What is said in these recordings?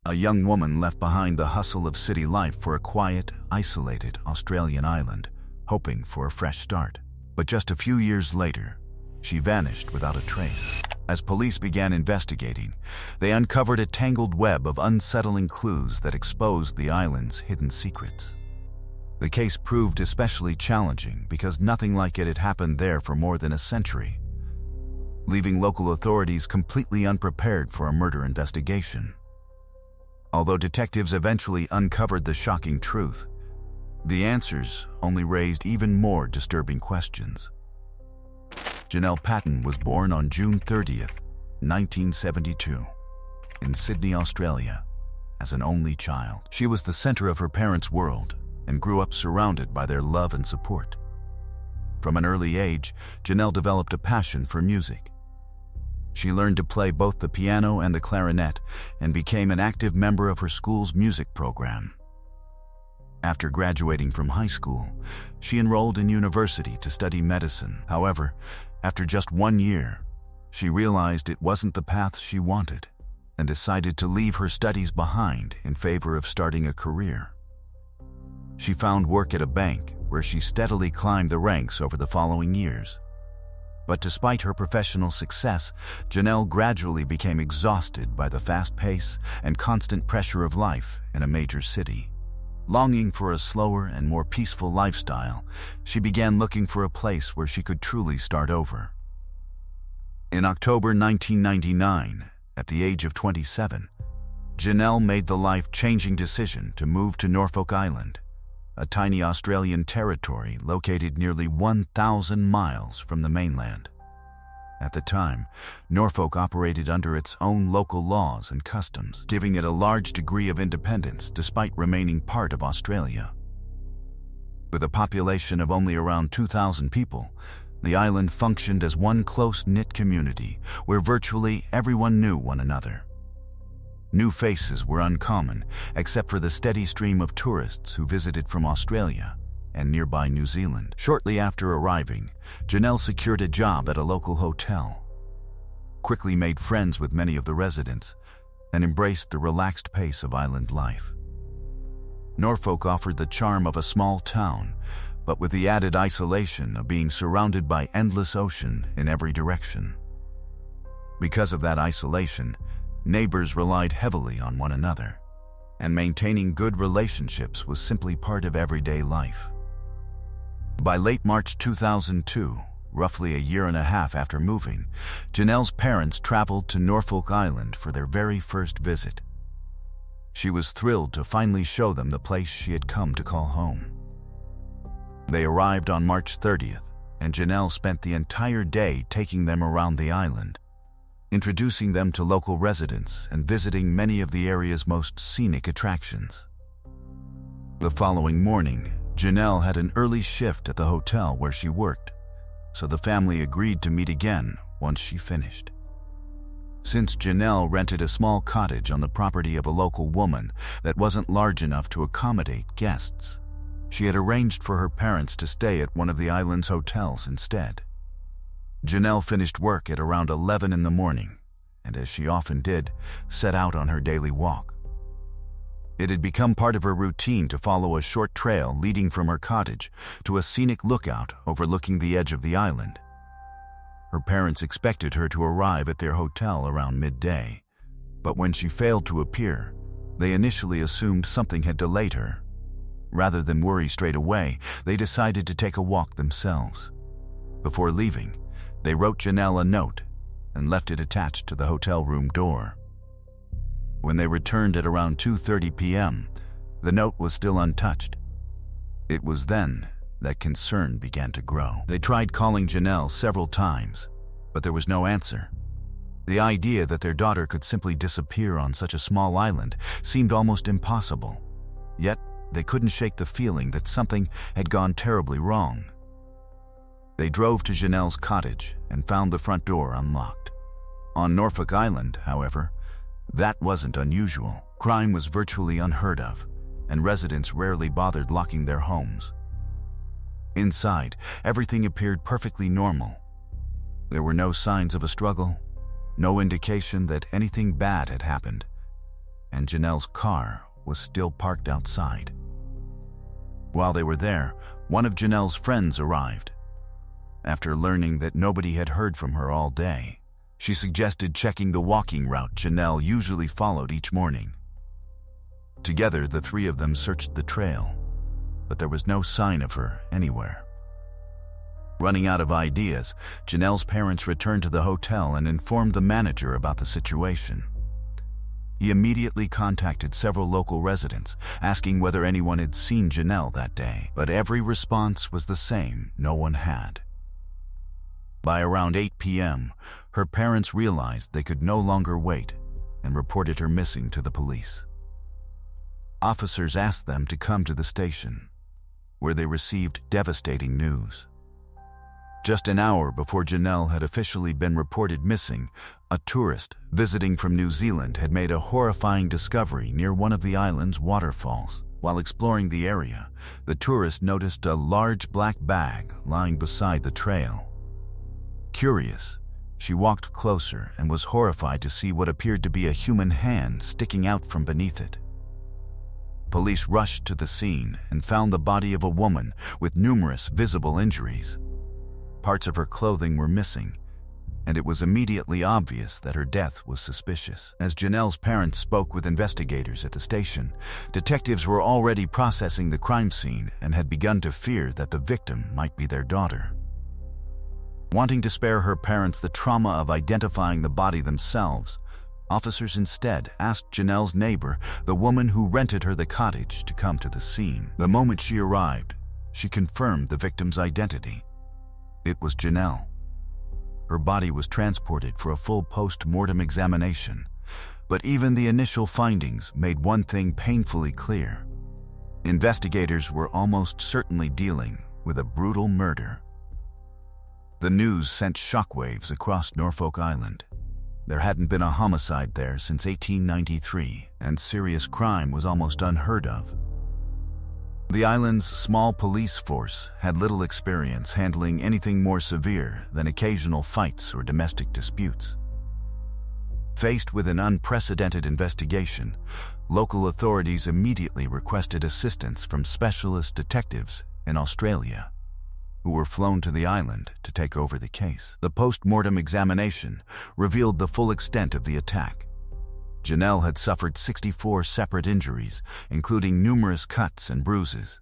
A young woman left behind the hustle of city life for a quiet, isolated Australian island, hoping for a fresh start. But just a few years later, she vanished without a trace. As police began investigating, they uncovered a tangled web of unsettling clues that exposed the island's hidden secrets. The case proved especially challenging because nothing like it had happened there for more than a century, leaving local authorities completely unprepared for a murder investigation. Although detectives eventually uncovered the shocking truth, the answers only raised even more disturbing questions. Janelle Patton was born on June 30th, 1972, in Sydney, Australia, as an only child. She was the center of her parents' world and grew up surrounded by their love and support. From an early age, Janelle developed a passion for music. She learned to play both the piano and the clarinet and became an active member of her school's music program. After graduating from high school, she enrolled in university to study medicine. However, after just 1 year, she realized it wasn't the path she wanted and decided to leave her studies behind in favor of starting a career. She found work at a bank where she steadily climbed the ranks over the following years. But despite her professional success, Janelle gradually became exhausted by the fast pace and constant pressure of life in a major city. Longing for a slower and more peaceful lifestyle, she began looking for a place where she could truly start over. In October 1999, at the age of 27, Janelle made the life-changing decision to move to Norfolk Island, a tiny Australian territory located nearly 1,000 miles from the mainland. At the time, Norfolk operated under its own local laws and customs, giving it a large degree of independence despite remaining part of Australia. With a population of only around 2,000 people, the island functioned as one close-knit community where virtually everyone knew one another. New faces were uncommon, except for the steady stream of tourists who visited from Australia and nearby New Zealand. Shortly after arriving, Janelle secured a job at a local hotel, quickly made friends with many of the residents, and embraced the relaxed pace of island life. Norfolk offered the charm of a small town, but with the added isolation of being surrounded by endless ocean in every direction. Because of that isolation, neighbors relied heavily on one another, and maintaining good relationships was simply part of everyday life. By late March 2002, roughly a year and a half after moving, Janelle's parents traveled to Norfolk Island for their very first visit. She was thrilled to finally show them the place she had come to call home. They arrived on March 30th, and Janelle spent the entire day taking them around the island, introducing them to local residents and visiting many of the area's most scenic attractions. The following morning, Janelle had an early shift at the hotel where she worked, so the family agreed to meet again once she finished. Since Janelle rented a small cottage on the property of a local woman that wasn't large enough to accommodate guests, she had arranged for her parents to stay at one of the island's hotels instead. Janelle finished work at around 11 in the morning, and as she often did, set out on her daily walk. It had become part of her routine to follow a short trail leading from her cottage to a scenic lookout overlooking the edge of the island. Her parents expected her to arrive at their hotel around midday, but when she failed to appear, they initially assumed something had delayed her. Rather than worry straight away, they decided to take a walk themselves. Before leaving, they wrote Janelle a note and left it attached to the hotel room door. When they returned at around 2:30 p.m., the note was still untouched. It was then that concern began to grow. They tried calling Janelle several times, but there was no answer. The idea that their daughter could simply disappear on such a small island seemed almost impossible. Yet, they couldn't shake the feeling that something had gone terribly wrong. They drove to Janelle's cottage and found the front door unlocked. On Norfolk Island, however, that wasn't unusual. Crime was virtually unheard of, and residents rarely bothered locking their homes. Inside, everything appeared perfectly normal. There were no signs of a struggle, no indication that anything bad had happened, and Janelle's car was still parked outside. While they were there, one of Janelle's friends arrived. After learning that nobody had heard from her all day, she suggested checking the walking route Janelle usually followed each morning. Together, the three of them searched the trail, but there was no sign of her anywhere. Running out of ideas, Janelle's parents returned to the hotel and informed the manager about the situation. He immediately contacted several local residents, asking whether anyone had seen Janelle that day, but every response was the same: no one had. By around 8 p.m., her parents realized they could no longer wait and reported her missing to the police. Officers asked them to come to the station, where they received devastating news. Just an hour before Janelle had officially been reported missing, a tourist visiting from New Zealand had made a horrifying discovery near one of the island's waterfalls. While exploring the area, the tourist noticed a large black bag lying beside the trail. Curious, she walked closer and was horrified to see what appeared to be a human hand sticking out from beneath it. Police rushed to the scene and found the body of a woman with numerous visible injuries. Parts of her clothing were missing, and it was immediately obvious that her death was suspicious. As Janelle's parents spoke with investigators at the station, detectives were already processing the crime scene and had begun to fear that the victim might be their daughter. Wanting to spare her parents the trauma of identifying the body themselves, officers instead asked Janelle's neighbor, the woman who rented her the cottage, to come to the scene. The moment she arrived, she confirmed the victim's identity. It was Janelle. Her body was transported for a full post-mortem examination, but even the initial findings made one thing painfully clear. Investigators were almost certainly dealing with a brutal murder. The news sent shockwaves across Norfolk Island. There hadn't been a homicide there since 1893, and serious crime was almost unheard of. The island's small police force had little experience handling anything more severe than occasional fights or domestic disputes. Faced with an unprecedented investigation, local authorities immediately requested assistance from specialist detectives in Australia, who were flown to the island to take over the case. The post-mortem examination revealed the full extent of the attack. Janelle had suffered 64 separate injuries, including numerous cuts and bruises.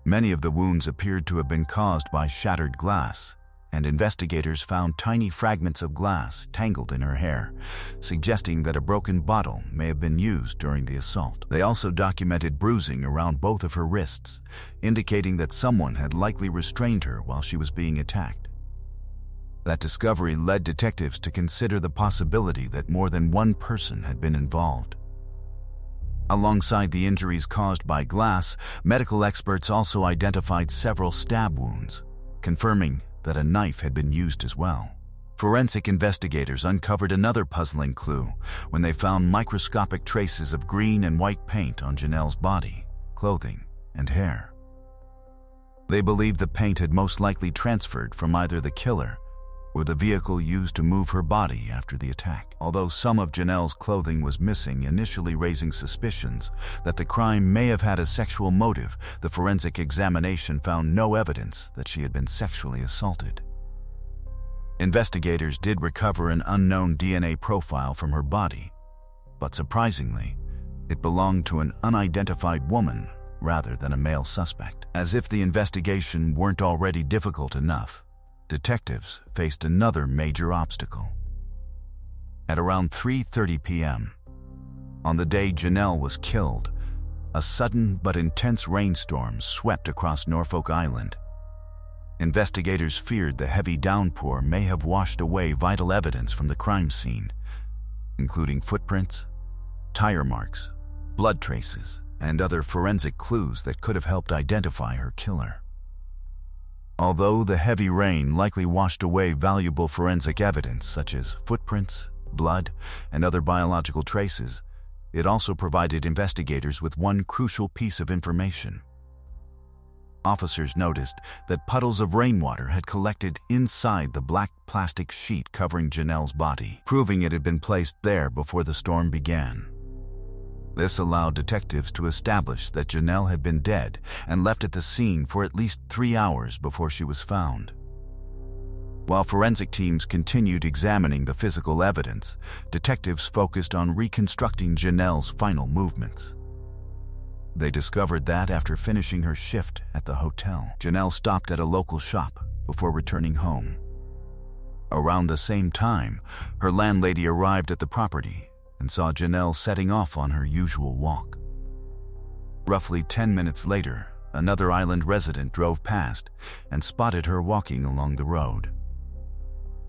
Many of the wounds appeared to have been caused by shattered glass, and investigators found tiny fragments of glass tangled in her hair, suggesting that a broken bottle may have been used during the assault. They also documented bruising around both of her wrists, indicating that someone had likely restrained her while she was being attacked. That discovery led detectives to consider the possibility that more than one person had been involved. Alongside the injuries caused by glass, medical experts also identified several stab wounds, confirming that a knife had been used as well. Forensic investigators uncovered another puzzling clue when they found microscopic traces of green and white paint on Janelle's body, clothing, and hair. They believed the paint had most likely transferred from either the killer or the vehicle used to move her body after the attack. Although some of Janelle's clothing was missing, initially raising suspicions that the crime may have had a sexual motive, the forensic examination found no evidence that she had been sexually assaulted. Investigators did recover an unknown DNA profile from her body, but surprisingly, it belonged to an unidentified woman rather than a male suspect. As if the investigation weren't already difficult enough, detectives faced another major obstacle. At around 3:30 p.m., on the day Janelle was killed, a sudden but intense rainstorm swept across Norfolk Island. Investigators feared the heavy downpour may have washed away vital evidence from the crime scene, including footprints, tire marks, blood traces, and other forensic clues that could have helped identify her killer. Although the heavy rain likely washed away valuable forensic evidence such as footprints, blood, and other biological traces, it also provided investigators with one crucial piece of information. Officers noticed that puddles of rainwater had collected inside the black plastic sheet covering Janelle's body, proving it had been placed there before the storm began. This allowed detectives to establish that Janelle had been dead and left at the scene for at least 3 hours before she was found. While forensic teams continued examining the physical evidence, detectives focused on reconstructing Janelle's final movements. They discovered that after finishing her shift at the hotel, Janelle stopped at a local shop before returning home. Around the same time, her landlady arrived at the property and saw Janelle setting off on her usual walk. Roughly 10 minutes later, another island resident drove past and spotted her walking along the road.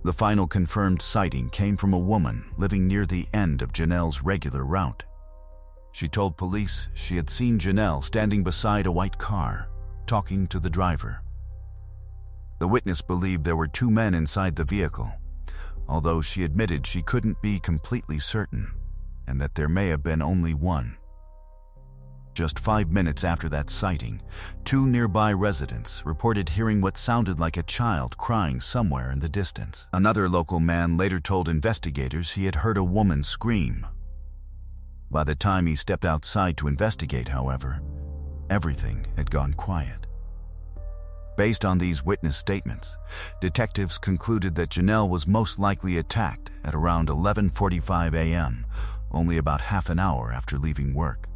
The final confirmed sighting came from a woman living near the end of Janelle's regular route. She told police she had seen Janelle standing beside a white car, talking to the driver. The witness believed there were 2 men inside the vehicle, although she admitted she couldn't be completely certain and that there may have been only one. Just 5 minutes after that sighting, 2 nearby residents reported hearing what sounded like a child crying somewhere in the distance. Another local man later told investigators he had heard a woman scream. By the time he stepped outside to investigate, however, everything had gone quiet. Based on these witness statements, detectives concluded that Janelle was most likely attacked at around 11:45 a.m., only about half an hour after leaving work.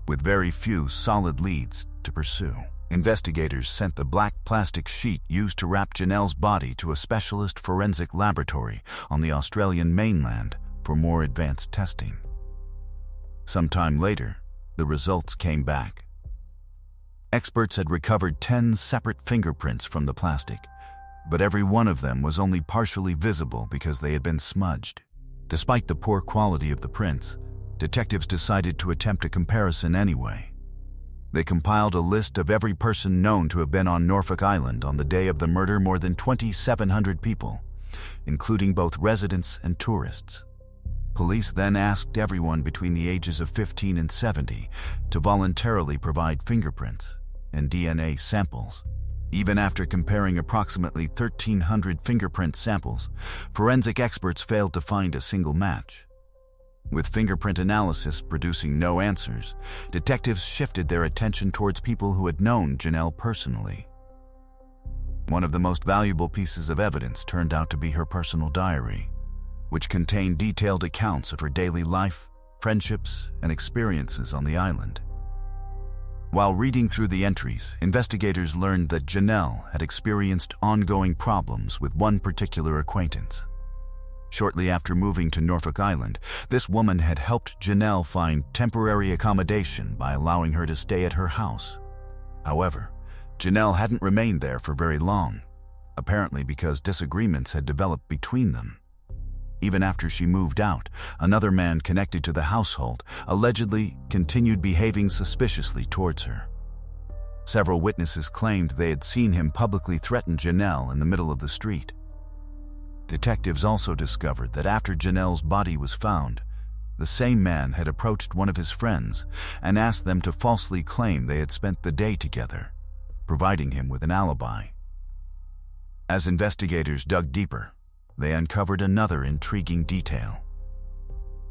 With very few solid leads to pursue, investigators sent the black plastic sheet used to wrap Janelle's body to a specialist forensic laboratory on the Australian mainland for more advanced testing. Sometime later, the results came back. Experts had recovered 10 separate fingerprints from the plastic, but every one of them was only partially visible because they had been smudged. Despite the poor quality of the prints, detectives decided to attempt a comparison anyway. They compiled a list of every person known to have been on Norfolk Island on the day of the murder, more than 2,700 people, including both residents and tourists. Police then asked everyone between the ages of 15 and 70 to voluntarily provide fingerprints and DNA samples. Even after comparing approximately 1,300 fingerprint samples, forensic experts failed to find a single match. With fingerprint analysis producing no answers, detectives shifted their attention towards people who had known Janelle personally. One of the most valuable pieces of evidence turned out to be her personal diary, which contained detailed accounts of her daily life, friendships, and experiences on the island. While reading through the entries, investigators learned that Janelle had experienced ongoing problems with one particular acquaintance. Shortly after moving to Norfolk Island, this woman had helped Janelle find temporary accommodation by allowing her to stay at her house. However, Janelle hadn't remained there for very long, apparently because disagreements had developed between them. Even after she moved out, another man connected to the household allegedly continued behaving suspiciously towards her. Several witnesses claimed they had seen him publicly threaten Janelle in the middle of the street. Detectives also discovered that after Janelle's body was found, the same man had approached one of his friends and asked them to falsely claim they had spent the day together, providing him with an alibi. As investigators dug deeper, they uncovered another intriguing detail.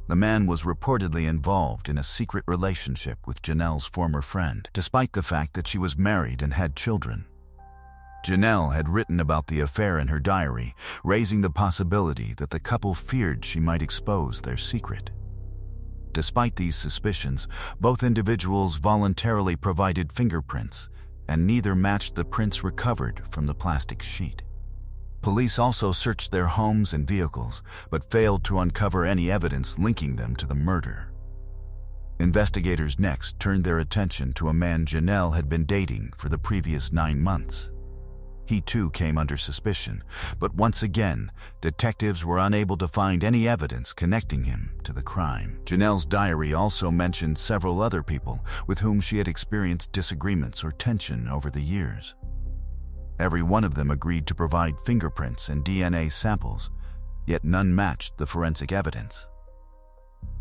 The man was reportedly involved in a secret relationship with Janelle's former friend, despite the fact that she was married and had children. Janelle had written about the affair in her diary, raising the possibility that the couple feared she might expose their secret. Despite these suspicions, both individuals voluntarily provided fingerprints, and neither matched the prints recovered from the plastic sheet. Police also searched their homes and vehicles, but failed to uncover any evidence linking them to the murder. Investigators next turned their attention to a man Janelle had been dating for the previous 9 months. He too came under suspicion, but once again, detectives were unable to find any evidence connecting him to the crime. Janelle's diary also mentioned several other people with whom she had experienced disagreements or tension over the years. Every one of them agreed to provide fingerprints and DNA samples, yet none matched the forensic evidence.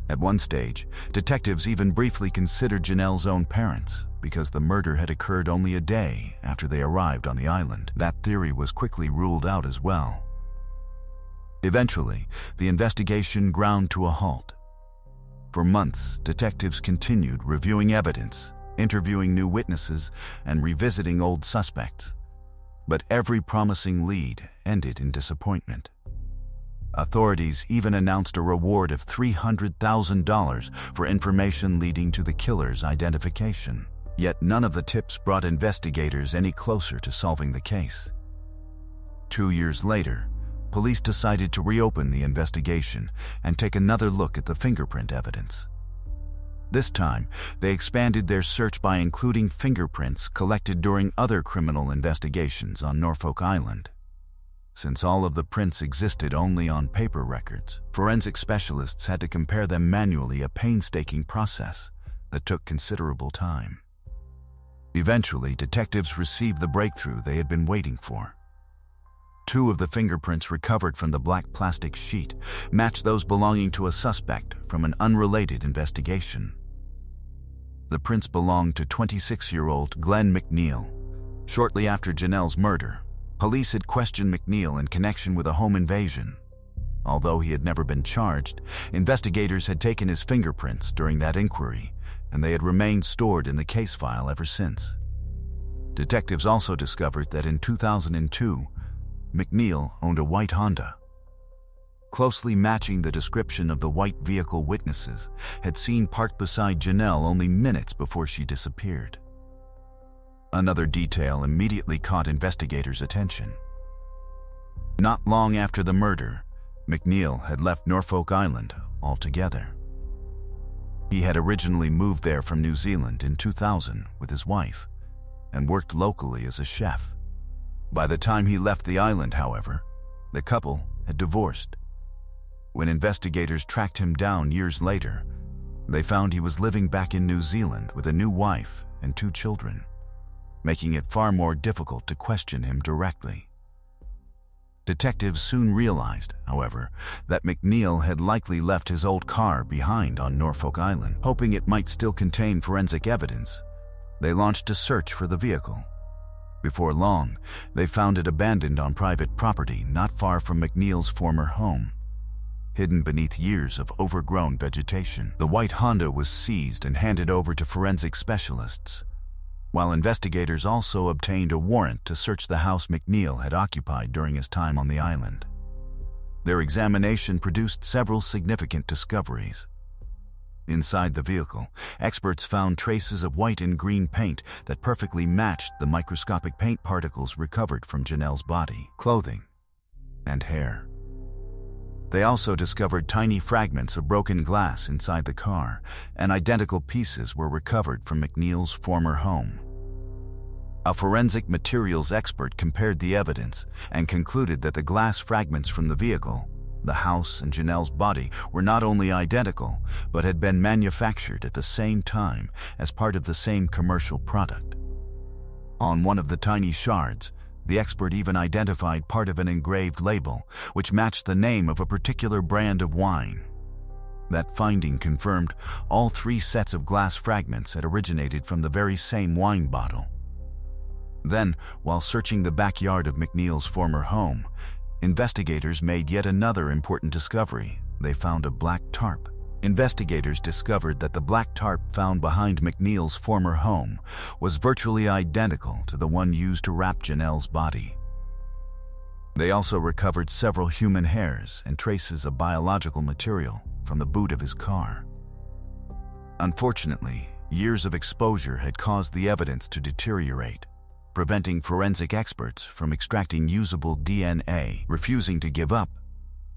At one stage, detectives even briefly considered Janelle's own parents, because the murder had occurred only a day after they arrived on the island. That theory was quickly ruled out as well. Eventually, the investigation ground to a halt. For months, detectives continued reviewing evidence, interviewing new witnesses, and revisiting old suspects. But every promising lead ended in disappointment. Authorities even announced a reward of $300,000 for information leading to the killer's identification. Yet none of the tips brought investigators any closer to solving the case. 2 years later, police decided to reopen the investigation and take another look at the fingerprint evidence. This time, they expanded their search by including fingerprints collected during other criminal investigations on Norfolk Island. Since all of the prints existed only on paper records, forensic specialists had to compare them manually, a painstaking process that took considerable time. Eventually, detectives received the breakthrough they had been waiting for. 2 of the fingerprints recovered from the black plastic sheet matched those belonging to a suspect from an unrelated investigation. The prints belonged to 26-year-old Glenn McNeil. Shortly after Janelle's murder, police had questioned McNeil in connection with a home invasion. Although he had never been charged, investigators had taken his fingerprints during that inquiry, and they had remained stored in the case file ever since. Detectives also discovered that in 2002, McNeil owned a white Honda. Closely matching the description of the white vehicle witnesses had seen parked beside Janelle only minutes before she disappeared. Another detail immediately caught investigators' attention. Not long after the murder, McNeil had left Norfolk Island altogether. He had originally moved there from New Zealand in 2000 with his wife and worked locally as a chef. By the time he left the island, however, the couple had divorced. When investigators tracked him down years later, they found he was living back in New Zealand with a new wife and 2 children, making it far more difficult to question him directly. Detectives soon realized, however, that McNeil had likely left his old car behind on Norfolk Island. Hoping it might still contain forensic evidence, they launched a search for the vehicle. Before long, they found it abandoned on private property not far from McNeil's former home. Hidden beneath years of overgrown vegetation, the white Honda was seized and handed over to forensic specialists, while investigators also obtained a warrant to search the house McNeil had occupied during his time on the island. Their examination produced several significant discoveries. Inside the vehicle, experts found traces of white and green paint that perfectly matched the microscopic paint particles recovered from Janelle's body, clothing, and hair. They also discovered tiny fragments of broken glass inside the car, and identical pieces were recovered from McNeil's former home. A forensic materials expert compared the evidence and concluded that the glass fragments from the vehicle, the house, and Janelle's body were not only identical, but had been manufactured at the same time as part of the same commercial product. On one of the tiny shards, the expert even identified part of an engraved label, which matched the name of a particular brand of wine. That finding confirmed all 3 sets of glass fragments had originated from the very same wine bottle. Then, while searching the backyard of McNeil's former home, investigators made yet another important discovery. They found a black tarp. Investigators discovered that the black tarp found behind McNeil's former home was virtually identical to the one used to wrap Janelle's body. They also recovered several human hairs and traces of biological material from the boot of his car. Unfortunately, years of exposure had caused the evidence to deteriorate, preventing forensic experts from extracting usable DNA. Refusing to give up,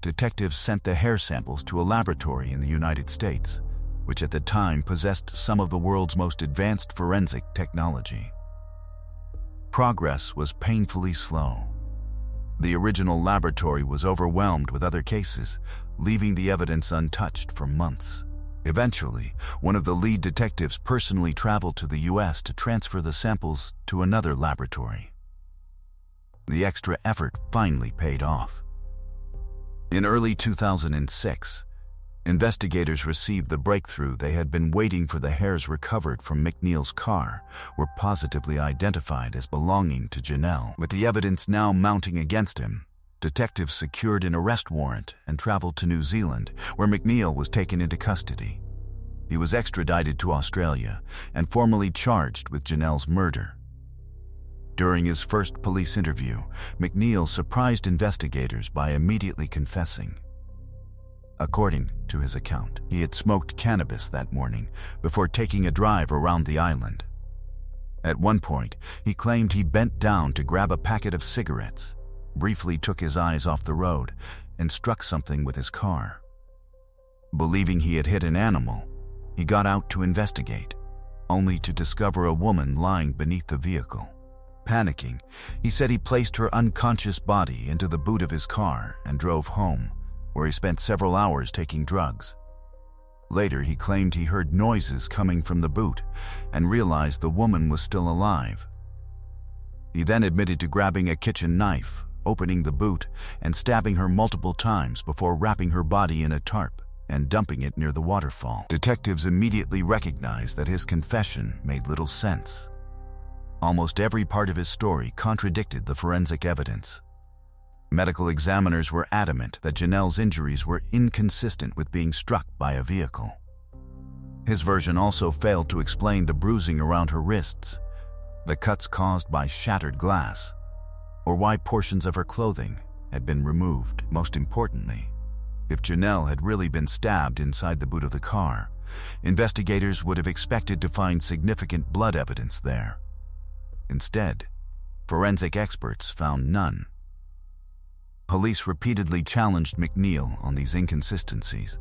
detectives sent the hair samples to a laboratory in the United States, which at the time possessed some of the world's most advanced forensic technology. Progress was painfully slow. The original laboratory was overwhelmed with other cases, leaving the evidence untouched for months. Eventually, one of the lead detectives personally traveled to the U.S. to transfer the samples to another laboratory. The extra effort finally paid off. In early 2006, investigators received the breakthrough they had been waiting for. The hairs recovered from McNeil's car were positively identified as belonging to Janelle. With the evidence now mounting against him, detectives secured an arrest warrant and traveled to New Zealand, where McNeil was taken into custody. He was extradited to Australia and formally charged with Janelle's murder. During his first police interview, McNeil surprised investigators by immediately confessing. According to his account, he had smoked cannabis that morning before taking a drive around the island. At one point, he claimed he bent down to grab a packet of cigarettes, briefly took his eyes off the road, and struck something with his car. Believing he had hit an animal, he got out to investigate, only to discover a woman lying beneath the vehicle. Panicking, he said he placed her unconscious body into the boot of his car and drove home, where he spent several hours taking drugs. Later, he claimed he heard noises coming from the boot and realized the woman was still alive. He then admitted to grabbing a kitchen knife, opening the boot, and stabbing her multiple times before wrapping her body in a tarp and dumping it near the waterfall. Detectives immediately recognized that his confession made little sense. Almost every part of his story contradicted the forensic evidence. Medical examiners were adamant that Janelle's injuries were inconsistent with being struck by a vehicle. His version also failed to explain the bruising around her wrists, the cuts caused by shattered glass, or why portions of her clothing had been removed. Most importantly, if Janelle had really been stabbed inside the boot of the car, investigators would have expected to find significant blood evidence there. Instead, forensic experts found none. Police repeatedly challenged McNeil on these inconsistencies,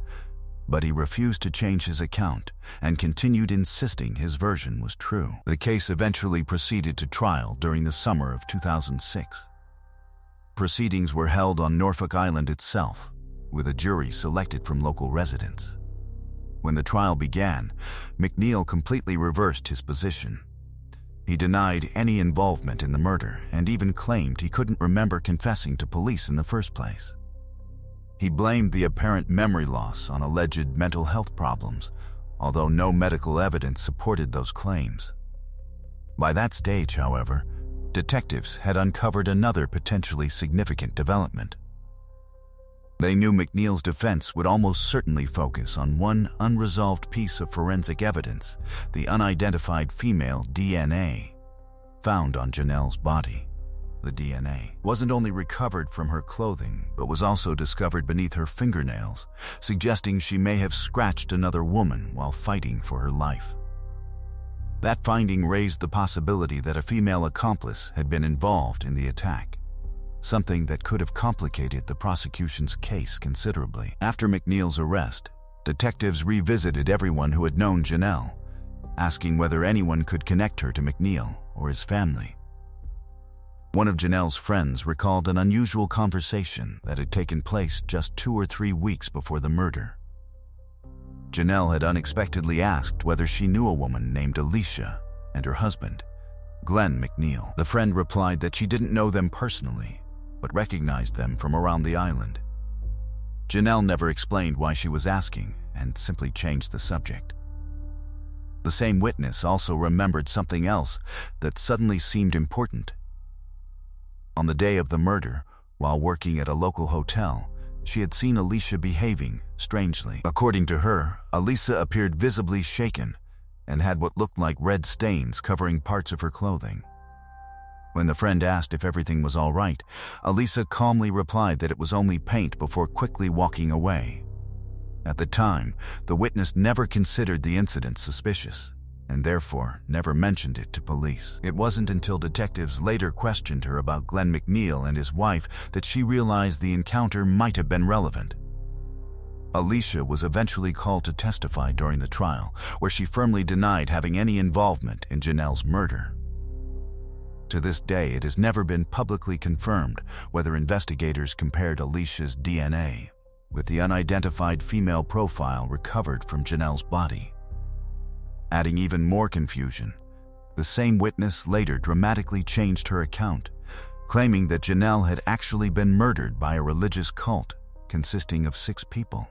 but he refused to change his account and continued insisting his version was true. The case eventually proceeded to trial during the summer of 2006. Proceedings were held on Norfolk Island itself, with a jury selected from local residents. When the trial began, McNeil completely reversed his position. He denied any involvement in the murder and even claimed he couldn't remember confessing to police in the first place. He blamed the apparent memory loss on alleged mental health problems, although no medical evidence supported those claims. By that stage, however, detectives had uncovered another potentially significant development. They knew McNeil's defense would almost certainly focus on one unresolved piece of forensic evidence, the unidentified female DNA found on Janelle's body. The DNA wasn't only recovered from her clothing, but was also discovered beneath her fingernails, suggesting she may have scratched another woman while fighting for her life. That finding raised the possibility that a female accomplice had been involved in the attack, something that could have complicated the prosecution's case considerably. After McNeil's arrest, detectives revisited everyone who had known Janelle, asking whether anyone could connect her to McNeil or his family. One of Janelle's friends recalled an unusual conversation that had taken place just 2 or 3 weeks before the murder. Janelle had unexpectedly asked whether she knew a woman named Alicia and her husband, Glenn McNeil. The friend replied that she didn't know them personally, but recognized them from around the island. Janelle never explained why she was asking and simply changed the subject. The same witness also remembered something else that suddenly seemed important. On the day of the murder, while working at a local hotel, she had seen Alicia behaving strangely. According to her, Alicia appeared visibly shaken and had what looked like red stains covering parts of her clothing. When the friend asked if everything was all right, Alicia calmly replied that it was only paint before quickly walking away. At the time, the witness never considered the incident suspicious, and therefore never mentioned it to police. It wasn't until detectives later questioned her about Glenn McNeil and his wife that she realized the encounter might have been relevant. Alicia was eventually called to testify during the trial, where she firmly denied having any involvement in Janelle's murder. To this day, it has never been publicly confirmed whether investigators compared Alicia's DNA with the unidentified female profile recovered from Janelle's body. Adding even more confusion, the same witness later dramatically changed her account, claiming that Janelle had actually been murdered by a religious cult consisting of 6 people.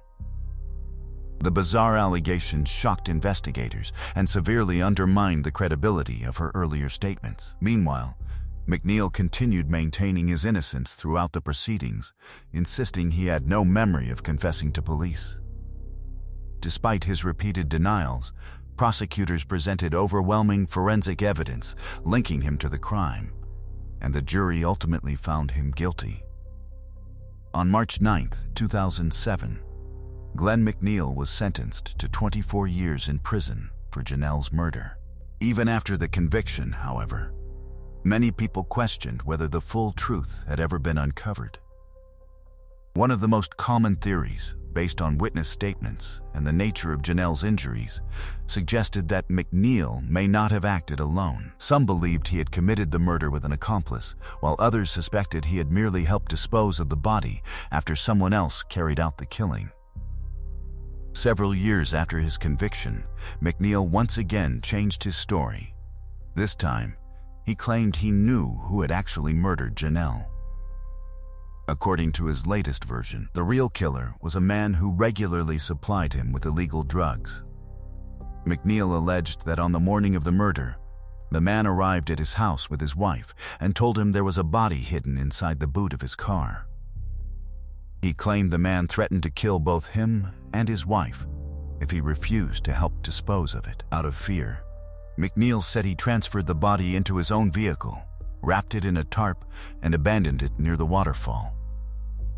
The bizarre allegation shocked investigators and severely undermined the credibility of her earlier statements. Meanwhile, McNeil continued maintaining his innocence throughout the proceedings, insisting he had no memory of confessing to police. Despite his repeated denials, prosecutors presented overwhelming forensic evidence linking him to the crime, and the jury ultimately found him guilty. On March 9, 2007, Glenn McNeil was sentenced to 24 years in prison for Janelle's murder. Even after the conviction, however, many people questioned whether the full truth had ever been uncovered. One of the most common theories, based on witness statements and the nature of Janelle's injuries, suggested that McNeil may not have acted alone. Some believed he had committed the murder with an accomplice, while others suspected he had merely helped dispose of the body after someone else carried out the killing. Several years after his conviction, McNeil once again changed his story. This time, he claimed he knew who had actually murdered Janelle. According to his latest version, the real killer was a man who regularly supplied him with illegal drugs. McNeil alleged that on the morning of the murder, the man arrived at his house with his wife and told him there was a body hidden inside the boot of his car. He claimed the man threatened to kill both him and his wife if he refused to help dispose of it. Out of fear, McNeil said he transferred the body into his own vehicle, wrapped it in a tarp, and abandoned it near the waterfall.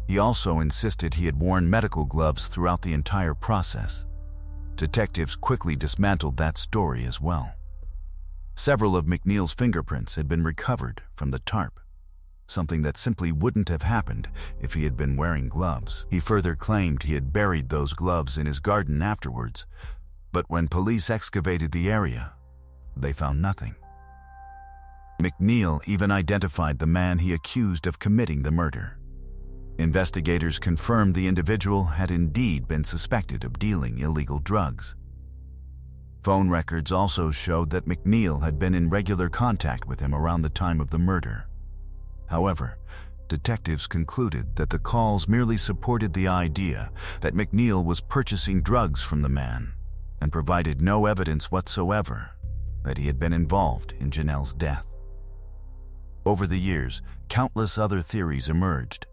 He also insisted he had worn medical gloves throughout the entire process. Detectives quickly dismantled that story as well. Several of McNeil's fingerprints had been recovered from the tarp, something that simply wouldn't have happened if he had been wearing gloves. He further claimed he had buried those gloves in his garden afterwards, but when police excavated the area, they found nothing. McNeil even identified the man he accused of committing the murder. Investigators confirmed the individual had indeed been suspected of dealing illegal drugs. Phone records also showed that McNeil had been in regular contact with him around the time of the murder. However, detectives concluded that the calls merely supported the idea that McNeil was purchasing drugs from the man and provided no evidence whatsoever that he had been involved in Janelle's death. Over the years, countless other theories emerged,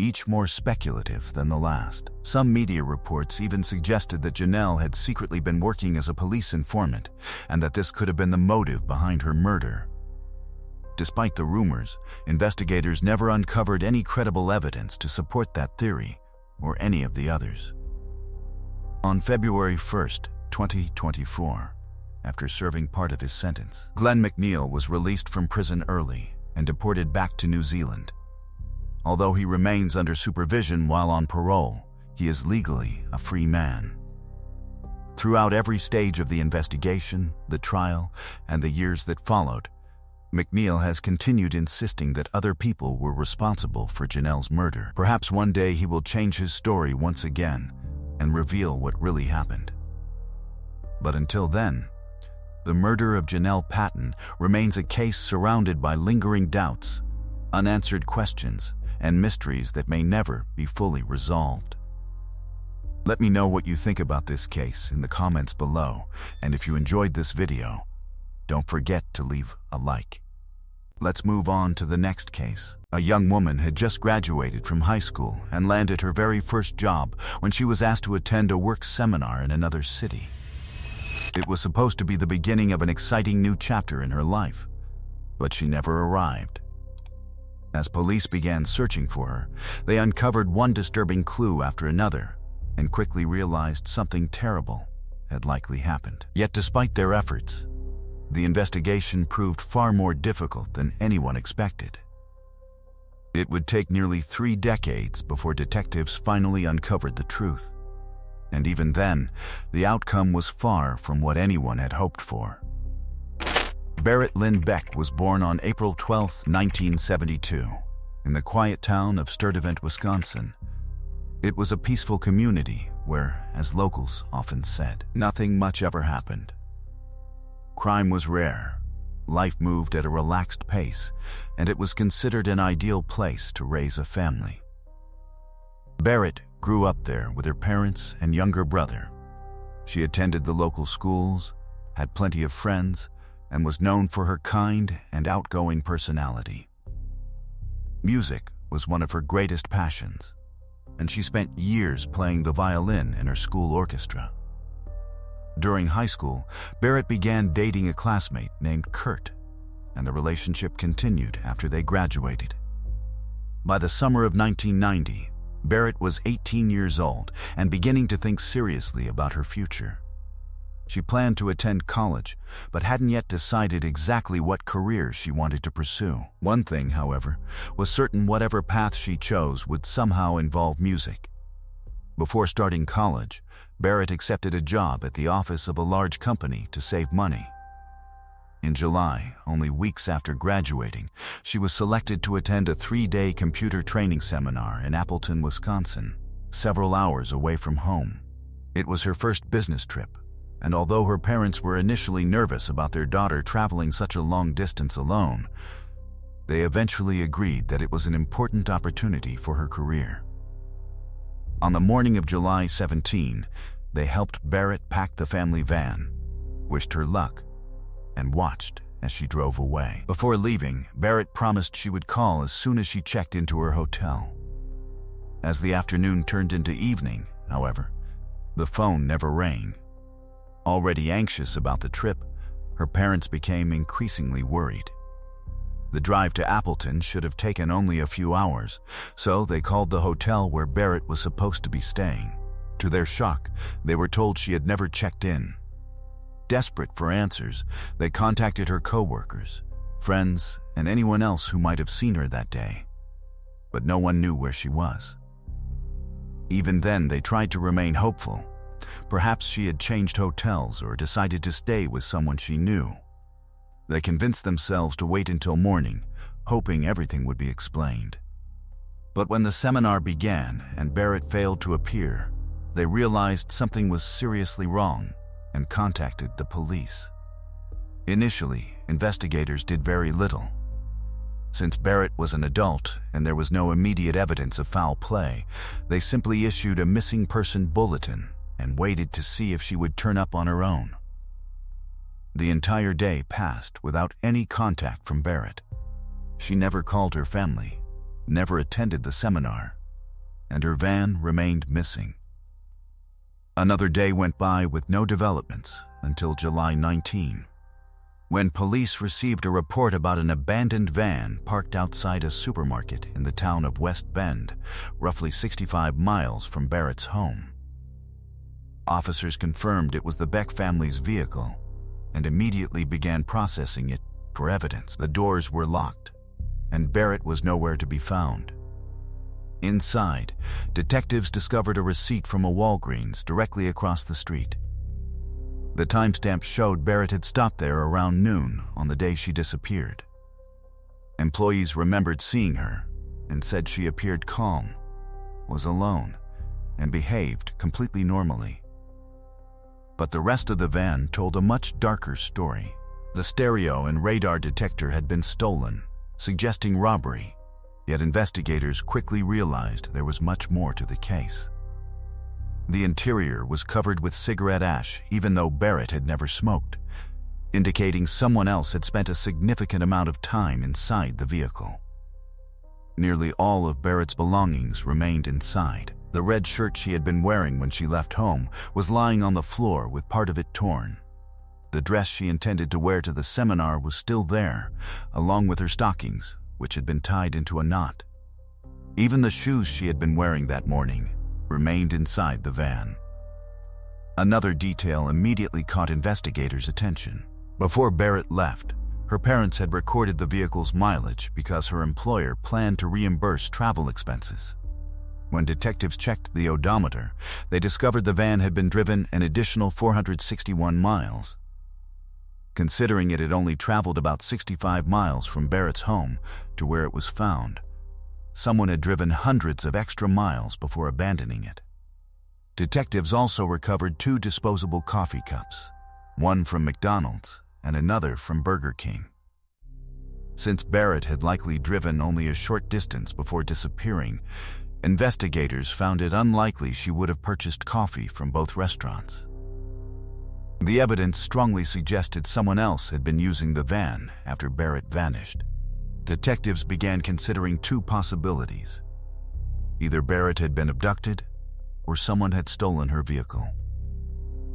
each more speculative than the last. Some media reports even suggested that Janelle had secretly been working as a police informant and that this could have been the motive behind her murder. Despite the rumors, investigators never uncovered any credible evidence to support that theory or any of the others. On February 1, 2024, after serving part of his sentence, Glenn McNeil was released from prison early and deported back to New Zealand. Although he remains under supervision while on parole, he is legally a free man. Throughout every stage of the investigation, the trial, and the years that followed, McNeil has continued insisting that other people were responsible for Janelle's murder. Perhaps one day he will change his story once again and reveal what really happened. But until then, the murder of Janelle Patton remains a case surrounded by lingering doubts, unanswered questions, and mysteries that may never be fully resolved. Let me know what you think about this case in the comments below, and if you enjoyed this video, don't forget to leave a like. Let's move on to the next case. A young woman had just graduated from high school and landed her very first job when she was asked to attend a work seminar in another city. It was supposed to be the beginning of an exciting new chapter in her life, but she never arrived. As police began searching for her, they uncovered one disturbing clue after another and quickly realized something terrible had likely happened. Yet despite their efforts, the investigation proved far more difficult than anyone expected. It would take nearly 3 decades before detectives finally uncovered the truth. And even then, the outcome was far from what anyone had hoped for. Berit Lynn Beck was born on April 12, 1972, in the quiet town of Sturtevant, Wisconsin. It was a peaceful community where, as locals often said, nothing much ever happened. Crime was rare, life moved at a relaxed pace, and it was considered an ideal place to raise a family. Berit grew up there with her parents and younger brother. She attended the local schools, had plenty of friends, and was known for her kind and outgoing personality. Music was one of her greatest passions, and she spent years playing the violin in her school orchestra. During high school, Barrett began dating a classmate named Kurt, and the relationship continued after they graduated. By the summer of 1990, Barrett was 18 years old and beginning to think seriously about her future. She planned to attend college, but hadn't yet decided exactly what career she wanted to pursue. One thing, however, was certain: whatever path she chose would somehow involve music. Before starting college, Barrett accepted a job at the office of a large company to save money. In July, only weeks after graduating, she was selected to attend a 3-day computer training seminar in Appleton, Wisconsin, several hours away from home. It was her first business trip, and although her parents were initially nervous about their daughter traveling such a long distance alone, they eventually agreed that it was an important opportunity for her career. On the morning of July 17, they helped Barrett pack the family van, wished her luck, and watched as she drove away. Before leaving, Barrett promised she would call as soon as she checked into her hotel. As the afternoon turned into evening, however, the phone never rang. Already anxious about the trip, her parents became increasingly worried. The drive to Appleton should have taken only a few hours, so they called the hotel where Barrett was supposed to be staying. To their shock, they were told she had never checked in. Desperate for answers, they contacted her coworkers, friends, and anyone else who might have seen her that day. But no one knew where she was. Even then, they tried to remain hopeful. Perhaps she had changed hotels or decided to stay with someone she knew. They convinced themselves to wait until morning, hoping everything would be explained. But when the seminar began and Barrett failed to appear, they realized something was seriously wrong and contacted the police. Initially, investigators did very little. Since Barrett was an adult and there was no immediate evidence of foul play, they simply issued a missing person bulletin and waited to see if she would turn up on her own. The entire day passed without any contact from Barrett. She never called her family, never attended the seminar, and her van remained missing. Another day went by with no developments until July 19, when police received a report about an abandoned van parked outside a supermarket in the town of West Bend, roughly 65 miles from Barrett's home. Officers confirmed it was the Beck family's vehicle and immediately began processing it for evidence. The doors were locked, and Barrett was nowhere to be found. Inside, detectives discovered a receipt from a Walgreens directly across the street. The timestamp showed Barrett had stopped there around noon on the day she disappeared. Employees remembered seeing her and said she appeared calm, was alone, and behaved completely normally. But the rest of the van told a much darker story. The stereo and radar detector had been stolen, suggesting robbery, yet investigators quickly realized there was much more to the case. The interior was covered with cigarette ash, even though Barrett had never smoked, indicating someone else had spent a significant amount of time inside the vehicle. Nearly all of Barrett's belongings remained inside. The red shirt she had been wearing when she left home was lying on the floor with part of it torn. The dress she intended to wear to the seminar was still there, along with her stockings, which had been tied into a knot. Even the shoes she had been wearing that morning remained inside the van. Another detail immediately caught investigators' attention. Before Barrett left, her parents had recorded the vehicle's mileage because her employer planned to reimburse travel expenses. When detectives checked the odometer, they discovered the van had been driven an additional 461 miles. Considering it had only traveled about 65 miles from Barrett's home to where it was found, someone had driven hundreds of extra miles before abandoning it. Detectives also recovered 2 disposable coffee cups, one from McDonald's and another from Burger King. Since Barrett had likely driven only a short distance before disappearing, investigators found it unlikely she would have purchased coffee from both restaurants. The evidence strongly suggested someone else had been using the van after Barrett vanished. Detectives began considering 2 possibilities. Either Barrett had been abducted, or someone had stolen her vehicle.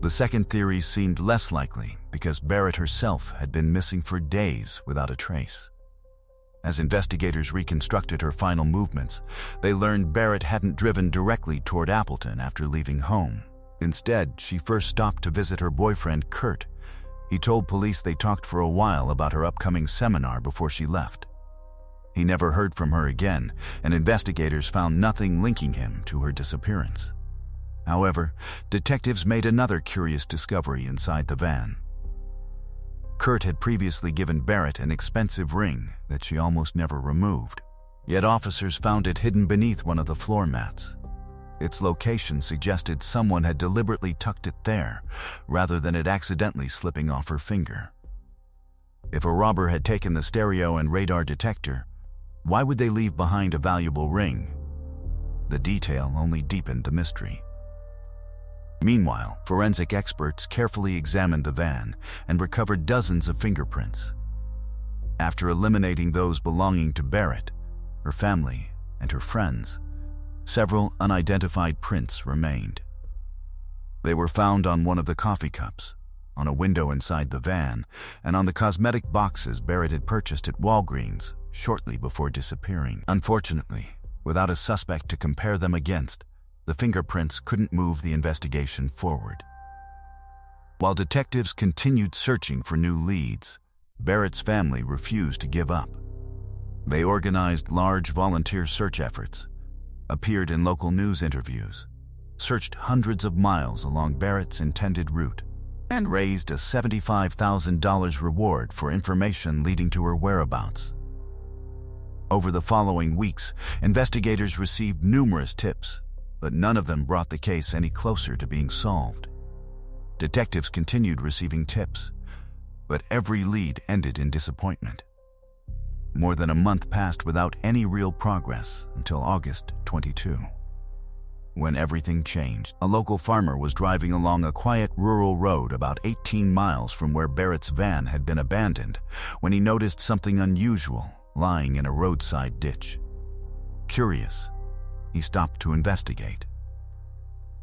The second theory seemed less likely because Barrett herself had been missing for days without a trace. As investigators reconstructed her final movements, they learned Barrett hadn't driven directly toward Appleton after leaving home. Instead, she first stopped to visit her boyfriend, Kurt. He told police they talked for a while about her upcoming seminar before she left. He never heard from her again, and investigators found nothing linking him to her disappearance. However, detectives made another curious discovery inside the van. Kurt had previously given Barrett an expensive ring that she almost never removed, yet officers found it hidden beneath one of the floor mats. Its location suggested someone had deliberately tucked it there, rather than it accidentally slipping off her finger. If a robber had taken the stereo and radar detector, why would they leave behind a valuable ring? The detail only deepened the mystery. Meanwhile, forensic experts carefully examined the van and recovered dozens of fingerprints. After eliminating those belonging to Barrett, her family, and her friends, several unidentified prints remained. They were found on one of the coffee cups, on a window inside the van, and on the cosmetic boxes Barrett had purchased at Walgreens shortly before disappearing. Unfortunately, without a suspect to compare them against, the fingerprints couldn't move the investigation forward. While detectives continued searching for new leads, Barrett's family refused to give up. They organized large volunteer search efforts, appeared in local news interviews, searched hundreds of miles along Barrett's intended route, and raised a $75,000 reward for information leading to her whereabouts. Over the following weeks, investigators received numerous tips, but none of them brought the case any closer to being solved. Detectives continued receiving tips, but every lead ended in disappointment. More than a month passed without any real progress until August 22, when everything changed. A local farmer was driving along a quiet rural road about 18 miles from where Barrett's van had been abandoned when he noticed something unusual lying in a roadside ditch. Curious, he stopped to investigate.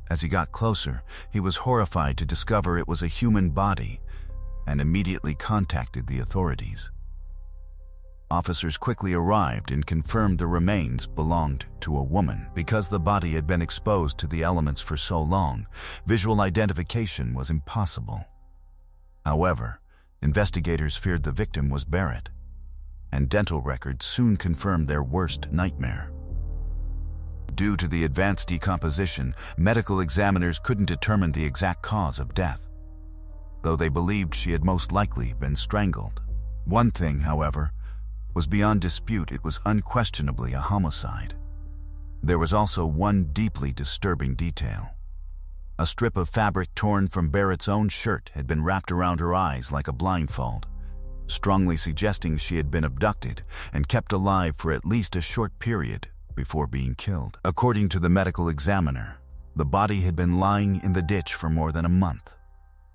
As he got closer, he was horrified to discover it was a human body and immediately contacted the authorities. Officers quickly arrived and confirmed the remains belonged to a woman. Because the body had been exposed to the elements for so long, visual identification was impossible. However, investigators feared the victim was Barrett, and dental records soon confirmed their worst nightmare. Due to the advanced decomposition, medical examiners couldn't determine the exact cause of death, though they believed she had most likely been strangled. One thing, however, was beyond dispute: it was unquestionably a homicide. There was also one deeply disturbing detail. A strip of fabric torn from Barrett's own shirt had been wrapped around her eyes like a blindfold, strongly suggesting she had been abducted and kept alive for at least a short period before being killed. According to the medical examiner, the body had been lying in the ditch for more than a month,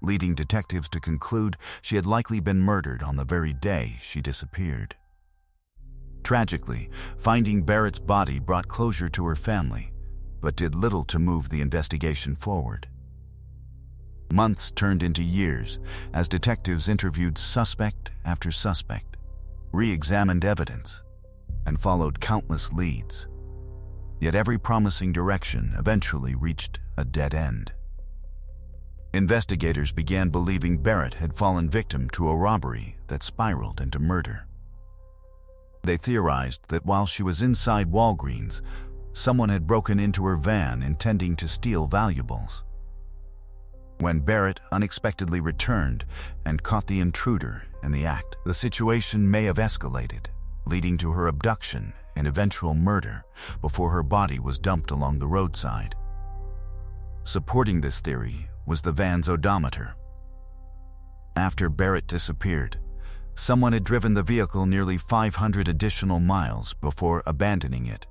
leading detectives to conclude she had likely been murdered on the very day she disappeared. Tragically, finding Barrett's body brought closure to her family, but did little to move the investigation forward. Months turned into years as detectives interviewed suspect after suspect, re-examined evidence, and followed countless leads. Yet every promising direction eventually reached a dead end. Investigators began believing Barrett had fallen victim to a robbery that spiraled into murder. They theorized that while she was inside Walgreens, someone had broken into her van intending to steal valuables. When Barrett unexpectedly returned and caught the intruder in the act, the situation may have escalated, leading to her abduction and eventual murder before her body was dumped along the roadside. Supporting this theory was the van's odometer. After Barrett disappeared, someone had driven the vehicle nearly 500 additional miles before abandoning it,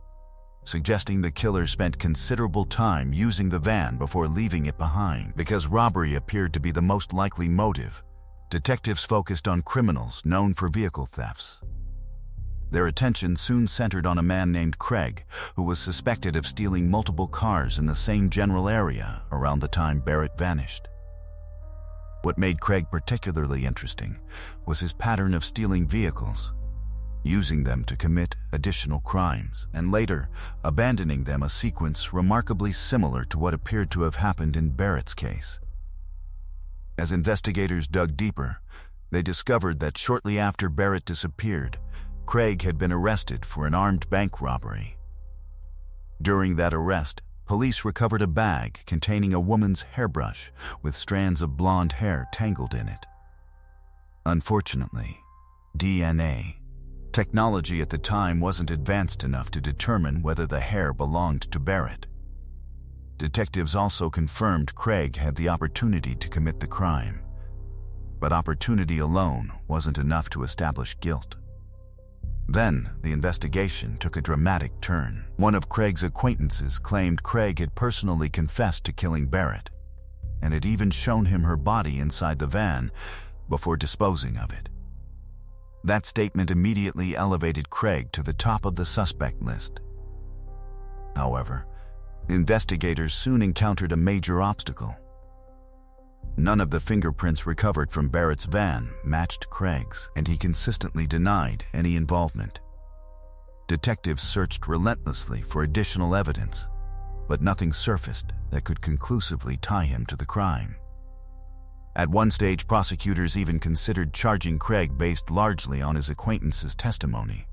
suggesting the killer spent considerable time using the van before leaving it behind. Because robbery appeared to be the most likely motive, detectives focused on criminals known for vehicle thefts. Their attention soon centered on a man named Craig, who was suspected of stealing multiple cars in the same general area around the time Barrett vanished. What made Craig particularly interesting was his pattern of stealing vehicles, using them to commit additional crimes, and later abandoning them, a sequence remarkably similar to what appeared to have happened in Barrett's case. As investigators dug deeper, they discovered that shortly after Barrett disappeared, Craig had been arrested for an armed bank robbery. During that arrest, police recovered a bag containing a woman's hairbrush with strands of blonde hair tangled in it. Unfortunately, DNA technology at the time wasn't advanced enough to determine whether the hair belonged to Barrett. Detectives also confirmed Craig had the opportunity to commit the crime, but opportunity alone wasn't enough to establish guilt. Then, the investigation took a dramatic turn. One of Craig's acquaintances claimed Craig had personally confessed to killing Barrett, and had even shown him her body inside the van before disposing of it. That statement immediately elevated Craig to the top of the suspect list. However, investigators soon encountered a major obstacle. None of the fingerprints recovered from Barrett's van matched Craig's, and he consistently denied any involvement. Detectives searched relentlessly for additional evidence, but nothing surfaced that could conclusively tie him to the crime. At one stage, prosecutors even considered charging Craig based largely on his acquaintance's testimony,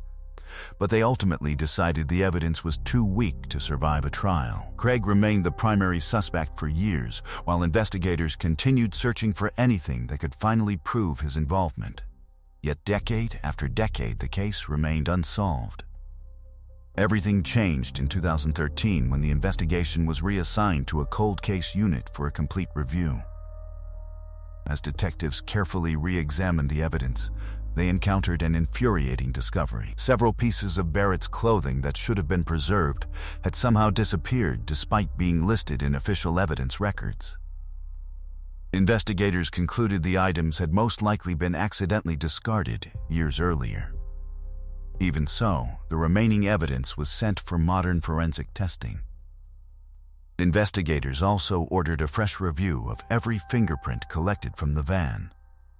but they ultimately decided the evidence was too weak to survive a trial. Craig remained the primary suspect for years, while investigators continued searching for anything that could finally prove his involvement. Yet decade after decade, the case remained unsolved. Everything changed in 2013 when the investigation was reassigned to a cold case unit for a complete review. As detectives carefully re-examined the evidence, they encountered an infuriating discovery. Several pieces of Barrett's clothing that should have been preserved had somehow disappeared despite being listed in official evidence records. Investigators concluded the items had most likely been accidentally discarded years earlier. Even so, the remaining evidence was sent for modern forensic testing. Investigators also ordered a fresh review of every fingerprint collected from the van.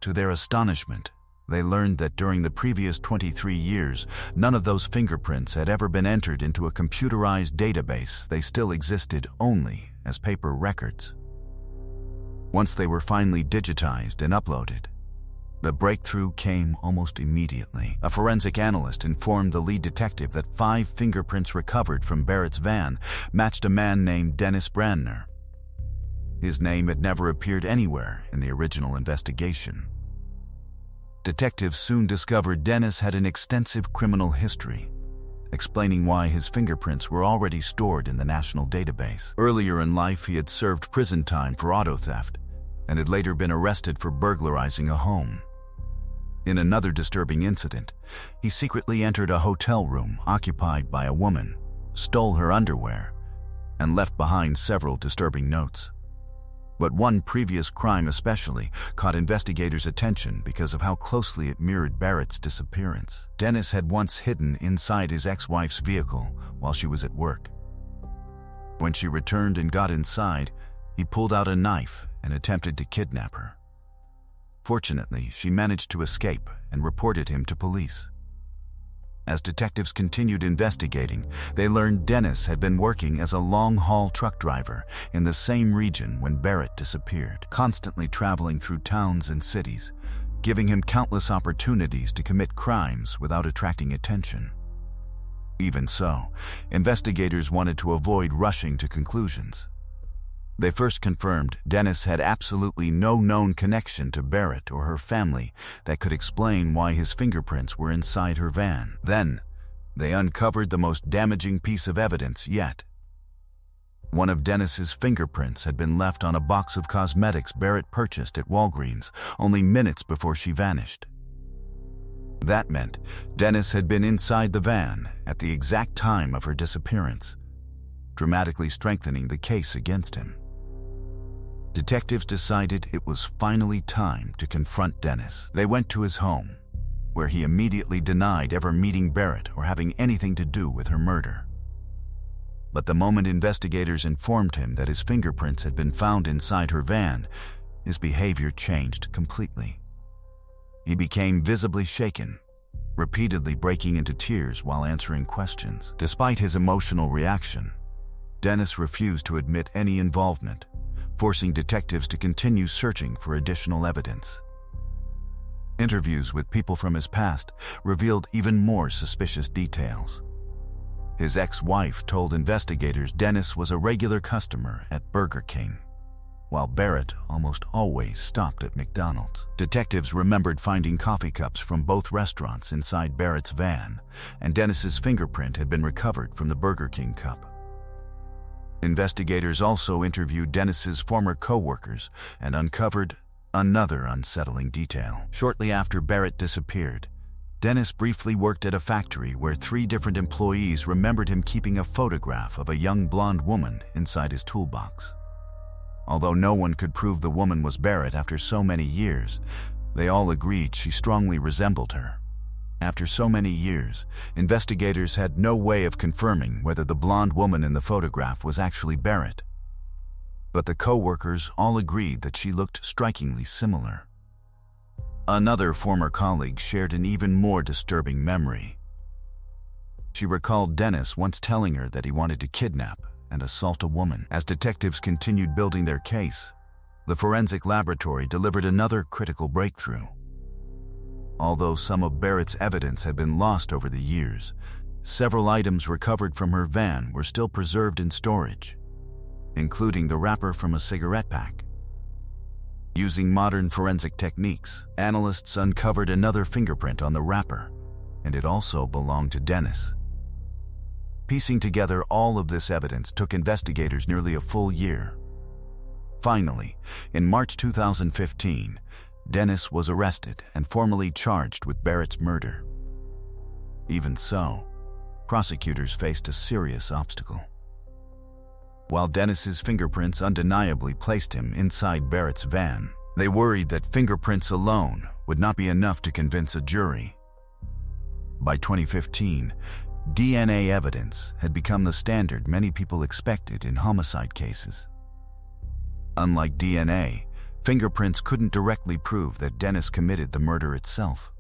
To their astonishment, they learned that during the previous 23 years, none of those fingerprints had ever been entered into a computerized database. They still existed only as paper records. Once they were finally digitized and uploaded, the breakthrough came almost immediately. A forensic analyst informed the lead detective that 5 fingerprints recovered from Barrett's van matched a man named Dennis Brandner. His name had never appeared anywhere in the original investigation. Detectives soon discovered Dennis had an extensive criminal history, explaining why his fingerprints were already stored in the national database. Earlier in life, he had served prison time for auto theft and had later been arrested for burglarizing a home. In another disturbing incident, he secretly entered a hotel room occupied by a woman, stole her underwear, and left behind several disturbing notes. But one previous crime especially caught investigators' attention because of how closely it mirrored Barrett's disappearance. Dennis had once hidden inside his ex-wife's vehicle while she was at work. When she returned and got inside, he pulled out a knife and attempted to kidnap her. Fortunately, she managed to escape and reported him to police. As detectives continued investigating, they learned Dennis had been working as a long-haul truck driver in the same region when Barrett disappeared, constantly traveling through towns and cities, giving him countless opportunities to commit crimes without attracting attention. Even so, investigators wanted to avoid rushing to conclusions. They first confirmed Dennis had absolutely no known connection to Barrett or her family that could explain why his fingerprints were inside her van. Then, they uncovered the most damaging piece of evidence yet. One of Dennis's fingerprints had been left on a box of cosmetics Barrett purchased at Walgreens only minutes before she vanished. That meant Dennis had been inside the van at the exact time of her disappearance, dramatically strengthening the case against him. Detectives decided it was finally time to confront Dennis. They went to his home, where he immediately denied ever meeting Barrett or having anything to do with her murder. But the moment investigators informed him that his fingerprints had been found inside her van, his behavior changed completely. He became visibly shaken, repeatedly breaking into tears while answering questions. Despite his emotional reaction, Dennis refused to admit any involvement, forcing detectives to continue searching for additional evidence. Interviews with people from his past revealed even more suspicious details. His ex-wife told investigators Dennis was a regular customer at Burger King, while Barrett almost always stopped at McDonald's. Detectives remembered finding coffee cups from both restaurants inside Barrett's van, and Dennis's fingerprint had been recovered from the Burger King cup. Investigators also interviewed Dennis's former co-workers and uncovered another unsettling detail. Shortly after Barrett disappeared, Dennis briefly worked at a factory where 3 different employees remembered him keeping a photograph of a young blonde woman inside his toolbox. Although no one could prove the woman was Barrett after so many years, they all agreed she strongly resembled her. After so many years, investigators had no way of confirming whether the blonde woman in the photograph was actually Barrett. But the co-workers all agreed that she looked strikingly similar. Another former colleague shared an even more disturbing memory. She recalled Dennis once telling her that he wanted to kidnap and assault a woman. As detectives continued building their case, the forensic laboratory delivered another critical breakthrough. Although some of Barrett's evidence had been lost over the years, several items recovered from her van were still preserved in storage, including the wrapper from a cigarette pack. Using modern forensic techniques, analysts uncovered another fingerprint on the wrapper, and it also belonged to Dennis. Piecing together all of this evidence took investigators nearly a full year. Finally, in March 2015, Dennis was arrested and formally charged with Barrett's murder. Even so, prosecutors faced a serious obstacle. While Dennis's fingerprints undeniably placed him inside Barrett's van, they worried that fingerprints alone would not be enough to convince a jury. By 2015, DNA evidence had become the standard many people expected in homicide cases. Unlike DNA, fingerprints couldn't directly prove that Dennis committed the murder itself.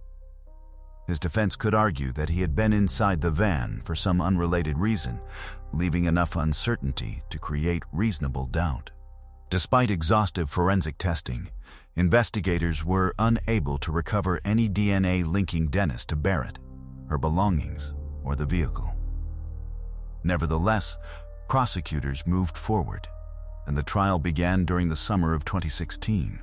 His defense could argue that he had been inside the van for some unrelated reason, leaving enough uncertainty to create reasonable doubt. Despite exhaustive forensic testing, investigators were unable to recover any DNA linking Dennis to Barrett, her belongings, or the vehicle. Nevertheless, prosecutors moved forward, and the trial began during the summer of 2016.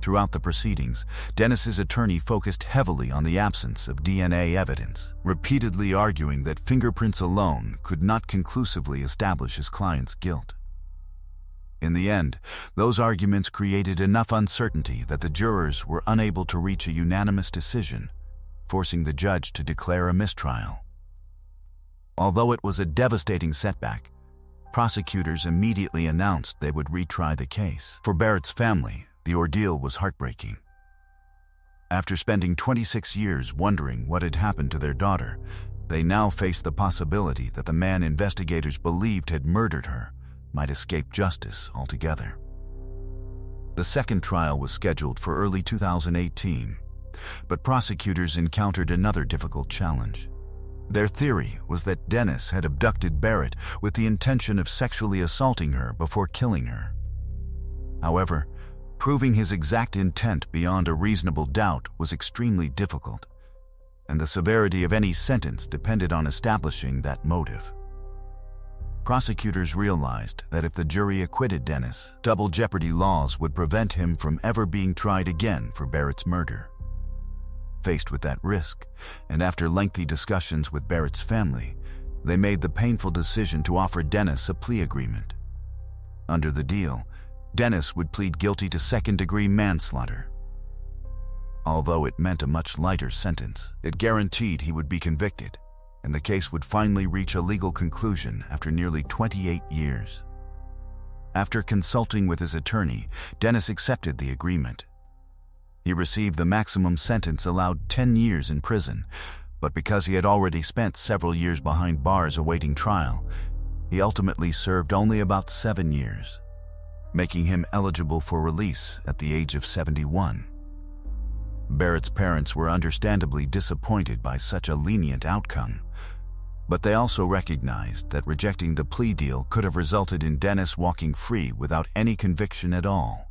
Throughout the proceedings, Dennis's attorney focused heavily on the absence of DNA evidence, repeatedly arguing that fingerprints alone could not conclusively establish his client's guilt. In the end, those arguments created enough uncertainty that the jurors were unable to reach a unanimous decision, forcing the judge to declare a mistrial. Although it was a devastating setback, prosecutors immediately announced they would retry the case. For Barrett's family, the ordeal was heartbreaking. After spending 26 years wondering what had happened to their daughter, they now faced the possibility that the man investigators believed had murdered her might escape justice altogether. The second trial was scheduled for early 2018, but prosecutors encountered another difficult challenge. Their theory was that Dennis had abducted Barrett with the intention of sexually assaulting her before killing her. However, proving his exact intent beyond a reasonable doubt was extremely difficult, and the severity of any sentence depended on establishing that motive. Prosecutors realized that if the jury acquitted Dennis, double jeopardy laws would prevent him from ever being tried again for Barrett's murder. Faced with that risk, and after lengthy discussions with Barrett's family, they made the painful decision to offer Dennis a plea agreement. Under the deal, Dennis would plead guilty to second-degree manslaughter. Although it meant a much lighter sentence, it guaranteed he would be convicted, and the case would finally reach a legal conclusion after nearly 28 years. After consulting with his attorney, Dennis accepted the agreement. He received the maximum sentence allowed, 10 years in prison, but because he had already spent several years behind bars awaiting trial, he ultimately served only about 7 years, making him eligible for release at the age of 71. Barrett's parents were understandably disappointed by such a lenient outcome, but they also recognized that rejecting the plea deal could have resulted in Dennis walking free without any conviction at all.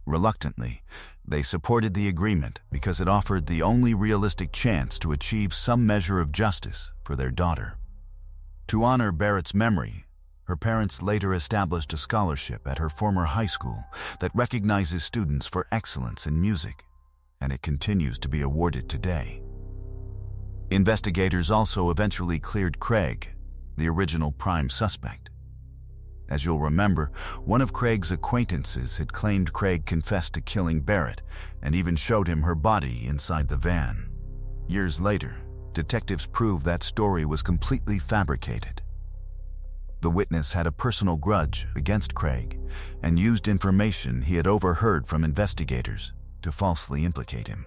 Reluctantly, they supported the agreement because it offered the only realistic chance to achieve some measure of justice for their daughter. To honor Barrett's memory, her parents later established a scholarship at her former high school that recognizes students for excellence in music, and it continues to be awarded today. Investigators also eventually cleared Craig, the original prime suspect. As you'll remember, one of Craig's acquaintances had claimed Craig confessed to killing Barrett and even showed him her body inside the van. Years later, detectives proved that story was completely fabricated. The witness had a personal grudge against Craig and used information he had overheard from investigators to falsely implicate him.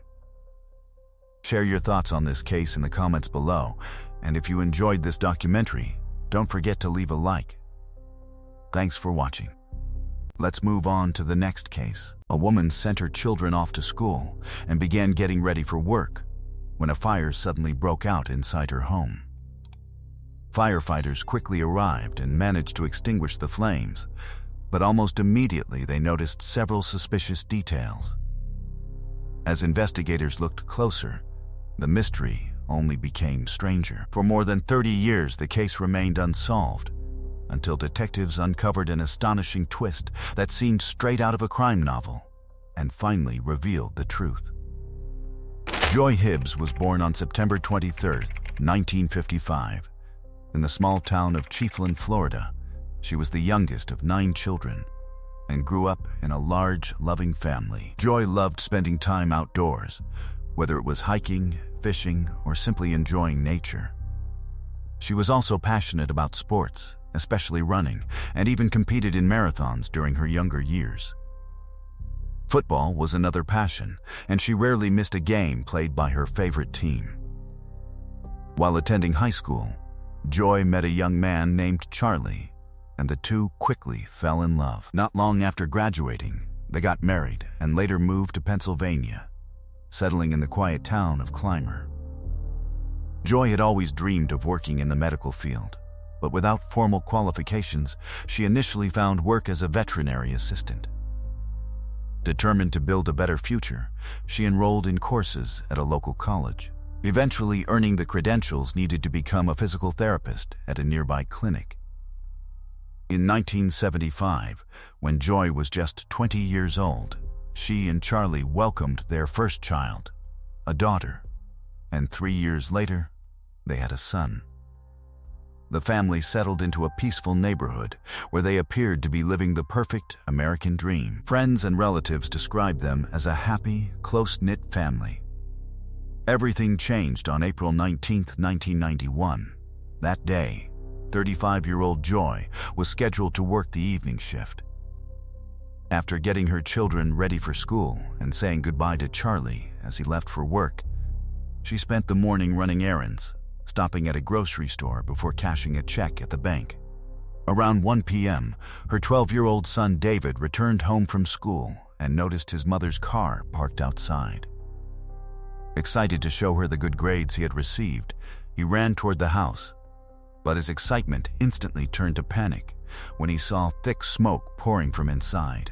Share your thoughts on this case in the comments below, and if you enjoyed this documentary, don't forget to leave a like. Thanks for watching. Let's move on to the next case. A woman sent her children off to school and began getting ready for work when a fire suddenly broke out inside her home. Firefighters quickly arrived and managed to extinguish the flames, but almost immediately they noticed several suspicious details. As investigators looked closer, the mystery only became stranger. For more than 30 years, the case remained unsolved, until detectives uncovered an astonishing twist that seemed straight out of a crime novel and finally revealed the truth. Joy Hibbs was born on September 23, 1955, in the small town of Chiefland, Florida. She was the youngest of 9 children and grew up in a large, loving family. Joy loved spending time outdoors, whether it was hiking, fishing, or simply enjoying nature. She was also passionate about sports, especially running, and even competed in marathons during her younger years. Football was another passion, and she rarely missed a game played by her favorite team. While attending high school, Joy met a young man named Charlie, and the two quickly fell in love. Not long after graduating, they got married and later moved to Pennsylvania, settling in the quiet town of Clymer. Joy had always dreamed of working in the medical field, but without formal qualifications, she initially found work as a veterinary assistant. Determined to build a better future, she enrolled in courses at a local college, eventually earning the credentials needed to become a physical therapist at a nearby clinic. In 1975, when Joy was just 20 years old, she and Charlie welcomed their first child, a daughter, and 3 years later, they had a son. The family settled into a peaceful neighborhood where they appeared to be living the perfect American dream. Friends and relatives described them as a happy, close-knit family. Everything changed on April 19, 1991. That day, 35-year-old Joy was scheduled to work the evening shift. After getting her children ready for school and saying goodbye to Charlie as he left for work, she spent the morning running errands, stopping at a grocery store before cashing a check at the bank. Around 1 p.m., her 12-year-old son David returned home from school and noticed his mother's car parked outside. Excited to show her the good grades he had received, he ran toward the house, but his excitement instantly turned to panic when he saw thick smoke pouring from inside.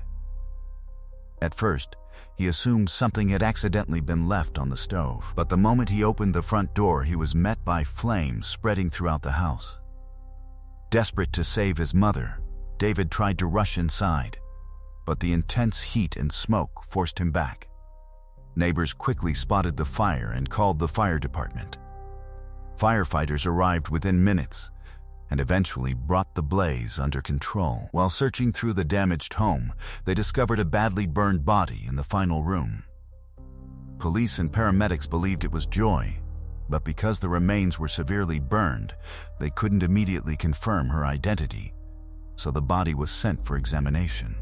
At first, he assumed something had accidentally been left on the stove, but the moment he opened the front door, he was met by flames spreading throughout the house. Desperate to save his mother, David tried to rush inside, but the intense heat and smoke forced him back. Neighbors quickly spotted the fire and called the fire department. Firefighters arrived within minutes and eventually brought the blaze under control. While searching through the damaged home, they discovered a badly burned body in the final room. Police and paramedics believed it was Joy, but because the remains were severely burned, they couldn't immediately confirm her identity, so the body was sent for examination.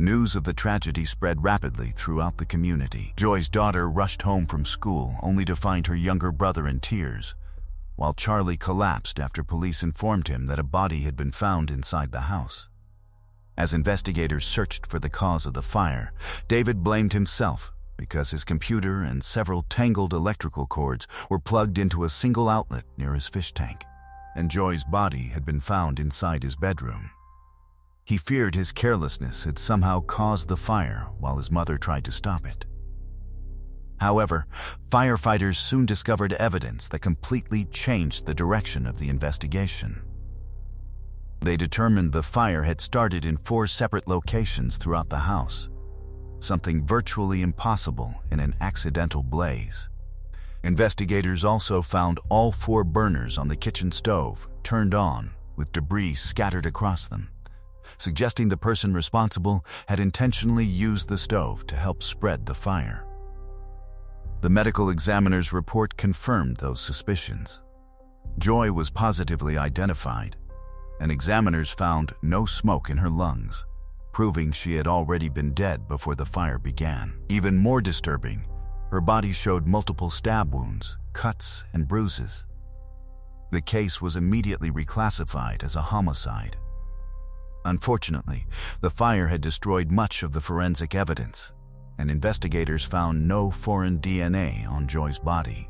News of the tragedy spread rapidly throughout the community. Joy's daughter rushed home from school only to find her younger brother in tears, while Charlie collapsed after police informed him that a body had been found inside the house. As investigators searched for the cause of the fire, David blamed himself because his computer and several tangled electrical cords were plugged into a single outlet near his fish tank, and Joy's body had been found inside his bedroom. He feared his carelessness had somehow caused the fire while his mother tried to stop it. However, firefighters soon discovered evidence that completely changed the direction of the investigation. They determined the fire had started in 4 separate locations throughout the house, something virtually impossible in an accidental blaze. Investigators also found all 4 burners on the kitchen stove turned on with debris scattered across them, suggesting the person responsible had intentionally used the stove to help spread the fire. The medical examiner's report confirmed those suspicions. Joy was positively identified, and examiners found no smoke in her lungs, proving she had already been dead before the fire began. Even more disturbing, her body showed multiple stab wounds, cuts, and bruises. The case was immediately reclassified as a homicide. Unfortunately, the fire had destroyed much of the forensic evidence, and investigators found no foreign DNA on Joy's body.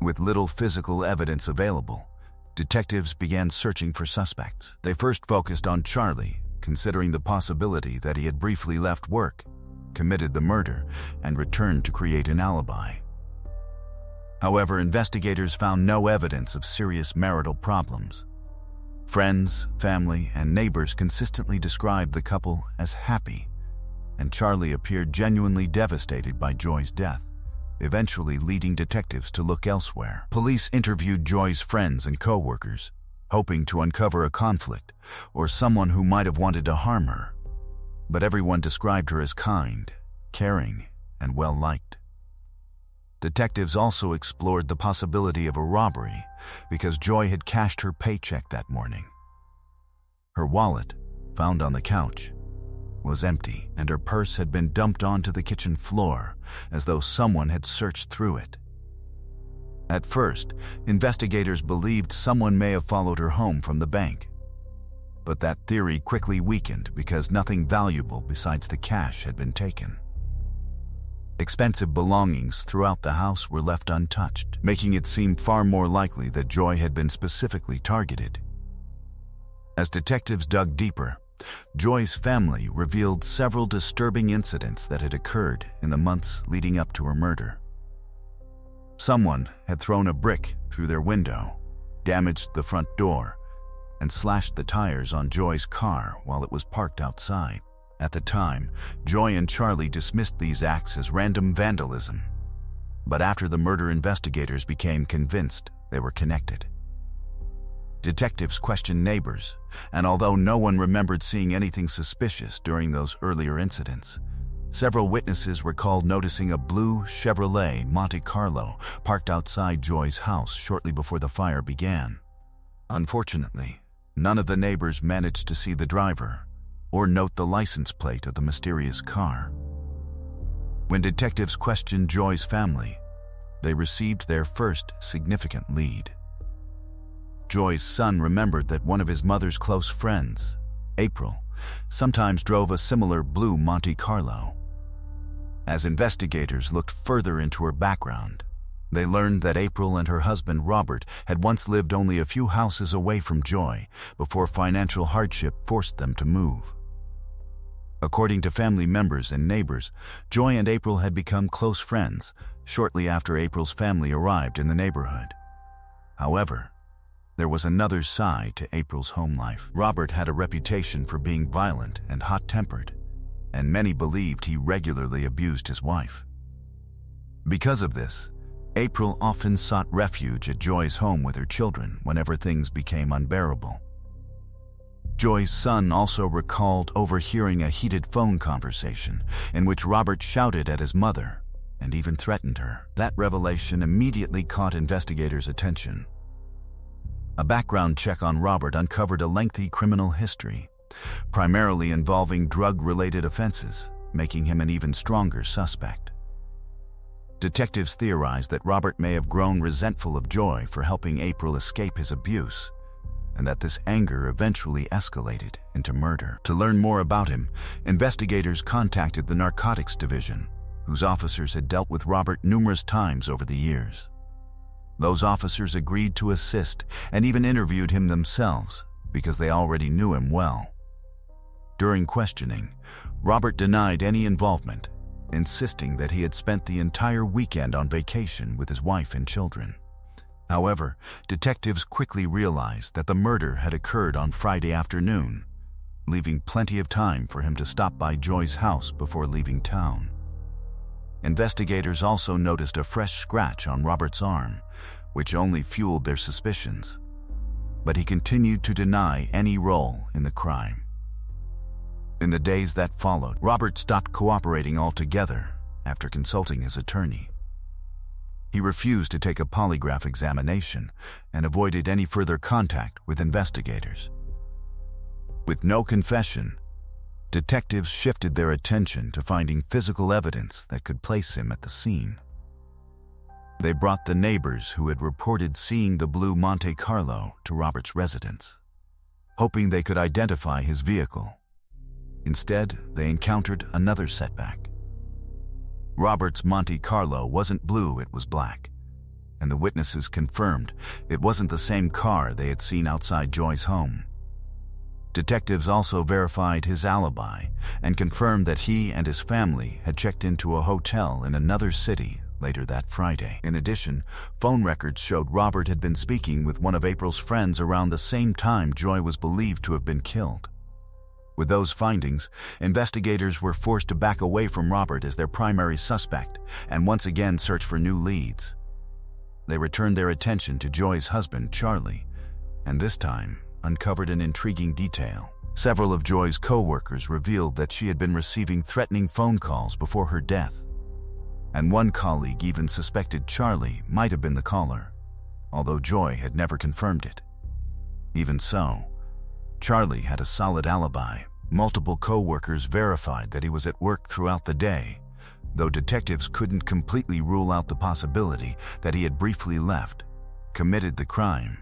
With little physical evidence available, detectives began searching for suspects. They first focused on Charlie, considering the possibility that he had briefly left work, committed the murder, and returned to create an alibi. However, investigators found no evidence of serious marital problems. Friends, family, and neighbors consistently described the couple as happy, and Charlie appeared genuinely devastated by Joy's death, eventually leading detectives to look elsewhere. Police interviewed Joy's friends and co-workers, hoping to uncover a conflict or someone who might have wanted to harm her, but everyone described her as kind, caring, and well-liked. Detectives also explored the possibility of a robbery because Joy had cashed her paycheck that morning. Her wallet, found on the couch, was empty, and her purse had been dumped onto the kitchen floor as though someone had searched through it. At first, investigators believed someone may have followed her home from the bank, but that theory quickly weakened because nothing valuable besides the cash had been taken. Expensive belongings throughout the house were left untouched, making it seem far more likely that Joy had been specifically targeted. As detectives dug deeper, Joy's family revealed several disturbing incidents that had occurred in the months leading up to her murder. Someone had thrown a brick through their window, damaged the front door, and slashed the tires on Joy's car while it was parked outside. At the time, Joy and Charlie dismissed these acts as random vandalism, but after the murder, investigators became convinced they were connected. Detectives questioned neighbors, and although no one remembered seeing anything suspicious during those earlier incidents, several witnesses recalled noticing a blue Chevrolet Monte Carlo parked outside Joy's house shortly before the fire began. Unfortunately, none of the neighbors managed to see the driver or note the license plate of the mysterious car. When detectives questioned Joy's family, they received their first significant lead. Joy's son remembered that one of his mother's close friends, April, sometimes drove a similar blue Monte Carlo. As investigators looked further into her background, they learned that April and her husband Robert had once lived only a few houses away from Joy before financial hardship forced them to move. According to family members and neighbors, Joy and April had become close friends shortly after April's family arrived in the neighborhood. However, there was another side to April's home life. Robert had a reputation for being violent and hot-tempered, and many believed he regularly abused his wife. Because of this, April often sought refuge at Joy's home with her children whenever things became unbearable. Joy's son also recalled overhearing a heated phone conversation in which Robert shouted at his mother and even threatened her. That revelation immediately caught investigators' attention. A background check on Robert uncovered a lengthy criminal history, primarily involving drug-related offenses, making him an even stronger suspect. Detectives theorized that Robert may have grown resentful of Joy for helping April escape his abuse, and that this anger eventually escalated into murder. To learn more about him, investigators contacted the Narcotics Division, whose officers had dealt with Robert numerous times over the years. Those officers agreed to assist and even interviewed him themselves because they already knew him well. During questioning, Robert denied any involvement, insisting that he had spent the entire weekend on vacation with his wife and children. However, detectives quickly realized that the murder had occurred on Friday afternoon, leaving plenty of time for him to stop by Joy's house before leaving town. Investigators also noticed a fresh scratch on Robert's arm, which only fueled their suspicions. But he continued to deny any role in the crime. In the days that followed, Robert stopped cooperating altogether after consulting his attorney. He refused to take a polygraph examination and avoided any further contact with investigators. With no confession, detectives shifted their attention to finding physical evidence that could place him at the scene. They brought the neighbors who had reported seeing the blue Monte Carlo to Robert's residence, hoping they could identify his vehicle. Instead, they encountered another setback. Robert's Monte Carlo wasn't blue, it was black, and the witnesses confirmed it wasn't the same car they had seen outside Joy's home. Detectives also verified his alibi and confirmed that he and his family had checked into a hotel in another city later that Friday. In addition, phone records showed Robert had been speaking with one of April's friends around the same time Joy was believed to have been killed. With those findings, investigators were forced to back away from Robert as their primary suspect and once again search for new leads. They returned their attention to Joy's husband, Charlie, and this time uncovered an intriguing detail. Several of Joy's co-workers revealed that she had been receiving threatening phone calls before her death, and one colleague even suspected Charlie might have been the caller, although Joy had never confirmed it. Even so, Charlie had a solid alibi. Multiple co-workers verified that he was at work throughout the day, though detectives couldn't completely rule out the possibility that he had briefly left, committed the crime,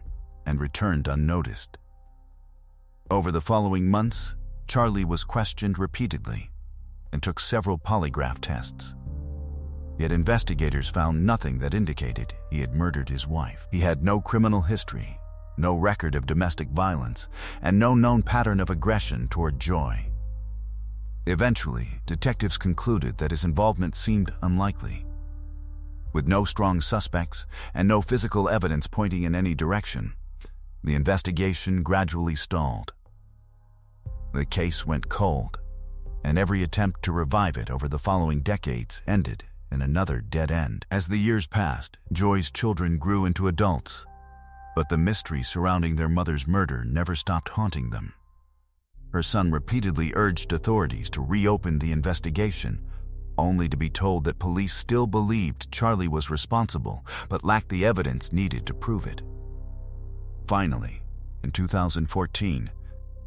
and returned unnoticed. Over the following months, Charlie was questioned repeatedly and took several polygraph tests. Yet investigators found nothing that indicated he had murdered his wife. He had no criminal history, no record of domestic violence, and no known pattern of aggression toward Joy. Eventually, detectives concluded that his involvement seemed unlikely. With no strong suspects and no physical evidence pointing in any direction, the investigation gradually stalled. The case went cold, and every attempt to revive it over the following decades ended in another dead end. As the years passed, Joy's children grew into adults, but the mystery surrounding their mother's murder never stopped haunting them. Her son repeatedly urged authorities to reopen the investigation, only to be told that police still believed Charlie was responsible but lacked the evidence needed to prove it. Finally, in 2014,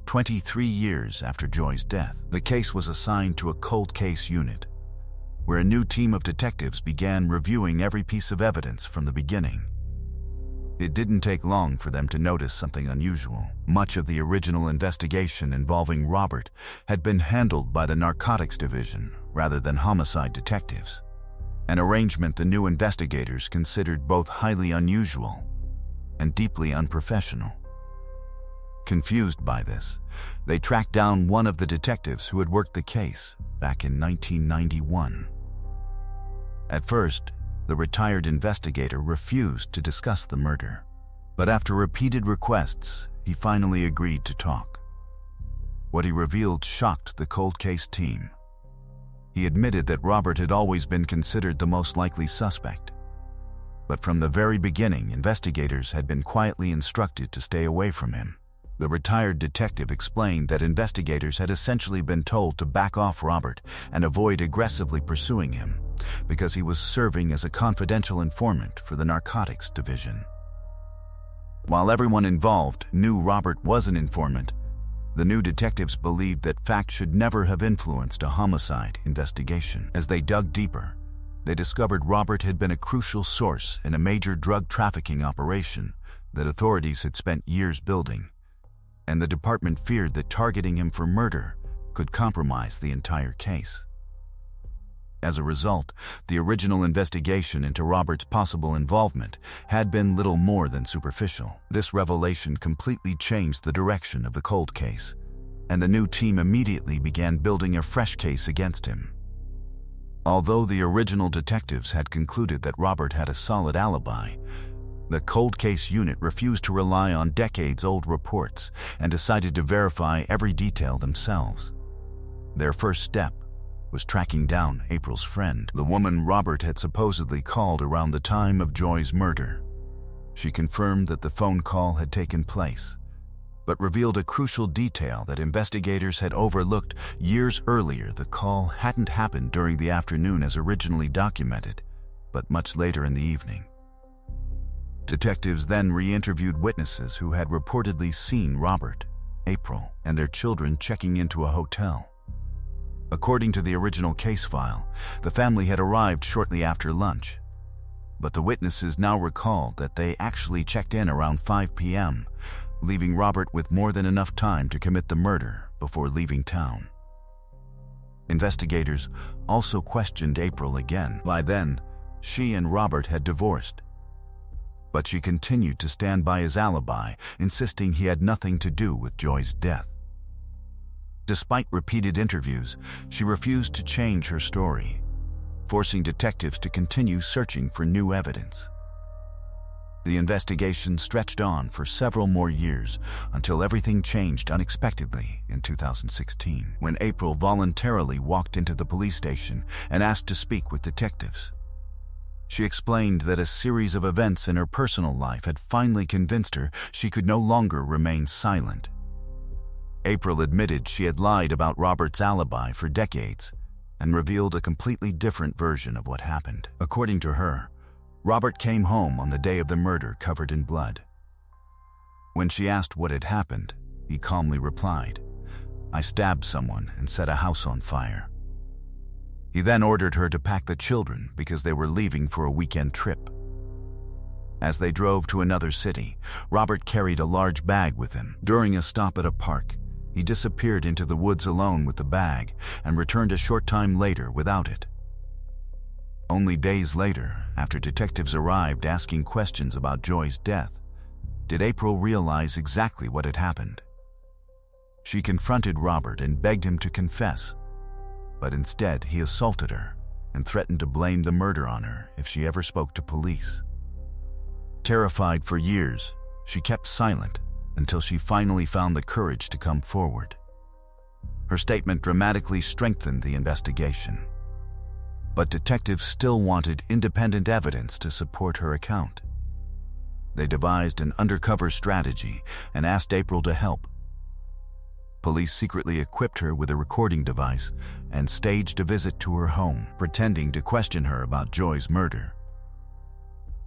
23 years after Joy's death, the case was assigned to a cold case unit, where a new team of detectives began reviewing every piece of evidence from the beginning. It didn't take long for them to notice something unusual. Much of the original investigation involving Robert had been handled by the Narcotics Division rather than homicide detectives, an arrangement the new investigators considered both highly unusual and deeply unprofessional. Confused by this, they tracked down one of the detectives who had worked the case back in 1991. At first, the retired investigator refused to discuss the murder, but after repeated requests, he finally agreed to talk. What he revealed shocked the cold case team. He admitted that Robert had always been considered the most likely suspect, but from the very beginning, investigators had been quietly instructed to stay away from him. The retired detective explained that investigators had essentially been told to back off Robert and avoid aggressively pursuing him, because he was serving as a confidential informant for the Narcotics Division. While everyone involved knew Robert was an informant, The new detectives believed that facts should never have influenced a homicide investigation. As they dug deeper, they discovered Robert had been a crucial source in a major drug trafficking operation that authorities had spent years building, and the department feared that targeting him for murder could compromise the entire case. As a result, the original investigation into Robert's possible involvement had been little more than superficial. This revelation completely changed the direction of the cold case, and the new team immediately began building a fresh case against him. Although the original detectives had concluded that Robert had a solid alibi, the cold case unit refused to rely on decades-old reports and decided to verify every detail themselves. Their first step was tracking down April's friend, the woman Robert had supposedly called around the time of Joy's murder. She confirmed that the phone call had taken place, but revealed a crucial detail that investigators had overlooked years earlier. The call hadn't happened during the afternoon as originally documented, but much later in the evening. Detectives then re-interviewed witnesses who had reportedly seen Robert, April, and their children checking into a hotel. According to the original case file, the family had arrived shortly after lunch, but the witnesses now recalled that they actually checked in around 5 p.m., leaving Robert with more than enough time to commit the murder before leaving town. Investigators also questioned April again. By then, she and Robert had divorced, but she continued to stand by his alibi, insisting he had nothing to do with Joy's death. Despite repeated interviews, she refused to change her story, forcing detectives to continue searching for new evidence. The investigation stretched on for several more years until everything changed unexpectedly in 2016, when April voluntarily walked into the police station and asked to speak with detectives. She explained that a series of events in her personal life had finally convinced her she could no longer remain silent. April admitted she had lied about Robert's alibi for decades and revealed a completely different version of what happened. According to her, Robert came home on the day of the murder covered in blood. When she asked what had happened, he calmly replied, "I stabbed someone and set a house on fire." He then ordered her to pack the children because they were leaving for a weekend trip. As they drove to another city, Robert carried a large bag with him. During a stop at a park, he disappeared into the woods alone with the bag and returned a short time later without it. Only days later, after detectives arrived asking questions about Joy's death, did April realize exactly what had happened. She confronted Robert and begged him to confess, but instead he assaulted her and threatened to blame the murder on her if she ever spoke to police. Terrified for years, she kept silent until she finally found the courage to come forward. Her statement dramatically strengthened the investigation, but detectives still wanted independent evidence to support her account. They devised an undercover strategy and asked April to help. Police secretly equipped her with a recording device and staged a visit to her home, pretending to question her about Joy's murder.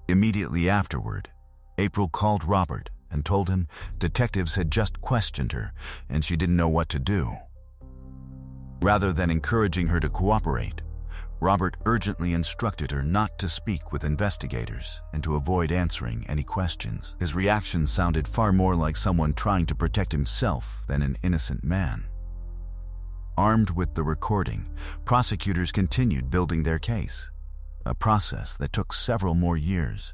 Immediately afterward, April called Robert and told him detectives had just questioned her and she didn't know what to do. Rather than encouraging her to cooperate, Robert urgently instructed her not to speak with investigators and to avoid answering any questions. His reaction sounded far more like someone trying to protect himself than an innocent man. Armed with the recording, prosecutors continued building their case, a process that took several more years.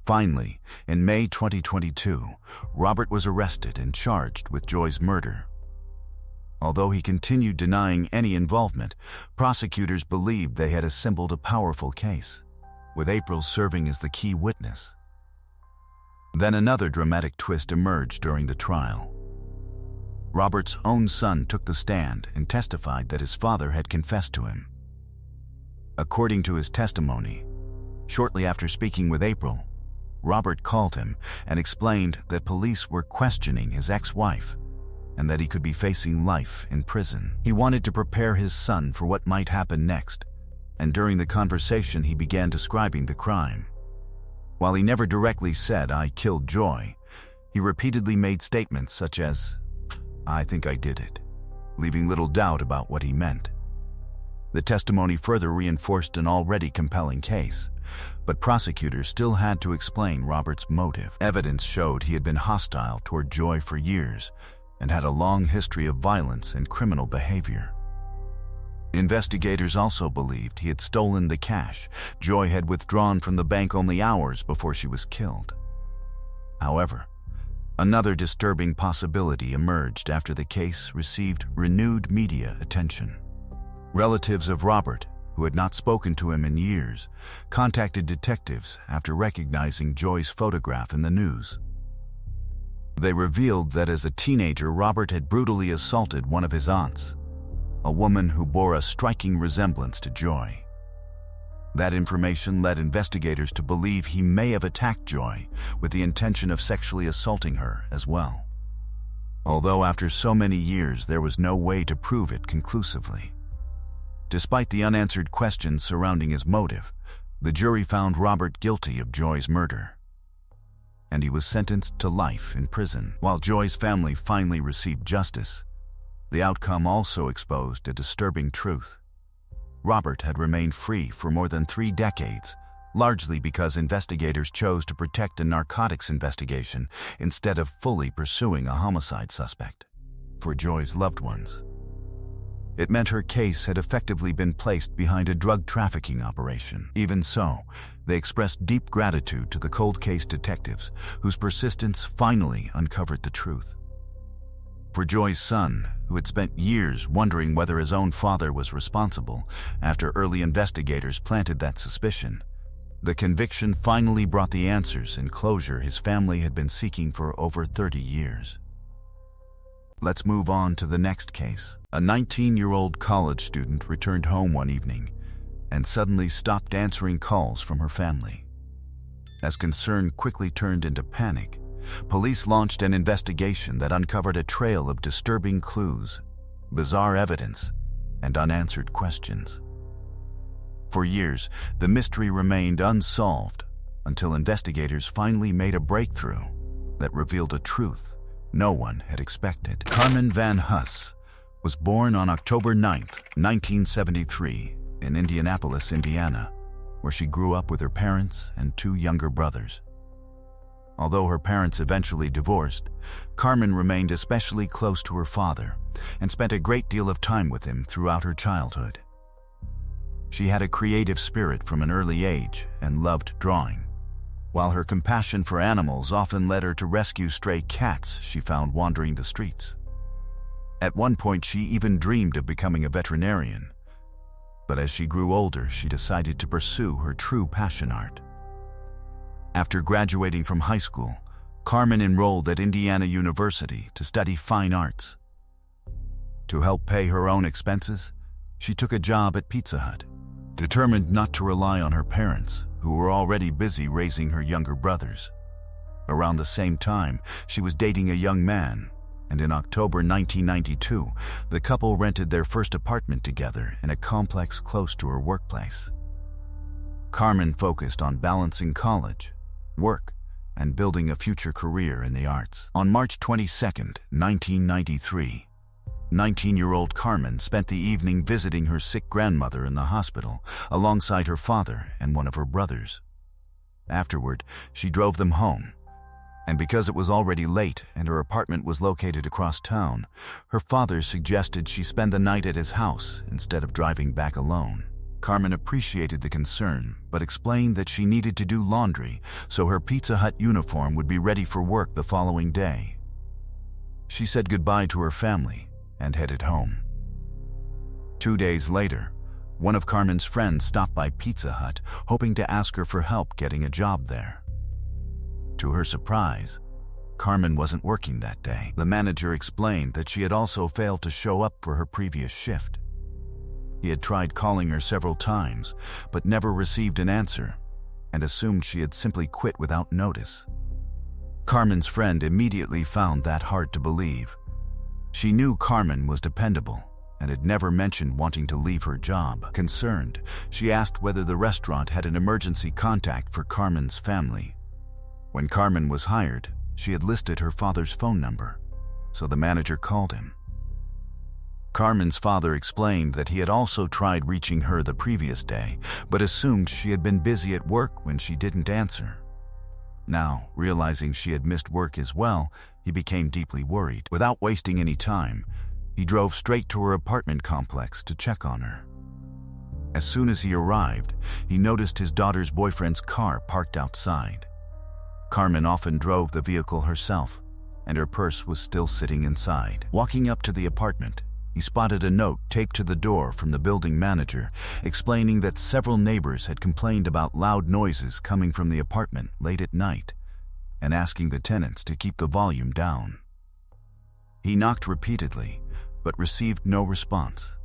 Finally, in May 2022, Robert was arrested and charged with Joy's murder. Although he continued denying any involvement, prosecutors believed they had assembled a powerful case, with April serving as the key witness. Then another dramatic twist emerged during the trial. Robert's own son took the stand and testified that his father had confessed to him. According to his testimony, shortly after speaking with April, Robert called him and explained that police were questioning his ex-wife and that he could be facing life in prison. He wanted to prepare his son for what might happen next, and during the conversation he began describing the crime. While he never directly said, "I killed Joy," he repeatedly made statements such as, "I think I did it," leaving little doubt about what he meant. The testimony further reinforced an already compelling case, but prosecutors still had to explain Robert's motive. Evidence showed he had been hostile toward Joy for years and had a long history of violence and criminal behavior. Investigators also believed he had stolen the cash Joy had withdrawn from the bank only hours before she was killed. However, another disturbing possibility emerged after the case received renewed media attention. Relatives of Robert, who had not spoken to him in years, contacted detectives after recognizing Joy's photograph in the news. They revealed that as a teenager, Robert had brutally assaulted one of his aunts, a woman who bore a striking resemblance to Joy. That information led investigators to believe he may have attacked Joy with the intention of sexually assaulting her as well. Although after so many years there was no way to prove it conclusively. Despite the unanswered questions surrounding his motive, the jury found Robert guilty of Joy's murder, and he was sentenced to life in prison. While Joy's family finally received justice, the outcome also exposed a disturbing truth. Robert had remained free for more than 3 decades, largely because investigators chose to protect a narcotics investigation instead of fully pursuing a homicide suspect. For Joy's loved ones, it meant her case had effectively been placed behind a drug trafficking operation. Even so, they expressed deep gratitude to the cold case detectives, whose persistence finally uncovered the truth. For Joy's son, who had spent years wondering whether his own father was responsible after early investigators planted that suspicion, the conviction finally brought the answers and closure his family had been seeking for over 30 years. Let's move on to the next case. A 19-year-old college student returned home one evening and suddenly stopped answering calls from her family. As concern quickly turned into panic, police launched an investigation that uncovered a trail of disturbing clues, bizarre evidence, and unanswered questions. For years, the mystery remained unsolved until investigators finally made a breakthrough that revealed a truth no one had expected. Carmen Van Huss was born on October 9, 1973, in Indianapolis, Indiana, where she grew up with her parents and 2 younger brothers. Although her parents eventually divorced, Carmen remained especially close to her father and spent a great deal of time with him throughout her childhood. She had a creative spirit from an early age and loved drawing, while her compassion for animals often led her to rescue stray cats she found wandering the streets. At one point, she even dreamed of becoming a veterinarian, but as she grew older, she decided to pursue her true passion, art. After graduating from high school, Carmen enrolled at Indiana University to study fine arts. To help pay her own expenses, she took a job at Pizza Hut, determined not to rely on her parents, who were already busy raising her younger brothers. Around the same time, she was dating a young man, and in October 1992, the couple rented their first apartment together in a complex close to her workplace. Carmen focused on balancing college, work, and building a future career in the arts. On March 22, 1993, 19-year-old Carmen spent the evening visiting her sick grandmother in the hospital alongside her father and one of her brothers. Afterward, she drove them home, and because it was already late and her apartment was located across town, her father suggested she spend the night at his house instead of driving back alone. Carmen appreciated the concern, but explained that she needed to do laundry so her Pizza Hut uniform would be ready for work the following day. She said goodbye to her family and headed home. 2 days later, one of Carmen's friends stopped by Pizza Hut, hoping to ask her for help getting a job there. To her surprise, Carmen wasn't working that day. The manager explained that she had also failed to show up for her previous shift. He had tried calling her several times, but never received an answer, and assumed she had simply quit without notice. Carmen's friend immediately found that hard to believe. She knew Carmen was dependable and had never mentioned wanting to leave her job. Concerned, she asked whether the restaurant had an emergency contact for Carmen's family. When Carmen was hired, she had listed her father's phone number, so the manager called him. Carmen's father explained that he had also tried reaching her the previous day, but assumed she had been busy at work when she didn't answer. Now, realizing she had missed work as well, he became deeply worried. Without wasting any time, he drove straight to her apartment complex to check on her. As soon as he arrived, he noticed his daughter's boyfriend's car parked outside. Carmen often drove the vehicle herself, and her purse was still sitting inside. Walking up to the apartment, he spotted a note taped to the door from the building manager, explaining that several neighbors had complained about loud noises coming from the apartment late at night, and asking the tenants to keep the volume down. He knocked repeatedly, but received no response.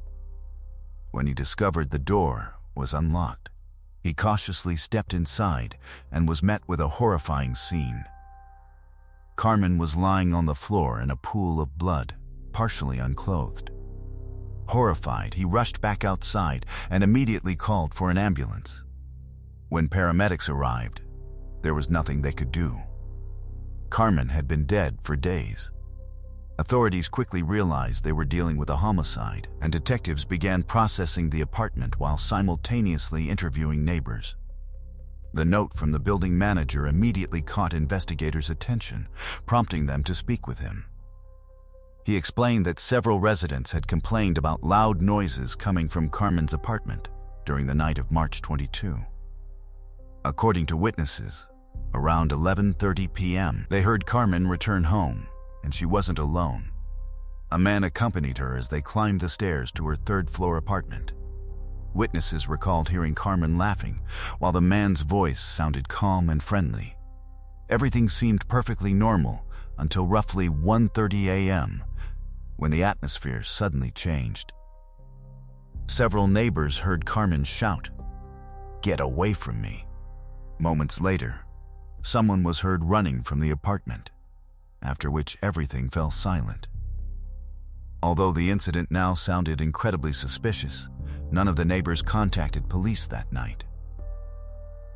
When he discovered the door was unlocked, he cautiously stepped inside and was met with a horrifying scene. Carmen was lying on the floor in a pool of blood, partially unclothed. Horrified, he rushed back outside and immediately called for an ambulance. When paramedics arrived, there was nothing they could do. Carmen had been dead for days. Authorities quickly realized they were dealing with a homicide, and detectives began processing the apartment while simultaneously interviewing neighbors. The note from the building manager immediately caught investigators' attention, prompting them to speak with him. He explained that several residents had complained about loud noises coming from Carmen's apartment during the night of March 22. According to witnesses, around 11:30 p.m., they heard Carmen return home, and she wasn't alone. A man accompanied her as they climbed the stairs to her third-floor apartment. Witnesses recalled hearing Carmen laughing, while the man's voice sounded calm and friendly. Everything seemed perfectly normal until roughly 1:30 a.m., when the atmosphere suddenly changed. Several neighbors heard Carmen shout, "Get away from me." Moments later, someone was heard running from the apartment, after which everything fell silent. Although the incident now sounded incredibly suspicious, none of the neighbors contacted police that night.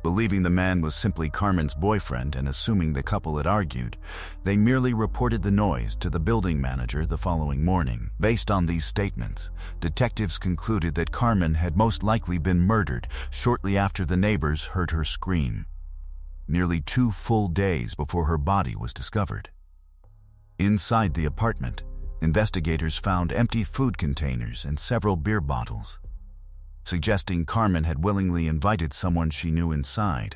Believing the man was simply Carmen's boyfriend and assuming the couple had argued, they merely reported the noise to the building manager the following morning. Based on these statements, detectives concluded that Carmen had most likely been murdered shortly after the neighbors heard her scream, nearly 2 full days before her body was discovered. Inside the apartment, investigators found empty food containers and several beer bottles, suggesting Carmen had willingly invited someone she knew inside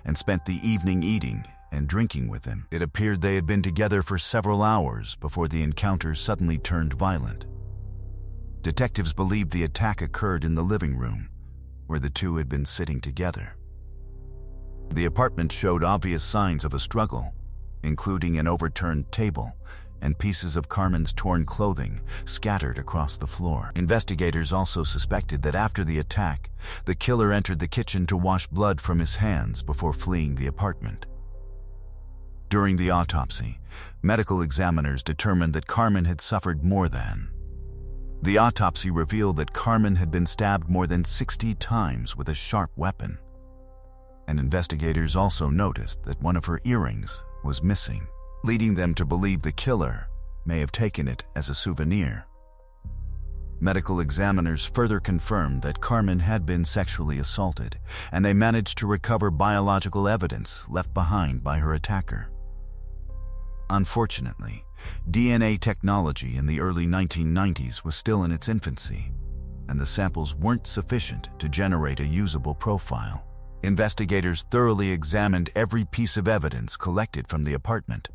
and spent the evening eating and drinking with him. It appeared they had been together for several hours before the encounter suddenly turned violent. Detectives believed the attack occurred in the living room, where the two had been sitting together. The apartment showed obvious signs of a struggle, including an overturned table and pieces of Carmen's torn clothing scattered across the floor. Investigators also suspected that after the attack, the killer entered the kitchen to wash blood from his hands before fleeing the apartment. During the autopsy, medical examiners determined that Carmen had suffered more than. The autopsy revealed that Carmen had been stabbed more than 60 times with a sharp weapon, and investigators also noticed that one of her earrings was missing, leading them to believe the killer may have taken it as a souvenir. Medical examiners further confirmed that Carmen had been sexually assaulted, and they managed to recover biological evidence left behind by her attacker. Unfortunately, DNA technology in the early 1990s was still in its infancy, and the samples weren't sufficient to generate a usable profile. Investigators thoroughly examined every piece of evidence collected from the apartment,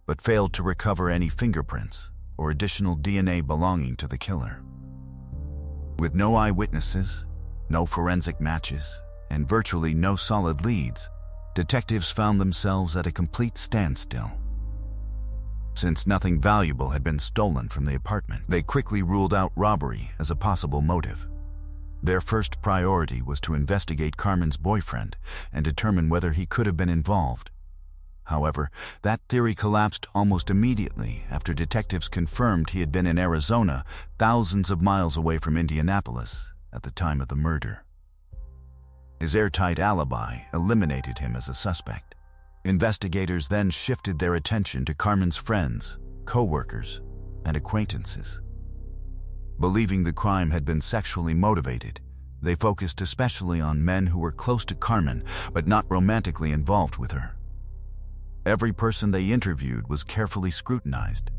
but failed to recover any fingerprints or additional DNA belonging to the killer. With no eyewitnesses, no forensic matches, and virtually no solid leads, detectives found themselves at a complete standstill. Since nothing valuable had been stolen from the apartment, they quickly ruled out robbery as a possible motive. Their first priority was to investigate Carmen's boyfriend and determine whether he could have been involved. However, that theory collapsed almost immediately after detectives confirmed he had been in Arizona, thousands of miles away from Indianapolis, at the time of the murder. His airtight alibi eliminated him as a suspect. Investigators then shifted their attention to Carmen's friends, co-workers, and acquaintances. Believing the crime had been sexually motivated, they focused especially on men who were close to Carmen but not romantically involved with her. Every person they interviewed was carefully scrutinized,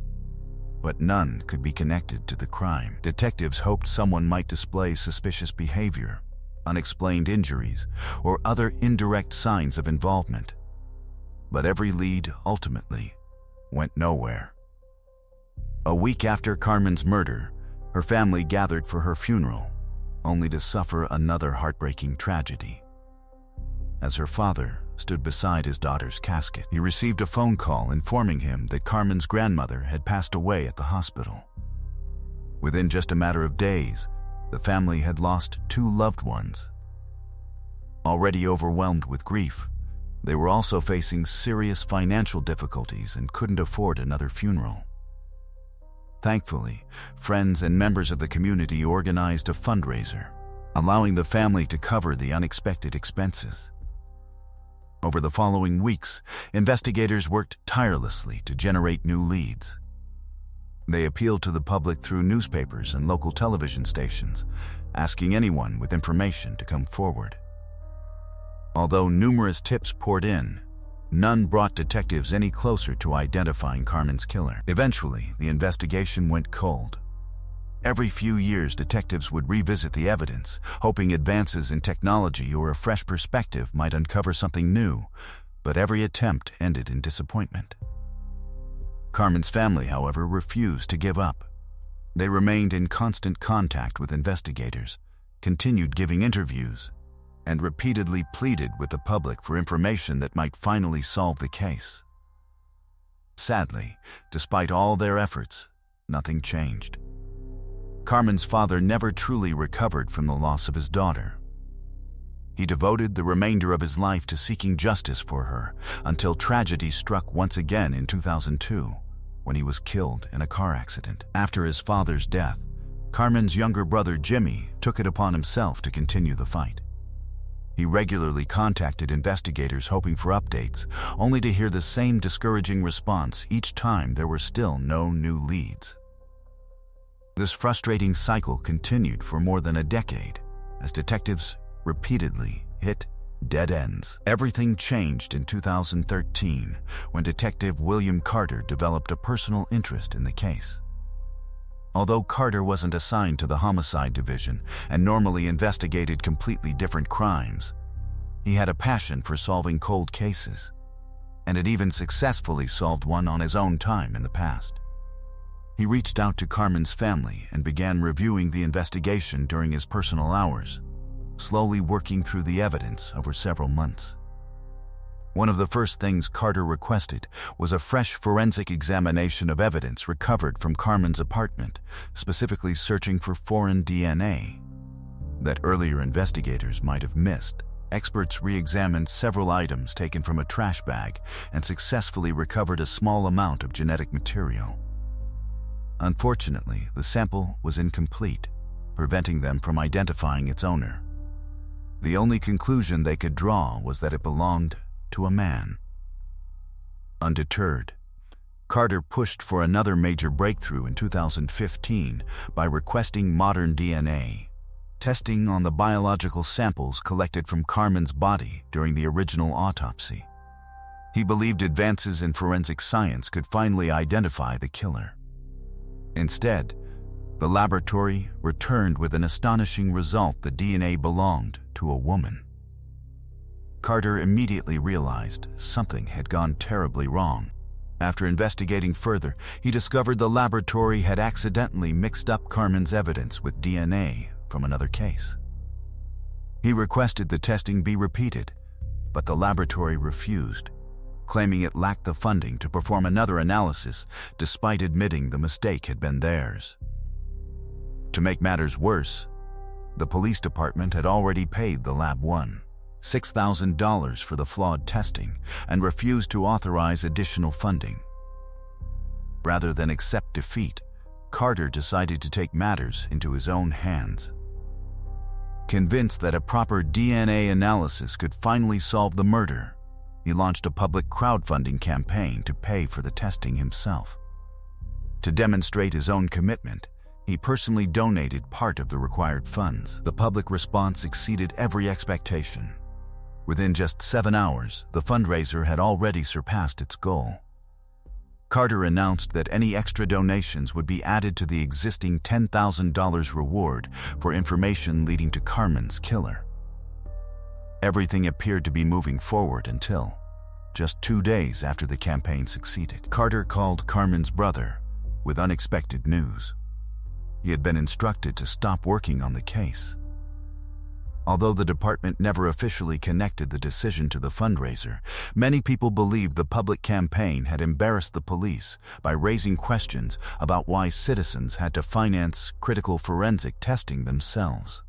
but none could be connected to the crime. Detectives hoped someone might display suspicious behavior, unexplained injuries, or other indirect signs of involvement. But every lead ultimately went nowhere. A week after Carmen's murder, her family gathered for her funeral, only to suffer another heartbreaking tragedy. As her father stood beside his daughter's casket, he received a phone call informing him that Carmen's grandmother had passed away at the hospital. Within just a matter of days, the family had lost 2 loved ones. Already overwhelmed with grief, they were also facing serious financial difficulties and couldn't afford another funeral. Thankfully, friends and members of the community organized a fundraiser, allowing the family to cover the unexpected expenses. Over the following weeks, investigators worked tirelessly to generate new leads. They appealed to the public through newspapers and local television stations, asking anyone with information to come forward. Although numerous tips poured in, none brought detectives any closer to identifying Carmen's killer. Eventually, the investigation went cold. Every few years, detectives would revisit the evidence, hoping advances in technology or a fresh perspective might uncover something new, but every attempt ended in disappointment. Carmen's family, however, refused to give up. They remained in constant contact with investigators, continued giving interviews, and repeatedly pleaded with the public for information that might finally solve the case. Sadly, despite all their efforts, nothing changed. Carmen's father never truly recovered from the loss of his daughter. He devoted the remainder of his life to seeking justice for her until tragedy struck once again in 2002, when he was killed in a car accident. After his father's death, Carmen's younger brother Jimmy took it upon himself to continue the fight. He regularly contacted investigators hoping for updates, only to hear the same discouraging response each time there were still no new leads. This frustrating cycle continued for more than a decade, as detectives repeatedly hit dead ends. Everything changed in 2013, when Detective William Carter developed a personal interest in the case. Although Carter wasn't assigned to the homicide division and normally investigated completely different crimes, he had a passion for solving cold cases, and had even successfully solved one on his own time in the past. He reached out to Carmen's family and began reviewing the investigation during his personal hours, slowly working through the evidence over several months. One of the first things Carter requested was a fresh forensic examination of evidence recovered from Carmen's apartment, specifically searching for foreign DNA that earlier investigators might have missed. Experts re-examined several items taken from a trash bag and successfully recovered a small amount of genetic material. Unfortunately, the sample was incomplete, preventing them from identifying its owner. The only conclusion they could draw was that it belonged to a man. Undeterred, Carter pushed for another major breakthrough in 2015 by requesting modern DNA testing on the biological samples collected from Carmen's body during the original autopsy. He believed advances in forensic science could finally identify the killer. Instead, the laboratory returned with an astonishing result: the DNA belonged to a woman. Carter immediately realized something had gone terribly wrong. After investigating further, he discovered the laboratory had accidentally mixed up Carmen's evidence with DNA from another case. He requested the testing be repeated, but the laboratory refused, claiming it lacked the funding to perform another analysis despite admitting the mistake had been theirs. To make matters worse, the police department had already paid the lab $6,000 for the flawed testing and refused to authorize additional funding. Rather than accept defeat, Carter decided to take matters into his own hands. Convinced that a proper DNA analysis could finally solve the murder, he launched a public crowdfunding campaign to pay for the testing himself. To demonstrate his own commitment, he personally donated part of the required funds. The public response exceeded every expectation. Within just 7 hours, the fundraiser had already surpassed its goal. Carter announced that any extra donations would be added to the existing $10,000 reward for information leading to Carmen's killer. Everything appeared to be moving forward until, just 2 days after the campaign succeeded, Carter called Carmen's brother with unexpected news. He had been instructed to stop working on the case. Although the department never officially connected the decision to the fundraiser, many people believed the public campaign had embarrassed the police by raising questions about why citizens had to finance critical forensic testing themselves.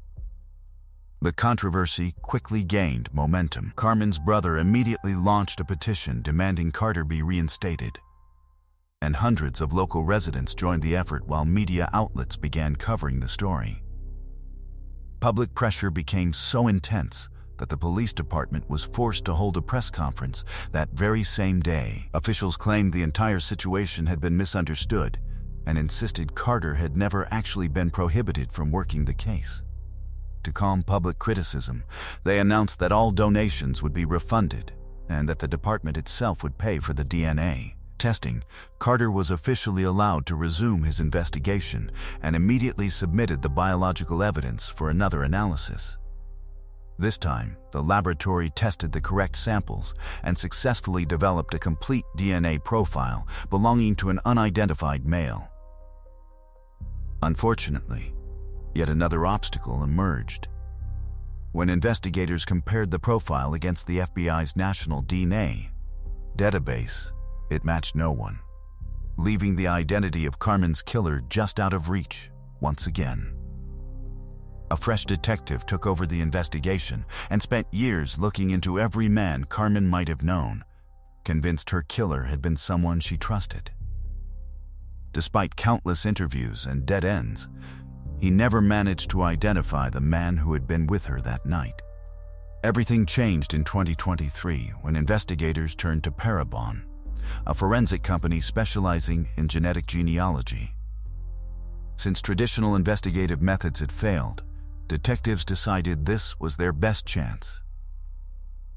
The controversy quickly gained momentum. Carmen's brother immediately launched a petition demanding Carter be reinstated, and hundreds of local residents joined the effort while media outlets began covering the story. Public pressure became so intense that the police department was forced to hold a press conference that very same day. Officials claimed the entire situation had been misunderstood and insisted Carter had never actually been prohibited from working the case. To calm public criticism, they announced that all donations would be refunded and that the department itself would pay for the DNA testing. Carter was officially allowed to resume his investigation and immediately submitted the biological evidence for another analysis. This time, the laboratory tested the correct samples and successfully developed a complete DNA profile belonging to an unidentified male. Unfortunately, yet another obstacle emerged. When investigators compared the profile against the FBI's national DNA database, it matched no one, leaving the identity of Carmen's killer just out of reach once again. A fresh detective took over the investigation and spent years looking into every man Carmen might have known, convinced her killer had been someone she trusted. Despite countless interviews and dead ends, he never managed to identify the man who had been with her that night. Everything changed in 2023 when investigators turned to Parabon, a forensic company specializing in genetic genealogy. Since traditional investigative methods had failed, detectives decided this was their best chance.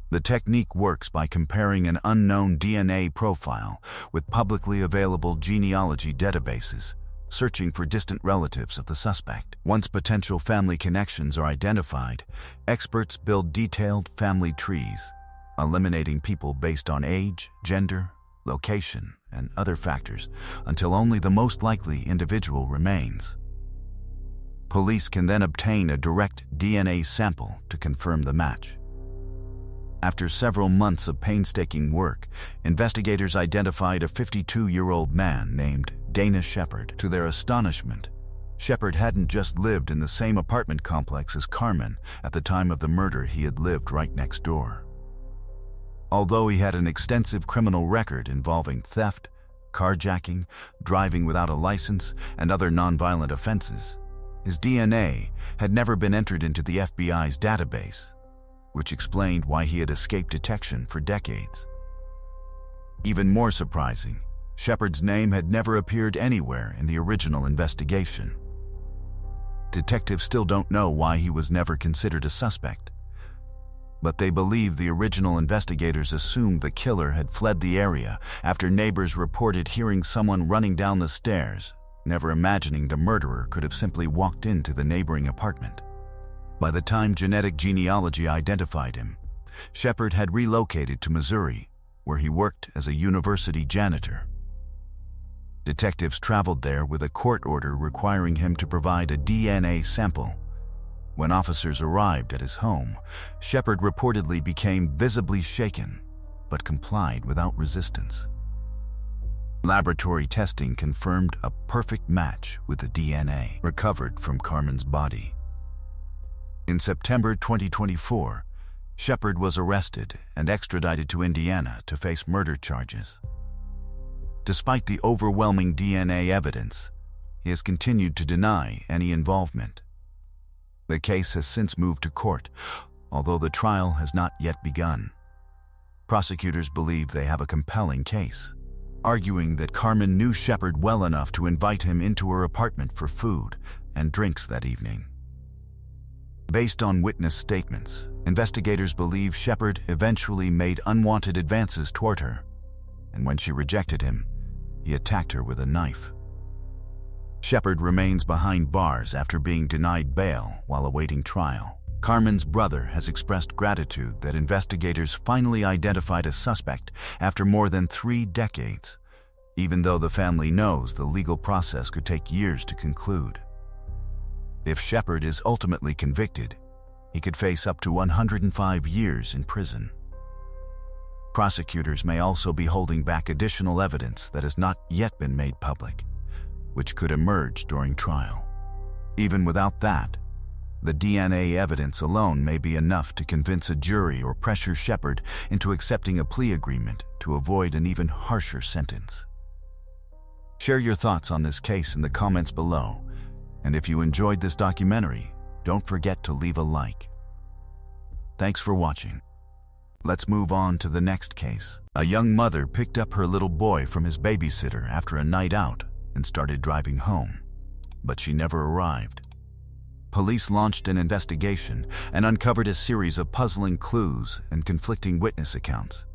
The technique works by comparing an unknown DNA profile with publicly available genealogy databases, searching for distant relatives of the suspect. Once potential family connections are identified, experts build detailed family trees, eliminating people based on age, gender, location, and other factors until only the most likely individual remains. Police can then obtain a direct DNA sample to confirm the match. After several months of painstaking work, investigators identified a 52-year-old man named Dana Shepard. To their astonishment, Shepard hadn't just lived in the same apartment complex as Carmen. At the time of the murder, he had lived right next door. Although he had an extensive criminal record involving theft, carjacking, driving without a license, and other nonviolent offenses, his DNA had never been entered into the FBI's database, which explained why he had escaped detection for decades. Even more surprising, Shepard's name had never appeared anywhere in the original investigation. Detectives still don't know why he was never considered a suspect, but they believe the original investigators assumed the killer had fled the area after neighbors reported hearing someone running down the stairs, never imagining the murderer could have simply walked into the neighboring apartment. By the time genetic genealogy identified him, Shepard had relocated to Missouri, where he worked as a university janitor. Detectives traveled there with a court order requiring him to provide a DNA sample. When officers arrived at his home, Shepard reportedly became visibly shaken, but complied without resistance. Laboratory testing confirmed a perfect match with the DNA recovered from Carmen's body. In September 2024, Shepard was arrested and extradited to Indiana to face murder charges. Despite the overwhelming DNA evidence, he has continued to deny any involvement. The case has since moved to court, although the trial has not yet begun. Prosecutors believe they have a compelling case, arguing that Carmen knew Shepard well enough to invite him into her apartment for food and drinks that evening. Based on witness statements, investigators believe Shepard eventually made unwanted advances toward her, and when she rejected him, he attacked her with a knife. Shepard remains behind bars after being denied bail while awaiting trial. Carmen's brother has expressed gratitude that investigators finally identified a suspect after more than 3 decades, even though the family knows the legal process could take years to conclude. If Shepard is ultimately convicted, he could face up to 105 years in prison. Prosecutors may also be holding back additional evidence that has not yet been made public, which could emerge during trial. Even without that, the DNA evidence alone may be enough to convince a jury or pressure Shepard into accepting a plea agreement to avoid an even harsher sentence. Share your thoughts on this case in the comments below, and if you enjoyed this documentary, don't forget to leave a like. Thanks for watching. Let's move on to the next case. A young mother picked up her little boy from his babysitter after a night out and started driving home, but she never arrived. Police launched an investigation and uncovered a series of puzzling clues and conflicting witness accounts.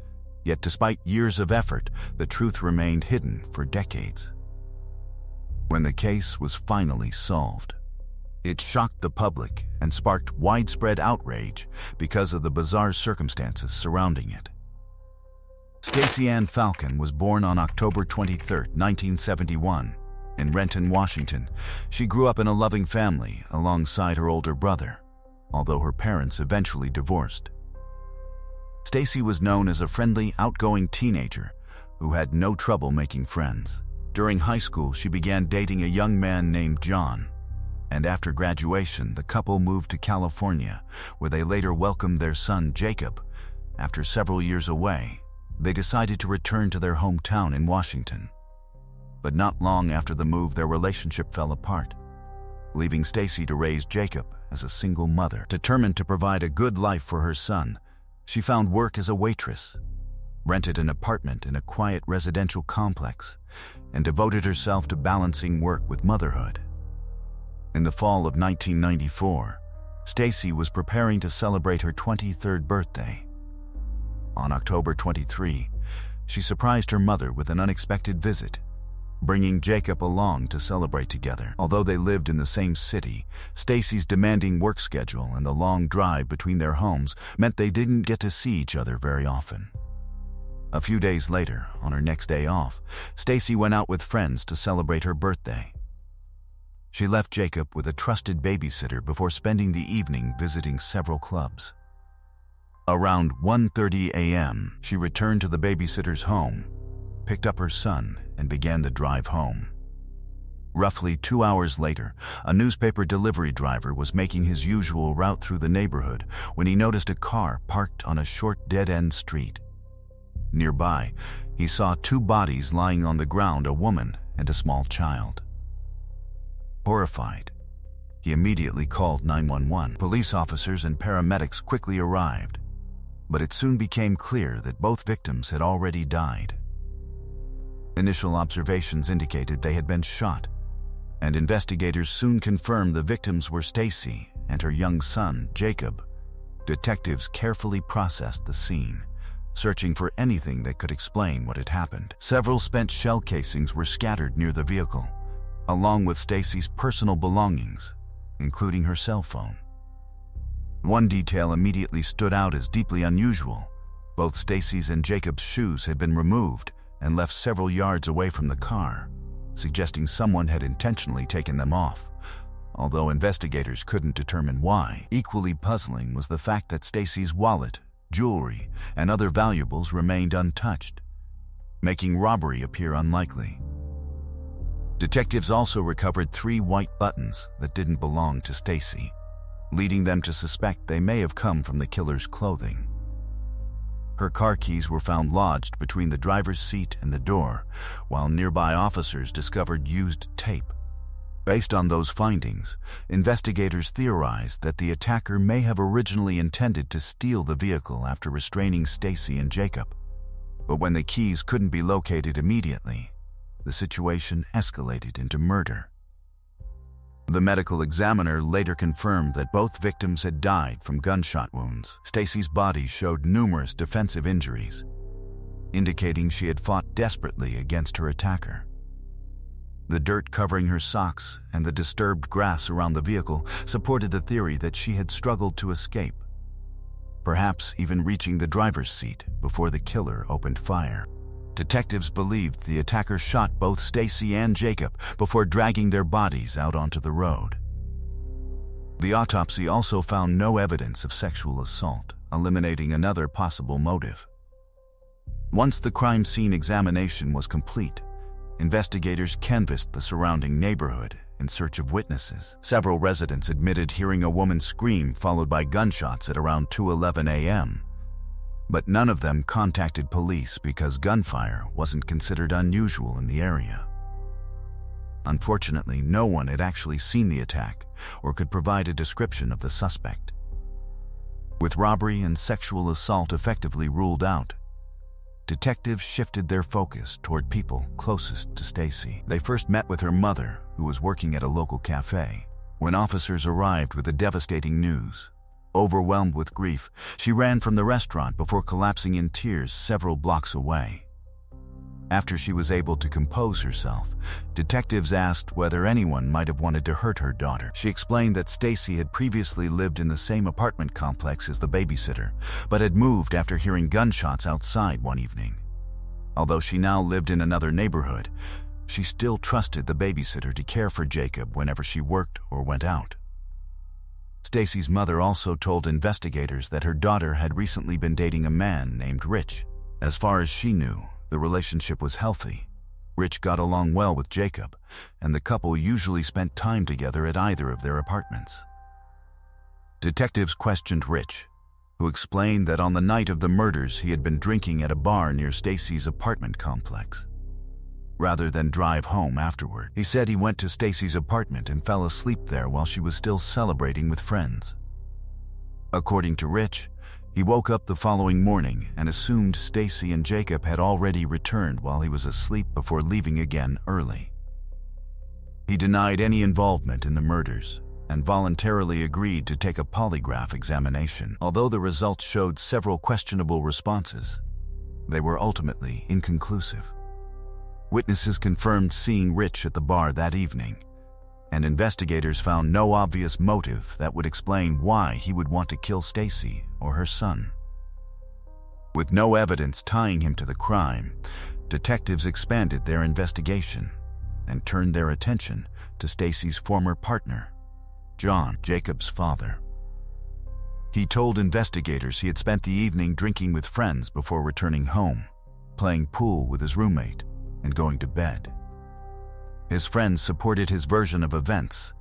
Yet despite years of effort, the truth remained hidden for decades. When the case was finally solved, it shocked the public and sparked widespread outrage because of the bizarre circumstances surrounding it. Stacey Ann Falcon was born on October 23, 1971, in Renton, Washington. She grew up in a loving family alongside her older brother, although her parents eventually divorced. Stacey was known as a friendly, outgoing teenager who had no trouble making friends. During high school, she began dating a young man named John, and after graduation, the couple moved to California, where they later welcomed their son, Jacob. After several years away, they decided to return to their hometown in Washington. But not long after the move, their relationship fell apart, leaving Stacey to raise Jacob as a single mother. Determined to provide a good life for her son, she found work as a waitress, rented an apartment in a quiet residential complex, and devoted herself to balancing work with motherhood. In the fall of 1994, Stacey was preparing to celebrate her 23rd birthday. On October 23, she surprised her mother with an unexpected visit, bringing Jacob along to celebrate together. Although they lived in the same city, Stacey's demanding work schedule and the long drive between their homes meant they didn't get to see each other very often. A few days later, on her next day off, Stacey went out with friends to celebrate her birthday. She left Jacob with a trusted babysitter before spending the evening visiting several clubs. Around 1:30 a.m., she returned to the babysitter's home, picked up her son, and began the drive home. Roughly 2 hours later, a newspaper delivery driver was making his usual route through the neighborhood when he noticed a car parked on a short dead-end street. Nearby, he saw 2 bodies lying on the ground, a woman and a small child. Horrified, he immediately called 911. Police officers and paramedics quickly arrived, but it soon became clear that both victims had already died. Initial observations indicated they had been shot, and investigators soon confirmed the victims were Stacey and her young son, Jacob. Detectives carefully processed the scene, searching for anything that could explain what had happened. Several spent shell casings were scattered near the vehicle, along with Stacey's personal belongings, including her cell phone. One detail immediately stood out as deeply unusual. Both Stacey's and Jacob's shoes had been removed and left several yards away from the car, suggesting someone had intentionally taken them off, although investigators couldn't determine why. Equally puzzling was the fact that Stacey's wallet, jewelry, and other valuables remained untouched, making robbery appear unlikely. Detectives also recovered 3 white buttons that didn't belong to Stacey, leading them to suspect they may have come from the killer's clothing. Her car keys were found lodged between the driver's seat and the door, while nearby officers discovered used tape. Based on those findings, investigators theorized that the attacker may have originally intended to steal the vehicle after restraining Stacey and Jacob. But when the keys couldn't be located immediately, the situation escalated into murder. The medical examiner later confirmed that both victims had died from gunshot wounds. Stacy's body showed numerous defensive injuries, indicating she had fought desperately against her attacker. The dirt covering her socks and the disturbed grass around the vehicle supported the theory that she had struggled to escape, perhaps even reaching the driver's seat before the killer opened fire. Detectives believed the attacker shot both Stacy and Jacob before dragging their bodies out onto the road. The autopsy also found no evidence of sexual assault, eliminating another possible motive. Once the crime scene examination was complete, investigators canvassed the surrounding neighborhood in search of witnesses. Several residents admitted hearing a woman scream followed by gunshots at around 2:11 a.m., but none of them contacted police because gunfire wasn't considered unusual in the area. Unfortunately, no one had actually seen the attack or could provide a description of the suspect. With robbery and sexual assault effectively ruled out, detectives shifted their focus toward people closest to Stacy. They first met with her mother, who was working at a local cafe. When officers arrived with the devastating news, overwhelmed with grief, she ran from the restaurant before collapsing in tears several blocks away. After she was able to compose herself, detectives asked whether anyone might have wanted to hurt her daughter. She explained that Stacy had previously lived in the same apartment complex as the babysitter, but had moved after hearing gunshots outside one evening. Although she now lived in another neighborhood, she still trusted the babysitter to care for Jacob whenever she worked or went out. Stacy's mother also told investigators that her daughter had recently been dating a man named Rich. As far as she knew, the relationship was healthy. Rich got along well with Jacob, and the couple usually spent time together at either of their apartments. Detectives questioned Rich, who explained that on the night of the murders he had been drinking at a bar near Stacy's apartment complex. Rather than drive home afterward, he said he went to Stacy's apartment and fell asleep there while she was still celebrating with friends. According to Rich, he woke up the following morning and assumed Stacy and Jacob had already returned while he was asleep before leaving again early. He denied any involvement in the murders and voluntarily agreed to take a polygraph examination. Although the results showed several questionable responses, they were ultimately inconclusive. Witnesses confirmed seeing Rich at the bar that evening, and investigators found no obvious motive that would explain why he would want to kill Stacy or her son. With no evidence tying him to the crime, detectives expanded their investigation and turned their attention to Stacy's former partner, John, Jacob's father. He told investigators he had spent the evening drinking with friends before returning home, playing pool with his roommate, and going to bed. His friends supported his version of events,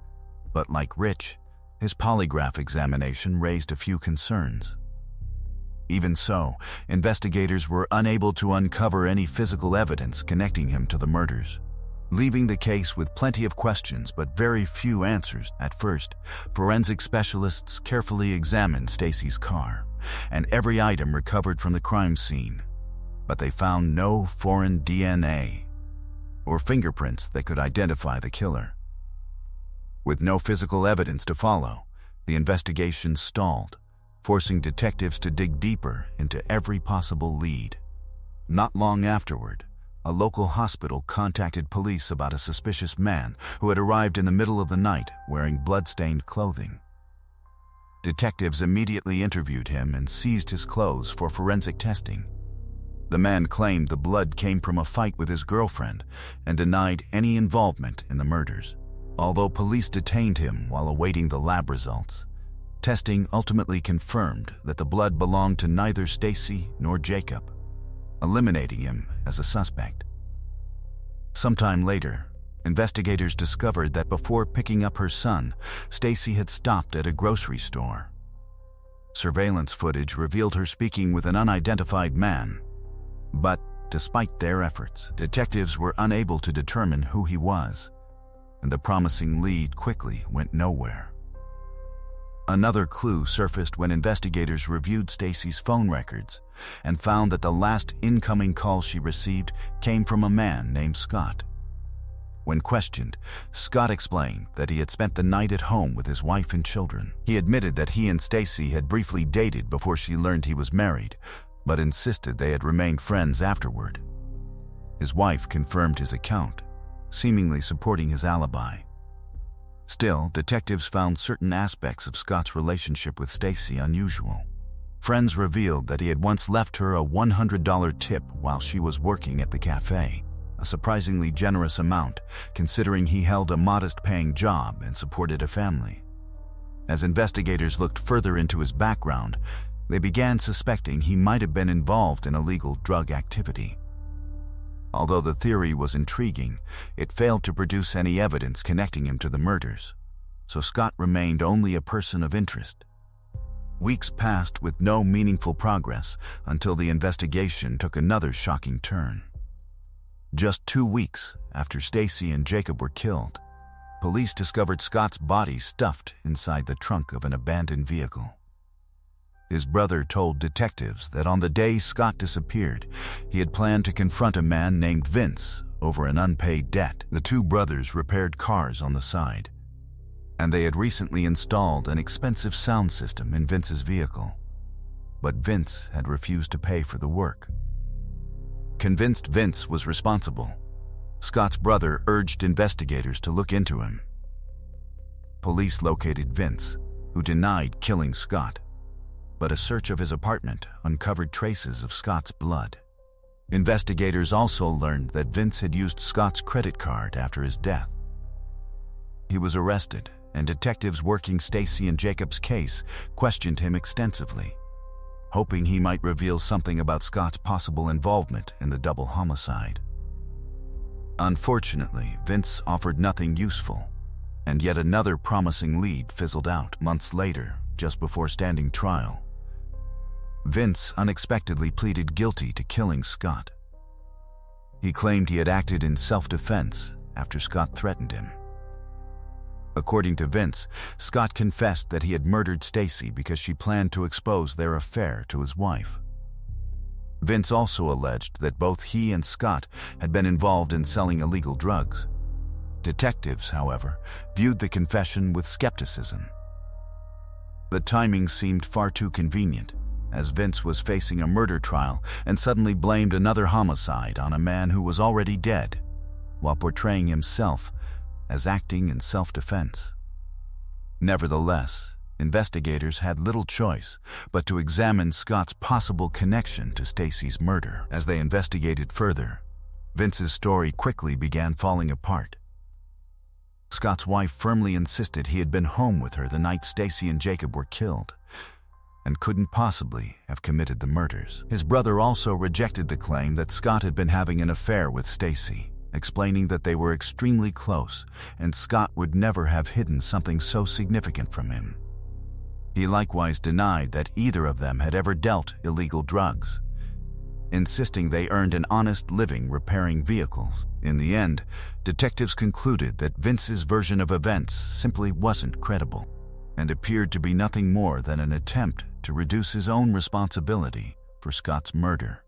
but like Rich, his polygraph examination raised a few concerns. Even so, investigators were unable to uncover any physical evidence connecting him to the murders, leaving the case with plenty of questions but very few answers. At first, forensic specialists carefully examined Stacy's car and every item recovered from the crime scene, but they found no foreign DNA or fingerprints that could identify the killer. With no physical evidence to follow, the investigation stalled, forcing detectives to dig deeper into every possible lead. Not long afterward, a local hospital contacted police about a suspicious man who had arrived in the middle of the night wearing blood-stained clothing. Detectives immediately interviewed him and seized his clothes for forensic testing. The man claimed the blood came from a fight with his girlfriend and denied any involvement in the murders. Although police detained him while awaiting the lab results, testing ultimately confirmed that the blood belonged to neither Stacy nor Jacob, eliminating him as a suspect. Sometime later, investigators discovered that before picking up her son, Stacy had stopped at a grocery store. Surveillance footage revealed her speaking with an unidentified man, but despite their efforts, detectives were unable to determine who he was, and the promising lead quickly went nowhere. Another clue surfaced when investigators reviewed Stacy's phone records and found that the last incoming call she received came from a man named Scott. When questioned, Scott explained that he had spent the night at home with his wife and children. He admitted that he and Stacy had briefly dated before she learned he was married, but insisted they had remained friends afterward. His wife confirmed his account, seemingly supporting his alibi. Still, detectives found certain aspects of Scott's relationship with Stacy unusual. Friends revealed that he had once left her a $100 tip while she was working at the cafe, a surprisingly generous amount considering he held a modest-paying job and supported a family. As investigators looked further into his background, they began suspecting he might have been involved in illegal drug activity. Although the theory was intriguing, it failed to produce any evidence connecting him to the murders, so Scott remained only a person of interest. Weeks passed with no meaningful progress until the investigation took another shocking turn. Just 2 weeks after Stacy and Jacob were killed, police discovered Scott's body stuffed inside the trunk of an abandoned vehicle. His brother told detectives that on the day Scott disappeared, he had planned to confront a man named Vince over an unpaid debt. The two brothers repaired cars on the side, and they had recently installed an expensive sound system in Vince's vehicle. But Vince had refused to pay for the work. Convinced Vince was responsible, Scott's brother urged investigators to look into him. Police located Vince, who denied killing Scott, but a search of his apartment uncovered traces of Scott's blood. Investigators also learned that Vince had used Scott's credit card after his death. He was arrested, and detectives working Stacy and Jacob's case questioned him extensively, hoping he might reveal something about Scott's possible involvement in the double homicide. Unfortunately, Vince offered nothing useful, and yet another promising lead fizzled out months later, just before standing trial. Vince unexpectedly pleaded guilty to killing Scott. He claimed he had acted in self-defense after Scott threatened him. According to Vince, Scott confessed that he had murdered Stacy because she planned to expose their affair to his wife. Vince also alleged that both he and Scott had been involved in selling illegal drugs. Detectives, however, viewed the confession with skepticism. The timing seemed far too convenient, as Vince was facing a murder trial and suddenly blamed another homicide on a man who was already dead, while portraying himself as acting in self-defense. Nevertheless, investigators had little choice but to examine Scott's possible connection to Stacy's murder. As they investigated further, Vince's story quickly began falling apart. Scott's wife firmly insisted he had been home with her the night Stacy and Jacob were killed, and couldn't possibly have committed the murders. His brother also rejected the claim that Scott had been having an affair with Stacy, explaining that they were extremely close and Scott would never have hidden something so significant from him. He likewise denied that either of them had ever dealt illegal drugs, insisting they earned an honest living repairing vehicles. In the end, detectives concluded that Vince's version of events simply wasn't credible and appeared to be nothing more than an attempt to reduce his own responsibility for Scott's murder.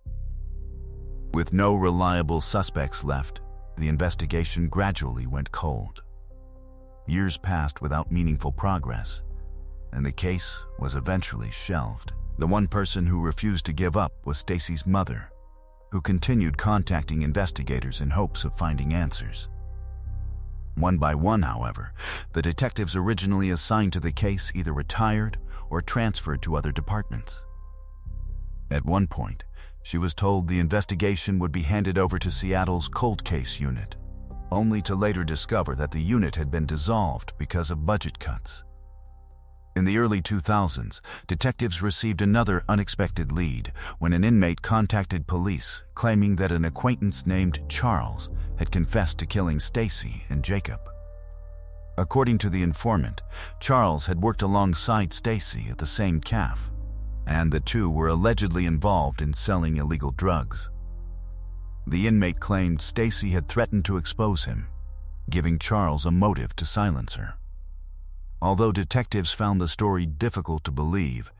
With no reliable suspects left, the investigation gradually went cold. Years passed without meaningful progress, and the case was eventually shelved. The one person who refused to give up was Stacy's mother, who continued contacting investigators in hopes of finding answers. One by one, however, the detectives originally assigned to the case either retired or transferred to other departments. At one point, she was told the investigation would be handed over to Seattle's cold case unit, only to later discover that the unit had been dissolved because of budget cuts. In the early 2000s, detectives received another unexpected lead when an inmate contacted police claiming that an acquaintance named Charles had confessed to killing Stacy and Jacob. According to the informant, Charles had worked alongside Stacy at the same cafe, and the two were allegedly involved in selling illegal drugs. The inmate claimed Stacy had threatened to expose him, giving Charles a motive to silence her. Although detectives found the story difficult to believe,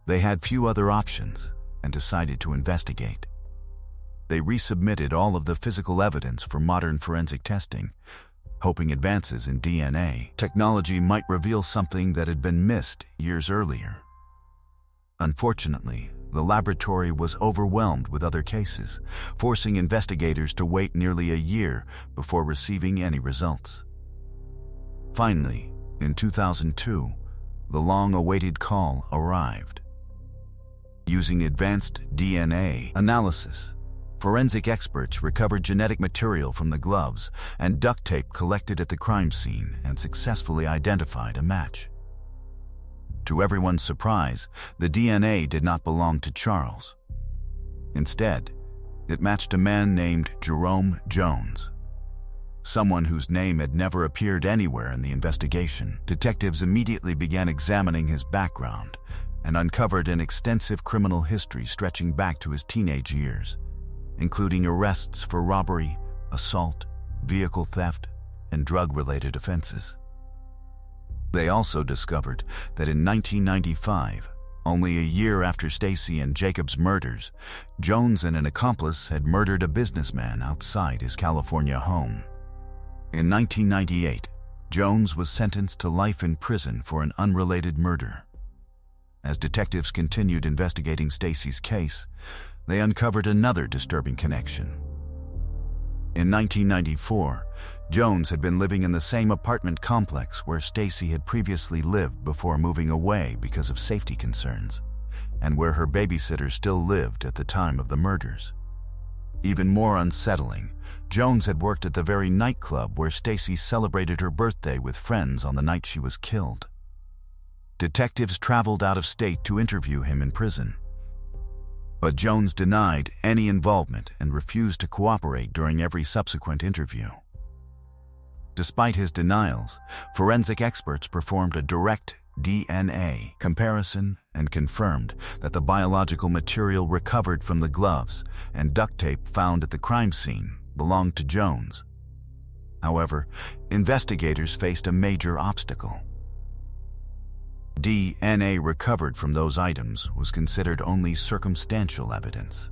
they had few other options and decided to investigate. They resubmitted all of the physical evidence for modern forensic testing, hoping advances in DNA technology might reveal something that had been missed years earlier. Unfortunately, the laboratory was overwhelmed with other cases, forcing investigators to wait nearly a year before receiving any results. Finally, in 2002, the long-awaited call arrived. Using advanced DNA analysis, forensic experts recovered genetic material from the gloves and duct tape collected at the crime scene and successfully identified a match. To everyone's surprise, the DNA did not belong to Charles. Instead, it matched a man named Jerome Jones, someone whose name had never appeared anywhere in the investigation. Detectives immediately began examining his background and uncovered an extensive criminal history stretching back to his teenage years, including arrests for robbery, assault, vehicle theft, and drug-related offenses. They also discovered that in 1995, only a year after Stacy and Jacob's murders, Jones and an accomplice had murdered a businessman outside his California home. In 1998, Jones was sentenced to life in prison for an unrelated murder. As detectives continued investigating Stacy's case, they uncovered another disturbing connection. In 1994, Jones had been living in the same apartment complex where Stacy had previously lived before moving away because of safety concerns, and where her babysitter still lived at the time of the murders. Even more unsettling, Jones had worked at the very nightclub where Stacy celebrated her birthday with friends on the night she was killed. Detectives traveled out of state to interview him in prison, but Jones denied any involvement and refused to cooperate during every subsequent interview. Despite his denials, forensic experts performed a direct DNA comparison and confirmed that the biological material recovered from the gloves and duct tape found at the crime scene belonged to Jones. However, investigators faced a major obstacle. DNA recovered from those items was considered only circumstantial evidence,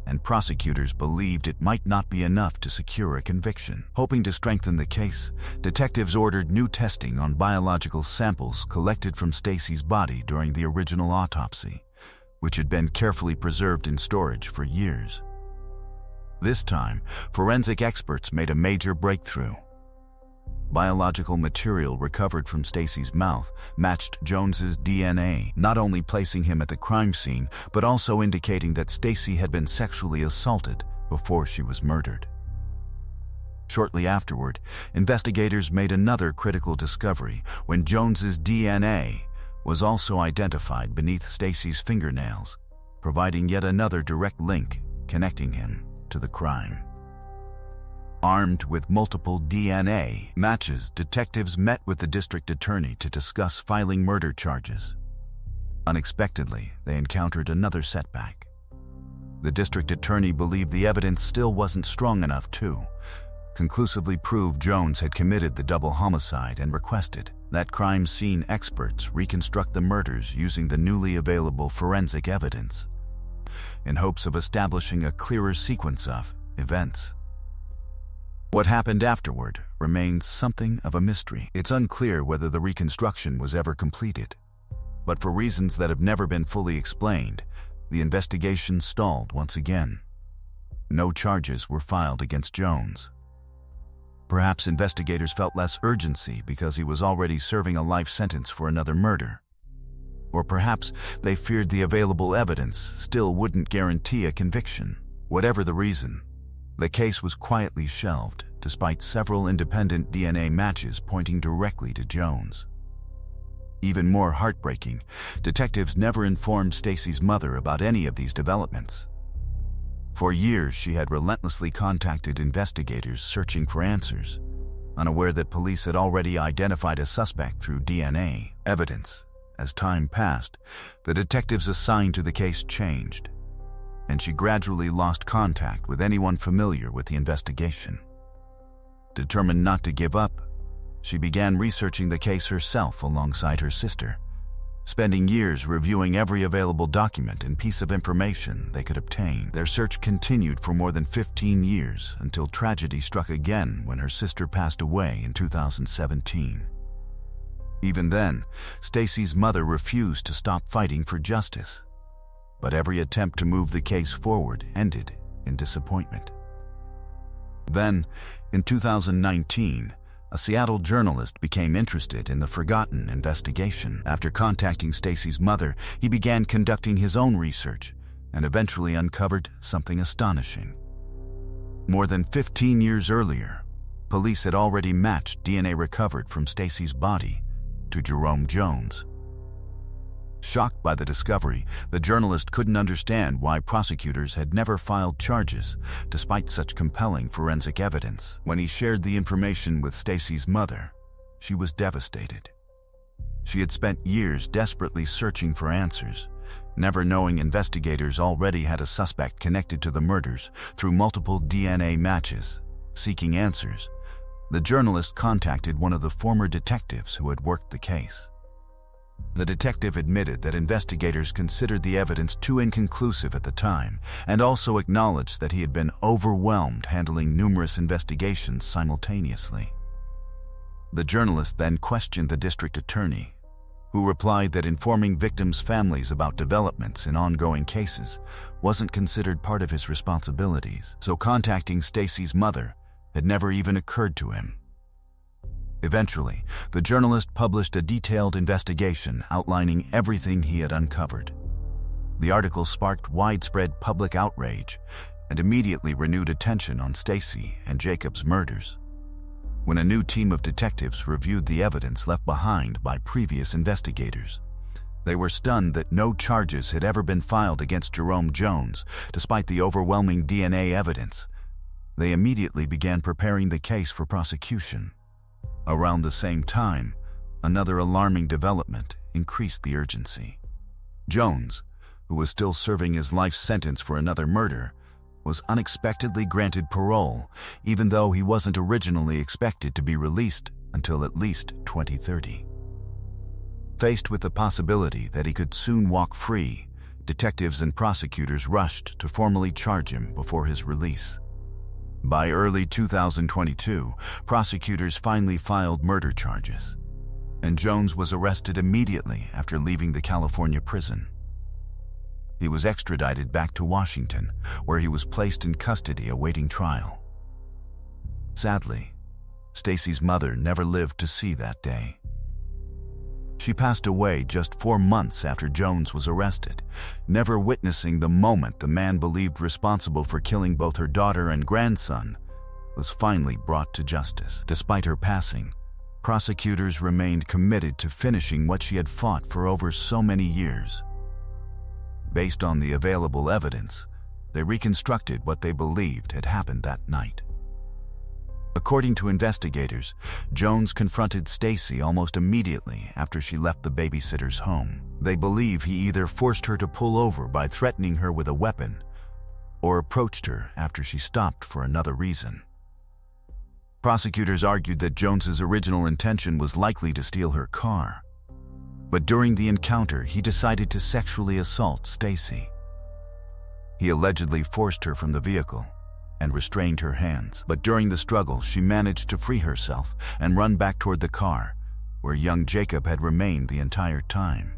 and prosecutors believed it might not be enough to secure a conviction. Hoping to strengthen the case, detectives ordered new testing on biological samples collected from Stacy's body during the original autopsy, which had been carefully preserved in storage for years. This time, forensic experts made a major breakthrough. Biological material recovered from Stacy's mouth matched Jones's DNA, not only placing him at the crime scene, but also indicating that Stacy had been sexually assaulted before she was murdered. Shortly afterward, investigators made another critical discovery when Jones's DNA was also identified beneath Stacy's fingernails, providing yet another direct link connecting him to the crime. Armed with multiple DNA matches, detectives met with the district attorney to discuss filing murder charges. Unexpectedly, they encountered another setback. The district attorney believed the evidence still wasn't strong enough to conclusively prove Jones had committed the double homicide and requested that crime scene experts reconstruct the murders using the newly available forensic evidence, in hopes of establishing a clearer sequence of events. What happened afterward remains something of a mystery. It's unclear whether the reconstruction was ever completed, but for reasons that have never been fully explained, the investigation stalled once again. No charges were filed against Jones. Perhaps investigators felt less urgency because he was already serving a life sentence for another murder. Or perhaps they feared the available evidence still wouldn't guarantee a conviction. Whatever the reason, the case was quietly shelved, despite several independent DNA matches pointing directly to Jones. Even more heartbreaking, detectives never informed Stacy's mother about any of these developments. For years, she had relentlessly contacted investigators searching for answers, unaware that police had already identified a suspect through DNA evidence. As time passed, the detectives assigned to the case changed, and she gradually lost contact with anyone familiar with the investigation. Determined not to give up, she began researching the case herself alongside her sister, spending years reviewing every available document and piece of information they could obtain. Their search continued for more than 15 years until tragedy struck again when her sister passed away in 2017. Even then, Stacy's mother refused to stop fighting for justice, but every attempt to move the case forward ended in disappointment. Then, in 2019, a Seattle journalist became interested in the forgotten investigation. After contacting Stacy's mother, he began conducting his own research and eventually uncovered something astonishing. More than 15 years earlier, police had already matched DNA recovered from Stacy's body to Jerome Jones. Shocked by the discovery, the journalist couldn't understand why prosecutors had never filed charges despite such compelling forensic evidence. When he shared the information with Stacy's mother, she was devastated. She had spent years desperately searching for answers, never knowing investigators already had a suspect connected to the murders through multiple DNA matches. Seeking answers, the journalist contacted one of the former detectives who had worked the case. The detective admitted that investigators considered the evidence too inconclusive at the time and also acknowledged that he had been overwhelmed handling numerous investigations simultaneously. The journalist then questioned the district attorney, who replied that informing victims' families about developments in ongoing cases wasn't considered part of his responsibilities, so contacting Stacy's mother had never even occurred to him. Eventually, the journalist published a detailed investigation outlining everything he had uncovered. The article sparked widespread public outrage and immediately renewed attention on Stacy and Jacob's murders. When a new team of detectives reviewed the evidence left behind by previous investigators, they were stunned that no charges had ever been filed against Jerome Jones, despite the overwhelming DNA evidence. They immediately began preparing the case for prosecution. Around the same time, another alarming development increased the urgency. Jones, who was still serving his life sentence for another murder, was unexpectedly granted parole, even though he wasn't originally expected to be released until at least 2030. Faced with the possibility that he could soon walk free, detectives and prosecutors rushed to formally charge him before his release. By early 2022, prosecutors finally filed murder charges, and Jones was arrested immediately after leaving the California prison. He was extradited back to Washington, where he was placed in custody awaiting trial. Sadly, Stacy's mother never lived to see that day. She passed away just 4 months after Jones was arrested, never witnessing the moment the man believed responsible for killing both her daughter and grandson was finally brought to justice. Despite her passing, prosecutors remained committed to finishing what she had fought for over so many years. Based on the available evidence, they reconstructed what they believed had happened that night. According to investigators, Jones confronted Stacy almost immediately after she left the babysitter's home. They believe he either forced her to pull over by threatening her with a weapon or approached her after she stopped for another reason. Prosecutors argued that Jones's original intention was likely to steal her car, but during the encounter, he decided to sexually assault Stacy. He allegedly forced her from the vehicle and restrained her hands, but during the struggle, she managed to free herself and run back toward the car, where young Jacob had remained the entire time.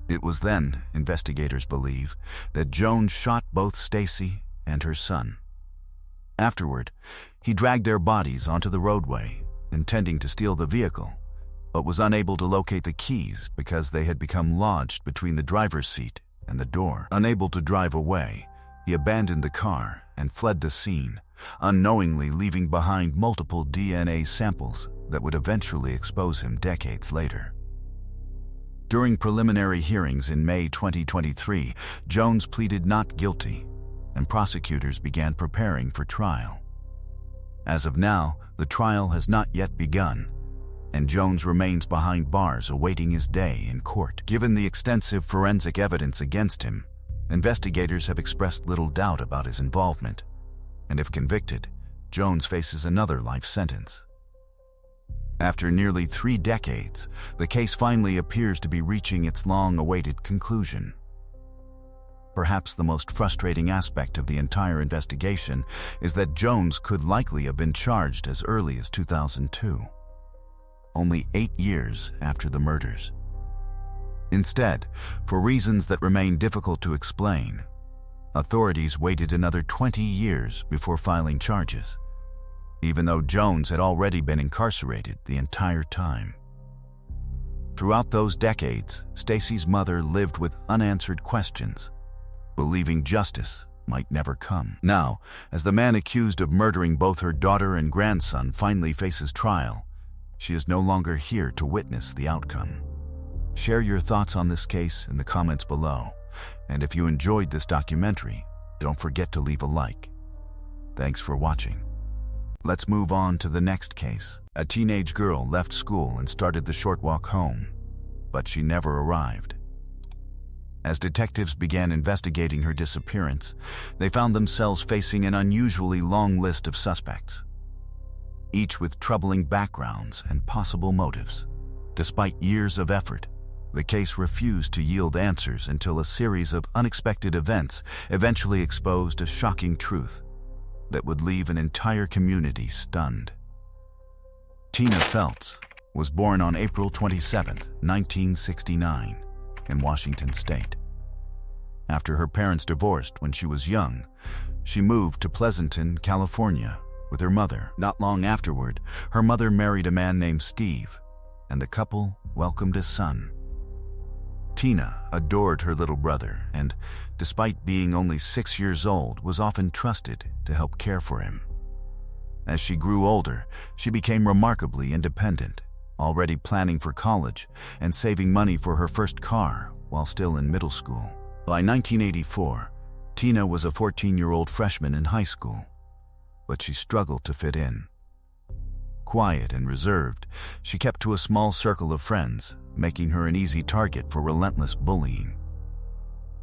It was then, investigators believe, that Jones shot both Stacy and her son. Afterward, he dragged their bodies onto the roadway, intending to steal the vehicle, but was unable to locate the keys because they had become lodged between the driver's seat and the door. Unable to drive away, he abandoned the car and fled the scene, unknowingly leaving behind multiple DNA samples that would eventually expose him decades later. During preliminary hearings in May 2023, Jones pleaded not guilty, and prosecutors began preparing for trial. As of now, the trial has not yet begun, and Jones remains behind bars awaiting his day in court. Given the extensive forensic evidence against him, investigators have expressed little doubt about his involvement, and if convicted, Jones faces another life sentence. After nearly 3 decades, the case finally appears to be reaching its long-awaited conclusion. Perhaps the most frustrating aspect of the entire investigation is that Jones could likely have been charged as early as 2002, only 8 years after the murders. Instead, for reasons that remain difficult to explain, authorities waited another 20 years before filing charges, even though Jones had already been incarcerated the entire time. Throughout those decades, Stacy's mother lived with unanswered questions, believing justice might never come. Now, as the man accused of murdering both her daughter and grandson finally faces trial, she is no longer here to witness the outcome. Share your thoughts on this case in the comments below, and if you enjoyed this documentary, don't forget to leave a like. Thanks for watching. Let's move on to the next case. A teenage girl left school and started the short walk home, but she never arrived. As detectives began investigating her disappearance, they found themselves facing an unusually long list of suspects, each with troubling backgrounds and possible motives. Despite years of effort, the case refused to yield answers until a series of unexpected events eventually exposed a shocking truth that would leave an entire community stunned. Tina Feltz was born on April 27, 1969, in Washington State. After her parents divorced when she was young, she moved to Pleasanton, California, with her mother. Not long afterward, her mother married a man named Steve, and the couple welcomed a son. Tina adored her little brother and, despite being only 6 years old, was often trusted to help care for him. As she grew older, she became remarkably independent, already planning for college and saving money for her first car while still in middle school. By 1984, Tina was a 14-year-old freshman in high school, but she struggled to fit in. Quiet and reserved, she kept to a small circle of friends, making her an easy target for relentless bullying.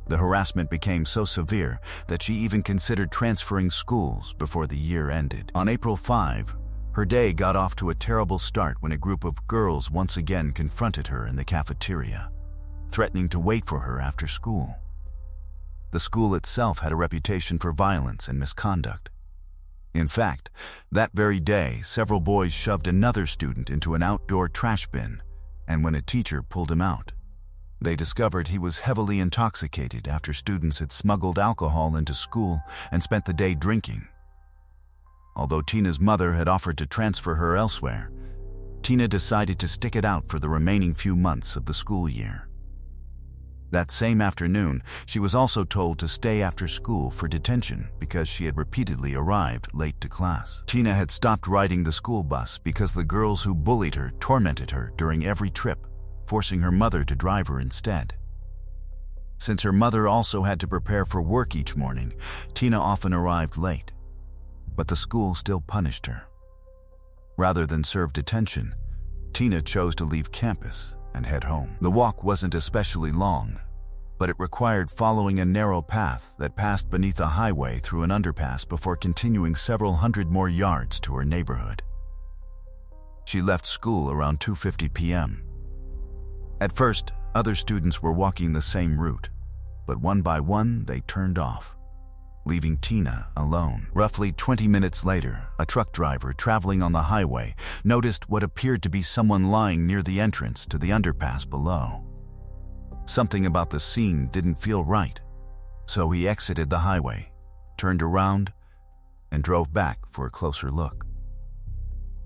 The harassment became so severe that she even considered transferring schools before the year ended. On April 5, her day got off to a terrible start when a group of girls once again confronted her in the cafeteria, threatening to wait for her after school. The school itself had a reputation for violence and misconduct. In fact, that very day, several boys shoved another student into an outdoor trash bin, and when a teacher pulled him out, they discovered he was heavily intoxicated after students had smuggled alcohol into school and spent the day drinking. Although Tina's mother had offered to transfer her elsewhere, Tina decided to stick it out for the remaining few months of the school year. That same afternoon, she was also told to stay after school for detention because she had repeatedly arrived late to class. Tina had stopped riding the school bus because the girls who bullied her tormented her during every trip, forcing her mother to drive her instead. Since her mother also had to prepare for work each morning, Tina often arrived late, but the school still punished her. Rather than serve detention, Tina chose to leave campus and head home. The walk wasn't especially long, but it required following a narrow path that passed beneath a highway through an underpass before continuing several hundred more yards to her neighborhood. She left school around 2:50 p.m. At first, other students were walking the same route, but one by one they turned off, leaving Tina alone. Roughly 20 minutes later, a truck driver traveling on the highway noticed what appeared to be someone lying near the entrance to the underpass below. Something about the scene didn't feel right, so he exited the highway, turned around, and drove back for a closer look.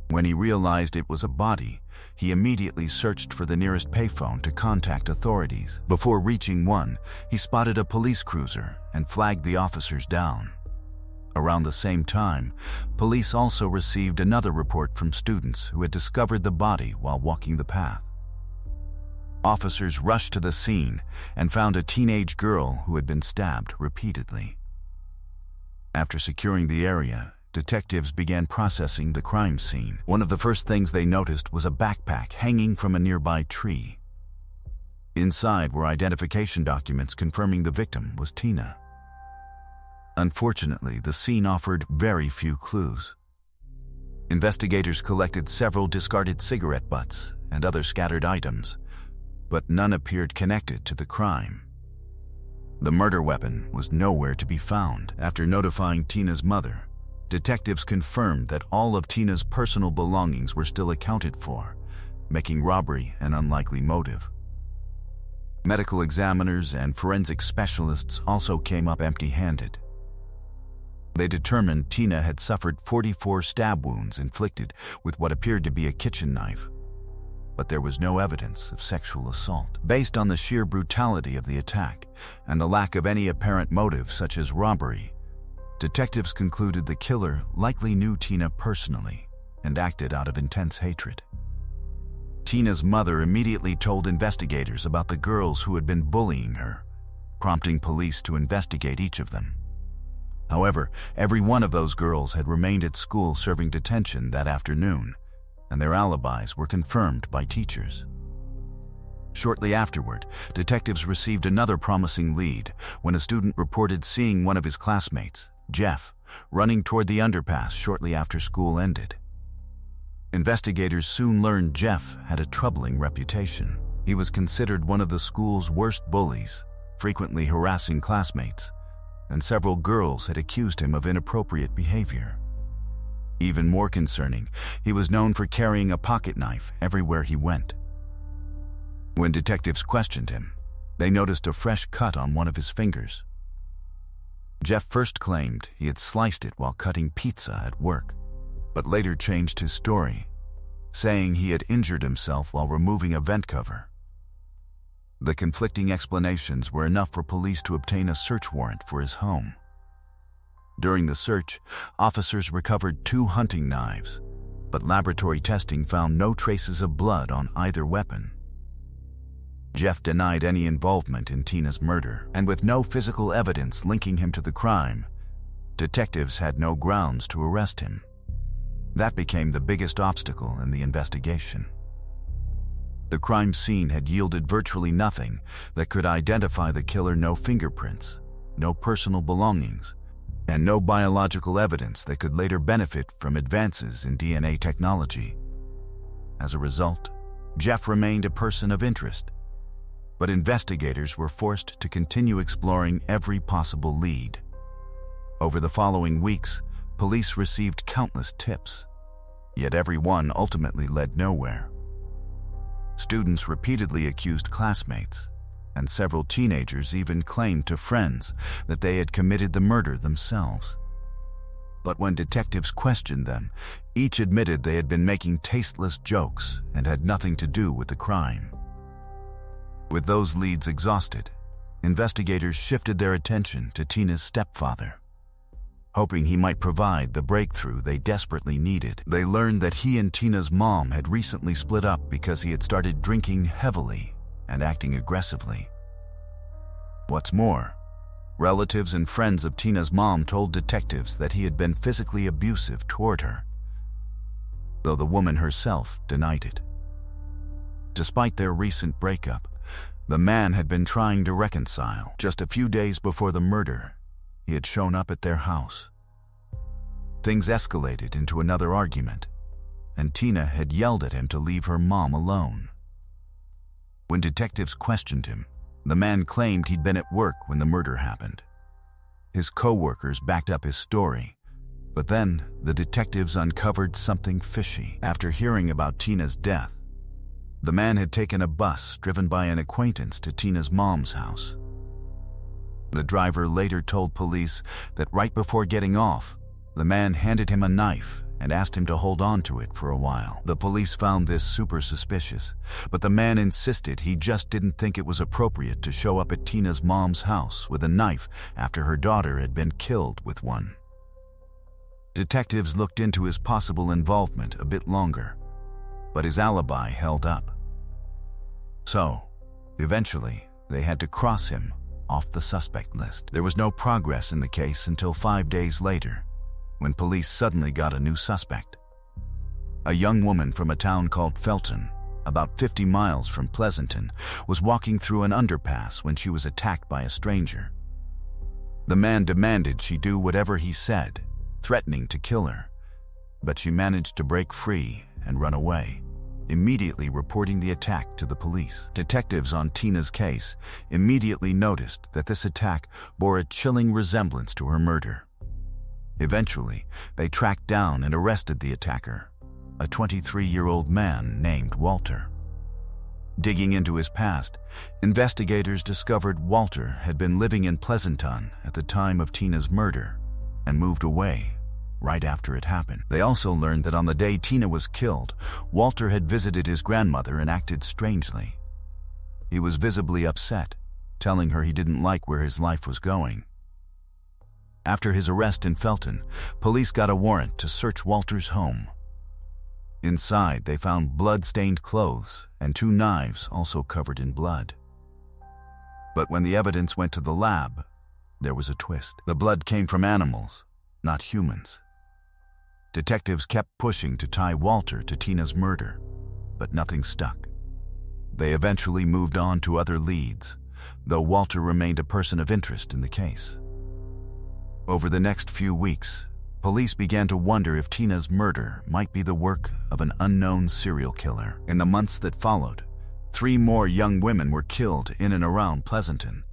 When he realized it was a body, he immediately searched for the nearest payphone to contact authorities. Before reaching one, he spotted a police cruiser and flagged the officers down. Around the same time, police also received another report from students who had discovered the body while walking the path. Officers rushed to the scene and found a teenage girl who had been stabbed repeatedly. After securing the area, detectives began processing the crime scene. One of the first things they noticed was a backpack hanging from a nearby tree. Inside were identification documents confirming the victim was Tina. Unfortunately, the scene offered very few clues. Investigators collected several discarded cigarette butts and other scattered items, but none appeared connected to the crime. The murder weapon was nowhere to be found. After notifying Tina's mother, detectives confirmed that all of Tina's personal belongings were still accounted for, making robbery an unlikely motive. Medical examiners and forensic specialists also came up empty-handed. They determined Tina had suffered 44 stab wounds inflicted with what appeared to be a kitchen knife, but there was no evidence of sexual assault. Based on the sheer brutality of the attack and the lack of any apparent motive such as robbery, detectives concluded the killer likely knew Tina personally and acted out of intense hatred. Tina's mother immediately told investigators about the girls who had been bullying her, prompting police to investigate each of them. However, every one of those girls had remained at school serving detention that afternoon, and their alibis were confirmed by teachers. Shortly afterward, detectives received another promising lead when a student reported seeing one of his classmates, Jeff, running toward the underpass shortly after school ended. Investigators soon learned Jeff had a troubling reputation. He was considered one of the school's worst bullies, frequently harassing classmates, and several girls had accused him of inappropriate behavior. Even more concerning, he was known for carrying a pocket knife everywhere he went. When detectives questioned him, they noticed a fresh cut on one of his fingers. Jeff first claimed he had sliced it while cutting pizza at work, but later changed his story, saying he had injured himself while removing a vent cover. The conflicting explanations were enough for police to obtain a search warrant for his home. During the search, officers recovered 2 hunting knives, but laboratory testing found no traces of blood on either weapon. Jeff denied any involvement in Tina's murder, and with no physical evidence linking him to the crime, detectives had no grounds to arrest him. That became the biggest obstacle in the investigation. The crime scene had yielded virtually nothing that could identify the killer. No fingerprints, no personal belongings, and no biological evidence that could later benefit from advances in DNA technology. As a result, Jeff remained a person of interest, but investigators were forced to continue exploring every possible lead. Over the following weeks, police received countless tips, yet every one ultimately led nowhere. Students repeatedly accused classmates, and several teenagers even claimed to friends that they had committed the murder themselves. But when detectives questioned them, each admitted they had been making tasteless jokes and had nothing to do with the crime. With those leads exhausted, investigators shifted their attention to Tina's stepfather. Hoping he might provide the breakthrough they desperately needed, they learned that he and Tina's mom had recently split up because he had started drinking heavily and acting aggressively. What's more, relatives and friends of Tina's mom told detectives that he had been physically abusive toward her, though the woman herself denied it. Despite their recent breakup, the man had been trying to reconcile. Just a few days before the murder, he had shown up at their house. Things escalated into another argument, and Tina had yelled at him to leave her mom alone. When detectives questioned him, the man claimed he'd been at work when the murder happened. His co-workers backed up his story, but then the detectives uncovered something fishy. After hearing about Tina's death, the man had taken a bus driven by an acquaintance to Tina's mom's house. The driver later told police that right before getting off, the man handed him a knife and asked him to hold on to it for a while. The police found this super suspicious, but the man insisted he just didn't think it was appropriate to show up at Tina's mom's house with a knife after her daughter had been killed with one. Detectives looked into his possible involvement a bit longer, but his alibi held up. So, eventually, they had to cross him off the suspect list. There was no progress in the case until 5 days later, when police suddenly got a new suspect. A young woman from a town called Felton, about 50 miles from Pleasanton, was walking through an underpass when she was attacked by a stranger. The man demanded she do whatever he said, threatening to kill her. but she managed to break free and run away, immediately reporting the attack to the police. Detectives on Tina's case immediately noticed that this attack bore a chilling resemblance to her murder. Eventually, they tracked down and arrested the attacker, a 23-year-old man named Walter. Digging into his past, investigators discovered Walter had been living in Pleasanton at the time of Tina's murder and moved away right after it happened. They also learned that on the day Tina was killed, Walter had visited his grandmother and acted strangely. He was visibly upset, telling her he didn't like where his life was going. After his arrest in Felton, police got a warrant to search Walter's home. Inside, they found blood-stained clothes and 2 knives also covered in blood. But when the evidence went to the lab, there was a twist. The blood came from animals, not humans. Detectives kept pushing to tie Walter to Tina's murder, but nothing stuck. They eventually moved on to other leads, though Walter remained a person of interest in the case. Over the next few weeks, police began to wonder if Tina's murder might be the work of an unknown serial killer. In the months that followed, 3 more young women were killed in and around Pleasanton,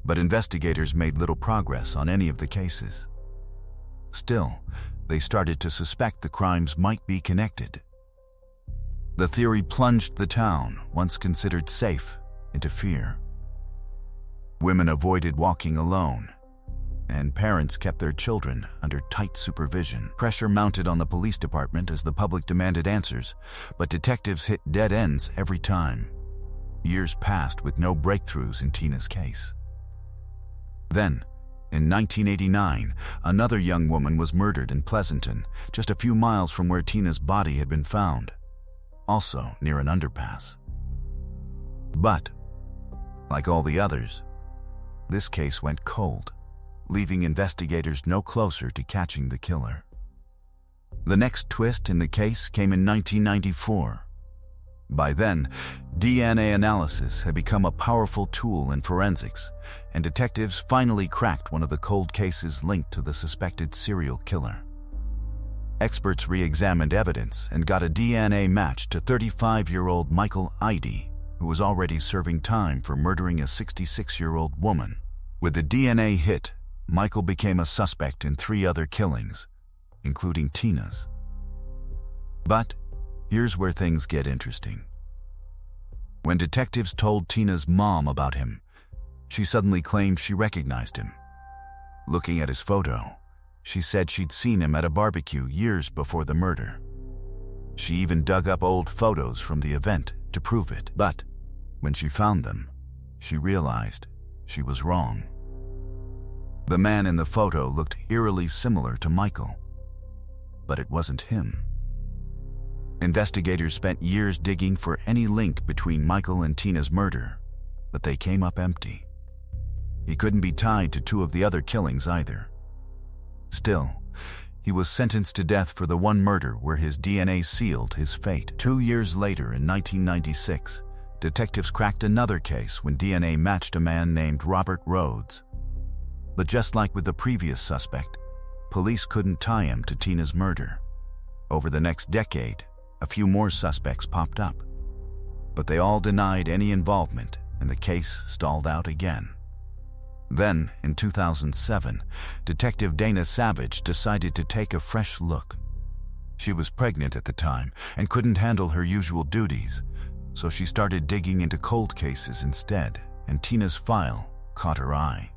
but investigators made little progress on any of the cases. Still, they started to suspect the crimes might be connected. The theory plunged the town, once considered safe, into fear. Women avoided walking alone, and parents kept their children under tight supervision. Pressure mounted on the police department as the public demanded answers, but detectives hit dead ends every time. Years passed with no breakthroughs in Tina's case. Then, in 1989, another young woman was murdered in Pleasanton, just a few miles from where Tina's body had been found, also near an underpass. But, like all the others, this case went cold, leaving investigators no closer to catching the killer. The next twist in the case came in 1994. By then, DNA analysis had become a powerful tool in forensics, and detectives finally cracked one of the cold cases linked to the suspected serial killer. Experts re-examined evidence and got a DNA match to 35-year-old Michael Eide, who was already serving time for murdering a 66-year-old woman. With the DNA hit, Michael became a suspect in 3 other killings, including Tina's. But here's where things get interesting. When detectives told Tina's mom about him, she suddenly claimed she recognized him. Looking at his photo, she said she'd seen him at a barbecue years before the murder. She even dug up old photos from the event to prove it. But when she found them, she realized she was wrong. The man in the photo looked eerily similar to Michael, but it wasn't him. Investigators spent years digging for any link between Michael and Tina's murder, but they came up empty. He couldn't be tied to 2 of the other killings either. Still, he was sentenced to death for the one murder where his DNA sealed his fate. 2 years later, in 1996, detectives cracked another case when DNA matched a man named Robert Rhodes. But just like with the previous suspect, police couldn't tie him to Tina's murder. Over the next decade, a few more suspects popped up, but they all denied any involvement and the case stalled out again. Then, in 2007, Detective Dana Savage decided to take a fresh look. She was pregnant at the time and couldn't handle her usual duties, so she started digging into cold cases instead, and Tina's file caught her eye.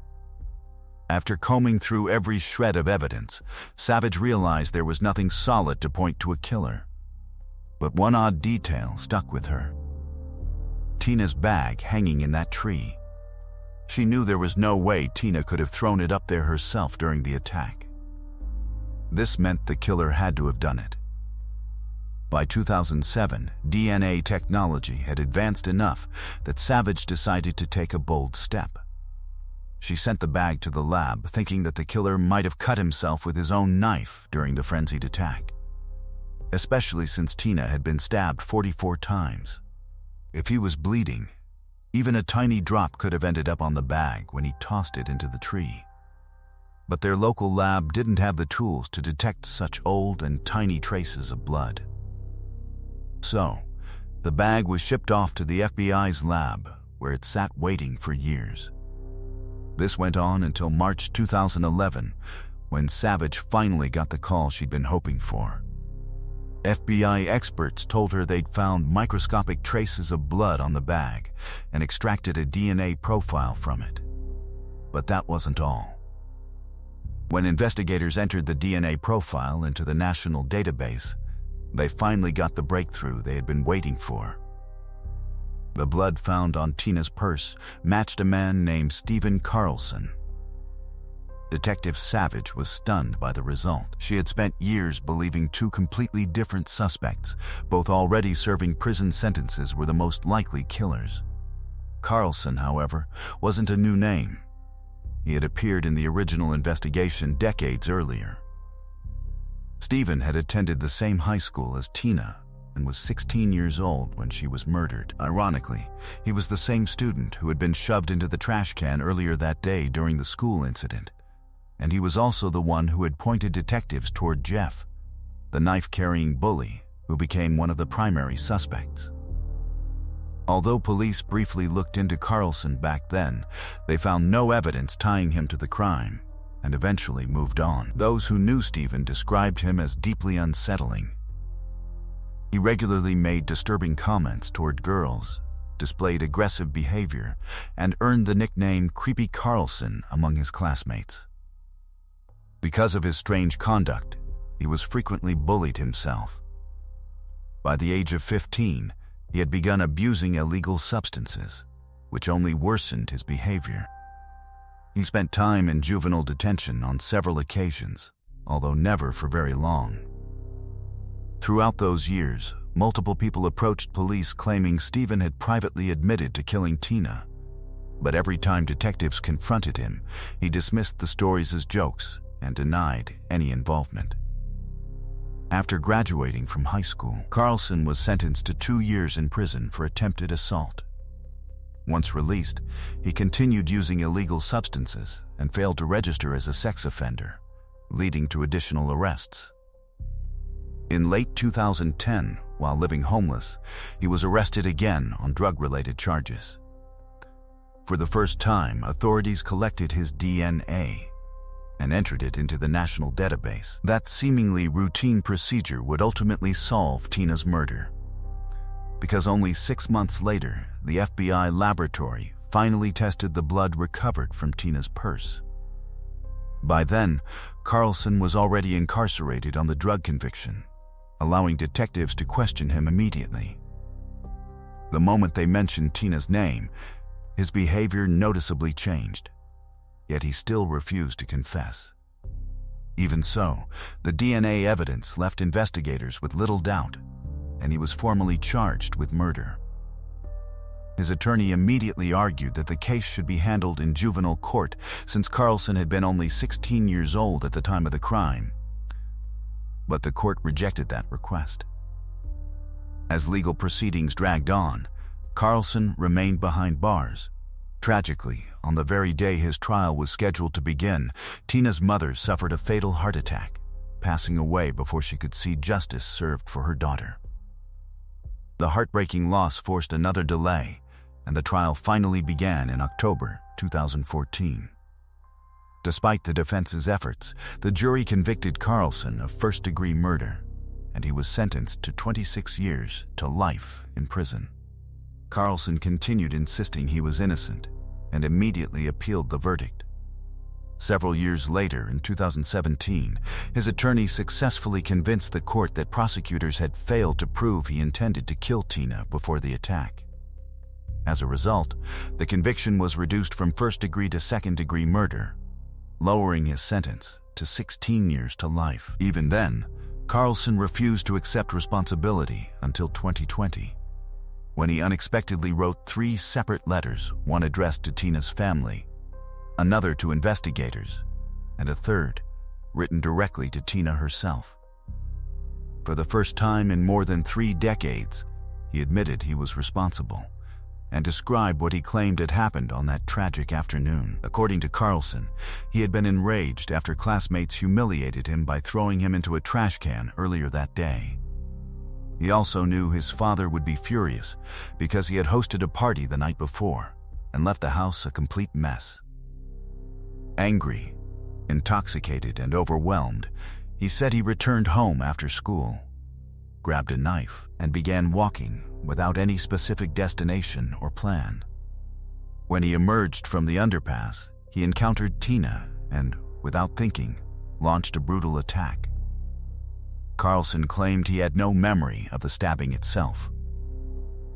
After combing through every shred of evidence, Savage realized there was nothing solid to point to a killer. But one odd detail stuck with her. Tina's bag hanging in that tree. She knew there was no way Tina could have thrown it up there herself during the attack. This meant the killer had to have done it. By 2007, DNA technology had advanced enough that Savage decided to take a bold step. She sent the bag to the lab, thinking that the killer might have cut himself with his own knife during the frenzied attack, especially since Tina had been stabbed 44 times. If he was bleeding, even a tiny drop could have ended up on the bag when he tossed it into the tree. but their local lab didn't have the tools to detect such old and tiny traces of blood. So, the bag was shipped off to the FBI's lab, where it sat waiting for years. This went on until March 2011, when Savage finally got the call she'd been hoping for. FBI experts told her they'd found microscopic traces of blood on the bag and extracted a DNA profile from it. But that wasn't all. When investigators entered the DNA profile into the national database, they finally got the breakthrough they had been waiting for. The blood found on Tina's purse matched a man named Stephen Carlson. Detective Savage was stunned by the result. She had spent years believing two completely different suspects, both already serving prison sentences, were the most likely killers. Carlson, however, wasn't a new name. He had appeared in the original investigation decades earlier. Stephen had attended the same high school as Tina and was 16 years old when she was murdered. Ironically, he was the same student who had been shoved into the trash can earlier that day during the school incident. And he was also the one who had pointed detectives toward Jeff, the knife-carrying bully who became one of the primary suspects. Although police briefly looked into Carlson back then, they found no evidence tying him to the crime and eventually moved on. Those who knew Stephen described him as deeply unsettling. He regularly made disturbing comments toward girls, displayed aggressive behavior, and earned the nickname Creepy Carlson among his classmates. Because of his strange conduct, he was frequently bullied himself. By the age of 15, he had begun abusing illegal substances, which only worsened his behavior. He spent time in juvenile detention on several occasions, although never for very long. Throughout those years, multiple people approached police claiming Stephen had privately admitted to killing Tina. But every time detectives confronted him, he dismissed the stories as jokes and denied any involvement. After graduating from high school, Carlson was sentenced to 2 years in prison for attempted assault. Once released, he continued using illegal substances and failed to register as a sex offender, leading to additional arrests. In late 2010, while living homeless, he was arrested again on drug-related charges. For the first time, authorities collected his DNA and entered it into the national database. That seemingly routine procedure would ultimately solve Tina's murder, because only 6 months later, the FBI laboratory finally tested the blood recovered from Tina's purse. By then, Carlson was already incarcerated on the drug conviction, allowing detectives to question him immediately. The moment they mentioned Tina's name, his behavior noticeably changed, yet he still refused to confess. Even so, the DNA evidence left investigators with little doubt, and he was formally charged with murder. His attorney immediately argued that the case should be handled in juvenile court since Carlson had been only 16 years old at the time of the crime. But the court rejected that request. As legal proceedings dragged on, Carlson remained behind bars. Tragically, on the very day his trial was scheduled to begin, Tina's mother suffered a fatal heart attack, passing away before she could see justice served for her daughter. The heartbreaking loss forced another delay, and the trial finally began in October 2014. Despite the defense's efforts, the jury convicted Carlson of first-degree murder, and he was sentenced to 26 years to life in prison. Carlson continued insisting he was innocent and immediately appealed the verdict. Several years later, in 2017, his attorney successfully convinced the court that prosecutors had failed to prove he intended to kill Tina before the attack. As a result, the conviction was reduced from first-degree to second-degree murder, lowering his sentence to 16 years to life. Even then, Carlson refused to accept responsibility until 2020, when he unexpectedly wrote 3 separate letters, one addressed to Tina's family, another to investigators, and a third written directly to Tina herself. For the first time in more than 3 decades, he admitted he was responsible, and described what he claimed had happened on that tragic afternoon. According to Carlson, he had been enraged after classmates humiliated him by throwing him into a trash can earlier that day. He also knew his father would be furious because he had hosted a party the night before and left the house a complete mess. Angry, intoxicated, and overwhelmed, he said he returned home after school, grabbed a knife, and began walking without any specific destination or plan. When he emerged from the underpass, he encountered Tina and, without thinking, launched a brutal attack. Carlson claimed he had no memory of the stabbing itself.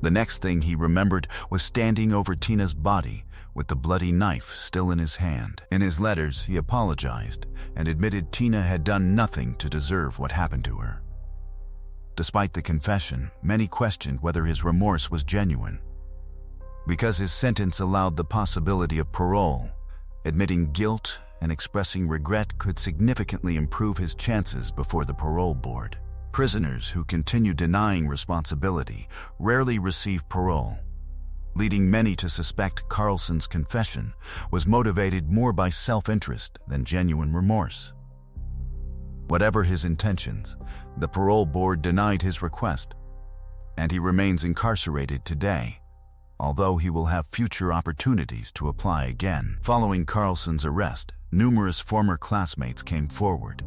The next thing he remembered was standing over Tina's body with the bloody knife still in his hand. In his letters, he apologized and admitted Tina had done nothing to deserve what happened to her. Despite the confession, many questioned whether his remorse was genuine. Because his sentence allowed the possibility of parole, admitting guilt and expressing regret could significantly improve his chances before the parole board. Prisoners who continue denying responsibility rarely receive parole, leading many to suspect Carlson's confession was motivated more by self-interest than genuine remorse. Whatever his intentions, the parole board denied his request, and he remains incarcerated today, although he will have future opportunities to apply again. Following Carlson's arrest, numerous former classmates came forward,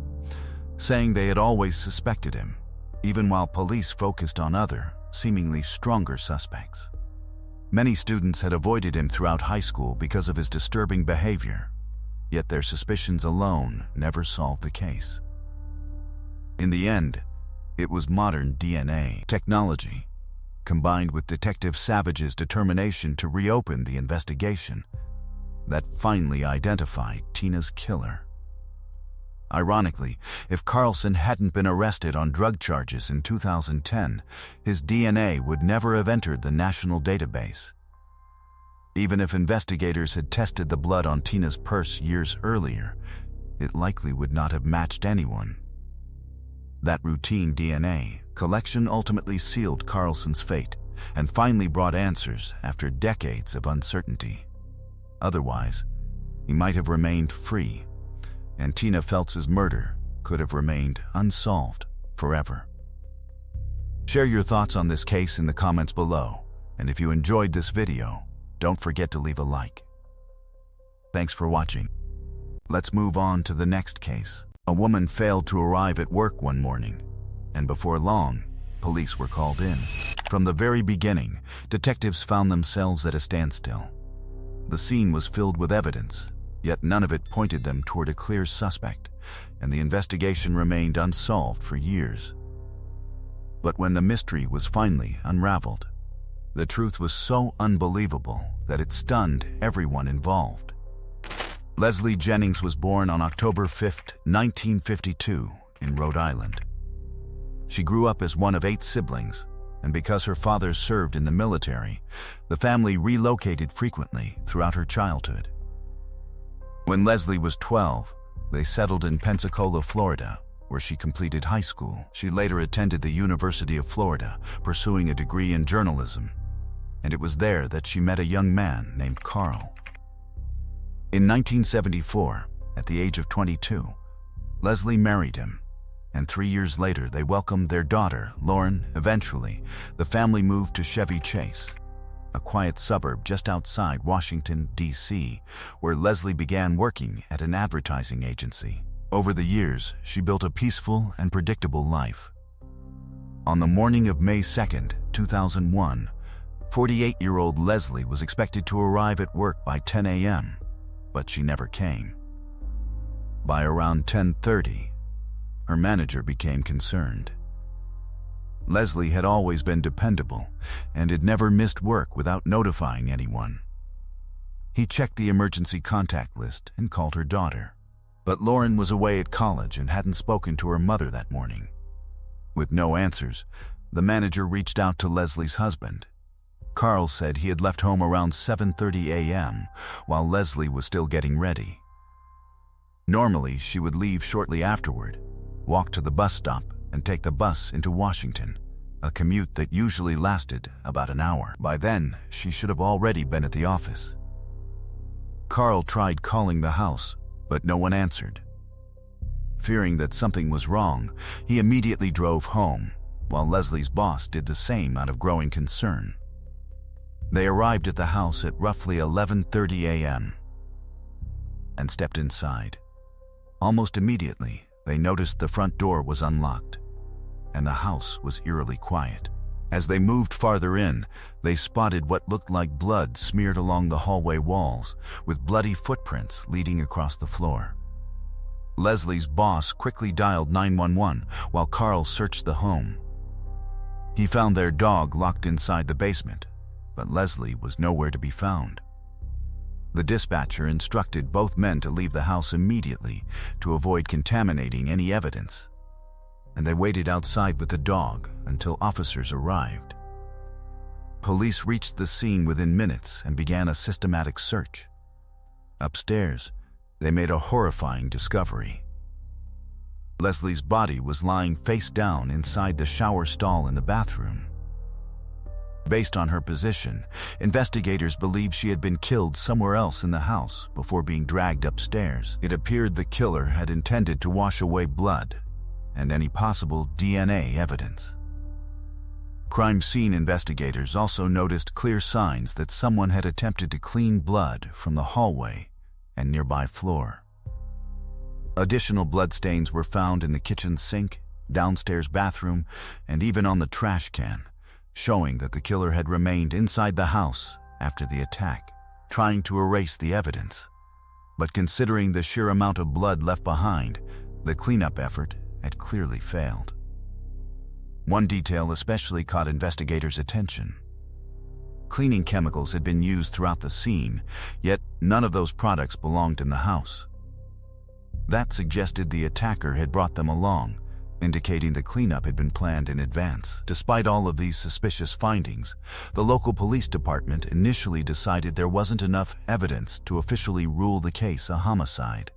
saying they had always suspected him, even while police focused on other, seemingly stronger suspects. Many students had avoided him throughout high school because of his disturbing behavior, yet their suspicions alone never solved the case. In the end, it was modern DNA technology, combined with Detective Savage's determination to reopen the investigation, that finally identified Tina's killer. Ironically, if Carlson hadn't been arrested on drug charges in 2010, his DNA would never have entered the national database. Even if investigators had tested the blood on Tina's purse years earlier, it likely would not have matched anyone. That routine DNA collection ultimately sealed Carlson's fate and finally brought answers after decades of uncertainty. Otherwise, he might have remained free, and Tina Feltz's murder could have remained unsolved forever. Share your thoughts on this case in the comments below, and if you enjoyed this video, don't forget to leave a like. Thanks for watching. Let's move on to the next case. A woman failed to arrive at work one morning, and before long, police were called in. From the very beginning, detectives found themselves at a standstill. The scene was filled with evidence, yet none of it pointed them toward a clear suspect, and the investigation remained unsolved for years. But when the mystery was finally unraveled, the truth was so unbelievable that it stunned everyone involved. Leslie Jennings was born on October 5, 1952, in Rhode Island. She grew up as one of 8 siblings, and because her father served in the military, the family relocated frequently throughout her childhood. When Leslie was 12, they settled in Pensacola, Florida, where she completed high school. She later attended the University of Florida, pursuing a degree in journalism, and it was there that she met a young man named Carl. In 1974, at the age of 22, Leslie married him, and 3 years later they welcomed their daughter, Lauren. Eventually, the family moved to Chevy Chase, a quiet suburb just outside Washington, D.C., where Leslie began working at an advertising agency. Over the years, she built a peaceful and predictable life. On the morning of May 2, 2001, 48-year-old Leslie was expected to arrive at work by 10 a.m., but she never came. By around 10:30, her manager became concerned. Leslie had always been dependable and had never missed work without notifying anyone. He checked the emergency contact list and called her daughter, but Lauren was away at college and hadn't spoken to her mother that morning. With no answers, the manager reached out to Leslie's husband. Carl said he had left home around 7:30 a.m. while Leslie was still getting ready. Normally, she would leave shortly afterward, walk to the bus stop, and take the bus into Washington, a commute that usually lasted about an hour. By then, she should have already been at the office. Carl tried calling the house, but no one answered. Fearing that something was wrong, he immediately drove home, while Leslie's boss did the same out of growing concern. They arrived at the house at roughly 11:30 a.m. and stepped inside. Almost immediately, they noticed the front door was unlocked, and the house was eerily quiet. As they moved farther in, they spotted what looked like blood smeared along the hallway walls, with bloody footprints leading across the floor. Leslie's boss quickly dialed 911 while Carl searched the home. He found their dog locked inside the basement, but Leslie was nowhere to be found. The dispatcher instructed both men to leave the house immediately to avoid contaminating any evidence, and they waited outside with the dog until officers arrived. Police reached the scene within minutes and began a systematic search. Upstairs, they made a horrifying discovery. Leslie's body was lying face down inside the shower stall in the bathroom. Based on her position, investigators believed she had been killed somewhere else in the house before being dragged upstairs. It appeared the killer had intended to wash away blood and any possible DNA evidence. Crime scene investigators also noticed clear signs that someone had attempted to clean blood from the hallway and nearby floor. Additional bloodstains were found in the kitchen sink, downstairs bathroom, and even on the trash can, showing that the killer had remained inside the house after the attack, trying to erase the evidence. But considering the sheer amount of blood left behind, the cleanup effort had clearly failed. One detail especially caught investigators' attention. Cleaning chemicals had been used throughout the scene, yet none of those products belonged in the house. That suggested the attacker had brought them along, indicating the cleanup had been planned in advance. Despite all of these suspicious findings, the local police department initially decided there wasn't enough evidence to officially rule the case a homicide.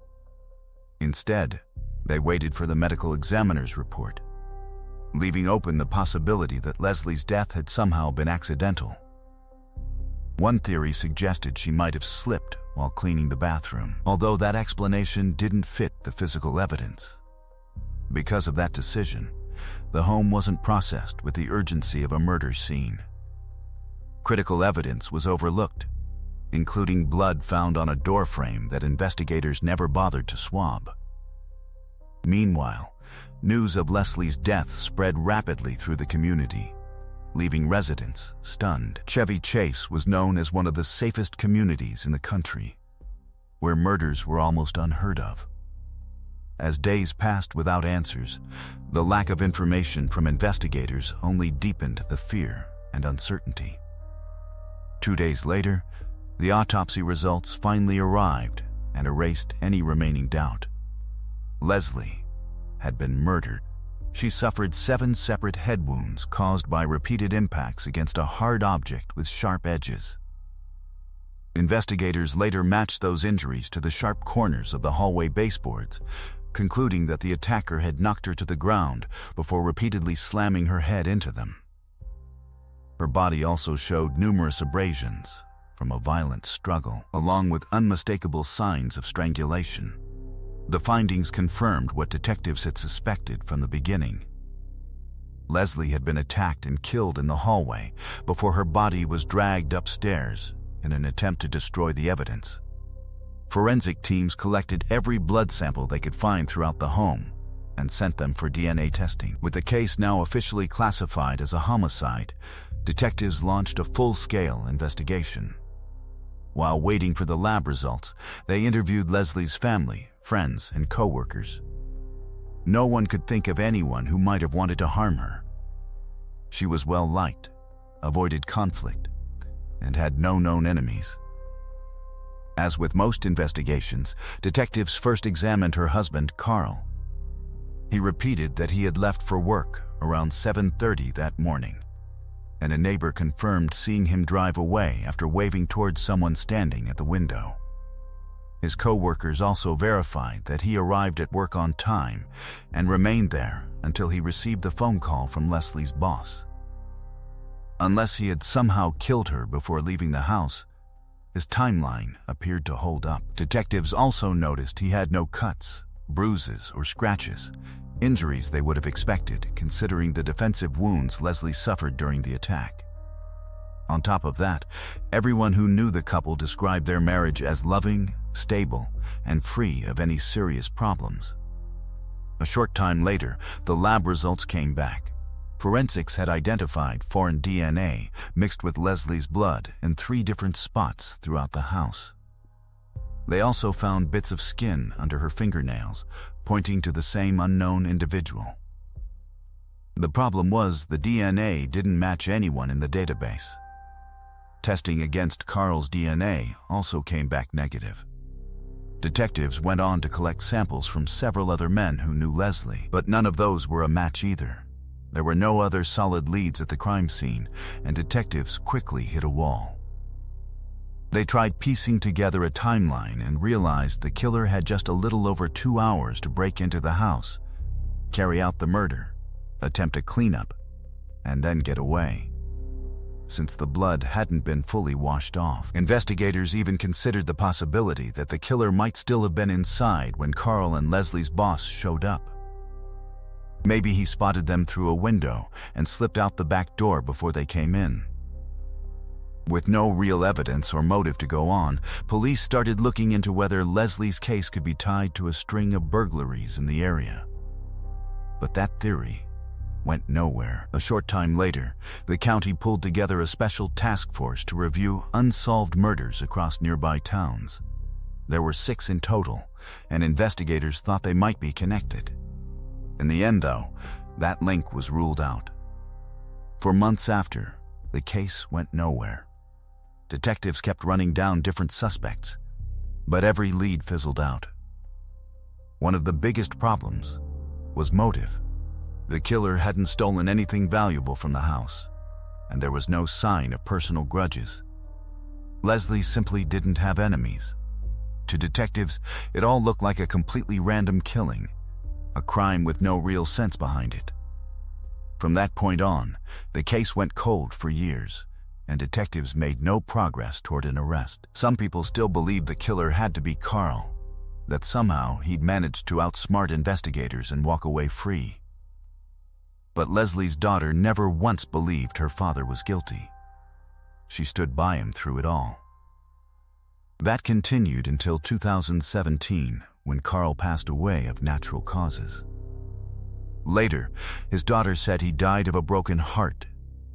Instead, they waited for the medical examiner's report, leaving open the possibility that Leslie's death had somehow been accidental. One theory suggested she might have slipped while cleaning the bathroom, although that explanation didn't fit the physical evidence. Because of that decision, the home wasn't processed with the urgency of a murder scene. Critical evidence was overlooked, including blood found on a door frame that investigators never bothered to swab. Meanwhile, news of Leslie's death spread rapidly through the community, leaving residents stunned. Chevy Chase was known as one of the safest communities in the country, where murders were almost unheard of. As days passed without answers, the lack of information from investigators only deepened the fear and uncertainty. 2 days later, the autopsy results finally arrived and erased any remaining doubt. Leslie had been murdered. She suffered 7 separate head wounds caused by repeated impacts against a hard object with sharp edges. Investigators later matched those injuries to the sharp corners of the hallway baseboards, concluding that the attacker had knocked her to the ground before repeatedly slamming her head into them. Her body also showed numerous abrasions from a violent struggle, along with unmistakable signs of strangulation. The findings confirmed what detectives had suspected from the beginning. Leslie had been attacked and killed in the hallway before her body was dragged upstairs in an attempt to destroy the evidence. Forensic teams collected every blood sample they could find throughout the home and sent them for DNA testing. With the case now officially classified as a homicide, detectives launched a full-scale investigation. While waiting for the lab results, they interviewed Leslie's family, friends, and co-workers. No one could think of anyone who might have wanted to harm her. She was well-liked, avoided conflict, and had no known enemies. As with most investigations, detectives first examined her husband, Carl. He repeated that he had left for work around 7:30 that morning, and a neighbor confirmed seeing him drive away after waving towards someone standing at the window. His co-workers also verified that he arrived at work on time and remained there until he received the phone call from Leslie's boss. Unless he had somehow killed her before leaving the house, his timeline appeared to hold up. Detectives also noticed he had no cuts, bruises, or scratches, injuries they would have expected considering the defensive wounds Leslie suffered during the attack. On top of that, everyone who knew the couple described their marriage as loving, stable, and free of any serious problems. A short time later, the lab results came back. Forensics had identified foreign DNA mixed with Leslie's blood in 3 different spots throughout the house. They also found bits of skin under her fingernails, pointing to the same unknown individual. The problem was the DNA didn't match anyone in the database. Testing against Carl's DNA also came back negative. Detectives went on to collect samples from several other men who knew Leslie, but none of those were a match either. There were no other solid leads at the crime scene, and detectives quickly hit a wall. They tried piecing together a timeline and realized the killer had just a little over 2 hours to break into the house, carry out the murder, attempt a cleanup, and then get away. Since the blood hadn't been fully washed off, investigators even considered the possibility that the killer might still have been inside when Carl and Leslie's boss showed up. Maybe he spotted them through a window and slipped out the back door before they came in. With no real evidence or motive to go on, police started looking into whether Leslie's case could be tied to a string of burglaries in the area. But that theory went nowhere. A short time later, the county pulled together a special task force to review unsolved murders across nearby towns. There were 6 in total, and investigators thought they might be connected. In the end, though, that link was ruled out. For months after, the case went nowhere. Detectives kept running down different suspects, but every lead fizzled out. One of the biggest problems was motive. The killer hadn't stolen anything valuable from the house, and there was no sign of personal grudges. Leslie simply didn't have enemies. To detectives, it all looked like a completely random killing, a crime with no real sense behind it. From that point on, the case went cold for years, and detectives made no progress toward an arrest. Some people still believed the killer had to be Carl, that somehow he'd managed to outsmart investigators and walk away free. But Leslie's daughter never once believed her father was guilty. She stood by him through it all. That continued until 2017, when Carl passed away of natural causes. Later, his daughter said he died of a broken heart,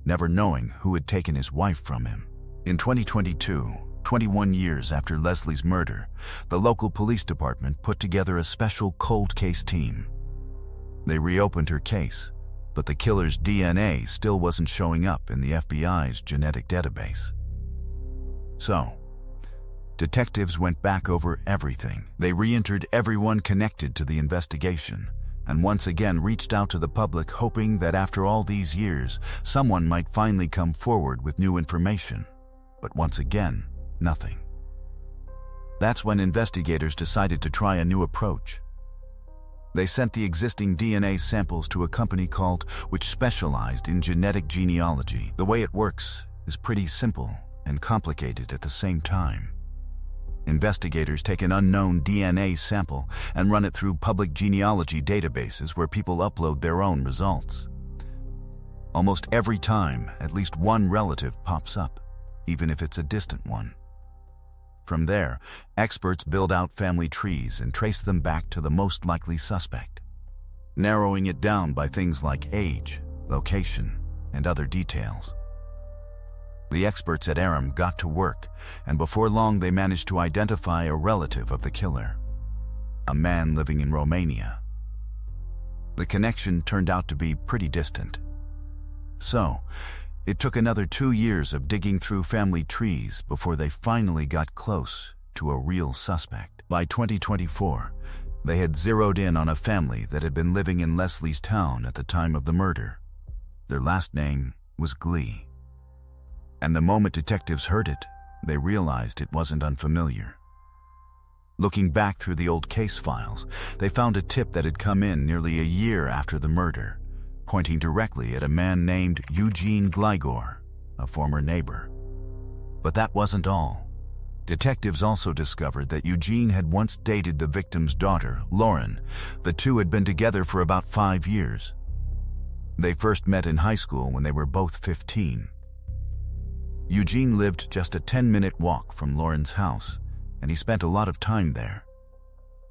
never knowing who had taken his wife from him. In 2022, 21 years after Leslie's murder, the local police department put together a special cold case team. They reopened her case, but the killer's DNA still wasn't showing up in the FBI's genetic database. So, detectives went back over everything. They re-entered everyone connected to the investigation, and once again reached out to the public, hoping that after all these years, someone might finally come forward with new information. But once again, nothing. That's when investigators decided to try a new approach. They sent the existing DNA samples to a company which specialized in genetic genealogy. The way it works is pretty simple and complicated at the same time. Investigators take an unknown DNA sample and run it through public genealogy databases where people upload their own results. Almost every time, at least one relative pops up, even if it's a distant one. From there, experts build out family trees and trace them back to the most likely suspect, narrowing it down by things like age, location, and other details. The experts at Aram got to work, and before long they managed to identify a relative of the killer, a man living in Romania. The connection turned out to be pretty distant. So, it took another 2 years of digging through family trees before they finally got close to a real suspect. By 2024, they had zeroed in on a family that had been living in Leslie's town at the time of the murder. Their last name was Glee. And the moment detectives heard it, they realized it wasn't unfamiliar. Looking back through the old case files, they found a tip that had come in nearly a year after the murder, pointing directly at a man named Eugene Gligor, a former neighbor. But that wasn't all. Detectives also discovered that Eugene had once dated the victim's daughter, Lauren. The two had been together for about 5 years. They first met in high school when they were both 15. Eugene lived just a 10-minute walk from Lauren's house, and he spent a lot of time there.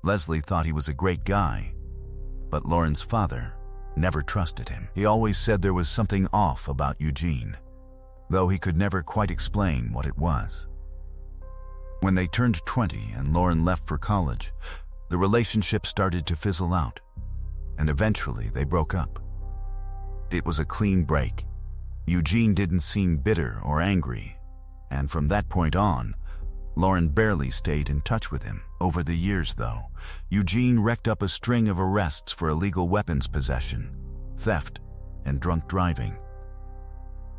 Leslie thought he was a great guy, but Lauren's father never trusted him. He always said there was something off about Eugene, though he could never quite explain what it was. When they turned 20 and Lauren left for college, the relationship started to fizzle out, and eventually they broke up. It was a clean break. Eugene didn't seem bitter or angry, and from that point on, Lauren barely stayed in touch with him. Over the years, though, Eugene racked up a string of arrests for illegal weapons possession, theft, and drunk driving.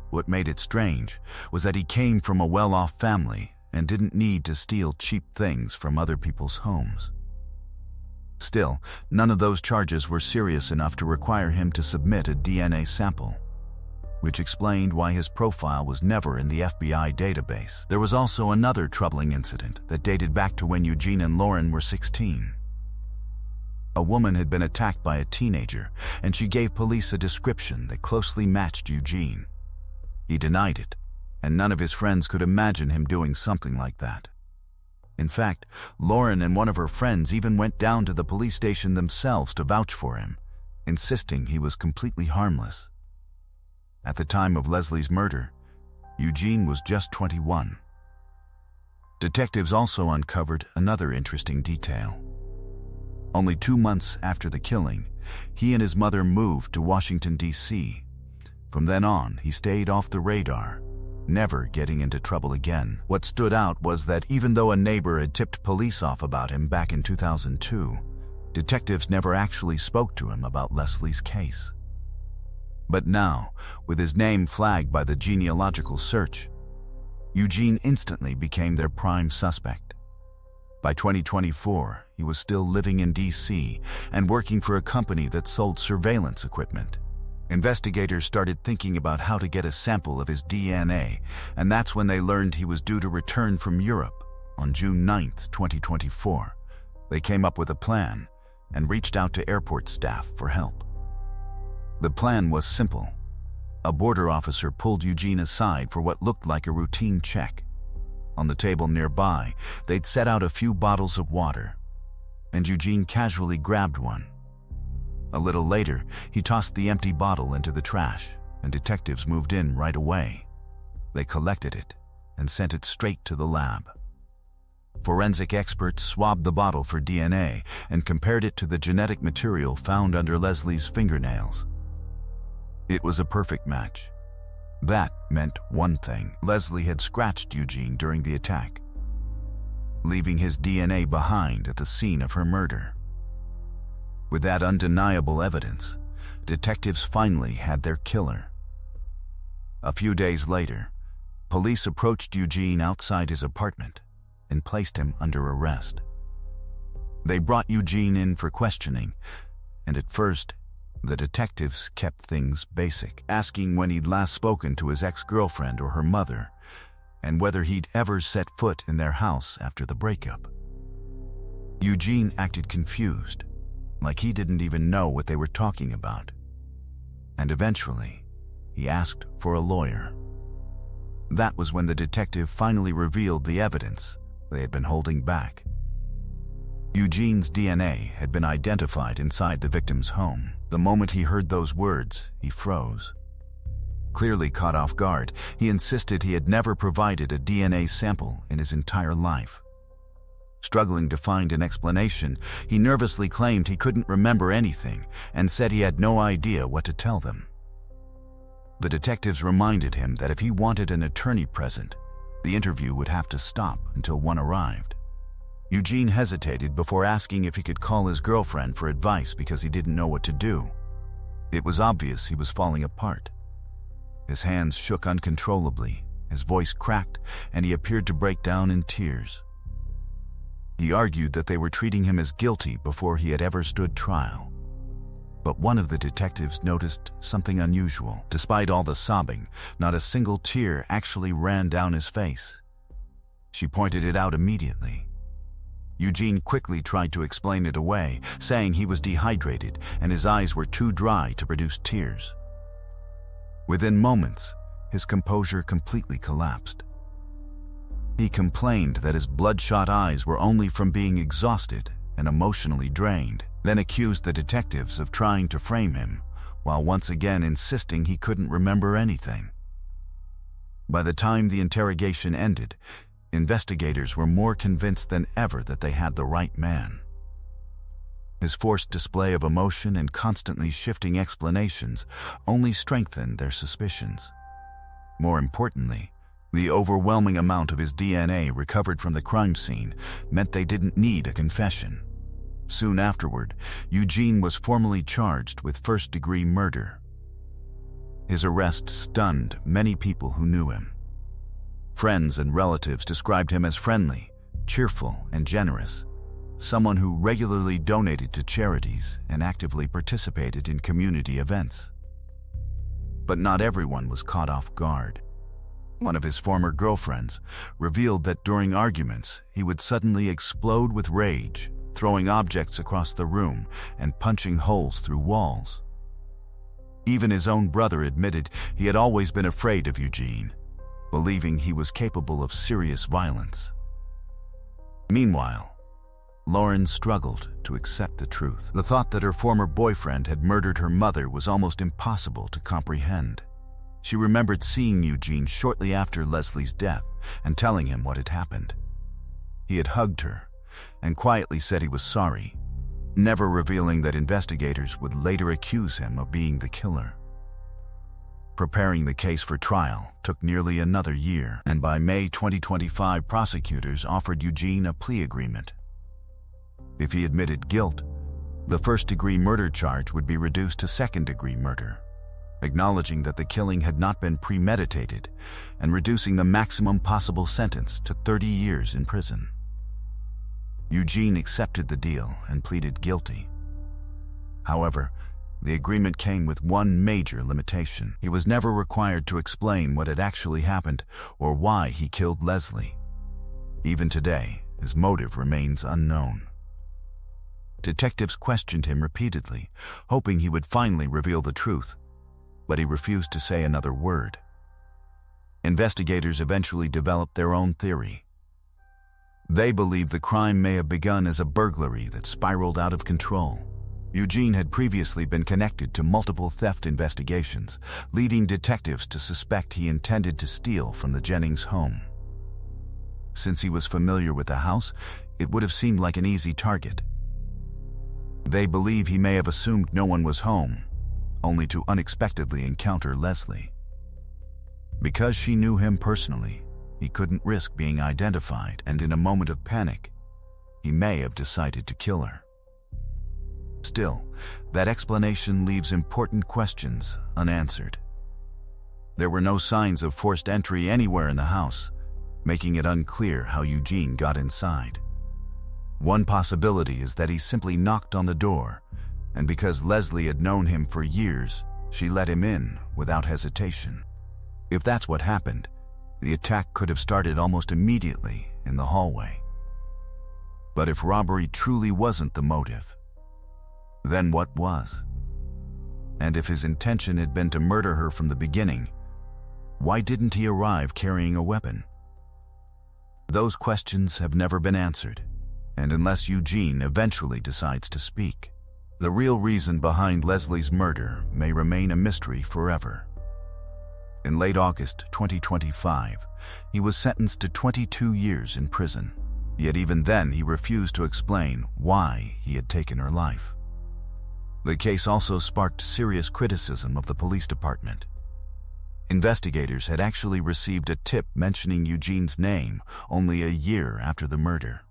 What made it strange was that he came from a well-off family and didn't need to steal cheap things from other people's homes. Still, none of those charges were serious enough to require him to submit a DNA sample, which explained why his profile was never in the FBI database. There was also another troubling incident that dated back to when Eugene and Lauren were 16. A woman had been attacked by a teenager, and she gave police a description that closely matched Eugene. He denied it, and none of his friends could imagine him doing something like that. In fact, Lauren and one of her friends even went down to the police station themselves to vouch for him, insisting he was completely harmless. At the time of Leslie's murder, Eugene was just 21. Detectives also uncovered another interesting detail. Only 2 months after the killing, he and his mother moved to Washington, D.C. From then on, he stayed off the radar, never getting into trouble again. What stood out was that even though a neighbor had tipped police off about him back in 2002, detectives never actually spoke to him about Leslie's case. But now, with his name flagged by the genealogical search, Eugene instantly became their prime suspect. By 2024, he was still living in D.C. and working for a company that sold surveillance equipment. Investigators started thinking about how to get a sample of his DNA, and that's when they learned he was due to return from Europe on June 9, 2024. They came up with a plan and reached out to airport staff for help. The plan was simple. A border officer pulled Eugene aside for what looked like a routine check. On the table nearby, they'd set out a few bottles of water, and Eugene casually grabbed one. A little later, he tossed the empty bottle into the trash, and detectives moved in right away. They collected it and sent it straight to the lab. Forensic experts swabbed the bottle for DNA and compared it to the genetic material found under Leslie's fingernails. It was a perfect match. That meant one thing: Leslie had scratched Eugene during the attack, leaving his DNA behind at the scene of her murder. With that undeniable evidence, detectives finally had their killer. A few days later, police approached Eugene outside his apartment and placed him under arrest. They brought Eugene in for questioning, and at first, the detectives kept things basic, asking when he'd last spoken to his ex-girlfriend or her mother, and whether he'd ever set foot in their house after the breakup. Eugene acted confused, like he didn't even know what they were talking about. And eventually, he asked for a lawyer. That was when the detective finally revealed the evidence they had been holding back. Eugene's DNA had been identified inside the victim's home. The moment he heard those words, he froze. Clearly caught off guard, he insisted he had never provided a DNA sample in his entire life. Struggling to find an explanation, he nervously claimed he couldn't remember anything and said he had no idea what to tell them. The detectives reminded him that if he wanted an attorney present, the interview would have to stop until one arrived. Eugene hesitated before asking if he could call his girlfriend for advice because he didn't know what to do. It was obvious he was falling apart. His hands shook uncontrollably, his voice cracked, and he appeared to break down in tears. He argued that they were treating him as guilty before he had ever stood trial. But one of the detectives noticed something unusual. Despite all the sobbing, not a single tear actually ran down his face. She pointed it out immediately. Eugene quickly tried to explain it away, saying he was dehydrated and his eyes were too dry to produce tears. Within moments, his composure completely collapsed. He complained that his bloodshot eyes were only from being exhausted and emotionally drained, then accused the detectives of trying to frame him, while once again insisting he couldn't remember anything. By the time the interrogation ended, investigators were more convinced than ever that they had the right man. His forced display of emotion and constantly shifting explanations only strengthened their suspicions. More importantly, the overwhelming amount of his DNA recovered from the crime scene meant they didn't need a confession. Soon afterward, Eugene was formally charged with first-degree murder. His arrest stunned many people who knew him. Friends and relatives described him as friendly, cheerful, and generous, someone who regularly donated to charities and actively participated in community events. But not everyone was caught off guard. One of his former girlfriends revealed that during arguments, he would suddenly explode with rage, throwing objects across the room and punching holes through walls. Even his own brother admitted he had always been afraid of Eugene, believing he was capable of serious violence. Meanwhile, Lauren struggled to accept the truth. The thought that her former boyfriend had murdered her mother was almost impossible to comprehend. She remembered seeing Eugene shortly after Leslie's death and telling him what had happened. He had hugged her and quietly said he was sorry, never revealing that investigators would later accuse him of being the killer. Preparing the case for trial took nearly another year, and by May 2025, prosecutors offered Eugene a plea agreement. If he admitted guilt, the first-degree murder charge would be reduced to second-degree murder, acknowledging that the killing had not been premeditated and reducing the maximum possible sentence to 30 years in prison. Eugene accepted the deal and pleaded guilty. However, the agreement came with one major limitation. He was never required to explain what had actually happened or why he killed Leslie. Even today, his motive remains unknown. Detectives questioned him repeatedly, hoping he would finally reveal the truth, but he refused to say another word. Investigators eventually developed their own theory. They believed the crime may have begun as a burglary that spiraled out of control. Eugene had previously been connected to multiple theft investigations, leading detectives to suspect he intended to steal from the Jennings home. Since he was familiar with the house, it would have seemed like an easy target. They believe he may have assumed no one was home, only to unexpectedly encounter Leslie. Because she knew him personally, he couldn't risk being identified, and in a moment of panic, he may have decided to kill her. Still, that explanation leaves important questions unanswered. There were no signs of forced entry anywhere in the house, making it unclear how Eugene got inside. One possibility is that he simply knocked on the door, and because Leslie had known him for years, she let him in without hesitation. If that's what happened, the attack could have started almost immediately in the hallway. But if robbery truly wasn't the motive, then what was? And if his intention had been to murder her from the beginning, why didn't he arrive carrying a weapon? Those questions have never been answered, and unless Eugene eventually decides to speak, the real reason behind Leslie's murder may remain a mystery forever. In late August 2025, he was sentenced to 22 years in prison. Yet even then, he refused to explain why he had taken her life. The case also sparked serious criticism of the police department. Investigators had actually received a tip mentioning Eugene's name only a year after the murder.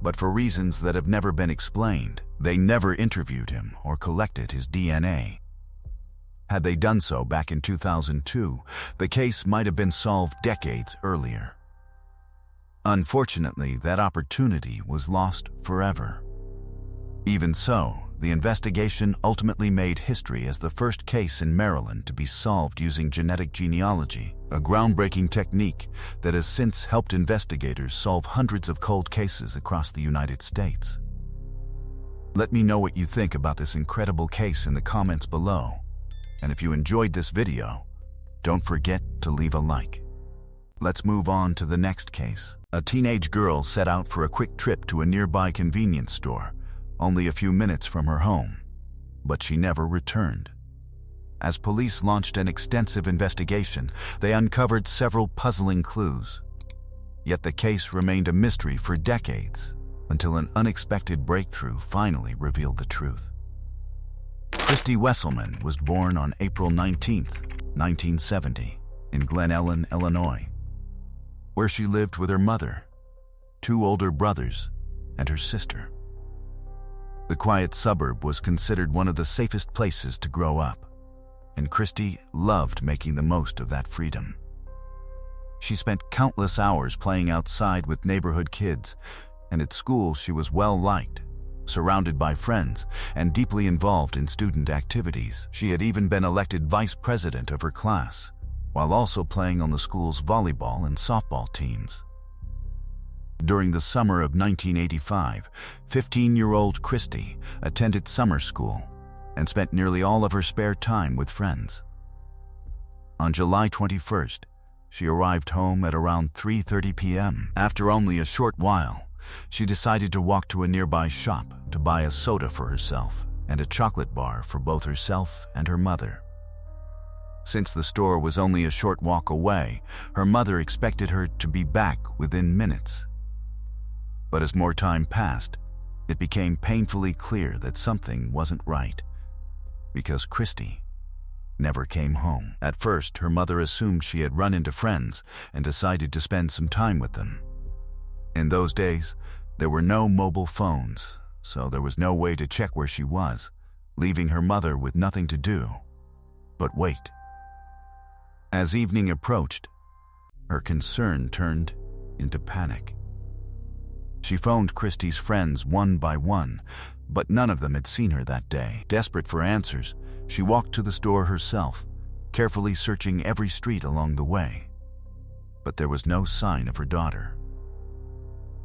But for reasons that have never been explained, they never interviewed him or collected his DNA. Had they done so back in 2002, the case might have been solved decades earlier. Unfortunately, that opportunity was lost forever. Even so, the investigation ultimately made history as the first case in Maryland to be solved using genetic genealogy, a groundbreaking technique that has since helped investigators solve hundreds of cold cases across the United States. Let me know what you think about this incredible case in the comments below. And if you enjoyed this video, don't forget to leave a like. Let's move on to the next case. A teenage girl set out for a quick trip to a nearby convenience store, only a few minutes from her home, but she never returned. As police launched an extensive investigation, they uncovered several puzzling clues. Yet the case remained a mystery for decades, until an unexpected breakthrough finally revealed the truth. Christy Wesselman was born on April 19, 1970, in Glen Ellen, Illinois, where she lived with her mother, 2 older brothers, and her sister. The quiet suburb was considered one of the safest places to grow up, and Christy loved making the most of that freedom. She spent countless hours playing outside with neighborhood kids, and at school she was well liked, surrounded by friends, and deeply involved in student activities. She had even been elected vice president of her class, while also playing on the school's volleyball and softball teams. During the summer of 1985, 15-year-old Christy attended summer school and spent nearly all of her spare time with friends. On July 21st, she arrived home at around 3:30 p.m. After only a short while, she decided to walk to a nearby shop to buy a soda for herself and a chocolate bar for both herself and her mother. Since the store was only a short walk away, her mother expected her to be back within minutes. But as more time passed, it became painfully clear that something wasn't right, because Christy never came home. At first, her mother assumed she had run into friends and decided to spend some time with them. In those days, there were no mobile phones, so there was no way to check where she was, leaving her mother with nothing to do but wait. As evening approached, her concern turned into panic. She phoned Christy's friends one by one, but none of them had seen her that day. Desperate for answers, she walked to the store herself, carefully searching every street along the way. But there was no sign of her daughter.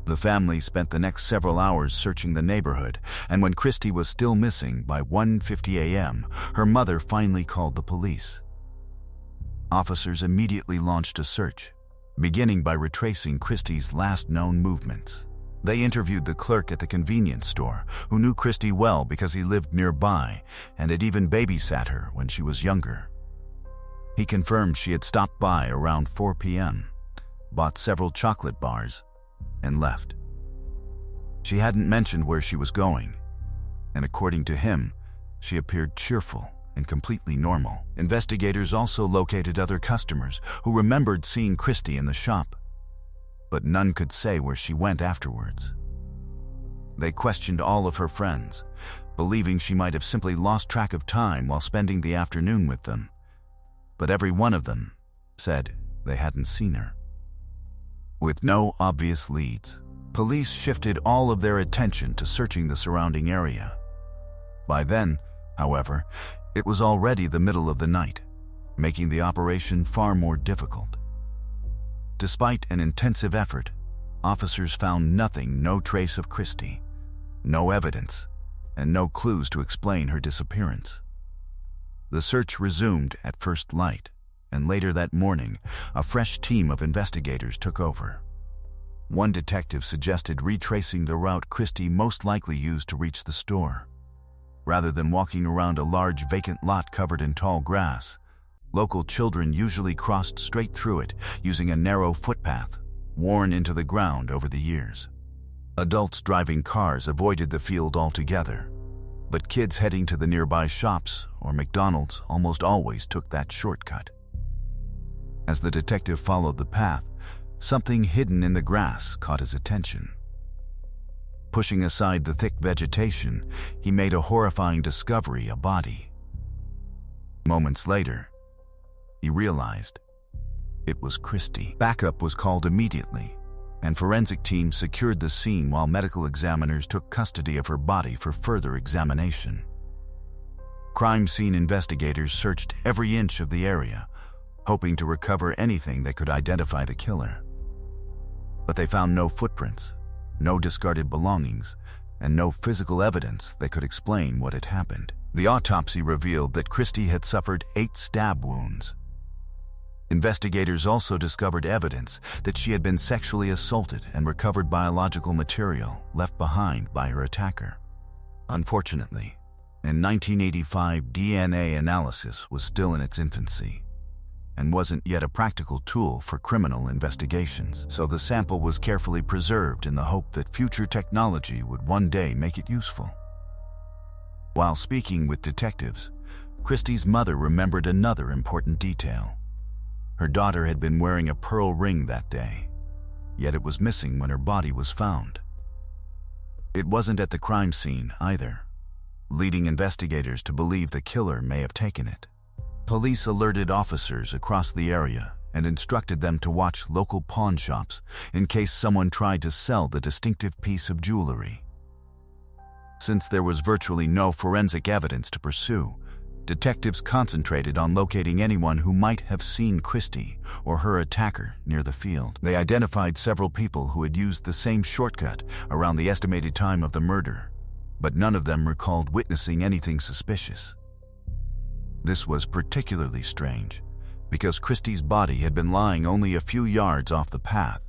The family spent the next several hours searching the neighborhood, and when Christy was still missing by 1:50 a.m., her mother finally called the police. Officers immediately launched a search, beginning by retracing Christy's last known movements. They interviewed the clerk at the convenience store, who knew Christy well because he lived nearby and had even babysat her when she was younger. He confirmed she had stopped by around 4 p.m., bought several chocolate bars, and left. She hadn't mentioned where she was going, and according to him, she appeared cheerful and completely normal. Investigators also located other customers who remembered seeing Christy in the shop, but none could say where she went afterwards. They questioned all of her friends, believing she might have simply lost track of time while spending the afternoon with them, but every one of them said they hadn't seen her. With no obvious leads, police shifted all of their attention to searching the surrounding area. By then, however, it was already the middle of the night, making the operation far more difficult. Despite an intensive effort, officers found nothing, no trace of Christy, no evidence, and no clues to explain her disappearance. The search resumed at first light, and later that morning, a fresh team of investigators took over. One detective suggested retracing the route Christy most likely used to reach the store. Rather than walking around a large vacant lot covered in tall grass, local children usually crossed straight through it using a narrow footpath, worn into the ground over the years. Adults driving cars avoided the field altogether, but kids heading to the nearby shops or McDonald's almost always took that shortcut. As the detective followed the path, something hidden in the grass caught his attention. Pushing aside the thick vegetation, he made a horrifying discovery: a body. Moments later, he realized it was Christy. Backup was called immediately, and forensic teams secured the scene while medical examiners took custody of her body for further examination. Crime scene investigators searched every inch of the area, hoping to recover anything that could identify the killer. But they found no footprints, no discarded belongings, and no physical evidence that could explain what had happened. The autopsy revealed that Christie had suffered 8 stab wounds. Investigators also discovered evidence that she had been sexually assaulted and recovered biological material left behind by her attacker. Unfortunately, in 1985, DNA analysis was still in its infancy and wasn't yet a practical tool for criminal investigations, so the sample was carefully preserved in the hope that future technology would one day make it useful. While speaking with detectives, Christie's mother remembered another important detail. Her daughter had been wearing a pearl ring that day, yet it was missing when her body was found. It wasn't at the crime scene either, leading investigators to believe the killer may have taken it. Police alerted officers across the area and instructed them to watch local pawn shops in case someone tried to sell the distinctive piece of jewelry. Since there was virtually no forensic evidence to pursue, detectives concentrated on locating anyone who might have seen Christie or her attacker near the field. They identified several people who had used the same shortcut around the estimated time of the murder, but none of them recalled witnessing anything suspicious. This was particularly strange, because Christie's body had been lying only a few yards off the path,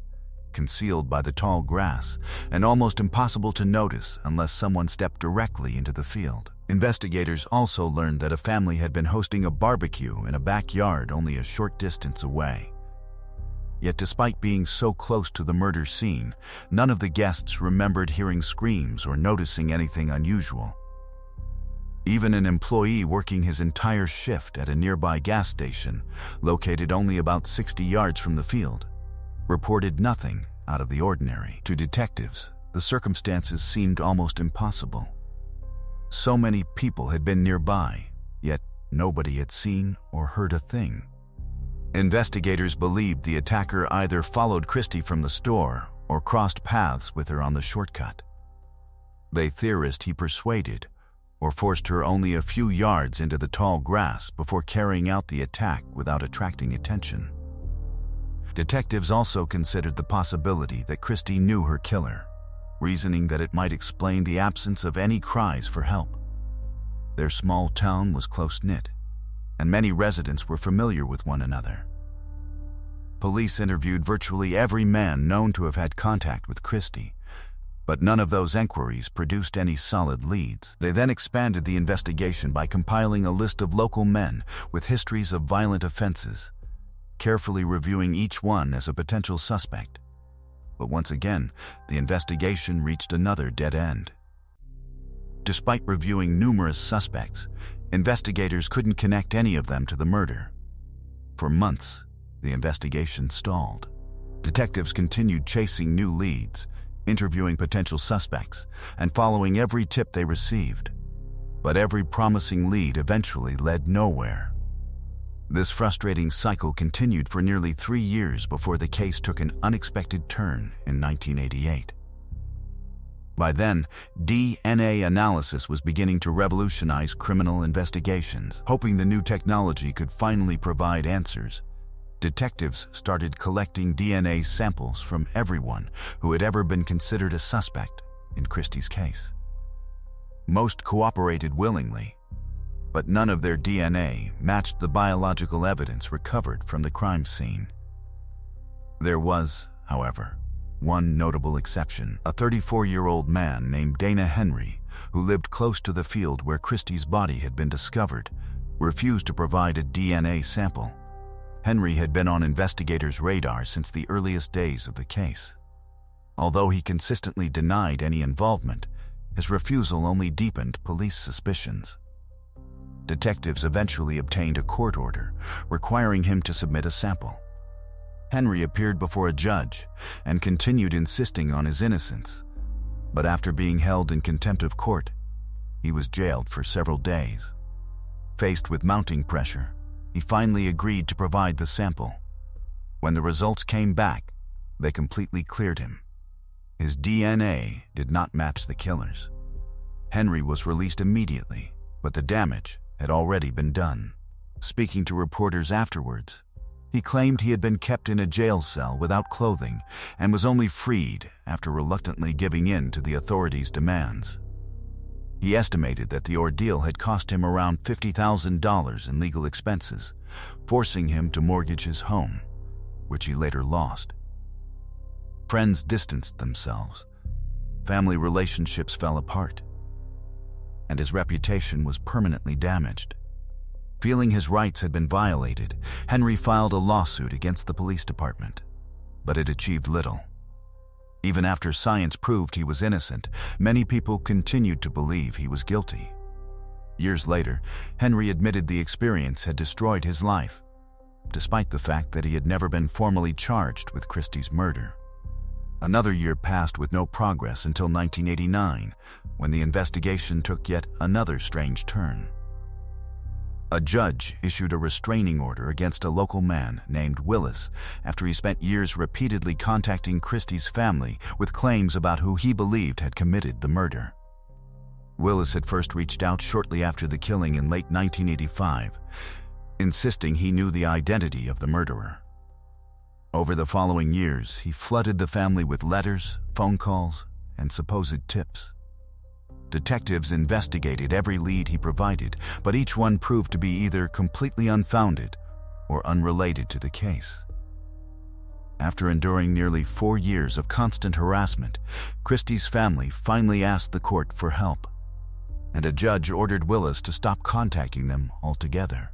concealed by the tall grass, and almost impossible to notice unless someone stepped directly into the field. Investigators also learned that a family had been hosting a barbecue in a backyard only a short distance away. Yet despite being so close to the murder scene, none of the guests remembered hearing screams or noticing anything unusual. Even an employee working his entire shift at a nearby gas station, located only about 60 yards from the field, reported nothing out of the ordinary. To detectives, the circumstances seemed almost impossible. So many people had been nearby, yet nobody had seen or heard a thing. Investigators believed the attacker either followed Christie from the store or crossed paths with her on the shortcut. They theorized he persuaded or forced her only a few yards into the tall grass before carrying out the attack without attracting attention. Detectives also considered the possibility that Christie knew her killer, reasoning that it might explain the absence of any cries for help. Their small town was close-knit, and many residents were familiar with one another. Police interviewed virtually every man known to have had contact with Christie, but none of those inquiries produced any solid leads. They then expanded the investigation by compiling a list of local men with histories of violent offenses, carefully reviewing each one as a potential suspect. But once again, the investigation reached another dead end. Despite reviewing numerous suspects, investigators couldn't connect any of them to the murder. For months, the investigation stalled. Detectives continued chasing new leads, interviewing potential suspects, and following every tip they received. But every promising lead eventually led nowhere. This frustrating cycle continued for nearly 3 years before the case took an unexpected turn in 1988. By then, DNA analysis was beginning to revolutionize criminal investigations. Hoping the new technology could finally provide answers, detectives started collecting DNA samples from everyone who had ever been considered a suspect in Christie's case. Most cooperated willingly, but none of their DNA matched the biological evidence recovered from the crime scene. There was, however, one notable exception. A 34-year-old man named Dana Henry, who lived close to the field where Christie's body had been discovered, refused to provide a DNA sample. Henry had been on investigators' radar since the earliest days of the case. Although he consistently denied any involvement, his refusal only deepened police suspicions. Detectives eventually obtained a court order requiring him to submit a sample. Henry appeared before a judge and continued insisting on his innocence, but after being held in contempt of court, he was jailed for several days. Faced with mounting pressure, he finally agreed to provide the sample. When the results came back, they completely cleared him. His DNA did not match the killer's. Henry was released immediately, but the damage had already been done. Speaking to reporters afterwards, he claimed he had been kept in a jail cell without clothing and was only freed after reluctantly giving in to the authorities' demands. He estimated that the ordeal had cost him around $50,000 in legal expenses, forcing him to mortgage his home, which he later lost. Friends distanced themselves, family relationships fell apart, and his reputation was permanently damaged. Feeling his rights had been violated, Henry filed a lawsuit against the police department, but it achieved little. Even after science proved he was innocent, many people continued to believe he was guilty. Years later, Henry admitted the experience had destroyed his life, despite the fact that he had never been formally charged with Christie's murder. Another year passed with no progress until 1989, when the investigation took yet another strange turn. A judge issued a restraining order against a local man named Willis after he spent years repeatedly contacting Christie's family with claims about who he believed had committed the murder. Willis had first reached out shortly after the killing in late 1985, insisting he knew the identity of the murderer. Over the following years, he flooded the family with letters, phone calls, and supposed tips. Detectives investigated every lead he provided, but each one proved to be either completely unfounded or unrelated to the case. After enduring nearly 4 years of constant harassment, Christie's family finally asked the court for help, and a judge ordered Willis to stop contacting them altogether.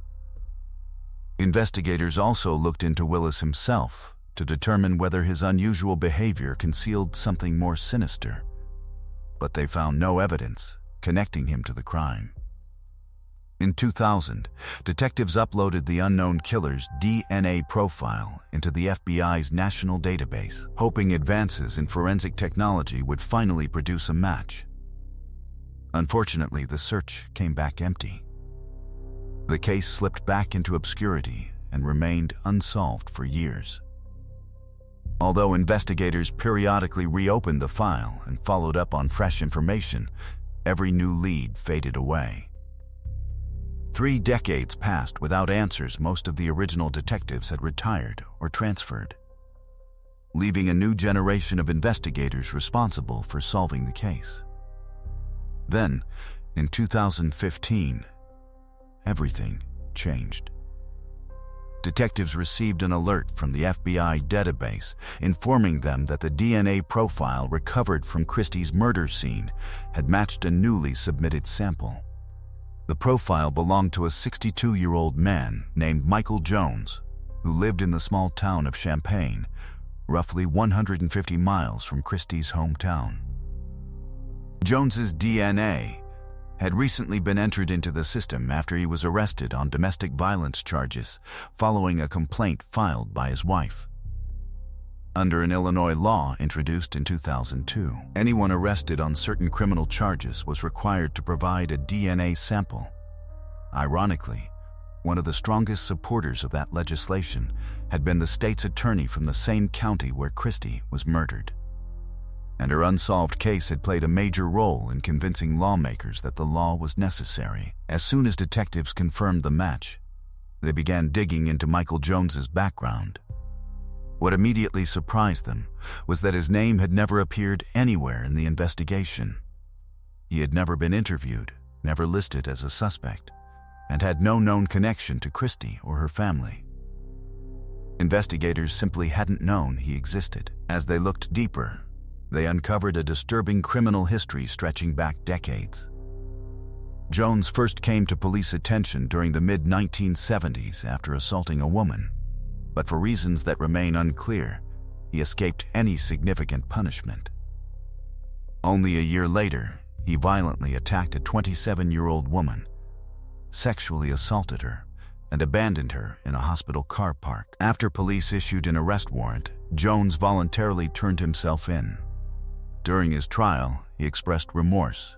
Investigators also looked into Willis himself to determine whether his unusual behavior concealed something more sinister, but they found no evidence connecting him to the crime. In 2000, detectives uploaded the unknown killer's DNA profile into the FBI's national database, hoping advances in forensic technology would finally produce a match. Unfortunately, the search came back empty. The case slipped back into obscurity and remained unsolved for years. Although investigators periodically reopened the file and followed up on fresh information, every new lead faded away. 3 decades passed without answers. Most of the original detectives had retired or transferred, leaving a new generation of investigators responsible for solving the case. Then, in 2015, everything changed. Detectives received an alert from the FBI database informing them that the DNA profile recovered from Christie's murder scene had matched a newly submitted sample. The profile belonged to a 62-year-old man named Michael Jones, who lived in the small town of Champaign, roughly 150 miles from Christie's hometown. Jones's DNA had recently been entered into the system after he was arrested on domestic violence charges following a complaint filed by his wife. Under an Illinois law introduced in 2002, anyone arrested on certain criminal charges was required to provide a DNA sample. Ironically, one of the strongest supporters of that legislation had been the state's attorney from the same county where Christie was murdered. And her unsolved case had played a major role in convincing lawmakers that the law was necessary. As soon as detectives confirmed the match, they began digging into Michael Jones's background. What immediately surprised them was that his name had never appeared anywhere in the investigation. He had never been interviewed, never listed as a suspect, and had no known connection to Christie or her family. Investigators simply hadn't known he existed. As they looked deeper, they uncovered a disturbing criminal history stretching back decades. Jones first came to police attention during the mid-1970s after assaulting a woman, but for reasons that remain unclear, he escaped any significant punishment. Only a year later, he violently attacked a 27-year-old woman, sexually assaulted her, and abandoned her in a hospital car park. After police issued an arrest warrant, Jones voluntarily turned himself in. During his trial, he expressed remorse,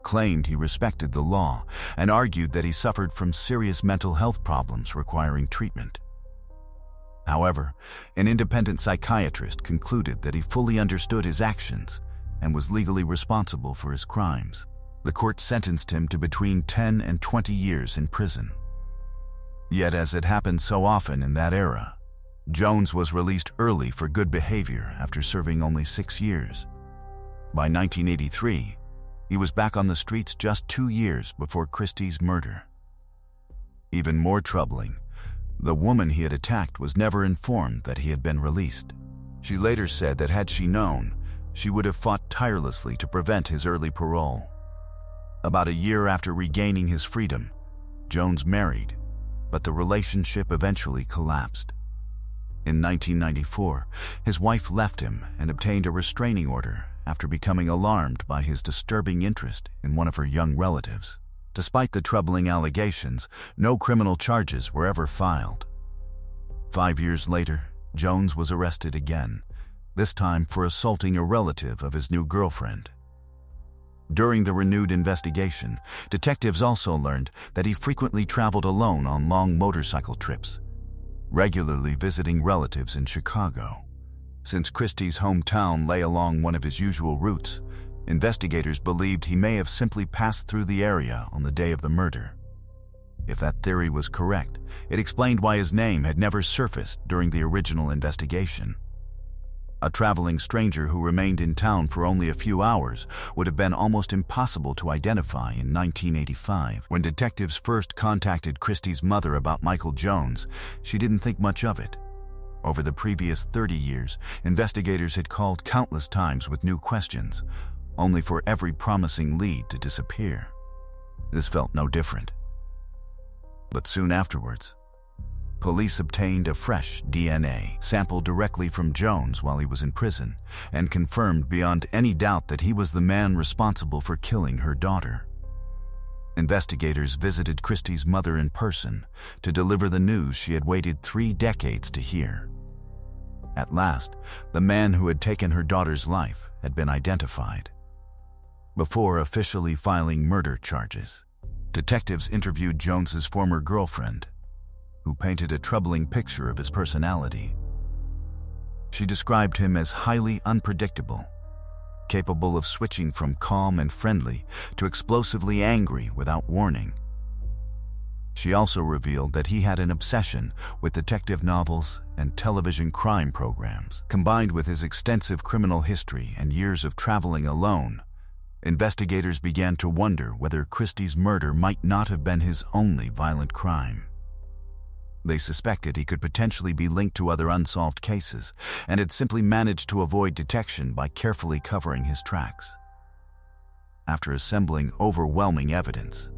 claimed he respected the law, and argued that he suffered from serious mental health problems requiring treatment. However, an independent psychiatrist concluded that he fully understood his actions and was legally responsible for his crimes. The court sentenced him to between 10 and 20 years in prison. Yet, as it happened so often in that era, Jones was released early for good behavior after serving only 6 years. By 1983, he was back on the streets just 2 years before Christie's murder. Even more troubling, the woman he had attacked was never informed that he had been released. She later said that had she known, she would have fought tirelessly to prevent his early parole. About a year after regaining his freedom, Jones married, but the relationship eventually collapsed. In 1994, his wife left him and obtained a restraining order after becoming alarmed by his disturbing interest in one of her young relatives. Despite the troubling allegations, no criminal charges were ever filed. 5 years later, Jones was arrested again, this time for assaulting a relative of his new girlfriend. During the renewed investigation, detectives also learned that he frequently traveled alone on long motorcycle trips, regularly visiting relatives in Chicago. Since Christie's hometown lay along one of his usual routes, investigators believed he may have simply passed through the area on the day of the murder. If that theory was correct, it explained why his name had never surfaced during the original investigation. A traveling stranger who remained in town for only a few hours would have been almost impossible to identify in 1985. When detectives first contacted Christie's mother about Michael Jones, she didn't think much of it. Over the previous 30 years, investigators had called countless times with new questions, only for every promising lead to disappear. This felt no different. But soon afterwards, police obtained a fresh DNA sample directly from Jones while he was in prison and confirmed beyond any doubt that he was the man responsible for killing her daughter. Investigators visited Christie's mother in person to deliver the news she had waited 3 decades to hear. At last, the man who had taken her daughter's life had been identified. Before officially filing murder charges, detectives interviewed Jones's former girlfriend, who painted a troubling picture of his personality. She described him as highly unpredictable, capable of switching from calm and friendly to explosively angry without warning. She also revealed that he had an obsession with detective novels and television crime programs. Combined with his extensive criminal history and years of traveling alone, investigators began to wonder whether Christie's murder might not have been his only violent crime. They suspected he could potentially be linked to other unsolved cases and had simply managed to avoid detection by carefully covering his tracks. After assembling overwhelming evidence,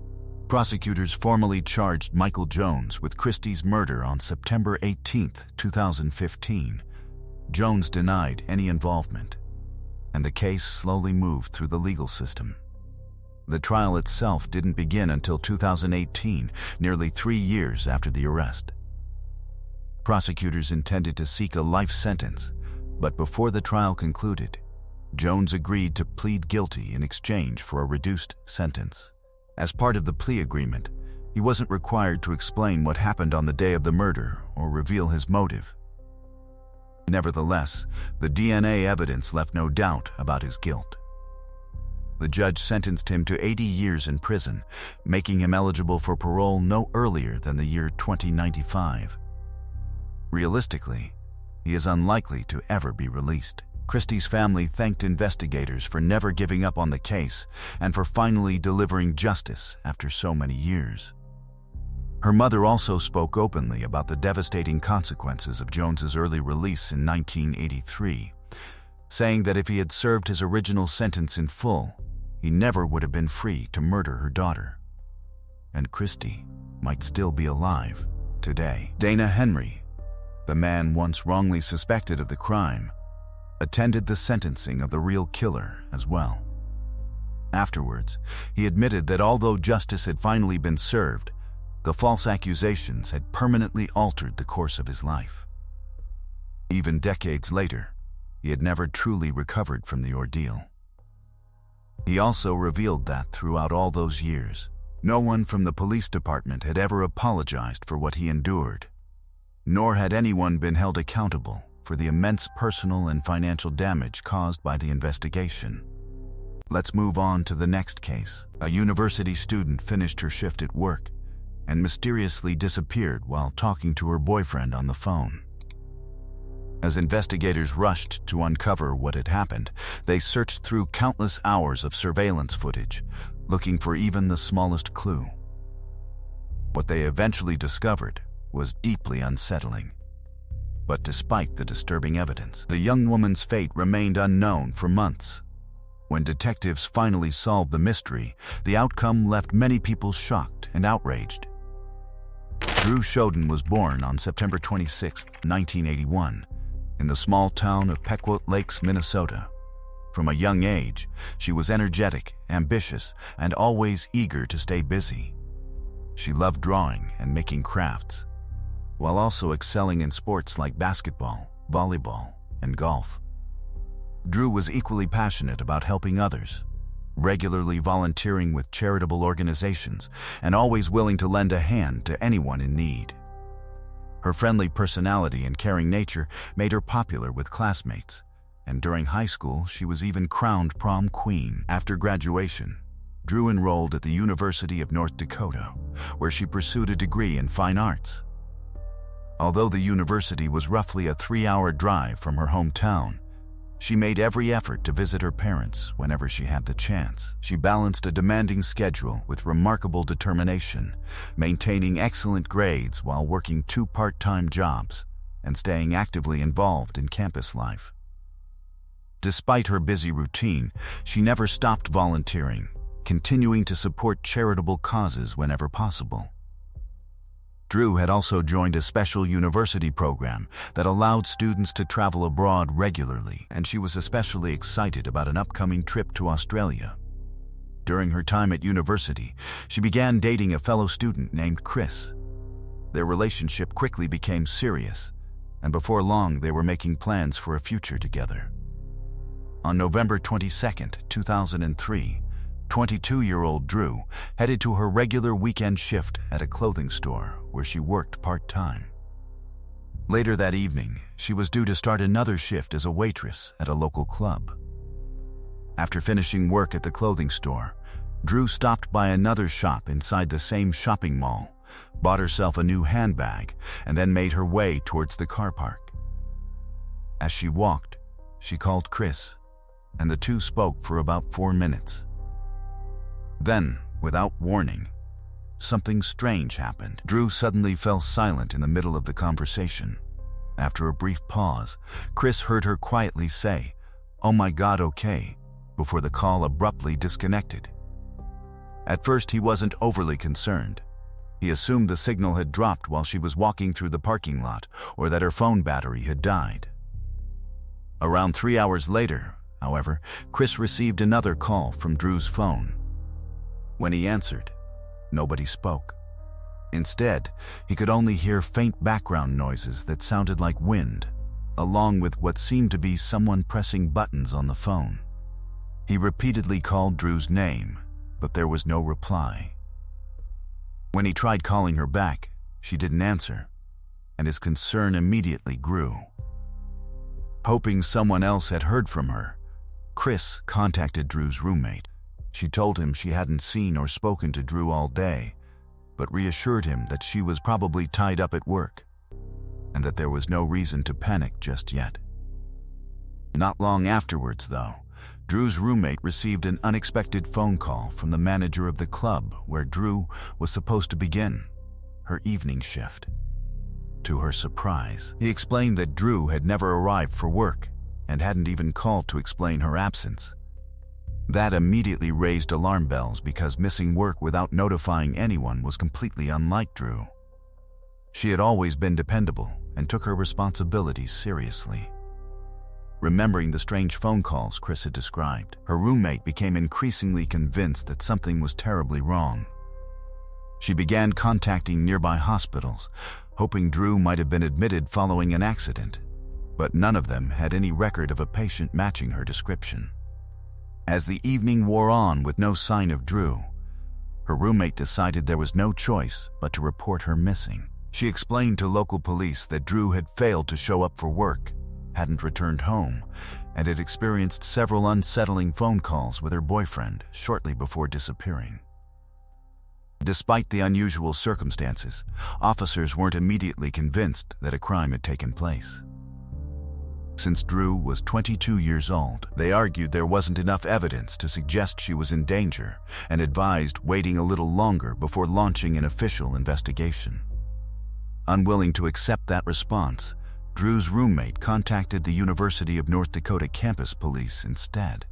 prosecutors formally charged Michael Jones with Christie's murder on September 18, 2015. Jones denied any involvement, and the case slowly moved through the legal system. The trial itself didn't begin until 2018, nearly 3 years after the arrest. Prosecutors intended to seek a life sentence, but before the trial concluded, Jones agreed to plead guilty in exchange for a reduced sentence. As part of the plea agreement, he wasn't required to explain what happened on the day of the murder or reveal his motive. Nevertheless, the DNA evidence left no doubt about his guilt. The judge sentenced him to 80 years in prison, making him eligible for parole no earlier than the year 2095. Realistically, he is unlikely to ever be released. Christie's family thanked investigators for never giving up on the case and for finally delivering justice after so many years. Her mother also spoke openly about the devastating consequences of Jones's early release in 1983, saying that if he had served his original sentence in full, he never would have been free to murder her daughter. And Christie might still be alive today. Dana Henry, the man once wrongly suspected of the crime, attended the sentencing of the real killer as well. Afterwards, he admitted that although justice had finally been served, the false accusations had permanently altered the course of his life. Even decades later, he had never truly recovered from the ordeal. He also revealed that throughout all those years, no one from the police department had ever apologized for what he endured. nor had anyone been held accountable for the immense personal and financial damage caused by the investigation. Let's move on to the next case. A university student finished her shift at work and mysteriously disappeared while talking to her boyfriend on the phone. As investigators rushed to uncover what had happened, they searched through countless hours of surveillance footage, looking for even the smallest clue. What they eventually discovered was deeply unsettling. But despite the disturbing evidence, the young woman's fate remained unknown for months. When detectives finally solved the mystery, the outcome left many people shocked and outraged. Drew Shoden was born on September 26, 1981, in the small town of Pequot Lakes, Minnesota. From a young age, she was energetic, ambitious, and always eager to stay busy. She loved drawing and making crafts, while also excelling in sports like basketball, volleyball, and golf. Drew was equally passionate about helping others, regularly volunteering with charitable organizations and always willing to lend a hand to anyone in need. Her friendly personality and caring nature made her popular with classmates, and during high school she was even crowned prom queen. After graduation, Drew enrolled at the University of North Dakota, where she pursued a degree in fine arts. Although the university was roughly a 3-hour drive from her hometown, she made every effort to visit her parents whenever she had the chance. She balanced a demanding schedule with remarkable determination, maintaining excellent grades while working 2 part-time jobs and staying actively involved in campus life. Despite her busy routine, she never stopped volunteering, continuing to support charitable causes whenever possible. Drew had also joined a special university program that allowed students to travel abroad regularly, and she was especially excited about an upcoming trip to Australia. During her time at university, she began dating a fellow student named Chris. Their relationship quickly became serious, and before long they were making plans for a future together. On November 22, 2003, 22-year-old Drew headed to her regular weekend shift at a clothing store where she worked part-time. Later that evening, she was due to start another shift as a waitress at a local club. After finishing work at the clothing store, Drew stopped by another shop inside the same shopping mall, bought herself a new handbag, and then made her way towards the car park. As she walked, she called Chris, and the two spoke for about 4 minutes. Then, without warning, something strange happened. Drew suddenly fell silent in the middle of the conversation. After a brief pause, Chris heard her quietly say, "Oh my God, okay," before the call abruptly disconnected. At first, he wasn't overly concerned. He assumed the signal had dropped while she was walking through the parking lot, or that her phone battery had died. Around 3 hours later, however, Chris received another call from Drew's phone. When he answered, nobody spoke. Instead, he could only hear faint background noises that sounded like wind, along with what seemed to be someone pressing buttons on the phone. He repeatedly called Drew's name, but there was no reply. When he tried calling her back, she didn't answer, and his concern immediately grew. Hoping someone else had heard from her, Chris contacted Drew's roommate. She told him she hadn't seen or spoken to Drew all day, but reassured him that she was probably tied up at work, and that there was no reason to panic just yet. Not long afterwards, though, Drew's roommate received an unexpected phone call from the manager of the club where Drew was supposed to begin her evening shift. To her surprise, he explained that Drew had never arrived for work and hadn't even called to explain her absence. That immediately raised alarm bells because missing work without notifying anyone was completely unlike Drew. She had always been dependable and took her responsibilities seriously. Remembering the strange phone calls Chris had described, her roommate became increasingly convinced that something was terribly wrong. She began contacting nearby hospitals, hoping Drew might have been admitted following an accident, but none of them had any record of a patient matching her description. As the evening wore on with no sign of Drew, her roommate decided there was no choice but to report her missing. She explained to local police that Drew had failed to show up for work, hadn't returned home, and had experienced several unsettling phone calls with her boyfriend shortly before disappearing. Despite the unusual circumstances, officers weren't immediately convinced that a crime had taken place. Since Drew was 22 years old, they argued there wasn't enough evidence to suggest she was in danger and advised waiting a little longer before launching an official investigation. Unwilling to accept that response, Drew's roommate contacted the University of North Dakota campus police instead.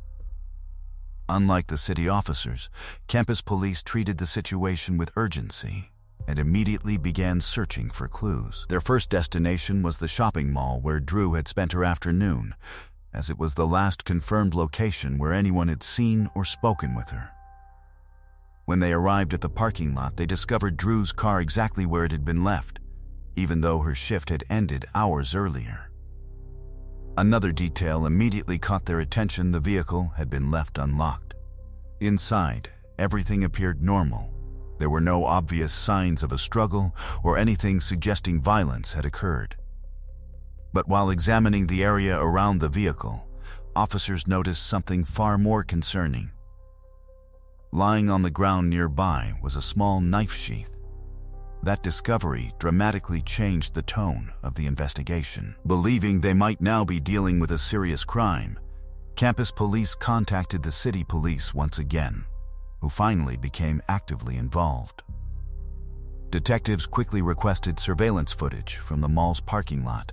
Unlike the city officers, campus police treated the situation with urgency and immediately began searching for clues. Their first destination was the shopping mall where Drew had spent her afternoon, as it was the last confirmed location where anyone had seen or spoken with her. When they arrived at the parking lot, they discovered Drew's car exactly where it had been left, even though her shift had ended hours earlier. Another detail immediately caught their attention: the vehicle had been left unlocked. Inside, everything appeared normal. There were no obvious signs of a struggle or anything suggesting violence had occurred. But while examining the area around the vehicle, officers noticed something far more concerning. Lying on the ground nearby was a small knife sheath. That discovery dramatically changed the tone of the investigation. Believing they might now be dealing with a serious crime, campus police contacted the city police once again, who finally became actively involved. Detectives quickly requested surveillance footage from the mall's parking lot,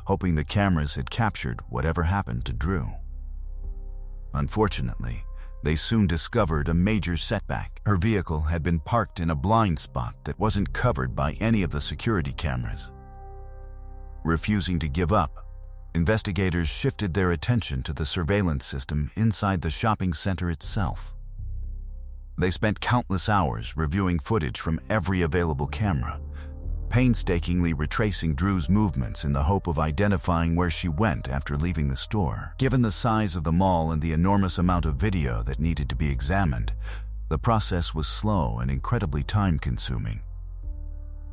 hoping the cameras had captured whatever happened to Drew. Unfortunately, they soon discovered a major setback. Her vehicle had been parked in a blind spot that wasn't covered by any of the security cameras. Refusing to give up, investigators shifted their attention to the surveillance system inside the shopping center itself. They spent countless hours reviewing footage from every available camera, painstakingly retracing Drew's movements in the hope of identifying where she went after leaving the store. Given the size of the mall and the enormous amount of video that needed to be examined, the process was slow and incredibly time-consuming.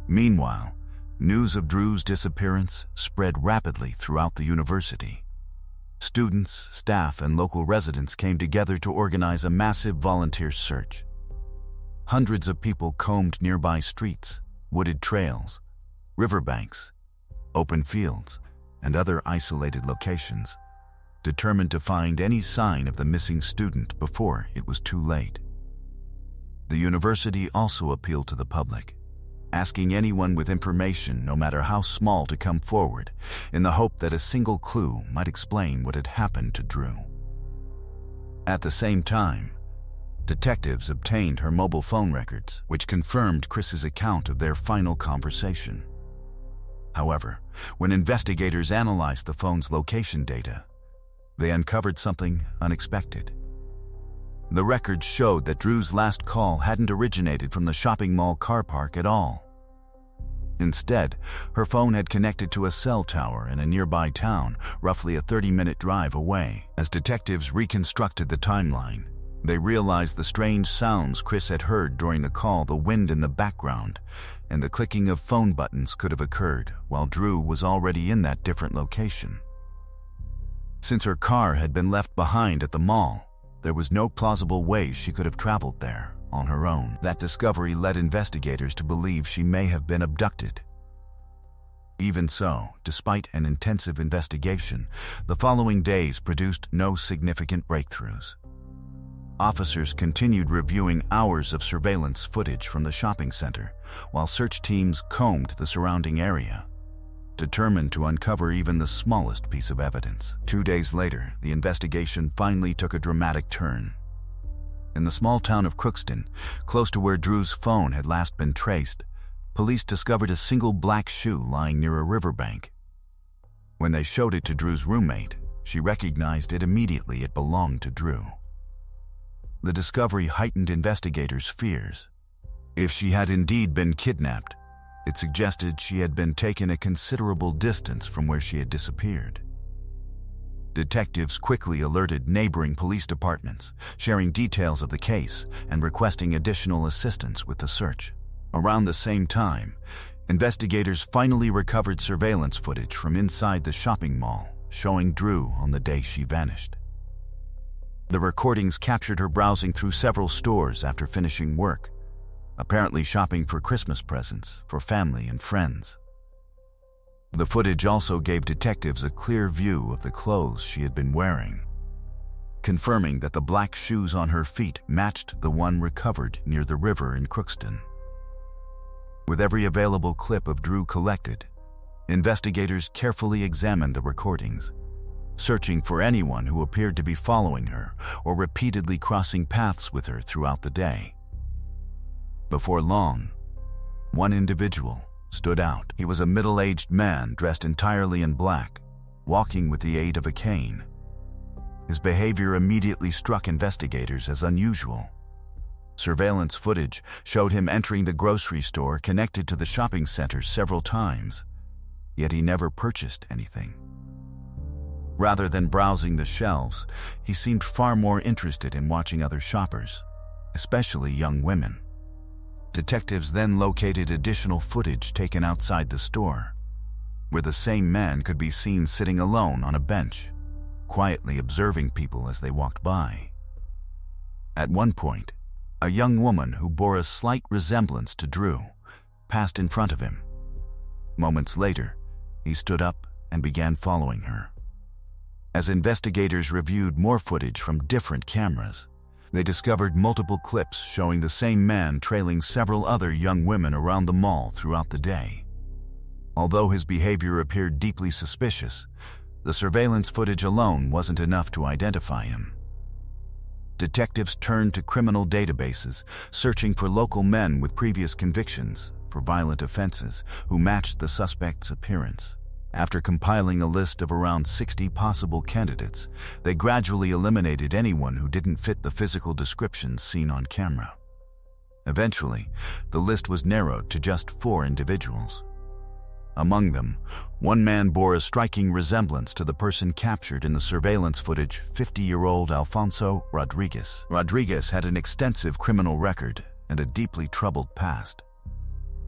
Meanwhile, news of Drew's disappearance spread rapidly throughout the university. Students, staff, and local residents came together to organize a massive volunteer search. Hundreds of people combed nearby streets, wooded trails, riverbanks, open fields, and other isolated locations, determined to find any sign of the missing student before it was too late. The university also appealed to the public, asking anyone with information, no matter how small, to come forward, in the hope that a single clue might explain what had happened to Drew. At the same time, detectives obtained her mobile phone records, which confirmed Chris's account of their final conversation. However, when investigators analyzed the phone's location data, they uncovered something unexpected. The records showed that Drew's last call hadn't originated from the shopping mall car park at all. Instead, her phone had connected to a cell tower in a nearby town, roughly a 30-minute drive away. As detectives reconstructed the timeline, they realized the strange sounds Chris had heard during the call, the wind in the background, and the clicking of phone buttons could have occurred while Drew was already in that different location. Since her car had been left behind at the mall, there was no plausible way she could have traveled there on her own. That discovery led investigators to believe she may have been abducted. Even so, despite an intensive investigation, the following days produced no significant breakthroughs. Officers continued reviewing hours of surveillance footage from the shopping center, while search teams combed the surrounding area, determined to uncover even the smallest piece of evidence. 2 days later, the investigation finally took a dramatic turn. In the small town of Crookston, close to where Drew's phone had last been traced, police discovered a single black shoe lying near a riverbank. When they showed it to Drew's roommate, she recognized it immediately. It belonged to Drew. The discovery heightened investigators' fears. If she had indeed been kidnapped, it suggested she had been taken a considerable distance from where she had disappeared. Detectives quickly alerted neighboring police departments, sharing details of the case and requesting additional assistance with the search. Around the same time, investigators finally recovered surveillance footage from inside the shopping mall, showing Drew on the day she vanished. The recordings captured her browsing through several stores after finishing work, apparently shopping for Christmas presents for family and friends. The footage also gave detectives a clear view of the clothes she had been wearing, confirming that the black shoes on her feet matched the one recovered near the river in Crookston. With every available clip of Drew collected, investigators carefully examined the recordings, searching for anyone who appeared to be following her or repeatedly crossing paths with her throughout the day. Before long, one individual stood out. He was a middle-aged man dressed entirely in black, walking with the aid of a cane. His behavior immediately struck investigators as unusual. Surveillance footage showed him entering the grocery store connected to the shopping center several times, yet he never purchased anything. Rather than browsing the shelves, he seemed far more interested in watching other shoppers, especially young women. Detectives then located additional footage taken outside the store, where the same man could be seen sitting alone on a bench, quietly observing people as they walked by. At one point, a young woman who bore a slight resemblance to Drew passed in front of him. Moments later, he stood up and began following her. As investigators reviewed more footage from different cameras, they discovered multiple clips showing the same man trailing several other young women around the mall throughout the day. Although his behavior appeared deeply suspicious, the surveillance footage alone wasn't enough to identify him. Detectives turned to criminal databases, searching for local men with previous convictions for violent offenses who matched the suspect's appearance. After compiling a list of around 60 possible candidates, they gradually eliminated anyone who didn't fit the physical descriptions seen on camera. Eventually, the list was narrowed to just 4 individuals. Among them, one man bore a striking resemblance to the person captured in the surveillance footage, 50-year-old Alfonso Rodriguez. Rodriguez had an extensive criminal record and a deeply troubled past.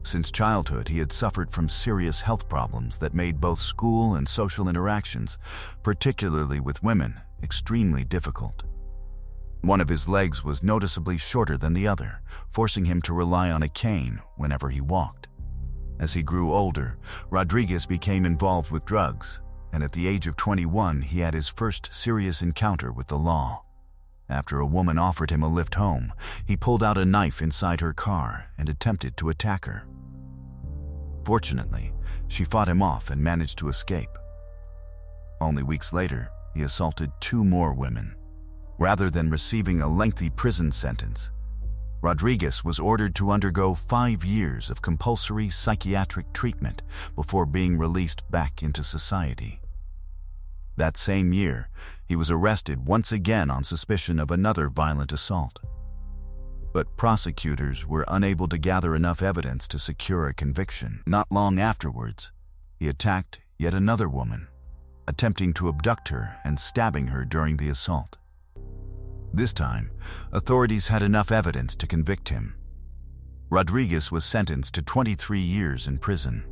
Since childhood, he had suffered from serious health problems that made both school and social interactions, particularly with women, extremely difficult. One of his legs was noticeably shorter than the other, forcing him to rely on a cane whenever he walked. As he grew older, Rodriguez became involved with drugs, and at the age of 21, he had his first serious encounter with the law. After a woman offered him a lift home, he pulled out a knife inside her car and attempted to attack her. Fortunately, she fought him off and managed to escape. Only weeks later, he assaulted 2 more women. Rather than receiving a lengthy prison sentence, Rodriguez was ordered to undergo 5 years of compulsory psychiatric treatment before being released back into society. That same year, he was arrested once again on suspicion of another violent assault. But prosecutors were unable to gather enough evidence to secure a conviction. Not long afterwards, he attacked yet another woman, attempting to abduct her and stabbing her during the assault. This time, authorities had enough evidence to convict him. Rodriguez was sentenced to 23 years in prison.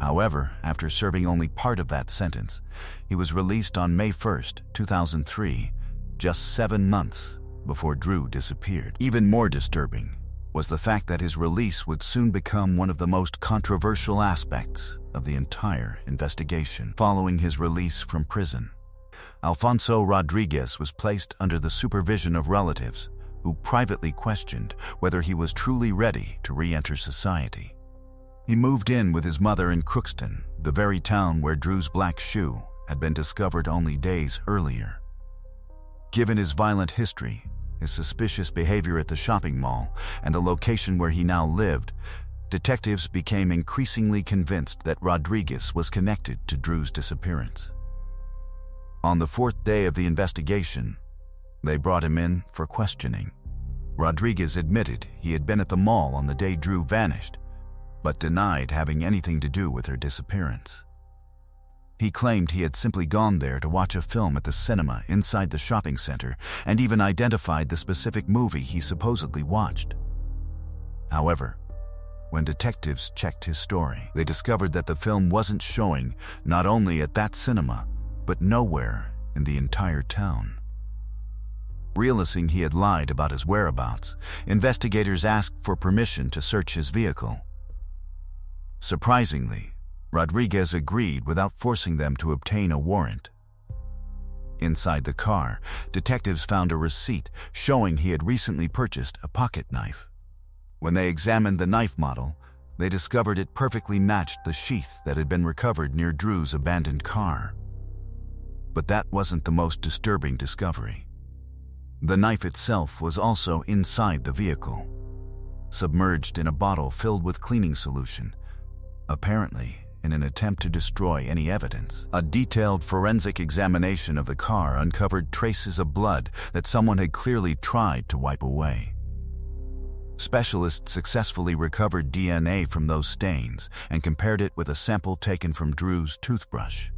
However, after serving only part of that sentence, he was released on May 1, 2003, just 7 months before Drew disappeared. Even more disturbing was the fact that his release would soon become one of the most controversial aspects of the entire investigation. Following his release from prison, Alfonso Rodriguez was placed under the supervision of relatives who privately questioned whether he was truly ready to re-enter society. He moved in with his mother in Crookston, the very town where Drew's black shoe had been discovered only days earlier. Given his violent history, his suspicious behavior at the shopping mall, and the location where he now lived, detectives became increasingly convinced that Rodriguez was connected to Drew's disappearance. On the 4th day of the investigation, they brought him in for questioning. Rodriguez admitted he had been at the mall on the day Drew vanished, but denied having anything to do with her disappearance. He claimed he had simply gone there to watch a film at the cinema inside the shopping center and even identified the specific movie he supposedly watched. However, When detectives checked his story, they discovered that the film wasn't showing not only at that cinema, but nowhere in the entire town. Realizing he had lied about his whereabouts, investigators asked for permission to search his vehicle. Surprisingly, Rodriguez agreed without forcing them to obtain a warrant. Inside the car, detectives found a receipt showing he had recently purchased a pocket knife. When they examined the knife model, they discovered it perfectly matched the sheath that had been recovered near Drew's abandoned car. But that wasn't the most disturbing discovery. The knife itself was also inside the vehicle, submerged in a bottle filled with cleaning solution, apparently in an attempt to destroy any evidence. A detailed forensic examination of the car uncovered traces of blood that someone had clearly tried to wipe away. Specialists successfully recovered DNA from those stains and compared it with a sample taken from Drew's toothbrush.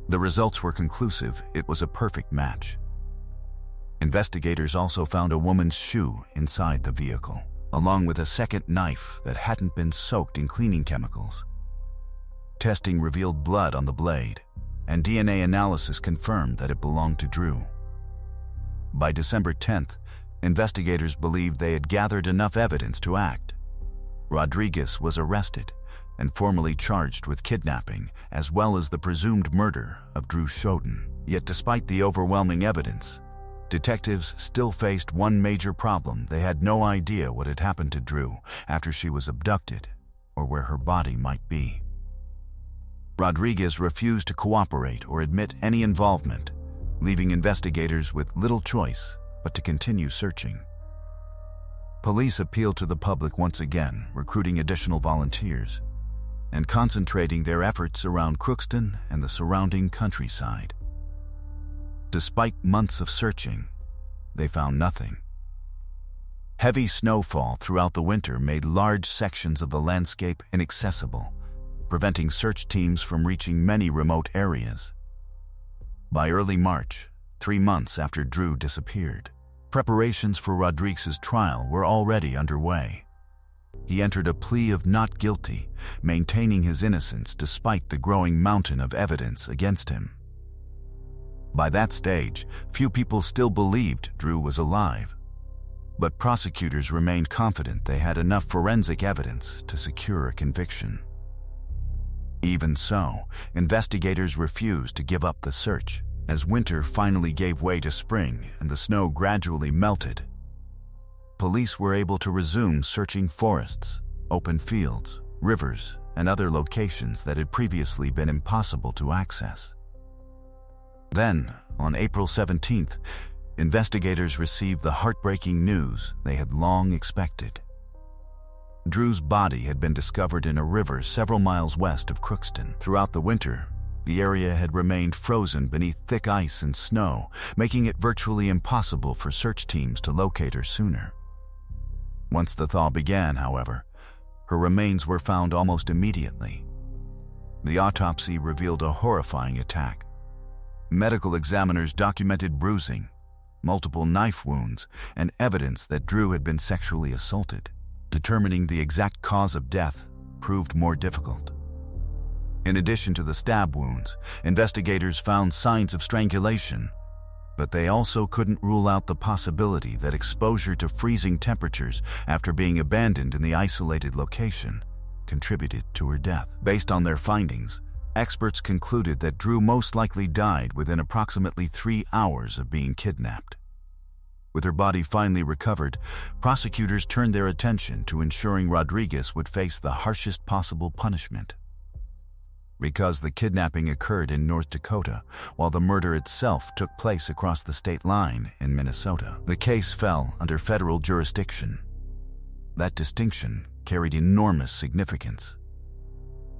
The results were conclusive. It was a perfect match. Investigators also found a woman's shoe inside the vehicle, along with a second knife that hadn't been soaked in cleaning chemicals. Testing revealed blood on the blade, and DNA analysis confirmed that it belonged to Drew. By December 10th, investigators believed they had gathered enough evidence to act. Rodriguez was arrested and formally charged with kidnapping, as well as the presumed murder of Drew Shoden. Yet despite the overwhelming evidence, detectives still faced one major problem. They had no idea what had happened to Drew after she was abducted or where her body might be. Rodriguez refused to cooperate or admit any involvement, leaving investigators with little choice but to continue searching. Police appealed to the public once again, recruiting additional volunteers and concentrating their efforts around Crookston and the surrounding countryside. Despite months of searching, they found nothing. Heavy snowfall throughout the winter made large sections of the landscape inaccessible, preventing search teams from reaching many remote areas. By early March, 3 months after Drew disappeared, preparations for Rodriguez's trial were already underway. He entered a plea of not guilty, maintaining his innocence despite the growing mountain of evidence against him. By that stage, few people still believed Drew was alive, but prosecutors remained confident they had enough forensic evidence to secure a conviction. Even so, investigators refused to give up the search. As winter finally gave way to spring and the snow gradually melted, police were able to resume searching forests, open fields, rivers, and other locations that had previously been impossible to access. Then, on April 17th, investigators received the heartbreaking news they had long expected. Drew's body had been discovered in a river several miles west of Crookston. Throughout the winter, the area had remained frozen beneath thick ice and snow, making it virtually impossible for search teams to locate her sooner. Once the thaw began, however, her remains were found almost immediately. The autopsy revealed a horrifying attack. Medical examiners documented bruising, multiple knife wounds, and evidence that Drew had been sexually assaulted. Determining the exact cause of death proved more difficult. In addition to the stab wounds, investigators found signs of strangulation, but they also couldn't rule out the possibility that exposure to freezing temperatures after being abandoned in the isolated location contributed to her death. Based on their findings, experts concluded that Drew most likely died within approximately 3 hours of being kidnapped. With her body finally recovered, prosecutors turned their attention to ensuring Rodriguez would face the harshest possible punishment. Because the kidnapping occurred in North Dakota, while the murder itself took place across the state line in Minnesota, the case fell under federal jurisdiction. That distinction carried enormous significance.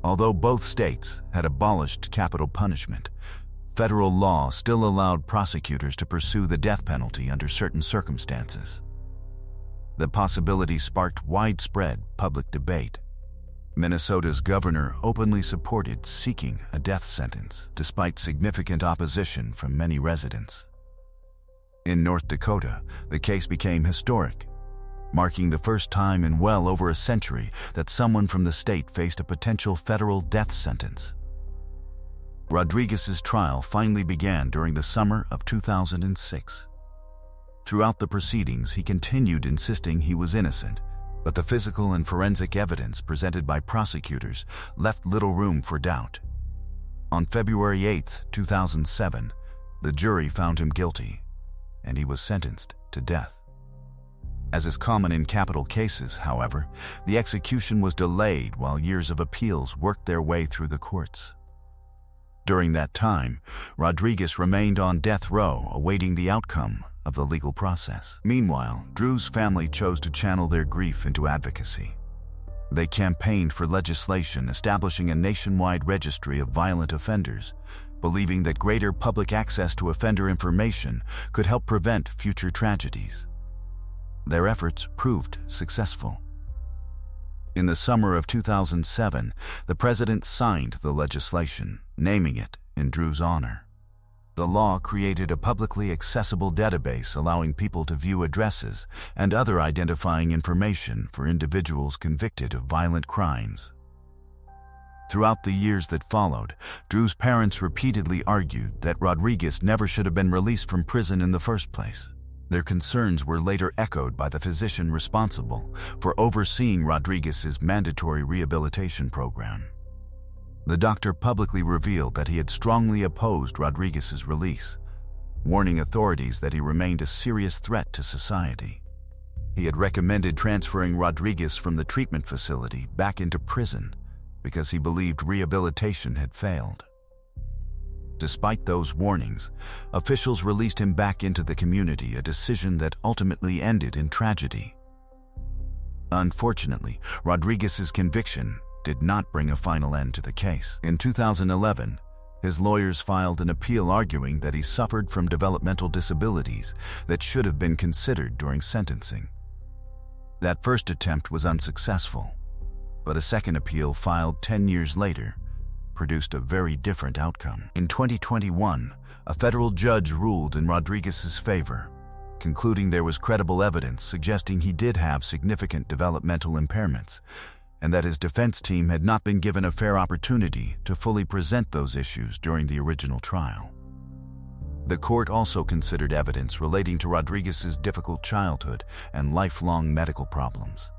Although both states had abolished capital punishment, federal law still allowed prosecutors to pursue the death penalty under certain circumstances. The possibility sparked widespread public debate. Minnesota's governor openly supported seeking a death sentence, despite significant opposition from many residents. In North Dakota, the case became historic. marking the first time in well over a century that someone from the state faced a potential federal death sentence. Rodriguez's trial finally began during the summer of 2006. Throughout the proceedings, he continued insisting he was innocent, but the physical and forensic evidence presented by prosecutors left little room for doubt. On February 8, 2007, the jury found him guilty, and he was sentenced to death. As is common in capital cases, however, the execution was delayed while years of appeals worked their way through the courts. During that time, Rodriguez remained on death row awaiting the outcome of the legal process. Meanwhile, Drew's family chose to channel their grief into advocacy. They campaigned for legislation establishing a nationwide registry of violent offenders, believing that greater public access to offender information could help prevent future tragedies. Their efforts proved successful. In the summer of 2007, the president signed the legislation, naming it in Drew's honor. The law created a publicly accessible database allowing people to view addresses and other identifying information for individuals convicted of violent crimes. Throughout the years that followed, Drew's parents repeatedly argued that Rodriguez never should have been released from prison in the first place. Their concerns were later echoed by the physician responsible for overseeing Rodriguez's mandatory rehabilitation program. The doctor publicly revealed that he had strongly opposed Rodriguez's release, warning authorities that he remained a serious threat to society. He had recommended transferring Rodriguez from the treatment facility back into prison because he believed rehabilitation had failed. Despite those warnings, officials released him back into the community, a decision that ultimately ended in tragedy. Unfortunately, Rodriguez's conviction did not bring a final end to the case. In 2011, his lawyers filed an appeal arguing that he suffered from developmental disabilities that should have been considered during sentencing. That first attempt was unsuccessful, but a second appeal filed 10 years later produced a very different outcome. In 2021, a federal judge ruled in Rodriguez's favor, concluding there was credible evidence suggesting he did have significant developmental impairments, and that his defense team had not been given a fair opportunity to fully present those issues during the original trial. The court also considered evidence relating to Rodriguez's difficult childhood and lifelong medical problems.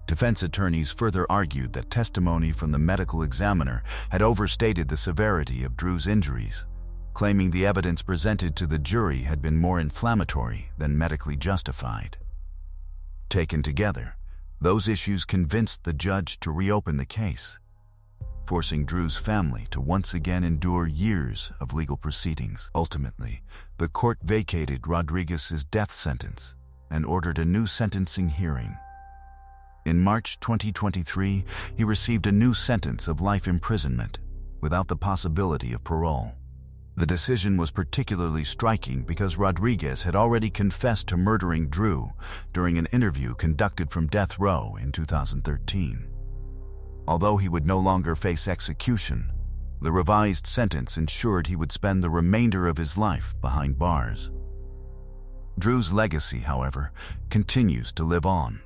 Defense attorneys further argued that testimony from the medical examiner had overstated the severity of Drew's injuries, claiming the evidence presented to the jury had been more inflammatory than medically justified. Taken together, those issues convinced the judge to reopen the case, forcing Drew's family to once again endure years of legal proceedings. Ultimately, the court vacated Rodriguez's death sentence and ordered a new sentencing hearing. In March 2023, he received a new sentence of life imprisonment without the possibility of parole. The decision was particularly striking because Rodriguez had already confessed to murdering Drew during an interview conducted from death row in 2013. Although he would no longer face execution, the revised sentence ensured he would spend the remainder of his life behind bars. Drew's legacy, however, continues to live on.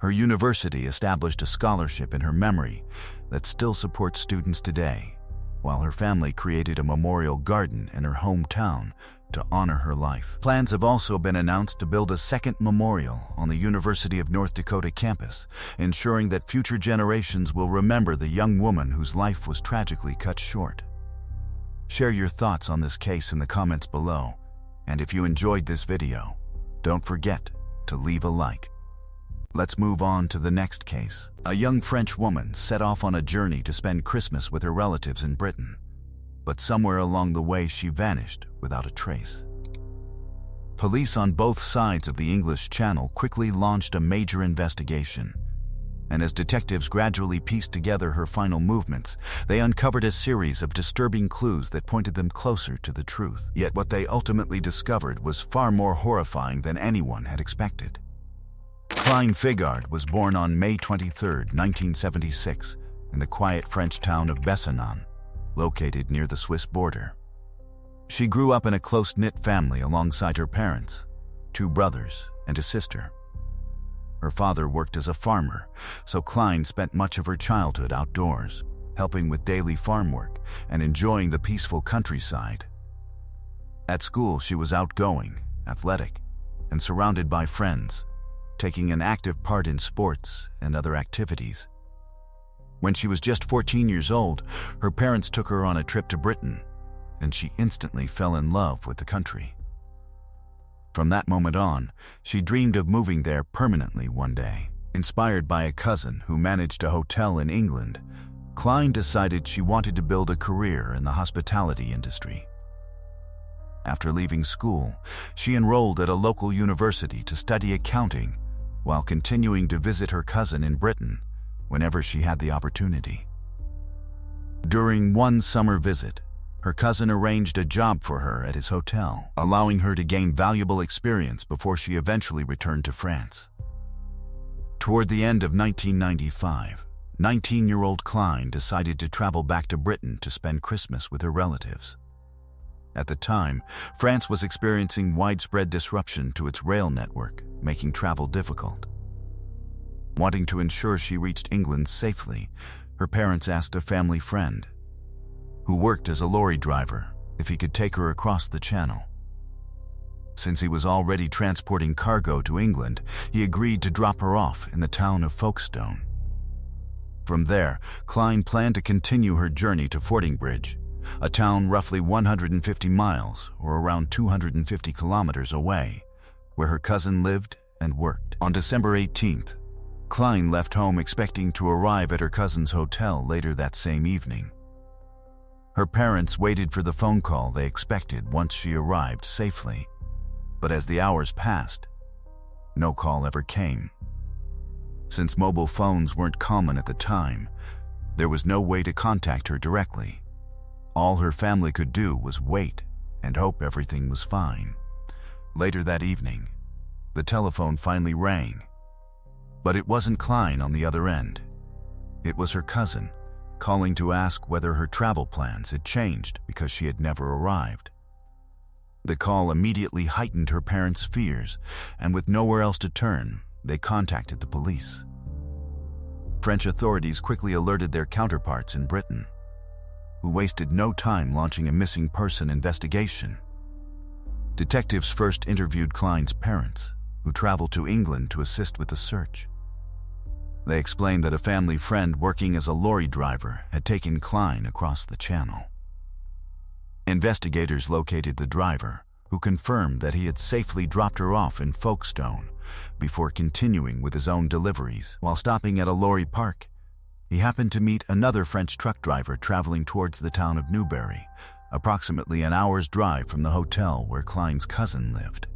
Her university established a scholarship in her memory that still supports students today, while her family created a memorial garden in her hometown to honor her life. Plans have also been announced to build a second memorial on the University of North Dakota campus, ensuring that future generations will remember the young woman whose life was tragically cut short. Share your thoughts on this case in the comments below, and if you enjoyed this video, don't forget to leave a like. Let's move on to the next case. A young French woman set off on a journey to spend Christmas with her relatives in Britain, but somewhere along the way she vanished without a trace. Police on both sides of the English Channel quickly launched a major investigation, and as detectives gradually pieced together her final movements, they uncovered a series of disturbing clues that pointed them closer to the truth. Yet what they ultimately discovered was far more horrifying than anyone had expected. Cline Figard was born on May 23, 1976, in the quiet French town of Besançon, located near the Swiss border. She grew up in a close-knit family alongside her parents, two brothers, and a sister. Her father worked as a farmer, so Klein spent much of her childhood outdoors, helping with daily farm work and enjoying the peaceful countryside. At school, she was outgoing, athletic, and surrounded by friends, taking an active part in sports and other activities. When she was just 14 years old, her parents took her on a trip to Britain, and she instantly fell in love with the country. From that moment on, she dreamed of moving there permanently one day. Inspired by a cousin who managed a hotel in England, Klein decided she wanted to build a career in the hospitality industry. After leaving school, she enrolled at a local university to study accounting while continuing to visit her cousin in Britain whenever she had the opportunity. During one summer visit, her cousin arranged a job for her at his hotel, allowing her to gain valuable experience before she eventually returned to France. Toward the end of 1995, 19-year-old Klein decided to travel back to Britain to spend Christmas with her relatives. At the time, France was experiencing widespread disruption to its rail network, making travel difficult. Wanting to ensure she reached England safely, her parents asked a family friend, who worked as a lorry driver, if he could take her across the channel. Since he was already transporting cargo to England, he agreed to drop her off in the town of Folkestone. From there, Klein planned to continue her journey to Fordingbridge, a town roughly 150 miles or around 250 kilometers away, where her cousin lived and worked. On December 18th, Klein left home expecting to arrive at her cousin's hotel later that same evening. Her parents waited for the phone call they expected once she arrived safely, but as the hours passed, no call ever came. Since mobile phones weren't common at the time, there was no way to contact her directly. All her family could do was wait and hope everything was fine. Later that evening, the telephone finally rang, but it wasn't Klein on the other end. It was her cousin, calling to ask whether her travel plans had changed because she had never arrived. The call immediately heightened her parents' fears, and with nowhere else to turn, they contacted the police. French authorities quickly alerted their counterparts in Britain, who wasted no time launching a missing person investigation. Detectives first interviewed Klein's parents, who traveled to England to assist with the search. They explained that a family friend working as a lorry driver had taken Klein across the channel. Investigators located the driver, who confirmed that he had safely dropped her off in Folkestone before continuing with his own deliveries. While stopping at a lorry park, he happened to meet another French truck driver traveling towards the town of Newbury, approximately an hour's drive from the hotel where Klein's cousin lived.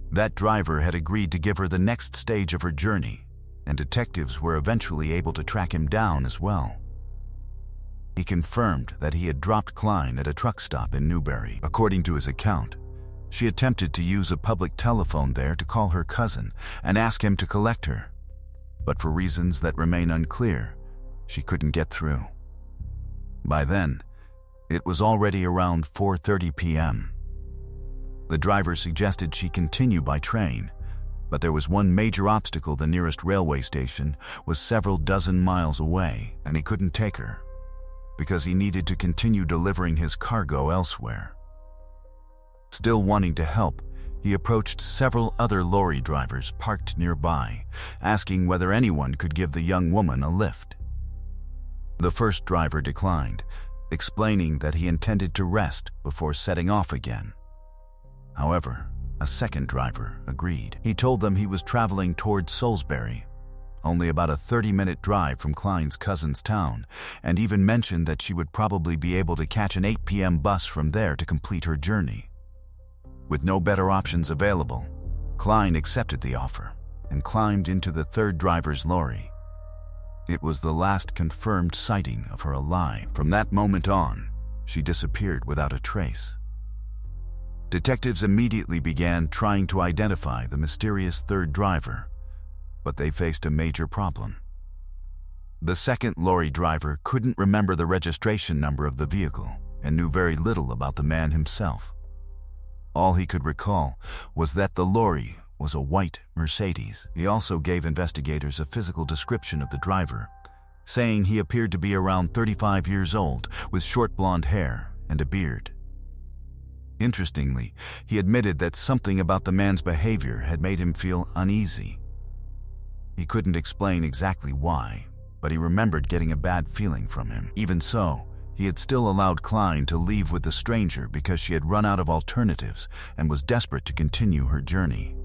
That driver had agreed to give her the next stage of her journey, and detectives were eventually able to track him down as well. He confirmed that he had dropped Klein at a truck stop in Newbury. According to his account, she attempted to use a public telephone there to call her cousin and ask him to collect her, but for reasons that remain unclear, she couldn't get through. By then, it was already around 4:30 p.m. The driver suggested she continue by train, but there was one major obstacle. The nearest railway station was several dozen miles away, and he couldn't take her because he needed to continue delivering his cargo elsewhere. Still wanting to help, he approached several other lorry drivers parked nearby, asking whether anyone could give the young woman a lift. The first driver declined, explaining that he intended to rest before setting off again. However, a second driver agreed. He told them he was traveling towards Salisbury, only about a 30-minute drive from Klein's cousin's town, and even mentioned that she would probably be able to catch an 8 p.m. bus from there to complete her journey. With no better options available, Klein accepted the offer and climbed into the third driver's lorry. It was the last confirmed sighting of her alive. From that moment on, she disappeared without a trace. Detectives immediately began trying to identify the mysterious third driver, but they faced a major problem. The second lorry driver couldn't remember the registration number of the vehicle and knew very little about the man himself. All he could recall was that the lorry was a white Mercedes. He also gave investigators a physical description of the driver, saying he appeared to be around 35 years old, with short blonde hair and a beard. Interestingly, he admitted that something about the man's behavior had made him feel uneasy. He couldn't explain exactly why, but he remembered getting a bad feeling from him. Even so, he had still allowed Klein to leave with the stranger because she had run out of alternatives and was desperate to continue her journey.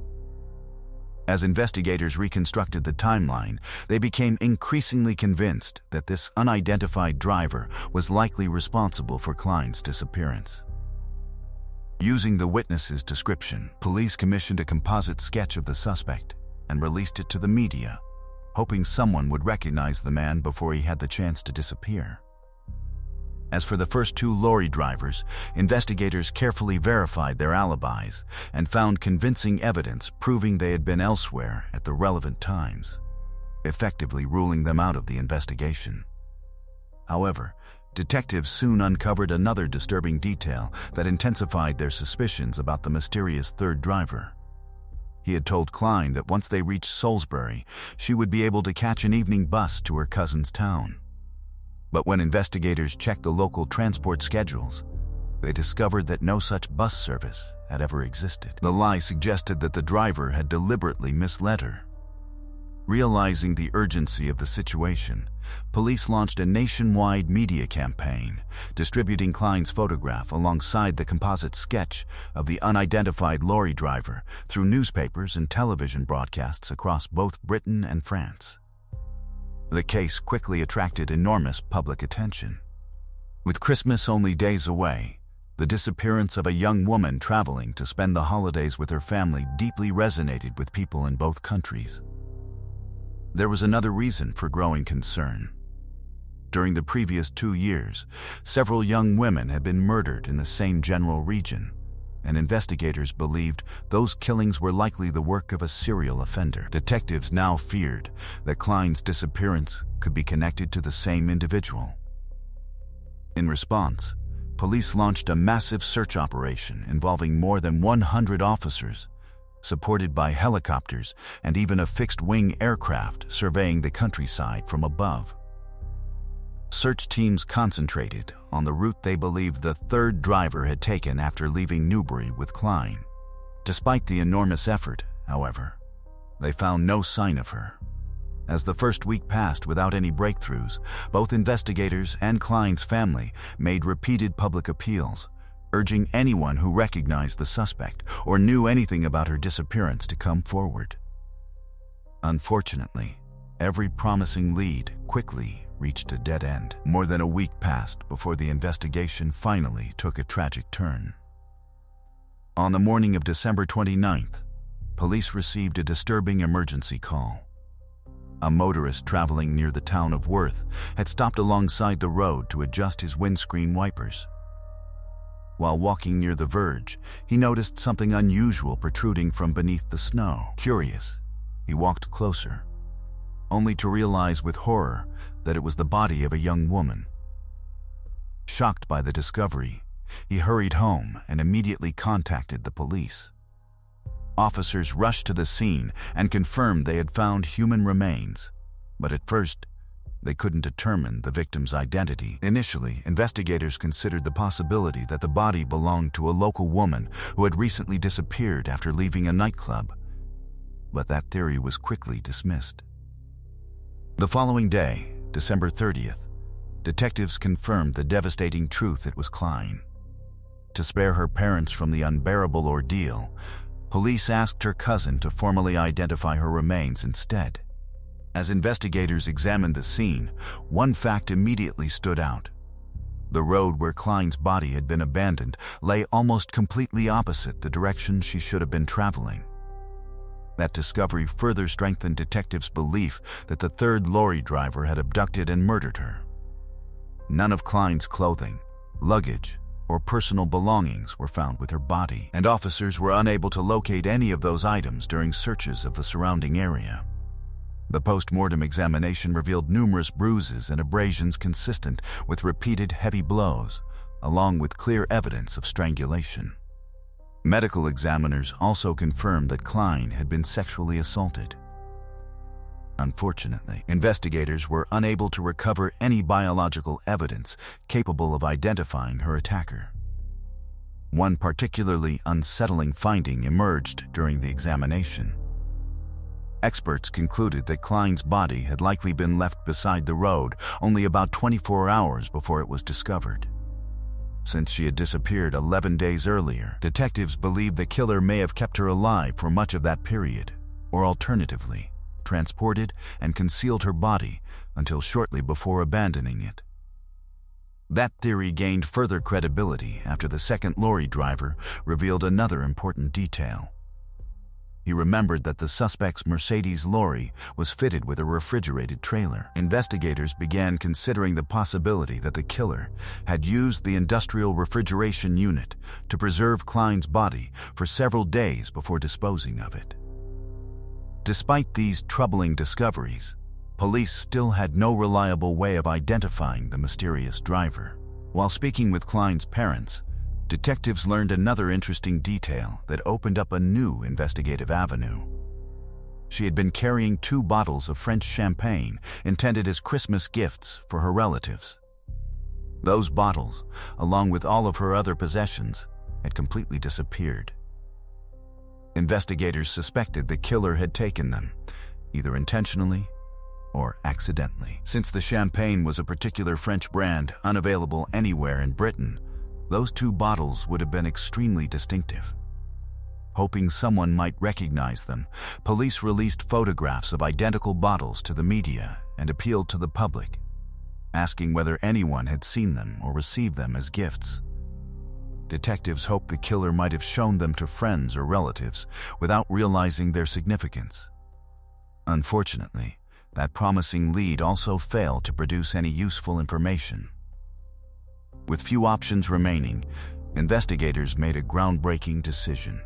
As investigators reconstructed the timeline, they became increasingly convinced that this unidentified driver was likely responsible for Klein's disappearance. Using the witness's description, police commissioned a composite sketch of the suspect and released it to the media, hoping someone would recognize the man before he had the chance to disappear. As for the first two lorry drivers, investigators carefully verified their alibis and found convincing evidence proving they had been elsewhere at the relevant times, effectively ruling them out of the investigation. However, detectives soon uncovered another disturbing detail that intensified their suspicions about the mysterious third driver. He had told Klein that once they reached Salisbury, she would be able to catch an evening bus to her cousin's town. But when investigators checked the local transport schedules, they discovered that no such bus service had ever existed. The lie suggested that the driver had deliberately misled her. Realizing the urgency of the situation, police launched a nationwide media campaign, distributing Klein's photograph alongside the composite sketch of the unidentified lorry driver through newspapers and television broadcasts across both Britain and France. The case quickly attracted enormous public attention. With Christmas only days away, the disappearance of a young woman traveling to spend the holidays with her family deeply resonated with people in both countries. There was another reason for growing concern. During the previous 2 years, several young women had been murdered in the same general region, and investigators believed those killings were likely the work of a serial offender. Detectives now feared that Klein's disappearance could be connected to the same individual. In response, police launched a massive search operation involving more than 100 officers, supported by helicopters and even a fixed-wing aircraft surveying the countryside from above. Search teams concentrated on the route they believed the third driver had taken after leaving Newbury with Klein. Despite the enormous effort, however, they found no sign of her. As the first week passed without any breakthroughs, both investigators and Klein's family made repeated public appeals, urging anyone who recognized the suspect or knew anything about her disappearance to come forward. Unfortunately, every promising lead quickly reached a dead end. More than a week passed before the investigation finally took a tragic turn. On the morning of December 29th, police received a disturbing emergency call. A motorist traveling near the town of Worth had stopped alongside the road to adjust his windscreen wipers. While walking near the verge, he noticed something unusual protruding from beneath the snow. Curious, he walked closer, only to realize with horror that it was the body of a young woman. Shocked by the discovery, he hurried home and immediately contacted the police. Officers rushed to the scene and confirmed they had found human remains, but at first, they couldn't determine the victim's identity. Initially, investigators considered the possibility that the body belonged to a local woman who had recently disappeared after leaving a nightclub, but that theory was quickly dismissed. The following day, December 30th, detectives confirmed the devastating truth: it was Klein. To spare her parents from the unbearable ordeal, police asked her cousin to formally identify her remains instead. As investigators examined the scene, one fact immediately stood out. The road where Klein's body had been abandoned lay almost completely opposite the direction she should have been traveling. That discovery further strengthened detectives' belief that the third lorry driver had abducted and murdered her. None of Klein's clothing, luggage, or personal belongings were found with her body, and officers were unable to locate any of those items during searches of the surrounding area. The post-mortem examination revealed numerous bruises and abrasions consistent with repeated heavy blows, along with clear evidence of strangulation. Medical examiners also confirmed that Klein had been sexually assaulted. Unfortunately, investigators were unable to recover any biological evidence capable of identifying her attacker. One particularly unsettling finding emerged during the examination. Experts concluded that Klein's body had likely been left beside the road only about 24 hours before it was discovered. Since she had disappeared 11 days earlier, detectives believe the killer may have kept her alive for much of that period, or alternatively, transported and concealed her body until shortly before abandoning it. That theory gained further credibility after the second lorry driver revealed another important detail. He remembered that the suspect's Mercedes lorry was fitted with a refrigerated trailer. Investigators began considering the possibility that the killer had used the industrial refrigeration unit to preserve Klein's body for several days before disposing of it. Despite these troubling discoveries, police still had no reliable way of identifying the mysterious driver. While speaking with Klein's parents, detectives learned another interesting detail that opened up a new investigative avenue. She had been carrying 2 bottles of French champagne intended as Christmas gifts for her relatives. Those bottles, along with all of her other possessions, had completely disappeared. Investigators suspected the killer had taken them, either intentionally or accidentally. Since the champagne was a particular French brand unavailable anywhere in Britain, those 2 bottles would have been extremely distinctive. Hoping someone might recognize them, police released photographs of identical bottles to the media and appealed to the public, asking whether anyone had seen them or received them as gifts. Detectives hoped the killer might have shown them to friends or relatives without realizing their significance. Unfortunately, that promising lead also failed to produce any useful information. With few options remaining, investigators made a groundbreaking decision.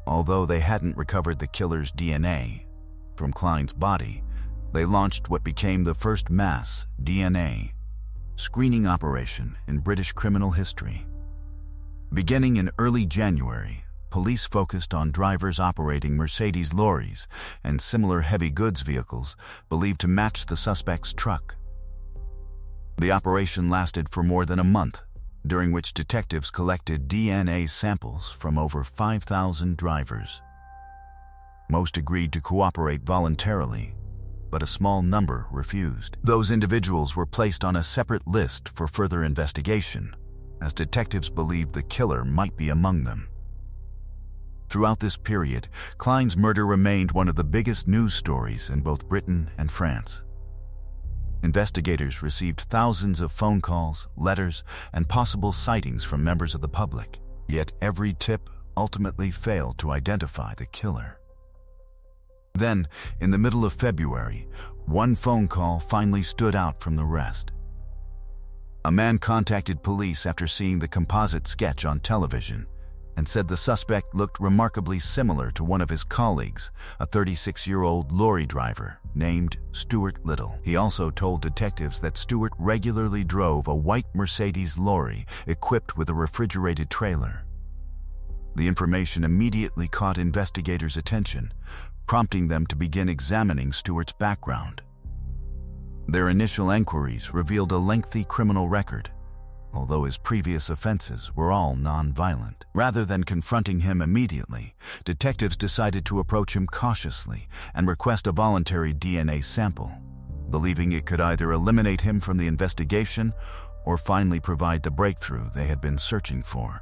Although they hadn't recovered the killer's DNA from Klein's body, they launched what became the first mass DNA screening operation in British criminal history. Beginning in early January, police focused on drivers operating Mercedes lorries and similar heavy goods vehicles believed to match the suspect's truck. The operation lasted for more than a month, during which detectives collected DNA samples from over 5,000 drivers. Most agreed to cooperate voluntarily, but a small number refused. Those individuals were placed on a separate list for further investigation, as detectives believed the killer might be among them. Throughout this period, Klein's murder remained one of the biggest news stories in both Britain and France. Investigators received thousands of phone calls, letters, and possible sightings from members of the public, yet every tip ultimately failed to identify the killer. Then, in the middle of February, one phone call finally stood out from the rest. A man contacted police after seeing the composite sketch on television and said the suspect looked remarkably similar to one of his colleagues, a 36-year-old lorry driver named Stuart Little. He also told detectives that Stuart regularly drove a white Mercedes lorry equipped with a refrigerated trailer. The information immediately caught investigators' attention, prompting them to begin examining Stuart's background. Their initial enquiries revealed a lengthy criminal record, although his previous offenses were all non-violent. Rather than confronting him immediately, detectives decided to approach him cautiously and request a voluntary DNA sample, believing it could either eliminate him from the investigation or finally provide the breakthrough they had been searching for.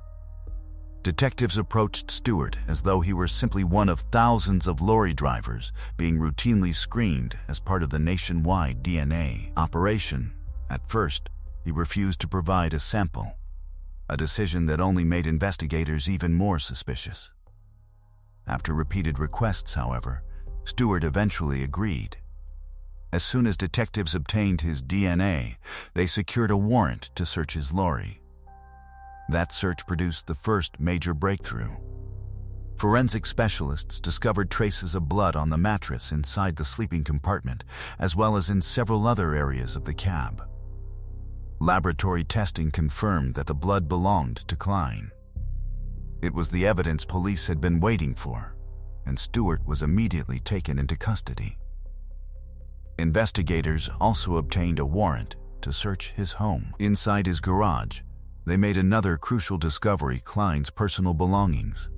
Detectives approached Stuart as though he were simply one of thousands of lorry drivers being routinely screened as part of the nationwide DNA operation. At first, he refused to provide a sample, a decision that only made investigators even more suspicious. After repeated requests, however, Stuart eventually agreed. As soon as detectives obtained his DNA, they secured a warrant to search his lorry. That search produced the first major breakthrough. Forensic specialists discovered traces of blood on the mattress inside the sleeping compartment, as well as in several other areas of the cab. Laboratory testing confirmed that the blood belonged to Klein. It was the evidence police had been waiting for, and Stewart was immediately taken into custody. Investigators also obtained a warrant to search his home. Inside his garage, they made another crucial discovery: Klein's personal belongings,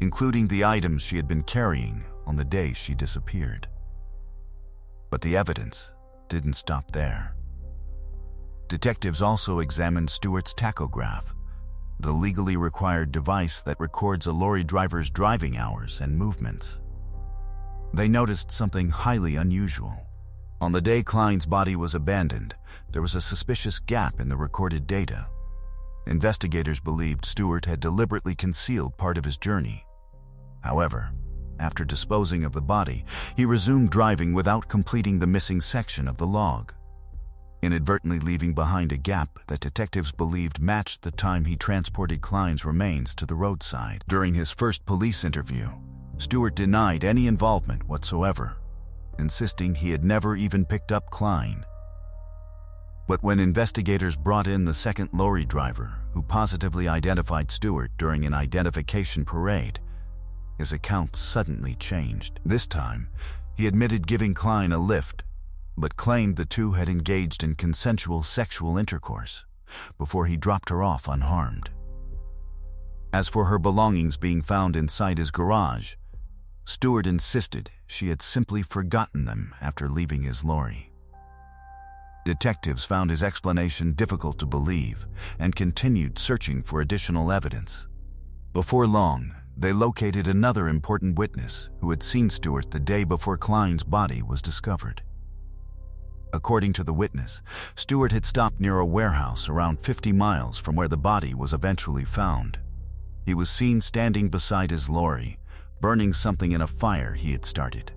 including the items she had been carrying on the day she disappeared. But the evidence didn't stop there. Detectives also examined Stewart's tachograph, the legally required device that records a lorry driver's driving hours and movements. They noticed something highly unusual. On the day Klein's body was abandoned, there was a suspicious gap in the recorded data. Investigators believed Stewart had deliberately concealed part of his journey. However, after disposing of the body, he resumed driving without completing the missing section of the log, inadvertently leaving behind a gap that detectives believed matched the time he transported Klein's remains to the roadside. During his first police interview, Stewart denied any involvement whatsoever, insisting he had never even picked up Klein. But when investigators brought in the second lorry driver, who positively identified Stewart during an identification parade, his account suddenly changed. This time, he admitted giving Klein a lift, but claimed the two had engaged in consensual sexual intercourse before he dropped her off unharmed. As for her belongings being found inside his garage, Stewart insisted she had simply forgotten them after leaving his lorry. Detectives found his explanation difficult to believe and continued searching for additional evidence. Before long, they located another important witness who had seen Stewart the day before Klein's body was discovered. According to the witness, Stewart had stopped near a warehouse around 50 miles from where the body was eventually found. He was seen standing beside his lorry, burning something in a fire he had started.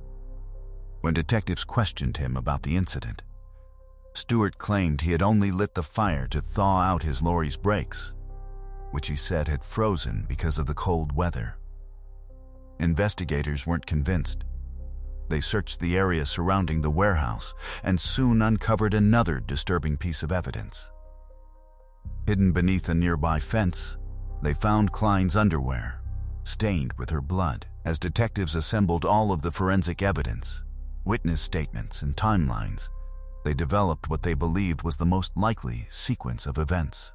When detectives questioned him about the incident, Stewart claimed he had only lit the fire to thaw out his lorry's brakes, which he said had frozen because of the cold weather. Investigators weren't convinced. They searched the area surrounding the warehouse and soon uncovered another disturbing piece of evidence. Hidden beneath a nearby fence, they found Klein's underwear, stained with her blood. As detectives assembled all of the forensic evidence, witness statements, and timelines, they developed what they believed was the most likely sequence of events.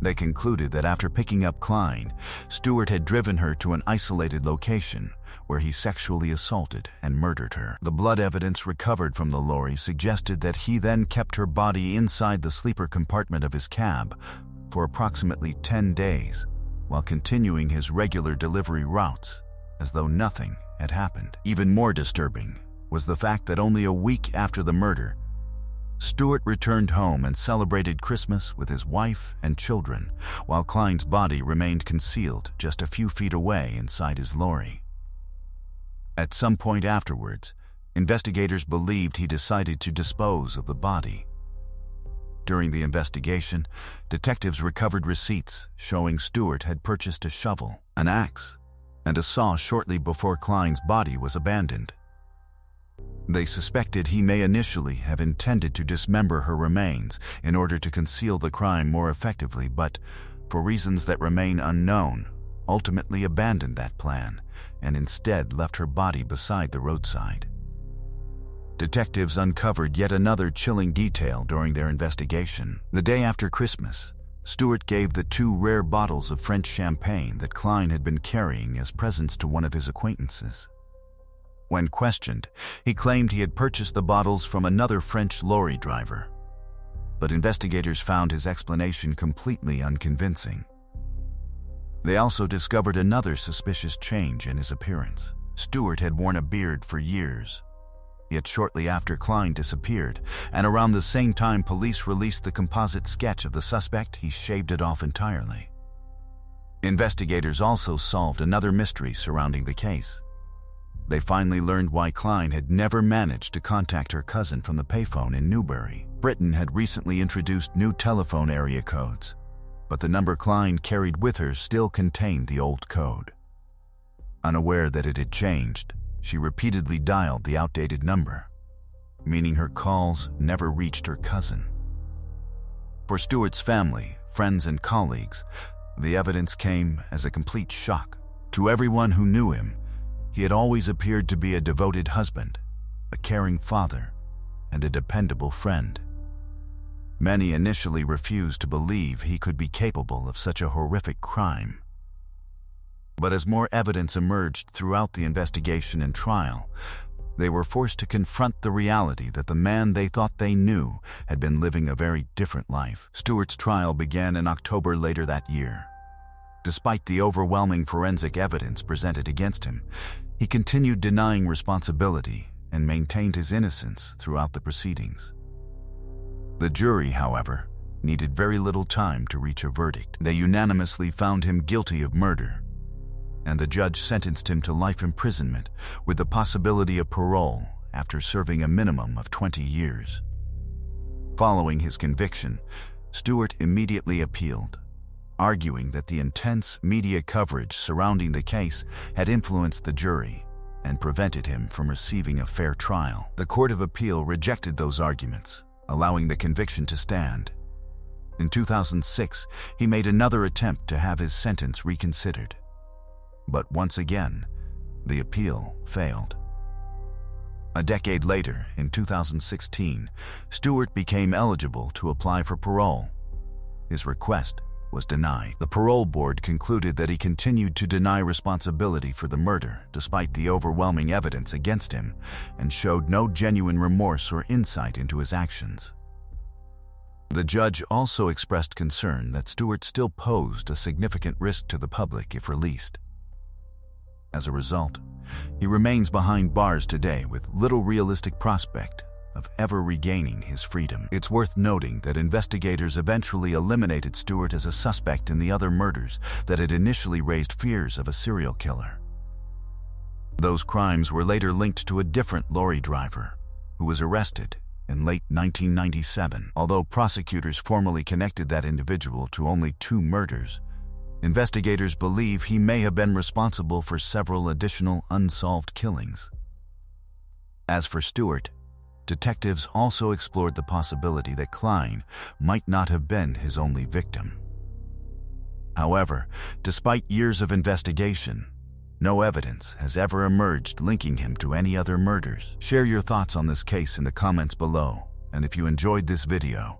They concluded that after picking up Klein, Stewart had driven her to an isolated location where he sexually assaulted and murdered her. The blood evidence recovered from the lorry suggested that he then kept her body inside the sleeper compartment of his cab for approximately 10 days, while continuing his regular delivery routes, as though nothing had happened. Even more disturbing was the fact that only a week after the murder, Stewart returned home and celebrated Christmas with his wife and children, while Klein's body remained concealed just a few feet away inside his lorry. At some point afterwards, investigators believed he decided to dispose of the body. During the investigation, detectives recovered receipts showing Stewart had purchased a shovel, an axe, and a saw shortly before Klein's body was abandoned. They suspected he may initially have intended to dismember her remains in order to conceal the crime more effectively, but, for reasons that remain unknown, ultimately abandoned that plan and instead left her body beside the roadside. Detectives uncovered yet another chilling detail during their investigation. The day after Christmas, Stewart gave the 2 rare bottles of French champagne that Klein had been carrying as presents to one of his acquaintances. When questioned, he claimed he had purchased the bottles from another French lorry driver, but investigators found his explanation completely unconvincing. They also discovered another suspicious change in his appearance. Stewart had worn a beard for years, yet shortly after Klein disappeared, and around the same time police released the composite sketch of the suspect, he shaved it off entirely. Investigators also solved another mystery surrounding the case. They finally learned why Klein had never managed to contact her cousin from the payphone in Newbury. Britain had recently introduced new telephone area codes, but the number Klein carried with her still contained the old code. Unaware that it had changed, she repeatedly dialed the outdated number, meaning her calls never reached her cousin. For Stewart's family, friends, and colleagues, The evidence came as a complete shock. To everyone who knew him, he had always appeared to be a devoted husband, a caring father, and a dependable friend. Many initially refused to believe he could be capable of such a horrific crime. But as more evidence emerged throughout the investigation and trial, they were forced to confront the reality that the man they thought they knew had been living a very different life. Stewart's trial began in October later that year. Despite the overwhelming forensic evidence presented against him, he continued denying responsibility and maintained his innocence throughout the proceedings. The jury, however, needed very little time to reach a verdict. They unanimously found him guilty of murder, and the judge sentenced him to life imprisonment with the possibility of parole after serving a minimum of 20 years. Following his conviction, Stewart immediately appealed, arguing that the intense media coverage surrounding the case had influenced the jury and prevented him from receiving a fair trial. The Court of Appeal rejected those arguments, allowing the conviction to stand. In 2006, he made another attempt to have his sentence reconsidered. But once again, the appeal failed. A decade later, in 2016, Stewart became eligible to apply for parole. His request was denied. The parole board concluded that he continued to deny responsibility for the murder despite the overwhelming evidence against him and showed no genuine remorse or insight into his actions. The judge also expressed concern that Stewart still posed a significant risk to the public if released. As a result, he remains behind bars today with little realistic prospect of ever regaining his freedom. It's worth noting that investigators eventually eliminated Stewart as a suspect in the other murders that had initially raised fears of a serial killer. Those crimes were later linked to a different lorry driver, who was arrested in late 1997. Although prosecutors formally connected that individual to only 2 murders, investigators believe he may have been responsible for several additional unsolved killings. As for Stewart, detectives also explored the possibility that Klein might not have been his only victim. However, despite years of investigation, no evidence has ever emerged linking him to any other murders. Share your thoughts on this case in the comments below, and if you enjoyed this video,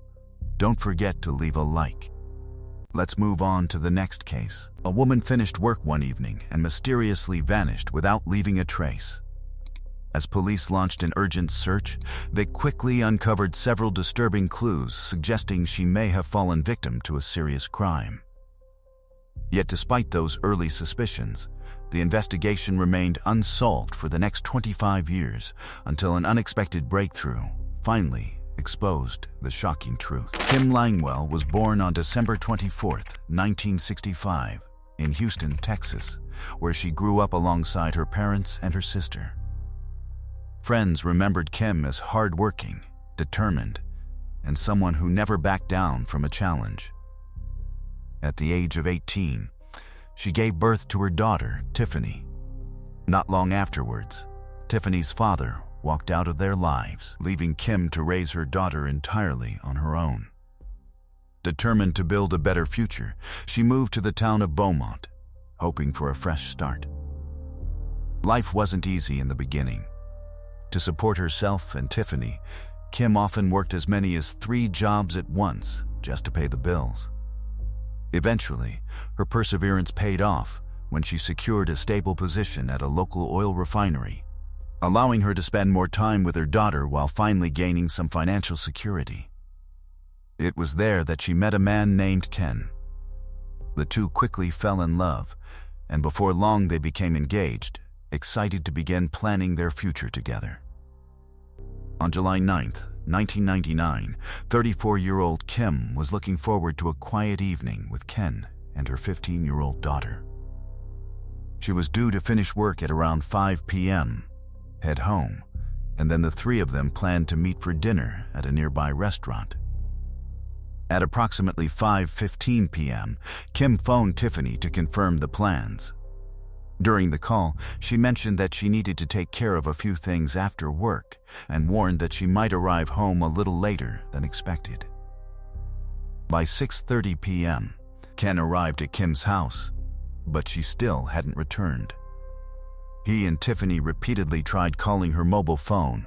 don't forget to leave a like. Let's move on to the next case. A woman finished work one evening and mysteriously vanished without leaving a trace. As police launched an urgent search, they quickly uncovered several disturbing clues suggesting she may have fallen victim to a serious crime. Yet despite those early suspicions, the investigation remained unsolved for the next 25 years until an unexpected breakthrough finally exposed the shocking truth. Kim Langwell was born on December 24, 1965, in Houston, Texas, where she grew up alongside her parents and her sister. Friends remembered Kim as hardworking, determined, and someone who never backed down from a challenge. At the age of 18, she gave birth to her daughter, Tiffany. Not long afterwards, Tiffany's father walked out of their lives, leaving Kim to raise her daughter entirely on her own. Determined to build a better future, she moved to the town of Beaumont, hoping for a fresh start. Life wasn't easy in the beginning. To support herself and Tiffany, Kim often worked as many as 3 jobs at once just to pay the bills. Eventually, her perseverance paid off when she secured a stable position at a local oil refinery, allowing her to spend more time with her daughter while finally gaining some financial security. It was there that she met a man named Ken. The two quickly fell in love, and before long they became engaged, excited to begin planning their future together. On July 9, 1999, 34-year-old Kim was looking forward to a quiet evening with Ken and her 15-year-old daughter. She was due to finish work at around 5 p.m., head home, and then the 3 of them planned to meet for dinner at a nearby restaurant. At approximately 5:15 p.m., Kim phoned Tiffany to confirm the plans. During the call, she mentioned that she needed to take care of a few things after work and warned that she might arrive home a little later than expected. By 6:30 p.m., Ken arrived at Kim's house, but she still hadn't returned. He and Tiffany repeatedly tried calling her mobile phone,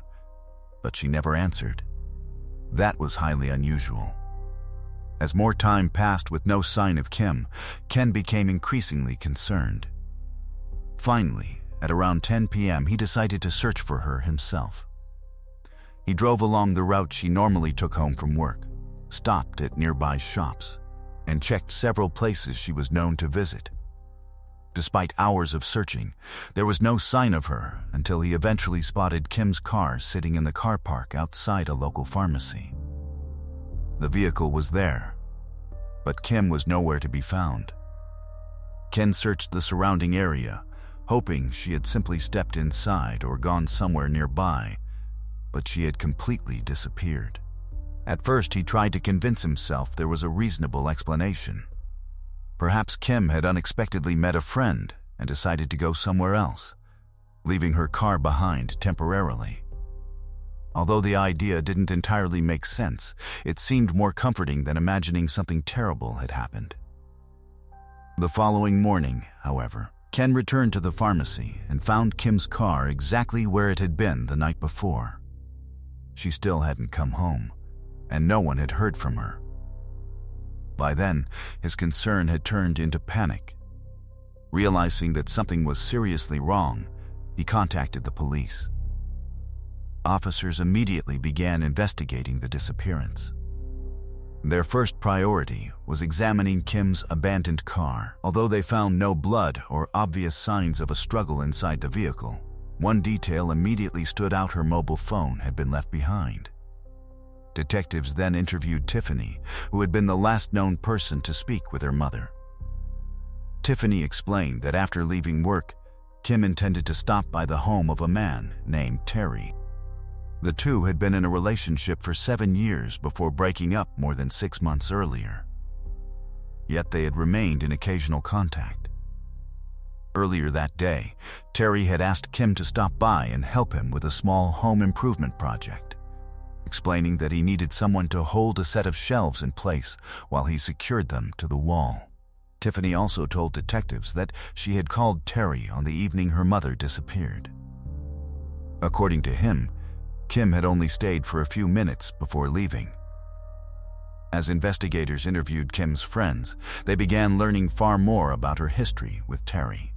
but she never answered. That was highly unusual. As more time passed with no sign of Kim, Ken became increasingly concerned. Finally, at around 10 p.m., he decided to search for her himself. He drove along the route she normally took home from work, stopped at nearby shops, and checked several places she was known to visit. Despite hours of searching, there was no sign of her until he eventually spotted Kim's car sitting in the car park outside a local pharmacy. The vehicle was there, but Kim was nowhere to be found. Ken searched the surrounding area, hoping she had simply stepped inside or gone somewhere nearby, but she had completely disappeared. At first, he tried to convince himself there was a reasonable explanation. Perhaps Kim had unexpectedly met a friend and decided to go somewhere else, leaving her car behind temporarily. Although the idea didn't entirely make sense, it seemed more comforting than imagining something terrible had happened. The following morning, however, Ken returned to the pharmacy and found Kim's car exactly where it had been the night before. She still hadn't come home, and no one had heard from her. By then, his concern had turned into panic. Realizing that something was seriously wrong, he contacted the police. Officers immediately began investigating the disappearance. Their first priority was examining Kim's abandoned car. Although they found no blood or obvious signs of a struggle inside the vehicle, one detail immediately stood out: her mobile phone had been left behind. Detectives then interviewed Tiffany, who had been the last known person to speak with her mother. Tiffany explained that after leaving work, Kim intended to stop by the home of a man named Terry. The two had been in a relationship for 7 years before breaking up more than 6 months earlier. Yet they had remained in occasional contact. Earlier that day, Terry had asked Kim to stop by and help him with a small home improvement project, explaining that he needed someone to hold a set of shelves in place while he secured them to the wall. Tiffany also told detectives that she had called Terry on the evening her mother disappeared. According to him, Kim had only stayed for a few minutes before leaving. As investigators interviewed Kim's friends, they began learning far more about her history with Terry.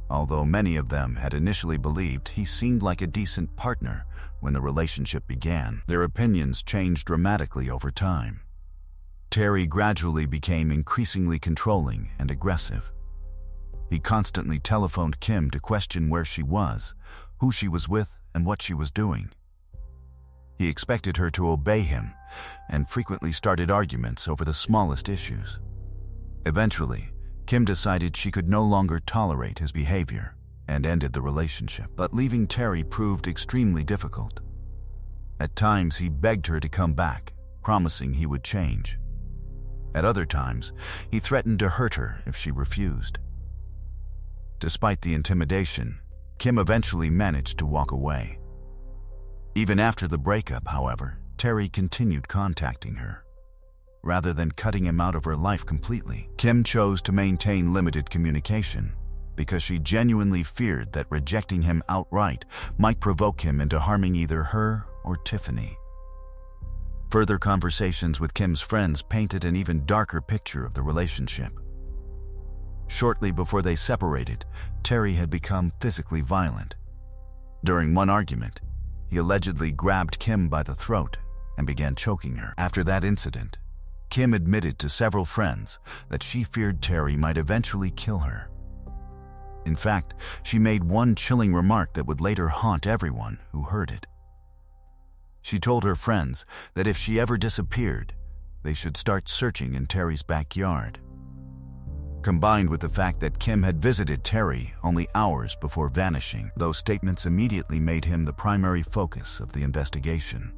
Although many of them had initially believed he seemed like a decent partner when the relationship began, their opinions changed dramatically over time. Terry gradually became increasingly controlling and aggressive. He constantly telephoned Kim to question where she was, who she was with, and what she was doing. He expected her to obey him and frequently started arguments over the smallest issues. Eventually, Kim decided she could no longer tolerate his behavior and ended the relationship. But leaving Terry proved extremely difficult. At times, he begged her to come back, promising he would change. At other times, he threatened to hurt her if she refused. Despite the intimidation, Kim eventually managed to walk away. Even after the breakup, however, Terry continued contacting her. Rather than cutting him out of her life completely, Kim chose to maintain limited communication because she genuinely feared that rejecting him outright might provoke him into harming either her or Tiffany. Further conversations with Kim's friends painted an even darker picture of the relationship. Shortly before they separated, Terry had become physically violent. During one argument, he allegedly grabbed Kim by the throat and began choking her. After that incident, Kim admitted to several friends that she feared Terry might eventually kill her. In fact, she made one chilling remark that would later haunt everyone who heard it. She told her friends that if she ever disappeared, they should start searching in Terry's backyard. Combined with the fact that Kim had visited Terry only hours before vanishing, those statements immediately made him the primary focus of the investigation.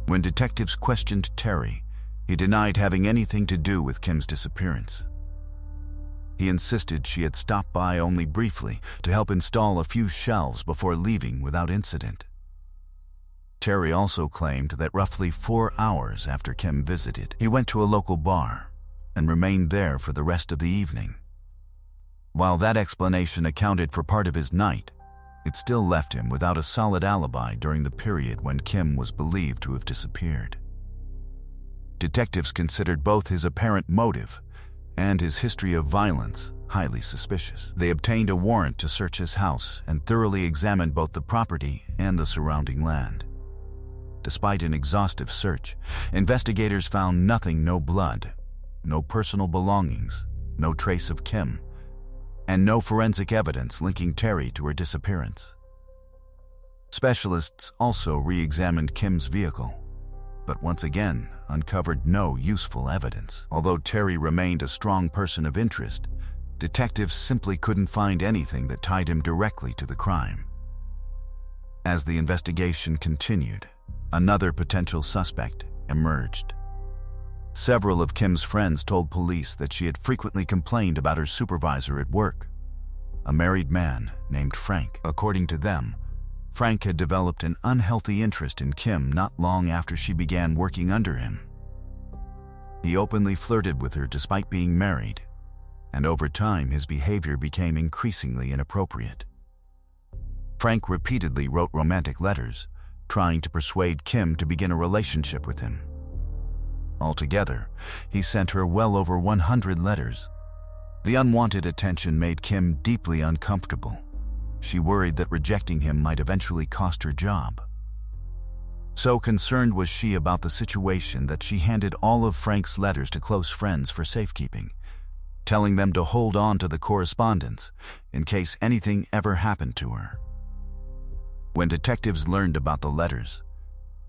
When detectives questioned Terry, he denied having anything to do with Kim's disappearance. He insisted she had stopped by only briefly to help install a few shelves before leaving without incident. Terry also claimed that roughly 4 hours after Kim visited, he went to a local bar, and remained there for the rest of the evening. While that explanation accounted for part of his night, it still left him without a solid alibi during the period when Kim was believed to have disappeared. Detectives considered both his apparent motive and his history of violence highly suspicious. They obtained a warrant to search his house and thoroughly examined both the property and the surrounding land. Despite an exhaustive search, investigators found nothing: no blood, no personal belongings, no trace of Kim, and no forensic evidence linking Terry to her disappearance. Specialists also re-examined Kim's vehicle, but once again uncovered no useful evidence. Although Terry remained a strong person of interest, detectives simply couldn't find anything that tied him directly to the crime. As the investigation continued, another potential suspect emerged. Several of Kim's friends told police that she had frequently complained about her supervisor at work, a married man named Frank. According to them, Frank had developed an unhealthy interest in Kim not long after she began working under him. He openly flirted with her despite being married, and over time his behavior became increasingly inappropriate. Frank repeatedly wrote romantic letters, trying to persuade Kim to begin a relationship with him. Altogether, he sent her well over 100 letters. The unwanted attention made Kim deeply uncomfortable. She worried that rejecting him might eventually cost her job. So concerned was she about the situation that she handed all of Frank's letters to close friends for safekeeping, telling them to hold on to the correspondence in case anything ever happened to her. When detectives learned about the letters,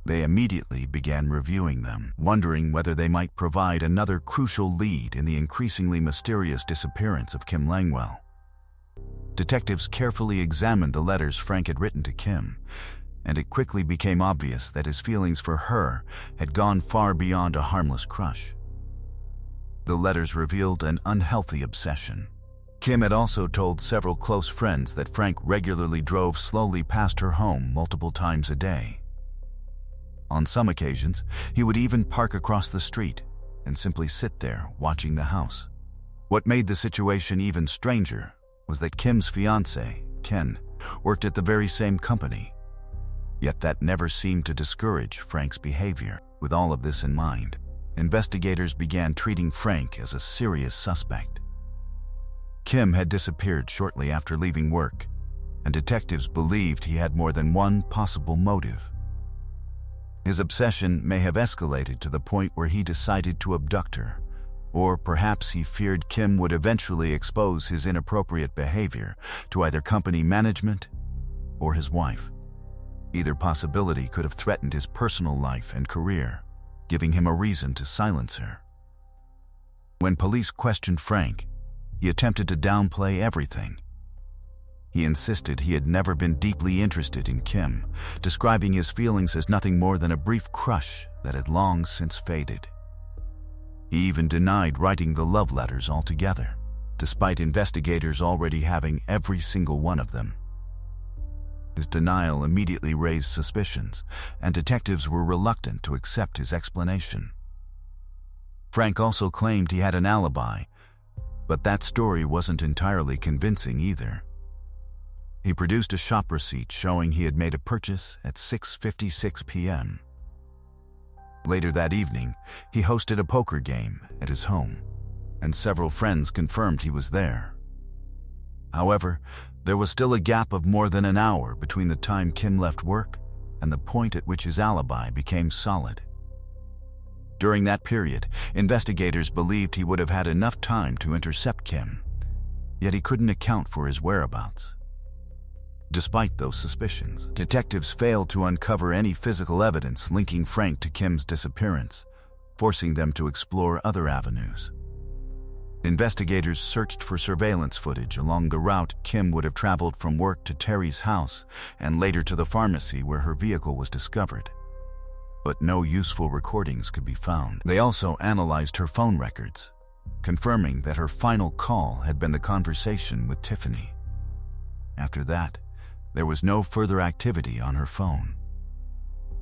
they immediately began reviewing them, wondering whether they might provide another crucial lead in the increasingly mysterious disappearance of Kim Langwell. Detectives carefully examined the letters Frank had written to Kim, and it quickly became obvious that his feelings for her had gone far beyond a harmless crush. The letters revealed an unhealthy obsession. Kim had also told several close friends that Frank regularly drove slowly past her home multiple times a day. On some occasions, he would even park across the street and simply sit there watching the house. What made the situation even stranger was that Kim's fiancé, Ken, worked at the very same company. Yet that never seemed to discourage Frank's behavior. With all of this in mind, investigators began treating Frank as a serious suspect. Kim had disappeared shortly after leaving work, and detectives believed he had more than one possible motive. His obsession may have escalated to the point where he decided to abduct her, or perhaps he feared Kim would eventually expose his inappropriate behavior to either company management or his wife. Either possibility could have threatened his personal life and career, giving him a reason to silence her. When police questioned Frank, he attempted to downplay everything. He insisted he had never been deeply interested in Kim, describing his feelings as nothing more than a brief crush that had long since faded. He even denied writing the love letters altogether, despite investigators already having every single one of them. His denial immediately raised suspicions, and detectives were reluctant to accept his explanation. Frank also claimed he had an alibi, but that story wasn't entirely convincing either. He produced a shop receipt showing he had made a purchase at 6:56 p.m. Later that evening, he hosted a poker game at his home, and several friends confirmed he was there. However, there was still a gap of more than an hour between the time Kim left work and the point at which his alibi became solid. During that period, investigators believed he would have had enough time to intercept Kim, yet he couldn't account for his whereabouts. Despite those suspicions, detectives failed to uncover any physical evidence linking Frank to Kim's disappearance, forcing them to explore other avenues. Investigators searched for surveillance footage along the route Kim would have traveled from work to Terry's house and later to the pharmacy where her vehicle was discovered. But no useful recordings could be found. They also analyzed her phone records, confirming that her final call had been the conversation with Tiffany. After that, there was no further activity on her phone.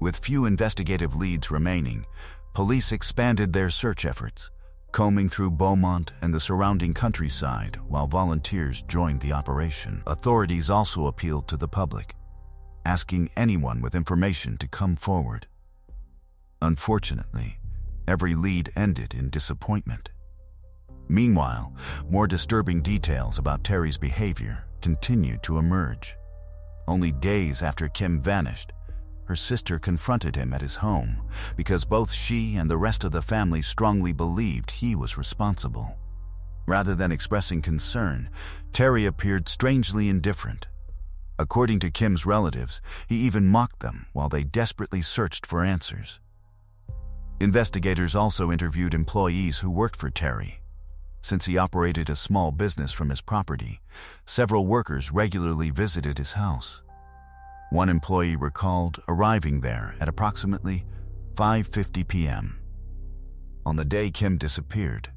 With few investigative leads remaining, police expanded their search efforts, combing through Beaumont and the surrounding countryside while volunteers joined the operation. Authorities also appealed to the public, asking anyone with information to come forward. Unfortunately, every lead ended in disappointment. Meanwhile, more disturbing details about Terry's behavior continued to emerge. Only days after Kim vanished, her sister confronted him at his home because both she and the rest of the family strongly believed he was responsible. Rather than expressing concern, Terry appeared strangely indifferent. According to Kim's relatives, he even mocked them while they desperately searched for answers. Investigators also interviewed employees who worked for Terry. Since he operated a small business from his property, several workers regularly visited his house. One employee recalled arriving there at approximately 5:50 p.m. on the day Kim disappeared.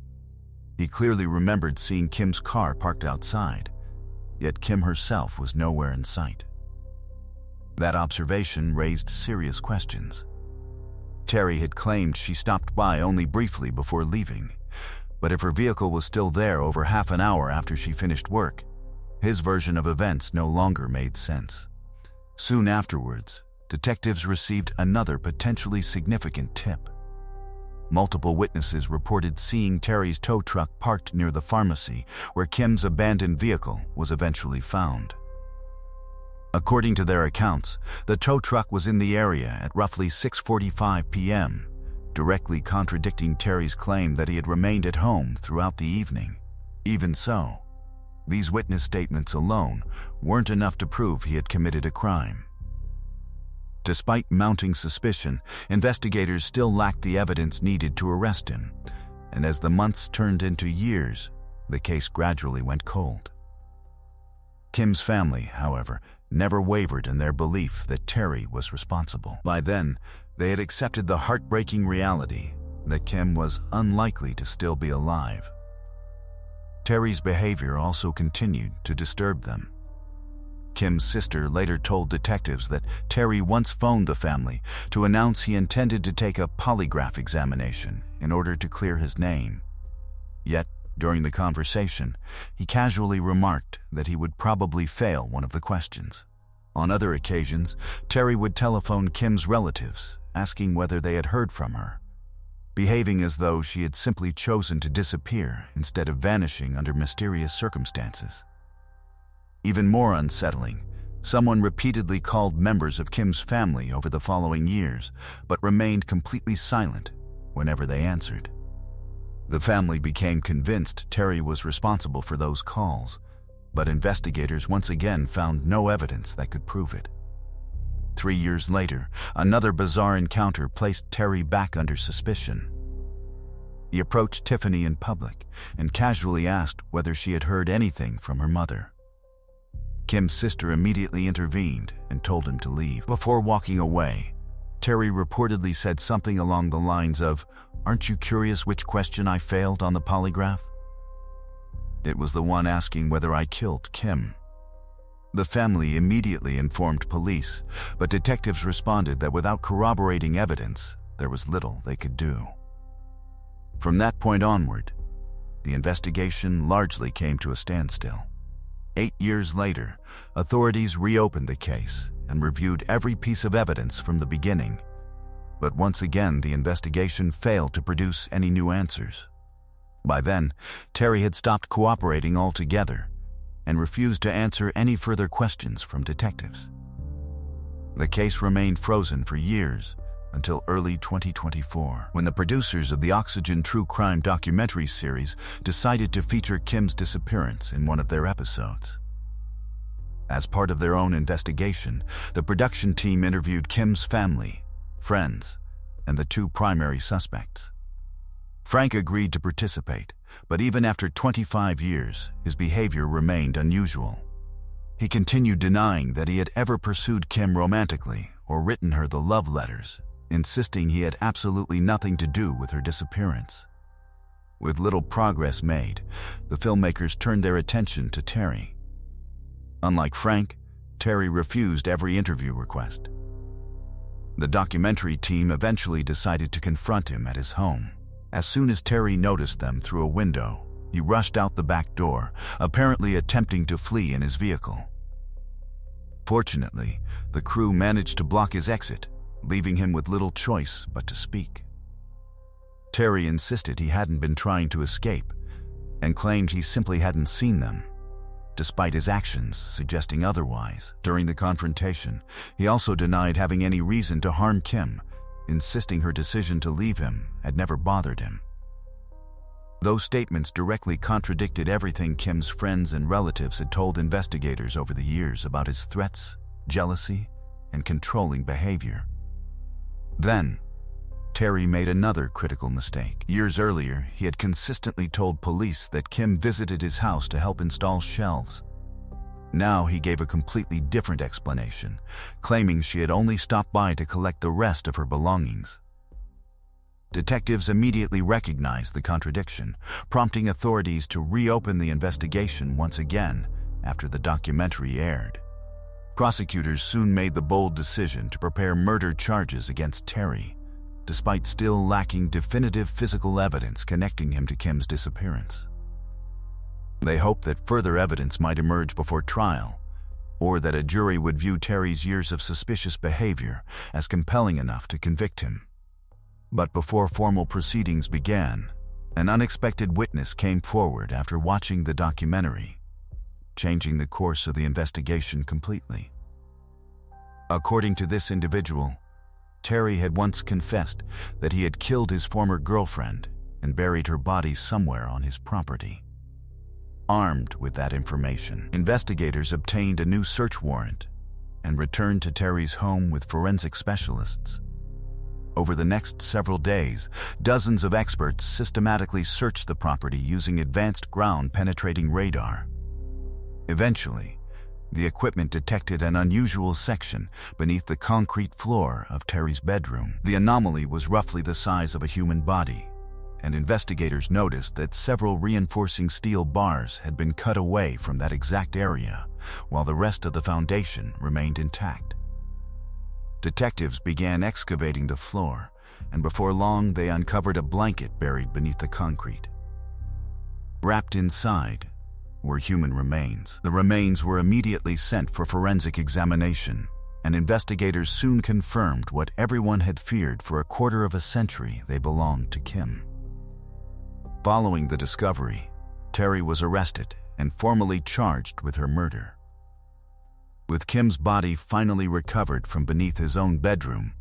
He clearly remembered seeing Kim's car parked outside, yet Kim herself was nowhere in sight. That observation raised serious questions. Terry had claimed she stopped by only briefly before leaving, but if her vehicle was still there over half an hour after she finished work, his version of events no longer made sense. Soon afterwards, detectives received another potentially significant tip. Multiple witnesses reported seeing Terry's tow truck parked near the pharmacy where Kim's abandoned vehicle was eventually found. According to their accounts, the tow truck was in the area at roughly 6:45 p.m., directly contradicting Terry's claim that he had remained at home throughout the evening. Even so, these witness statements alone weren't enough to prove he had committed a crime. Despite mounting suspicion, investigators still lacked the evidence needed to arrest him, and as the months turned into years, the case gradually went cold. Kim's family, however, never wavered in their belief that Terry was responsible. By then, they had accepted the heartbreaking reality that Kim was unlikely to still be alive. Terry's behavior also continued to disturb them. Kim's sister later told detectives that Terry once phoned the family to announce he intended to take a polygraph examination in order to clear his name. Yet, during the conversation, he casually remarked that he would probably fail one of the questions. On other occasions, Terry would telephone Kim's relatives, asking whether they had heard from her, behaving as though she had simply chosen to disappear instead of vanishing under mysterious circumstances. Even more unsettling, someone repeatedly called members of Kim's family over the following years, but remained completely silent whenever they answered. The family became convinced Terry was responsible for those calls, but investigators once again found no evidence that could prove it. 3 years later, another bizarre encounter placed Terry back under suspicion. He approached Tiffany in public and casually asked whether she had heard anything from her mother. Kim's sister immediately intervened and told him to leave. Before walking away, Terry reportedly said something along the lines of, "Aren't you curious which question I failed on the polygraph?" "It was the one asking whether I killed Kim." The family immediately informed police, but detectives responded that without corroborating evidence, there was little they could do. From that point onward, the investigation largely came to a standstill. 8 years later, authorities reopened the case and reviewed every piece of evidence from the beginning. But once again, the investigation failed to produce any new answers. By then, Terry had stopped cooperating altogether and refused to answer any further questions from detectives. The case remained frozen for years until early 2024, when the producers of the Oxygen True Crime documentary series decided to feature Kim's disappearance in one of their episodes. As part of their own investigation, the production team interviewed Kim's family, friends, and the 2 primary suspects. Frank agreed to participate, but even after 25 years, his behavior remained unusual. He continued denying that he had ever pursued Kim romantically or written her the love letters, insisting he had absolutely nothing to do with her disappearance. With little progress made, the filmmakers turned their attention to Terry. Unlike Frank, Terry refused every interview request. The documentary team eventually decided to confront him at his home. As soon as Terry noticed them through a window, he rushed out the back door, apparently attempting to flee in his vehicle. Fortunately, the crew managed to block his exit, leaving him with little choice but to speak. Terry insisted he hadn't been trying to escape and claimed he simply hadn't seen them, despite his actions suggesting otherwise. During the confrontation, he also denied having any reason to harm Kim, insisting her decision to leave him had never bothered him. Those statements directly contradicted everything Kim's friends and relatives had told investigators over the years about his threats, jealousy, and controlling behavior. Then, Terry made another critical mistake. Years earlier, he had consistently told police that Kim visited his house to help install shelves. Now he gave a completely different explanation, claiming she had only stopped by to collect the rest of her belongings. Detectives immediately recognized the contradiction, prompting authorities to reopen the investigation once again after the documentary aired. Prosecutors soon made the bold decision to prepare murder charges against Terry, despite still lacking definitive physical evidence connecting him to Kim's disappearance. They hoped that further evidence might emerge before trial, or that a jury would view Terry's years of suspicious behavior as compelling enough to convict him. But before formal proceedings began, an unexpected witness came forward after watching the documentary, changing the course of the investigation completely. According to this individual, Terry had once confessed that he had killed his former girlfriend and buried her body somewhere on his property. Armed with that information, investigators obtained a new search warrant and returned to Terry's home with forensic specialists. Over the next several days, dozens of experts systematically searched the property using advanced ground-penetrating radar. Eventually, the equipment detected an unusual section beneath the concrete floor of Terry's bedroom. The anomaly was roughly the size of a human body, and investigators noticed that several reinforcing steel bars had been cut away from that exact area, while the rest of the foundation remained intact. Detectives began excavating the floor, and before long they uncovered a blanket buried beneath the concrete. Wrapped inside were human remains. The remains were immediately sent for forensic examination, and investigators soon confirmed what everyone had feared for a quarter of a century: they belonged to Kim. Following the discovery, Terry was arrested and formally charged with her murder. With Kim's body finally recovered from beneath his own bedroom,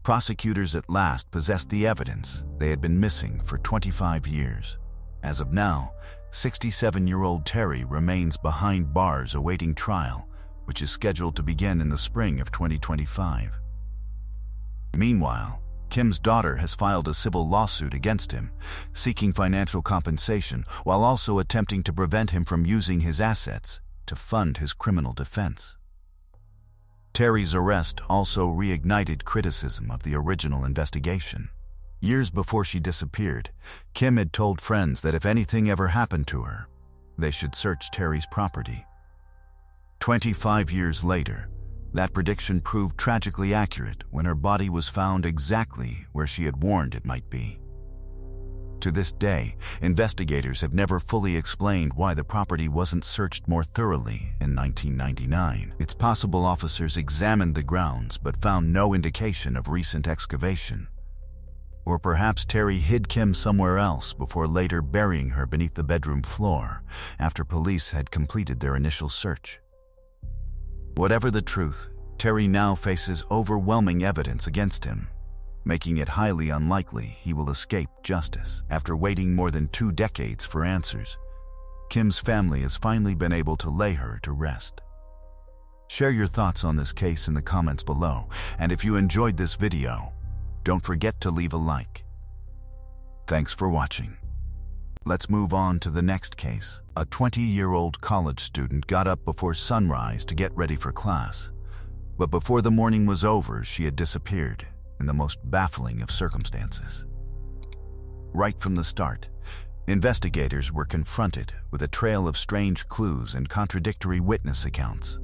prosecutors at last possessed the evidence they had been missing for 25 years. As of now, 67-year-old Terry remains behind bars awaiting trial, which is scheduled to begin in the spring of 2025. Meanwhile, Kim's daughter has filed a civil lawsuit against him, seeking financial compensation while also attempting to prevent him from using his assets to fund his criminal defense. Terry's arrest also reignited criticism of the original investigation. Years before she disappeared, Kim had told friends that if anything ever happened to her, they should search Terry's property. 25 years later, that prediction proved tragically accurate when her body was found exactly where she had warned it might be. To this day, investigators have never fully explained why the property wasn't searched more thoroughly in 1999. It's possible officers examined the grounds but found no indication of recent excavation. Or perhaps Terry hid Kim somewhere else before later burying her beneath the bedroom floor after police had completed their initial search. Whatever the truth, Terry now faces overwhelming evidence against him, making it highly unlikely he will escape justice. After waiting more than 2 decades for answers, Kim's family has finally been able to lay her to rest. Share your thoughts on this case in the comments below, and if you enjoyed this video, don't forget to leave a like. Thanks for watching. Let's move on to the next case. A 20-year-old college student got up before sunrise to get ready for class, but before the morning was over, she had disappeared in the most baffling of circumstances. Right from the start, investigators were confronted with a trail of strange clues and contradictory witness accounts.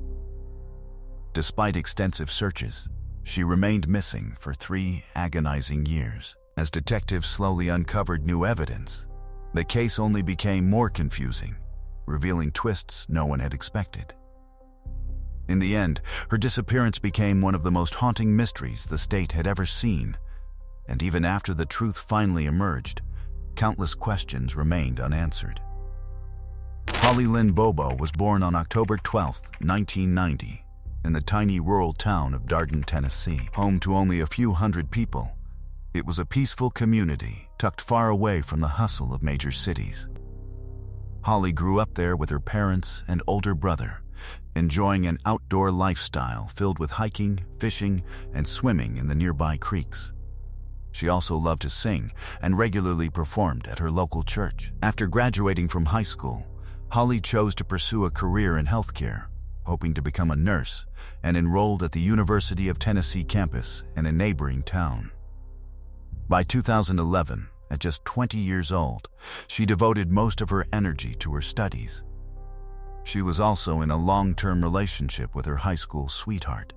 Despite extensive searches, she remained missing for 3 agonizing years. As detectives slowly uncovered new evidence, the case only became more confusing, revealing twists no one had expected. In the end, her disappearance became one of the most haunting mysteries the state had ever seen, and even after the truth finally emerged, countless questions remained unanswered. Holly Lynn Bobo was born on October 12, 1990, in the tiny rural town of Darden, Tennessee. Home to only a few hundred people, it was a peaceful community tucked far away from the hustle of major cities. Holly grew up there with her parents and older brother, enjoying an outdoor lifestyle filled with hiking, fishing, and swimming in the nearby creeks. She also loved to sing and regularly performed at her local church. After graduating from high school, Holly chose to pursue a career in healthcare, hoping to become a nurse, and enrolled at the University of Tennessee campus in a neighboring town. By 2011, at just 20 years old, she devoted most of her energy to her studies. She was also in a long-term relationship with her high school sweetheart,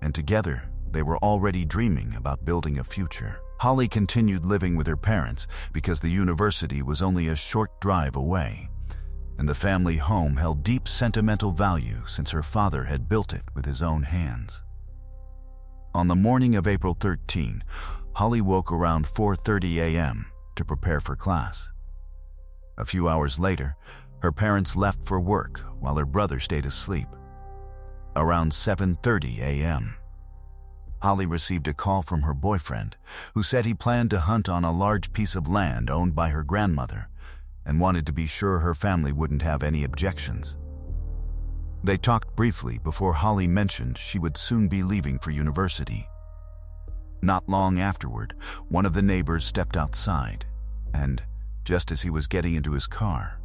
and together they were already dreaming about building a future. Holly continued living with her parents because the university was only a short drive away, and the family home held deep sentimental value since her father had built it with his own hands. On the morning of April 13, Holly woke around 4:30 a.m. to prepare for class. A few hours later, her parents left for work while her brother stayed asleep. Around 7:30 a.m., Holly received a call from her boyfriend, who said he planned to hunt on a large piece of land owned by her grandmother and wanted to be sure her family wouldn't have any objections. They talked briefly before Holly mentioned she would soon be leaving for university. Not long afterward, one of the neighbors stepped outside and, just as he was getting into his car,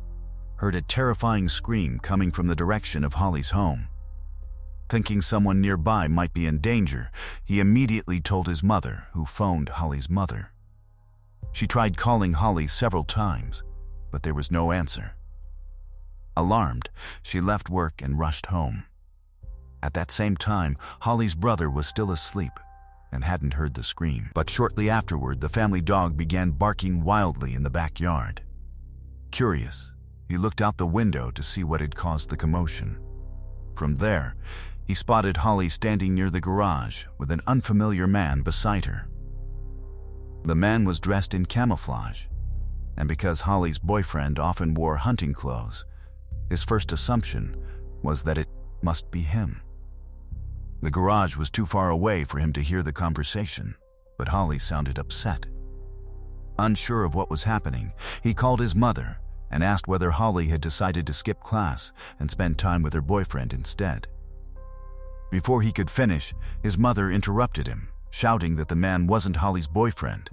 heard a terrifying scream coming from the direction of Holly's home. Thinking someone nearby might be in danger, he immediately told his mother, who phoned Holly's mother. She tried calling Holly several times, but there was no answer. Alarmed, she left work and rushed home. At that same time, Holly's brother was still asleep and hadn't heard the scream. But shortly afterward, the family dog began barking wildly in the backyard. Curious, he looked out the window to see what had caused the commotion. From there, he spotted Holly standing near the garage with an unfamiliar man beside her. The man was dressed in camouflage, and because Holly's boyfriend often wore hunting clothes, his first assumption was that it must be him. The garage was too far away for him to hear the conversation, but Holly sounded upset. Unsure of what was happening, he called his mother and asked whether Holly had decided to skip class and spend time with her boyfriend instead. Before he could finish, his mother interrupted him, shouting that the man wasn't Holly's boyfriend.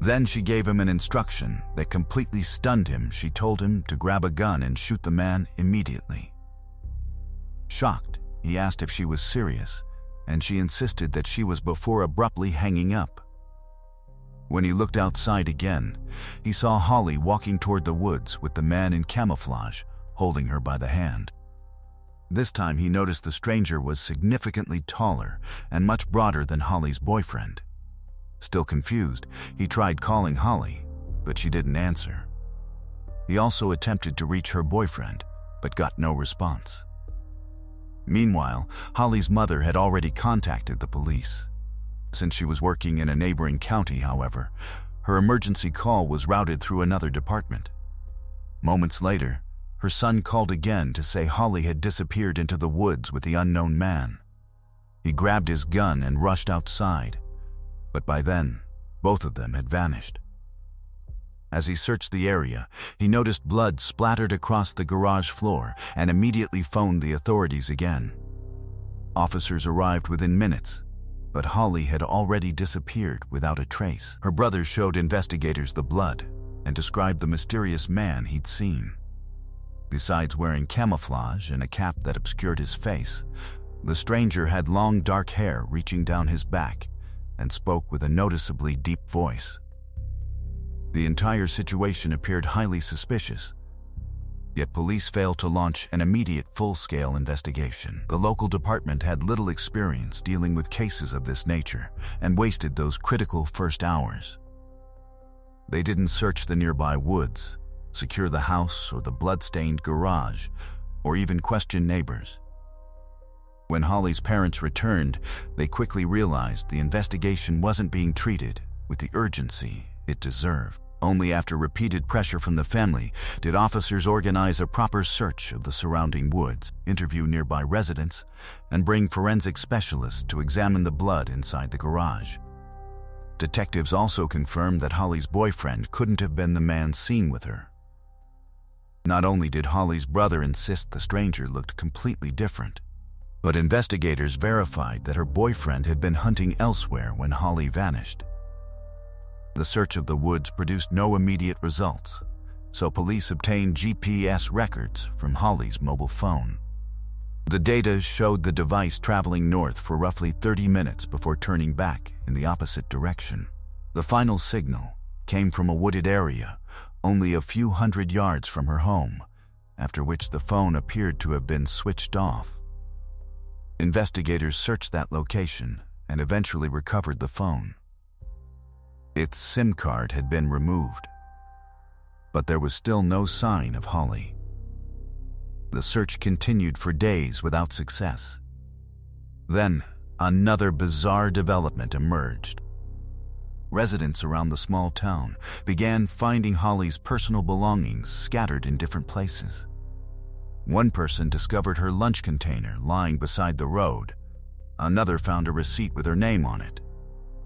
Then she gave him an instruction that completely stunned him. She told him to grab a gun and shoot the man immediately. Shocked, he asked if she was serious, and she insisted that she was before abruptly hanging up. When he looked outside again, he saw Holly walking toward the woods with the man in camouflage, holding her by the hand. This time he noticed the stranger was significantly taller and much broader than Holly's boyfriend. Still confused, he tried calling Holly, but she didn't answer. He also attempted to reach her boyfriend, but got no response. Meanwhile, Holly's mother had already contacted the police. Since she was working in a neighboring county, however, her emergency call was routed through another department. Moments later, her son called again to say Holly had disappeared into the woods with the unknown man. He grabbed his gun and rushed outside, but by then, both of them had vanished. As he searched the area, he noticed blood splattered across the garage floor and immediately phoned the authorities again. Officers arrived within minutes, but Holly had already disappeared without a trace. Her brother showed investigators the blood and described the mysterious man he'd seen. Besides wearing camouflage and a cap that obscured his face, the stranger had long dark hair reaching down his back and spoke with a noticeably deep voice. The entire situation appeared highly suspicious. Yet police failed to launch an immediate full-scale investigation. The local department had little experience dealing with cases of this nature and wasted those critical first hours. They didn't search the nearby woods, secure the house or the blood-stained garage, or even question neighbors. When Holly's parents returned, they quickly realized the investigation wasn't being treated with the urgency it deserved. Only after repeated pressure from the family did officers organize a proper search of the surrounding woods, interview nearby residents, and bring forensic specialists to examine the blood inside the garage. Detectives also confirmed that Holly's boyfriend couldn't have been the man seen with her. Not only did Holly's brother insist the stranger looked completely different, but investigators verified that her boyfriend had been hunting elsewhere when Holly vanished. The search of the woods produced no immediate results, so police obtained GPS records from Holly's mobile phone. The data showed the device traveling north for roughly 30 minutes before turning back in the opposite direction. The final signal came from a wooded area, only a few hundred yards from her home, after which the phone appeared to have been switched off. Investigators searched that location and eventually recovered the phone. Its SIM card had been removed, but there was still no sign of Holly. The search continued for days without success. Then, another bizarre development emerged. Residents around the small town began finding Holly's personal belongings scattered in different places. One person discovered her lunch container lying beside the road. Another found a receipt with her name on it,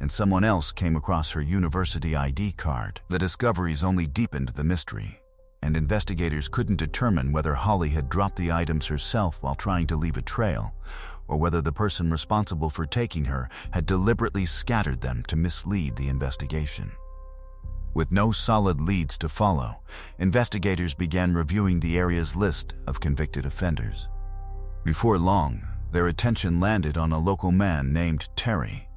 and someone else came across her university ID card. The discoveries only deepened the mystery, and investigators couldn't determine whether Holly had dropped the items herself while trying to leave a trail, or whether the person responsible for taking her had deliberately scattered them to mislead the investigation. With no solid leads to follow, investigators began reviewing the area's list of convicted offenders. Before long, their attention landed on a local man named Terry,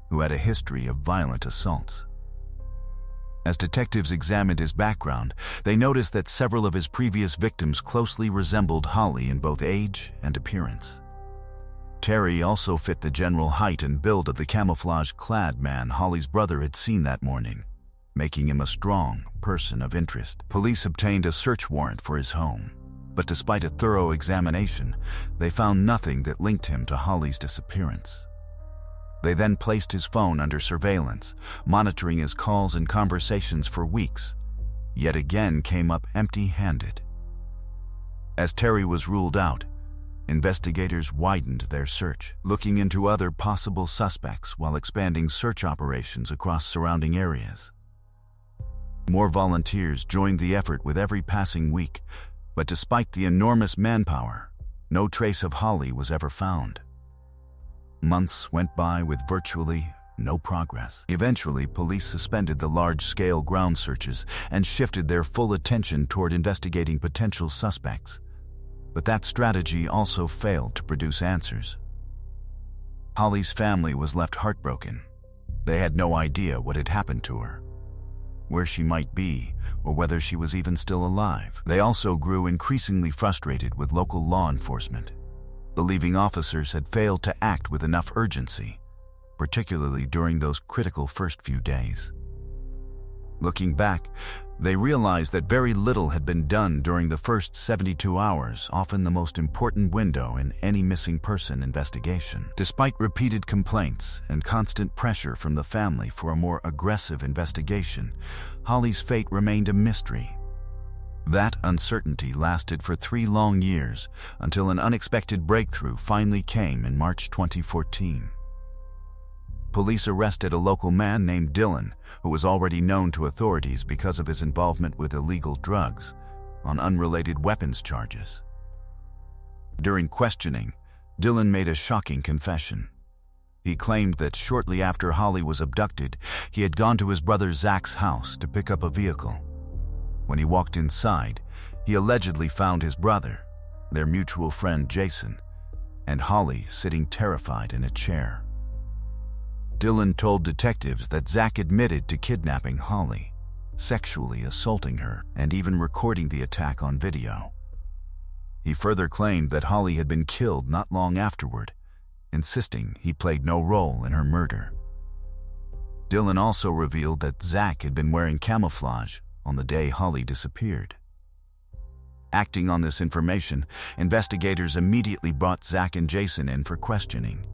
who had a history of violent assaults. As detectives examined his background, they noticed that several of his previous victims closely resembled Holly in both age and appearance. Terry also fit the general height and build of the camouflage-clad man Holly's brother had seen that morning, making him a strong person of interest. Police obtained a search warrant for his home, but despite a thorough examination, they found nothing that linked him to Holly's disappearance. They then placed his phone under surveillance, monitoring his calls and conversations for weeks, yet again came up empty-handed. As Terry was ruled out, investigators widened their search, looking into other possible suspects while expanding search operations across surrounding areas. More volunteers joined the effort with every passing week, but despite the enormous manpower, no trace of Holly was ever found. Months went by with virtually no progress. Eventually, police suspended the large-scale ground searches and shifted their full attention toward investigating potential suspects. But that strategy also failed to produce answers. Holly's family was left heartbroken. They had no idea what had happened to her, where she might be, or whether she was even still alive. They also grew increasingly frustrated with local law enforcement, believing officers had failed to act with enough urgency, particularly during those critical first few days. Looking back, they realized that very little had been done during the first 72 hours, often the most important window in any missing person investigation. Despite repeated complaints and constant pressure from the family for a more aggressive investigation, Holly's fate remained a mystery. That uncertainty lasted for 3 long years until an unexpected breakthrough finally came in March 2014. Police arrested a local man named Dylan, who was already known to authorities because of his involvement with illegal drugs, on unrelated weapons charges. During questioning, Dylan made a shocking confession. He claimed that shortly after Holly was abducted, he had gone to his brother Zach's house to pick up a vehicle. When he walked inside, he allegedly found his brother, their mutual friend Jason, and Holly sitting terrified in a chair. Dylan told detectives that Zach admitted to kidnapping Holly, sexually assaulting her, and even recording the attack on video. He further claimed that Holly had been killed not long afterward, insisting he played no role in her murder. Dylan also revealed that Zach had been wearing camouflage on the day Holly disappeared. Acting on this information, investigators immediately brought Zach and Jason in for questioning.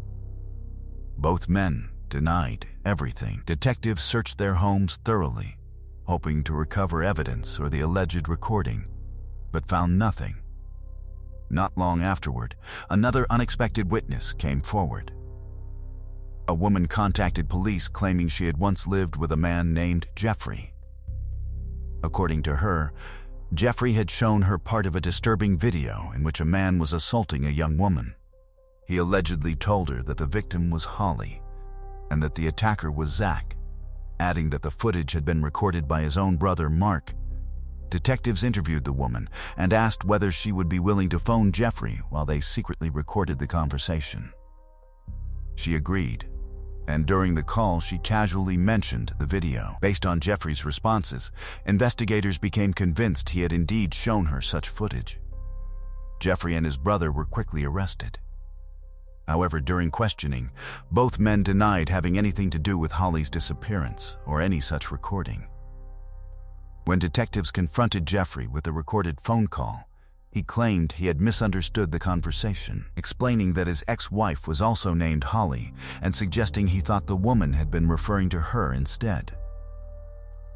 Both men denied everything. Detectives searched their homes thoroughly, hoping to recover evidence or the alleged recording, but found nothing. Not long afterward, another unexpected witness came forward. A woman contacted police claiming she had once lived with a man named Jeffrey. According to her, Jeffrey had shown her part of a disturbing video in which a man was assaulting a young woman. He allegedly told her that the victim was Holly and that the attacker was Zach, adding that the footage had been recorded by his own brother, Mark. Detectives interviewed the woman and asked whether she would be willing to phone Jeffrey while they secretly recorded the conversation. She agreed, and during the call she casually mentioned the video. Based on Jeffrey's responses, investigators became convinced he had indeed shown her such footage. Jeffrey and his brother were quickly arrested. However, during questioning, both men denied having anything to do with Holly's disappearance or any such recording. When detectives confronted Jeffrey with the recorded phone call, he claimed he had misunderstood the conversation, explaining that his ex-wife was also named Holly and suggesting he thought the woman had been referring to her instead.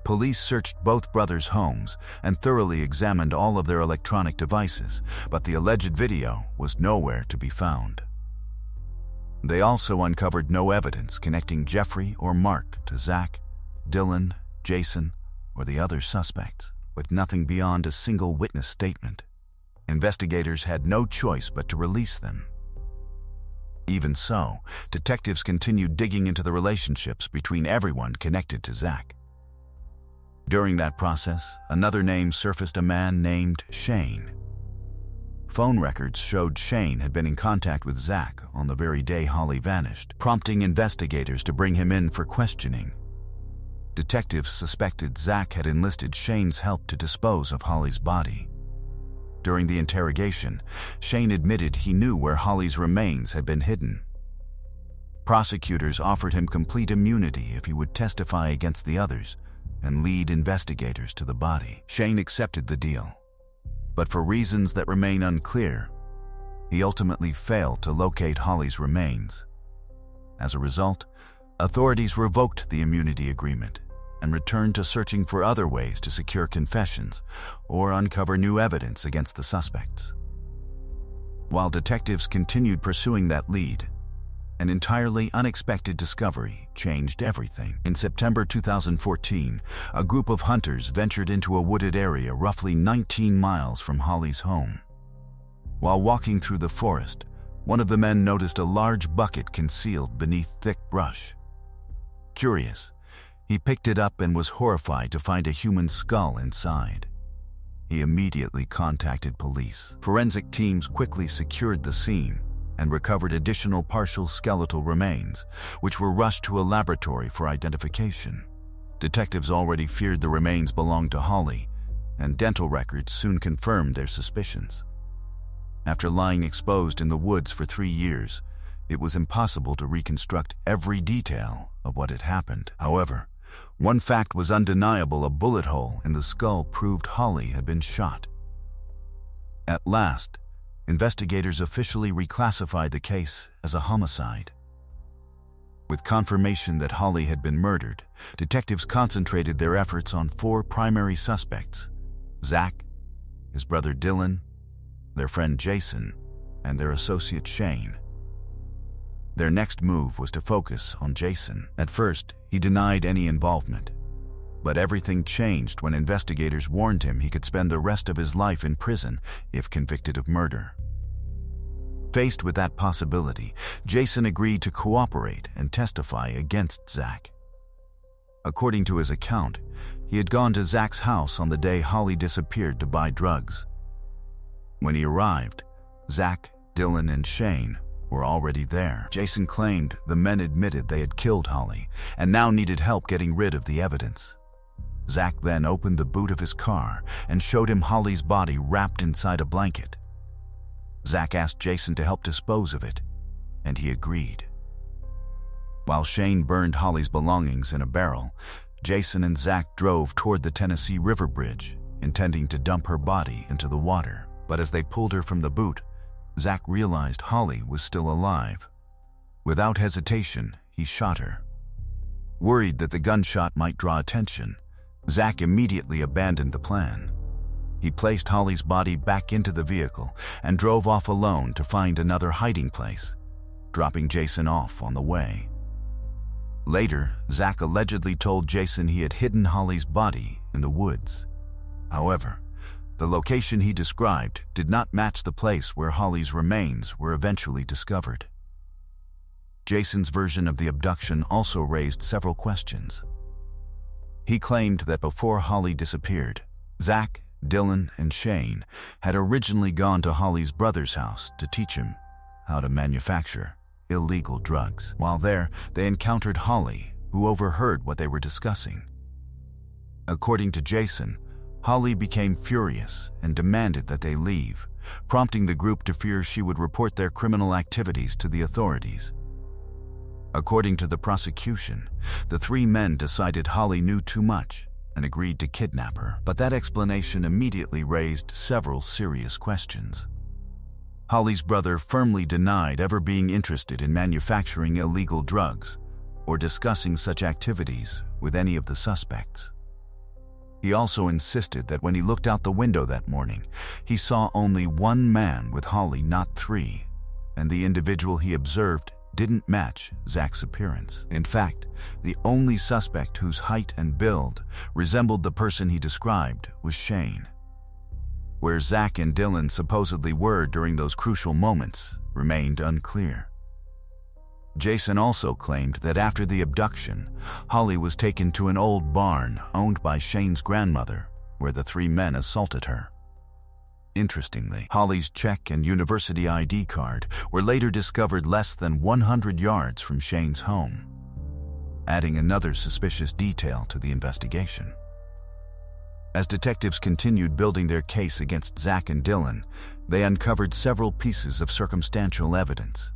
Police searched both brothers' homes and thoroughly examined all of their electronic devices, but the alleged video was nowhere to be found. They also uncovered no evidence connecting Jeffrey or Mark to Zach, Dylan, Jason, or the other suspects, with nothing beyond a single witness statement. Investigators had no choice but to release them. Even so, detectives continued digging into the relationships between everyone connected to Zach. During that process, another name surfaced, a man named Shane. Phone records showed Shane had been in contact with Zach on the very day Holly vanished, prompting investigators to bring him in for questioning. Detectives suspected Zach had enlisted Shane's help to dispose of Holly's body. During the interrogation, Shane admitted he knew where Holly's remains had been hidden. Prosecutors offered him complete immunity if he would testify against the others and lead investigators to the body. Shane accepted the deal, but for reasons that remain unclear, he ultimately failed to locate Holly's remains. As a result, authorities revoked the immunity agreement and returned to searching for other ways to secure confessions or uncover new evidence against the suspects. While detectives continued pursuing that lead, an entirely unexpected discovery changed everything. In September 2014, a group of hunters ventured into a wooded area roughly 19 miles from Holly's home. While walking through the forest, one of the men noticed a large bucket concealed beneath thick brush. Curious, he picked it up and was horrified to find a human skull inside. He immediately contacted police. Forensic teams quickly secured the scene and recovered additional partial skeletal remains, which were rushed to a laboratory for identification. Detectives already feared the remains belonged to Holly, and dental records soon confirmed their suspicions. After lying exposed in the woods for 3 years, it was impossible to reconstruct every detail of what had happened. However, one fact was undeniable: a bullet hole in the skull proved Holly had been shot. At last, investigators officially reclassified the case as a homicide. With confirmation that Holly had been murdered, detectives concentrated their efforts on 4 primary suspects: Zach, his brother Dylan, their friend Jason, and their associate Shane. Their next move was to focus on Jason. At first, he denied any involvement, but everything changed when investigators warned him he could spend the rest of his life in prison if convicted of murder. Faced with that possibility, Jason agreed to cooperate and testify against Zach. According to his account, he had gone to Zach's house on the day Holly disappeared to buy drugs. When he arrived, Zach, Dylan, and Shane were already there. Jason claimed the men admitted they had killed Holly and now needed help getting rid of the evidence. Zach then opened the boot of his car and showed him Holly's body wrapped inside a blanket. Zach asked Jason to help dispose of it, and he agreed. While Shane burned Holly's belongings in a barrel, Jason and Zach drove toward the Tennessee River Bridge, intending to dump her body into the water. But as they pulled her from the boot, Zach realized Holly was still alive. Without hesitation, he shot her. Worried that the gunshot might draw attention, Zach immediately abandoned the plan. He placed Holly's body back into the vehicle and drove off alone to find another hiding place, dropping Jason off on the way. Later, Zach allegedly told Jason he had hidden Holly's body in the woods. However, the location he described did not match the place where Holly's remains were eventually discovered. Jason's version of the abduction also raised several questions. He claimed that before Holly disappeared, Zach, Dylan, and Shane had originally gone to Holly's brother's house to teach him how to manufacture illegal drugs. While there, they encountered Holly, who overheard what they were discussing. According to Jason, Holly became furious and demanded that they leave, prompting the group to fear she would report their criminal activities to the authorities. According to the prosecution, the three men decided Holly knew too much and agreed to kidnap her, but that explanation immediately raised several serious questions. Holly's brother firmly denied ever being interested in manufacturing illegal drugs or discussing such activities with any of the suspects. He also insisted that when he looked out the window that morning, he saw only one man with Holly, not three, and the individual he observed didn't match Zach's appearance. In fact, the only suspect whose height and build resembled the person he described was Shane. Where Zach and Dylan supposedly were during those crucial moments remained unclear. Jason also claimed that after the abduction, Holly was taken to an old barn owned by Shane's grandmother, where the three men assaulted her. Interestingly, Holly's check and university ID card were later discovered less than 100 yards from Shane's home, adding another suspicious detail to the investigation. As detectives continued building their case against Zach and Dylan, they uncovered several pieces of circumstantial evidence.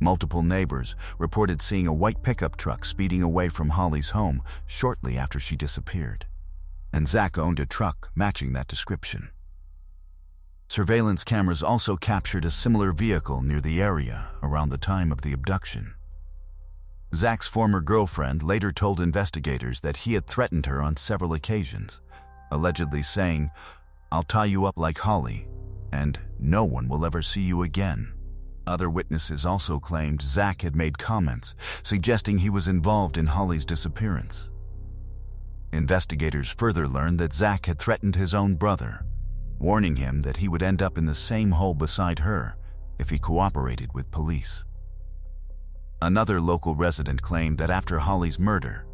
Multiple neighbors reported seeing a white pickup truck speeding away from Holly's home shortly after she disappeared, and Zach owned a truck matching that description. Surveillance cameras also captured a similar vehicle near the area around the time of the abduction. Zach's former girlfriend later told investigators that he had threatened her on several occasions, allegedly saying, "I'll tie you up like Holly, and no one will ever see you again." Other witnesses also claimed Zach had made comments suggesting he was involved in Holly's disappearance. Investigators further learned that Zach had threatened his own brother, warning him that he would end up in the same hole beside her if he cooperated with police. Another local resident claimed that after Holly's murder,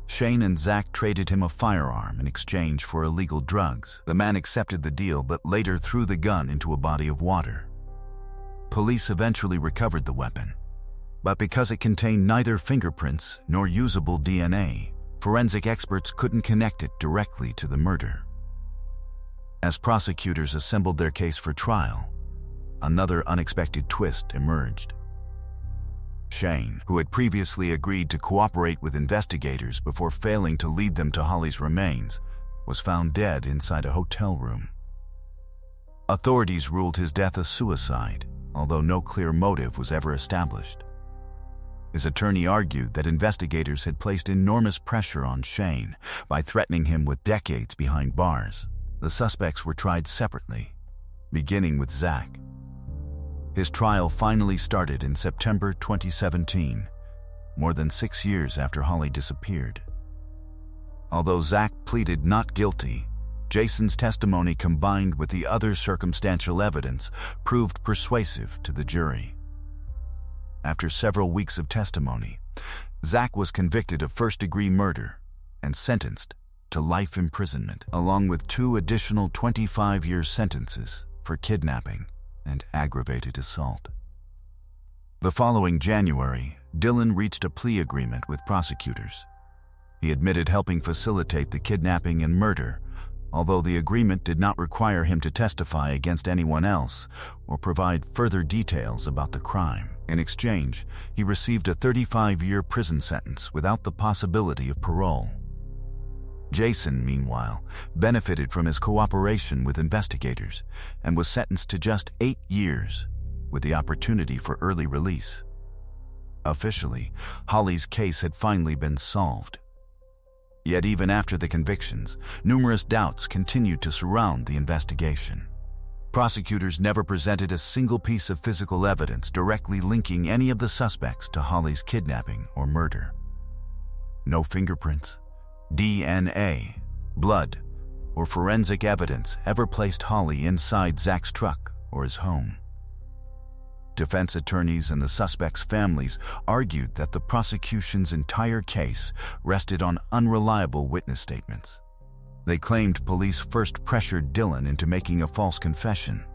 Shane and Zach traded him a firearm in exchange for illegal drugs. The man accepted the deal but later threw the gun into a body of water. Police eventually recovered the weapon, but because it contained neither fingerprints nor usable DNA, forensic experts couldn't connect it directly to the murder. As prosecutors assembled their case for trial, another unexpected twist emerged. Shane, who had previously agreed to cooperate with investigators before failing to lead them to Holly's remains, was found dead inside a hotel room. Authorities ruled his death a suicide, although no clear motive was ever established. His attorney argued that investigators had placed enormous pressure on Shane by threatening him with decades behind bars. The suspects were tried separately, beginning with Zach. His trial finally started in September 2017, more than 6 years after Holly disappeared. Although Zach pleaded not guilty, Jason's testimony combined with the other circumstantial evidence proved persuasive to the jury. After several weeks of testimony, Zach was convicted of first-degree murder and sentenced to life imprisonment, along with 2 additional 25-year sentences for kidnapping and aggravated assault. The following January, Dylan reached a plea agreement with prosecutors. He admitted helping facilitate the kidnapping and murder, although the agreement did not require him to testify against anyone else or provide further details about the crime. In exchange, he received a 35-year prison sentence without the possibility of parole. Jason, meanwhile, benefited from his cooperation with investigators and was sentenced to just 8 years, with the opportunity for early release. Officially, Holly's case had finally been solved. Yet even after the convictions, numerous doubts continued to surround the investigation. Prosecutors never presented a single piece of physical evidence directly linking any of the suspects to Holly's kidnapping or murder. No fingerprints, DNA, blood, or forensic evidence ever placed Holly inside Zach's truck or his home. Defense attorneys and the suspects' families argued that the prosecution's entire case rested on unreliable witness statements. They claimed police first pressured Dylan into making a false confession,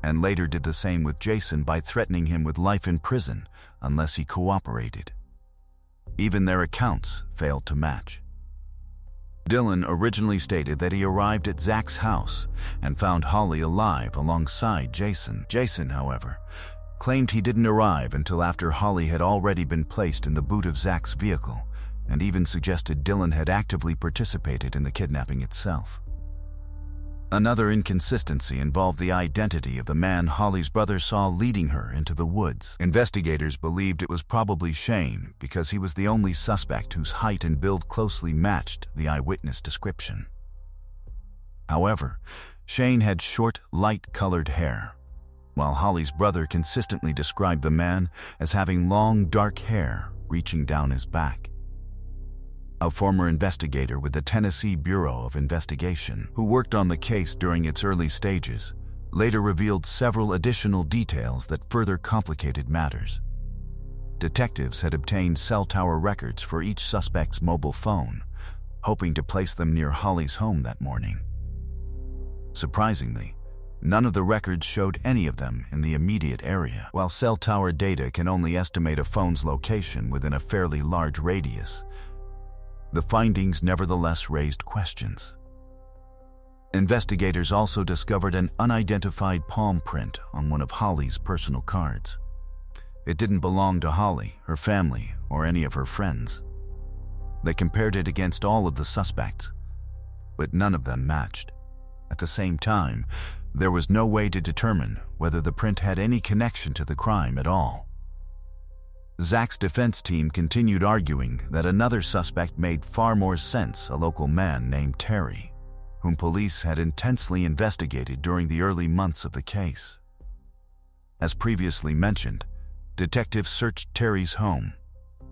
and later did the same with Jason by threatening him with life in prison unless he cooperated. Even their accounts failed to match. Dylan originally stated that he arrived at Zach's house and found Holly alive alongside Jason. Jason, however, claimed he didn't arrive until after Holly had already been placed in the boot of Zach's vehicle, and even suggested Dylan had actively participated in the kidnapping itself. Another inconsistency involved the identity of the man Holly's brother saw leading her into the woods. Investigators believed it was probably Shane because he was the only suspect whose height and build closely matched the eyewitness description. However, Shane had short, light-colored hair, while Holly's brother consistently described the man as having long, dark hair reaching down his back. A former investigator with the Tennessee Bureau of Investigation, who worked on the case during its early stages, later revealed several additional details that further complicated matters. Detectives had obtained cell tower records for each suspect's mobile phone, hoping to place them near Holly's home that morning. Surprisingly, none of the records showed any of them in the immediate area. While cell tower data can only estimate a phone's location within a fairly large radius, the findings nevertheless raised questions. Investigators also discovered an unidentified palm print on one of Holly's personal cards. It didn't belong to Holly, her family, or any of her friends. They compared it against all of the suspects, but none of them matched. At the same time, there was no way to determine whether the print had any connection to the crime at all. Zach's defense team continued arguing that another suspect made far more sense, a local man named Terry, whom police had intensely investigated during the early months of the case. As previously mentioned, detectives searched Terry's home,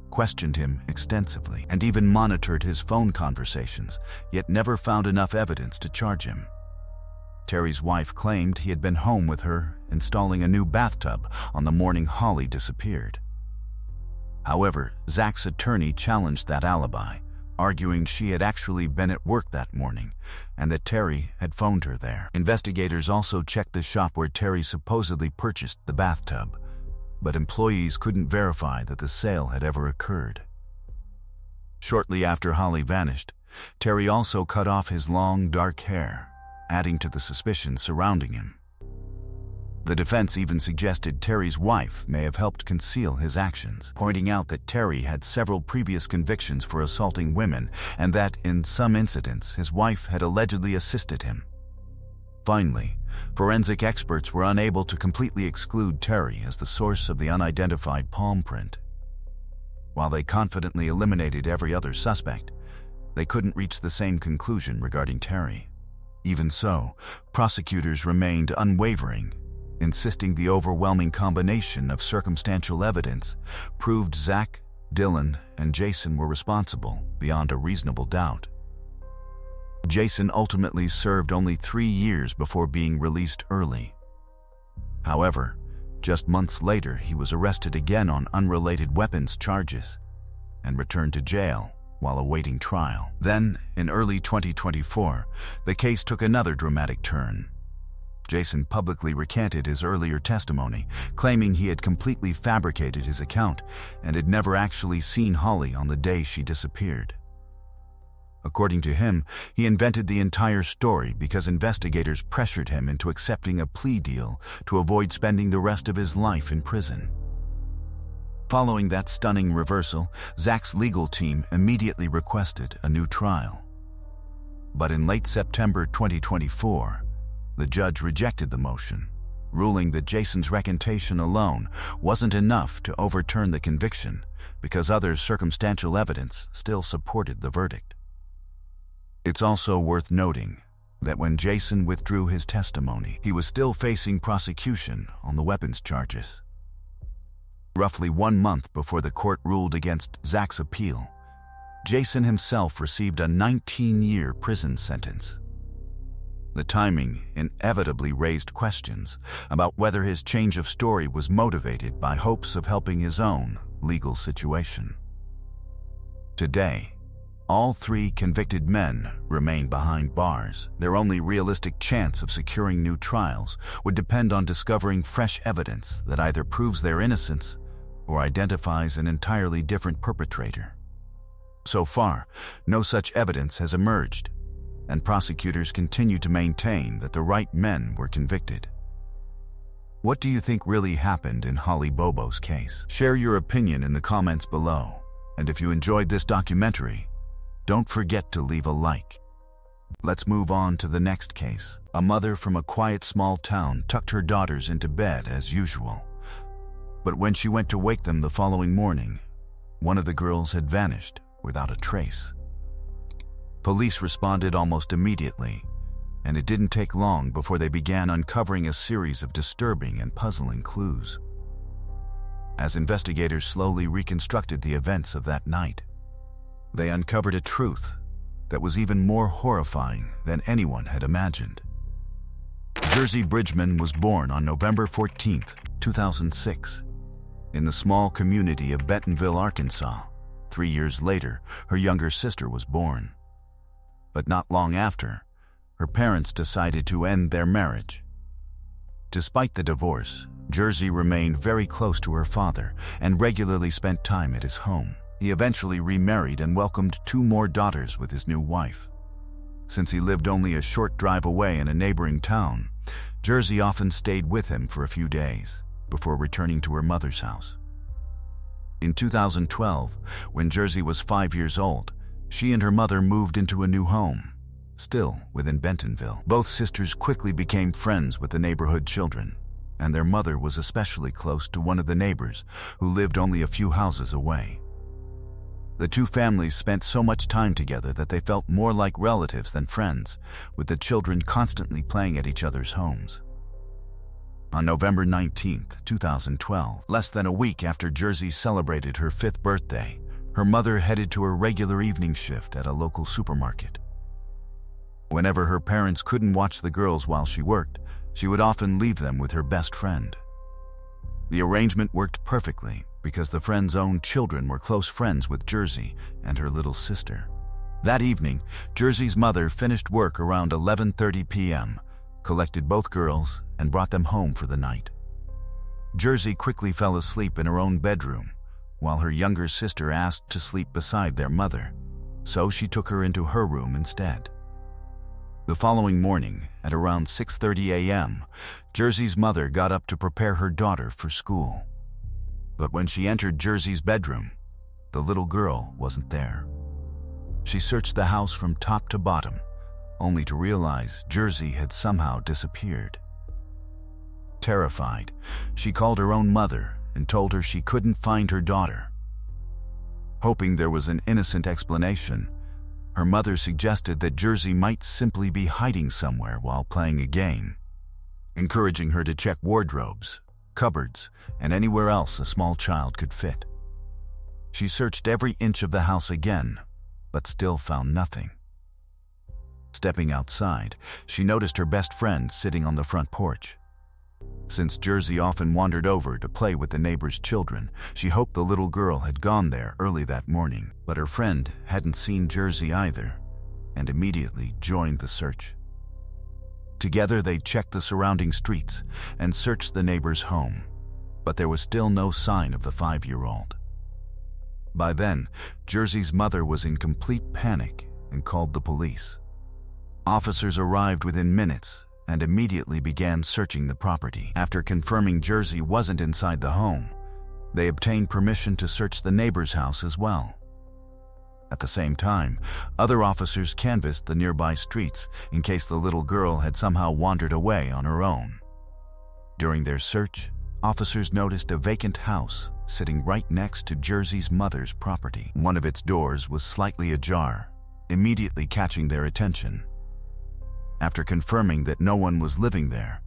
questioned him extensively, and even monitored his phone conversations, yet never found enough evidence to charge him. Terry's wife claimed he had been home with her installing a new bathtub on the morning Holly disappeared. However, Zach's attorney challenged that alibi, arguing she had actually been at work that morning and that Terry had phoned her there. Investigators also checked the shop where Terry supposedly purchased the bathtub, but employees couldn't verify that the sale had ever occurred. Shortly after Holly vanished, Terry also cut off his long, dark hair, adding to the suspicion surrounding him. The defense even suggested Terry's wife may have helped conceal his actions, pointing out that Terry had several previous convictions for assaulting women and that, in some incidents, his wife had allegedly assisted him. Finally, forensic experts were unable to completely exclude Terry as the source of the unidentified palm print. While they confidently eliminated every other suspect, they couldn't reach the same conclusion regarding Terry. Even so, prosecutors remained unwavering, insisting the overwhelming combination of circumstantial evidence proved Zach, Dylan, and Jason were responsible beyond a reasonable doubt. Jason ultimately served only 3 years before being released early. However, just months later, he was arrested again on unrelated weapons charges and returned to jail while awaiting trial. Then, in early 2024, the case took another dramatic turn. Jason publicly recanted his earlier testimony, claiming he had completely fabricated his account and had never actually seen Holly on the day she disappeared. According to him, he invented the entire story because investigators pressured him into accepting a plea deal to avoid spending the rest of his life in prison. Following that stunning reversal, Zach's legal team immediately requested a new trial. But in late September 2024, the judge rejected the motion, ruling that Jason's recantation alone wasn't enough to overturn the conviction because other circumstantial evidence still supported the verdict. It's also worth noting that when Jason withdrew his testimony, he was still facing prosecution on the weapons charges. Roughly 1 month before the court ruled against Zach's appeal, Jason himself received a 19-year prison sentence. The timing inevitably raised questions about whether his change of story was motivated by hopes of helping his own legal situation. Today, all 3 convicted men remain behind bars. Their only realistic chance of securing new trials would depend on discovering fresh evidence that either proves their innocence or identifies an entirely different perpetrator. So far, no such evidence has emerged, and prosecutors continue to maintain that the right men were convicted. What do you think really happened in Holly Bobo's case? Share your opinion in the comments below, and if you enjoyed this documentary, don't forget to leave a like. Let's move on to the next case. A mother from a quiet small town tucked her daughters into bed as usual. But when she went to wake them the following morning, one of the girls had vanished without a trace. Police responded almost immediately, and it didn't take long before they began uncovering a series of disturbing and puzzling clues. As investigators slowly reconstructed the events of that night, they uncovered a truth that was even more horrifying than anyone had imagined. Jersey Bridgman was born on November 14, 2006, in the small community of Bentonville, Arkansas. 3 years later, her younger sister was born. But not long after, her parents decided to end their marriage. Despite the divorce, Jersey remained very close to her father and regularly spent time at his home. He eventually remarried and welcomed 2 more daughters with his new wife. Since he lived only a short drive away in a neighboring town, Jersey often stayed with him for a few days before returning to her mother's house. In 2012, when Jersey was 5 years old, she and her mother moved into a new home, still within Bentonville. Both sisters quickly became friends with the neighborhood children, and their mother was especially close to one of the neighbors who lived only a few houses away. The 2 families spent so much time together that they felt more like relatives than friends, with the children constantly playing at each other's homes. On November 19, 2012, less than a week after Jersey celebrated her 5th birthday, her mother headed to her regular evening shift at a local supermarket. Whenever her parents couldn't watch the girls while she worked, she would often leave them with her best friend. The arrangement worked perfectly because the friend's own children were close friends with Jersey and her little sister. That evening, Jersey's mother finished work around 11:30 p.m., collected both girls, and brought them home for the night. Jersey quickly fell asleep in her own bedroom, while her younger sister asked to sleep beside their mother, so she took her into her room instead. The following morning, at around 6:30 a.m., Jersey's mother got up to prepare her daughter for school. But when she entered Jersey's bedroom, the little girl wasn't there. She searched the house from top to bottom, only to realize Jersey had somehow disappeared. Terrified, she called her own mother and told her she couldn't find her daughter. Hoping there was an innocent explanation, her mother suggested that Jersey might simply be hiding somewhere while playing a game, encouraging her to check wardrobes, cupboards, and anywhere else a small child could fit. She searched every inch of the house again, but still found nothing. Stepping outside, she noticed her best friend sitting on the front porch. Since Jersey often wandered over to play with the neighbor's children, she hoped the little girl had gone there early that morning, but her friend hadn't seen Jersey either, and immediately joined the search. Together they checked the surrounding streets and searched the neighbor's home, but there was still no sign of the 5-year-old. By then, Jersey's mother was in complete panic and called the police. Officers arrived within minutes and immediately began searching the property. After confirming Jersey wasn't inside the home, they obtained permission to search the neighbor's house as well. At the same time, other officers canvassed the nearby streets in case the little girl had somehow wandered away on her own. During their search, officers noticed a vacant house sitting right next to Jersey's mother's property. One of its doors was slightly ajar, immediately catching their attention. After confirming that no one was living there,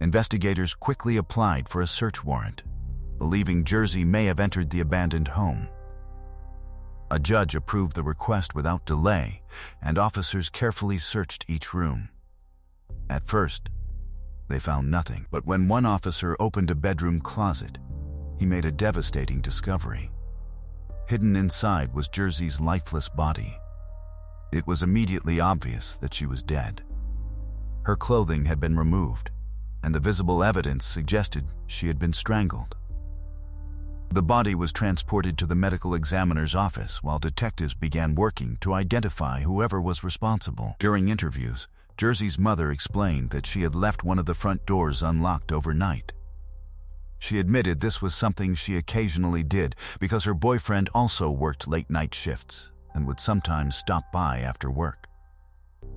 investigators quickly applied for a search warrant, believing Jersey may have entered the abandoned home. A judge approved the request without delay, and officers carefully searched each room. At first, they found nothing, but when one officer opened a bedroom closet, he made a devastating discovery. Hidden inside was Jersey's lifeless body. It was immediately obvious that she was dead. Her clothing had been removed, and the visible evidence suggested she had been strangled. The body was transported to the medical examiner's office while detectives began working to identify whoever was responsible. During interviews, Jersey's mother explained that she had left one of the front doors unlocked overnight. She admitted this was something she occasionally did because her boyfriend also worked late-night shifts and would sometimes stop by after work.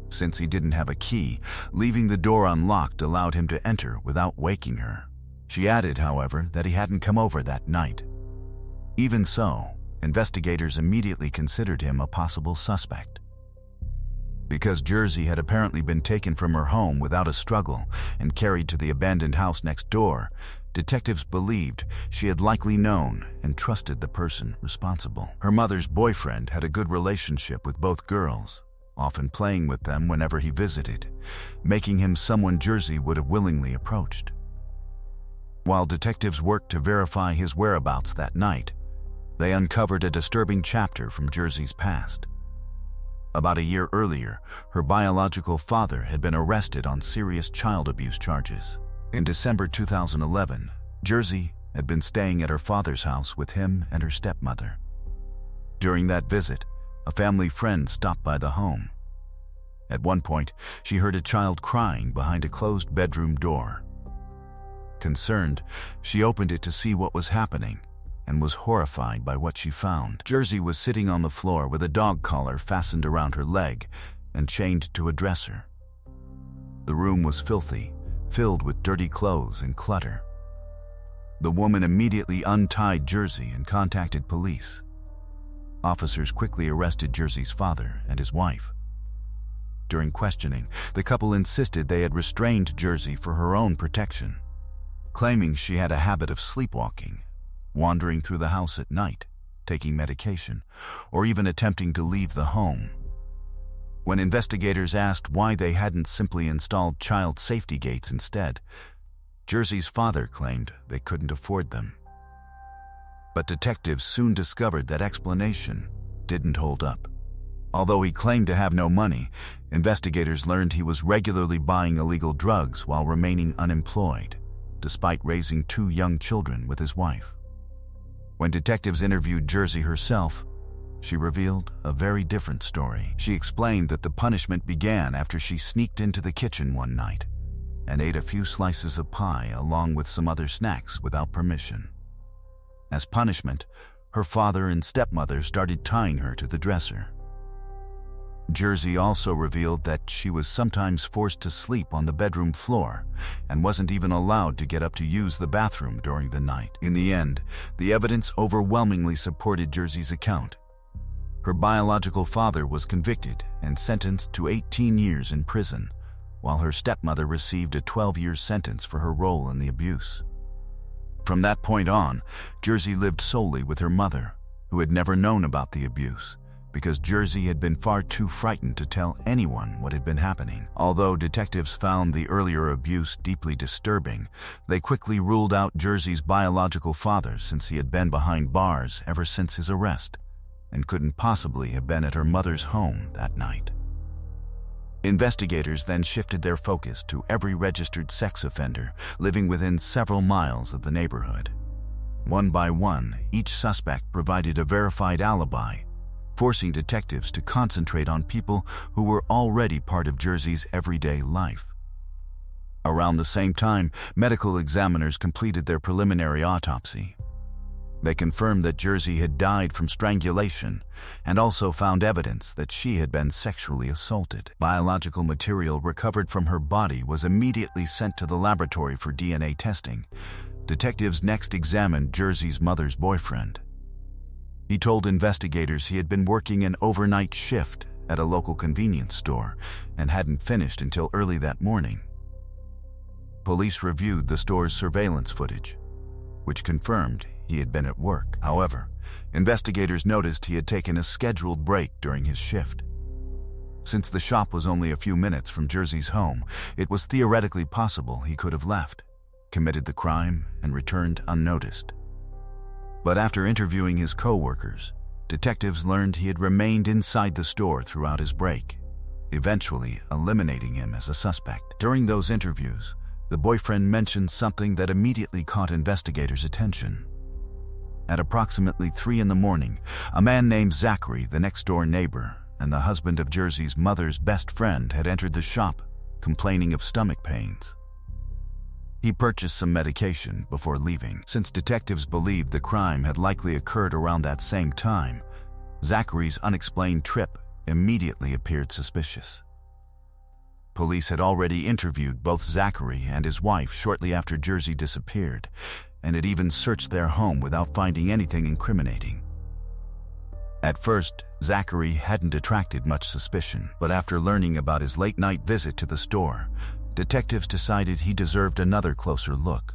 Since he didn't have a key, leaving the door unlocked allowed him to enter without waking her. She added, however, that he hadn't come over that night. Even so, investigators immediately considered him a possible suspect. Because Jersey had apparently been taken from her home without a struggle and carried to the abandoned house next door, detectives believed she had likely known and trusted the person responsible. Her mother's boyfriend had a good relationship with both girls, often playing with them whenever he visited, making him someone Jersey would have willingly approached. While detectives worked to verify his whereabouts that night, they uncovered a disturbing chapter from Jersey's past. About a year earlier, her biological father had been arrested on serious child abuse charges. In December 2011, Jersey had been staying at her father's house with him and her stepmother. During that visit, a family friend stopped by the home. At one point, she heard a child crying behind a closed bedroom door. Concerned, she opened it to see what was happening and was horrified by what she found. Jersey was sitting on the floor with a dog collar fastened around her leg and chained to a dresser. The room was filthy, filled with dirty clothes and clutter. The woman immediately untied Jersey and contacted police. Officers quickly arrested Jersey's father and his wife. During questioning, the couple insisted they had restrained Jersey for her own protection, claiming she had a habit of sleepwalking, wandering through the house at night, taking medication, or even attempting to leave the home. When investigators asked why they hadn't simply installed child safety gates instead, Jersey's father claimed they couldn't afford them. But detectives soon discovered that explanation didn't hold up. Although he claimed to have no money, investigators learned he was regularly buying illegal drugs while remaining unemployed, despite raising 2 young children with his wife. When detectives interviewed Jersey herself, she revealed a very different story. She explained that the punishment began after she sneaked into the kitchen one night and ate a few slices of pie along with some other snacks without permission. As punishment, her father and stepmother started tying her to the dresser. Jersey also revealed that she was sometimes forced to sleep on the bedroom floor and wasn't even allowed to get up to use the bathroom during the night. In the end, the evidence overwhelmingly supported Jersey's account. Her biological father was convicted and sentenced to 18 years in prison, while her stepmother received a 12-year sentence for her role in the abuse. From that point on, Jersey lived solely with her mother, who had never known about the abuse, because Jersey had been far too frightened to tell anyone what had been happening. Although detectives found the earlier abuse deeply disturbing, they quickly ruled out Jersey's biological father since he had been behind bars ever since his arrest and couldn't possibly have been at her mother's home that night. Investigators then shifted their focus to every registered sex offender living within several miles of the neighborhood. One by one, each suspect provided a verified alibi, forcing detectives to concentrate on people who were already part of Jersey's everyday life. Around the same time, medical examiners completed their preliminary autopsy. They confirmed that Jersey had died from strangulation and also found evidence that she had been sexually assaulted. Biological material recovered from her body was immediately sent to the laboratory for DNA testing. Detectives next examined Jersey's mother's boyfriend. He told investigators he had been working an overnight shift at a local convenience store and hadn't finished until early that morning. Police reviewed the store's surveillance footage, which confirmed he had been at work. However, investigators noticed he had taken a scheduled break during his shift. Since the shop was only a few minutes from Jersey's home, it was theoretically possible he could have left, committed the crime, and returned unnoticed. But after interviewing his co-workers, detectives learned he had remained inside the store throughout his break, eventually eliminating him as a suspect. During those interviews, the boyfriend mentioned something that immediately caught investigators' attention. At approximately 3 a.m, a man named Zachary, the next-door neighbor and the husband of Jersey's mother's best friend, had entered the shop, complaining of stomach pains. He purchased some medication before leaving. Since detectives believed the crime had likely occurred around that same time, Zachary's unexplained trip immediately appeared suspicious. Police had already interviewed both Zachary and his wife shortly after Jersey disappeared, and had even searched their home without finding anything incriminating. At first, Zachary hadn't attracted much suspicion, but after learning about his late-night visit to the store, detectives decided he deserved another closer look.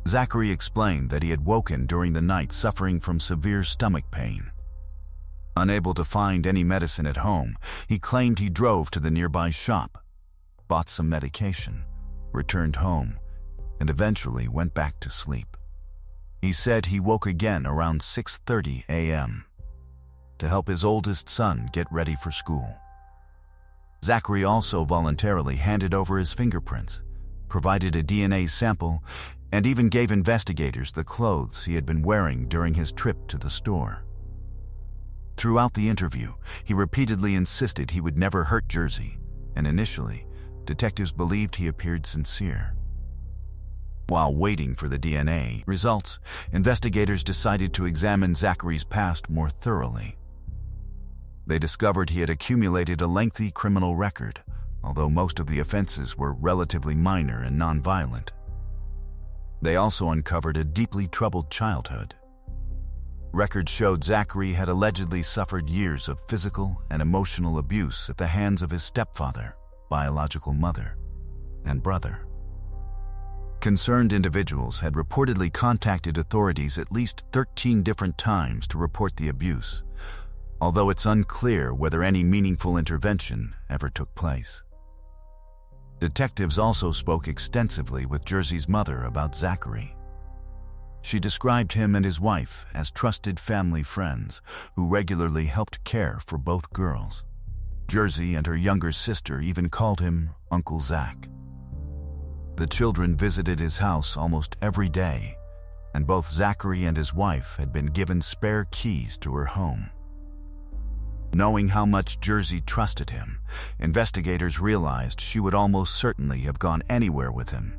Zachary explained that he had woken during the night suffering from severe stomach pain. Unable to find any medicine at home, he claimed he drove to the nearby shop, bought some medication, returned home, and eventually went back to sleep. He said he woke again around 6:30 a.m. to help his oldest son get ready for school. Zachary also voluntarily handed over his fingerprints, provided a DNA sample, and even gave investigators the clothes he had been wearing during his trip to the store. Throughout the interview, he repeatedly insisted he would never hurt Jersey, and initially, detectives believed he appeared sincere. While waiting for the DNA results, investigators decided to examine Zachary's past more thoroughly. They discovered he had accumulated a lengthy criminal record, although most of the offenses were relatively minor and nonviolent. They also uncovered a deeply troubled childhood. Records showed Zachary had allegedly suffered years of physical and emotional abuse at the hands of his stepfather, biological mother, and brother. Concerned individuals had reportedly contacted authorities at least 13 different times to report the abuse, although it's unclear whether any meaningful intervention ever took place. Detectives also spoke extensively with Jersey's mother about Zachary. She described him and his wife as trusted family friends who regularly helped care for both girls. Jersey and her younger sister even called him Uncle Zach. The children visited his house almost every day, and both Zachary and his wife had been given spare keys to her home. Knowing how much Jersey trusted him, investigators realized she would almost certainly have gone anywhere with him,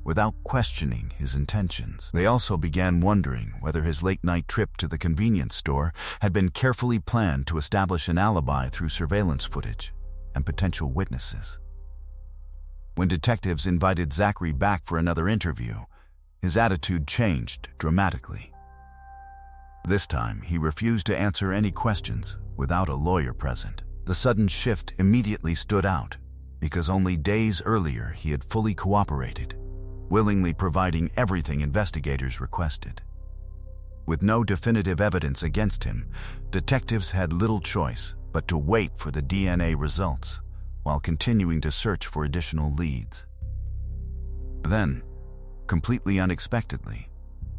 without questioning his intentions. They also began wondering whether his late-night trip to the convenience store had been carefully planned to establish an alibi through surveillance footage and potential witnesses. When detectives invited Zachary back for another interview, his attitude changed dramatically. This time, he refused to answer any questions without a lawyer present. The sudden shift immediately stood out because only days earlier he had fully cooperated, willingly providing everything investigators requested. With no definitive evidence against him, detectives had little choice but to wait for the DNA results while continuing to search for additional leads. Then, completely unexpectedly,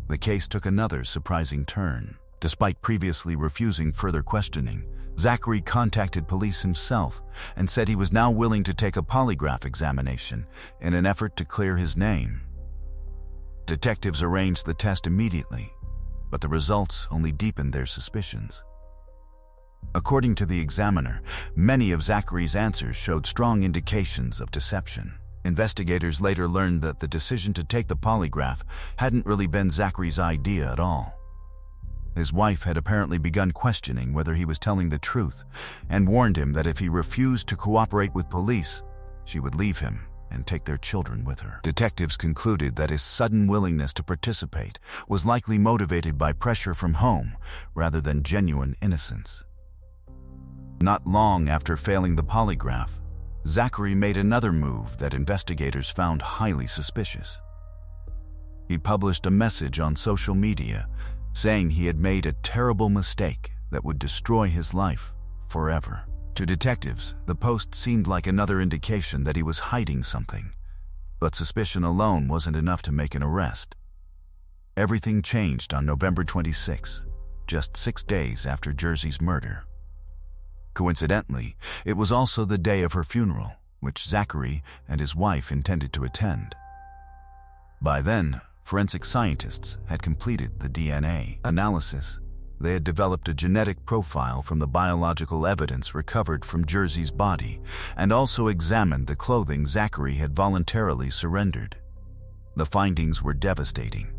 the case took another surprising turn. Despite previously refusing further questioning, Zachary contacted police himself and said he was now willing to take a polygraph examination in an effort to clear his name. Detectives arranged the test immediately, but the results only deepened their suspicions. According to the examiner, many of Zachary's answers showed strong indications of deception. Investigators later learned that the decision to take the polygraph hadn't really been Zachary's idea at all. His wife had apparently begun questioning whether he was telling the truth and warned him that if he refused to cooperate with police, she would leave him and take their children with her. Detectives concluded that his sudden willingness to participate was likely motivated by pressure from home rather than genuine innocence. Not long after failing the polygraph, Zachary made another move that investigators found highly suspicious. He published a message on social media saying he had made a terrible mistake that would destroy his life forever. To detectives, the post seemed like another indication that he was hiding something, but suspicion alone wasn't enough to make an arrest. Everything changed on November 26, just 6 days after Jersey's murder. Coincidentally, it was also the day of her funeral, which Zachary and his wife intended to attend. By then, forensic scientists had completed the DNA analysis. They had developed a genetic profile from the biological evidence recovered from Jersey's body and also examined the clothing Zachary had voluntarily surrendered. The findings were devastating.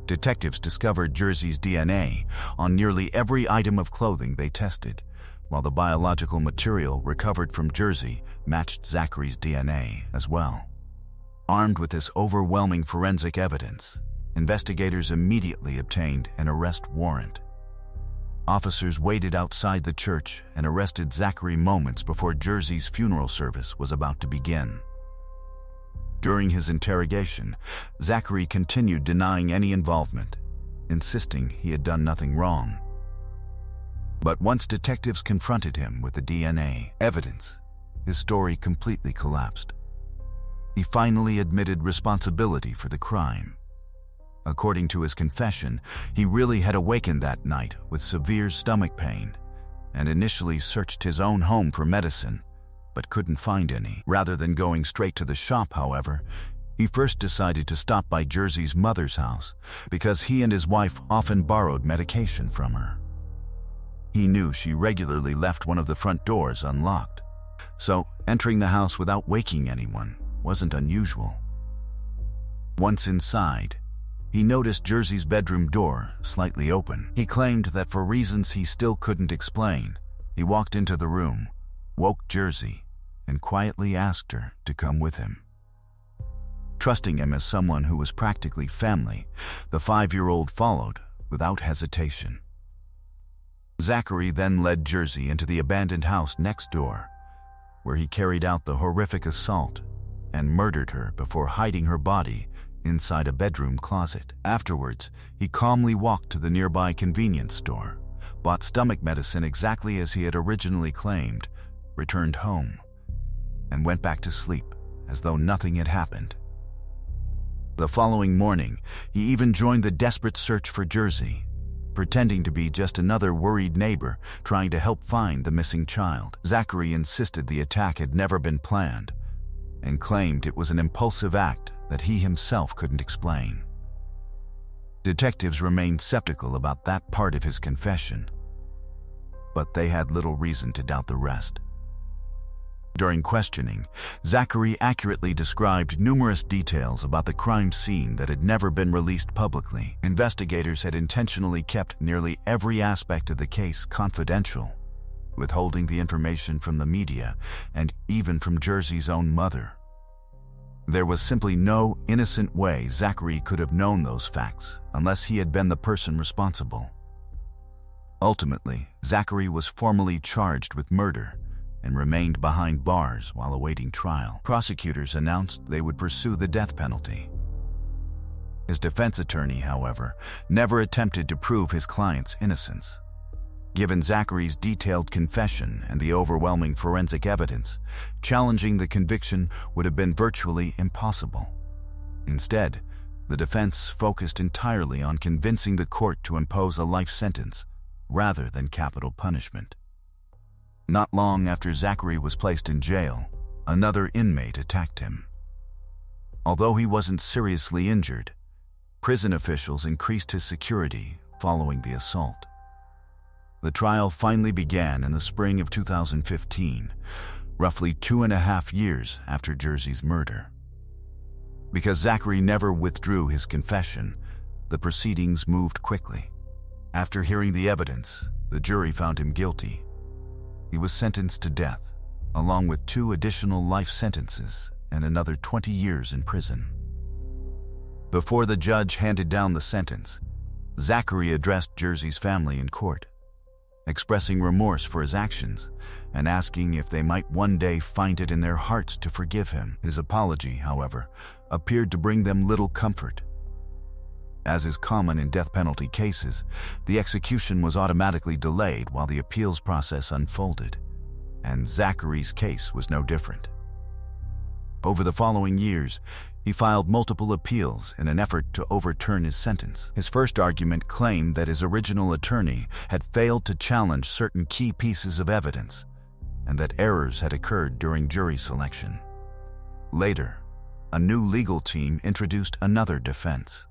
Detectives discovered Jersey's DNA on nearly every item of clothing they tested, while the biological material recovered from Jersey matched Zachary's DNA as well. Armed with this overwhelming forensic evidence, investigators immediately obtained an arrest warrant. Officers waited outside the church and arrested Zachary moments before Jersey's funeral service was about to begin. During his interrogation, Zachary continued denying any involvement, insisting he had done nothing wrong. But once detectives confronted him with the DNA evidence, his story completely collapsed. He finally admitted responsibility for the crime. According to his confession, he really had awakened that night with severe stomach pain and initially searched his own home for medicine, but couldn't find any. Rather than going straight to the shop, however, he first decided to stop by Jersey's mother's house because he and his wife often borrowed medication from her. He knew she regularly left one of the front doors unlocked, so entering the house without waking anyone wasn't unusual. Once inside, he noticed Jersey's bedroom door slightly open. He claimed that for reasons he still couldn't explain, he walked into the room, woke Jersey, and quietly asked her to come with him. Trusting him as someone who was practically family, the 5-year-old followed without hesitation. Zachary then led Jersey into the abandoned house next door, where he carried out the horrific assault and murdered her before hiding her body inside a bedroom closet. Afterwards, he calmly walked to the nearby convenience store, bought stomach medicine exactly as he had originally claimed, returned home, and went back to sleep as though nothing had happened. The following morning, he even joined the desperate search for Jersey, pretending to be just another worried neighbor trying to help find the missing child. Zachary insisted the attack had never been planned and claimed it was an impulsive act that he himself couldn't explain. Detectives remained skeptical about that part of his confession, but they had little reason to doubt the rest. During questioning, Zachary accurately described numerous details about the crime scene that had never been released publicly. Investigators had intentionally kept nearly every aspect of the case confidential, withholding the information from the media and even from Jersey's own mother. There was simply no innocent way Zachary could have known those facts unless he had been the person responsible. Ultimately, Zachary was formally charged with murder and remained behind bars while awaiting trial. Prosecutors announced they would pursue the death penalty. His defense attorney, however, never attempted to prove his client's innocence. Given Zachary's detailed confession and the overwhelming forensic evidence, challenging the conviction would have been virtually impossible. Instead, the defense focused entirely on convincing the court to impose a life sentence rather than capital punishment. Not long after Zachary was placed in jail, another inmate attacked him. Although he wasn't seriously injured, prison officials increased his security following the assault. The trial finally began in the spring of 2015, roughly 2.5 years after Jersey's murder. Because Zachary never withdrew his confession, the proceedings moved quickly. After hearing the evidence, the jury found him guilty. He was sentenced to death, along with 2 additional life sentences and another 20 years in prison. Before the judge handed down the sentence, Zachary addressed Jersey's family in court, expressing remorse for his actions and asking if they might one day find it in their hearts to forgive him. His apology, however, appeared to bring them little comfort. As is common in death penalty cases, the execution was automatically delayed while the appeals process unfolded, and Zachary's case was no different. Over the following years, he filed multiple appeals in an effort to overturn his sentence. His first argument claimed that his original attorney had failed to challenge certain key pieces of evidence and that errors had occurred during jury selection. Later, a new legal team introduced another defense,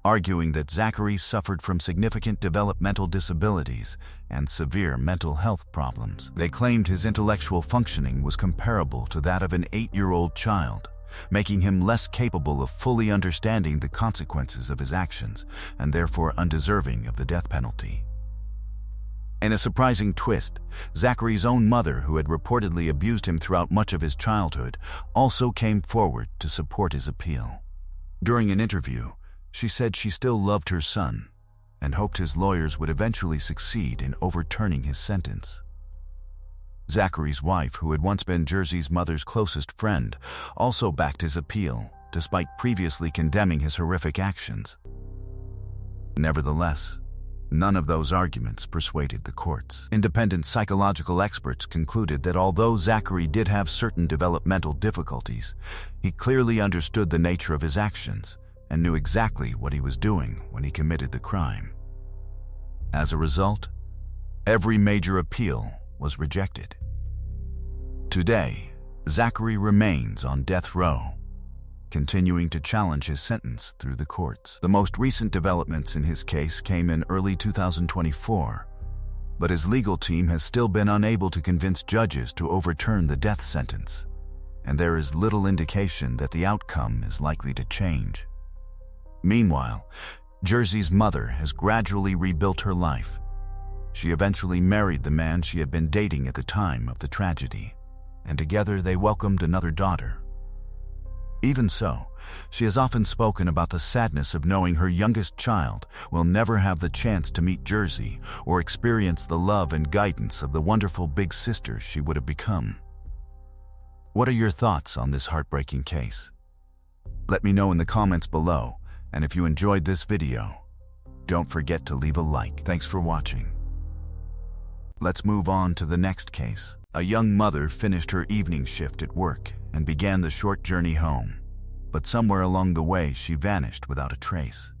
arguing that Zachary suffered from significant developmental disabilities and severe mental health problems. They claimed his intellectual functioning was comparable to that of an 8-year-old child, making him less capable of fully understanding the consequences of his actions and therefore undeserving of the death penalty. In a surprising twist, Zachary's own mother, who had reportedly abused him throughout much of his childhood, also came forward to support his appeal. During an interview, she said she still loved her son and hoped his lawyers would eventually succeed in overturning his sentence. Zachary's wife, who had once been Jersey's mother's closest friend, also backed his appeal, despite previously condemning his horrific actions. Nevertheless, none of those arguments persuaded the courts. Independent psychological experts concluded that although Zachary did have certain developmental difficulties, he clearly understood the nature of his actions and knew exactly what he was doing when he committed the crime. As a result, every major appeal was rejected. Today, Zachary remains on death row, continuing to challenge his sentence through the courts. The most recent developments in his case came in early 2024, but his legal team has still been unable to convince judges to overturn the death sentence, and there is little indication that the outcome is likely to change. Meanwhile, Jersey's mother has gradually rebuilt her life. She eventually married the man she had been dating at the time of the tragedy, and together they welcomed another daughter. Even so, she has often spoken about the sadness of knowing her youngest child will never have the chance to meet Jersey or experience the love and guidance of the wonderful big sister she would have become. What are your thoughts on this heartbreaking case? Let me know in the comments below, and if you enjoyed this video, don't forget to leave a like. Thanks for watching. Let's move on to the next case. A young mother finished her evening shift at work and began the short journey home, but somewhere along the way she vanished without a trace.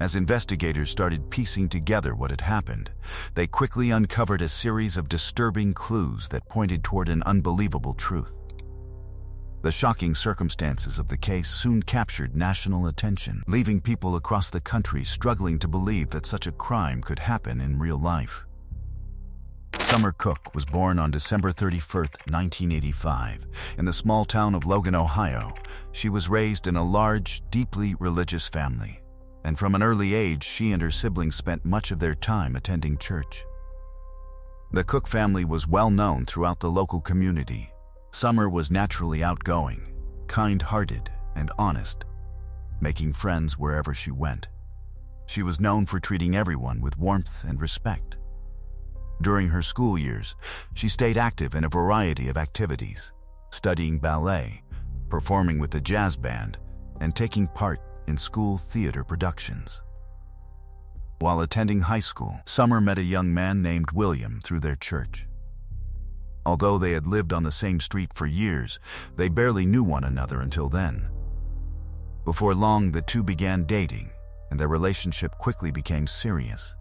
As investigators started piecing together what had happened, they quickly uncovered a series of disturbing clues that pointed toward an unbelievable truth. The shocking circumstances of the case soon captured national attention, leaving people across the country struggling to believe that such a crime could happen in real life. Summer Cook was born on December 31, 1985, in the small town of Logan, Ohio. She was raised in a large, deeply religious family, and from an early age she and her siblings spent much of their time attending church. The Cook family was well known throughout the local community. Summer was naturally outgoing, kind-hearted, and honest, making friends wherever she went. She was known for treating everyone with warmth and respect. During her school years, she stayed active in a variety of activities, studying ballet, performing with the jazz band, and taking part in school theater productions. While attending high school, Summer met a young man named William through their church. Although they had lived on the same street for years, they barely knew one another until then. Before long, the two began dating, and their relationship quickly became serious.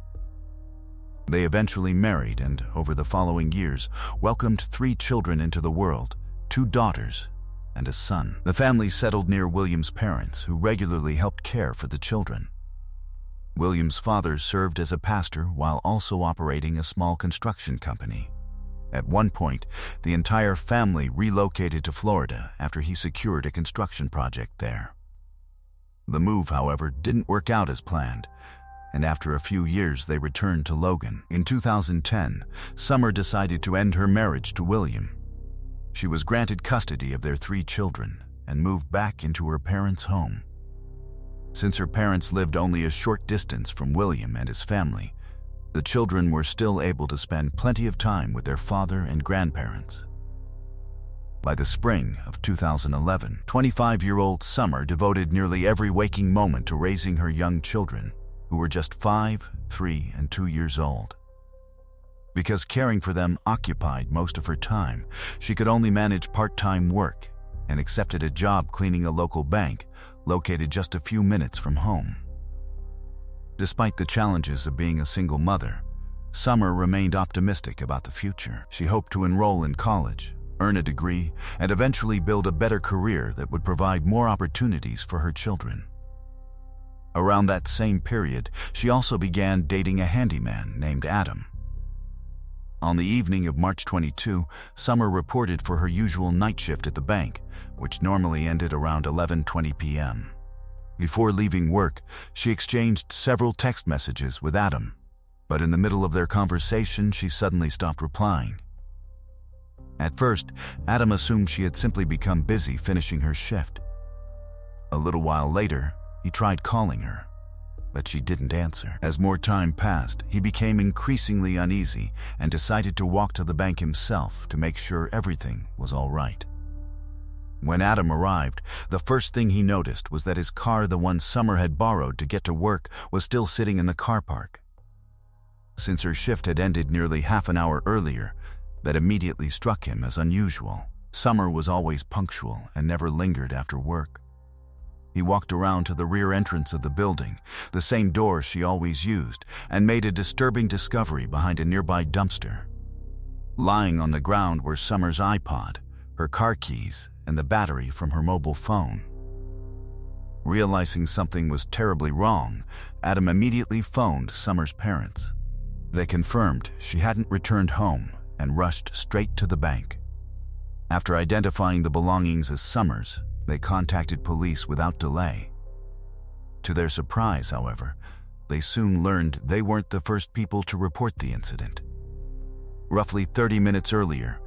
They eventually married and, over the following years, welcomed 3 children into the world, 2 daughters and a son. The family settled near William's parents, who regularly helped care for the children. William's father served as a pastor while also operating a small construction company. At one point, the entire family relocated to Florida after he secured a construction project there. The move, however, didn't work out as planned, and after a few years they returned to Logan. In 2010, Summer decided to end her marriage to William. She was granted custody of their 3 children and moved back into her parents' home. Since her parents lived only a short distance from William and his family, the children were still able to spend plenty of time with their father and grandparents. By the spring of 2011, 25-year-old Summer devoted nearly every waking moment to raising her young children, who were just 5, 3, and 2 years old. Because caring for them occupied most of her time, she could only manage part-time work and accepted a job cleaning a local bank located just a few minutes from home. Despite the challenges of being a single mother, Summer remained optimistic about the future. She hoped to enroll in college, earn a degree, and eventually build a better career that would provide more opportunities for her children. Around that same period, she also began dating a handyman named Adam. On the evening of March 22, Summer reported for her usual night shift at the bank, which normally ended around 11:20 p.m. Before leaving work, she exchanged several text messages with Adam, but in the middle of their conversation, she suddenly stopped replying. At first, Adam assumed she had simply become busy finishing her shift. A little while later, he tried calling her, but she didn't answer. As more time passed, he became increasingly uneasy and decided to walk to the bank himself to make sure everything was all right. When Adam arrived, the first thing he noticed was that his car, the one Summer had borrowed to get to work, was still sitting in the car park. Since her shift had ended nearly half an hour earlier, that immediately struck him as unusual. Summer was always punctual and never lingered after work. He walked around to the rear entrance of the building, the same door she always used, and made a disturbing discovery behind a nearby dumpster. Lying on the ground were Summer's iPod, her car keys, and the battery from her mobile phone. Realizing something was terribly wrong, Adam immediately phoned Summer's parents. They confirmed she hadn't returned home and rushed straight to the bank. After identifying the belongings as Summer's, they contacted police without delay. To their surprise, however, they soon learned they weren't the first people to report the incident. Roughly 30 minutes earlier,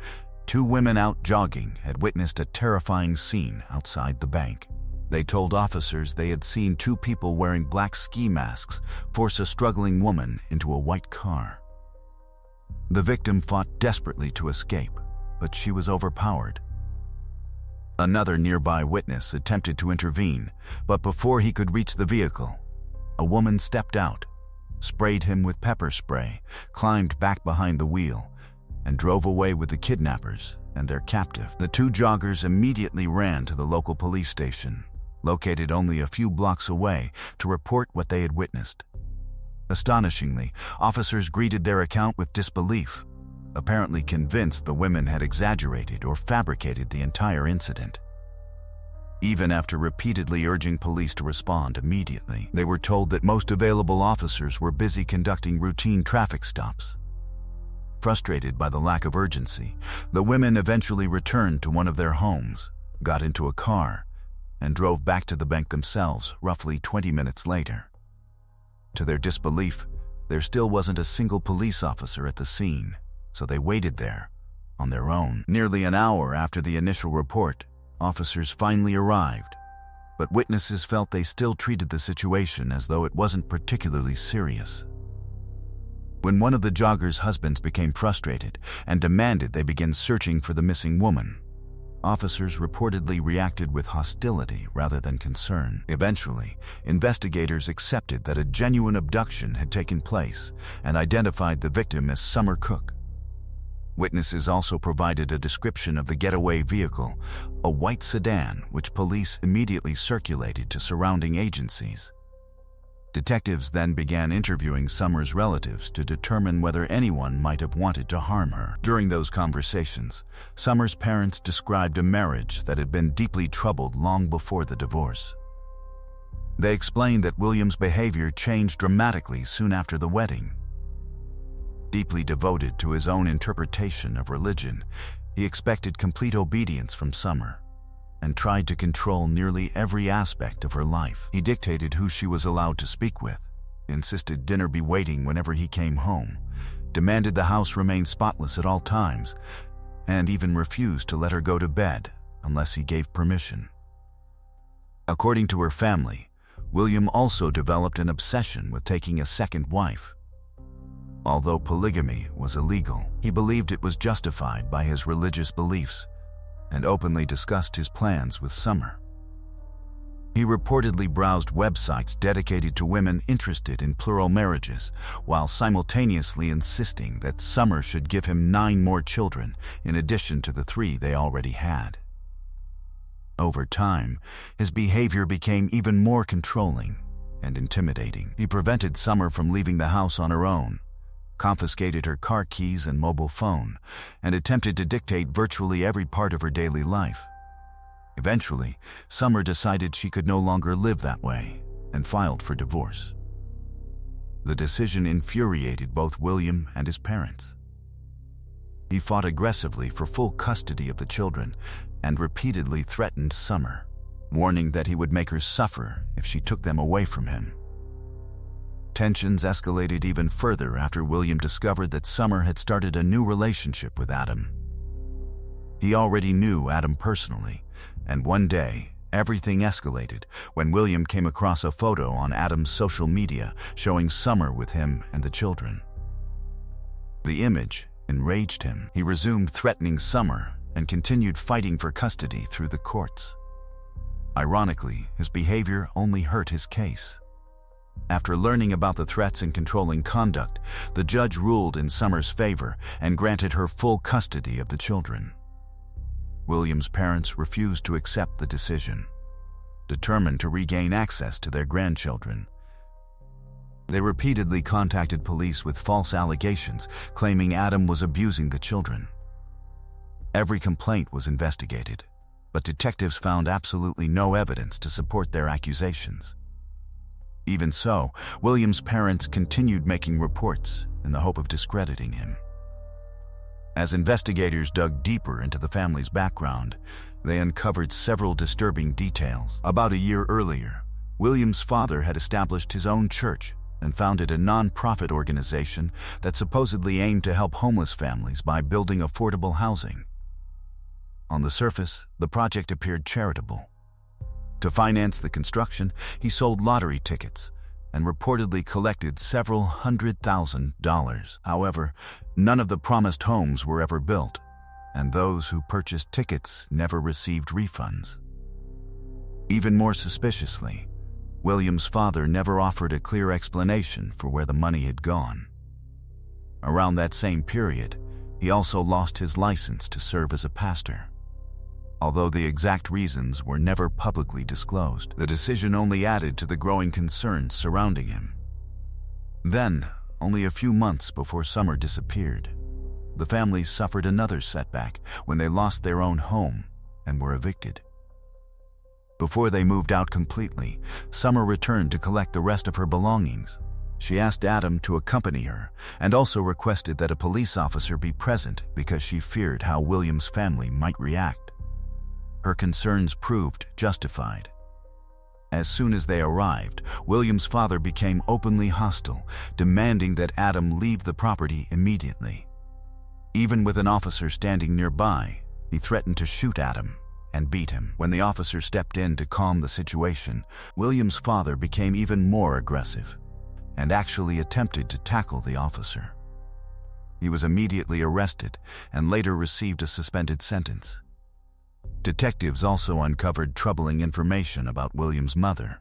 2 women out jogging had witnessed a terrifying scene outside the bank. They told officers they had seen 2 people wearing black ski masks force a struggling woman into a white car. The victim fought desperately to escape, but she was overpowered. Another nearby witness attempted to intervene, but before he could reach the vehicle, a woman stepped out, sprayed him with pepper spray, climbed back behind the wheel, and drove away with the kidnappers and their captive. The 2 joggers immediately ran to the local police station, located only a few blocks away, to report what they had witnessed. Astonishingly, officers greeted their account with disbelief, apparently convinced the women had exaggerated or fabricated the entire incident. Even after repeatedly urging police to respond immediately, they were told that most available officers were busy conducting routine traffic stops. Frustrated by the lack of urgency, the women eventually returned to one of their homes, got into a car, and drove back to the bank themselves roughly 20 minutes later. To their disbelief, there still wasn't a single police officer at the scene, so they waited there, on their own. Nearly an hour after the initial report, officers finally arrived, but witnesses felt they still treated the situation as though it wasn't particularly serious. When one of the joggers' husbands became frustrated and demanded they begin searching for the missing woman, officers reportedly reacted with hostility rather than concern. Eventually, investigators accepted that a genuine abduction had taken place and identified the victim as Summer Cook. Witnesses also provided a description of the getaway vehicle, a white sedan which police immediately circulated to surrounding agencies. Detectives then began interviewing Summer's relatives to determine whether anyone might have wanted to harm her. During those conversations, Summer's parents described a marriage that had been deeply troubled long before the divorce. They explained that William's behavior changed dramatically soon after the wedding. Deeply devoted to his own interpretation of religion, he expected complete obedience from Summer and tried to control nearly every aspect of her life. He dictated who she was allowed to speak with, insisted dinner be waiting whenever he came home, demanded the house remain spotless at all times, and even refused to let her go to bed unless he gave permission. According to her family, William also developed an obsession with taking a second wife. Although polygamy was illegal, he believed it was justified by his religious beliefs and openly discussed his plans with Summer. He reportedly browsed websites dedicated to women interested in plural marriages, while simultaneously insisting that Summer should give him 9 more children in addition to the 3 they already had. Over time, his behavior became even more controlling and intimidating. He prevented Summer from leaving the house on her own, confiscated her car keys and mobile phone, and attempted to dictate virtually every part of her daily life. Eventually, Summer decided she could no longer live that way and filed for divorce. The decision infuriated both William and his parents. He fought aggressively for full custody of the children and repeatedly threatened Summer, warning that he would make her suffer if she took them away from him. Tensions escalated even further after William discovered that Summer had started a new relationship with Adam. He already knew Adam personally, and one day, everything escalated when William came across a photo on Adam's social media showing Summer with him and the children. The image enraged him. He resumed threatening Summer and continued fighting for custody through the courts. Ironically, his behavior only hurt his case. After learning about the threats and controlling conduct, the judge ruled in Summer's favor and granted her full custody of the children. William's parents refused to accept the decision, determined to regain access to their grandchildren. They repeatedly contacted police with false allegations, claiming Adam was abusing the children. Every complaint was investigated, but detectives found absolutely no evidence to support their accusations. Even so, William's parents continued making reports in the hope of discrediting him. As investigators dug deeper into the family's background, they uncovered several disturbing details. About a year earlier, William's father had established his own church and founded a non-profit organization that supposedly aimed to help homeless families by building affordable housing. On the surface, the project appeared charitable. To finance the construction, he sold lottery tickets and reportedly collected several $100,000. However, none of the promised homes were ever built, and those who purchased tickets never received refunds. Even more suspiciously, William's father never offered a clear explanation for where the money had gone. Around that same period, he also lost his license to serve as a pastor. Although the exact reasons were never publicly disclosed, the decision only added to the growing concerns surrounding him. Then, only a few months before Summer disappeared, the family suffered another setback when they lost their own home and were evicted. Before they moved out completely, Summer returned to collect the rest of her belongings. She asked Adam to accompany her and also requested that a police officer be present because she feared how William's family might react. Her concerns proved justified. As soon as they arrived, William's father became openly hostile, demanding that Adam leave the property immediately. Even with an officer standing nearby, he threatened to shoot Adam and beat him. When the officer stepped in to calm the situation, William's father became even more aggressive and actually attempted to tackle the officer. He was immediately arrested and later received a suspended sentence. Detectives also uncovered troubling information about William's mother.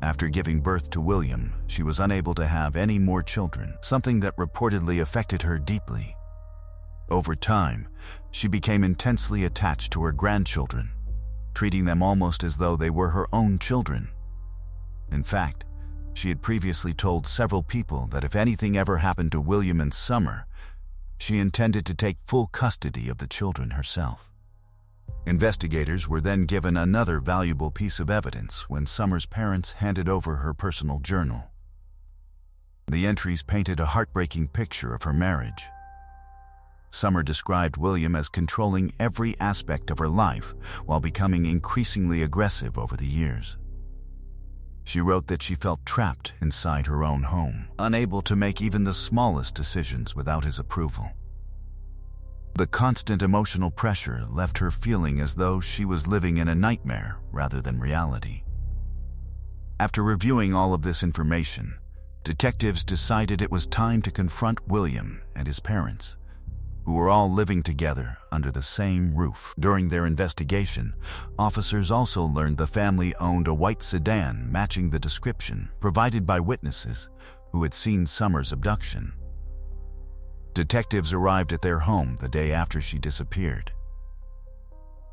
After giving birth to William, she was unable to have any more children, something that reportedly affected her deeply. Over time, she became intensely attached to her grandchildren, treating them almost as though they were her own children. In fact, she had previously told several people that if anything ever happened to William and Summer, she intended to take full custody of the children herself. Investigators were then given another valuable piece of evidence when Summer's parents handed over her personal journal. The entries painted a heartbreaking picture of her marriage. Summer described William as controlling every aspect of her life while becoming increasingly aggressive over the years. She wrote that she felt trapped inside her own home, unable to make even the smallest decisions without his approval. The constant emotional pressure left her feeling as though she was living in a nightmare rather than reality. After reviewing all of this information, detectives decided it was time to confront William and his parents, who were all living together under the same roof. During their investigation, officers also learned the family owned a white sedan matching the description provided by witnesses who had seen Summer's abduction. Detectives arrived at their home the day after she disappeared.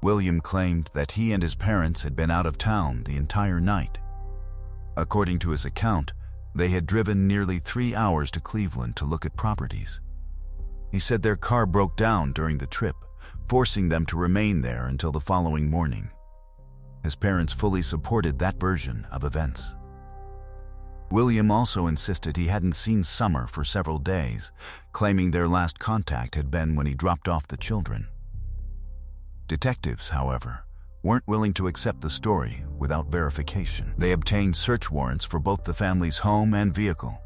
William claimed that he and his parents had been out of town the entire night. According to his account, they had driven nearly 3 hours to Cleveland to look at properties. He said their car broke down during the trip, forcing them to remain there until the following morning. His parents fully supported that version of events. William also insisted he hadn't seen Summer for several days, claiming their last contact had been when he dropped off the children. Detectives, however, weren't willing to accept the story without verification. They obtained search warrants for both the family's home and vehicle,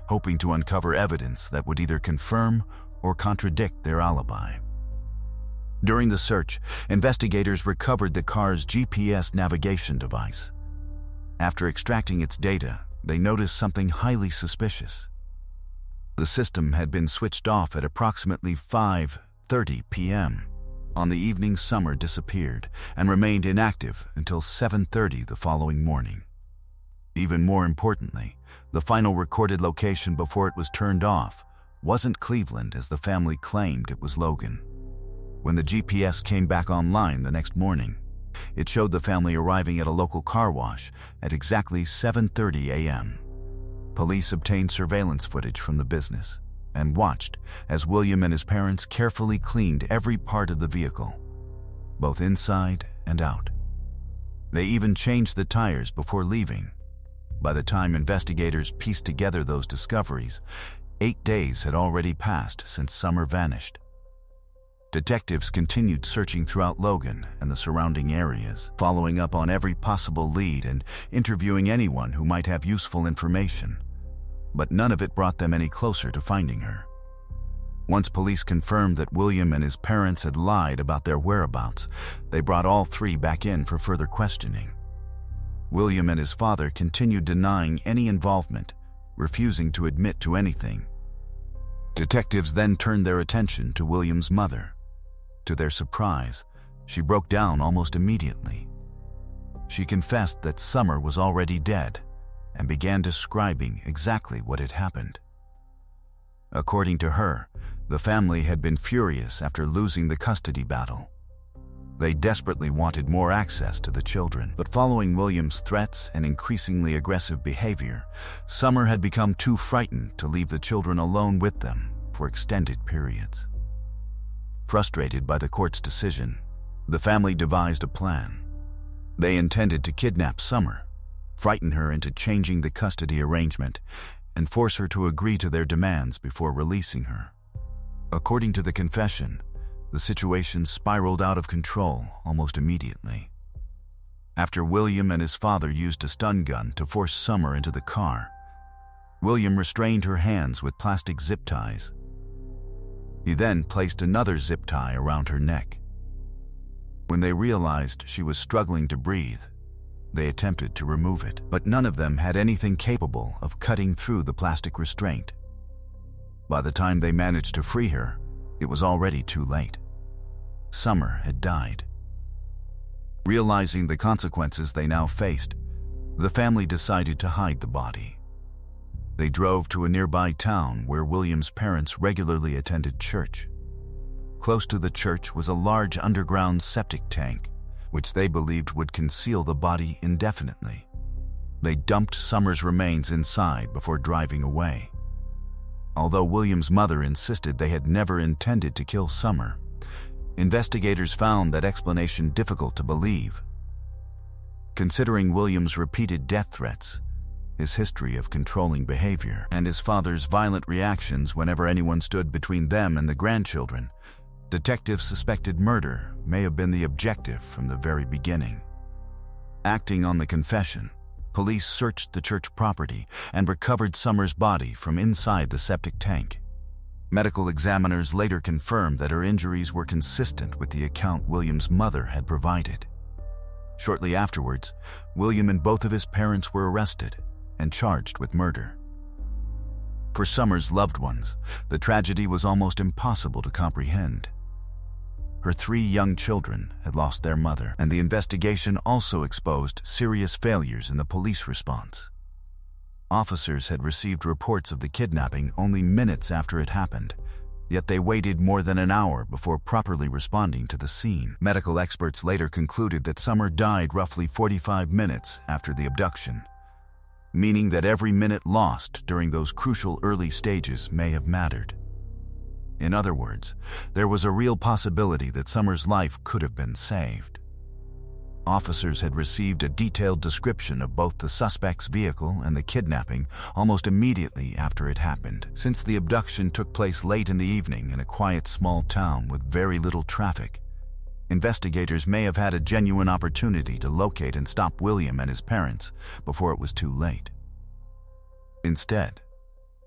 hoping to uncover evidence that would either confirm or contradict their alibi. During the search, investigators recovered the car's GPS navigation device. After extracting its data, they noticed something highly suspicious. The system had been switched off at approximately 5:30 p.m. on the evening Summer disappeared and remained inactive until 7:30 the following morning. Even more importantly, the final recorded location before it was turned off wasn't Cleveland as the family claimed it was Logan. When the GPS came back online the next morning, it showed the family arriving at a local car wash at exactly 7:30 a.m. Police obtained surveillance footage from the business and watched as William and his parents carefully cleaned every part of the vehicle, both inside and out. They even changed the tires before leaving. By the time investigators pieced together those discoveries, 8 days had already passed since Summer vanished. Detectives continued searching throughout Logan and the surrounding areas, following up on every possible lead and interviewing anyone who might have useful information. But none of it brought them any closer to finding her. Once police confirmed that William and his parents had lied about their whereabouts, they brought all three back in for further questioning. William and his father continued denying any involvement, refusing to admit to anything. Detectives then turned their attention to William's mother. To their surprise, she broke down almost immediately. She confessed that Summer was already dead and began describing exactly what had happened. According to her, the family had been furious after losing the custody battle. They desperately wanted more access to the children, but following William's threats and increasingly aggressive behavior, Summer had become too frightened to leave the children alone with them for extended periods. Frustrated by the court's decision, the family devised a plan. They intended to kidnap Summer, frighten her into changing the custody arrangement, and force her to agree to their demands before releasing her. According to the confession, the situation spiraled out of control almost immediately. After William and his father used a stun gun to force Summer into the car, William restrained her hands with plastic zip ties. He then placed another zip tie around her neck. When they realized she was struggling to breathe, they attempted to remove it, but none of them had anything capable of cutting through the plastic restraint. By the time they managed to free her, it was already too late. Summer had died. Realizing the consequences they now faced, the family decided to hide the body. They drove to a nearby town where William's parents regularly attended church. Close to the church was a large underground septic tank, which they believed would conceal the body indefinitely. They dumped Summer's remains inside before driving away. Although William's mother insisted they had never intended to kill Summer, Investigators found that explanation difficult to believe. Considering William's repeated death threats, his history of controlling behavior, and his father's violent reactions whenever anyone stood between them and the grandchildren, detectives suspected murder may have been the objective from the very beginning. Acting on the confession, police searched the church property and recovered Summers' body from inside the septic tank. Medical examiners later confirmed that her injuries were consistent with the account William's mother had provided. Shortly afterwards, William and both of his parents were arrested and charged with murder. For Summers' loved ones, the tragedy was almost impossible to comprehend. Her 3 young children had lost their mother, and the investigation also exposed serious failures in the police response. Officers had received reports of the kidnapping only minutes after it happened, yet they waited more than an hour before properly responding to the scene. Medical experts later concluded that Summer died roughly 45 minutes after the abduction, meaning that every minute lost during those crucial early stages may have mattered. In other words, there was a real possibility that Summer's life could have been saved. Officers had received a detailed description of both the suspect's vehicle and the kidnapping almost immediately after it happened. Since the abduction took place late in the evening in a quiet small town with very little traffic, investigators may have had a genuine opportunity to locate and stop William and his parents before it was too late. Instead,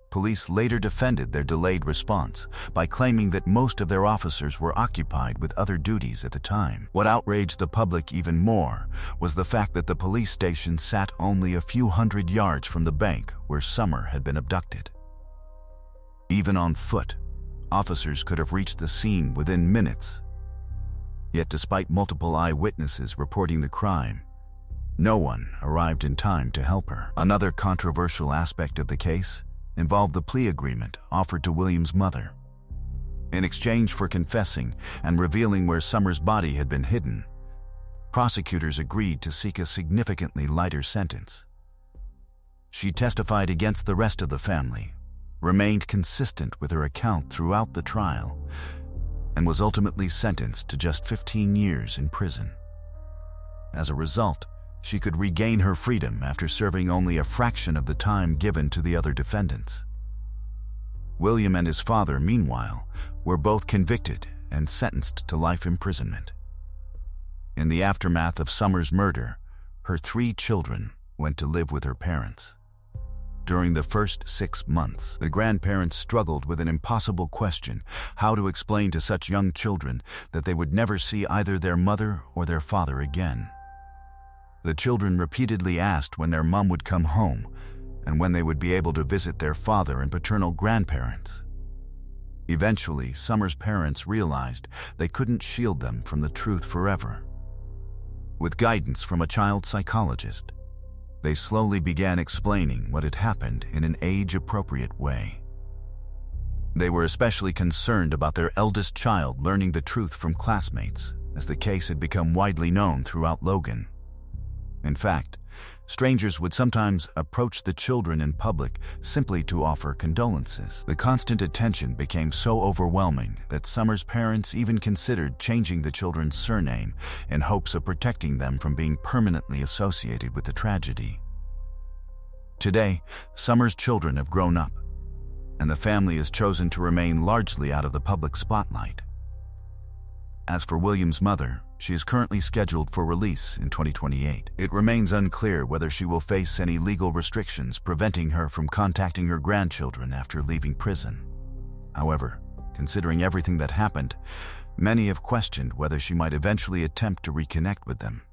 police later defended their delayed response by claiming that most of their officers were occupied with other duties at the time. What outraged the public even more was the fact that the police station sat only a few hundred yards from the bank where Summer had been abducted. Even on foot, officers could have reached the scene within minutes. Yet despite multiple eyewitnesses reporting the crime, no one arrived in time to help her. Another controversial aspect of the case involved the plea agreement offered to William's mother. In exchange for confessing and revealing where Summer's body had been hidden, prosecutors agreed to seek a significantly lighter sentence. She testified against the rest of the family, remained consistent with her account throughout the trial, and was ultimately sentenced to just 15 years in prison. As a result, she could regain her freedom after serving only a fraction of the time given to the other defendants. William and his father, meanwhile, were both convicted and sentenced to life imprisonment. In the aftermath of Summer's murder, her 3 children went to live with her parents. During the first 6 months, the grandparents struggled with an impossible question: how to explain to such young children that they would never see either their mother or their father again. The children repeatedly asked when their mom would come home and when they would be able to visit their father and paternal grandparents. Eventually, Summer's parents realized they couldn't shield them from the truth forever. With guidance from a child psychologist, they slowly began explaining what had happened in an age-appropriate way. They were especially concerned about their eldest child learning the truth from classmates, as the case had become widely known throughout Logan. In fact, strangers would sometimes approach the children in public simply to offer condolences. The constant attention became so overwhelming that Summer's parents even considered changing the children's surname in hopes of protecting them from being permanently associated with the tragedy. Today, Summer's children have grown up, and the family has chosen to remain largely out of the public spotlight. As for William's mother, she is currently scheduled for release in 2028. It remains unclear whether she will face any legal restrictions preventing her from contacting her grandchildren after leaving prison. However, considering everything that happened, many have questioned whether she might eventually attempt to reconnect with them.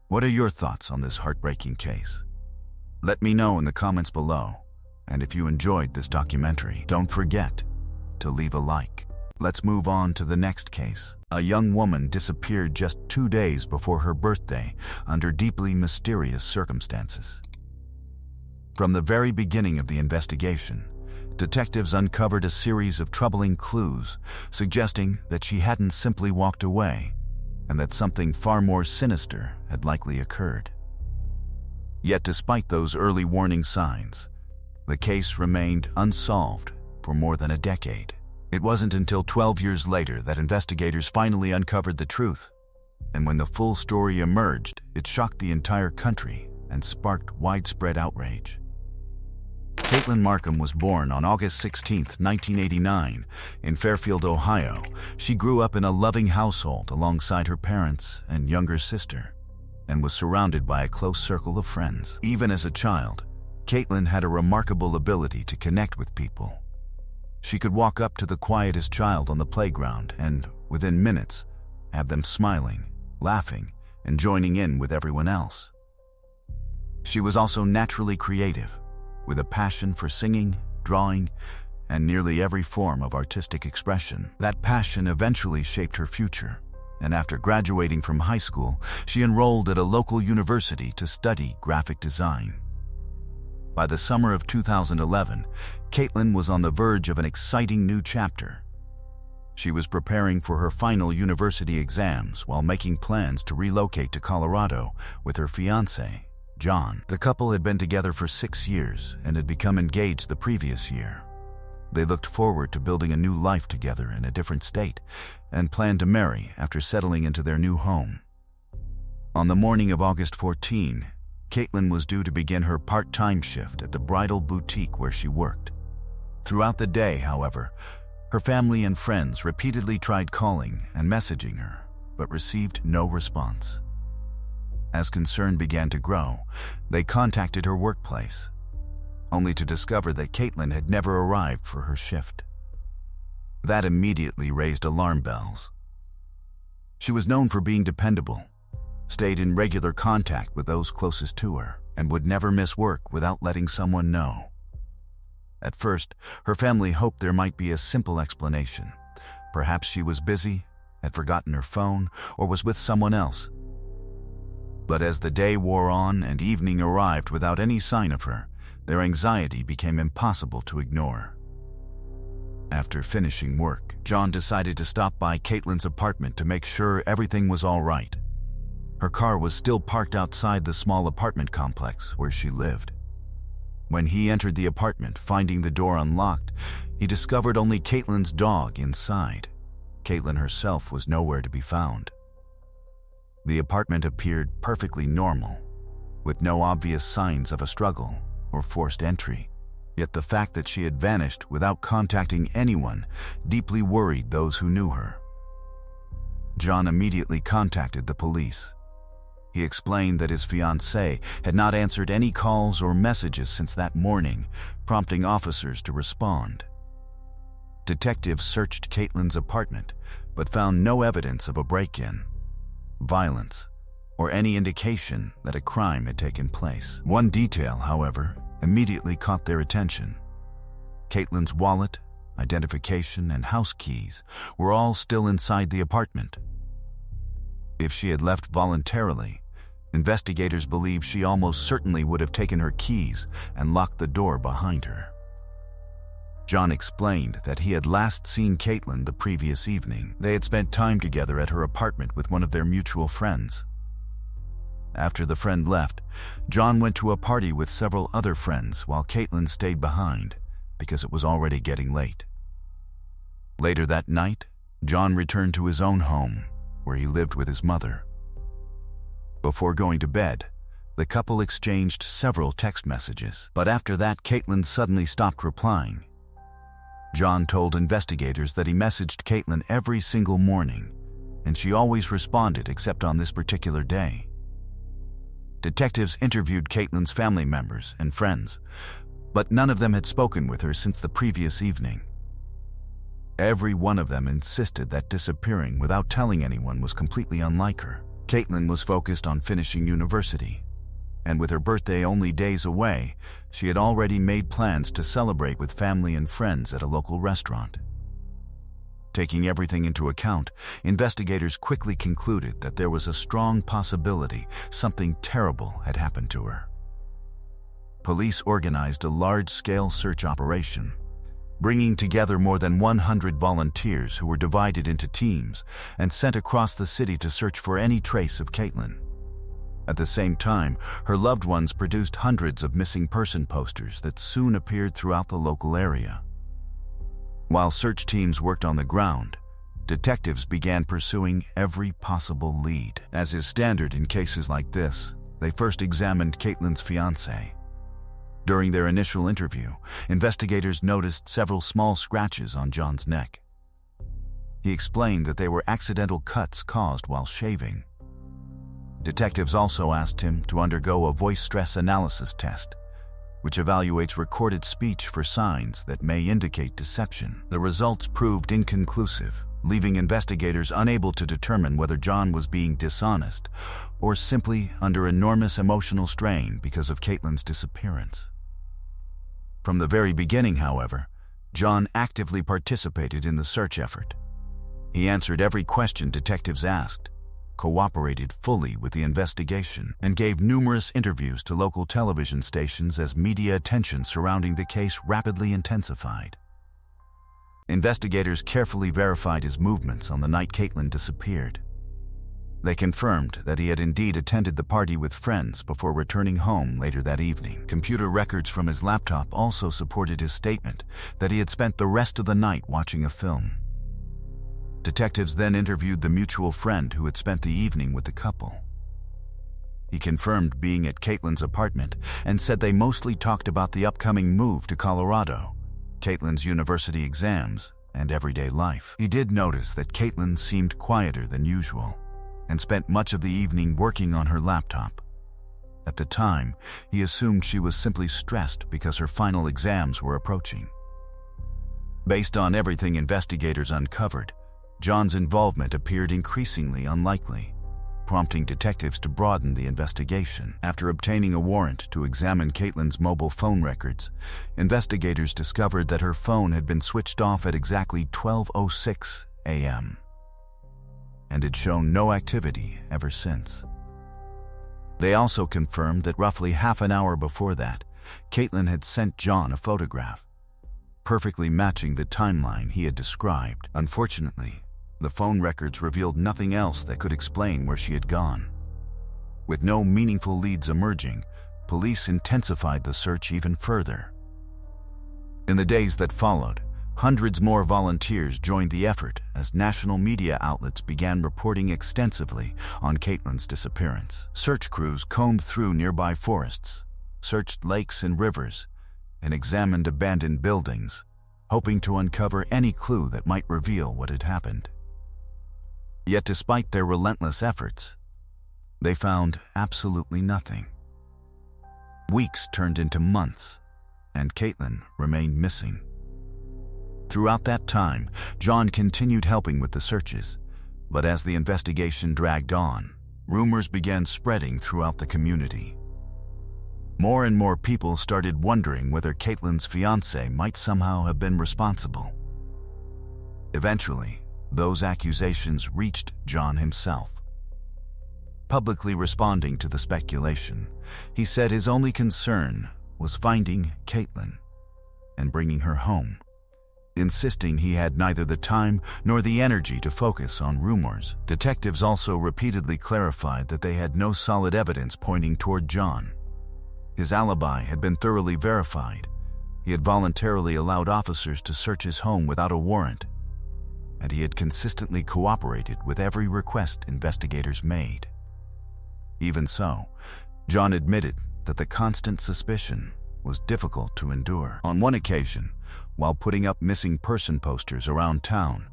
What are your thoughts on this heartbreaking case? Let me know in the comments below, and if you enjoyed this documentary, don't forget to leave a like. Let's move on to the next case. A young woman disappeared just 2 days before her birthday under deeply mysterious circumstances. From the very beginning of the investigation, detectives uncovered a series of troubling clues suggesting that she hadn't simply walked away and that something far more sinister had likely occurred. Yet despite those early warning signs, the case remained unsolved for more than a decade. It wasn't until 12 years later that investigators finally uncovered the truth. And when the full story emerged, it shocked the entire country and sparked widespread outrage. Caitlin Markham was born on August 16, 1989, in Fairfield, Ohio. She grew up in a loving household alongside her parents and younger sister, and was surrounded by a close circle of friends. Even as a child, Caitlin had a remarkable ability to connect with people. She could walk up to the quietest child on the playground and, within minutes, have them smiling, laughing, and joining in with everyone else. She was also naturally creative, with a passion for singing, drawing, and nearly every form of artistic expression. That passion eventually shaped her future, and after graduating from high school, she enrolled at a local university to study graphic design. By the summer of 2011, Caitlin was on the verge of an exciting new chapter. She was preparing for her final university exams while making plans to relocate to Colorado with her fiancé, John. The couple had been together for 6 years and had become engaged the previous year. They looked forward to building a new life together in a different state and planned to marry after settling into their new home. On the morning of August 14, Caitlin was due to begin her part-time shift at the bridal boutique where she worked. Throughout the day, however, her family and friends repeatedly tried calling and messaging her, but received no response. As concern began to grow, they contacted her workplace, only to discover that Caitlin had never arrived for her shift. That immediately raised alarm bells. She was known for being dependable, stayed in regular contact with those closest to her, and would never miss work without letting someone know. At first, her family hoped there might be a simple explanation. Perhaps she was busy, had forgotten her phone, or was with someone else. But as the day wore on and evening arrived without any sign of her, their anxiety became impossible to ignore. After finishing work, John decided to stop by Caitlin's apartment to make sure everything was all right. Her car was still parked outside the small apartment complex where she lived. When he entered the apartment, finding the door unlocked, he discovered only Caitlin's dog inside. Caitlin herself was nowhere to be found. The apartment appeared perfectly normal, with no obvious signs of a struggle or forced entry. Yet the fact that she had vanished without contacting anyone deeply worried those who knew her. John immediately contacted the police. He explained that his fiancée had not answered any calls or messages since that morning, prompting officers to respond. Detectives searched Caitlin's apartment, but found no evidence of a break-in, violence, or any indication that a crime had taken place. One detail, however, immediately caught their attention. Caitlin's wallet, identification, and house keys were all still inside the apartment. If she had left voluntarily, investigators believe she almost certainly would have taken her keys and locked the door behind her. John explained that he had last seen Caitlin the previous evening. They had spent time together at her apartment with one of their mutual friends. After the friend left, John went to a party with several other friends while Caitlin stayed behind because it was already getting late. Later that night, John returned to his own home, where he lived with his mother. Before going to bed, the couple exchanged several text messages, but after that, Caitlin suddenly stopped replying. John told investigators that he messaged Caitlin every single morning, and she always responded except on this particular day. Detectives interviewed Caitlin's family members and friends, but none of them had spoken with her since the previous evening. Every one of them insisted that disappearing without telling anyone was completely unlike her. Caitlin was focused on finishing university, and with her birthday only days away, she had already made plans to celebrate with family and friends at a local restaurant. Taking everything into account, investigators quickly concluded that there was a strong possibility something terrible had happened to her. Police organized a large-scale search operation, bringing together more than 100 volunteers who were divided into teams and sent across the city to search for any trace of Caitlin. At the same time, her loved ones produced hundreds of missing person posters that soon appeared throughout the local area. While search teams worked on the ground, detectives began pursuing every possible lead. As is standard in cases like this, they first examined Caitlin's fiancé. During their initial interview, investigators noticed several small scratches on John's neck. He explained that they were accidental cuts caused while shaving. Detectives also asked him to undergo a voice stress analysis test, which evaluates recorded speech for signs that may indicate deception. The results proved inconclusive, leaving investigators unable to determine whether John was being dishonest or simply under enormous emotional strain because of Caitlin's disappearance. From the very beginning, however, John actively participated in the search effort. He answered every question detectives asked, cooperated fully with the investigation, and gave numerous interviews to local television stations as media attention surrounding the case rapidly intensified. Investigators carefully verified his movements on the night Caitlin disappeared. They confirmed that he had indeed attended the party with friends before returning home later that evening. Computer records from his laptop also supported his statement that he had spent the rest of the night watching a film. Detectives then interviewed the mutual friend who had spent the evening with the couple. He confirmed being at Caitlin's apartment and said they mostly talked about the upcoming move to Colorado, Caitlin's university exams, and everyday life. He did notice that Caitlin seemed quieter than usual and spent much of the evening working on her laptop. At the time, he assumed she was simply stressed because her final exams were approaching. Based on everything investigators uncovered, John's involvement appeared increasingly unlikely, prompting detectives to broaden the investigation. After obtaining a warrant to examine Caitlin's mobile phone records, investigators discovered that her phone had been switched off at exactly 12:06 a.m. and had shown no activity ever since. They also confirmed that roughly half an hour before that, Caitlin had sent John a photograph, perfectly matching the timeline he had described. Unfortunately, the phone records revealed nothing else that could explain where she had gone. With no meaningful leads emerging, police intensified the search even further. In the days that followed, hundreds more volunteers joined the effort as national media outlets began reporting extensively on Caitlin's disappearance. Search crews combed through nearby forests, searched lakes and rivers, and examined abandoned buildings, hoping to uncover any clue that might reveal what had happened. Yet despite their relentless efforts, they found absolutely nothing. Weeks turned into months, and Caitlin remained missing. Throughout that time, John continued helping with the searches, but as the investigation dragged on, rumors began spreading throughout the community. More and more people started wondering whether Caitlin's fiancé might somehow have been responsible. Eventually, those accusations reached John himself. Publicly responding to the speculation, he said his only concern was finding Caitlin and bringing her home, insisting he had neither the time nor the energy to focus on rumors. Detectives also repeatedly clarified that they had no solid evidence pointing toward John. His alibi had been thoroughly verified. He had voluntarily allowed officers to search his home without a warrant, and he had consistently cooperated with every request investigators made. Even so, John admitted that the constant suspicion was difficult to endure. On one occasion, while putting up missing person posters around town,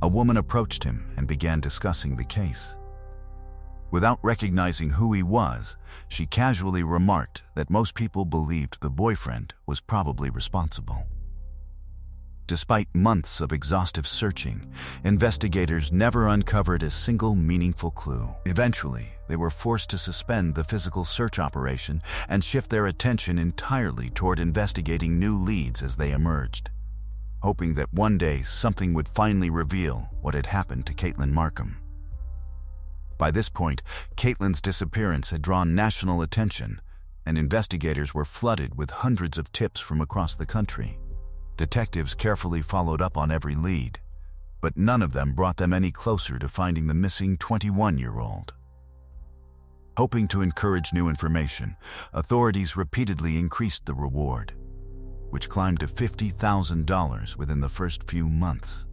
a woman approached him and began discussing the case. Without recognizing who he was, she casually remarked that most people believed the boyfriend was probably responsible. Despite months of exhaustive searching, investigators never uncovered a single meaningful clue. Eventually, they were forced to suspend the physical search operation and shift their attention entirely toward investigating new leads as they emerged, hoping that one day something would finally reveal what had happened to Caitlin Markham. By this point, Caitlin's disappearance had drawn national attention, and investigators were flooded with hundreds of tips from across the country. Detectives carefully followed up on every lead, but none of them brought them any closer to finding the missing 21-year-old. Hoping to encourage new information, authorities repeatedly increased the reward. which climbed to $50,000 within the first few months.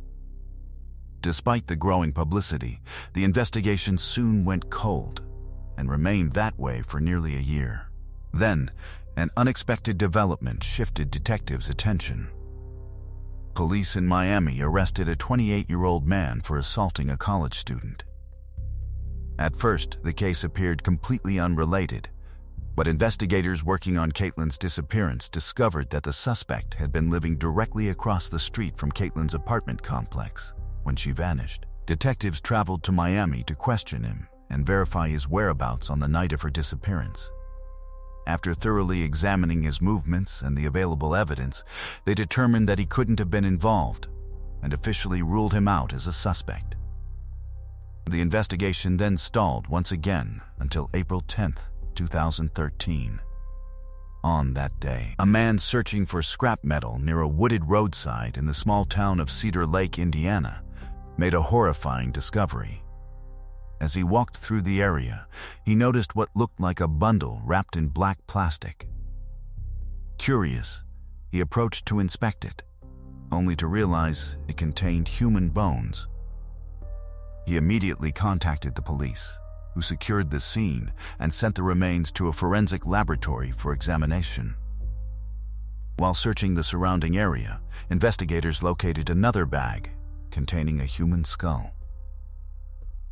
Despite the growing publicity, the investigation soon went cold and remained that way for nearly a year. Then, an unexpected development shifted detectives' attention. Police in Miami arrested a 28-year-old man for assaulting a college student. At first, the case appeared completely unrelated, but investigators working on Caitlin's disappearance discovered that the suspect had been living directly across the street from Caitlin's apartment complex when she vanished. Detectives traveled to Miami to question him and verify his whereabouts on the night of her disappearance. After thoroughly examining his movements and the available evidence, they determined that he couldn't have been involved and officially ruled him out as a suspect. The investigation then stalled once again until April 10, 2013. On that day, a man searching for scrap metal near a wooded roadside in the small town of Cedar Lake, Indiana, made a horrifying discovery. As he walked through the area, he noticed what looked like a bundle wrapped in black plastic. Curious, he approached to inspect it, only to realize it contained human bones. He immediately contacted the police, who secured the scene and sent the remains to a forensic laboratory for examination. While searching the surrounding area, investigators located another bag containing a human skull.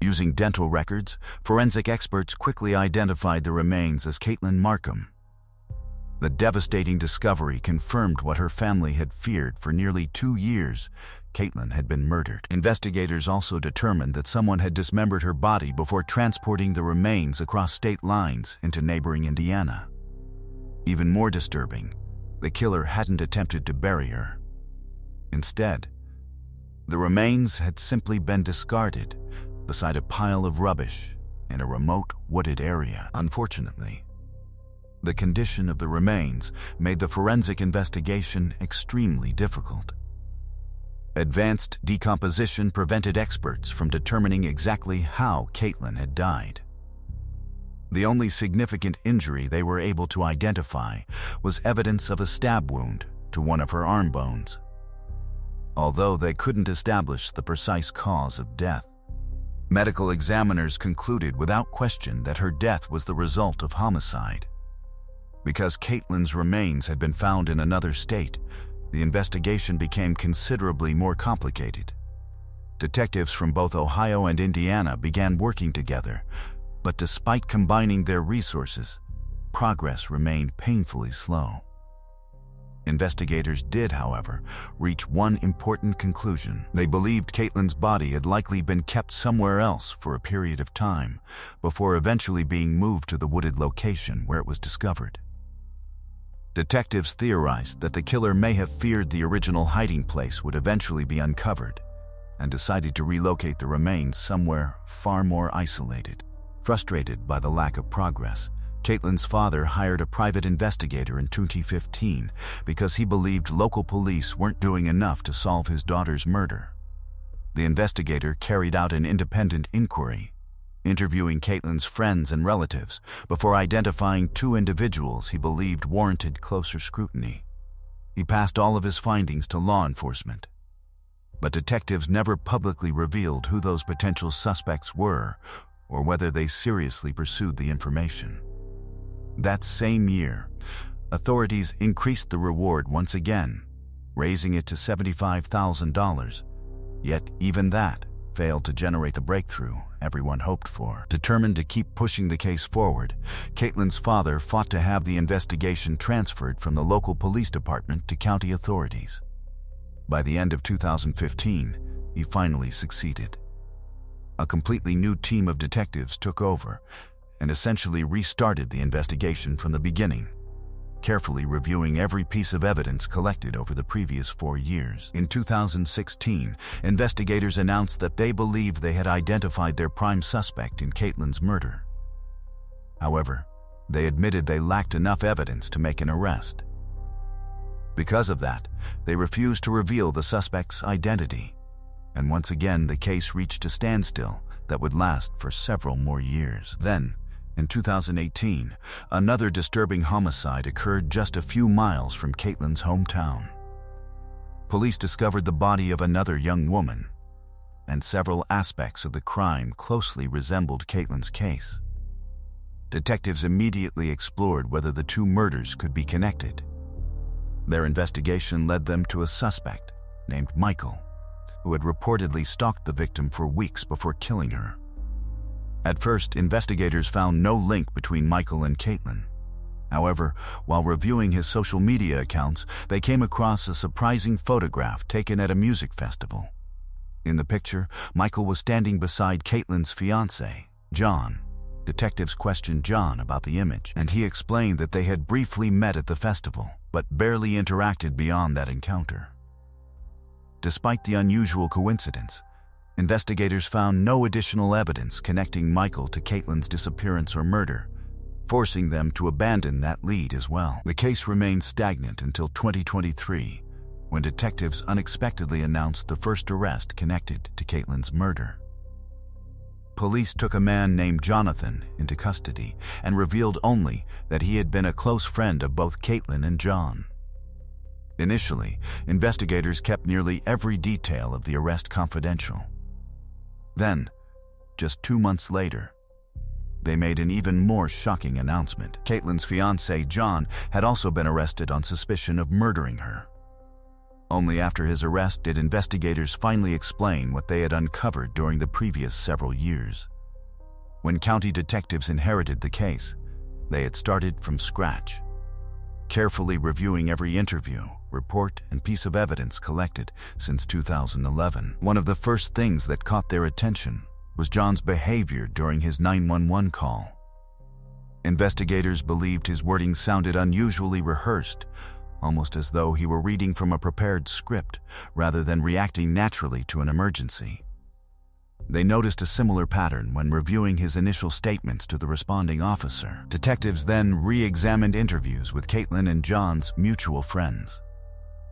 Using dental records, forensic experts quickly identified the remains as Caitlin Markham. The devastating discovery confirmed what her family had feared for nearly 2 years. Caitlin had been murdered. Investigators also determined that someone had dismembered her body before transporting the remains across state lines into neighboring Indiana. Even more disturbing, the killer hadn't attempted to bury her. Instead, the remains had simply been discarded beside a pile of rubbish in a remote wooded area. Unfortunately, the condition of the remains made the forensic investigation extremely difficult. Advanced decomposition prevented experts from determining exactly how Caitlin had died. The only significant injury they were able to identify was evidence of a stab wound to one of her arm bones, although they couldn't establish the precise cause of death. Medical examiners concluded without question that her death was the result of homicide. Because Caitlin's remains had been found in another state, the investigation became considerably more complicated. Detectives from both Ohio and Indiana began working together, but despite combining their resources, progress remained painfully slow. Investigators did, however, reach one important conclusion. They believed Caitlin's body had likely been kept somewhere else for a period of time, before eventually being moved to the wooded location where it was discovered. Detectives theorized that the killer may have feared the original hiding place would eventually be uncovered, and decided to relocate the remains somewhere far more isolated. Frustrated by the lack of progress, Caitlin's father hired a private investigator in 2015 because he believed local police weren't doing enough to solve his daughter's murder. The investigator carried out an independent inquiry, interviewing Caitlin's friends and relatives before identifying 2 individuals he believed warranted closer scrutiny. He passed all of his findings to law enforcement, but detectives never publicly revealed who those potential suspects were or whether they seriously pursued the information. That same year, authorities increased the reward once again, raising it to $75,000. Yet even that failed to generate the breakthrough everyone hoped for. Determined to keep pushing the case forward, Caitlin's father fought to have the investigation transferred from the local police department to county authorities. By the end of 2015, he finally succeeded. A completely new team of detectives took over and essentially restarted the investigation from the beginning, carefully reviewing every piece of evidence collected over the previous 4 years. In 2016, investigators announced that they believed they had identified their prime suspect in Caitlin's murder. However, they admitted they lacked enough evidence to make an arrest. Because of that, they refused to reveal the suspect's identity, and once again the case reached a standstill that would last for several more years. Then, In 2018, another disturbing homicide occurred just a few miles from Caitlin's hometown. Police discovered the body of another young woman, and several aspects of the crime closely resembled Caitlin's case. Detectives immediately explored whether the two murders could be connected. Their investigation led them to a suspect named Michael, who had reportedly stalked the victim for weeks before killing her. At first, investigators found no link between Michael and Caitlin. However, while reviewing his social media accounts, they came across a surprising photograph taken at a music festival. In the picture, Michael was standing beside Caitlin's fiancé, John. Detectives questioned John about the image, and he explained that they had briefly met at the festival, but barely interacted beyond that encounter. Despite the unusual coincidence, investigators found no additional evidence connecting Michael to Caitlin's disappearance or murder, forcing them to abandon that lead as well. The case remained stagnant until 2023, when detectives unexpectedly announced the first arrest connected to Caitlin's murder. Police took a man named Jonathan into custody and revealed only that he had been a close friend of both Caitlin and John. Initially, investigators kept nearly every detail of the arrest confidential. Then, just 2 months later, they made an even more shocking announcement. Caitlin's fiancé, John, had also been arrested on suspicion of murdering her. Only after his arrest did investigators finally explain what they had uncovered during the previous several years. When county detectives inherited the case, they had started from scratch, carefully reviewing every interview, report, and piece of evidence collected since 2011. One of the first things that caught their attention was John's behavior during his 911 call. Investigators believed his wording sounded unusually rehearsed, almost as though he were reading from a prepared script rather than reacting naturally to an emergency. They noticed a similar pattern when reviewing his initial statements to the responding officer. Detectives then re-examined interviews with Caitlin and John's mutual friends.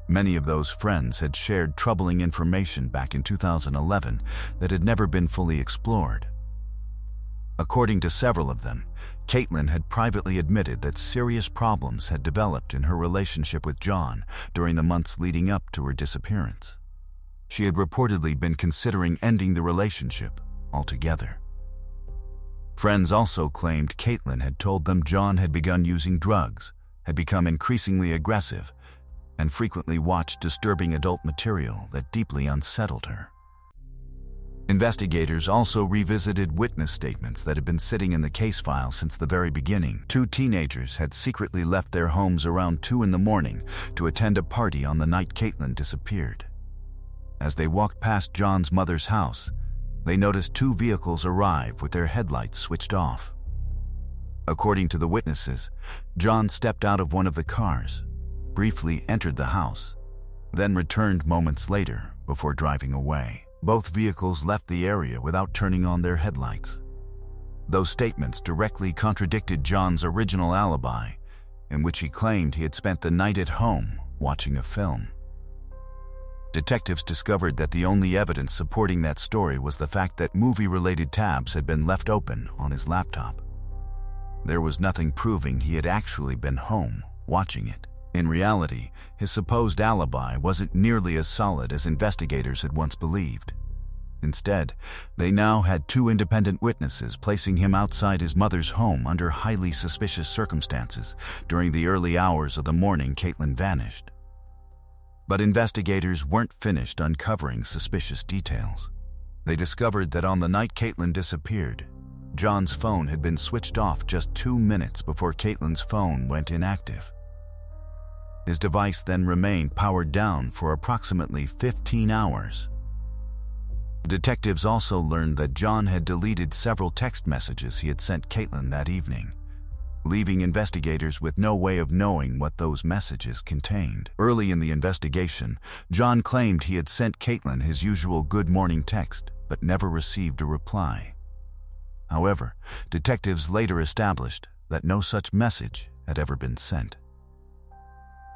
Many of those friends had shared troubling information back in 2011 that had never been fully explored. According to several of them, Caitlin had privately admitted that serious problems had developed in her relationship with John during the months leading up to her disappearance. She had reportedly been considering ending the relationship altogether. Friends also claimed Caitlin had told them John had begun using drugs, had become increasingly aggressive, and frequently watched disturbing adult material that deeply unsettled her. Investigators also revisited witness statements that had been sitting in the case file since the very beginning. 2 teenagers had secretly left their homes around 2 a.m. to attend a party on the night Caitlin disappeared. As they walked past John's mother's house, they noticed 2 vehicles arrive with their headlights switched off. According to the witnesses, John stepped out of one of the cars, briefly entered the house, then returned moments later before driving away. Both vehicles left the area without turning on their headlights. Those statements directly contradicted John's original alibi, in which he claimed he had spent the night at home watching a film. Detectives discovered that the only evidence supporting that story was the fact that movie-related tabs had been left open on his laptop. There was nothing proving he had actually been home watching it. In reality, his supposed alibi wasn't nearly as solid as investigators had once believed. Instead, they now had 2 independent witnesses placing him outside his mother's home under highly suspicious circumstances during the early hours of the morning Caitlin vanished. But investigators weren't finished uncovering suspicious details. They discovered that on the night Caitlin disappeared, John's phone had been switched off just 2 minutes before Caitlin's phone went inactive. His device then remained powered down for approximately 15 hours. Detectives also learned that John had deleted several text messages he had sent Caitlin that evening, leaving investigators with no way of knowing what those messages contained. Early in the investigation, John claimed he had sent Caitlin his usual good morning text, but never received a reply. However, detectives later established that no such message had ever been sent.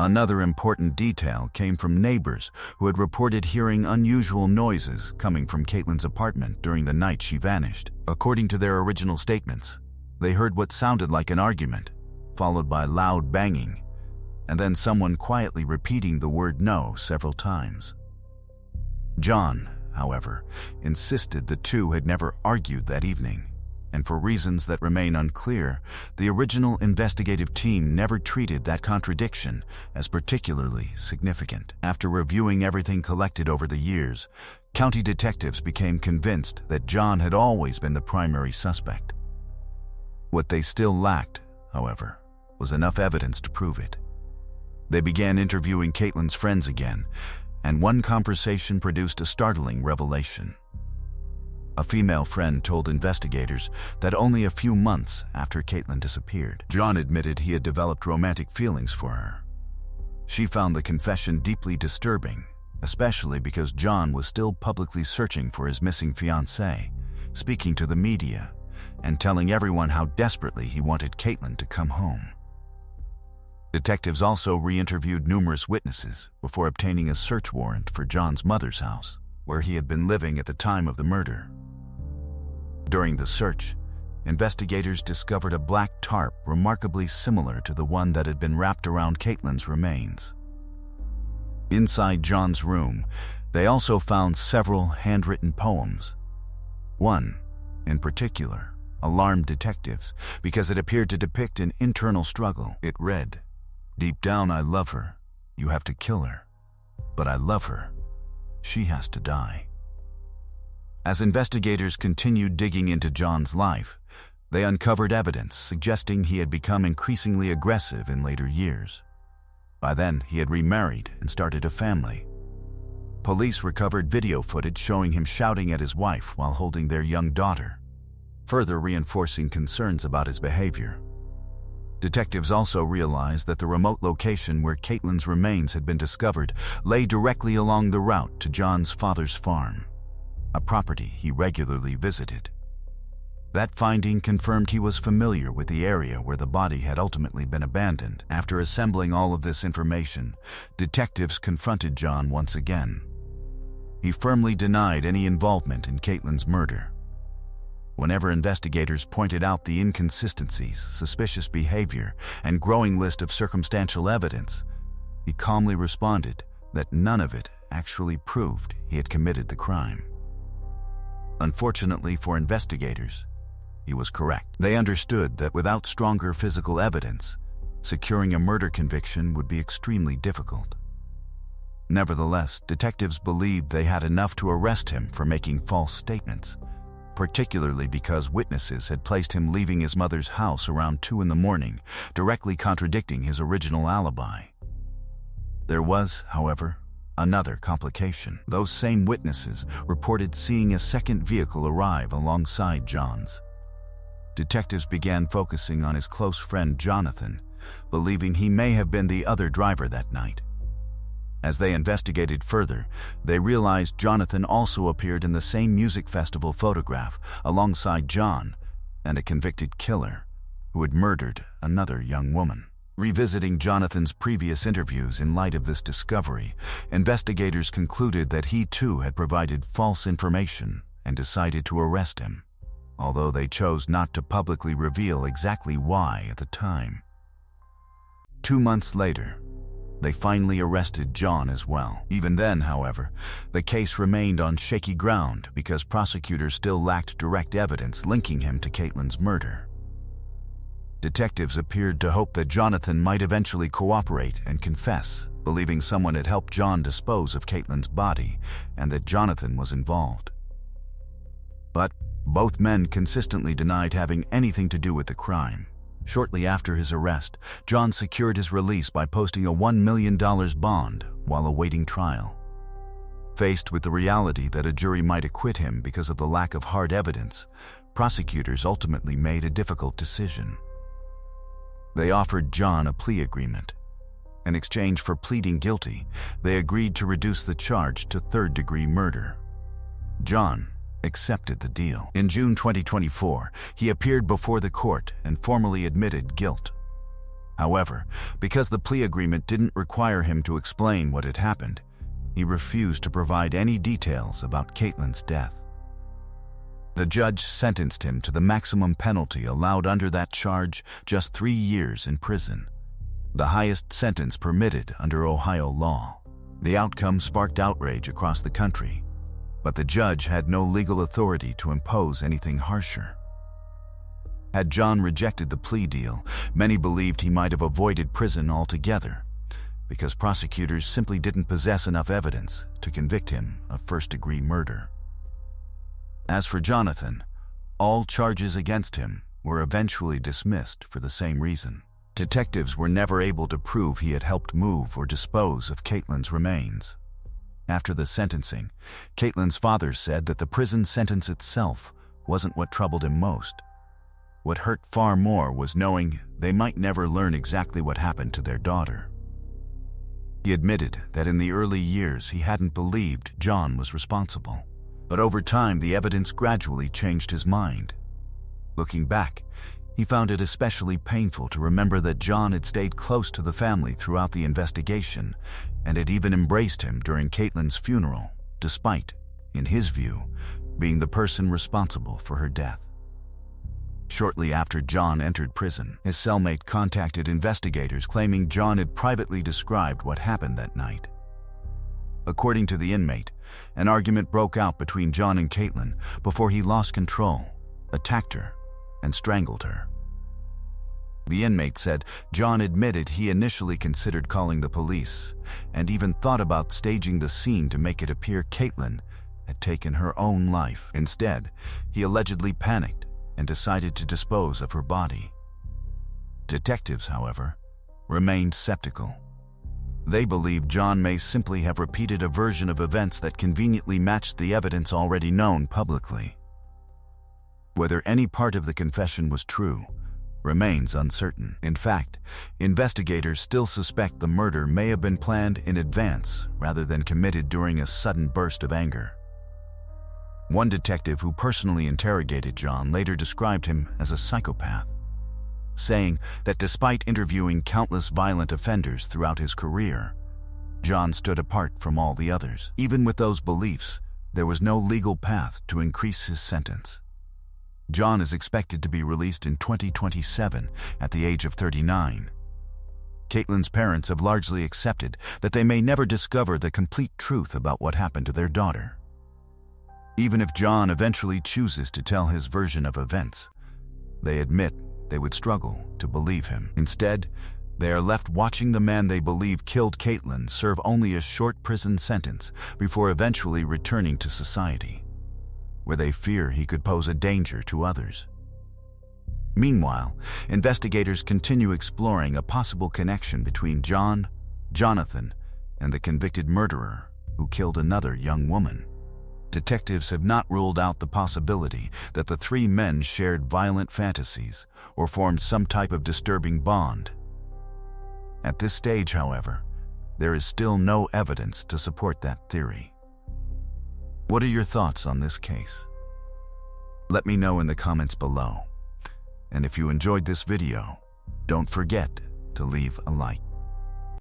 Another important detail came from neighbors who had reported hearing unusual noises coming from Caitlin's apartment during the night she vanished. According to their original statements, They heard what sounded like an argument, followed by loud banging, and then someone quietly repeating the word no several times. John, however, insisted the two had never argued that evening, and for reasons that remain unclear, the original investigative team never treated that contradiction as particularly significant. After reviewing everything collected over the years, county detectives became convinced that John had always been the primary suspect. What they still lacked, however, was enough evidence to prove it. They began interviewing Caitlin's friends again, and one conversation produced a startling revelation. A female friend told investigators that only a few months after Caitlin disappeared, John admitted he had developed romantic feelings for her. She found the confession deeply disturbing, especially because John was still publicly searching for his missing fiancée, speaking to the media, and telling everyone how desperately he wanted Caitlin to come home. Detectives also re-interviewed numerous witnesses before obtaining a search warrant for John's mother's house, where he had been living at the time of the murder. During the search, investigators discovered a black tarp remarkably similar to the one that had been wrapped around Caitlin's remains. Inside John's room, they also found several handwritten poems. One, in particular, alarmed detectives because it appeared to depict an internal struggle. It read, "Deep down I love her. You have to kill her. But I love her. She has to die." As investigators continued digging into John's life, they uncovered evidence suggesting he had become increasingly aggressive in later years. By then, he had remarried and started a family. Police recovered video footage showing him shouting at his wife while holding their young daughter, further reinforcing concerns about his behavior. Detectives also realized that the remote location where Caitlin's remains had been discovered lay directly along the route to John's father's farm, a property he regularly visited. That finding confirmed he was familiar with the area where the body had ultimately been abandoned. After assembling all of this information, detectives confronted John once again. He firmly denied any involvement in Caitlin's murder. Whenever investigators pointed out the inconsistencies, suspicious behavior, and growing list of circumstantial evidence, he calmly responded that none of it actually proved he had committed the crime. Unfortunately for investigators, he was correct. They understood that without stronger physical evidence, securing a murder conviction would be extremely difficult. Nevertheless, detectives believed they had enough to arrest him for making false statements, particularly because witnesses had placed him leaving his mother's house around 2 a.m, directly contradicting his original alibi. There was, however, another complication. Those same witnesses reported seeing a second vehicle arrive alongside John's. Detectives began focusing on his close friend Jonathan, believing he may have been the other driver that night. As they investigated further, they realized Jonathan also appeared in the same music festival photograph alongside John and a convicted killer who had murdered another young woman. Revisiting Jonathan's previous interviews in light of this discovery, investigators concluded that he too had provided false information and decided to arrest him, although they chose not to publicly reveal exactly why at the time. 2 months later, they finally arrested John as well. Even then, however, the case remained on shaky ground because prosecutors still lacked direct evidence linking him to Caitlin's murder. Detectives appeared to hope that Jonathan might eventually cooperate and confess, believing someone had helped John dispose of Caitlin's body and that Jonathan was involved. But both men consistently denied having anything to do with the crime. Shortly after his arrest, John secured his release by posting a $1 million bond while awaiting trial. Faced with the reality that a jury might acquit him because of the lack of hard evidence, prosecutors ultimately made a difficult decision. They offered John a plea agreement. In exchange for pleading guilty, they agreed to reduce the charge to third-degree murder. John accepted the deal. In June 2024, he appeared before the court and formally admitted guilt. However, because the plea agreement didn't require him to explain what had happened, he refused to provide any details about Caitlin's death. The judge sentenced him to the maximum penalty allowed under that charge, just 3 years in prison, the highest sentence permitted under Ohio law. The outcome sparked outrage across the country, but the judge had no legal authority to impose anything harsher. Had John rejected the plea deal, many believed he might have avoided prison altogether, because prosecutors simply didn't possess enough evidence to convict him of first-degree murder. As for Jonathan, all charges against him were eventually dismissed for the same reason. Detectives were never able to prove he had helped move or dispose of Caitlin's remains. After the sentencing, Caitlin's father said that the prison sentence itself wasn't what troubled him most. What hurt far more was knowing they might never learn exactly what happened to their daughter. He admitted that in the early years he hadn't believed John was responsible, but over time the evidence gradually changed his mind. Looking back, he found it especially painful to remember that John had stayed close to the family throughout the investigation and had even embraced him during Caitlin's funeral, despite, in his view, being the person responsible for her death. Shortly after John entered prison, his cellmate contacted investigators claiming John had privately described what happened that night. According to the inmate, an argument broke out between John and Caitlin before he lost control, attacked her, and strangled her. The inmate said John admitted he initially considered calling the police and even thought about staging the scene to make it appear Caitlin had taken her own life. Instead, he allegedly panicked and decided to dispose of her body. Detectives, however, remained skeptical. They believed John may simply have repeated a version of events that conveniently matched the evidence already known publicly. Whether any part of the confession was true remains uncertain. In fact, investigators still suspect the murder may have been planned in advance rather than committed during a sudden burst of anger. One detective who personally interrogated John later described him as a psychopath, saying that despite interviewing countless violent offenders throughout his career, John stood apart from all the others. Even with those beliefs, there was no legal path to increase his sentence. John is expected to be released in 2027 at the age of 39. Caitlin's parents have largely accepted that they may never discover the complete truth about what happened to their daughter. Even if John eventually chooses to tell his version of events, they admit they would struggle to believe him. Instead, they are left watching the man they believe killed Caitlin serve only a short prison sentence before eventually returning to society, where they fear he could pose a danger to others. Meanwhile, investigators continue exploring a possible connection between John, Jonathan, and the convicted murderer who killed another young woman. Detectives have not ruled out the possibility that the three men shared violent fantasies or formed some type of disturbing bond. At this stage, however, there is still no evidence to support that theory. What are your thoughts on this case? Let me know in the comments below. And if you enjoyed this video, don't forget to leave a like.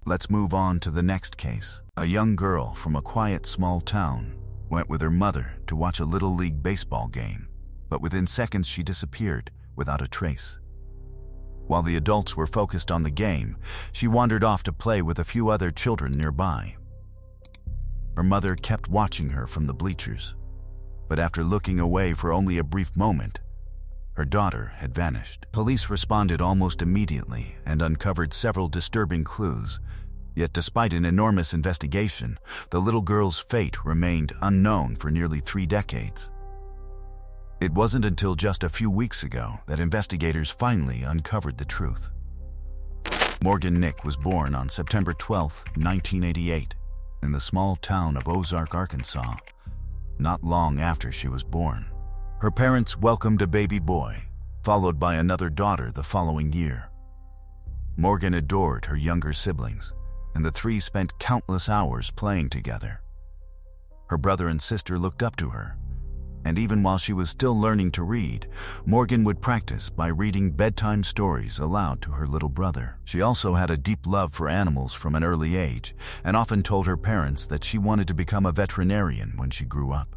Let's move on to the next case. A young girl from a quiet small town went with her mother to watch a Little League baseball game, but within seconds she disappeared without a trace. While the adults were focused on the game, she wandered off to play with a few other children nearby. Her mother kept watching her from the bleachers, but after looking away for only a brief moment, her daughter had vanished. Police responded almost immediately and uncovered several disturbing clues. Yet despite an enormous investigation, the little girl's fate remained unknown for nearly 3 decades. It wasn't until just a few weeks ago that investigators finally uncovered the truth. Morgan Nick was born on September 12, 1988, in the small town of Ozark, Arkansas, not long after she was born. Her parents welcomed a baby boy, followed by another daughter the following year. Morgan adored her younger siblings, and the three spent countless hours playing together. Her brother and sister looked up to her, and even while she was still learning to read, Morgan would practice by reading bedtime stories aloud to her little brother. She also had a deep love for animals from an early age, and often told her parents that she wanted to become a veterinarian when she grew up.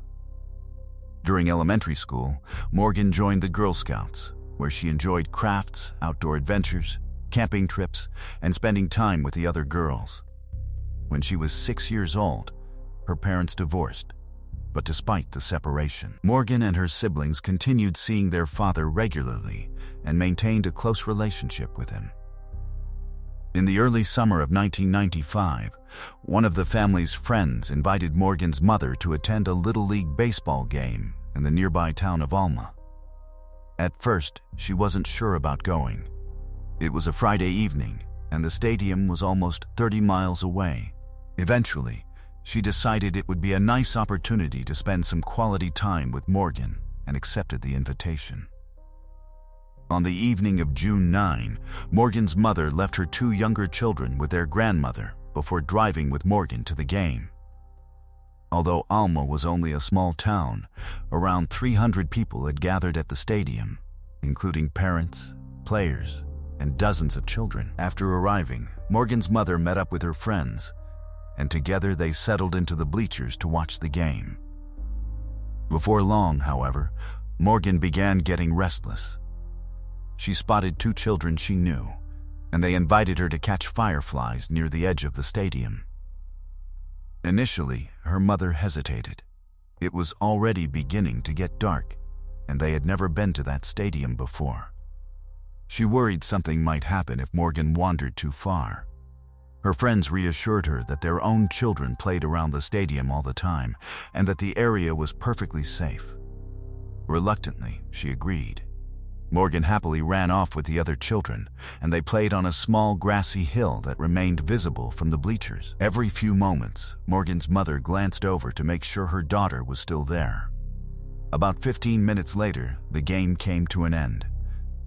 During elementary school, Morgan joined the Girl Scouts, where she enjoyed crafts, outdoor adventures, camping trips, and spending time with the other girls. When she was 6 years old, her parents divorced. But despite the separation, Morgan and her siblings continued seeing their father regularly and maintained a close relationship with him. In the early summer of 1995, one of the family's friends invited Morgan's mother to attend a Little League baseball game in the nearby town of Alma. At first, she wasn't sure about going. It was a Friday evening, and the stadium was almost 30 miles away. Eventually, she decided it would be a nice opportunity to spend some quality time with Morgan and accepted the invitation. On the evening of June 9, Morgan's mother left her 2 younger children with their grandmother before driving with Morgan to the game. Although Alma was only a small town, around 300 people had gathered at the stadium, including parents, players, and dozens of children. After arriving, Morgan's mother met up with her friends, and together they settled into the bleachers to watch the game. Before long, however, Morgan began getting restless. She spotted 2 children she knew, and they invited her to catch fireflies near the edge of the stadium. Initially, her mother hesitated. It was already beginning to get dark, and they had never been to that stadium before. She worried something might happen if Morgan wandered too far. Her friends reassured her that their own children played around the stadium all the time, and that the area was perfectly safe. Reluctantly, she agreed. Morgan happily ran off with the other children, and they played on a small grassy hill that remained visible from the bleachers. Every few moments, Morgan's mother glanced over to make sure her daughter was still there. About 15 minutes later, the game came to an end,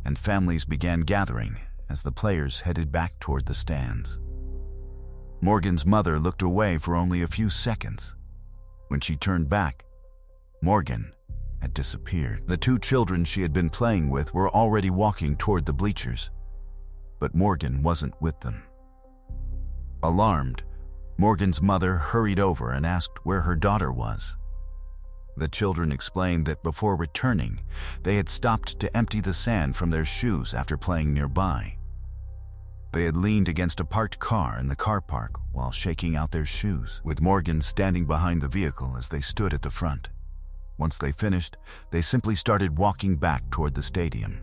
and families began gathering as the players headed back toward the stands. Morgan's mother looked away for only a few seconds. When she turned back, Morgan had disappeared. The 2 children she had been playing with were already walking toward the bleachers, but Morgan wasn't with them. Alarmed, Morgan's mother hurried over and asked where her daughter was. The children explained that before returning, they had stopped to empty the sand from their shoes after playing nearby. They had leaned against a parked car in the car park while shaking out their shoes, with Morgan standing behind the vehicle as they stood at the front. Once they finished, they simply started walking back toward the stadium.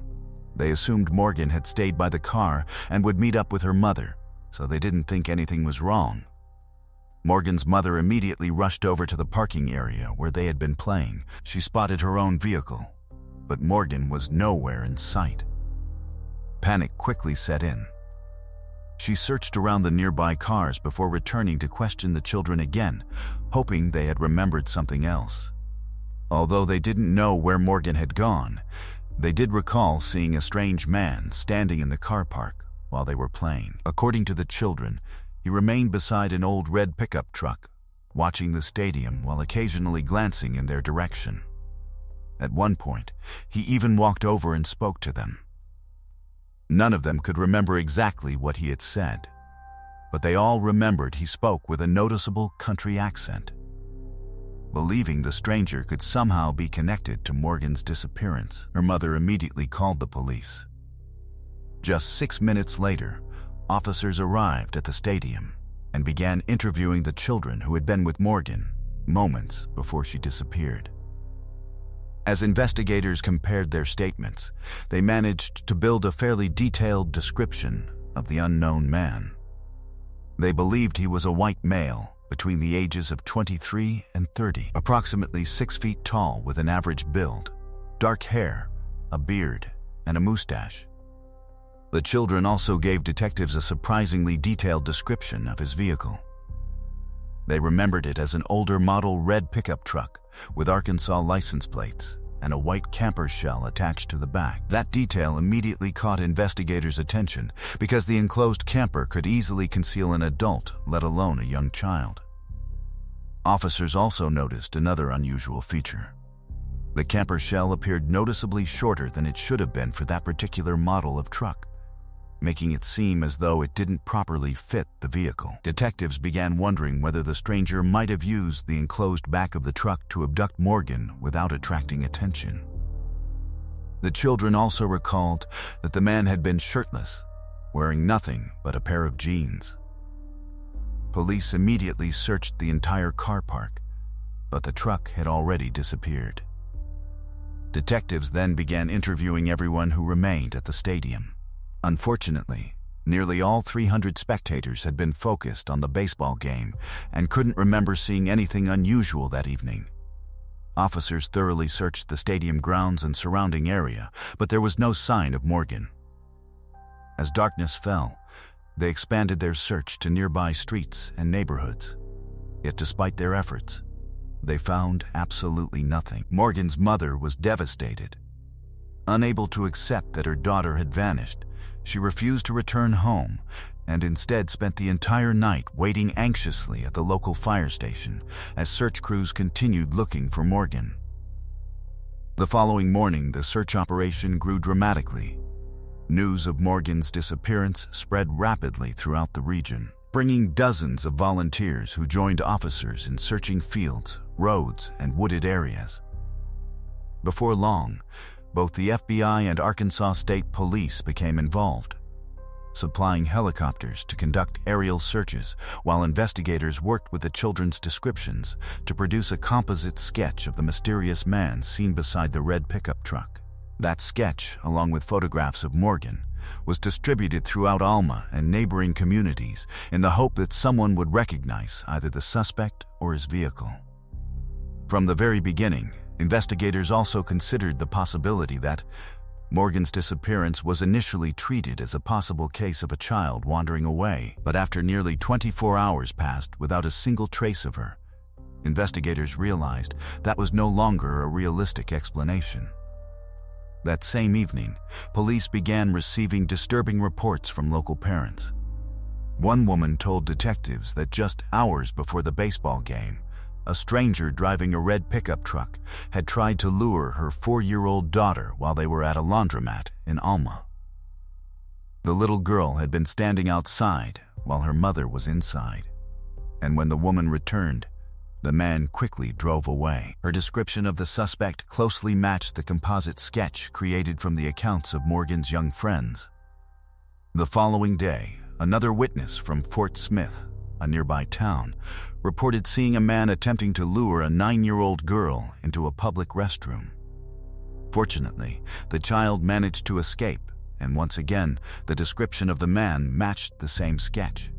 They assumed Morgan had stayed by the car and would meet up with her mother, so they didn't think anything was wrong. Morgan's mother immediately rushed over to the parking area where they had been playing. She spotted her own vehicle, but Morgan was nowhere in sight. Panic quickly set in. She searched around the nearby cars before returning to question the children again, hoping they had remembered something else. Although they didn't know where Morgan had gone, they did recall seeing a strange man standing in the car park while they were playing. According to the children, he remained beside an old red pickup truck, watching the stadium while occasionally glancing in their direction. At one point, he even walked over and spoke to them. None of them could remember exactly what he had said, but they all remembered he spoke with a noticeable country accent. Believing the stranger could somehow be connected to Morgan's disappearance, her mother immediately called the police. Just 6 minutes later, officers arrived at the stadium and began interviewing the children who had been with Morgan moments before she disappeared. As investigators compared their statements, they managed to build a fairly detailed description of the unknown man. They believed he was a white male between the ages of 23 and 30, approximately 6 feet tall with an average build, dark hair, a beard, and a mustache. The children also gave detectives a surprisingly detailed description of his vehicle. They remembered it as an older model red pickup truck with Arkansas license plates and a white camper shell attached to the back. That detail immediately caught investigators' attention because the enclosed camper could easily conceal an adult, let alone a young child. Officers also noticed another unusual feature. The camper shell appeared noticeably shorter than it should have been for that particular model of truck. making it seem as though it didn't properly fit the vehicle. Detectives began wondering whether the stranger might have used the enclosed back of the truck to abduct Morgan without attracting attention. The children also recalled that the man had been shirtless, wearing nothing but a pair of jeans. Police immediately searched the entire car park, but the truck had already disappeared. Detectives then began interviewing everyone who remained at the stadium. Unfortunately, nearly all 300 spectators had been focused on the baseball game and couldn't remember seeing anything unusual that evening. Officers thoroughly searched the stadium grounds and surrounding area, but there was no sign of Morgan. As darkness fell, they expanded their search to nearby streets and neighborhoods. Yet despite their efforts, they found absolutely nothing. Morgan's mother was devastated. Unable to accept that her daughter had vanished, she refused to return home and instead spent the entire night waiting anxiously at the local fire station as search crews continued looking for Morgan. The following morning, the search operation grew dramatically. News of Morgan's disappearance spread rapidly throughout the region, bringing dozens of volunteers who joined officers in searching fields, roads, and wooded areas. Before long, both the FBI and Arkansas State Police became involved, supplying helicopters to conduct aerial searches while investigators worked with the children's descriptions to produce a composite sketch of the mysterious man seen beside the red pickup truck. That sketch, along with photographs of Morgan, was distributed throughout Alma and neighboring communities in the hope that someone would recognize either the suspect or his vehicle. From the very beginning, investigators also considered the possibility that Morgan's disappearance was initially treated as a possible case of a child wandering away, but after nearly 24 hours passed without a single trace of her, investigators realized that was no longer a realistic explanation. That same evening, police began receiving disturbing reports from local parents. One woman told detectives that just hours before the baseball game, a stranger driving a red pickup truck had tried to lure her 4-year-old daughter while they were at a laundromat in Alma. The little girl had been standing outside while her mother was inside, and when the woman returned, the man quickly drove away. Her description of the suspect closely matched the composite sketch created from the accounts of Morgan's young friends. The following day, another witness from Fort Smith, a nearby town, reported seeing a man attempting to lure a 9-year-old girl into a public restroom. Fortunately, the child managed to escape, and once again, the description of the man matched the same sketch.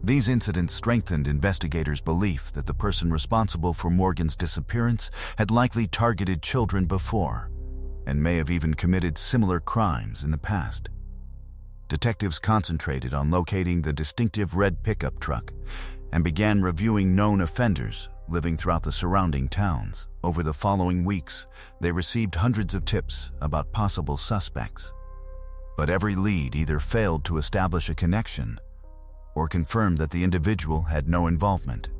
These incidents strengthened investigators' belief that the person responsible for Morgan's disappearance had likely targeted children before, and may have even committed similar crimes in the past. Detectives concentrated on locating the distinctive red pickup truck and began reviewing known offenders living throughout the surrounding towns. Over the following weeks, they received hundreds of tips about possible suspects, but every lead either failed to establish a connection or confirmed that the individual had no involvement.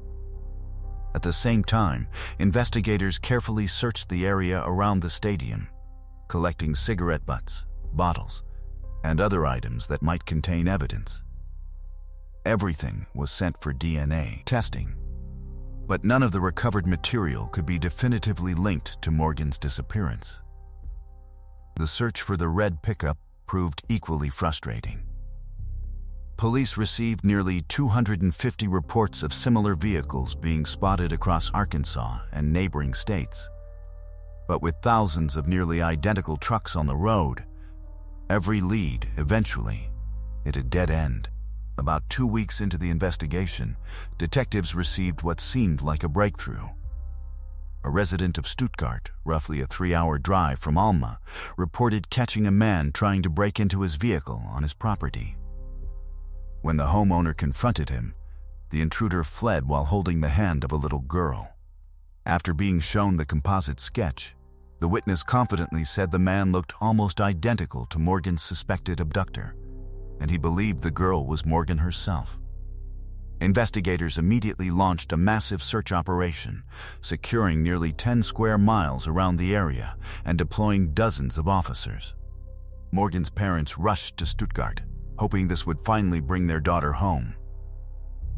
At the same time, investigators carefully searched the area around the stadium, collecting cigarette butts, bottles, and other items that might contain evidence. Everything was sent for DNA testing, but none of the recovered material could be definitively linked to Morgan's disappearance. The search for the red pickup proved equally frustrating. Police received nearly 250 reports of similar vehicles being spotted across Arkansas and neighboring states. But with thousands of nearly identical trucks on the road, every lead eventually hit a dead end. About 2 weeks into the investigation, detectives received what seemed like a breakthrough. A resident of Stuttgart, roughly a 3-hour drive from Alma, reported catching a man trying to break into his vehicle on his property. When the homeowner confronted him, the intruder fled while holding the hand of a little girl. After being shown the composite sketch, the witness confidently said the man looked almost identical to Morgan's suspected abductor, and he believed the girl was Morgan herself. Investigators immediately launched a massive search operation, securing nearly 10 square miles around the area and deploying dozens of officers. Morgan's parents rushed to Stuttgart, hoping this would finally bring their daughter home.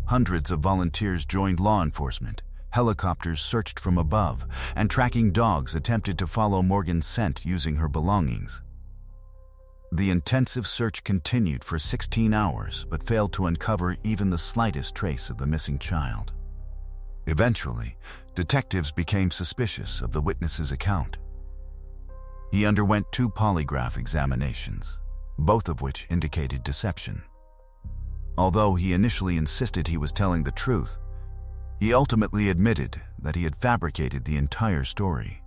Hundreds of volunteers joined law enforcement, helicopters searched from above, and tracking dogs attempted to follow Morgan's scent using her belongings. The intensive search continued for 16 hours but failed to uncover even the slightest trace of the missing child. Eventually, detectives became suspicious of the witness's account. He underwent 2 polygraph examinations, both of which indicated deception. Although he initially insisted he was telling the truth, he ultimately admitted that he had fabricated the entire story.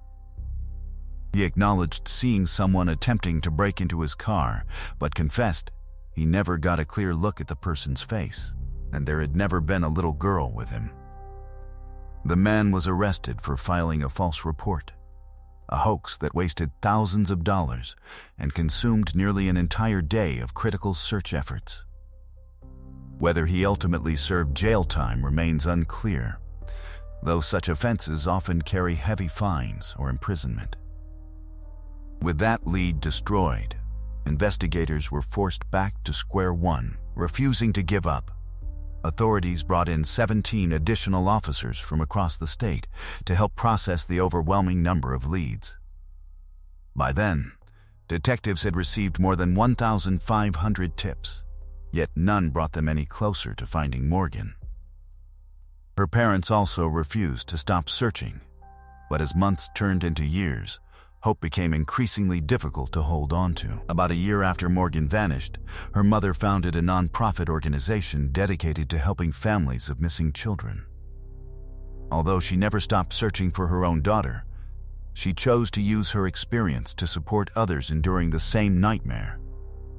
He acknowledged seeing someone attempting to break into his car, but confessed he never got a clear look at the person's face, and there had never been a little girl with him. The man was arrested for filing a false report, a hoax that wasted thousands of dollars and consumed nearly an entire day of critical search efforts. Whether he ultimately served jail time remains unclear, though such offenses often carry heavy fines or imprisonment. With that lead destroyed, investigators were forced back to square one, refusing to give up. Authorities brought in 17 additional officers from across the state to help process the overwhelming number of leads. By then, detectives had received more than 1,500 tips, yet none brought them any closer to finding Morgan. Her parents also refused to stop searching, but as months turned into years, hope became increasingly difficult to hold on to. About a year after Morgan vanished, her mother founded a nonprofit organization dedicated to helping families of missing children. Although she never stopped searching for her own daughter, she chose to use her experience to support others enduring the same nightmare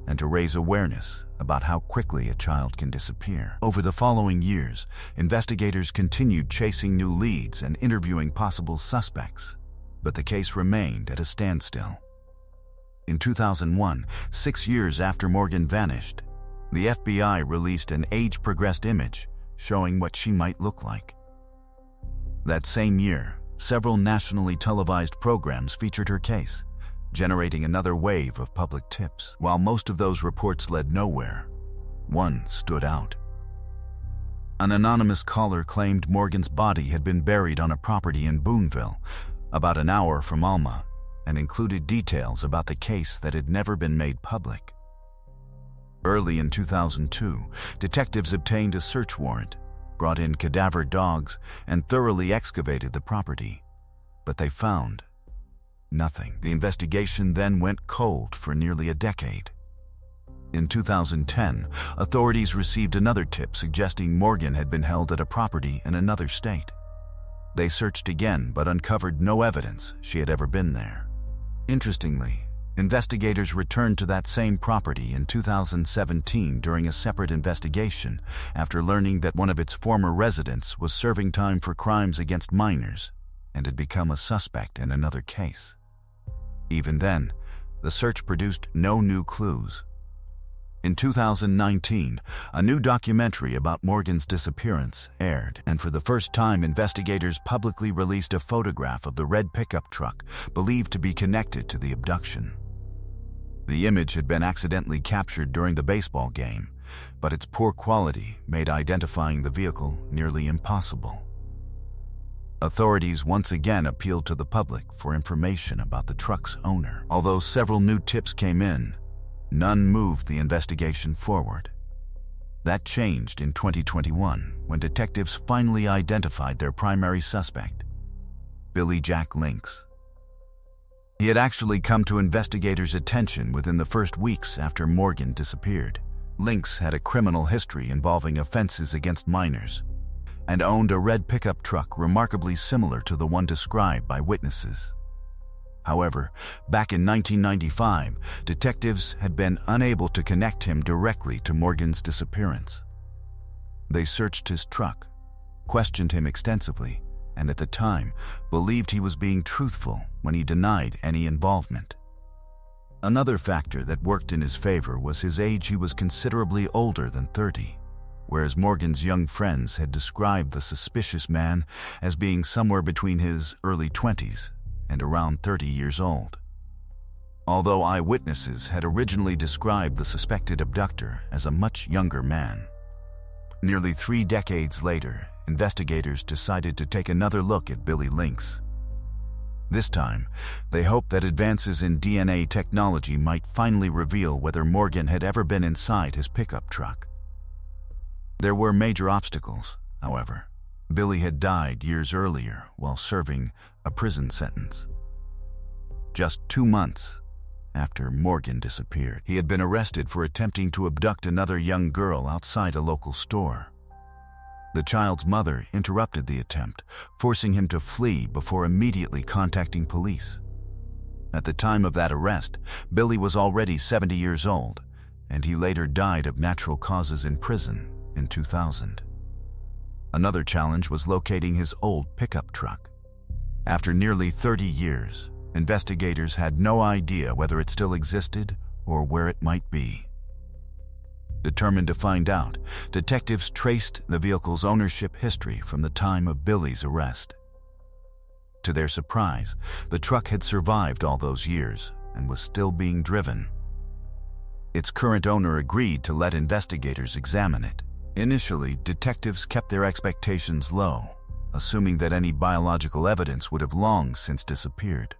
and to raise awareness about how quickly a child can disappear. Over the following years, investigators continued chasing new leads and interviewing possible suspects, but the case remained at a standstill. In 2001, 6 years after Morgan vanished, the FBI released an age-progressed image showing what she might look like. That same year, several nationally televised programs featured her case, generating another wave of public tips. While most of those reports led nowhere, one stood out. An anonymous caller claimed Morgan's body had been buried on a property in Boonville, about an hour from Alma, and included details about the case that had never been made public. Early in 2002, detectives obtained a search warrant, brought in cadaver dogs, and thoroughly excavated the property, but they found nothing. The investigation then went cold for nearly a decade. In 2010, authorities received another tip suggesting Morgan had been held at a property in another state. They searched again but uncovered no evidence she had ever been there. Interestingly, investigators returned to that same property in 2017 during a separate investigation after learning that one of its former residents was serving time for crimes against minors and had become a suspect in another case. Even then, the search produced no new clues. In 2019, a new documentary about Morgan's disappearance aired, and for the first time, investigators publicly released a photograph of the red pickup truck believed to be connected to the abduction. The image had been accidentally captured during the baseball game, but its poor quality made identifying the vehicle nearly impossible. Authorities once again appealed to the public for information about the truck's owner. Although several new tips came in, none moved the investigation forward. That changed in 2021 when detectives finally identified their primary suspect, Billy Jack Lynx. He had actually come to investigators' attention within the first weeks after Morgan disappeared. Lynx had a criminal history involving offenses against minors and owned a red pickup truck remarkably similar to the one described by witnesses. However, back in 1995, detectives had been unable to connect him directly to Morgan's disappearance. They searched his truck, questioned him extensively, and at the time, believed he was being truthful when he denied any involvement. Another factor that worked in his favor was his age. He was considerably older than 30, whereas Morgan's young friends had described the suspicious man as being somewhere between his early 20s and around 30 years old. although eyewitnesses had originally described the suspected abductor as a much younger man. Nearly 3 decades later, investigators decided to take another look at Billy Links. This time, they hoped that advances in DNA technology might finally reveal whether Morgan had ever been inside his pickup truck. There were major obstacles, however. Billy had died years earlier while serving a prison sentence. Just 2 months after Morgan disappeared, he had been arrested for attempting to abduct another young girl outside a local store. The child's mother interrupted the attempt, forcing him to flee before immediately contacting police. At the time of that arrest, Billy was already 70 years old, and he later died of natural causes in prison in 2000. Another challenge was locating his old pickup truck. After nearly 30 years, investigators had no idea whether it still existed or where it might be. Determined to find out, detectives traced the vehicle's ownership history from the time of Billy's arrest. To their surprise, the truck had survived all those years and was still being driven. Its current owner agreed to let investigators examine it. Initially, detectives kept their expectations low, assuming that any biological evidence would have long since disappeared.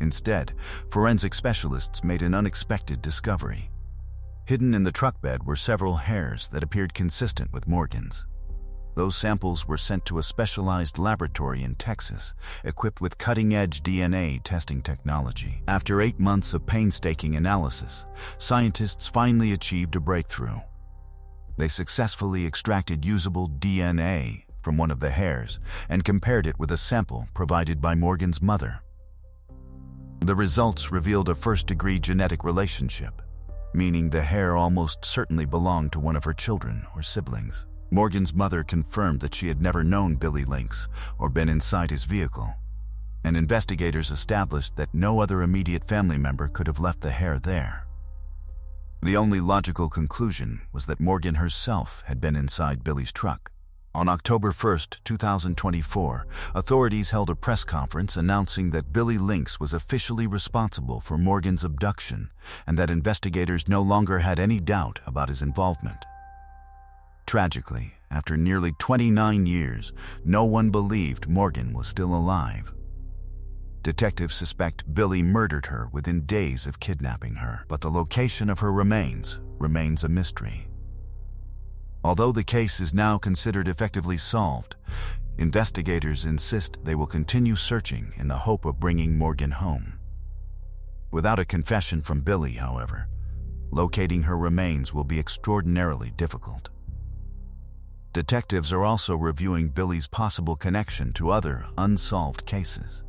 Instead, forensic specialists made an unexpected discovery. Hidden in the truck bed were several hairs that appeared consistent with Morgan's. Those samples were sent to a specialized laboratory in Texas, equipped with cutting-edge DNA testing technology. After 8 months of painstaking analysis, scientists finally achieved a breakthrough. They successfully extracted usable DNA from one of the hairs and compared it with a sample provided by Morgan's mother. The results revealed a first-degree genetic relationship, meaning the hair almost certainly belonged to one of her children or siblings. Morgan's mother confirmed that she had never known Billy Links or been inside his vehicle, and investigators established that no other immediate family member could have left the hair there. The only logical conclusion was that Morgan herself had been inside Billy's truck. On October 1, 2024, authorities held a press conference announcing that Billy Links was officially responsible for Morgan's abduction and that investigators no longer had any doubt about his involvement. Tragically, after nearly 29 years, no one believed Morgan was still alive. Detectives suspect Billy murdered her within days of kidnapping her, but the location of her remains remains a mystery. Although the case is now considered effectively solved, investigators insist they will continue searching in the hope of bringing Morgan home. Without a confession from Billy, however, locating her remains will be extraordinarily difficult. Detectives are also reviewing Billy's possible connection to other unsolved cases.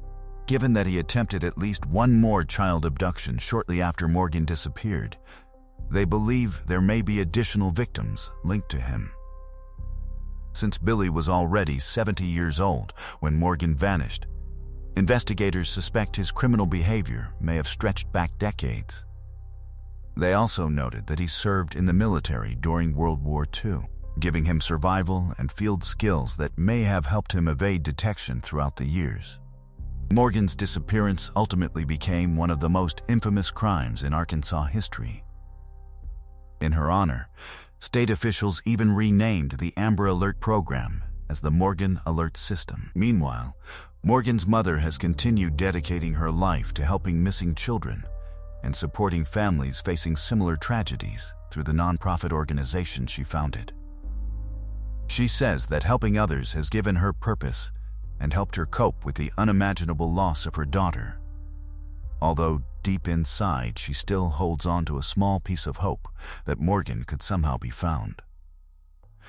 Given that he attempted at least one more child abduction shortly after Morgan disappeared, they believe there may be additional victims linked to him. Since Billy was already 70 years old when Morgan vanished, investigators suspect his criminal behavior may have stretched back decades. They also noted that he served in the military during World War II, giving him survival and field skills that may have helped him evade detection throughout the years. Morgan's disappearance ultimately became one of the most infamous crimes in Arkansas history. In her honor, state officials even renamed the Amber Alert program as the Morgan Alert System. Meanwhile, Morgan's mother has continued dedicating her life to helping missing children and supporting families facing similar tragedies through the nonprofit organization she founded. She says that helping others has given her purpose and helped her cope with the unimaginable loss of her daughter. Although deep inside, she still holds on to a small piece of hope that Morgan could somehow be found.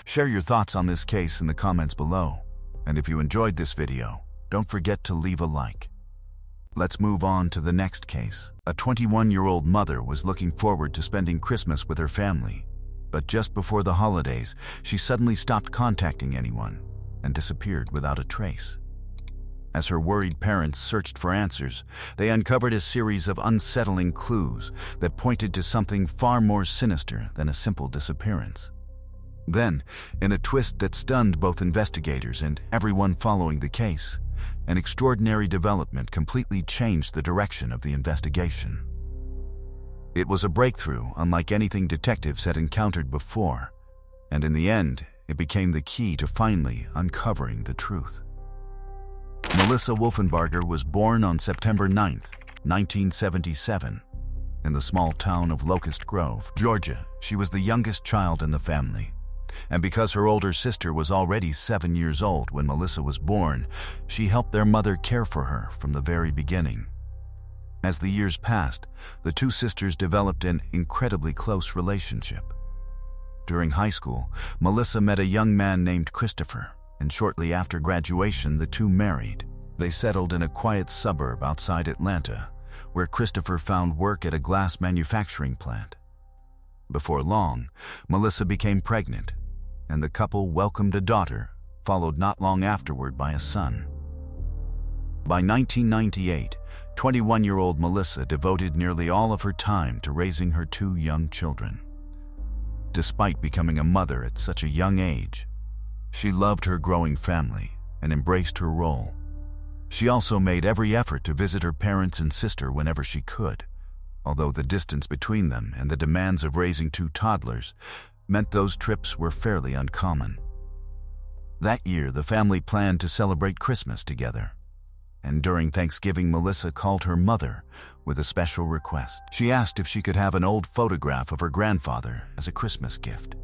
Share your thoughts on this case in the comments below, and if you enjoyed this video, don't forget to leave a like. Let's move on to the next case. A 21-year-old mother was looking forward to spending Christmas with her family, but just before the holidays, she suddenly stopped contacting anyone and disappeared without a trace. As her worried parents searched for answers, they uncovered a series of unsettling clues that pointed to something far more sinister than a simple disappearance. Then, in a twist that stunned both investigators and everyone following the case, An extraordinary development completely changed the direction of the investigation. It was a breakthrough unlike anything detectives had encountered before, and in the end, it became the key to finally uncovering the truth. Melissa Wolfenbarger was born on September 9, 1977, in the small town of Locust Grove, Georgia. She was the youngest child in the family, and because her older sister was already 7 years old when Melissa was born, she helped their mother care for her from the very beginning. As the years passed, the two sisters developed an incredibly close relationship. During high school, Melissa met a young man named Christopher, and shortly after graduation, the two married. They settled in a quiet suburb outside Atlanta, where Christopher found work at a glass manufacturing plant. Before long, Melissa became pregnant, and the couple welcomed a daughter, followed not long afterward by a son. By 1998, 21-year-old Melissa devoted nearly all of her time to raising her two young children. Despite becoming a mother at such a young age, she loved her growing family and embraced her role. She also made every effort to visit her parents and sister whenever she could, although the distance between them and the demands of raising two toddlers meant those trips were fairly uncommon. That year, the family planned to celebrate Christmas together, and during Thanksgiving, Melissa called her mother with a special request. She asked if she could have an old photograph of her grandfather as a Christmas gift.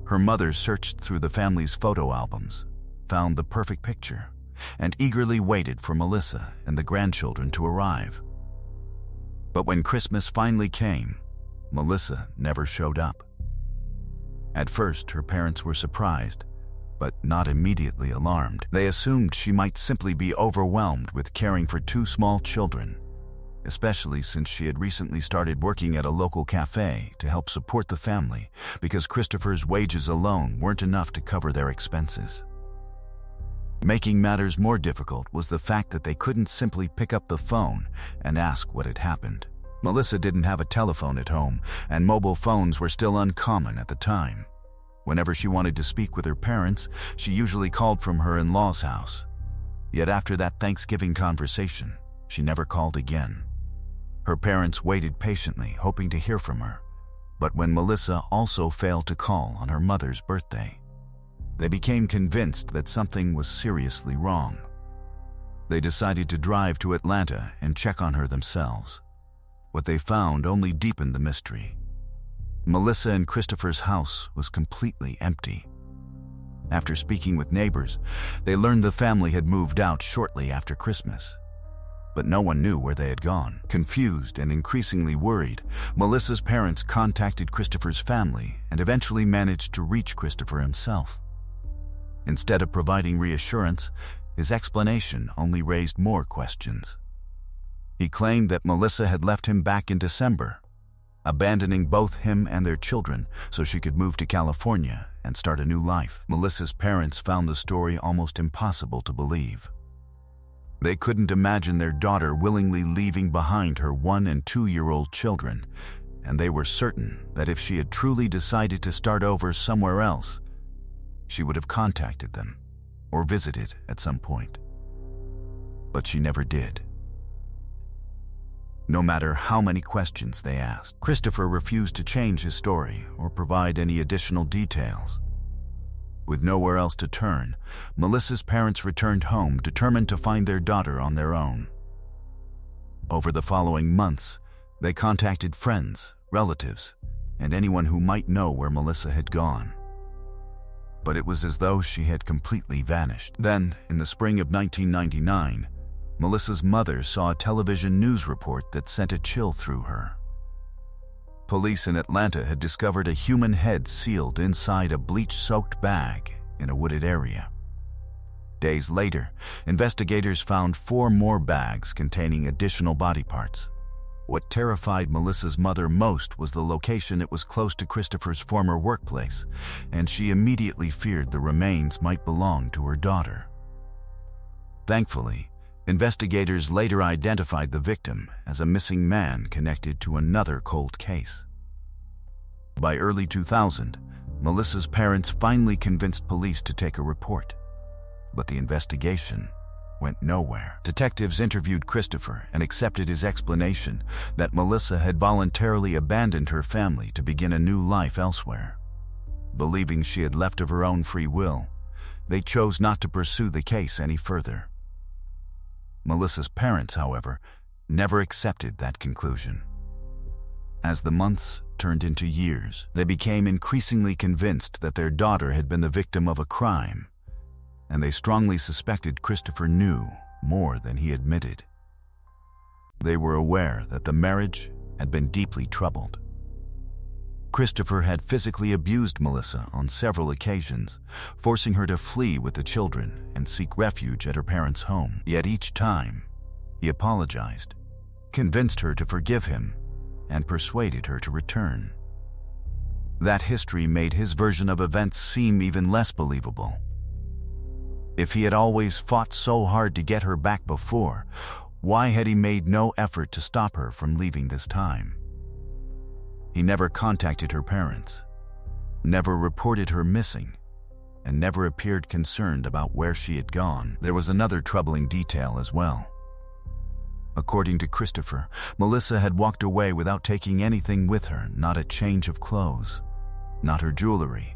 Her mother searched through the family's photo albums, found the perfect picture, and eagerly waited for Melissa and the grandchildren to arrive. But when Christmas finally came, Melissa never showed up. At first, her parents were surprised, but not immediately alarmed. They assumed she might simply be overwhelmed with caring for two small children, especially since she had recently started working at a local cafe to help support the family because Christopher's wages alone weren't enough to cover their expenses. Making matters more difficult was the fact that they couldn't simply pick up the phone and ask what had happened. Melissa didn't have a telephone at home, and mobile phones were still uncommon at the time. Whenever she wanted to speak with her parents, she usually called from her in-law's house. Yet after that Thanksgiving conversation, she never called again. Her parents waited patiently, hoping to hear from her. But when Melissa also failed to call on her mother's birthday, they became convinced that something was seriously wrong. They decided to drive to Atlanta and check on her themselves. What they found only deepened the mystery. Melissa and Christopher's house was completely empty. After speaking with neighbors, they learned the family had moved out shortly after Christmas. But no one knew where they had gone. Confused and increasingly worried, Melissa's parents contacted Christopher's family and eventually managed to reach Christopher himself. Instead of providing reassurance, his explanation only raised more questions. He claimed that Melissa had left him back in December, abandoning both him and their children so she could move to California and start a new life. Melissa's parents found the story almost impossible to believe. They couldn't imagine their daughter willingly leaving behind her 1- and 2-year-old children, and they were certain that if she had truly decided to start over somewhere else, she would have contacted them or visited at some point. But she never did. No matter how many questions they asked, Christopher refused to change his story or provide any additional details. With nowhere else to turn, Melissa's parents returned home, determined to find their daughter on their own. Over the following months, they contacted friends, relatives, and anyone who might know where Melissa had gone. But it was as though she had completely vanished. Then, in the spring of 1999, Melissa's mother saw a television news report that sent a chill through her. Police in Atlanta had discovered a human head sealed inside a bleach-soaked bag in a wooded area. Days later, investigators found 4 more bags containing additional body parts. What terrified Melissa's mother most was the location. It was close to Christopher's former workplace, and she immediately feared the remains might belong to her daughter. Thankfully, investigators later identified the victim as a missing man connected to another cold case. By early 2000, Melissa's parents finally convinced police to take a report, but the investigation went nowhere. Detectives interviewed Christopher and accepted his explanation that Melissa had voluntarily abandoned her family to begin a new life elsewhere. Believing she had left of her own free will, they chose not to pursue the case any further. Melissa's parents, however, never accepted that conclusion. As the months turned into years, they became increasingly convinced that their daughter had been the victim of a crime, and they strongly suspected Christopher knew more than he admitted. They were aware that the marriage had been deeply troubled. Christopher had physically abused Melissa on several occasions, forcing her to flee with the children and seek refuge at her parents' home. Yet each time, he apologized, convinced her to forgive him, and persuaded her to return. That history made his version of events seem even less believable. If he had always fought so hard to get her back before, why had he made no effort to stop her from leaving this time? He never contacted her parents, never reported her missing, and never appeared concerned about where she had gone. There was another troubling detail as well. According to Christopher, Melissa had walked away without taking anything with her, not a change of clothes, not her jewelry,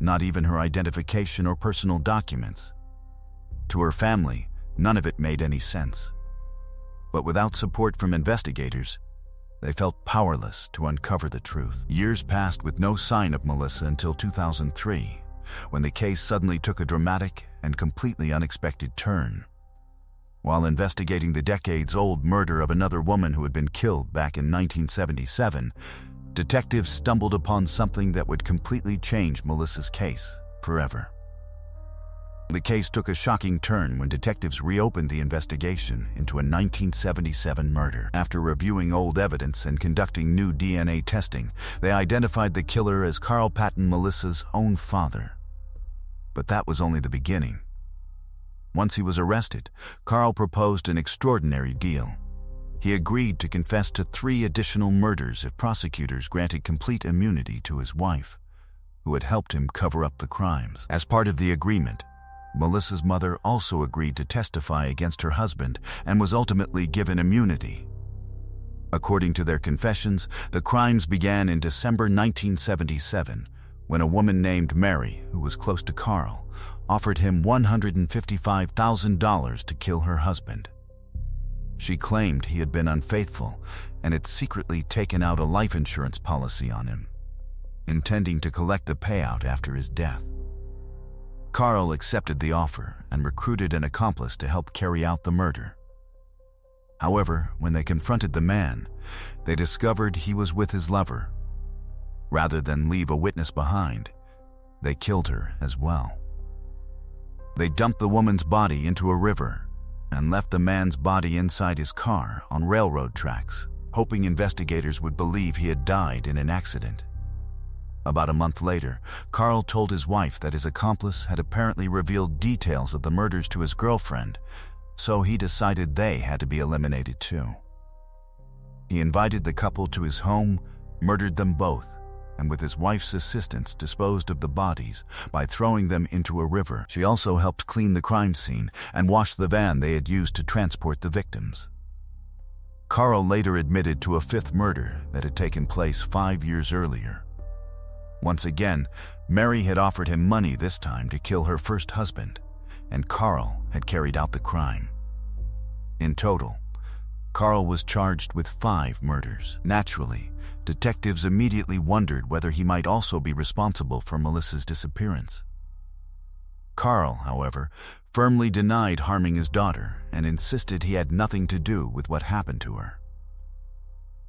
not even her identification or personal documents. To her family, none of it made any sense. But without support from investigators, they felt powerless to uncover the truth. Years passed with no sign of Melissa until 2003, when the case suddenly took a dramatic and completely unexpected turn. While investigating the decades-old murder of another woman who had been killed back in 1977, detectives stumbled upon something that would completely change Melissa's case forever. The case took a shocking turn when detectives reopened the investigation into a 1977 murder. After reviewing old evidence and conducting new DNA testing, they identified the killer as Carl Patton, Melissa's own father. But that was only the beginning. Once he was arrested, Carl proposed an extraordinary deal. He agreed to confess to 3 additional murders if prosecutors granted complete immunity to his wife, who had helped him cover up the crimes. As part of the agreement, Melissa's mother also agreed to testify against her husband and was ultimately given immunity. According to their confessions, the crimes began in December 1977, when a woman named Mary, who was close to Carl, offered him $155,000 to kill her husband. She claimed he had been unfaithful and had secretly taken out a life insurance policy on him, intending to collect the payout after his death. Carl accepted the offer and recruited an accomplice to help carry out the murder. However, when they confronted the man, they discovered he was with his lover. Rather than leave a witness behind, they killed her as well. They dumped the woman's body into a river and left the man's body inside his car on railroad tracks, hoping investigators would believe he had died in an accident. About a month later, Carl told his wife that his accomplice had apparently revealed details of the murders to his girlfriend, so he decided they had to be eliminated too. He invited the couple to his home, murdered them both, and with his wife's assistance disposed of the bodies by throwing them into a river. She also helped clean the crime scene and wash the van they had used to transport the victims. Carl later admitted to a 5th murder that had taken place 5 years earlier. Once again, Mary had offered him money this time to kill her first husband, and Carl had carried out the crime. In total, Carl was charged with 5 murders. Naturally, detectives immediately wondered whether he might also be responsible for Melissa's disappearance. Carl, however, firmly denied harming his daughter and insisted he had nothing to do with what happened to her.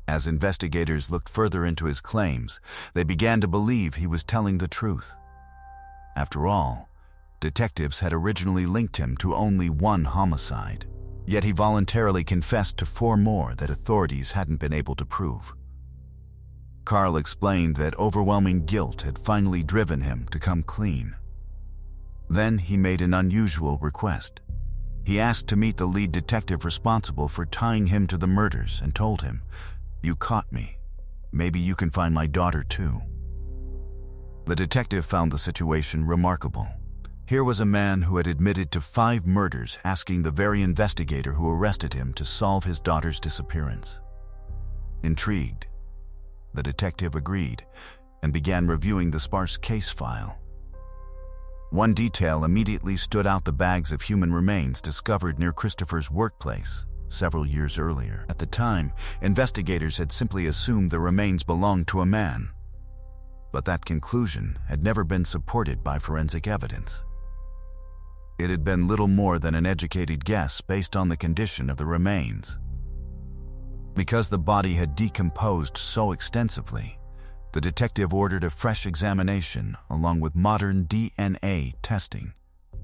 As investigators looked further into his claims, they began to believe he was telling the truth. After all, detectives had originally linked him to only 1 homicide, yet he voluntarily confessed to 4 more that authorities hadn't been able to prove. Carl explained that overwhelming guilt had finally driven him to come clean. Then he made an unusual request. He asked to meet the lead detective responsible for tying him to the murders and told him, "You caught me. Maybe you can find my daughter too." The detective found the situation remarkable. Here was a man who had admitted to 5 murders, asking the very investigator who arrested him to solve his daughter's disappearance. Intrigued, the detective agreed and began reviewing the sparse case file. One detail immediately stood out: the bags of human remains discovered near Christopher's workplace several years earlier. At the time, investigators had simply assumed the remains belonged to a man. But that conclusion had never been supported by forensic evidence. It had been little more than an educated guess based on the condition of the remains. Because the body had decomposed so extensively, the detective ordered a fresh examination along with modern DNA testing.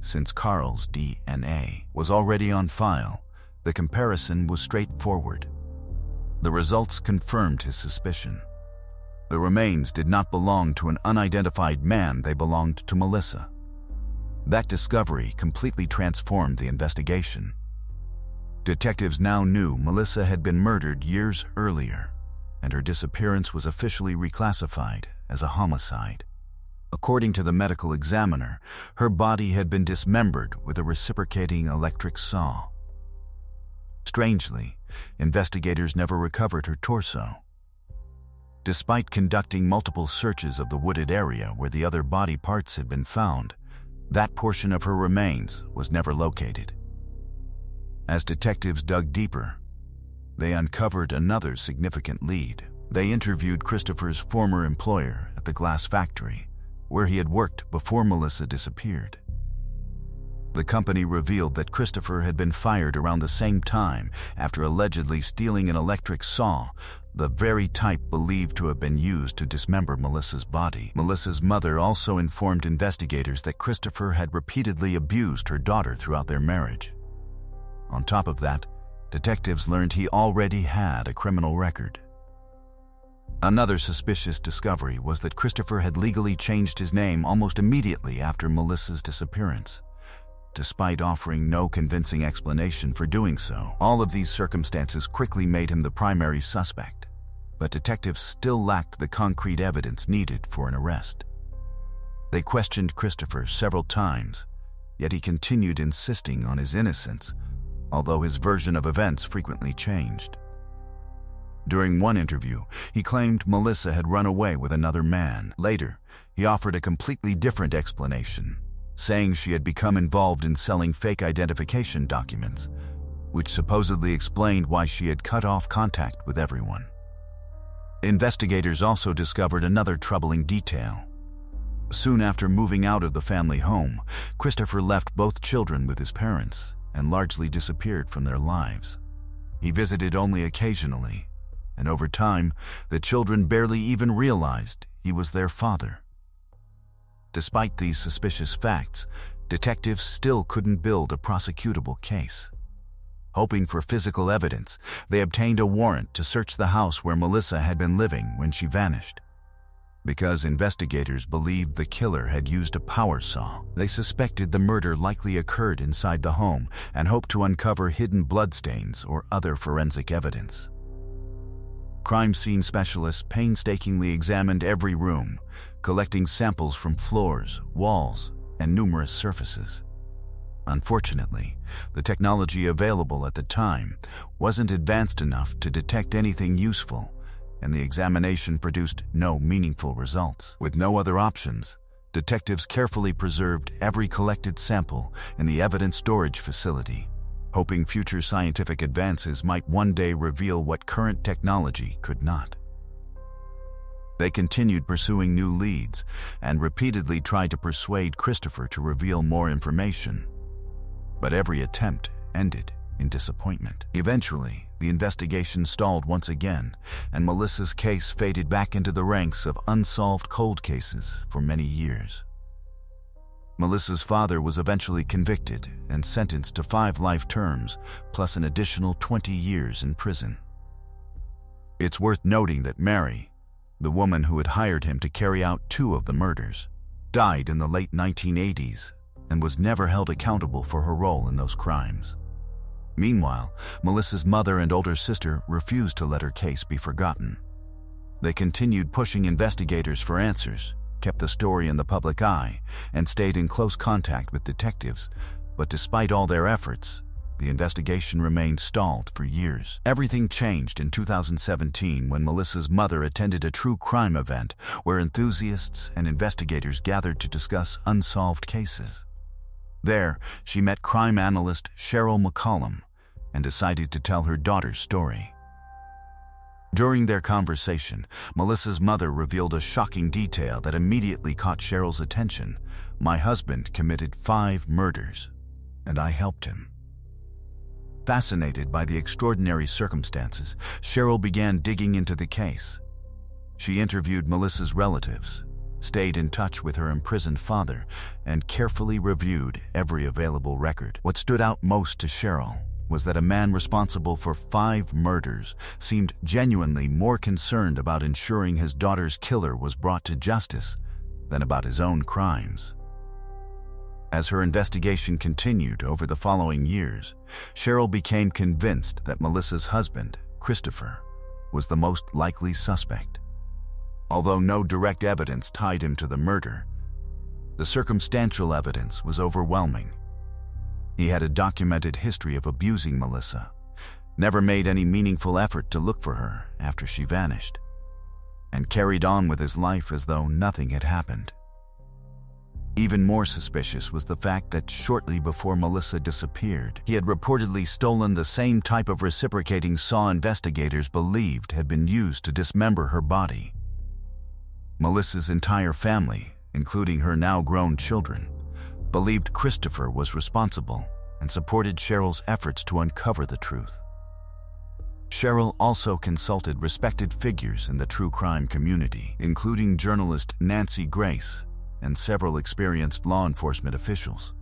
Since Carl's DNA was already on file, the comparison was straightforward. The results confirmed his suspicion. The remains did not belong to an unidentified man, they belonged to Melissa. That discovery completely transformed the investigation. Detectives now knew Melissa had been murdered years earlier, and her disappearance was officially reclassified as a homicide. According to the medical examiner, her body had been dismembered with a reciprocating electric saw. Strangely, investigators never recovered her torso. Despite conducting multiple searches of the wooded area where the other body parts had been found, that portion of her remains was never located. As detectives dug deeper, they uncovered another significant lead. They interviewed Christopher's former employer at the glass factory, where he had worked before Melissa disappeared. The company revealed that Christopher had been fired around the same time after allegedly stealing an electric saw, the very type believed to have been used to dismember Melissa's body. Melissa's mother also informed investigators that Christopher had repeatedly abused her daughter throughout their marriage. On top of that, detectives learned he already had a criminal record. Another suspicious discovery was that Christopher had legally changed his name almost immediately after Melissa's disappearance, despite offering no convincing explanation for doing so. All of these circumstances quickly made him the primary suspect, but detectives still lacked the concrete evidence needed for an arrest. They questioned Christopher several times, yet he continued insisting on his innocence, although his version of events frequently changed. During one interview, he claimed Melissa had run away with another man. Later, he offered a completely different explanation, saying she had become involved in selling fake identification documents, which supposedly explained why she had cut off contact with everyone. Investigators also discovered another troubling detail. Soon after moving out of the family home, Christopher left both children with his parents and largely disappeared from their lives. He visited only occasionally, and over time, the children barely even realized he was their father. Despite these suspicious facts, detectives still couldn't build a prosecutable case. Hoping for physical evidence, they obtained a warrant to search the house where Melissa had been living when she vanished. Because investigators believed the killer had used a power saw, they suspected the murder likely occurred inside the home and hoped to uncover hidden bloodstains or other forensic evidence. Crime scene specialists painstakingly examined every room, collecting samples from floors, walls, and numerous surfaces. Unfortunately, the technology available at the time wasn't advanced enough to detect anything useful, and the examination produced no meaningful results. With no other options, detectives carefully preserved every collected sample in the evidence storage facility, hoping future scientific advances might one day reveal what current technology could not. They continued pursuing new leads and repeatedly tried to persuade Christopher to reveal more information, but every attempt ended in disappointment. Eventually, the investigation stalled once again, and Melissa's case faded back into the ranks of unsolved cold cases for many years. Melissa's father was eventually convicted and sentenced to 5 life terms, plus an additional 20 years in prison. It's worth noting that Mary, the woman who had hired him to carry out 2 of the murders, died in the late 1980s and was never held accountable for her role in those crimes. Meanwhile, Melissa's mother and older sister refused to let her case be forgotten. They continued pushing investigators for answers, kept the story in the public eye and stayed in close contact with detectives, but despite all their efforts, the investigation remained stalled for years. Everything changed in 2017 when Melissa's mother attended a true crime event where enthusiasts and investigators gathered to discuss unsolved cases. There, she met crime analyst Cheryl McCollum and decided to tell her daughter's story. During their conversation, Melissa's mother revealed a shocking detail that immediately caught Cheryl's attention. "My husband committed 5 murders, and I helped him." Fascinated by the extraordinary circumstances, Cheryl began digging into the case. She interviewed Melissa's relatives, stayed in touch with her imprisoned father, and carefully reviewed every available record. What stood out most to Cheryl was that a man responsible for 5 murders seemed genuinely more concerned about ensuring his daughter's killer was brought to justice than about his own crimes. As her investigation continued over the following years, Cheryl became convinced that Melissa's husband, Christopher, was the most likely suspect. Although no direct evidence tied him to the murder, the circumstantial evidence was overwhelming. He had a documented history of abusing Melissa, never made any meaningful effort to look for her after she vanished, and carried on with his life as though nothing had happened. Even more suspicious was the fact that shortly before Melissa disappeared, he had reportedly stolen the same type of reciprocating saw investigators believed had been used to dismember her body. Melissa's entire family, including her now-grown children, believed Christopher was responsible and supported Cheryl's efforts to uncover the truth. Cheryl also consulted respected figures in the true crime community, including journalist Nancy Grace and several experienced law enforcement officials.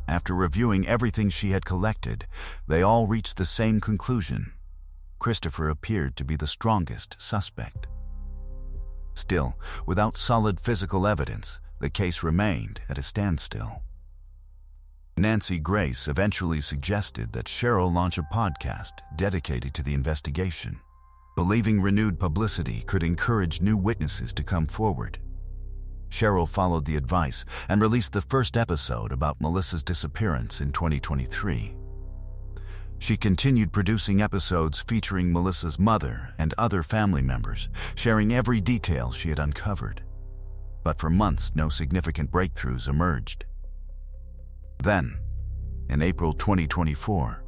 After reviewing everything she had collected, they all reached the same conclusion: Christopher appeared to be the strongest suspect. Still, without solid physical evidence, the case remained at a standstill. Nancy Grace eventually suggested that Cheryl launch a podcast dedicated to the investigation, believing renewed publicity could encourage new witnesses to come forward. Cheryl followed the advice and released the first episode about Melissa's disappearance in 2023. She continued producing episodes featuring Melissa's mother and other family members, sharing every detail she had uncovered. But for months, no significant breakthroughs emerged. Then, in April 2024,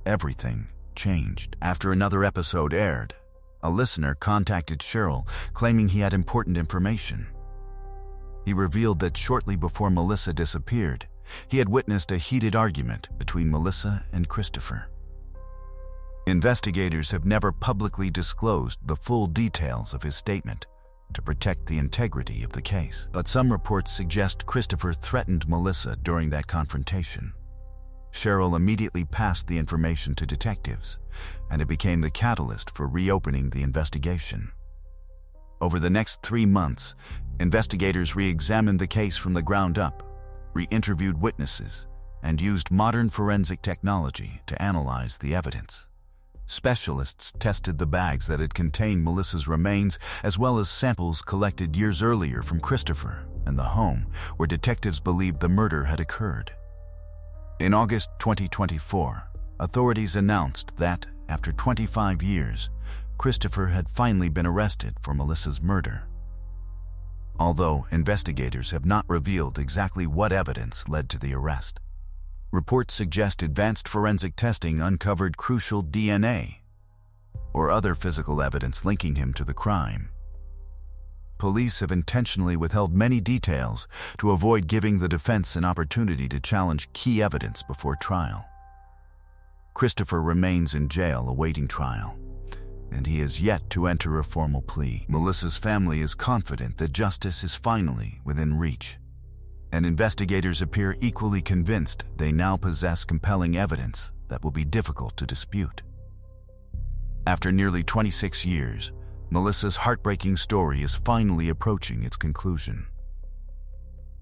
everything changed. After another episode aired, a listener contacted Cheryl claiming he had important information. He revealed that shortly before Melissa disappeared, he had witnessed a heated argument between Melissa and Christopher. Investigators have never publicly disclosed the full details of his statement to protect the integrity of the case, but some reports suggest Christopher threatened Melissa during that confrontation. Cheryl immediately passed the information to detectives, and it became the catalyst for reopening the investigation. Over the next 3 months, investigators re-examined the case from the ground up, re-interviewed witnesses, and used modern forensic technology to analyze the evidence. Specialists tested the bags that had contained Melissa's remains, as well as samples collected years earlier from Christopher and the home where detectives believed the murder had occurred. In August 2024, authorities announced that, after 25 years, Christopher had finally been arrested for Melissa's murder. Although investigators have not revealed exactly what evidence led to the arrest, reports suggest advanced forensic testing uncovered crucial DNA or other physical evidence linking him to the crime. Police have intentionally withheld many details to avoid giving the defense an opportunity to challenge key evidence before trial. Christopher remains in jail awaiting trial, and he has yet to enter a formal plea. Melissa's family is confident that justice is finally within reach, and investigators appear equally convinced they now possess compelling evidence that will be difficult to dispute. After nearly 26 years, Melissa's heartbreaking story is finally approaching its conclusion.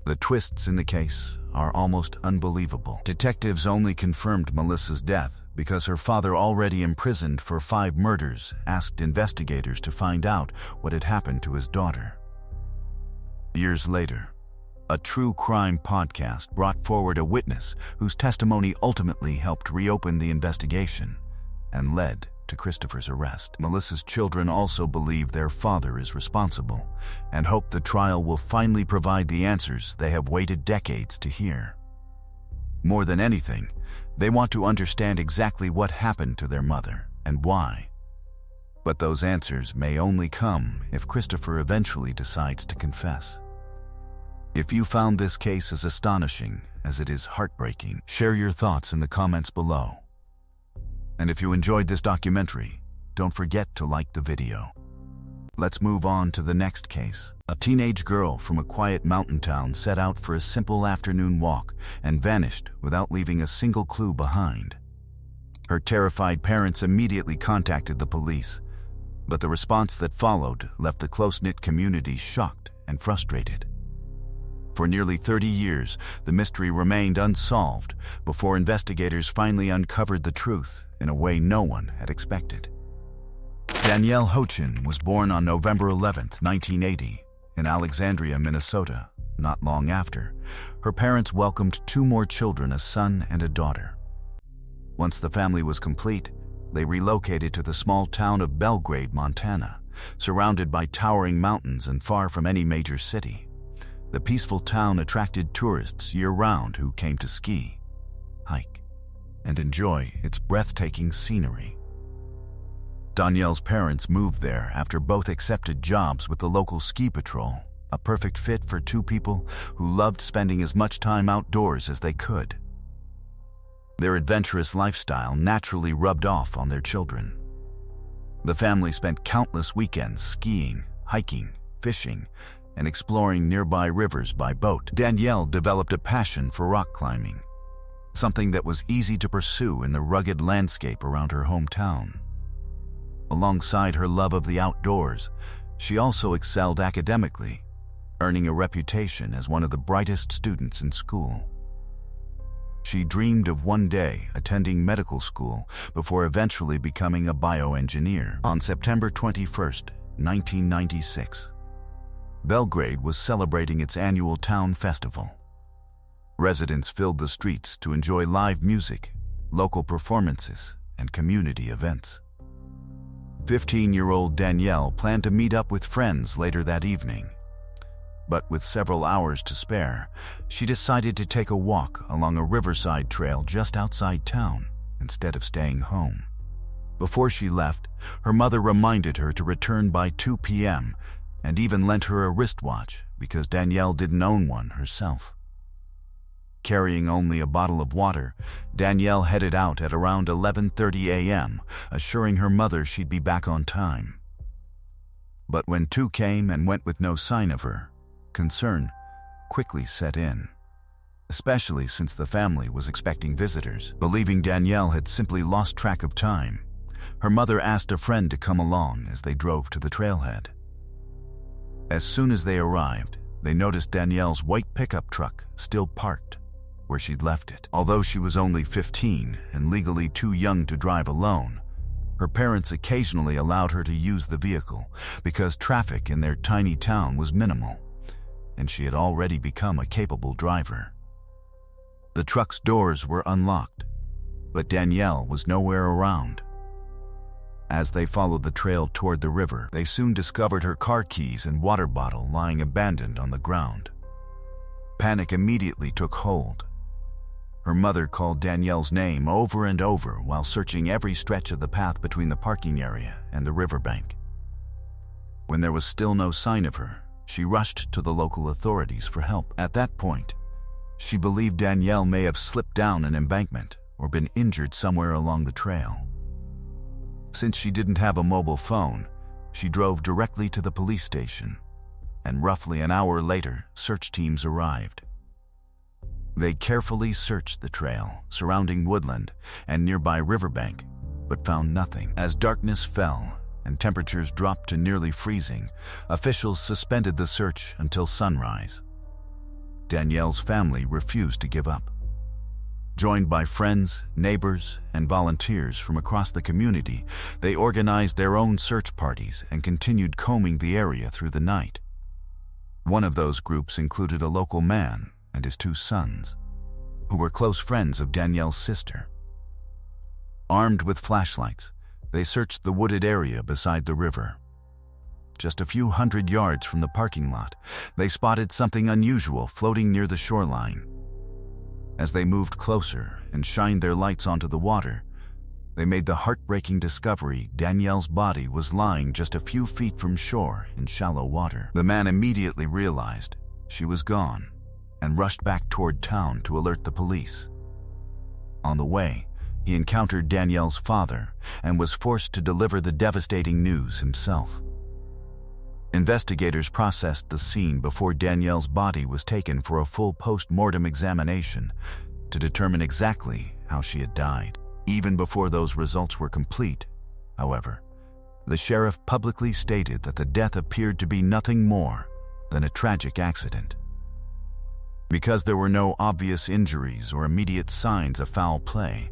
The twists in the case are almost unbelievable. Detectives only confirmed Melissa's death because her father, already imprisoned for 5 murders, asked investigators to find out what had happened to his daughter. Years later, a true crime podcast brought forward a witness whose testimony ultimately helped reopen the investigation and led to Christopher's arrest. Melissa's children also believe their father is responsible and hope the trial will finally provide the answers they have waited decades to hear. More than anything, they want to understand exactly what happened to their mother and why. But those answers may only come if Christopher eventually decides to confess. If you found this case as astonishing as it is heartbreaking, share your thoughts in the comments below. And if you enjoyed this documentary, don't forget to like the video. Let's move on to the next case. A teenage girl from a quiet mountain town set out for a simple afternoon walk and vanished without leaving a single clue behind. Her terrified parents immediately contacted the police, but the response that followed left the close-knit community shocked and frustrated. For nearly 30 years, the mystery remained unsolved before investigators finally uncovered the truth in a way no one had expected. Danielle Hochin was born on November 11, 1980, in Alexandria, Minnesota. Not long after, her parents welcomed 2 more children, a son and a daughter. Once the family was complete, they relocated to the small town of Belgrade, Montana, surrounded by towering mountains and far from any major city. The peaceful town attracted tourists year-round who came to ski, hike, and enjoy its breathtaking scenery. Danielle's parents moved there after both accepted jobs with the local ski patrol, a perfect fit for 2 people who loved spending as much time outdoors as they could. Their adventurous lifestyle naturally rubbed off on their children. The family spent countless weekends skiing, hiking, fishing, and exploring nearby rivers by boat. Danielle developed a passion for rock climbing, something that was easy to pursue in the rugged landscape around her hometown. Alongside her love of the outdoors, she also excelled academically, earning a reputation as one of the brightest students in school. She dreamed of one day attending medical school before eventually becoming a bioengineer. On September 21, 1996, Belgrade was celebrating its annual town festival. Residents filled the streets to enjoy live music, local performances, and community events. 15-year-old Danielle planned to meet up with friends later that evening. But with several hours to spare, she decided to take a walk along a riverside trail just outside town instead of staying home. Before she left, her mother reminded her to return by 2 p.m. and even lent her a wristwatch because Danielle didn't own one herself. Carrying only a bottle of water, Danielle headed out at around 11:30 a.m., assuring her mother she'd be back on time. But when 2 came and went with no sign of her, concern quickly set in, especially since the family was expecting visitors. Believing Danielle had simply lost track of time, her mother asked a friend to come along as they drove to the trailhead. As soon as they arrived, they noticed Danielle's white pickup truck still parked where she'd left it. Although she was only 15 and legally too young to drive alone, her parents occasionally allowed her to use the vehicle because traffic in their tiny town was minimal, and she had already become a capable driver. The truck's doors were unlocked, but Danielle was nowhere around. As they followed the trail toward the river, they soon discovered her car keys and water bottle lying abandoned on the ground. Panic immediately took hold. Her mother called Danielle's name over and over while searching every stretch of the path between the parking area and the riverbank. When there was still no sign of her, she rushed to the local authorities for help. At that point, she believed Danielle may have slipped down an embankment or been injured somewhere along the trail. Since she didn't have a mobile phone, she drove directly to the police station, and roughly an hour later, search teams arrived. They carefully searched the trail, surrounding woodland and nearby riverbank, but found nothing. As darkness fell and temperatures dropped to nearly freezing, officials suspended the search until sunrise. Danielle's family refused to give up. Joined by friends, neighbors, and volunteers from across the community, they organized their own search parties and continued combing the area through the night. One of those groups included a local man and his two sons, who were close friends of Danielle's sister. Armed with flashlights, they searched the wooded area beside the river. Just a few hundred yards from the parking lot, they spotted something unusual floating near the shoreline. As they moved closer and shined their lights onto the water, they made the heartbreaking discovery Danielle's body was lying just a few feet from shore in shallow water. The man immediately realized she was gone and rushed back toward town to alert the police. On the way, he encountered Danielle's father and was forced to deliver the devastating news himself. Investigators processed the scene before Danielle's body was taken for a full post-mortem examination to determine exactly how she had died. Even before those results were complete, however, the sheriff publicly stated that the death appeared to be nothing more than a tragic accident. Because there were no obvious injuries or immediate signs of foul play,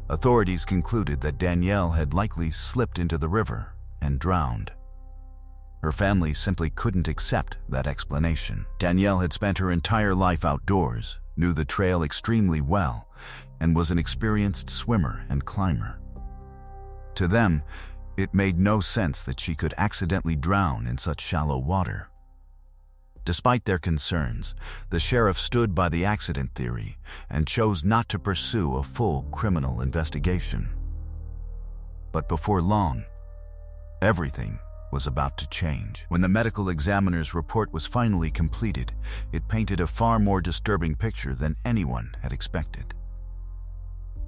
authorities concluded that Danielle had likely slipped into the river and drowned. Her family simply couldn't accept that explanation. Danielle had spent her entire life outdoors, knew the trail extremely well, and was an experienced swimmer and climber. To them, it made no sense that she could accidentally drown in such shallow water. Despite their concerns, the sheriff stood by the accident theory and chose not to pursue a full criminal investigation. But before long, everything was about to change. When the medical examiner's report was finally completed, it painted a far more disturbing picture than anyone had expected.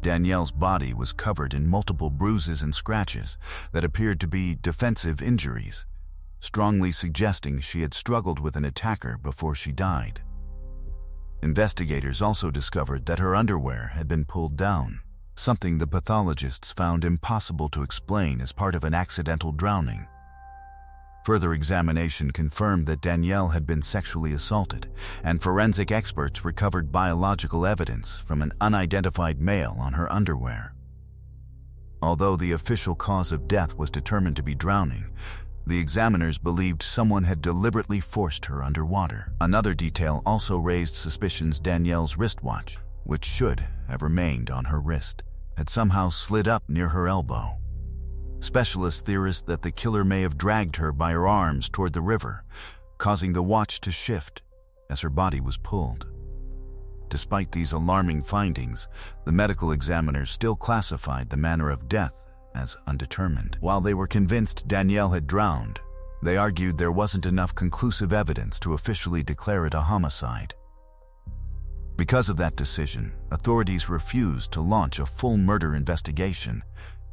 Danielle's body was covered in multiple bruises and scratches that appeared to be defensive injuries, strongly suggesting she had struggled with an attacker before she died. Investigators also discovered that her underwear had been pulled down, something the pathologists found impossible to explain as part of an accidental drowning. Further examination confirmed that Danielle had been sexually assaulted, and forensic experts recovered biological evidence from an unidentified male on her underwear. Although the official cause of death was determined to be drowning, the examiners believed someone had deliberately forced her underwater. Another detail also raised suspicions. Danielle's wristwatch, which should have remained on her wrist, had somehow slid up near her elbow. Specialists theorized that the killer may have dragged her by her arms toward the river, causing the watch to shift as her body was pulled. Despite these alarming findings, the medical examiners still classified the manner of death as undetermined. While they were convinced Danielle had drowned, they argued there wasn't enough conclusive evidence to officially declare it a homicide. Because of that decision, authorities refused to launch a full murder investigation,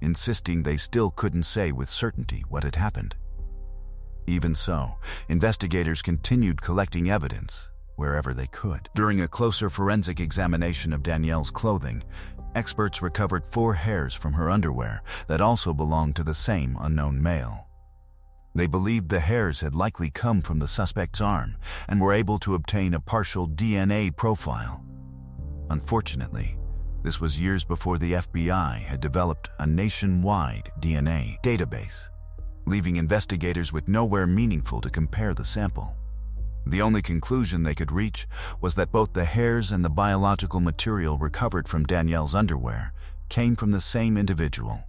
insisting they still couldn't say with certainty what had happened. Even so, investigators continued collecting evidence wherever they could. During a closer forensic examination of Danielle's clothing, experts recovered 4 hairs from her underwear that also belonged to the same unknown male. They believed the hairs had likely come from the suspect's arm and were able to obtain a partial DNA profile. Unfortunately, this was years before the FBI had developed a nationwide DNA database, leaving investigators with nowhere meaningful to compare the sample. The only conclusion they could reach was that both the hairs and the biological material recovered from Danielle's underwear came from the same individual.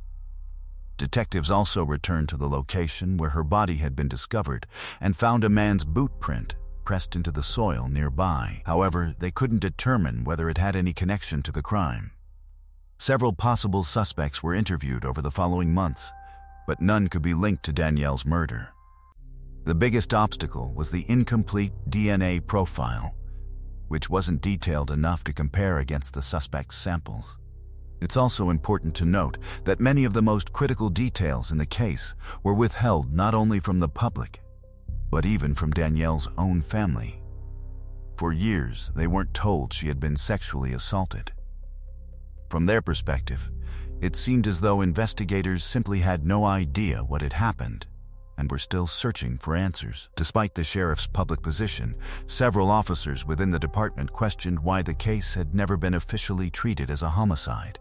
Detectives also returned to the location where her body had been discovered and found a man's boot print pressed into the soil nearby. However, they couldn't determine whether it had any connection to the crime. Several possible suspects were interviewed over the following months, but none could be linked to Danielle's murder. The biggest obstacle was the incomplete DNA profile, which wasn't detailed enough to compare against the suspect's samples. It's also important to note that many of the most critical details in the case were withheld not only from the public, but even from Danielle's own family. For years, they weren't told she had been sexually assaulted. From their perspective, it seemed as though investigators simply had no idea what had happened and were still searching for answers. Despite the sheriff's public position, several officers within the department questioned why the case had never been officially treated as a homicide.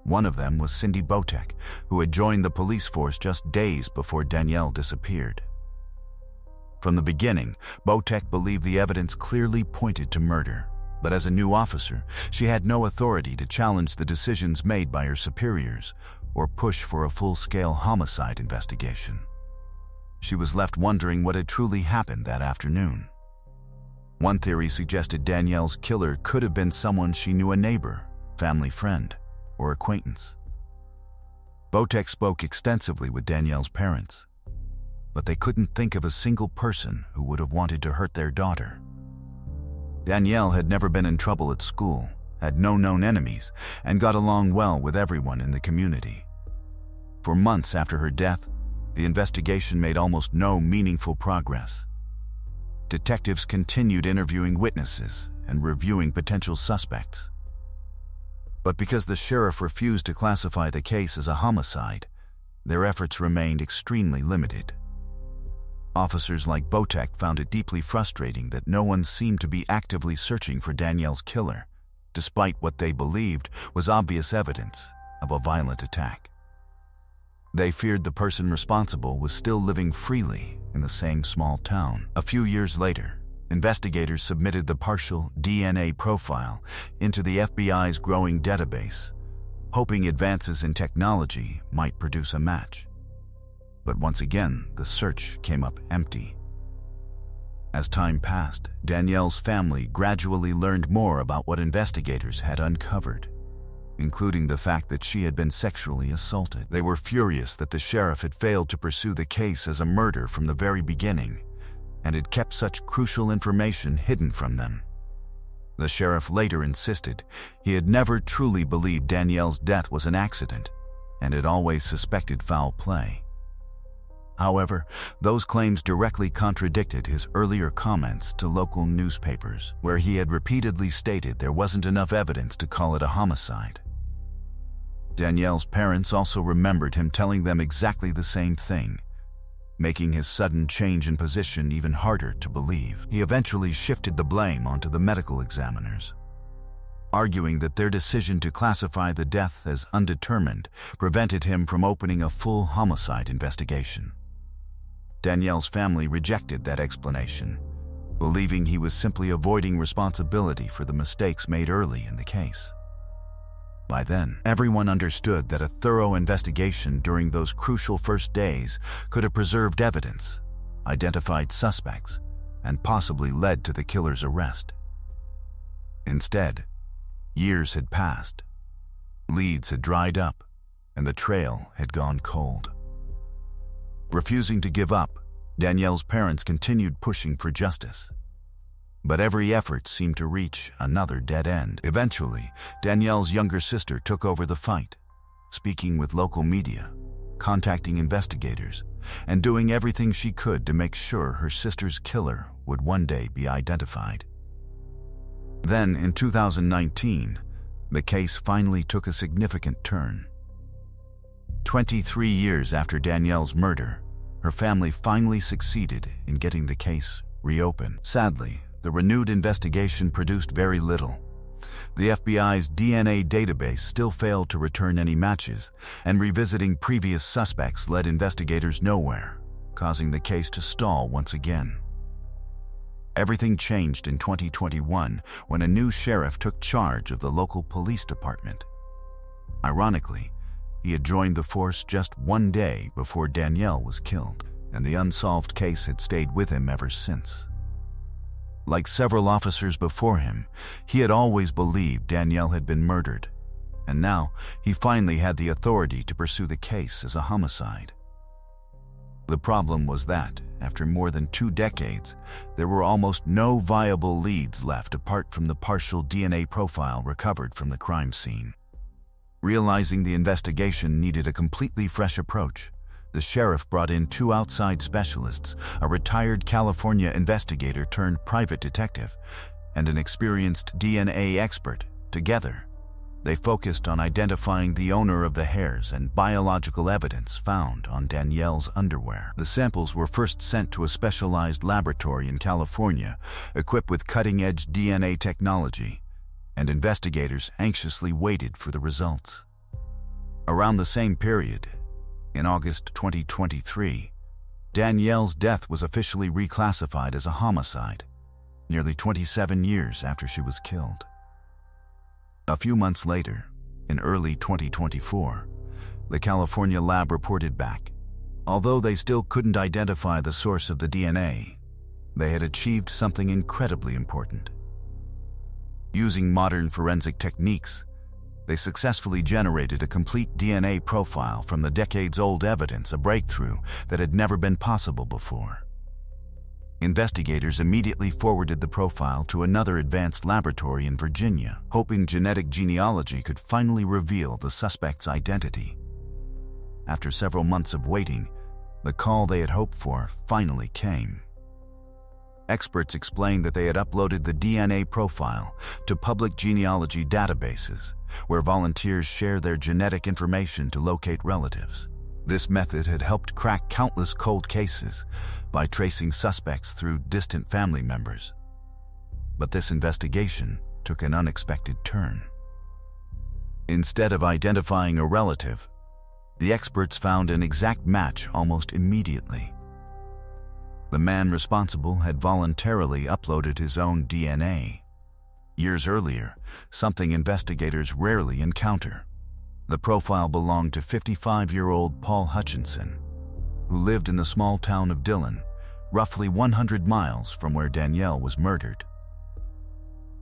One of them was Cindy Botek, who had joined the police force just days before Danielle disappeared. From the beginning, Botek believed the evidence clearly pointed to murder. But as a new officer, she had no authority to challenge the decisions made by her superiors or push for a full-scale homicide investigation. She was left wondering what had truly happened that afternoon. One theory suggested Danielle's killer could have been someone she knew, a neighbor, family friend, or acquaintance. Botek spoke extensively with Danielle's parents, but they couldn't think of a single person who would have wanted to hurt their daughter. Danielle had never been in trouble at school, had no known enemies, and got along well with everyone in the community. For months after her death, the investigation made almost no meaningful progress. Detectives continued interviewing witnesses and reviewing potential suspects. But because the sheriff refused to classify the case as a homicide, their efforts remained extremely limited. Officers like Botek found it deeply frustrating that no one seemed to be actively searching for Danielle's killer, despite what they believed was obvious evidence of a violent attack. They feared the person responsible was still living freely in the same small town. A few years later, investigators submitted the partial DNA profile into the FBI's growing database, hoping advances in technology might produce a match. But once again, the search came up empty. As time passed, Danielle's family gradually learned more about what investigators had uncovered, including the fact that she had been sexually assaulted. They were furious that the sheriff had failed to pursue the case as a murder from the very beginning, and had kept such crucial information hidden from them. The sheriff later insisted he had never truly believed Danielle's death was an accident, and had always suspected foul play. However, those claims directly contradicted his earlier comments to local newspapers, where he had repeatedly stated there wasn't enough evidence to call it a homicide. Danielle's parents also remembered him telling them exactly the same thing, making his sudden change in position even harder to believe. He eventually shifted the blame onto the medical examiners, arguing that their decision to classify the death as undetermined prevented him from opening a full homicide investigation. Danielle's family rejected that explanation, believing he was simply avoiding responsibility for the mistakes made early in the case. By then, everyone understood that a thorough investigation during those crucial first days could have preserved evidence, identified suspects, and possibly led to the killer's arrest. Instead, years had passed, leads had dried up, and the trail had gone cold. Refusing to give up, Danielle's parents continued pushing for justice. But every effort seemed to reach another dead end. Eventually, Danielle's younger sister took over the fight, speaking with local media, contacting investigators, and doing everything she could to make sure her sister's killer would one day be identified. Then, in 2019, the case finally took a significant turn. 23 years after Danielle's murder, her family finally succeeded in getting the case reopened. Sadly, the renewed investigation produced very little. The FBI's DNA database still failed to return any matches, and revisiting previous suspects led investigators nowhere, causing the case to stall once again. Everything changed in 2021 when a new sheriff took charge of the local police department. Ironically, he had joined the force just one day before Danielle was killed, and the unsolved case had stayed with him ever since. Like several officers before him, he had always believed Danielle had been murdered, and now he finally had the authority to pursue the case as a homicide. The problem was that, after more than 2 decades, there were almost no viable leads left apart from the partial DNA profile recovered from the crime scene. Realizing the investigation needed a completely fresh approach, the sheriff brought in 2 outside specialists, a retired California investigator turned private detective, and an experienced DNA expert. Together, they focused on identifying the owner of the hairs and biological evidence found on Danielle's underwear. The samples were first sent to a specialized laboratory in California, equipped with cutting-edge DNA technology, and investigators anxiously waited for the results. Around the same period, in August 2023, Danielle's death was officially reclassified as a homicide, nearly 27 years after she was killed. A few months later, in early 2024, the California lab reported back. Although they still couldn't identify the source of the DNA, they had achieved something incredibly important. Using modern forensic techniques, they successfully generated a complete DNA profile from the decades-old evidence, a breakthrough that had never been possible before. Investigators immediately forwarded the profile to another advanced laboratory in Virginia, hoping genetic genealogy could finally reveal the suspect's identity. After several months of waiting, the call they had hoped for finally came. Experts explained that they had uploaded the DNA profile to public genealogy databases, where volunteers share their genetic information to locate relatives. This method had helped crack countless cold cases by tracing suspects through distant family members. But this investigation took an unexpected turn. Instead of identifying a relative, the experts found an exact match almost immediately. The man responsible had voluntarily uploaded his own DNA. Years earlier, something investigators rarely encounter. The profile belonged to 55-year-old Paul Hutchinson, who lived in the small town of Dillon, roughly 100 miles from where Danielle was murdered.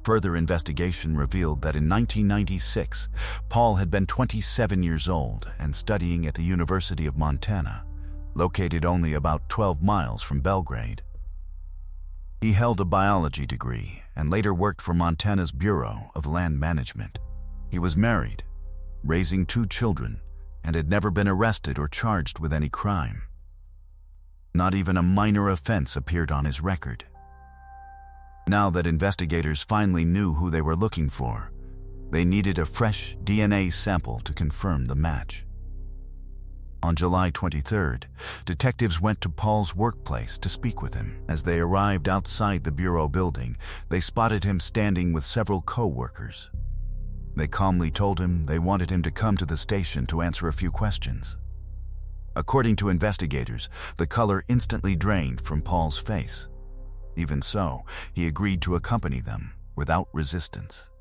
Further investigation revealed that in 1996, Paul had been 27 years old and studying at the University of Montana, located only about 12 miles from Belgrade. He held a biology degree and later worked for Montana's Bureau of Land Management. He was married, raising 2 children, and had never been arrested or charged with any crime. Not even a minor offense appeared on his record. Now that investigators finally knew who they were looking for, they needed a fresh DNA sample to confirm the match. On July 23rd, detectives went to Paul's workplace to speak with him. As they arrived outside the bureau building, they spotted him standing with several co-workers. They calmly told him they wanted him to come to the station to answer a few questions. According to investigators, the color instantly drained from Paul's face. Even so, he agreed to accompany them without resistance.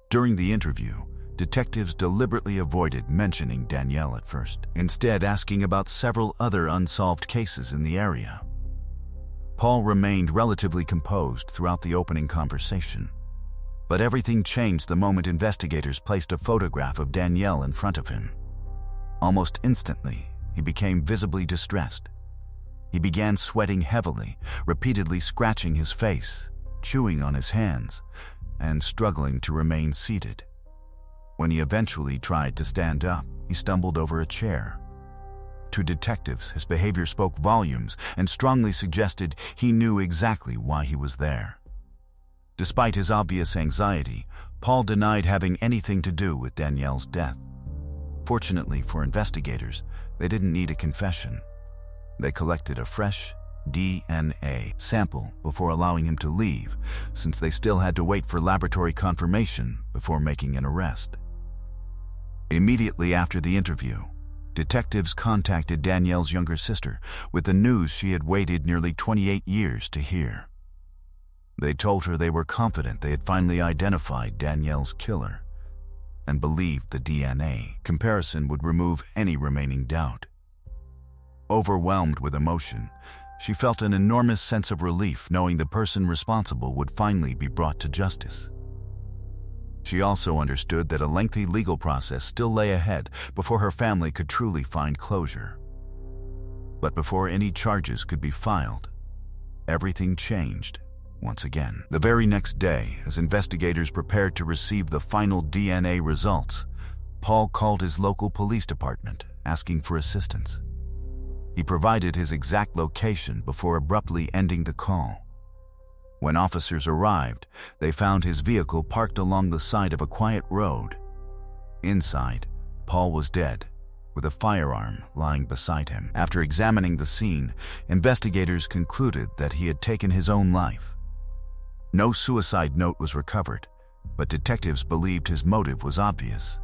During the interview, detectives deliberately avoided mentioning Danielle at first, instead asking about several other unsolved cases in the area. Paul remained relatively composed throughout the opening conversation, but everything changed the moment investigators placed a photograph of Danielle in front of him. Almost instantly, he became visibly distressed. He began sweating heavily, repeatedly scratching his face, chewing on his hands, and struggling to remain seated. When he eventually tried to stand up, he stumbled over a chair. To detectives, his behavior spoke volumes and strongly suggested he knew exactly why he was there. Despite his obvious anxiety, Paul denied having anything to do with Danielle's death. Fortunately for investigators, they didn't need a confession. They collected a fresh DNA sample before allowing him to leave, since they still had to wait for laboratory confirmation before making an arrest. Immediately after the interview, detectives contacted Danielle's younger sister with the news she had waited nearly 28 years to hear. They told her they were confident they had finally identified Danielle's killer and believed the DNA comparison would remove any remaining doubt. Overwhelmed with emotion, she felt an enormous sense of relief knowing the person responsible would finally be brought to justice. She also understood that a lengthy legal process still lay ahead before her family could truly find closure. But before any charges could be filed, everything changed once again. The very next day, as investigators prepared to receive the final DNA results, Paul called his local police department, asking for assistance. He provided his exact location before abruptly ending the call. When officers arrived, they found his vehicle parked along the side of a quiet road. Inside, Paul was dead, with a firearm lying beside him. After examining the scene, investigators concluded that he had taken his own life. No suicide note was recovered, but detectives believed his motive was obvious.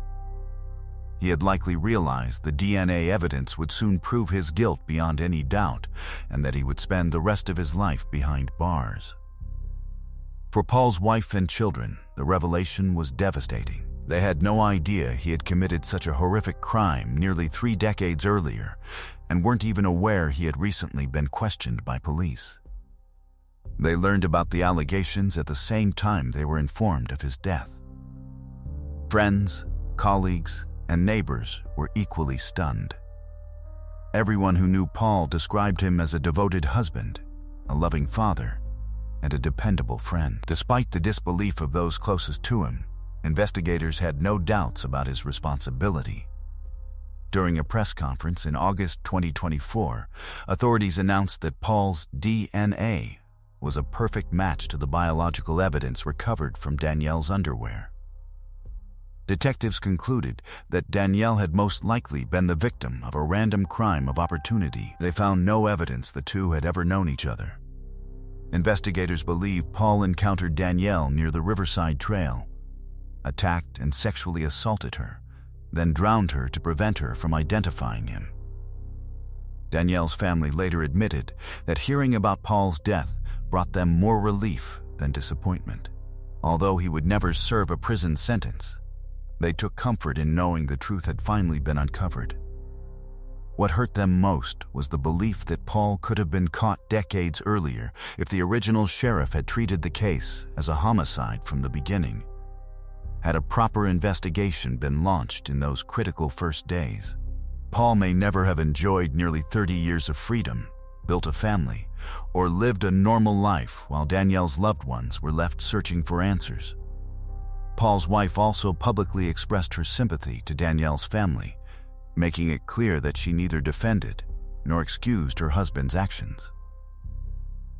He had likely realized the DNA evidence would soon prove his guilt beyond any doubt, and that he would spend the rest of his life behind bars. For Paul's wife and children, the revelation was devastating. They had no idea he had committed such a horrific crime nearly 3 decades earlier, and weren't even aware he had recently been questioned by police. They learned about the allegations at the same time they were informed of his death. Friends, colleagues, and neighbors were equally stunned. Everyone who knew Paul described him as a devoted husband, a loving father, and a dependable friend. Despite the disbelief of those closest to him, investigators had no doubts about his responsibility. During a press conference in August 2024, authorities announced that Paul's DNA was a perfect match to the biological evidence recovered from Danielle's underwear. Detectives concluded that Danielle had most likely been the victim of a random crime of opportunity. They found no evidence the two had ever known each other. Investigators believe Paul encountered Danielle near the Riverside Trail, attacked and sexually assaulted her, then drowned her to prevent her from identifying him. Danielle's family later admitted that hearing about Paul's death brought them more relief than disappointment. Although he would never serve a prison sentence, they took comfort in knowing the truth had finally been uncovered. What hurt them most was the belief that Paul could have been caught decades earlier if the original sheriff had treated the case as a homicide from the beginning. Had a proper investigation been launched in those critical first days, Paul may never have enjoyed nearly 30 years of freedom, built a family, or lived a normal life while Danielle's loved ones were left searching for answers. Paul's wife also publicly expressed her sympathy to Danielle's family, making it clear that she neither defended nor excused her husband's actions.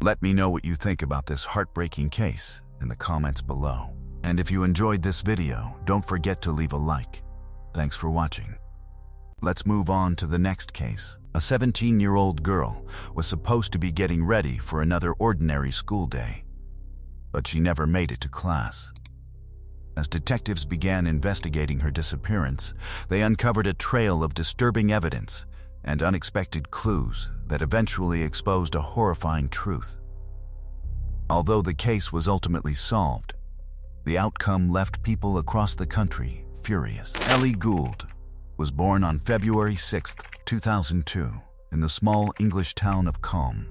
Let me know what you think about this heartbreaking case in the comments below. And if you enjoyed this video, don't forget to leave a like. Thanks for watching. Let's move on to the next case. A 17-year-old girl was supposed to be getting ready for another ordinary school day, but she never made it to class. As detectives began investigating her disappearance, they uncovered a trail of disturbing evidence and unexpected clues that eventually exposed a horrifying truth. Although the case was ultimately solved, the outcome left people across the country furious. Ellie Gould was born on February 6, 2002, in the small English town of Combe.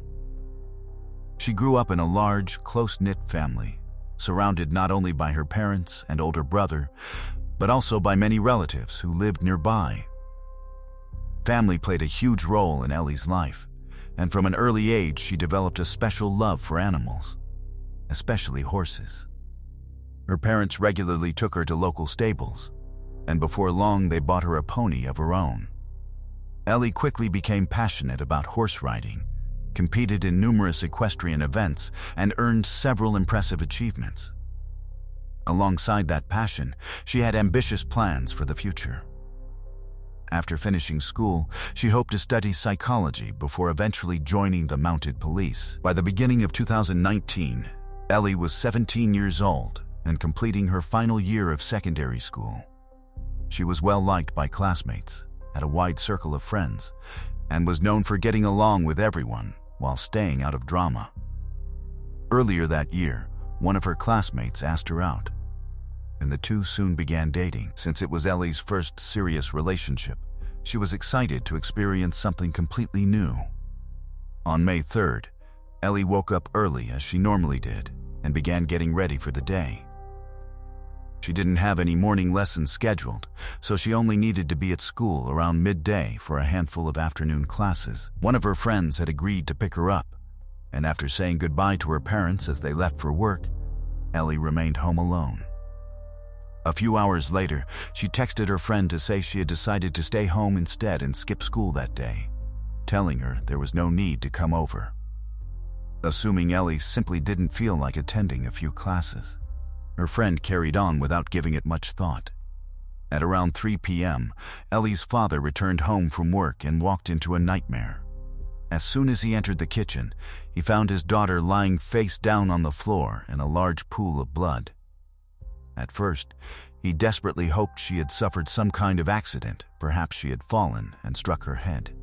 She grew up in a large, close-knit family, surrounded not only by her parents and older brother, but also by many relatives who lived nearby. Family played a huge role in Ellie's life, and from an early age she developed a special love for animals, especially horses. Her parents regularly took her to local stables, and before long they bought her a pony of her own. Ellie quickly became passionate about horse riding, competed in numerous equestrian events, and earned several impressive achievements. Alongside that passion, she had ambitious plans for the future. After finishing school, she hoped to study psychology before eventually joining the mounted police. By the beginning of 2019, Ellie was 17 years old and completing her final year of secondary school. She was well liked by classmates, had a wide circle of friends, and was known for getting along with everyone while staying out of drama. Earlier that year, one of her classmates asked her out, and the two soon began dating. Since it was Ellie's first serious relationship, she was excited to experience something completely new. On May 3rd, Ellie woke up early as she normally did and began getting ready for the day. She didn't have any morning lessons scheduled, so she only needed to be at school around midday for a handful of afternoon classes. One of her friends had agreed to pick her up, and after saying goodbye to her parents as they left for work, Ellie remained home alone. A few hours later, she texted her friend to say she had decided to stay home instead and skip school that day, telling her there was no need to come over. Assuming Ellie simply didn't feel like attending a few classes, her friend carried on without giving it much thought. At around 3 p.m., Ellie's father returned home from work and walked into a nightmare. As soon as he entered the kitchen, he found his daughter lying face down on the floor in a large pool of blood. At first, He desperately hoped she had suffered some kind of accident. Perhaps she had fallen and struck her head.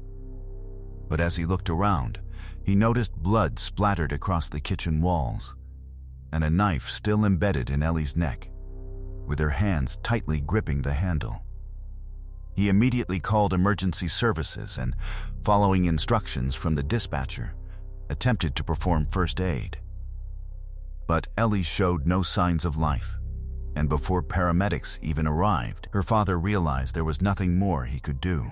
But as he looked around, he noticed blood splattered across the kitchen walls and a knife still embedded in Ellie's neck, with her hands tightly gripping the handle. He immediately called emergency services and, following instructions from the dispatcher, attempted to perform first aid. But Ellie showed no signs of life, and before paramedics even arrived, her father realized there was nothing more he could do.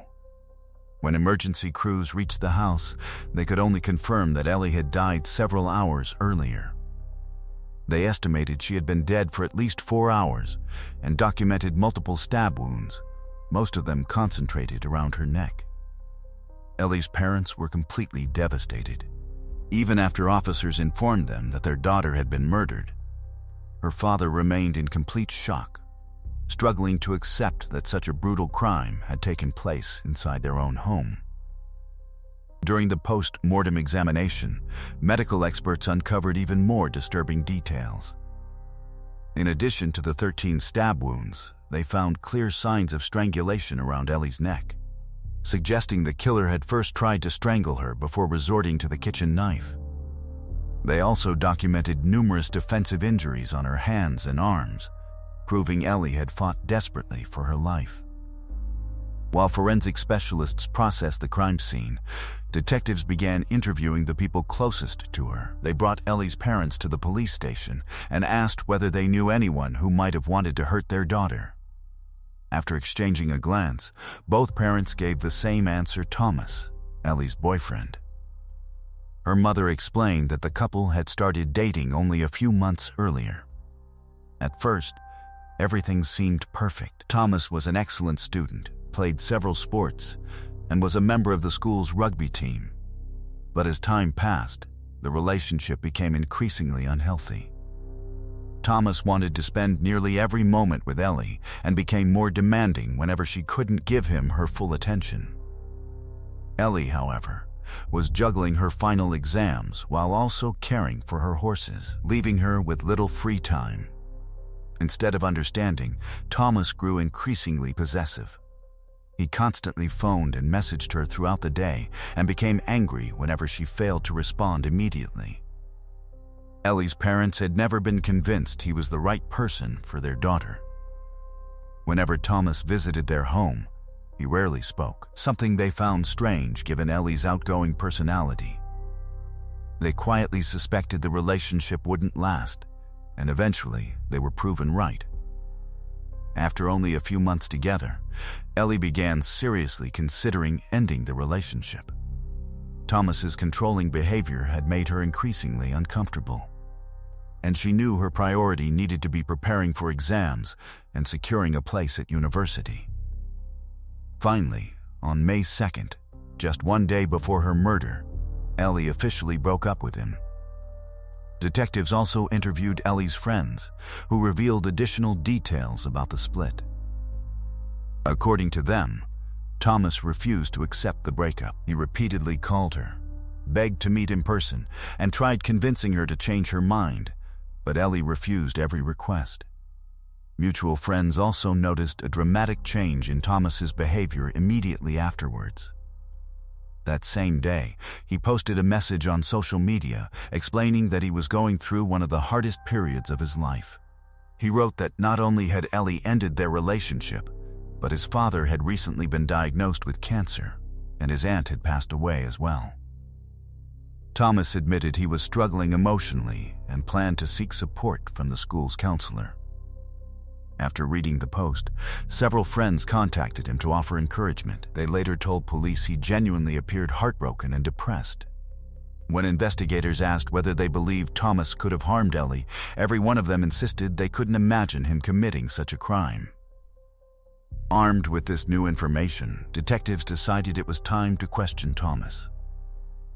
When emergency crews reached the house, they could only confirm that Ellie had died several hours earlier. They estimated she had been dead for at least 4 hours and documented multiple stab wounds, most of them concentrated around her neck. Ellie's parents were completely devastated. Even after officers informed them that their daughter had been murdered, her father remained in complete shock, struggling to accept that such a brutal crime had taken place inside their own home. During the post-mortem examination, medical experts uncovered even more disturbing details. In addition to the 13 stab wounds, they found clear signs of strangulation around Ellie's neck, suggesting the killer had first tried to strangle her before resorting to the kitchen knife. They also documented numerous defensive injuries on her hands and arms, proving Ellie had fought desperately for her life. While forensic specialists processed the crime scene, detectives began interviewing the people closest to her. They brought Ellie's parents to the police station and asked whether they knew anyone who might have wanted to hurt their daughter. After exchanging a glance, both parents gave the same answer: Thomas, Ellie's boyfriend. Her mother explained that the couple had started dating only a few months earlier. At first, everything seemed perfect. Thomas was an excellent student, played several sports, and was a member of the school's rugby team. But as time passed, the relationship became increasingly unhealthy. Thomas wanted to spend nearly every moment with Ellie and became more demanding whenever she couldn't give him her full attention. Ellie, however, was juggling her final exams while also caring for her horses, leaving her with little free time. Instead of understanding, Thomas grew increasingly possessive. He constantly phoned and messaged her throughout the day and became angry whenever she failed to respond immediately. Ellie's parents had never been convinced he was the right person for their daughter. Whenever Thomas visited their home, he rarely spoke, something they found strange given Ellie's outgoing personality. They quietly suspected the relationship wouldn't last, and eventually they were proven right. After only a few months together, Ellie began seriously considering ending the relationship. Thomas's controlling behavior had made her increasingly uncomfortable, and she knew her priority needed to be preparing for exams and securing a place at university. Finally, on May 2nd, just one day before her murder, Ellie officially broke up with him. Detectives also interviewed Ellie's friends, who revealed additional details about the split. According to them, Thomas refused to accept the breakup. He repeatedly called her, begged to meet in person, and tried convincing her to change her mind, but Ellie refused every request. Mutual friends also noticed a dramatic change in Thomas's behavior immediately afterwards. That same day, he posted a message on social media explaining that he was going through one of the hardest periods of his life. He wrote that not only had Ellie ended their relationship, but his father had recently been diagnosed with cancer, and his aunt had passed away as well. Thomas admitted he was struggling emotionally and planned to seek support from the school's counselor. After reading the post, several friends contacted him to offer encouragement. They later told police he genuinely appeared heartbroken and depressed. When investigators asked whether they believed Thomas could have harmed Ellie, every one of them insisted they couldn't imagine him committing such a crime. Armed with this new information, detectives decided it was time to question Thomas.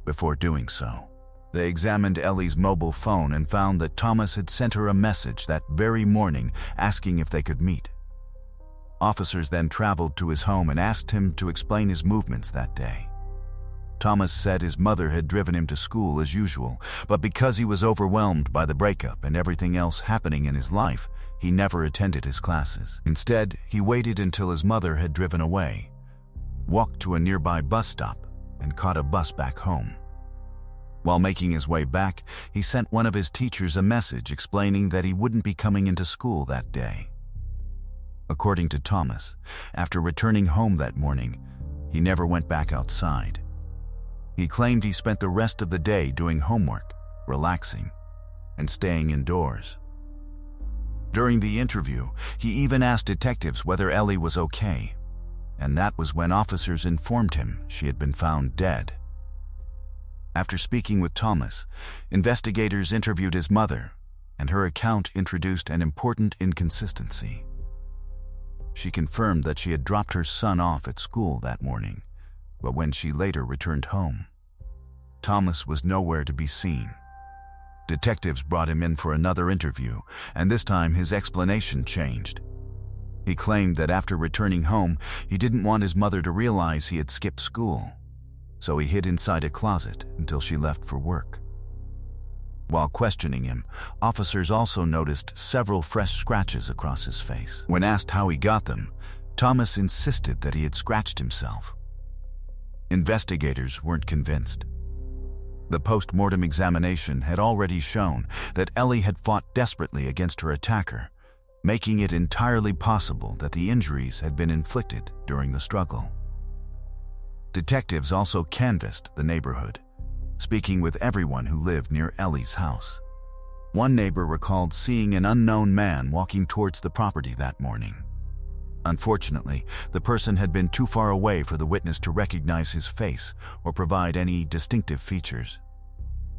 Before doing so, they examined Ellie's mobile phone and found that Thomas had sent her a message that very morning asking if they could meet. Officers then traveled to his home and asked him to explain his movements that day. Thomas said his mother had driven him to school as usual, but because he was overwhelmed by the breakup and everything else happening in his life, he never attended his classes. Instead, he waited until his mother had driven away, walked to a nearby bus stop, and caught a bus back home. While making his way back, he sent one of his teachers a message explaining that he wouldn't be coming into school that day. According to Thomas, after returning home that morning, he never went back outside. He claimed he spent the rest of the day doing homework, relaxing, and staying indoors. During the interview, he even asked detectives whether Ellie was okay, and that was when officers informed him she had been found dead. After speaking with Thomas, investigators interviewed his mother, and her account introduced an important inconsistency. She confirmed that she had dropped her son off at school that morning, but when she later returned home, Thomas was nowhere to be seen. Detectives brought him in for another interview, and this time his explanation changed. He claimed that after returning home, he didn't want his mother to realize he had skipped school, so he hid inside a closet until she left for work. While questioning him, officers also noticed several fresh scratches across his face. When asked how he got them, Thomas insisted that he had scratched himself. Investigators weren't convinced. The post-mortem examination had already shown that Ellie had fought desperately against her attacker, making it entirely possible that the injuries had been inflicted during the struggle. Detectives also canvassed the neighborhood, speaking with everyone who lived near Ellie's house. One neighbor recalled seeing an unknown man walking towards the property that morning. Unfortunately, the person had been too far away for the witness to recognize his face or provide any distinctive features.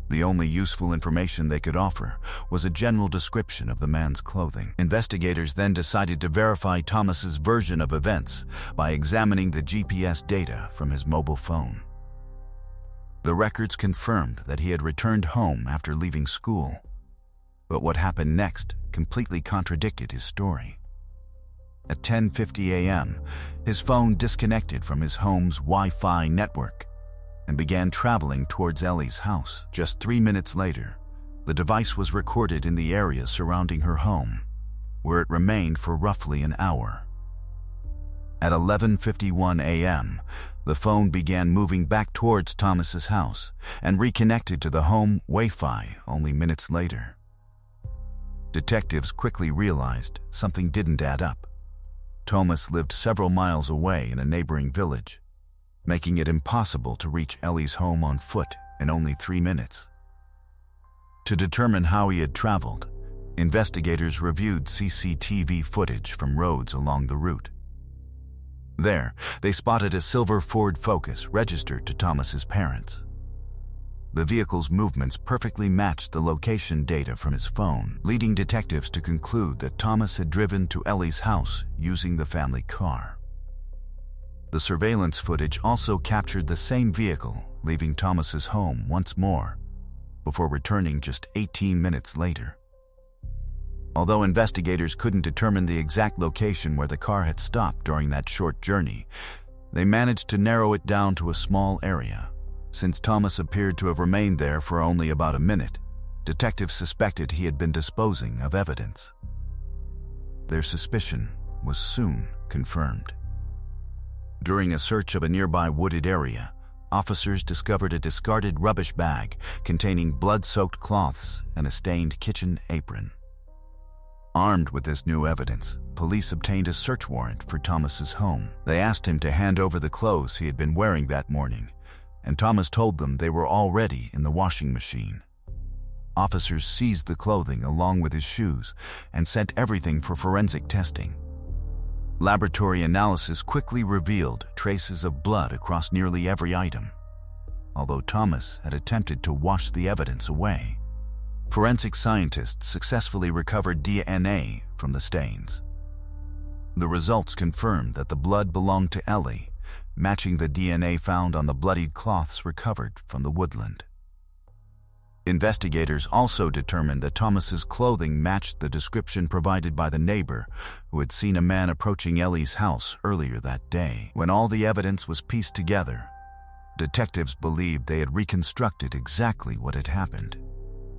The only useful information they could offer was a general description of the man's clothing. Investigators then decided to verify Thomas's version of events by examining the GPS data from his mobile phone. The records confirmed that he had returned home after leaving school, but what happened next completely contradicted his story. At 10:50 a.m., his phone disconnected from his home's Wi-Fi network and began traveling towards Ellie's house. Just 3 minutes later, the device was recorded in the area surrounding her home, where it remained for roughly an hour. At 11:51 a.m., the phone began moving back towards Thomas's house and reconnected to the home Wi-Fi only minutes later. Detectives quickly realized something didn't add up. Thomas lived several miles away in a neighboring village, making it impossible to reach Ellie's home on foot in only 3 minutes. To determine how he had traveled, investigators reviewed CCTV footage from roads along the route. There, they spotted a silver Ford Focus registered to Thomas's parents. The vehicle's movements perfectly matched the location data from his phone, leading detectives to conclude that Thomas had driven to Ellie's house using the family car. The surveillance footage also captured the same vehicle leaving Thomas's home once more, before returning just 18 minutes later. Although investigators couldn't determine the exact location where the car had stopped during that short journey, they managed to narrow it down to a small area. Since Thomas appeared to have remained there for only about a minute, detectives suspected he had been disposing of evidence. Their suspicion was soon confirmed. During a search of a nearby wooded area, officers discovered a discarded rubbish bag containing blood-soaked cloths and a stained kitchen apron. Armed with this new evidence, police obtained a search warrant for Thomas's home. They asked him to hand over the clothes he had been wearing that morning, and Thomas told them they were already in the washing machine. Officers seized the clothing along with his shoes and sent everything for forensic testing. Laboratory analysis quickly revealed traces of blood across nearly every item, although Thomas had attempted to wash the evidence away. Forensic scientists successfully recovered DNA from the stains. The results confirmed that the blood belonged to Ellie, matching the DNA found on the bloodied cloths recovered from the woodland. Investigators also determined that Thomas's clothing matched the description provided by the neighbor who had seen a man approaching Ellie's house earlier that day. When all the evidence was pieced together, Detectives believed they had reconstructed exactly what had happened.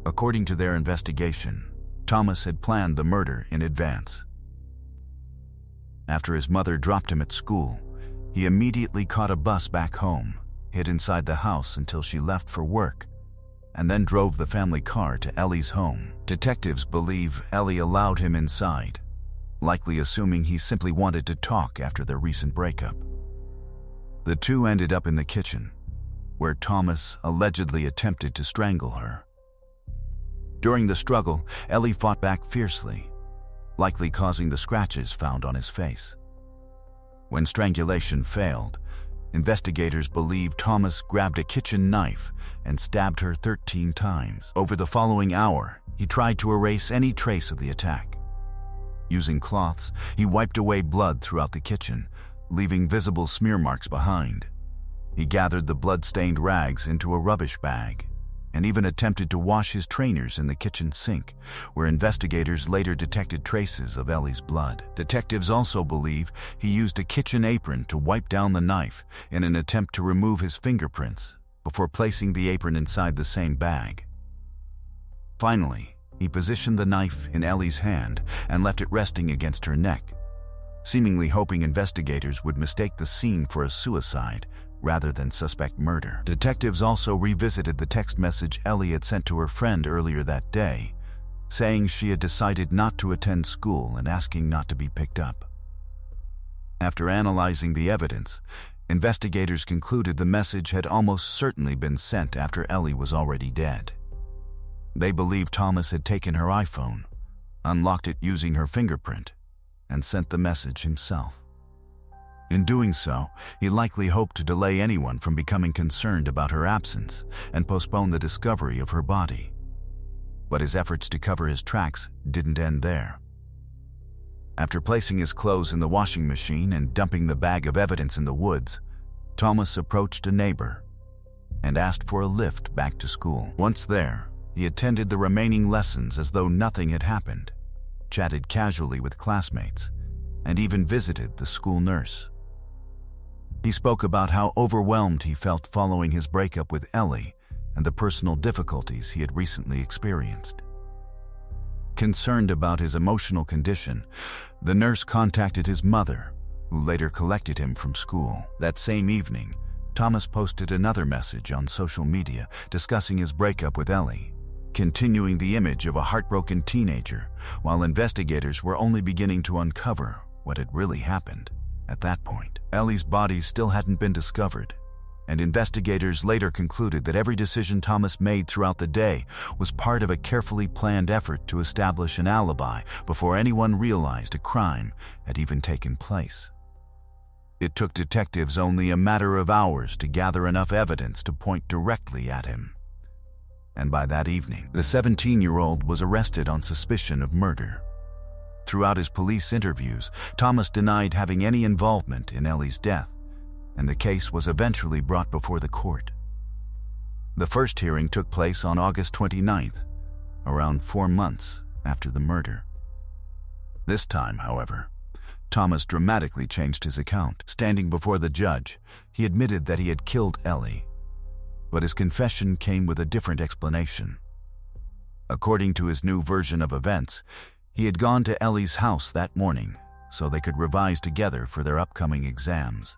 According to their investigation, Thomas had planned the murder in advance. After his mother dropped him at school, he immediately caught a bus back home, hid inside the house until she left for work, and then drove the family car to Ellie's home. Detectives believe Ellie allowed him inside, likely assuming he simply wanted to talk after their recent breakup. The two ended up in the kitchen, where Thomas allegedly attempted to strangle her. During the struggle, Ellie fought back fiercely, likely causing the scratches found on his face. When strangulation failed, investigators believe Thomas grabbed a kitchen knife and stabbed her 13 times. Over the following hour, he tried to erase any trace of the attack. Using cloths, he wiped away blood throughout the kitchen, leaving visible smear marks behind. He gathered the blood-stained rags into a rubbish bag and even attempted to wash his trainers in the kitchen sink, where investigators later detected traces of Ellie's blood. Detectives also believe he used a kitchen apron to wipe down the knife in an attempt to remove his fingerprints before placing the apron inside the same bag. Finally, he positioned the knife in Ellie's hand and left it resting against her neck, seemingly hoping investigators would mistake the scene for a suicide rather than suspect murder. Detectives also revisited the text message Ellie had sent to her friend earlier that day, saying she had decided not to attend school and asking not to be picked up. After analyzing the evidence, investigators concluded the message had almost certainly been sent after Ellie was already dead. They believed Thomas had taken her iPhone, unlocked it using her fingerprint, and sent the message himself. In doing so, he likely hoped to delay anyone from becoming concerned about her absence and postpone the discovery of her body. But his efforts to cover his tracks didn't end there. After placing his clothes in the washing machine and dumping the bag of evidence in the woods, Thomas approached a neighbor and asked for a lift back to school. Once there, he attended the remaining lessons as though nothing had happened, chatted casually with classmates, and even visited the school nurse. He spoke about how overwhelmed he felt following his breakup with Ellie and the personal difficulties he had recently experienced. Concerned about his emotional condition, the nurse contacted his mother, who later collected him from school. That same evening, Thomas posted another message on social media discussing his breakup with Ellie, continuing the image of a heartbroken teenager, while investigators were only beginning to uncover what had really happened. At that point, Ellie's body still hadn't been discovered, and investigators later concluded that every decision Thomas made throughout the day was part of a carefully planned effort to establish an alibi before anyone realized a crime had even taken place. It took detectives only a matter of hours to gather enough evidence to point directly at him. And by that evening, the 17-year-old was arrested on suspicion of murder. Throughout his police interviews, Thomas denied having any involvement in Ellie's death, and the case was eventually brought before the court. The first hearing took place on August 29th, around 4 months after the murder. This time, however, Thomas dramatically changed his account. Standing before the judge, he admitted that he had killed Ellie, but his confession came with a different explanation. According to his new version of events, he had gone to Ellie's house that morning so they could revise together for their upcoming exams.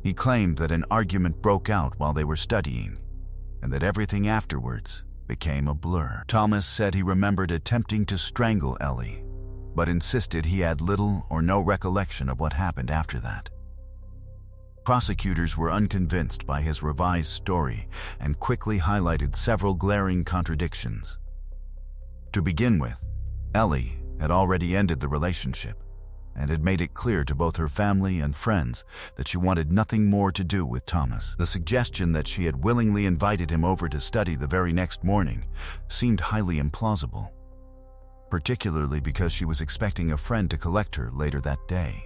He claimed that an argument broke out while they were studying, and that everything afterwards became a blur. Thomas said he remembered attempting to strangle Ellie, but insisted he had little or no recollection of what happened after that. Prosecutors were unconvinced by his revised story and quickly highlighted several glaring contradictions. To begin with, Ellie had already ended the relationship and had made it clear to both her family and friends that she wanted nothing more to do with Thomas. The suggestion that she had willingly invited him over to study the very next morning seemed highly implausible, particularly because she was expecting a friend to collect her later that day.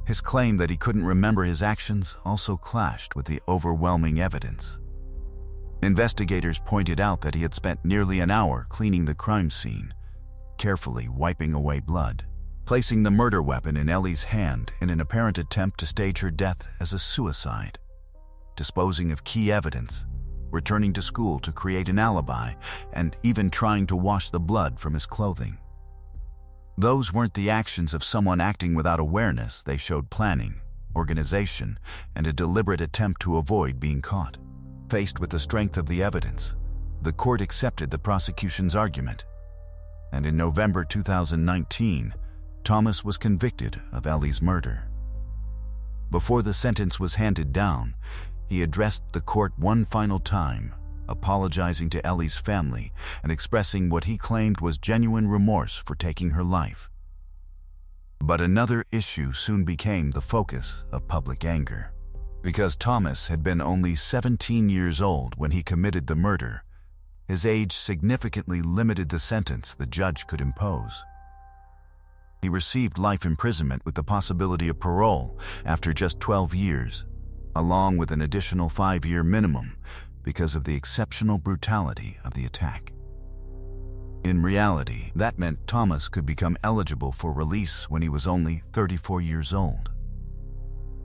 His claim that he couldn't remember his actions also clashed with the overwhelming evidence. Investigators pointed out that he had spent nearly an hour cleaning the crime scene, carefully wiping away blood, placing the murder weapon in Ellie's hand in an apparent attempt to stage her death as a suicide. disposing of key evidence, returning to school to create an alibi, and even trying to wash the blood from his clothing. Those weren't the actions of someone acting without awareness. They showed planning, organization, and a deliberate attempt to avoid being caught. Faced with the strength of the evidence, the court accepted the prosecution's argument, and in November 2019, Thomas was convicted of Ellie's murder. Before the sentence was handed down, he addressed the court one final time, apologizing to Ellie's family and expressing what he claimed was genuine remorse for taking her life. But another issue soon became the focus of public anger. Because Thomas had been only 17 years old when he committed the murder, his age significantly limited the sentence the judge could impose. He received life imprisonment with the possibility of parole after just 12 years, along with an additional 5-year minimum because of the exceptional brutality of the attack. In reality, that meant Thomas could become eligible for release when he was only 34 years old.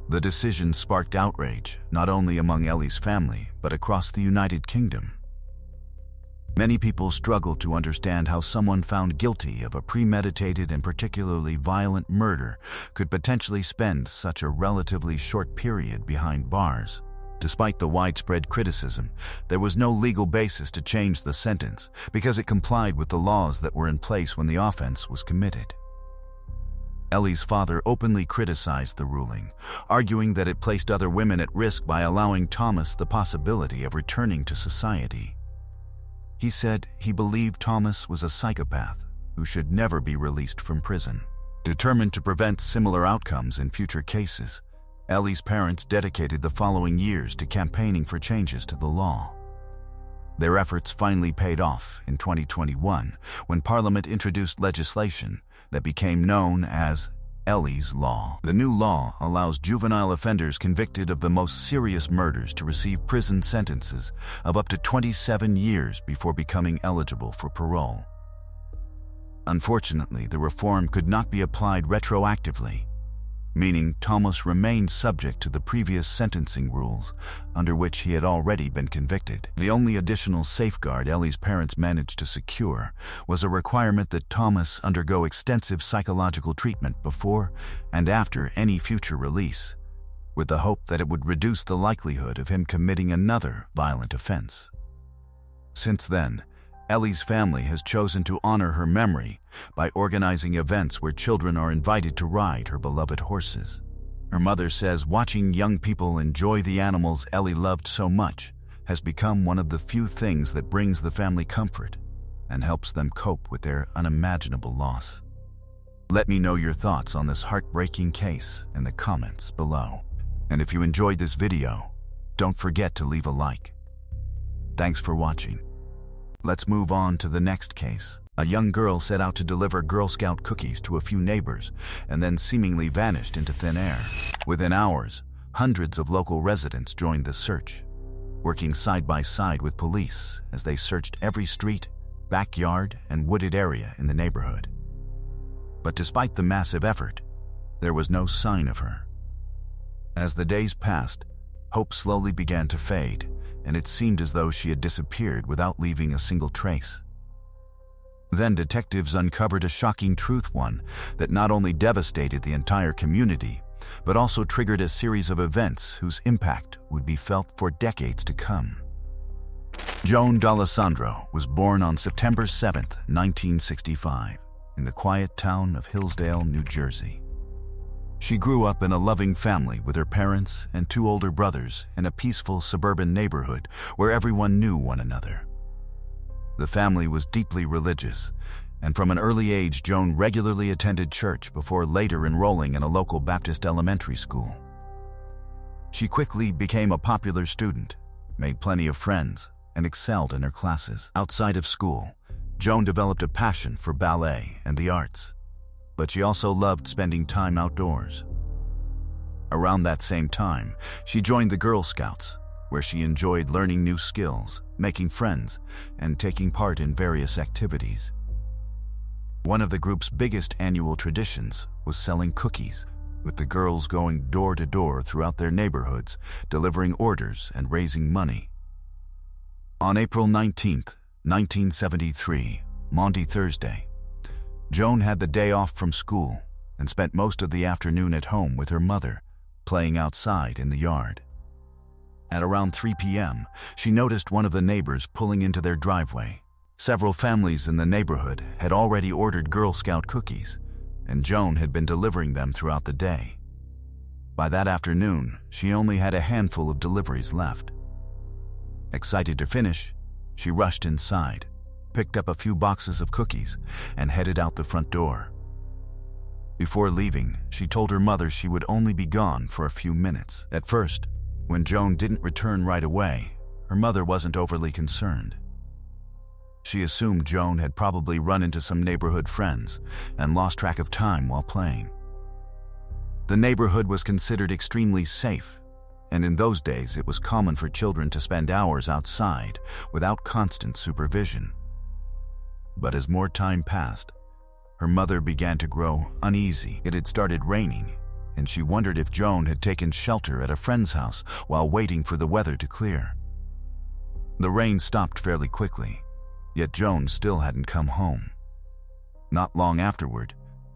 The decision sparked outrage not only among Ellie's family, but across the United Kingdom. Many people struggled to understand how someone found guilty of a premeditated and particularly violent murder could potentially spend such a relatively short period behind bars. Despite the widespread criticism, there was no legal basis to change the sentence because it complied with the laws that were in place when the offense was committed. Ellie's father openly criticized the ruling, arguing that it placed other women at risk by allowing Thomas the possibility of returning to society. He said he believed Thomas was a psychopath who should never be released from prison. Determined to prevent similar outcomes in future cases, Ellie's parents dedicated the following years to campaigning for changes to the law. Their efforts finally paid off in 2021 when Parliament introduced legislation that became known as Ellie's Law. The new law allows juvenile offenders convicted of the most serious murders to receive prison sentences of up to 27 years before becoming eligible for parole. Unfortunately, the reform could not be applied retroactively, meaning Thomas remained subject to the previous sentencing rules under which he had already been convicted. The only additional safeguard Ellie's parents managed to secure was a requirement that Thomas undergo extensive psychological treatment before and after any future release, with the hope that it would reduce the likelihood of him committing another violent offense. Since then, Ellie's family has chosen to honor her memory by organizing events where children are invited to ride her beloved horses. Her mother says watching young people enjoy the animals Ellie loved so much has become one of the few things that brings the family comfort and helps them cope with their unimaginable loss. Let me know your thoughts on this heartbreaking case in the comments below. And if you enjoyed this video, don't forget to leave a like. Thanks for watching. Let's move on to the next case. A young girl set out to deliver Girl Scout cookies to a few neighbors and then seemingly vanished into thin air. Within hours, hundreds of local residents joined the search, working side by side with police as they searched every street, backyard, and wooded area in the neighborhood. But despite the massive effort, there was no sign of her. As the days passed, hope slowly began to fade, and it seemed as though she had disappeared without leaving a single trace. Then detectives uncovered a shocking truth, one that not only devastated the entire community, but also triggered a series of events whose impact would be felt for decades to come. Joan D'Alessandro was born on September 7, 1965, in the quiet town of Hillsdale, New Jersey. She grew up in a loving family with her parents and 2 older brothers in a peaceful suburban neighborhood where everyone knew one another. The family was deeply religious, and from an early age, Joan regularly attended church before later enrolling in a local Baptist elementary school. She quickly became a popular student, made plenty of friends, and excelled in her classes. Outside of school, Joan developed a passion for ballet and the arts, but she also loved spending time outdoors. Around that same time, she joined the Girl Scouts, where she enjoyed learning new skills, making friends, and taking part in various activities. One of the group's biggest annual traditions was selling cookies, with the girls going door to door throughout their neighborhoods, delivering orders and raising money. On April 19, 1973, Maundy Thursday, Joan had the day off from school and spent most of the afternoon at home with her mother, playing outside in the yard. At around 3 p.m., she noticed one of the neighbors pulling into their driveway. Several families in the neighborhood had already ordered Girl Scout cookies, and Joan had been delivering them throughout the day. By that afternoon, she only had a handful of deliveries left. Excited to finish, she rushed inside, picked up a few boxes of cookies, and headed out the front door. Before leaving, she told her mother she would only be gone for a few minutes. At first, when Joan didn't return right away, her mother wasn't overly concerned. She assumed Joan had probably run into some neighborhood friends and lost track of time while playing. The neighborhood was considered extremely safe, and in those days it was common for children to spend hours outside without constant supervision. But as more time passed, her mother began to grow uneasy. It had started raining, and she wondered if Joan had taken shelter at a friend's house while waiting for the weather to clear. The rain stopped fairly quickly, yet Joan still hadn't come home. Not long afterward,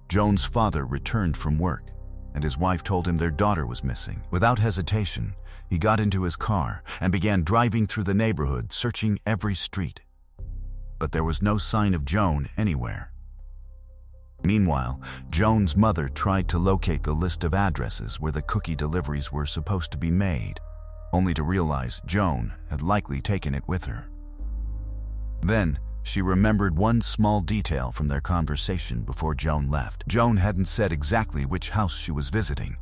Joan's father returned from work, and his wife told him their daughter was missing. Without hesitation, he got into his car and began driving through the neighborhood, searching every street. But there was no sign of Joan anywhere. Meanwhile, Joan's mother tried to locate the list of addresses where the cookie deliveries were supposed to be made, only to realize Joan had likely taken it with her. Then, she remembered one small detail from their conversation before Joan left. Joan hadn't said exactly which house she was visiting,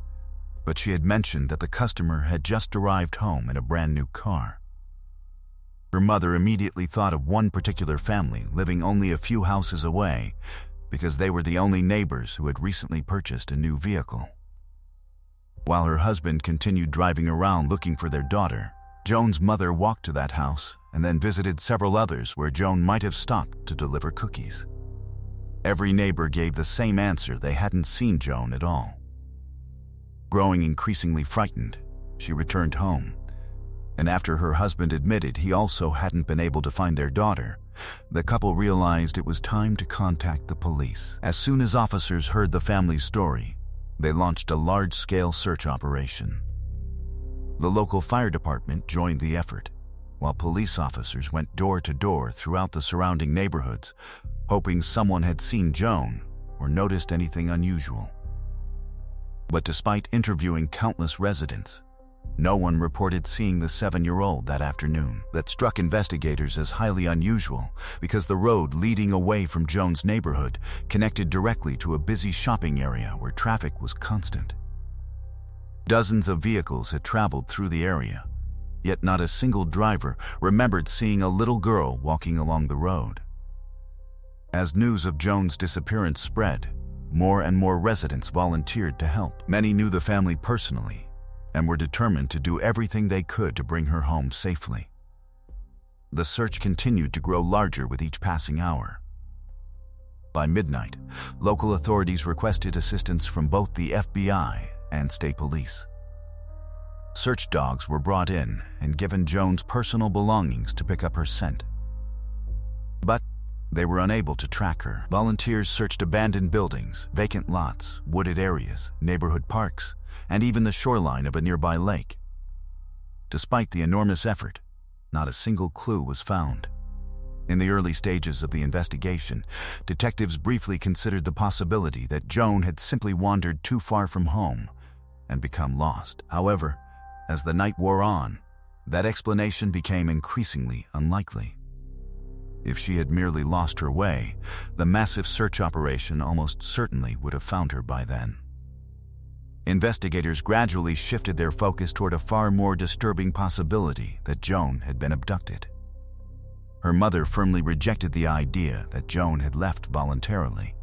but she had mentioned that the customer had just arrived home in a brand new car. Her mother immediately thought of one particular family living only a few houses away, because they were the only neighbors who had recently purchased a new vehicle. While her husband continued driving around looking for their daughter, Joan's mother walked to that house and then visited several others where Joan might have stopped to deliver cookies. Every neighbor gave the same answer: they hadn't seen Joan at all. Growing increasingly frightened, she returned home, and after her husband admitted he also hadn't been able to find their daughter, the couple realized it was time to contact the police. As soon as officers heard the family's story, they launched a large-scale search operation. The local fire department joined the effort, while police officers went door to door throughout the surrounding neighborhoods, hoping someone had seen Joan or noticed anything unusual. But despite interviewing countless residents, no one reported seeing the 7-year-old that afternoon. That struck investigators as highly unusual because the road leading away from Joan's neighborhood connected directly to a busy shopping area where traffic was constant. Dozens of vehicles had traveled through the area, yet not a single driver remembered seeing a little girl walking along the road. As news of Joan's disappearance spread, more and more residents volunteered to help. Many knew the family personally and were determined to do everything they could to bring her home safely. The search continued to grow larger with each passing hour. By midnight, local authorities requested assistance from both the FBI and state police. Search dogs were brought in and given Joan's personal belongings to pick up her scent. But they were unable to track her. Volunteers searched abandoned buildings, vacant lots, wooded areas, neighborhood parks, and even the shoreline of a nearby lake. Despite the enormous effort, not a single clue was found. In the early stages of the investigation, detectives briefly considered the possibility that Joan had simply wandered too far from home and become lost. However, as the night wore on, that explanation became increasingly unlikely. If she had merely lost her way, the massive search operation almost certainly would have found her by then. Investigators gradually shifted their focus toward a far more disturbing possibility that Joan had been abducted. Her mother firmly rejected the idea that Joan had left voluntarily.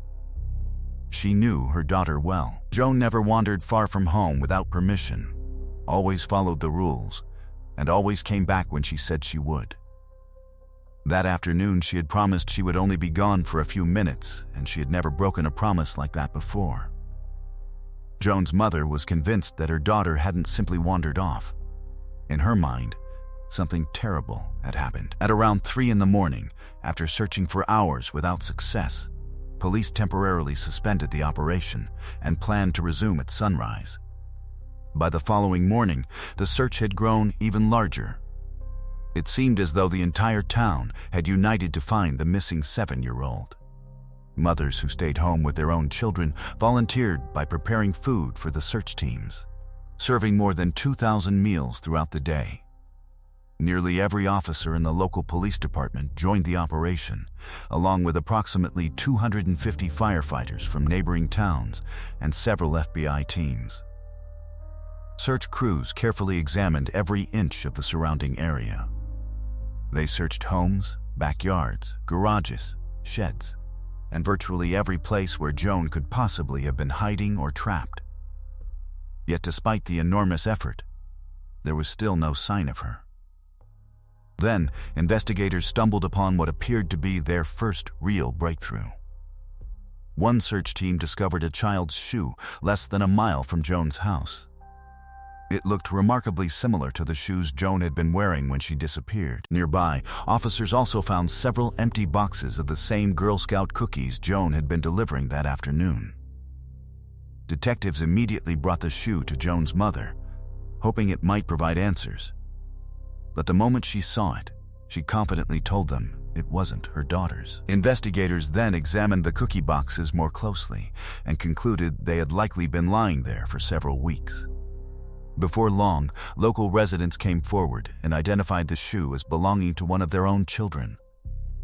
She knew her daughter well. Joan never wandered far from home without permission, always followed the rules, and always came back when she said she would. That afternoon, she had promised she would only be gone for a few minutes, and she had never broken a promise like that before. Joan's mother was convinced that her daughter hadn't simply wandered off. In her mind, something terrible had happened. At around 3 in the morning, after searching for hours without success, police temporarily suspended the operation and planned to resume at sunrise. By the following morning, the search had grown even larger. It seemed as though the entire town had united to find the missing 7-year-old. Mothers who stayed home with their own children volunteered by preparing food for the search teams, serving more than 2,000 meals throughout the day. Nearly every officer in the local police department joined the operation, along with approximately 250 firefighters from neighboring towns and several FBI teams. Search crews carefully examined every inch of the surrounding area. They searched homes, backyards, garages, sheds, and virtually every place where Joan could possibly have been hiding or trapped. Yet despite the enormous effort, there was still no sign of her. Then, investigators stumbled upon what appeared to be their first real breakthrough. One search team discovered a child's shoe less than a mile from Joan's house. It looked remarkably similar to the shoes Joan had been wearing when she disappeared. Nearby, officers also found several empty boxes of the same Girl Scout cookies Joan had been delivering that afternoon. Detectives immediately brought the shoe to Joan's mother, hoping it might provide answers. But the moment she saw it, she confidently told them it wasn't her daughter's. Investigators then examined the cookie boxes more closely and concluded they had likely been lying there for several weeks. Before long, local residents came forward and identified the shoe as belonging to one of their own children,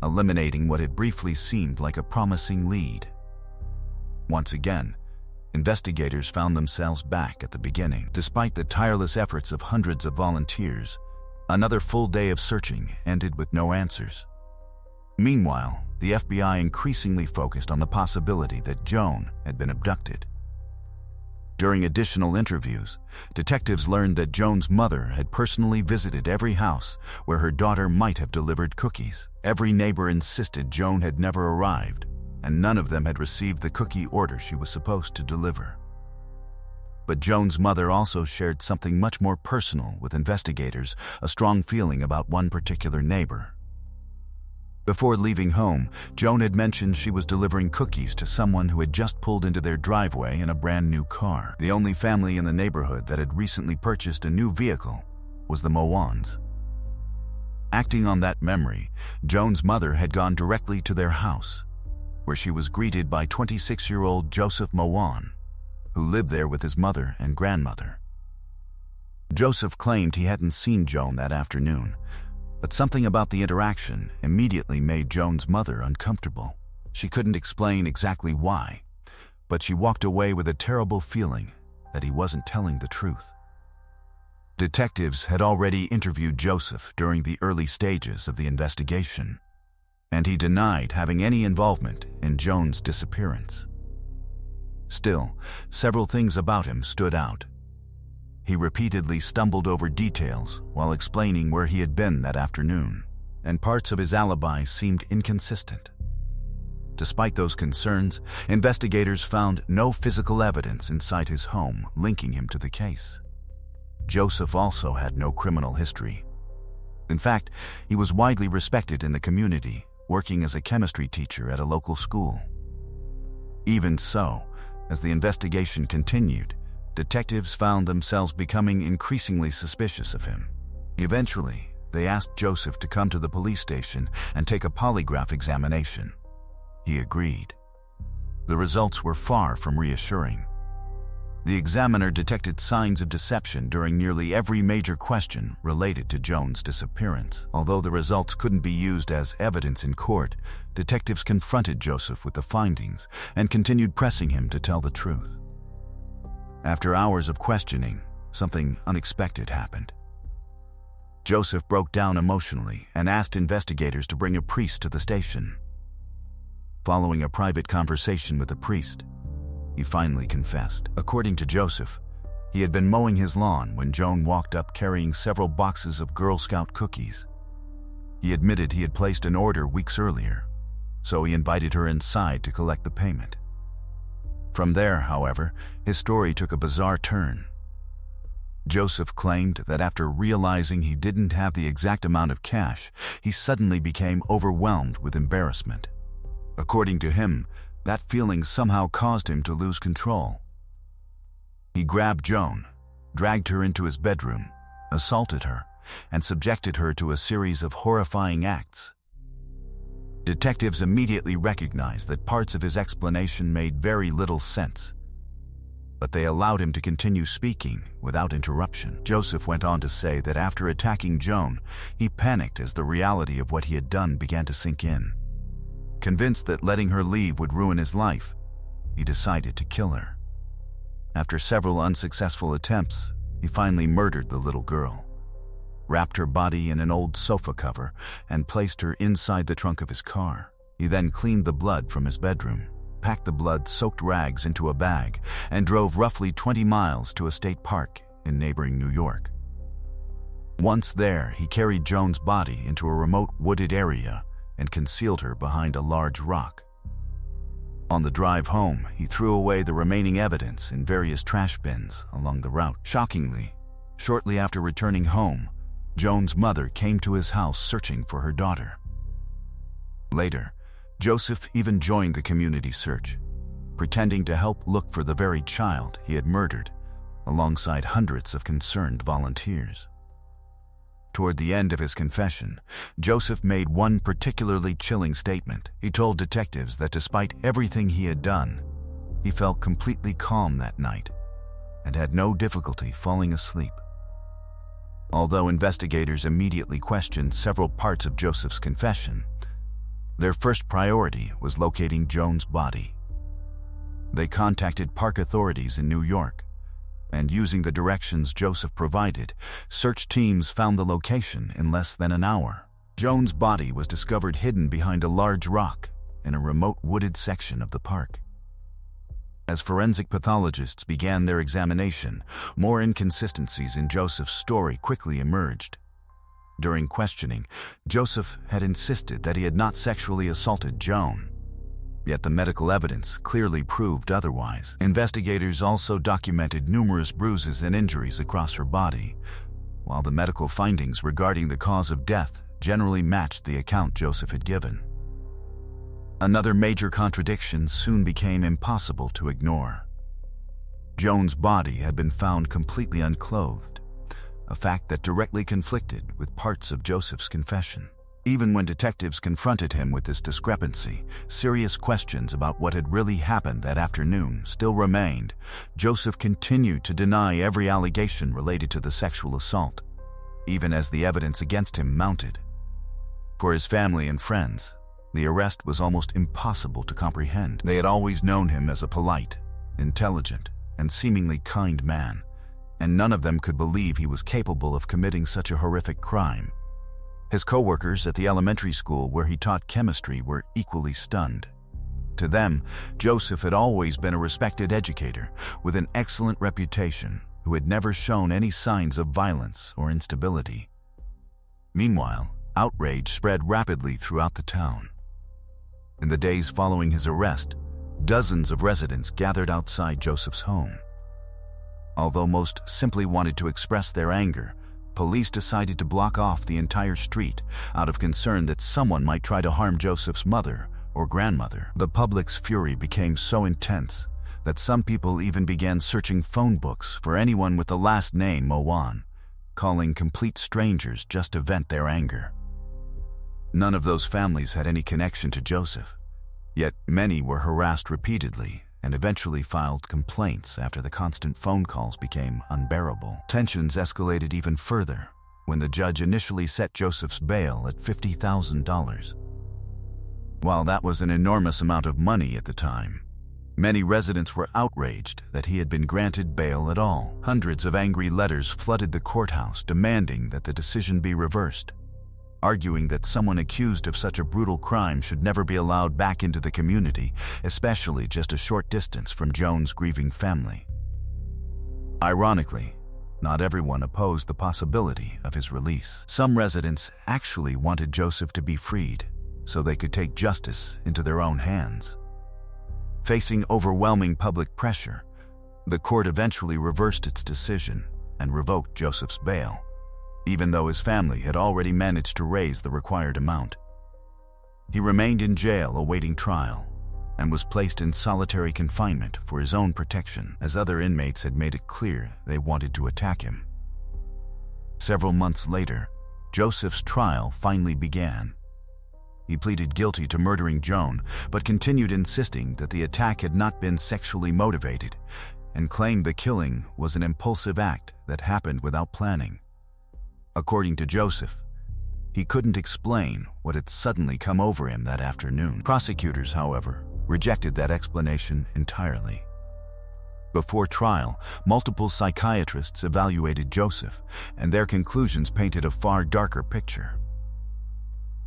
eliminating what had briefly seemed like a promising lead. Once again, investigators found themselves back at the beginning. Despite the tireless efforts of hundreds of volunteers, another full day of searching ended with no answers. Meanwhile, the FBI increasingly focused on the possibility that Joan had been abducted. During additional interviews, detectives learned that Joan's mother had personally visited every house where her daughter might have delivered cookies. Every neighbor insisted Joan had never arrived, and none of them had received the cookie order she was supposed to deliver. But Joan's mother also shared something much more personal with investigators, a strong feeling about one particular neighbor. Before leaving home, Joan had mentioned she was delivering cookies to someone who had just pulled into their driveway in a brand new car. The only family in the neighborhood that had recently purchased a new vehicle was the Mowans. Acting on that memory, Joan's mother had gone directly to their house, where she was greeted by 26-year-old Joseph Mowan, who lived there with his mother and grandmother. Joseph claimed he hadn't seen Joan that afternoon, but something about the interaction immediately made Joan's mother uncomfortable. She couldn't explain exactly why, but she walked away with a terrible feeling that he wasn't telling the truth. Detectives had already interviewed Joseph during the early stages of the investigation, and he denied having any involvement in Joan's disappearance. Still, several things about him stood out. He repeatedly stumbled over details while explaining where he had been that afternoon, and parts of his alibi seemed inconsistent. Despite those concerns, investigators found no physical evidence inside his home linking him to the case. Joseph also had no criminal history. In fact, he was widely respected in the community, working as a chemistry teacher at a local school. Even so, as the investigation continued, detectives found themselves becoming increasingly suspicious of him. Eventually, they asked Joseph to come to the police station and take a polygraph examination. He agreed. The results were far from reassuring. The examiner detected signs of deception during nearly every major question related to Joan's disappearance. Although the results couldn't be used as evidence in court, detectives confronted Joseph with the findings and continued pressing him to tell the truth. After hours of questioning, something unexpected happened. Joseph broke down emotionally and asked investigators to bring a priest to the station. Following a private conversation with the priest, he finally confessed. According to Joseph, he had been mowing his lawn when Joan walked up carrying several boxes of Girl Scout cookies. He admitted he had placed an order weeks earlier, so he invited her inside to collect the payment. From there, however, his story took a bizarre turn. Joseph claimed that after realizing he didn't have the exact amount of cash, he suddenly became overwhelmed with embarrassment. According to him, that feeling somehow caused him to lose control. He grabbed Joan, dragged her into his bedroom, assaulted her, and subjected her to a series of horrifying acts. Detectives immediately recognized that parts of his explanation made very little sense, but they allowed him to continue speaking without interruption. Joseph went on to say that after attacking Joan, he panicked as the reality of what he had done began to sink in. Convinced that letting her leave would ruin his life, he decided to kill her. After several unsuccessful attempts, he finally murdered the little girl, wrapped her body in an old sofa cover, and placed her inside the trunk of his car. He then cleaned the blood from his bedroom, packed the blood-soaked rags into a bag, and drove roughly 20 miles to a state park in neighboring New York. Once there, he carried Joan's body into a remote wooded area and concealed her behind a large rock. On the drive home, he threw away the remaining evidence in various trash bins along the route. Shockingly, shortly after returning home, Joan's mother came to his house searching for her daughter. Later, Joseph even joined the community search, pretending to help look for the very child he had murdered, alongside hundreds of concerned volunteers. Toward the end of his confession, Joseph made one particularly chilling statement. He told detectives that despite everything he had done, he felt completely calm that night and had no difficulty falling asleep. Although investigators immediately questioned several parts of Joseph's confession, their first priority was locating Joan's body. They contacted park authorities in New York, and using the directions Joseph provided, search teams found the location in less than an hour. Joan's body was discovered hidden behind a large rock in a remote wooded section of the park. As forensic pathologists began their examination, more inconsistencies in Joseph's story quickly emerged. During questioning, Joseph had insisted that he had not sexually assaulted Joan, yet the medical evidence clearly proved otherwise. Investigators also documented numerous bruises and injuries across her body, while the medical findings regarding the cause of death generally matched the account Joseph had given. Another major contradiction soon became impossible to ignore. Joan's body had been found completely unclothed, a fact that directly conflicted with parts of Joseph's confession. Even when detectives confronted him with this discrepancy, serious questions about what had really happened that afternoon still remained. Joseph continued to deny every allegation related to the sexual assault, even as the evidence against him mounted. For his family and friends, the arrest was almost impossible to comprehend. They had always known him as a polite, intelligent, and seemingly kind man, and none of them could believe he was capable of committing such a horrific crime. His co-workers at the elementary school where he taught chemistry were equally stunned. To them, Joseph had always been a respected educator with an excellent reputation who had never shown any signs of violence or instability. Meanwhile, outrage spread rapidly throughout the town. In the days following his arrest, dozens of residents gathered outside Joseph's home. Although most simply wanted to express their anger, police decided to block off the entire street out of concern that someone might try to harm Joseph's mother or grandmother. The public's fury became so intense that some people even began searching phone books for anyone with the last name Mowan, calling complete strangers just to vent their anger. None of those families had any connection to Joseph, yet many were harassed repeatedly and eventually filed complaints after the constant phone calls became unbearable. Tensions escalated even further when the judge initially set Joseph's bail at $50,000. While that was an enormous amount of money at the time, many residents were outraged that he had been granted bail at all. Hundreds of angry letters flooded the courthouse demanding that the decision be reversed, arguing that someone accused of such a brutal crime should never be allowed back into the community, especially just a short distance from Joan's grieving family. Ironically, not everyone opposed the possibility of his release. Some residents actually wanted Joseph to be freed so they could take justice into their own hands. Facing overwhelming public pressure, the court eventually reversed its decision and revoked Joseph's bail, even though his family had already managed to raise the required amount. He remained in jail awaiting trial and was placed in solitary confinement for his own protection, as other inmates had made it clear they wanted to attack him. Several months later, Joseph's trial finally began. He pleaded guilty to murdering Joan, but continued insisting that the attack had not been sexually motivated, and claimed the killing was an impulsive act that happened without planning. According to Joseph, he couldn't explain what had suddenly come over him that afternoon. Prosecutors, however, rejected that explanation entirely. Before trial, multiple psychiatrists evaluated Joseph, and their conclusions painted a far darker picture.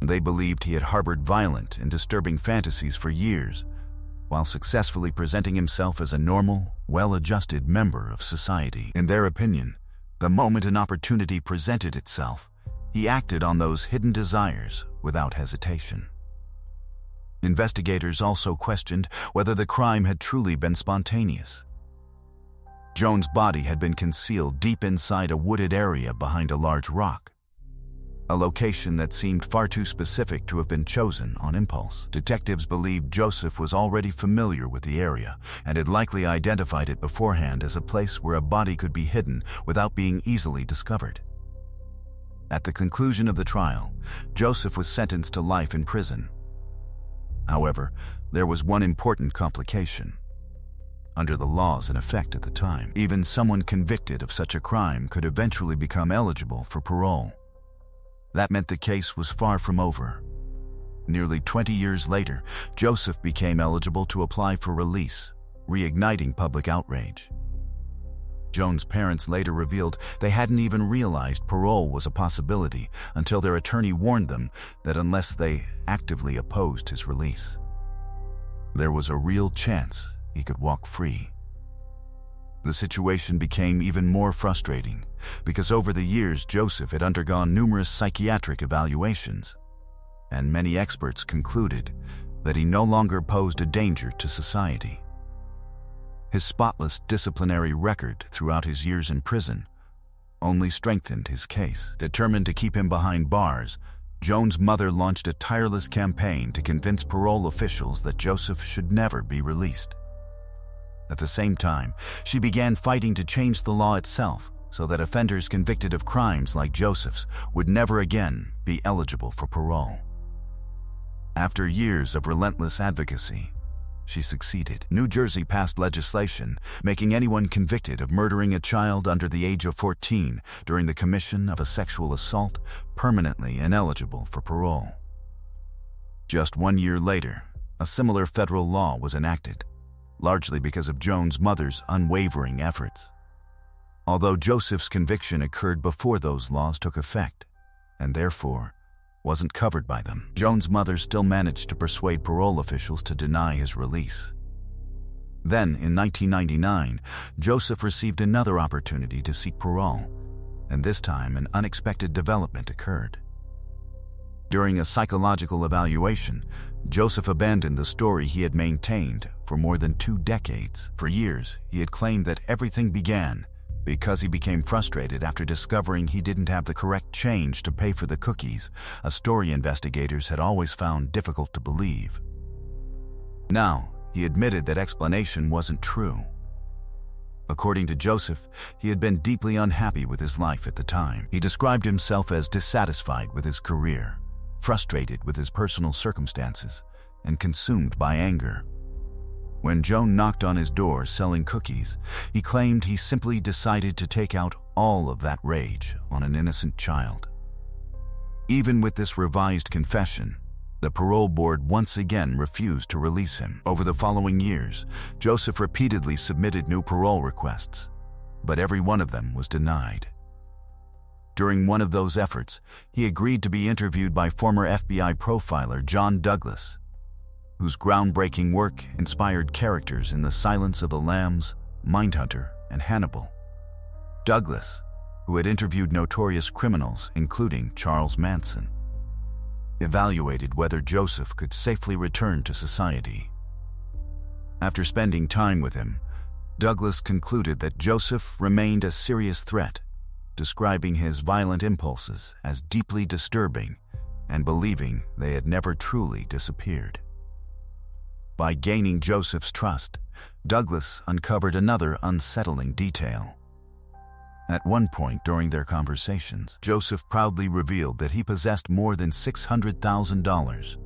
They believed he had harbored violent and disturbing fantasies for years, while successfully presenting himself as a normal, well-adjusted member of society. In their opinion, the moment an opportunity presented itself, he acted on those hidden desires without hesitation. Investigators also questioned whether the crime had truly been spontaneous. Joan's body had been concealed deep inside a wooded area behind a large rock, a location that seemed far too specific to have been chosen on impulse. Detectives believed Joseph was already familiar with the area and had likely identified it beforehand as a place where a body could be hidden without being easily discovered. At the conclusion of the trial, Joseph was sentenced to life in prison. However, there was one important complication. Under the laws in effect at the time, even someone convicted of such a crime could eventually become eligible for parole. That meant the case was far from over. Nearly 20 years later, Joseph became eligible to apply for release, reigniting public outrage. Joan's parents later revealed they hadn't even realized parole was a possibility until their attorney warned them that unless they actively opposed his release, there was a real chance he could walk free. The situation became even more frustrating because over the years Joseph had undergone numerous psychiatric evaluations, and many experts concluded that he no longer posed a danger to society. His spotless disciplinary record throughout his years in prison only strengthened his case. Determined to keep him behind bars, Joan's mother launched a tireless campaign to convince parole officials that Joseph should never be released. At the same time, she began fighting to change the law itself so that offenders convicted of crimes like Joseph's would never again be eligible for parole. After years of relentless advocacy, she succeeded. New Jersey passed legislation making anyone convicted of murdering a child under the age of 14 during the commission of a sexual assault permanently ineligible for parole. Just 1 year later, a similar federal law was enacted, largely because of Joan's mother's unwavering efforts. Although Joseph's conviction occurred before those laws took effect, and therefore wasn't covered by them, Joan's mother still managed to persuade parole officials to deny his release. Then, in 1999, Joseph received another opportunity to seek parole, and this time an unexpected development occurred. During a psychological evaluation, Joseph abandoned the story he had maintained for more than 2 decades. For years, he had claimed that everything began because he became frustrated after discovering he didn't have the correct change to pay for the cookies, a story investigators had always found difficult to believe. Now, he admitted that explanation wasn't true. According to Joseph, he had been deeply unhappy with his life at the time. He described himself as dissatisfied with his career, frustrated with his personal circumstances, and consumed by anger. When Joan knocked on his door selling cookies, he claimed he simply decided to take out all of that rage on an innocent child. Even with this revised confession, the parole board once again refused to release him. Over the following years, Joseph repeatedly submitted new parole requests, but every one of them was denied. During one of those efforts, he agreed to be interviewed by former FBI profiler John Douglas, whose groundbreaking work inspired characters in The Silence of the Lambs, Mindhunter, and Hannibal. Douglas, who had interviewed notorious criminals including Charles Manson, evaluated whether Joseph could safely return to society. After spending time with him, Douglas concluded that Joseph remained a serious threat, describing his violent impulses as deeply disturbing and believing they had never truly disappeared. By gaining Joseph's trust, Douglas uncovered another unsettling detail. At one point during their conversations, Joseph proudly revealed that he possessed more than $600,000.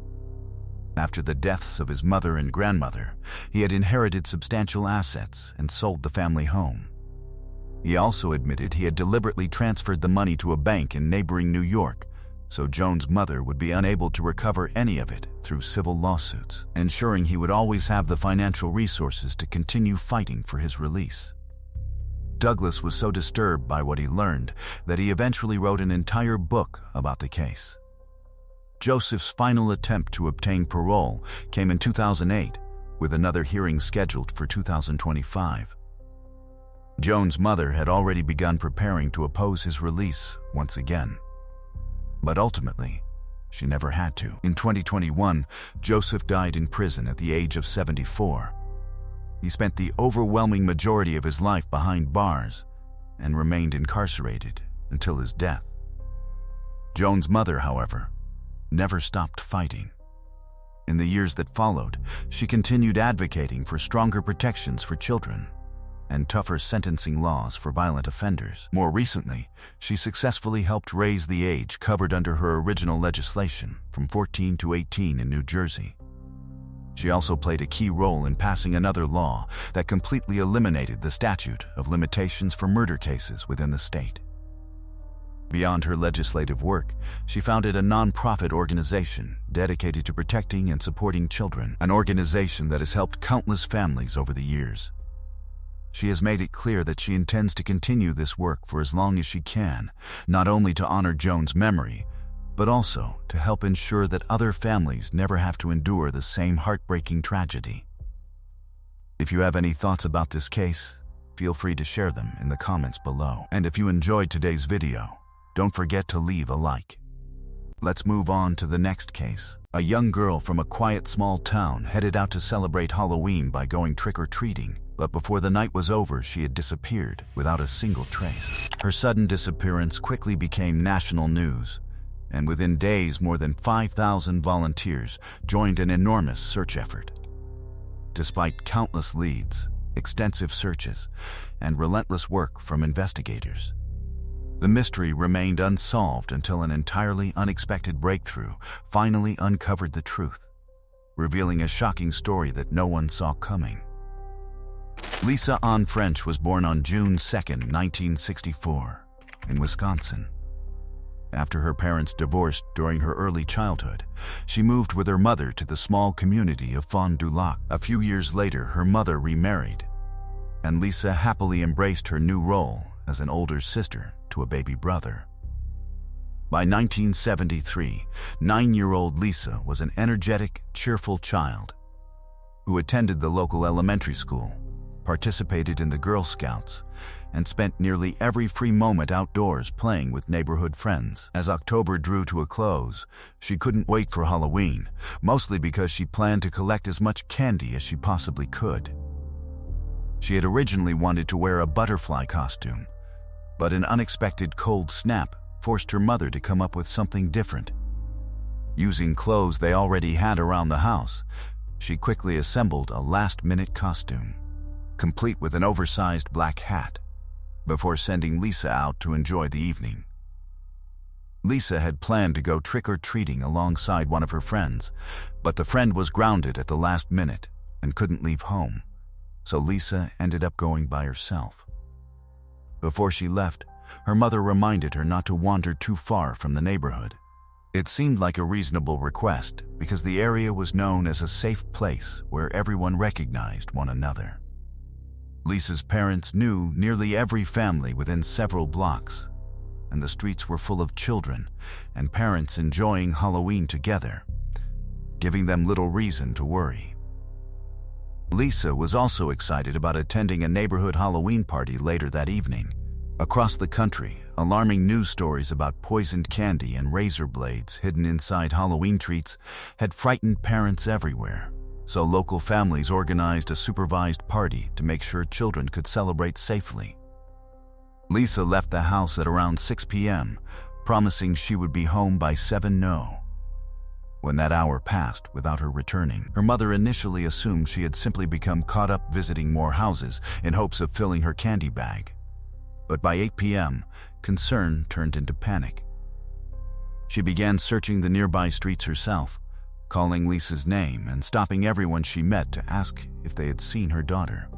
After the deaths of his mother and grandmother, he had inherited substantial assets and sold the family home. He also admitted he had deliberately transferred the money to a bank in neighboring New York, so Joan's mother would be unable to recover any of it through civil lawsuits, ensuring he would always have the financial resources to continue fighting for his release. Douglas was so disturbed by what he learned that he eventually wrote an entire book about the case. Joseph's final attempt to obtain parole came in 2008, with another hearing scheduled for 2025. Joan's mother had already begun preparing to oppose his release once again. But ultimately, she never had to. In 2021, Joseph died in prison at the age of 74. He spent the overwhelming majority of his life behind bars and remained incarcerated until his death. Joan's mother, however, never stopped fighting. In the years that followed, she continued advocating for stronger protections for children and tougher sentencing laws for violent offenders. More recently, she successfully helped raise the age covered under her original legislation from 14 to 18 in New Jersey. She also played a key role in passing another law that completely eliminated the statute of limitations for murder cases within the state. Beyond her legislative work, she founded a nonprofit organization dedicated to protecting and supporting children, an organization that has helped countless families over the years. She has made it clear that she intends to continue this work for as long as she can, not only to honor Joan's memory, but also to help ensure that other families never have to endure the same heartbreaking tragedy. If you have any thoughts about this case, feel free to share them in the comments below. And if you enjoyed today's video, don't forget to leave a like. Let's move on to the next case. A young girl from a quiet small town headed out to celebrate Halloween by going trick-or-treating, but before the night was over, she had disappeared without a single trace. Her sudden disappearance quickly became national news, and within days, more than 5,000 volunteers joined an enormous search effort. Despite countless leads, extensive searches, and relentless work from investigators, the mystery remained unsolved until an entirely unexpected breakthrough finally uncovered the truth, revealing a shocking story that no one saw coming. Lisa Ann French was born on June 2, 1964, in Wisconsin. After her parents divorced during her early childhood, she moved with her mother to the small community of Fond du Lac. A few years later, her mother remarried, and Lisa happily embraced her new role as an older sister to a baby brother. By 1973, 9-year-old Lisa was an energetic, cheerful child who attended the local elementary school, participated in the Girl Scouts, and spent nearly every free moment outdoors playing with neighborhood friends. As October drew to a close, she couldn't wait for Halloween, mostly because she planned to collect as much candy as she possibly could. She had originally wanted to wear a butterfly costume, but an unexpected cold snap forced her mother to come up with something different. Using clothes they already had around the house, she quickly assembled a last-minute costume, complete with an oversized black hat, before sending Lisa out to enjoy the evening. Lisa had planned to go trick-or-treating alongside one of her friends, but the friend was grounded at the last minute and couldn't leave home, so Lisa ended up going by herself. Before she left, her mother reminded her not to wander too far from the neighborhood. It seemed like a reasonable request because the area was known as a safe place where everyone recognized one another. Lisa's parents knew nearly every family within several blocks, and the streets were full of children and parents enjoying Halloween together, giving them little reason to worry. Lisa was also excited about attending a neighborhood Halloween party later that evening. Across the country, alarming news stories about poisoned candy and razor blades hidden inside Halloween treats had frightened parents everywhere. so local families organized a supervised party to make sure children could celebrate safely. Lisa left the house at around 6 p.m., promising she would be home by 7 no. When that hour passed without her returning, her mother initially assumed she had simply become caught up visiting more houses in hopes of filling her candy bag. But by 8 p.m., concern turned into panic. She began searching the nearby streets herself, calling Lisa's name and stopping everyone she met to ask if they had seen her daughter.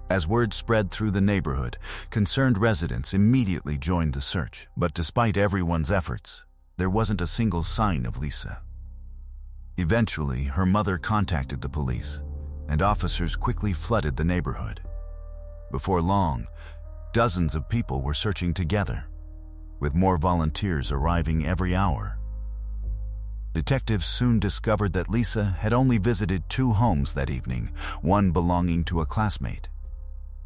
As word spread through the neighborhood, concerned residents immediately joined the search. But despite everyone's efforts, there wasn't a single sign of Lisa. Eventually, her mother contacted the police, and officers quickly flooded the neighborhood. Before long, dozens of people were searching together, with more volunteers arriving every hour. Detectives soon discovered that Lisa had only visited 2 homes that evening, one belonging to a classmate,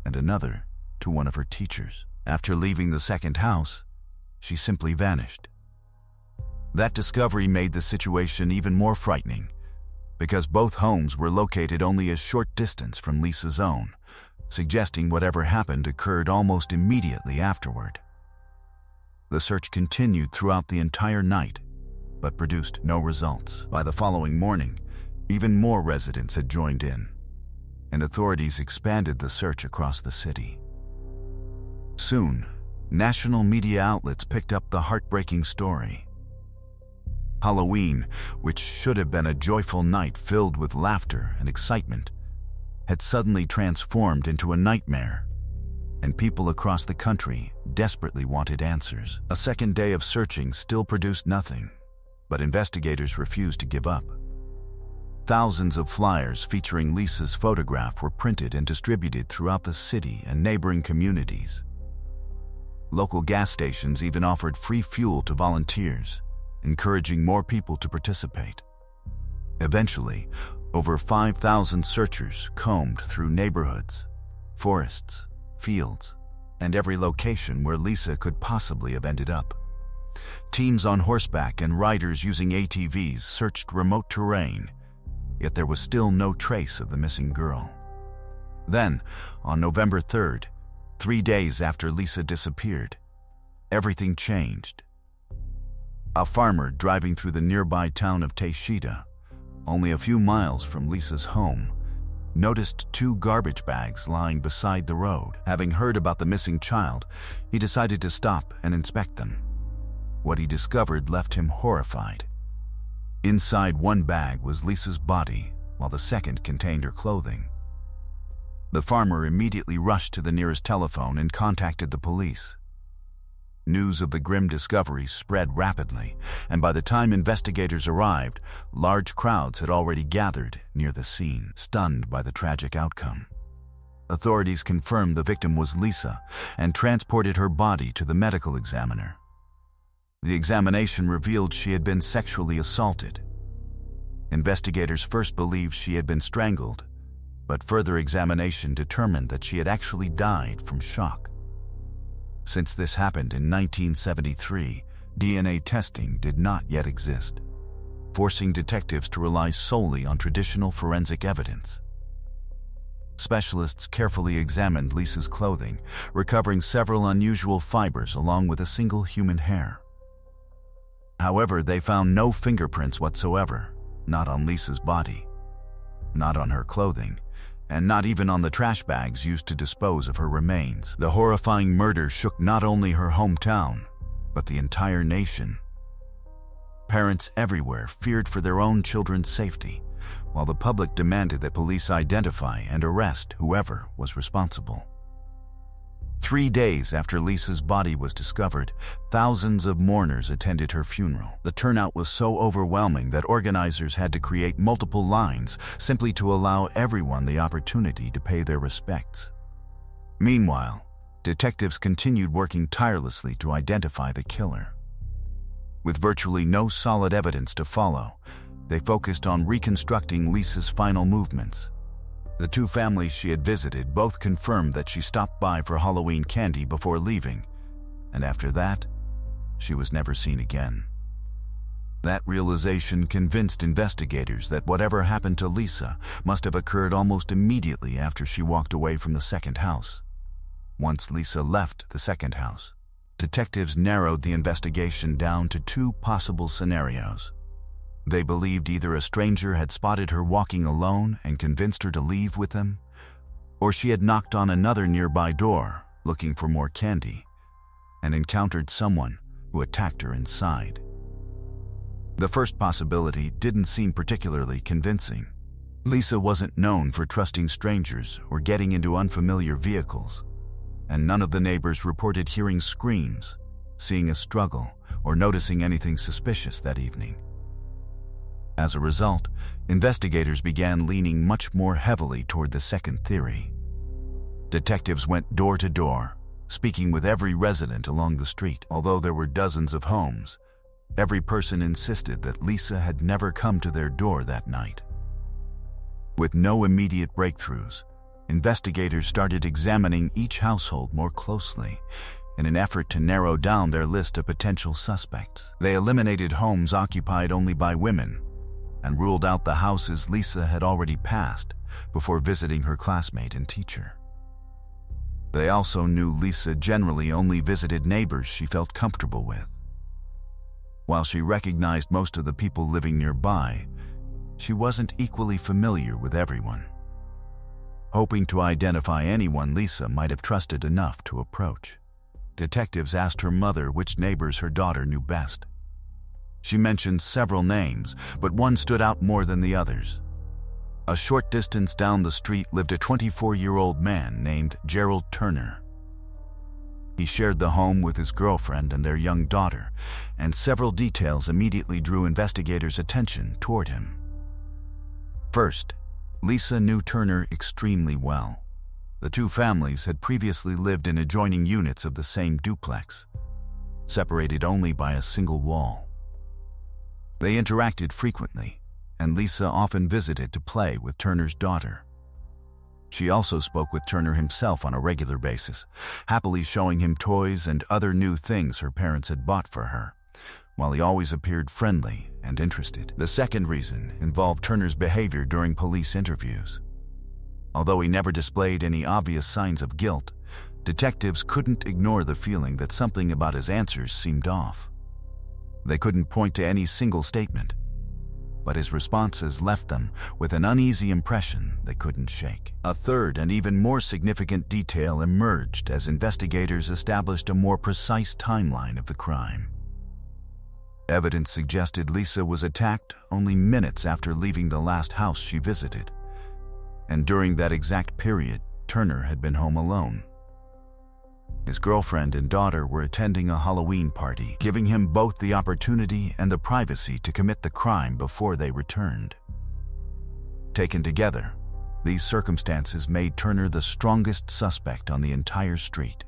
and another to one of her teachers. After leaving the second house, she simply vanished. That discovery made the situation even more frightening, because both homes were located only a short distance from Lisa's own, suggesting whatever happened occurred almost immediately afterward. The search continued throughout the entire night, but produced no results. By the following morning, even more residents had joined in, and authorities expanded the search across the city. Soon, national media outlets picked up the heartbreaking story. Halloween, which should have been a joyful night filled with laughter and excitement, had suddenly transformed into a nightmare, and people across the country desperately wanted answers. A second day of searching still produced nothing, but investigators refused to give up. Thousands of flyers featuring Lisa's photograph were printed and distributed throughout the city and neighboring communities. Local gas stations even offered free fuel to volunteers, encouraging more people to participate. Eventually, over 5,000 searchers combed through neighborhoods, forests, fields, and every location where Lisa could possibly have ended up. Teams on horseback and riders using ATVs searched remote terrain, yet there was still no trace of the missing girl. Then, on November 3rd, 3 days after Lisa disappeared, everything changed. A farmer driving through the nearby town of Tayshita, only a few miles from Lisa's home, noticed 2 garbage bags lying beside the road. Having heard about the missing child, he decided to stop and inspect them. What he discovered left him horrified. Inside one bag was Lisa's body, while the second contained her clothing. The farmer immediately rushed to the nearest telephone and contacted the police. News of the grim discovery spread rapidly, and by the time investigators arrived, large crowds had already gathered near the scene, stunned by the tragic outcome. Authorities confirmed the victim was Lisa and transported her body to the medical examiner. The examination revealed she had been sexually assaulted. Investigators first believed she had been strangled, but further examination determined that she had actually died from shock. Since this happened in 1973, DNA testing did not yet exist, forcing detectives to rely solely on traditional forensic evidence. Specialists carefully examined Lisa's clothing, recovering several unusual fibers along with a single human hair. However, they found no fingerprints whatsoever, not on Lisa's body, not on her clothing, and not even on the trash bags used to dispose of her remains. The horrifying murder shook not only her hometown, but the entire nation. Parents everywhere feared for their own children's safety, while the public demanded that police identify and arrest whoever was responsible. 3 days after Lisa's body was discovered, thousands of mourners attended her funeral. The turnout was so overwhelming that organizers had to create multiple lines simply to allow everyone the opportunity to pay their respects. Meanwhile, detectives continued working tirelessly to identify the killer. With virtually no solid evidence to follow, they focused on reconstructing Lisa's final movements. The 2 families she had visited both confirmed that she stopped by for Halloween candy before leaving, and after that, she was never seen again. That realization convinced investigators that whatever happened to Lisa must have occurred almost immediately after she walked away from the second house. Once Lisa left the second house, detectives narrowed the investigation down to two possible scenarios. They believed either a stranger had spotted her walking alone and convinced her to leave with them, or she had knocked on another nearby door looking for more candy and encountered someone who attacked her inside. The first possibility didn't seem particularly convincing. Lisa wasn't known for trusting strangers or getting into unfamiliar vehicles, and none of the neighbors reported hearing screams, seeing a struggle, or noticing anything suspicious that evening. As a result, investigators began leaning much more heavily toward the second theory. Detectives went door to door, speaking with every resident along the street. Although there were dozens of homes, every person insisted that Lisa had never come to their door that night. With no immediate breakthroughs, investigators started examining each household more closely in an effort to narrow down their list of potential suspects. They eliminated homes occupied only by women and ruled out the houses Lisa had already passed before visiting her classmate and teacher. They also knew Lisa generally only visited neighbors she felt comfortable with. While she recognized most of the people living nearby, she wasn't equally familiar with everyone. Hoping to identify anyone Lisa might have trusted enough to approach, detectives asked her mother which neighbors her daughter knew best. She mentioned several names, but one stood out more than the others. A short distance down the street lived a 24-year-old man named Gerald Turner. He shared the home with his girlfriend and their young daughter, and several details immediately drew investigators' attention toward him. First, Lisa knew Turner extremely well. The two families had previously lived in adjoining units of the same duplex, separated only by a single wall. They interacted frequently, and Lisa often visited to play with Turner's daughter. She also spoke with Turner himself on a regular basis, happily showing him toys and other new things her parents had bought for her, while he always appeared friendly and interested. The second reason involved Turner's behavior during police interviews. Although he never displayed any obvious signs of guilt, detectives couldn't ignore the feeling that something about his answers seemed off. They couldn't point to any single statement, but his responses left them with an uneasy impression they couldn't shake. A third and even more significant detail emerged as investigators established a more precise timeline of the crime. Evidence suggested Lisa was attacked only minutes after leaving the last house she visited, and during that exact period, Turner had been home alone. His girlfriend and daughter were attending a Halloween party, giving him both the opportunity and the privacy to commit the crime before they returned. Taken together, these circumstances made Turner the strongest suspect on the entire street.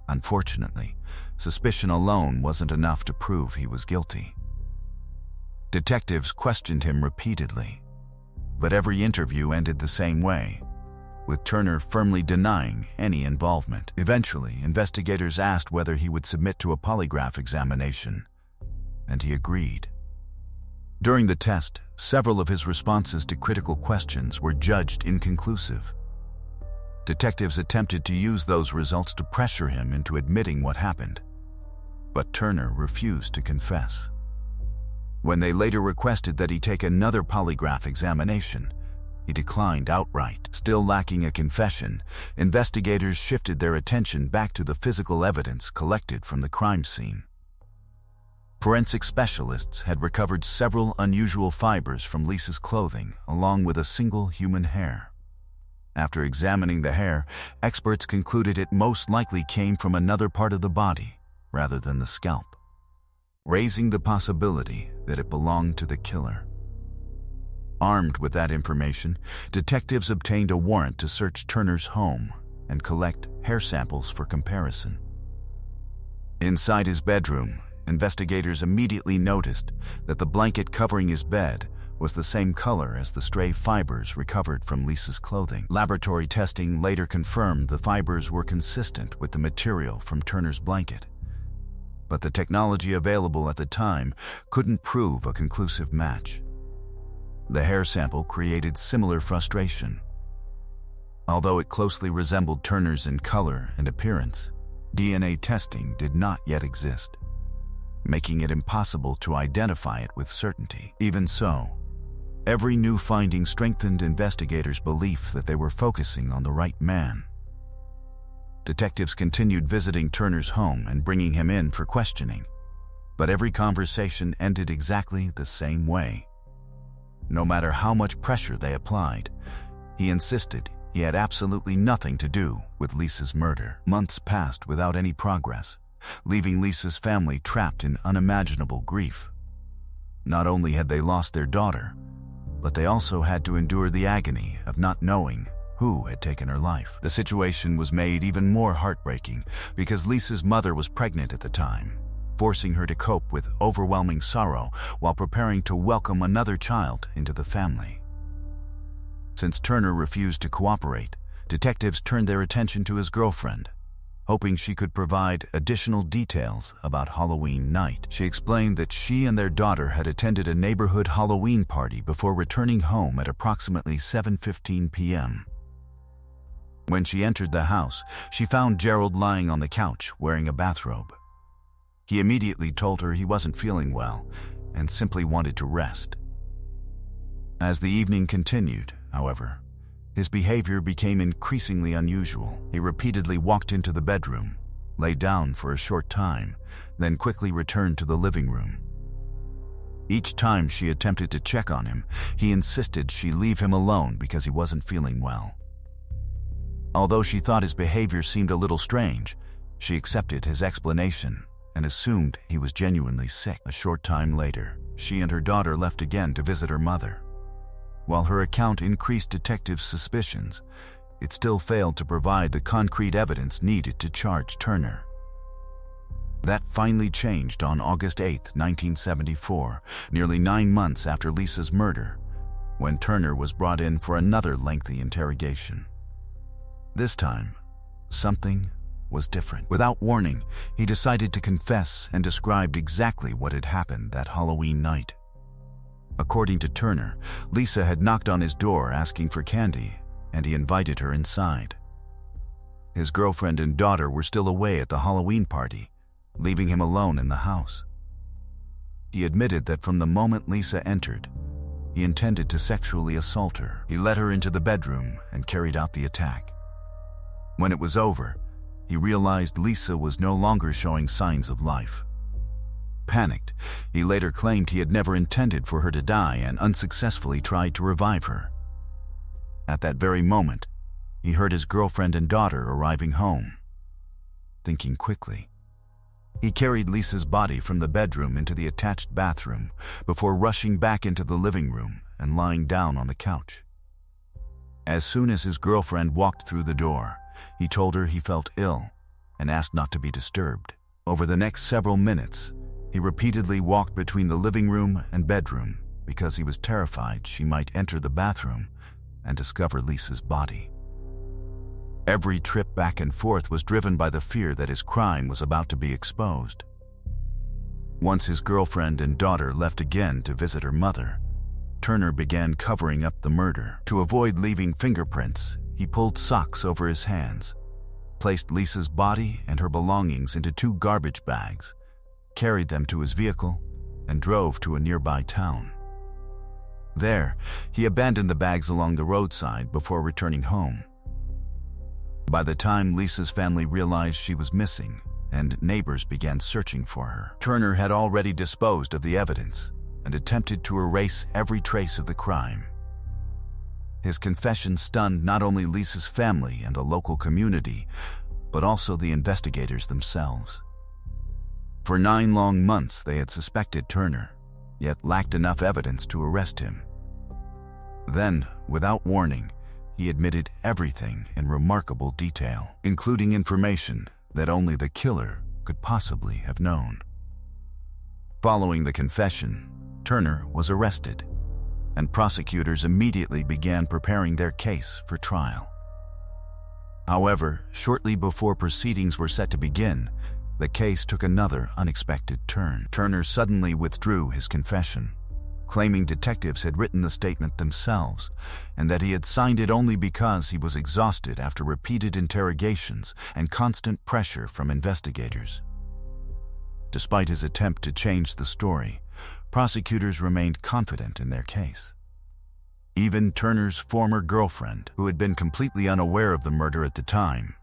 Unfortunately, suspicion alone wasn't enough to prove he was guilty. Detectives questioned him repeatedly, but every interview ended the same way, with Turner firmly denying any involvement. Eventually, investigators asked whether he would submit to a polygraph examination, and he agreed. During the test, several of his responses to critical questions were judged inconclusive. Detectives attempted to use those results to pressure him into admitting what happened, but Turner refused to confess. When they later requested that he take another polygraph examination, he declined outright. Still lacking a confession, investigators shifted their attention back to the physical evidence collected from the crime scene. Forensic specialists had recovered several unusual fibers from Lisa's clothing, along with a single human hair. After examining the hair, experts concluded it most likely came from another part of the body rather than the scalp, raising the possibility that it belonged to the killer. Armed with that information, detectives obtained a warrant to search Turner's home and collect hair samples for comparison. Inside his bedroom, investigators immediately noticed that the blanket covering his bed was the same color as the stray fibers recovered from Lisa's clothing. Laboratory testing later confirmed the fibers were consistent with the material from Turner's blanket. but the technology available at the time couldn't prove a conclusive match. The hair sample created similar frustration. Although it closely resembled Turner's in color and appearance, DNA testing did not yet exist, making it impossible to identify it with certainty. Even so, every new finding strengthened investigators' belief that they were focusing on the right man. Detectives continued visiting Turner's home and bringing him in for questioning, but every conversation ended exactly the same way. No matter how much pressure they applied, he insisted he had absolutely nothing to do with Lisa's murder. Months passed without any progress, leaving Lisa's family trapped in unimaginable grief. Not only had they lost their daughter, but they also had to endure the agony of not knowing who had taken her life. The situation was made even more heartbreaking because Lisa's mother was pregnant at the time, forcing her to cope with overwhelming sorrow while preparing to welcome another child into the family. Since Turner refused to cooperate, detectives turned their attention to his girlfriend, hoping she could provide additional details about Halloween night. She explained that she and their daughter had attended a neighborhood Halloween party before returning home at approximately 7:15 p.m. When she entered the house, she found Gerald lying on the couch wearing a bathrobe. He immediately told her he wasn't feeling well and simply wanted to rest. As the evening continued, however, his behavior became increasingly unusual. He repeatedly walked into the bedroom, lay down for a short time, then quickly returned to the living room. Each time she attempted to check on him, he insisted she leave him alone because he wasn't feeling well. Although she thought his behavior seemed a little strange, she accepted his explanation and assumed he was genuinely sick. A short time later, she and her daughter left again to visit her mother. While her account increased detectives' suspicions, it still failed to provide the concrete evidence needed to charge Turner. That finally changed on August 8, 1974, nearly 9 months after Lisa's murder, when Turner was brought in for another lengthy interrogation. This time, something was different. Without warning, he decided to confess and described exactly what had happened that Halloween night. According to Turner, Lisa had knocked on his door asking for candy, and he invited her inside. His girlfriend and daughter were still away at the Halloween party, leaving him alone in the house. He admitted that from the moment Lisa entered, he intended to sexually assault her. He led her into the bedroom and carried out the attack. When it was over, he realized Lisa was no longer showing signs of life. Panicked, he later claimed he had never intended for her to die and unsuccessfully tried to revive her. At that very moment, he heard his girlfriend and daughter arriving home. Thinking quickly, he carried Lisa's body from the bedroom into the attached bathroom before rushing back into the living room and lying down on the couch. As soon as his girlfriend walked through the door, he told her he felt ill and asked not to be disturbed. Over the next several minutes, he repeatedly walked between the living room and bedroom because he was terrified she might enter the bathroom and discover Lisa's body. Every trip back and forth was driven by the fear that his crime was about to be exposed. Once his girlfriend and daughter left again to visit her mother, Turner began covering up the murder. To avoid leaving fingerprints, he pulled socks over his hands, placed Lisa's body and her belongings into 2 garbage bags, carried them to his vehicle, and drove to a nearby town. There, he abandoned the bags along the roadside before returning home. By the time Lisa's family realized she was missing and neighbors began searching for her, Turner had already disposed of the evidence and attempted to erase every trace of the crime. His confession stunned not only Lisa's family and the local community, but also the investigators themselves. For 9 long months they had suspected Turner, yet lacked enough evidence to arrest him. Then, without warning, he admitted everything in remarkable detail, including information that only the killer could possibly have known. Following the confession, Turner was arrested, and prosecutors immediately began preparing their case for trial. However, shortly before proceedings were set to begin, the case took another unexpected turn. Turner suddenly withdrew his confession, claiming detectives had written the statement themselves and that he had signed it only because he was exhausted after repeated interrogations and constant pressure from investigators. Despite his attempt to change the story, prosecutors remained confident in their case. Even Turner's former girlfriend, who had been completely unaware of the murder at the time,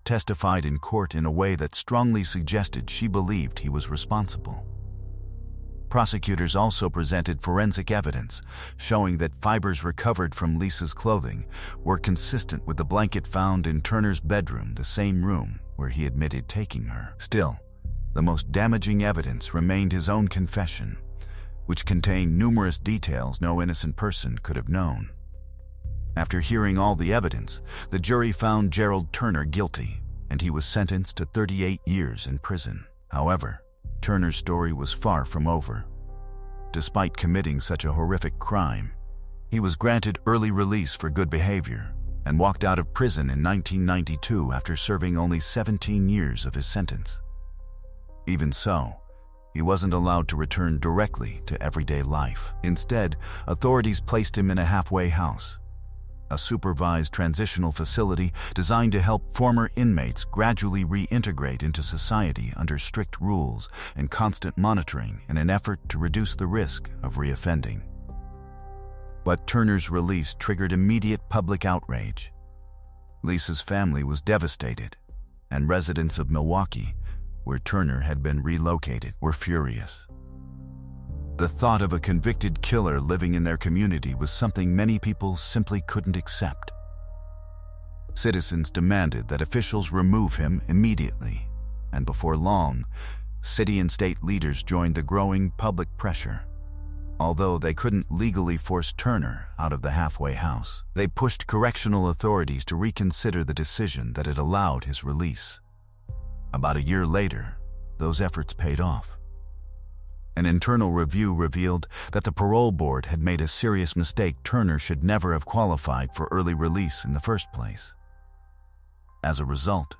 testified in court in a way that strongly suggested she believed he was responsible. Prosecutors also presented forensic evidence showing that fibers recovered from Lisa's clothing were consistent with the blanket found in Turner's bedroom, the same room where he admitted taking her. Still, the most damaging evidence remained his own confession, which contained numerous details no innocent person could have known. After hearing all the evidence, the jury found Gerald Turner guilty, and he was sentenced to 38 years in prison. However, Turner's story was far from over. Despite committing such a horrific crime, he was granted early release for good behavior and walked out of prison in 1992 after serving only 17 years of his sentence. Even so, he wasn't allowed to return directly to everyday life. Instead, authorities placed him in a halfway house, a supervised transitional facility designed to help former inmates gradually reintegrate into society under strict rules and constant monitoring in an effort to reduce the risk of reoffending. But Turner's release triggered immediate public outrage. Lisa's family was devastated, and residents of Milwaukee, where Turner had been relocated, were furious. The thought of a convicted killer living in their community was something many people simply couldn't accept. Citizens demanded that officials remove him immediately, and before long, city and state leaders joined the growing public pressure. Although they couldn't legally force Turner out of the halfway house, they pushed correctional authorities to reconsider the decision that had allowed his release. About a year later, those efforts paid off. An internal review revealed that the parole board had made a serious mistake. Turner should never have qualified for early release in the first place. As a result,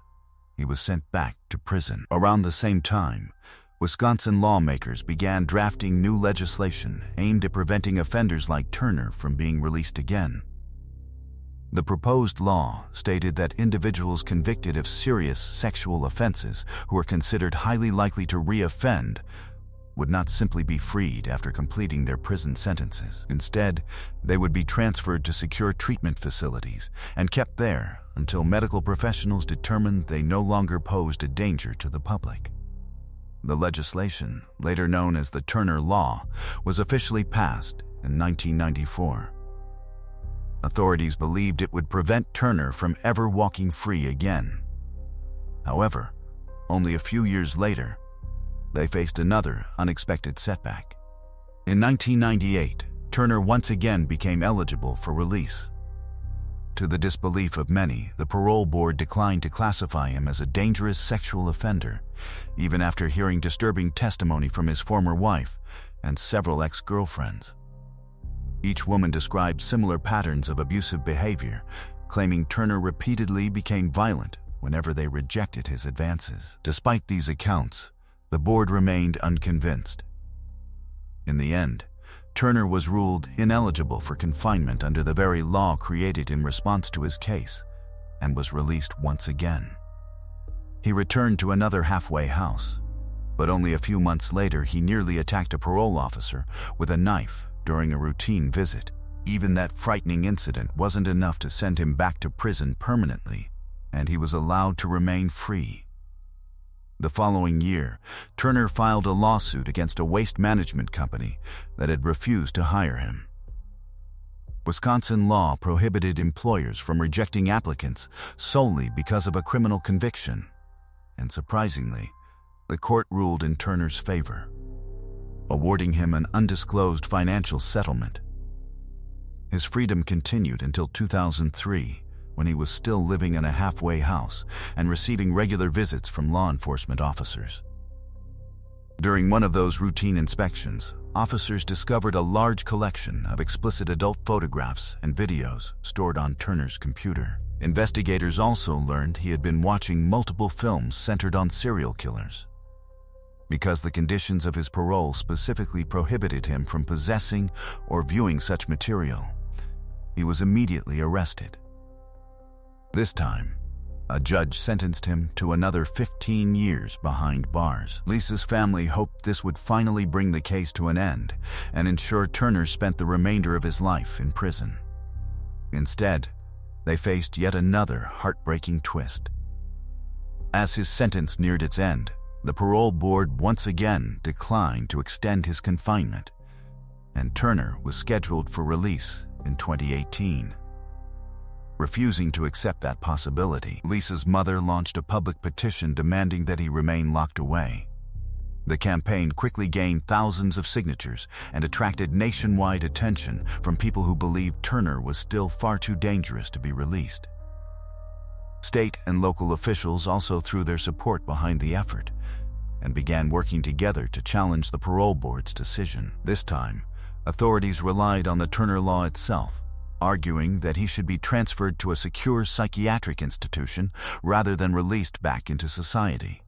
he was sent back to prison. Around the same time, Wisconsin lawmakers began drafting new legislation aimed at preventing offenders like Turner from being released again. The proposed law stated that individuals convicted of serious sexual offenses who are considered highly likely to reoffend would not simply be freed after completing their prison sentences. Instead, they would be transferred to secure treatment facilities and kept there until medical professionals determined they no longer posed a danger to the public. The legislation, later known as the Turner Law, was officially passed in 1994. Authorities believed it would prevent Turner from ever walking free again. However, only a few years later, they faced another unexpected setback. In 1998, Turner once again became eligible for release. To the disbelief of many, the parole board declined to classify him as a dangerous sexual offender, even after hearing disturbing testimony from his former wife and several ex-girlfriends. Each woman described similar patterns of abusive behavior, claiming Turner repeatedly became violent whenever they rejected his advances. Despite these accounts, the board remained unconvinced. In the end, Turner was ruled ineligible for confinement under the very law created in response to his case and was released once again. He returned to another halfway house, but only a few months later he nearly attacked a parole officer with a knife during a routine visit. Even that frightening incident wasn't enough to send him back to prison permanently, and he was allowed to remain free. The following year, Turner filed a lawsuit against a waste management company that had refused to hire him. Wisconsin law prohibited employers from rejecting applicants solely because of a criminal conviction, and surprisingly, the court ruled in Turner's favor, awarding him an undisclosed financial settlement. His freedom continued until 2003, when he was still living in a halfway house and receiving regular visits from law enforcement officers. During one of those routine inspections, officers discovered a large collection of explicit adult photographs and videos stored on Turner's computer. Investigators also learned he had been watching multiple films centered on serial killers. Because the conditions of his parole specifically prohibited him from possessing or viewing such material, he was immediately arrested. This time, a judge sentenced him to another 15 years behind bars. Lisa's family hoped this would finally bring the case to an end and ensure Turner spent the remainder of his life in prison. Instead, they faced yet another heartbreaking twist. As his sentence neared its end, the parole board once again declined to extend his confinement, and Turner was scheduled for release in 2018. Refusing to accept that possibility, Lisa's mother launched a public petition demanding that he remain locked away. The campaign quickly gained thousands of signatures and attracted nationwide attention from people who believed Turner was still far too dangerous to be released. State and local officials also threw their support behind the effort and began working together to challenge the parole board's decision. This time, authorities relied on the Turner Law itself, arguing that he should be transferred to a secure psychiatric institution rather than released back into society.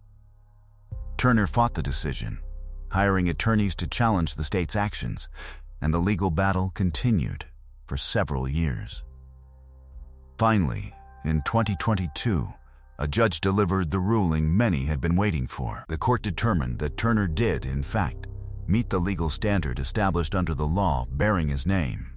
Turner fought the decision, hiring attorneys to challenge the state's actions, and the legal battle continued for several years. Finally, in 2022, a judge delivered the ruling many had been waiting for. The court determined that Turner did, in fact, meet the legal standard established under the law bearing his name.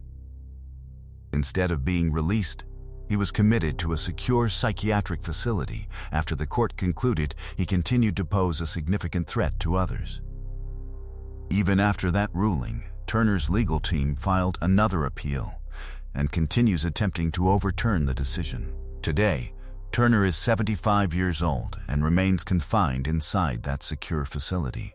Instead of being released, he was committed to a secure psychiatric facility after the court concluded he continued to pose a significant threat to others. Even after that ruling, Turner's legal team filed another appeal and continues attempting to overturn the decision. Today, Turner is 75 years old and remains confined inside that secure facility.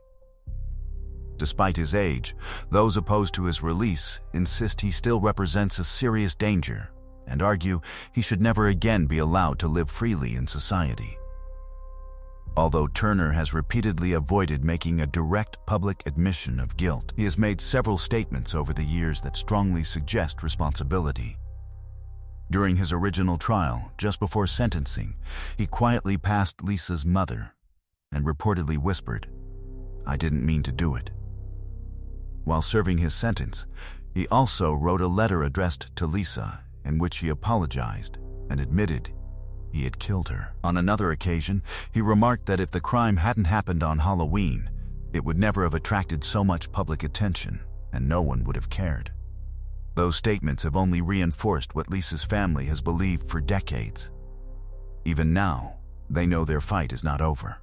Despite his age, those opposed to his release insist he still represents a serious danger and argue he should never again be allowed to live freely in society. Although Turner has repeatedly avoided making a direct public admission of guilt, he has made several statements over the years that strongly suggest responsibility. During his original trial, just before sentencing, he quietly passed Lisa's mother and reportedly whispered, "I didn't mean to do it." While serving his sentence, he also wrote a letter addressed to Lisa in which he apologized and admitted he had killed her. On another occasion, he remarked that if the crime hadn't happened on Halloween, it would never have attracted so much public attention and no one would have cared. Those statements have only reinforced what Lisa's family has believed for decades. Even now, they know their fight is not over.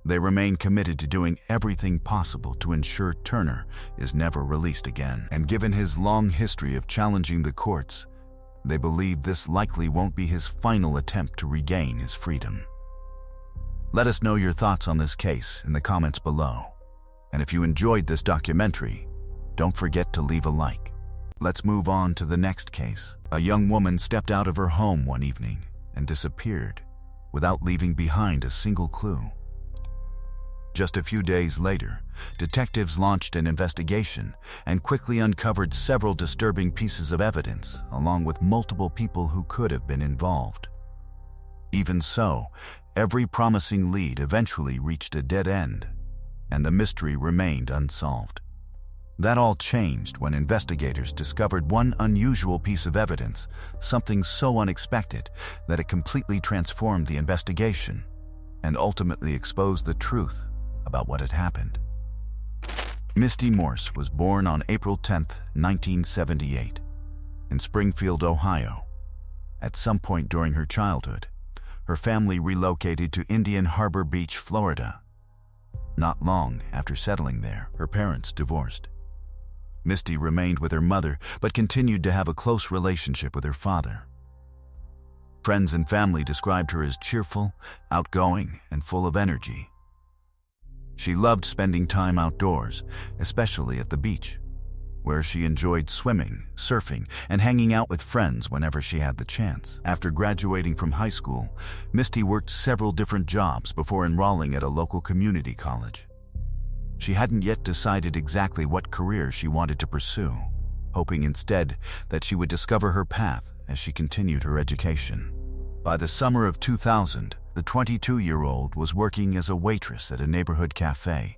They remain committed to doing everything possible to ensure Turner is never released again. And given his long history of challenging the courts, they believe this likely won't be his final attempt to regain his freedom. Let us know your thoughts on this case in the comments below. And if you enjoyed this documentary, don't forget to leave a like. Let's move on to the next case. A young woman stepped out of her home one evening and disappeared without leaving behind a single clue. Just a few days later, detectives launched an investigation and quickly uncovered several disturbing pieces of evidence, along with multiple people who could have been involved. Even so, every promising lead eventually reached a dead end, and the mystery remained unsolved. That all changed when investigators discovered one unusual piece of evidence, something so unexpected that it completely transformed the investigation and ultimately exposed the truth about what had happened. Misty Morse was born on April 10, 1978, in Springfield, Ohio. At some point during her childhood, her family relocated to Indian Harbor Beach, Florida. Not long after settling there, her parents divorced. Misty remained with her mother, but continued to have a close relationship with her father. Friends and family described her as cheerful, outgoing, and full of energy. She loved spending time outdoors, especially at the beach, where she enjoyed swimming, surfing, and hanging out with friends whenever she had the chance. After graduating from high school, Misty worked several different jobs before enrolling at a local community college. She hadn't yet decided exactly what career she wanted to pursue, hoping instead that she would discover her path as she continued her education. By the summer of 2000, the 22-year-old was working as a waitress at a neighborhood cafe,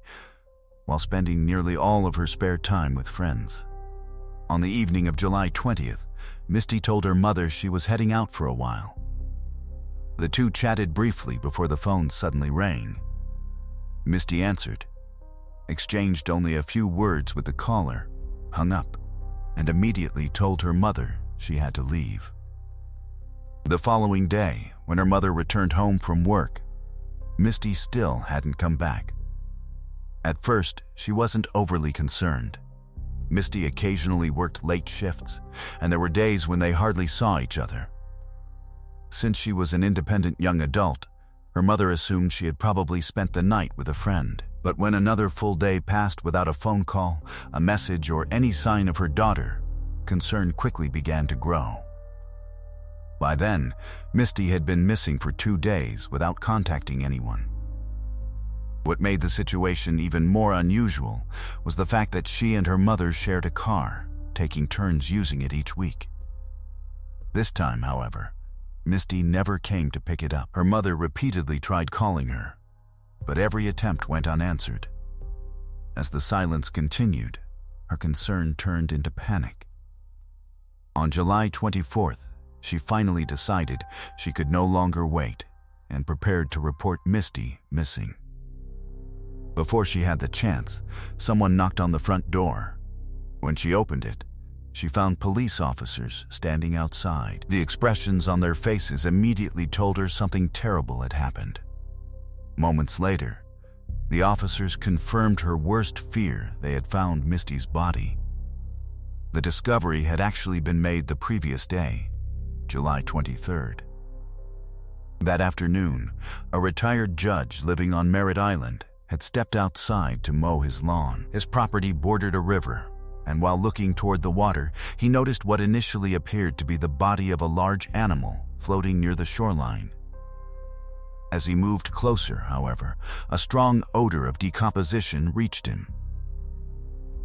while spending nearly all of her spare time with friends. On the evening of July 20th, Misty told her mother she was heading out for a while. The two chatted briefly before the phone suddenly rang. Misty answered, exchanged only a few words with the caller, hung up, and immediately told her mother she had to leave. The following day, when her mother returned home from work, Misty still hadn't come back. At first, she wasn't overly concerned. Misty occasionally worked late shifts, and there were days when they hardly saw each other. Since she was an independent young adult, her mother assumed she had probably spent the night with a friend. But when another full day passed without a phone call, a message, or any sign of her daughter, concern quickly began to grow. By then, Misty had been missing for 2 days without contacting anyone. What made the situation even more unusual was the fact that she and her mother shared a car, taking turns using it each week. This time, however, Misty never came to pick it up. Her mother repeatedly tried calling her, but every attempt went unanswered. As the silence continued, her concern turned into panic. On July 24th, she finally decided she could no longer wait and prepared to report Misty missing. Before she had the chance, someone knocked on the front door. When she opened it, she found police officers standing outside. The expressions on their faces immediately told her something terrible had happened. Moments later, the officers confirmed her worst fear: they had found Misty's body. The discovery had actually been made the previous day, July 23rd. That afternoon, a retired judge living on Merritt Island had stepped outside to mow his lawn. His property bordered a river, and while looking toward the water, he noticed what initially appeared to be the body of a large animal floating near the shoreline. As he moved closer, however, a strong odor of decomposition reached him.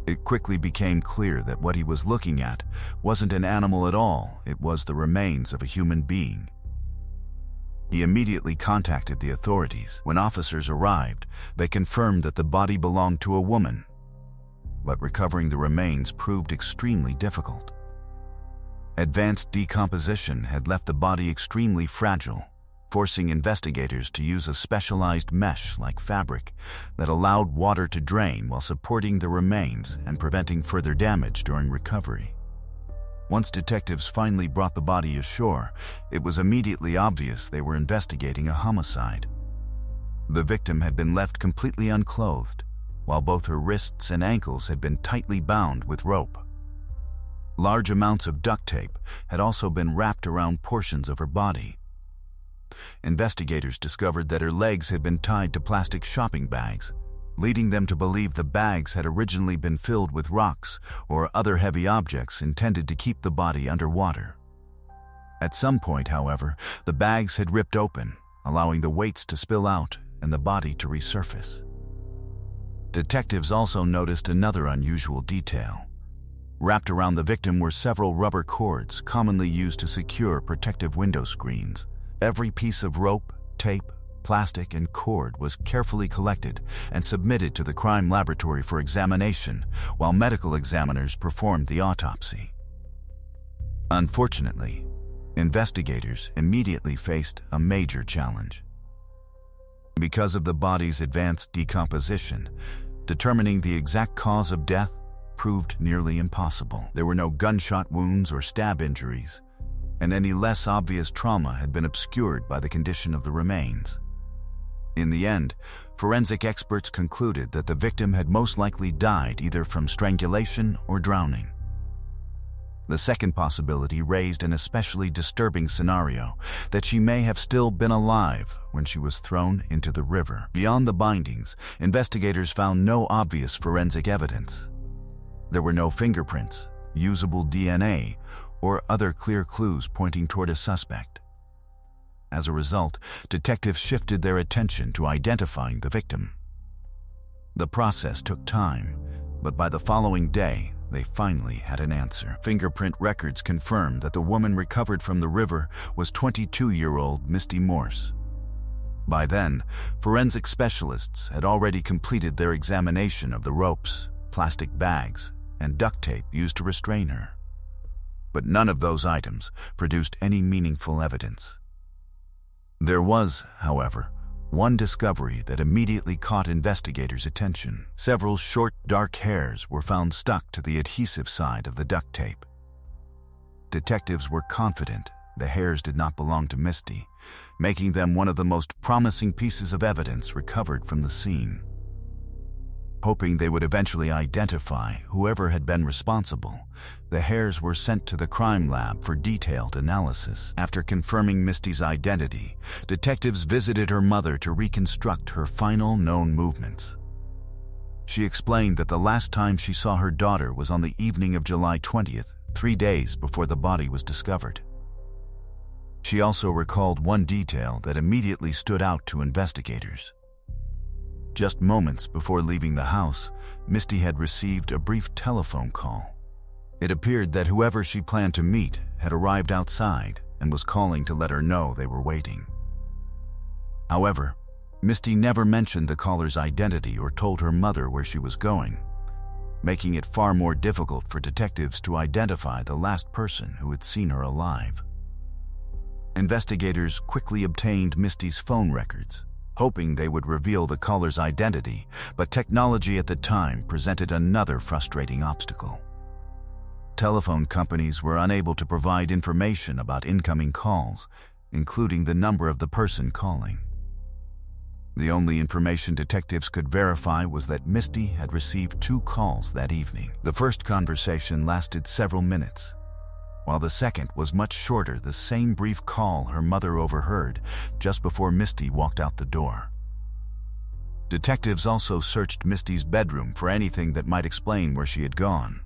It quickly became clear that what he was looking at wasn't an animal at all, it was the remains of a human being. He immediately contacted the authorities. When officers arrived, they confirmed that the body belonged to a woman, but recovering the remains proved extremely difficult. Advanced decomposition had left the body extremely fragile, forcing investigators to use a specialized mesh-like fabric that allowed water to drain while supporting the remains and preventing further damage during recovery. Once detectives finally brought the body ashore, it was immediately obvious they were investigating a homicide. The victim had been left completely unclothed, while both her wrists and ankles had been tightly bound with rope. Large amounts of duct tape had also been wrapped around portions of her body. Investigators discovered that her legs had been tied to plastic shopping bags, leading them to believe the bags had originally been filled with rocks or other heavy objects intended to keep the body underwater. At some point, however, the bags had ripped open, allowing the weights to spill out and the body to resurface. Detectives also noticed another unusual detail. Wrapped around the victim were several rubber cords commonly used to secure protective window screens. Every piece of rope, tape, plastic, and cord was carefully collected and submitted to the crime laboratory for examination, while medical examiners performed the autopsy. Unfortunately, investigators immediately faced a major challenge. Because of the body's advanced decomposition, determining the exact cause of death proved nearly impossible. There were no gunshot wounds or stab injuries, and any less obvious trauma had been obscured by the condition of the remains. In the end, forensic experts concluded that the victim had most likely died either from strangulation or drowning. The second possibility raised an especially disturbing scenario, that she may have still been alive when she was thrown into the river. Beyond the bindings, investigators found no obvious forensic evidence. There were no fingerprints, usable DNA, or other clear clues pointing toward a suspect. As a result, detectives shifted their attention to identifying the victim. The process took time, but by the following day, they finally had an answer. Fingerprint records confirmed that the woman recovered from the river was 22-year-old Misty Morse. By then, forensic specialists had already completed their examination of the ropes, plastic bags, and duct tape used to restrain her. But none of those items produced any meaningful evidence. There was, however, one discovery that immediately caught investigators' attention. Several short, dark hairs were found stuck to the adhesive side of the duct tape. Detectives were confident the hairs did not belong to Misty, making them one of the most promising pieces of evidence recovered from the scene. Hoping they would eventually identify whoever had been responsible, the hairs were sent to the crime lab for detailed analysis. After confirming Misty's identity, detectives visited her mother to reconstruct her final known movements. She explained that the last time she saw her daughter was on the evening of July 20th, 3 days before the body was discovered. She also recalled one detail that immediately stood out to investigators. Just moments before leaving the house, Misty had received a brief telephone call. It appeared that whoever she planned to meet had arrived outside and was calling to let her know they were waiting. However, Misty never mentioned the caller's identity or told her mother where she was going, making it far more difficult for detectives to identify the last person who had seen her alive. Investigators quickly obtained Misty's phone records, hoping they would reveal the caller's identity, but technology at the time presented another frustrating obstacle. Telephone companies were unable to provide information about incoming calls, including the number of the person calling. The only information detectives could verify was that Misty had received 2 calls that evening. The first conversation lasted several minutes, while the second was much shorter, the same brief call her mother overheard just before Misty walked out the door. Detectives also searched Misty's bedroom for anything that might explain where she had gone.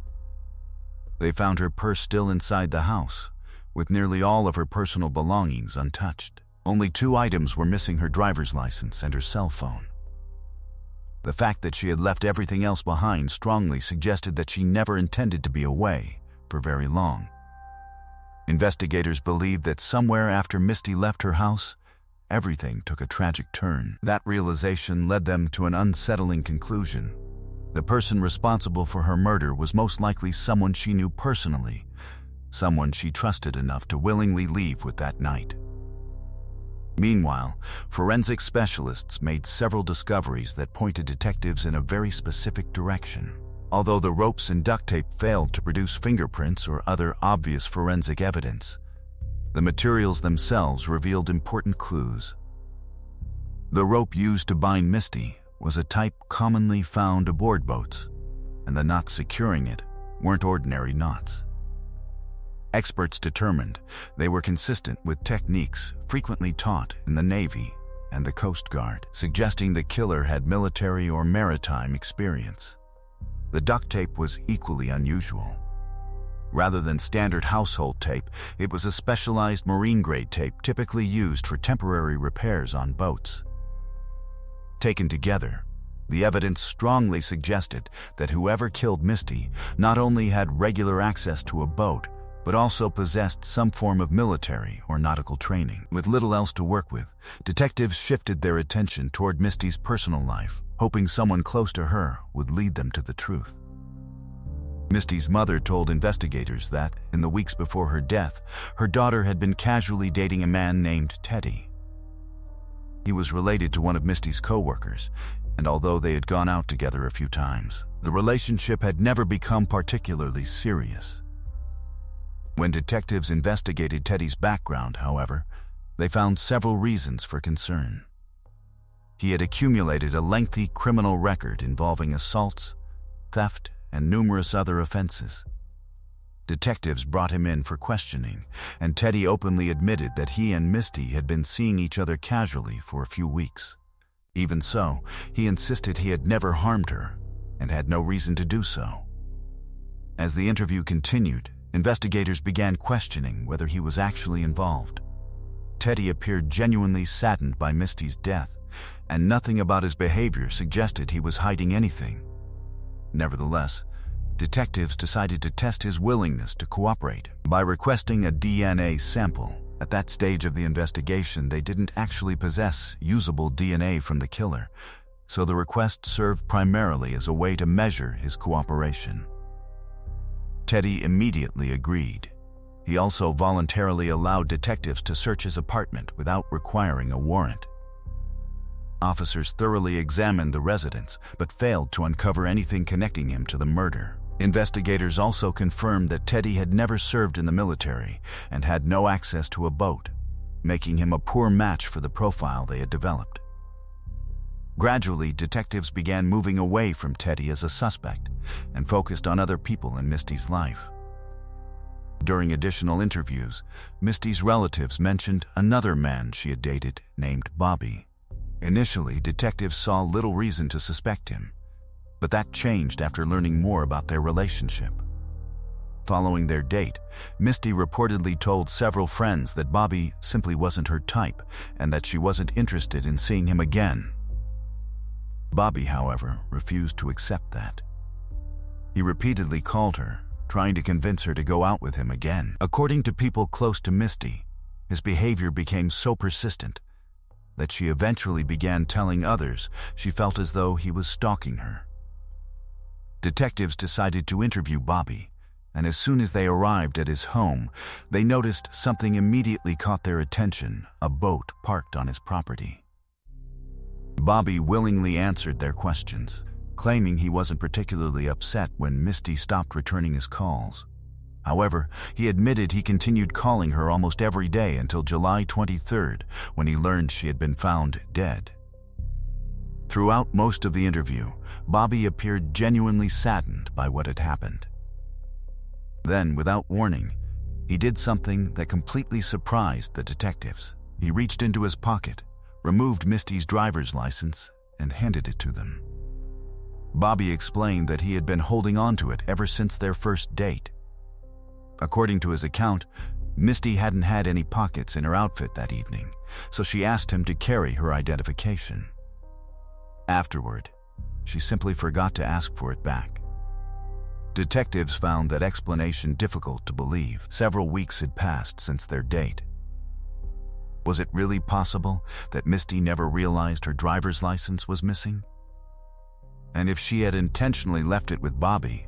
They found her purse still inside the house, with nearly all of her personal belongings untouched. Only 2 items were missing: her driver's license and her cell phone. The fact that she had left everything else behind strongly suggested that she never intended to be away for very long. Investigators believed that somewhere after Misty left her house, everything took a tragic turn. That realization led them to an unsettling conclusion. The person responsible for her murder was most likely someone she knew personally, someone she trusted enough to willingly leave with that night. Meanwhile, forensic specialists made several discoveries that pointed detectives in a very specific direction. Although the ropes and duct tape failed to produce fingerprints or other obvious forensic evidence, the materials themselves revealed important clues. The rope used to bind Misty was a type commonly found aboard boats, and the knots securing it weren't ordinary knots. Experts determined they were consistent with techniques frequently taught in the Navy and the Coast Guard, suggesting the killer had military or maritime experience. The duct tape was equally unusual. Rather than standard household tape, it was a specialized marine-grade tape typically used for temporary repairs on boats. Taken together, the evidence strongly suggested that whoever killed Misty not only had regular access to a boat, but also possessed some form of military or nautical training. With little else to work with, detectives shifted their attention toward Misty's personal life, hoping someone close to her would lead them to the truth. Misty's mother told investigators that, in the weeks before her death, her daughter had been casually dating a man named Teddy. He was related to one of Misty's co-workers, and although they had gone out together a few times, the relationship had never become particularly serious. When detectives investigated Teddy's background, however, they found several reasons for concern. He had accumulated a lengthy criminal record involving assaults, theft, and numerous other offenses. Detectives brought him in for questioning, and Teddy openly admitted that he and Misty had been seeing each other casually for a few weeks. Even so, he insisted he had never harmed her and had no reason to do so. As the interview continued, investigators began questioning whether he was actually involved. Teddy appeared genuinely saddened by Misty's death, and nothing about his behavior suggested he was hiding anything. Nevertheless, detectives decided to test his willingness to cooperate by requesting a DNA sample. At that stage of the investigation, they didn't actually possess usable DNA from the killer, so the request served primarily as a way to measure his cooperation. Teddy immediately agreed. He also voluntarily allowed detectives to search his apartment without requiring a warrant. Officers thoroughly examined the residence, but failed to uncover anything connecting him to the murder. Investigators also confirmed that Teddy had never served in the military and had no access to a boat, making him a poor match for the profile they had developed. Gradually, detectives began moving away from Teddy as a suspect and focused on other people in Misty's life. During additional interviews, Misty's relatives mentioned another man she had dated named Bobby. Initially, detectives saw little reason to suspect him, but that changed after learning more about their relationship. Following their date, Misty reportedly told several friends that Bobby simply wasn't her type and that she wasn't interested in seeing him again. Bobby, however, refused to accept that. He repeatedly called her, trying to convince her to go out with him again. According to people close to Misty, his behavior became so persistent that she eventually began telling others she felt as though he was stalking her. Detectives decided to interview Bobby, and as soon as they arrived at his home, they noticed something immediately caught their attention: a boat parked on his property. Bobby willingly answered their questions, claiming he wasn't particularly upset when Misty stopped returning his calls. However, he admitted he continued calling her almost every day until July 23rd, when he learned she had been found dead. Throughout most of the interview, Bobby appeared genuinely saddened by what had happened. Then, without warning, he did something that completely surprised the detectives. He reached into his pocket, removed Misty's driver's license, and handed it to them. Bobby explained that he had been holding on to it ever since their first date. According to his account, Misty hadn't had any pockets in her outfit that evening, so she asked him to carry her identification. Afterward, she simply forgot to ask for it back. Detectives found that explanation difficult to believe. Several weeks had passed since their date. Was it really possible that Misty never realized her driver's license was missing? And if she had intentionally left it with Bobby,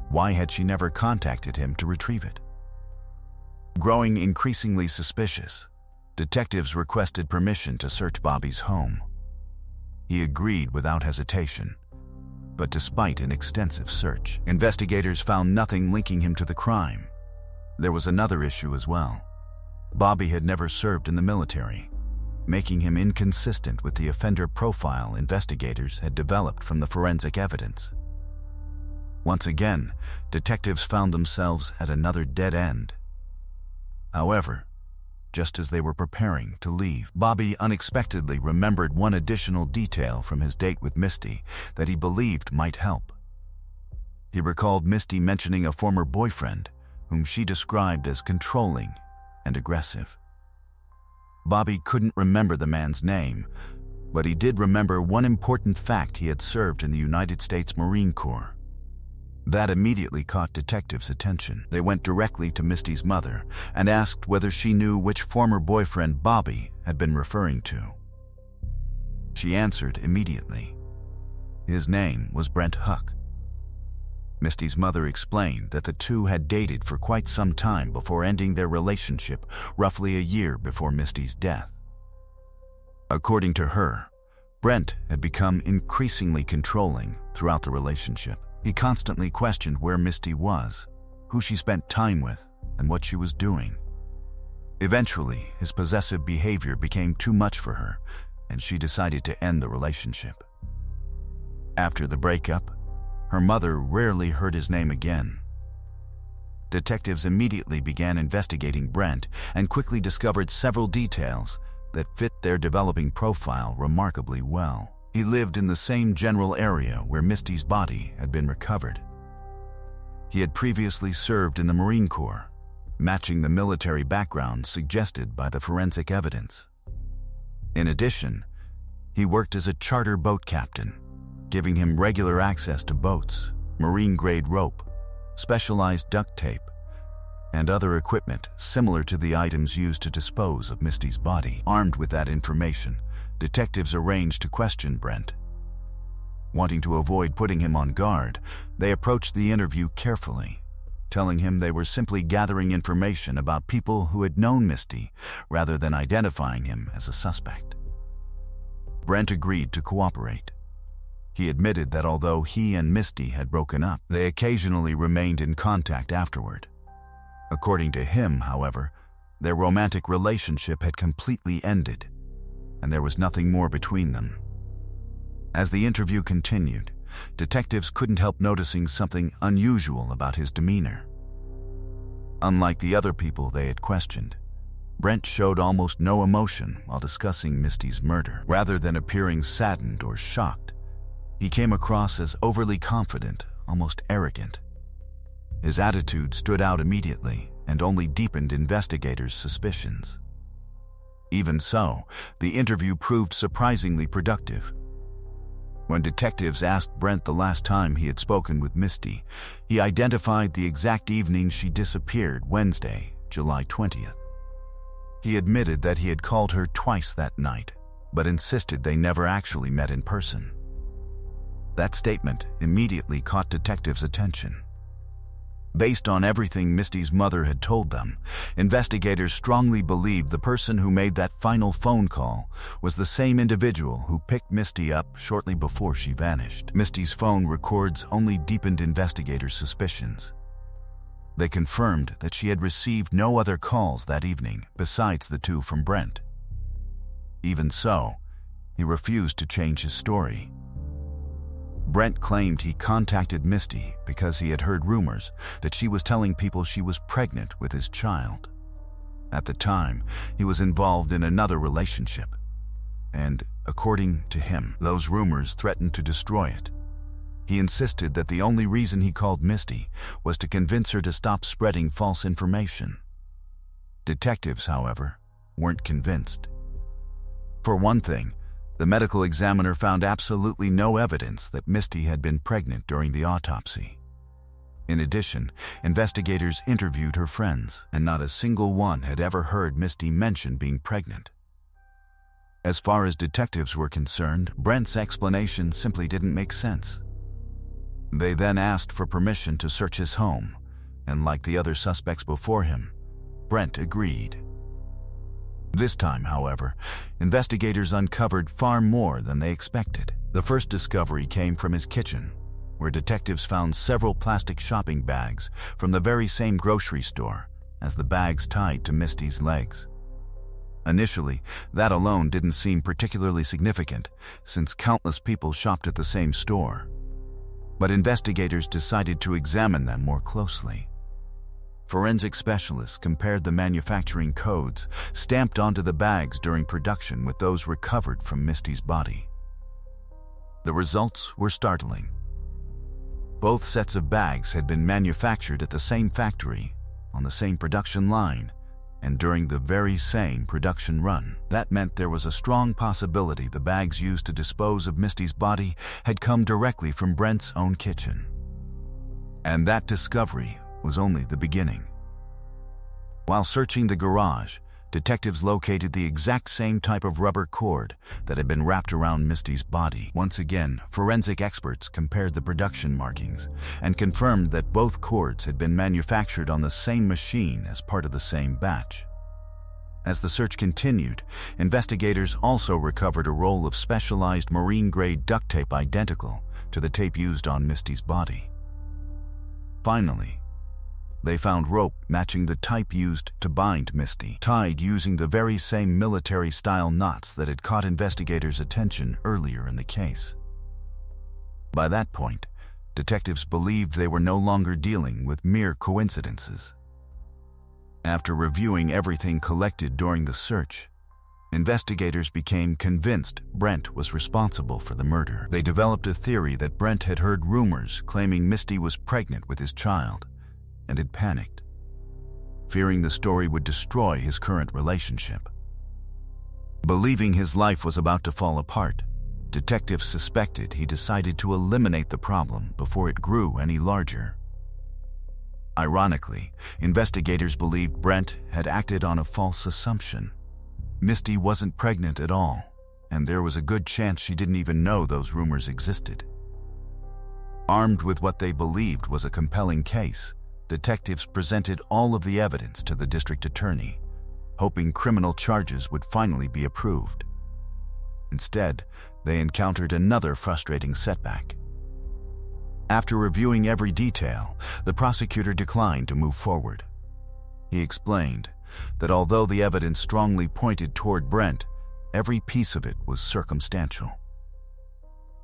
why had she never contacted him to retrieve it? Growing increasingly suspicious, detectives requested permission to search Bobby's home. He agreed without hesitation, but despite an extensive search, investigators found nothing linking him to the crime. There was another issue as well. Bobby had never served in the military, making him inconsistent with the offender profile investigators had developed from the forensic evidence. Once again, detectives found themselves at another dead end. However, just as they were preparing to leave, Bobby unexpectedly remembered one additional detail from his date with Misty that he believed might help. He recalled Misty mentioning a former boyfriend whom she described as controlling and aggressive. Bobby couldn't remember the man's name, but he did remember one important fact: he had served in the United States Marine Corps. That immediately caught detectives' attention. They went directly to Misty's mother and asked whether she knew which former boyfriend Bobby had been referring to. She answered immediately. His name was Brent Huck. Misty's mother explained that the two had dated for quite some time before ending their relationship roughly a year before Misty's death. According to her, Brent had become increasingly controlling throughout the relationship. He constantly questioned where Misty was, who she spent time with, and what she was doing. Eventually, his possessive behavior became too much for her, and she decided to end the relationship. After the breakup, her mother rarely heard his name again. Detectives immediately began investigating Brent and quickly discovered several details that fit their developing profile remarkably well. He lived in the same general area where Misty's body had been recovered. He had previously served in the Marine Corps, matching the military background suggested by the forensic evidence. In addition, he worked as a charter boat captain, giving him regular access to boats, marine-grade rope, specialized duct tape, and other equipment similar to the items used to dispose of Misty's body. Armed with that information, detectives arranged to question Brent. Wanting to avoid putting him on guard, they approached the interview carefully, telling him they were simply gathering information about people who had known Misty rather than identifying him as a suspect. Brent agreed to cooperate. He admitted that although he and Misty had broken up, they occasionally remained in contact afterward. According to him, however, their romantic relationship had completely ended, and there was nothing more between them. As the interview continued, detectives couldn't help noticing something unusual about his demeanor. Unlike the other people they had questioned, Brent showed almost no emotion while discussing Misty's murder. Rather than appearing saddened or shocked, he came across as overly confident, almost arrogant. His attitude stood out immediately and only deepened investigators' suspicions. Even so, the interview proved surprisingly productive. When detectives asked Brent the last time he had spoken with Misty, he identified the exact evening she disappeared, Wednesday, July 20th. He admitted that he had called her twice that night, but insisted they never actually met in person. That statement immediately caught detectives' attention. Based on everything Misty's mother had told them, investigators strongly believed the person who made that final phone call was the same individual who picked Misty up shortly before she vanished. Misty's phone records only deepened investigators' suspicions. They confirmed that she had received no other calls that evening besides the two from Brent. Even so, he refused to change his story. Brent claimed he contacted Misty because he had heard rumors that she was telling people she was pregnant with his child. At the time, he was involved in another relationship, and, according to him, those rumors threatened to destroy it. He insisted that the only reason he called Misty was to convince her to stop spreading false information. Detectives, however, weren't convinced. For one thing, the medical examiner found absolutely no evidence that Misty had been pregnant during the autopsy. In addition, investigators interviewed her friends, and not a single one had ever heard Misty mention being pregnant. As far as detectives were concerned, Brent's explanation simply didn't make sense. They then asked for permission to search his home, and like the other suspects before him, Brent agreed. This time, however, investigators uncovered far more than they expected. The first discovery came from his kitchen, where detectives found several plastic shopping bags from the very same grocery store as the bags tied to Misty's legs. Initially, that alone didn't seem particularly significant, since countless people shopped at the same store. But investigators decided to examine them more closely. Forensic specialists compared the manufacturing codes stamped onto the bags during production with those recovered from Misty's body. The results were startling. Both sets of bags had been manufactured at the same factory, on the same production line, and during the very same production run. That meant there was a strong possibility the bags used to dispose of Misty's body had come directly from Brent's own kitchen. And that discovery was only the beginning. While searching the garage, detectives located the exact same type of rubber cord that had been wrapped around Misty's body. Once again, forensic experts compared the production markings and confirmed that both cords had been manufactured on the same machine as part of the same batch. As the search continued, investigators also recovered a roll of specialized marine-grade duct tape identical to the tape used on Misty's body. Finally, they found rope matching the type used to bind Misty, tied using the very same military-style knots that had caught investigators' attention earlier in the case. By that point, detectives believed they were no longer dealing with mere coincidences. After reviewing everything collected during the search, investigators became convinced Brent was responsible for the murder. They developed a theory that Brent had heard rumors claiming Misty was pregnant with his child, and had panicked, fearing the story would destroy his current relationship. Believing his life was about to fall apart, detectives suspected he decided to eliminate the problem before it grew any larger. Ironically, investigators believed Brent had acted on a false assumption. Misty wasn't pregnant at all, and there was a good chance she didn't even know those rumors existed. Armed with what they believed was a compelling case, detectives presented all of the evidence to the district attorney, hoping criminal charges would finally be approved. Instead, they encountered another frustrating setback. After reviewing every detail, the prosecutor declined to move forward. He explained that although the evidence strongly pointed toward Brent, every piece of it was circumstantial.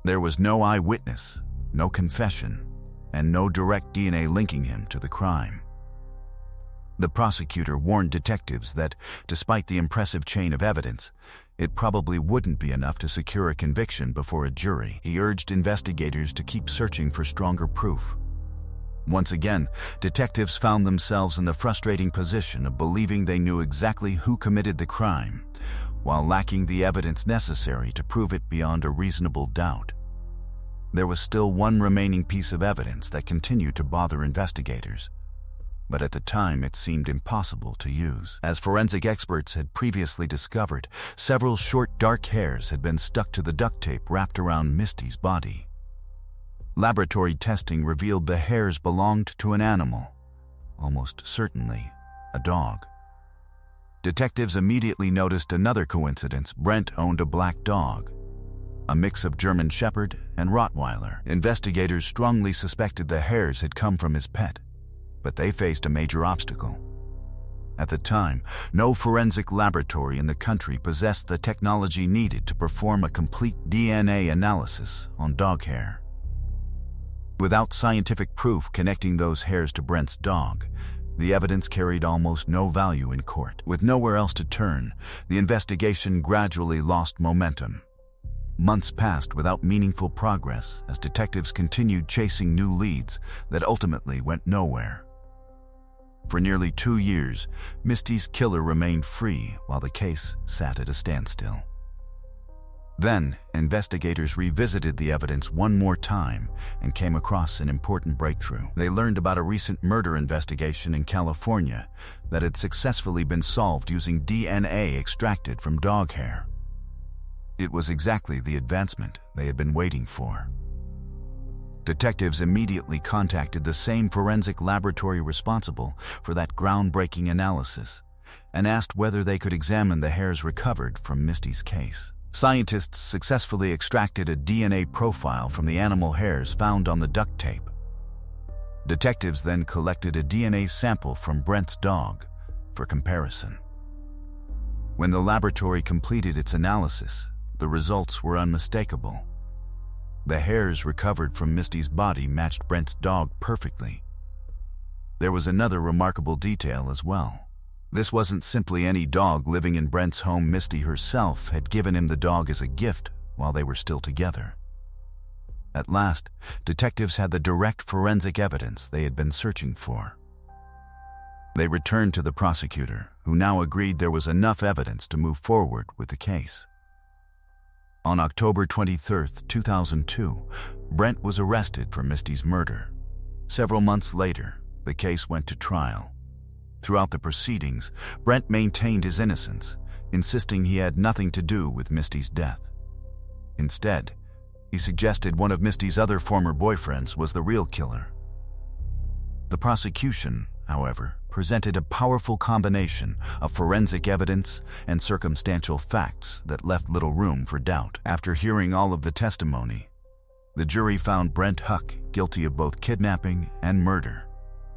There was no eyewitness, no confession, and no direct DNA linking him to the crime. The prosecutor warned detectives that, despite the impressive chain of evidence, it probably wouldn't be enough to secure a conviction before a jury. He urged investigators to keep searching for stronger proof. Once again, detectives found themselves in the frustrating position of believing they knew exactly who committed the crime, while lacking the evidence necessary to prove it beyond a reasonable doubt. There was still one remaining piece of evidence that continued to bother investigators, but at the time it seemed impossible to use. As forensic experts had previously discovered, several short dark hairs had been stuck to the duct tape wrapped around Misty's body. Laboratory testing revealed the hairs belonged to an animal, almost certainly a dog. Detectives immediately noticed another coincidence. Brent owned a black dog, a mix of German Shepherd and Rottweiler. Investigators strongly suspected the hairs had come from his pet, but they faced a major obstacle. At the time, no forensic laboratory in the country possessed the technology needed to perform a complete DNA analysis on dog hair. Without scientific proof connecting those hairs to Brent's dog, the evidence carried almost no value in court. With nowhere else to turn, the investigation gradually lost momentum. Months passed without meaningful progress as detectives continued chasing new leads that ultimately went nowhere. For nearly 2 years, Misty's killer remained free while the case sat at a standstill. Then, investigators revisited the evidence one more time and came across an important breakthrough. They learned about a recent murder investigation in California that had successfully been solved using DNA extracted from dog hair. It was exactly the advancement they had been waiting for. Detectives immediately contacted the same forensic laboratory responsible for that groundbreaking analysis and asked whether they could examine the hairs recovered from Misty's case. Scientists successfully extracted a DNA profile from the animal hairs found on the duct tape. Detectives then collected a DNA sample from Brent's dog for comparison. When the laboratory completed its analysis, the results were unmistakable. The hairs recovered from Misty's body matched Brent's dog perfectly. There was another remarkable detail as well. This wasn't simply any dog living in Brent's home. Misty herself had given him the dog as a gift while they were still together. At last, detectives had the direct forensic evidence they had been searching for. They returned to the prosecutor, who now agreed there was enough evidence to move forward with the case. On October 23, 2002, Brent was arrested for Misty's murder. Several months later, the case went to trial. Throughout the proceedings, Brent maintained his innocence, insisting he had nothing to do with Misty's death. Instead, he suggested one of Misty's other former boyfriends was the real killer. The prosecution, however, presented a powerful combination of forensic evidence and circumstantial facts that left little room for doubt. After hearing all of the testimony, the jury found Brent Huck guilty of both kidnapping and murder,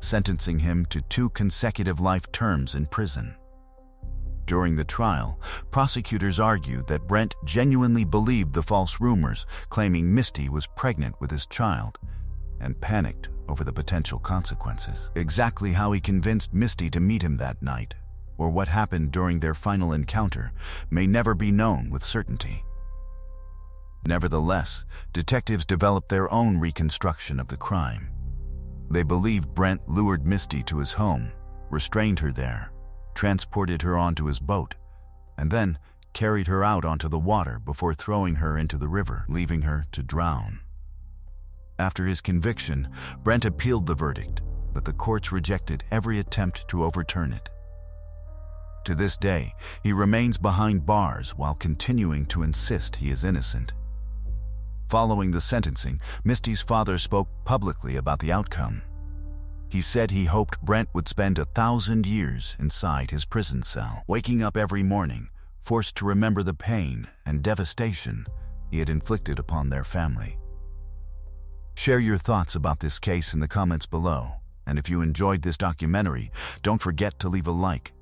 sentencing him to 2 consecutive life terms in prison. During the trial, prosecutors argued that Brent genuinely believed the false rumors claiming Misty was pregnant with his child and panicked over the potential consequences. Exactly how he convinced Misty to meet him that night, or what happened during their final encounter, may never be known with certainty. Nevertheless, detectives developed their own reconstruction of the crime. They believed Brent lured Misty to his home, restrained her there, transported her onto his boat, and then carried her out onto the water before throwing her into the river, leaving her to drown. After his conviction, Brent appealed the verdict, but the courts rejected every attempt to overturn it. To this day, he remains behind bars while continuing to insist he is innocent. Following the sentencing, Misty's father spoke publicly about the outcome. He said he hoped Brent would spend 1,000 years inside his prison cell, waking up every morning, forced to remember the pain and devastation he had inflicted upon their family. Share your thoughts about this case in the comments below, and if you enjoyed this documentary, don't forget to leave a like.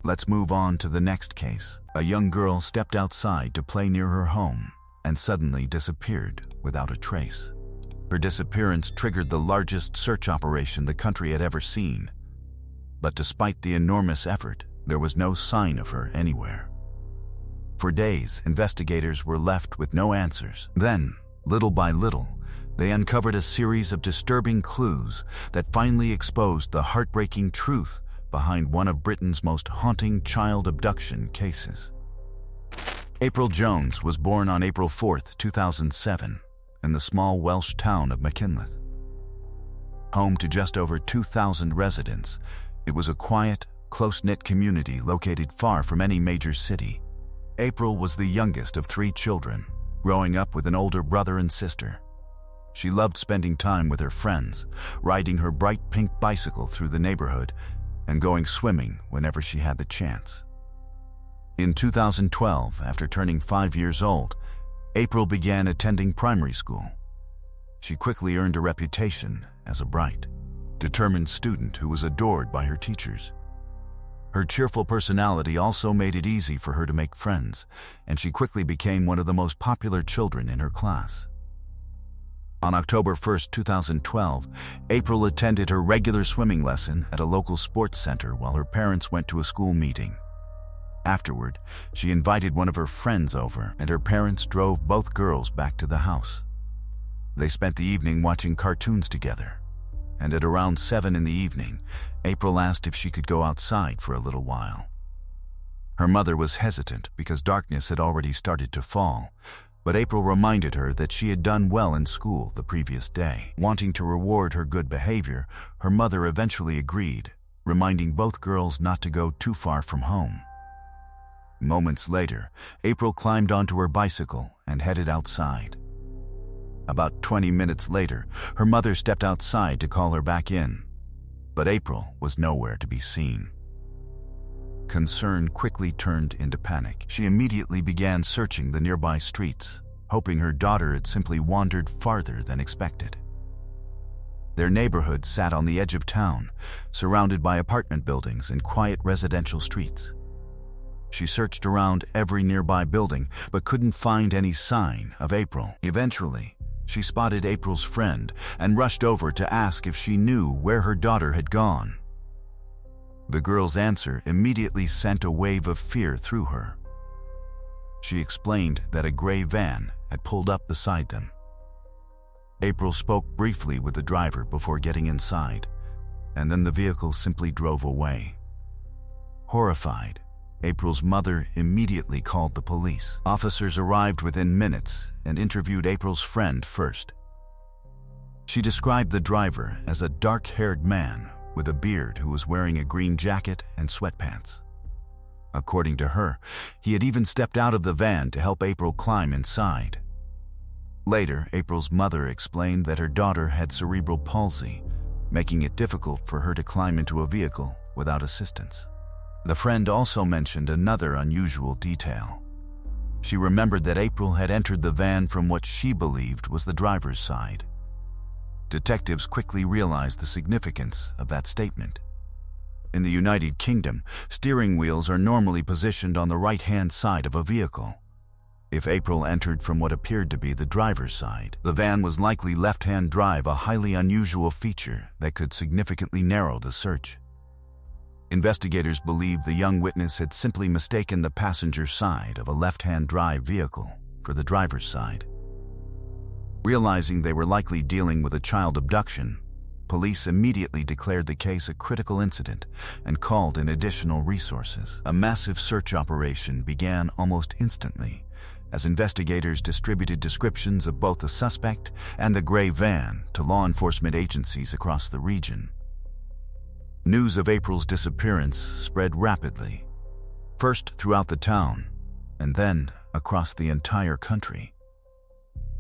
Let's move on to the next case. A young girl stepped outside to play near her home and suddenly disappeared without a trace. Her disappearance triggered the largest search operation the country had ever seen. But despite the enormous effort, there was no sign of her anywhere. For days, investigators were left with no answers. Then, little by little, they uncovered a series of disturbing clues that finally exposed the heartbreaking truth behind one of Britain's most haunting child abduction cases. April Jones was born on April 4, 2007, in the small Welsh town of Machynlleth. Home to just over 2,000 residents, it was a quiet, close-knit community located far from any major city. April was the youngest of 3 children, growing up with an older brother and sister. She loved spending time with her friends, riding her bright pink bicycle through the neighborhood, and going swimming whenever she had the chance. In 2012, after turning 5 years old, April began attending primary school. She quickly earned a reputation as a bright, determined student who was adored by her teachers. Her cheerful personality also made it easy for her to make friends, and she quickly became one of the most popular children in her class. On October 1, 2012, April attended her regular swimming lesson at a local sports center while her parents went to a school meeting. Afterward, she invited one of her friends over, and her parents drove both girls back to the house. They spent the evening watching cartoons together, and at around 7 in the evening, April asked if she could go outside for a little while. Her mother was hesitant because darkness had already started to fall, but April reminded her that she had done well in school the previous day. Wanting to reward her good behavior, her mother eventually agreed, reminding both girls not to go too far from home. Moments later, April climbed onto her bicycle and headed outside. About 20 minutes later, her mother stepped outside to call her back in, but April was nowhere to be seen. Concern quickly turned into panic. She immediately began searching the nearby streets, hoping her daughter had simply wandered farther than expected. Their neighborhood sat on the edge of town, surrounded by apartment buildings and quiet residential streets. She searched around every nearby building, but couldn't find any sign of April. Eventually, she spotted April's friend and rushed over to ask if she knew where her daughter had gone. The girl's answer immediately sent a wave of fear through her. She explained that a gray van had pulled up beside them. April spoke briefly with the driver before getting inside, and then the vehicle simply drove away. Horrified, April's mother immediately called the police. Officers arrived within minutes and interviewed April's friend first. She described the driver as a dark-haired man with a beard who was wearing a green jacket and sweatpants. According to her, he had even stepped out of the van to help April climb inside. Later, April's mother explained that her daughter had cerebral palsy, making it difficult for her to climb into a vehicle without assistance. The friend also mentioned another unusual detail. She remembered that April had entered the van from what she believed was the driver's side. Detectives quickly realized the significance of that statement. In the United Kingdom, steering wheels are normally positioned on the right-hand side of a vehicle. If April entered from what appeared to be the driver's side, the van was likely left-hand drive, a highly unusual feature that could significantly narrow the search. Investigators believe the young witness had simply mistaken the passenger side of a left-hand drive vehicle for the driver's side. Realizing they were likely dealing with a child abduction, police immediately declared the case a critical incident and called in additional resources. A massive search operation began almost instantly, as investigators distributed descriptions of both the suspect and the gray van to law enforcement agencies across the region. News of April's disappearance spread rapidly, first throughout the town, and then across the entire country.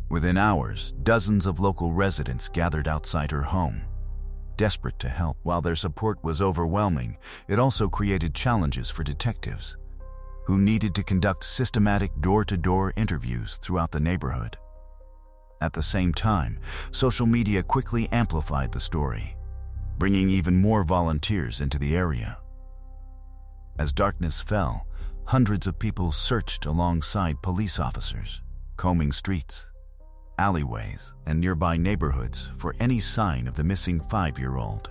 Within hours, dozens of local residents gathered outside her home, desperate to help. While their support was overwhelming, it also created challenges for detectives, who needed to conduct systematic door-to-door interviews throughout the neighborhood. At the same time, social media quickly amplified the story, bringing even more volunteers into the area. As darkness fell, hundreds of people searched alongside police officers, combing streets, alleyways, and nearby neighborhoods for any sign of the missing 5-year-old.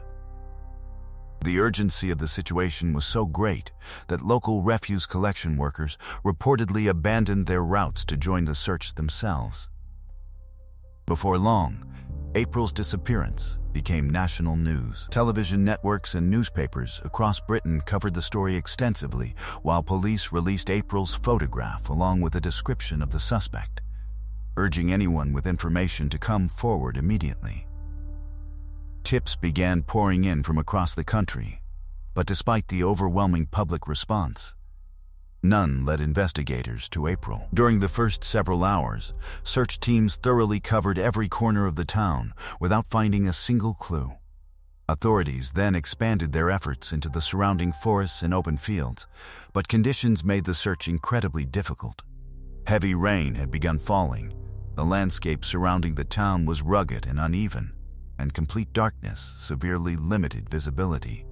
The urgency of the situation was so great that local refuse collection workers reportedly abandoned their routes to join the search themselves. Before long, April's disappearance became national news. Television networks and newspapers across Britain covered the story extensively, while police released April's photograph along with a description of the suspect, urging anyone with information to come forward immediately. Tips began pouring in from across the country, but despite the overwhelming public response, none led investigators to April. During the first several hours, search teams thoroughly covered every corner of the town without finding a single clue. Authorities then expanded their efforts into the surrounding forests and open fields, but conditions made the search incredibly difficult. Heavy rain had begun falling, the landscape surrounding the town was rugged and uneven, and complete darkness severely limited visibility.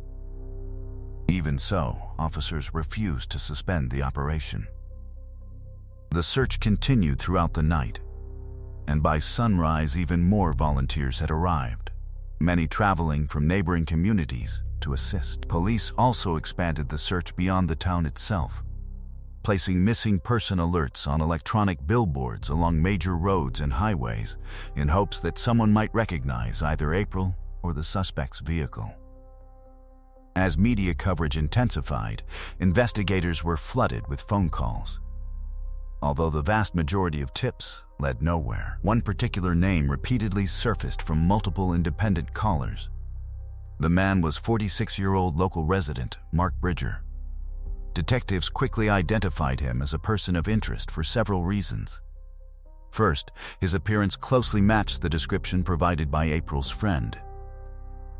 Even so, officers refused to suspend the operation. The search continued throughout the night, and by sunrise even more volunteers had arrived, many traveling from neighboring communities to assist. Police also expanded the search beyond the town itself, placing missing person alerts on electronic billboards along major roads and highways in hopes that someone might recognize either April or the suspect's vehicle. As media coverage intensified, investigators were flooded with phone calls. Although the vast majority of tips led nowhere, one particular name repeatedly surfaced from multiple independent callers. The man was 46-year-old local resident Mark Bridger. Detectives quickly identified him as a person of interest for several reasons. First, his appearance closely matched the description provided by April's friend.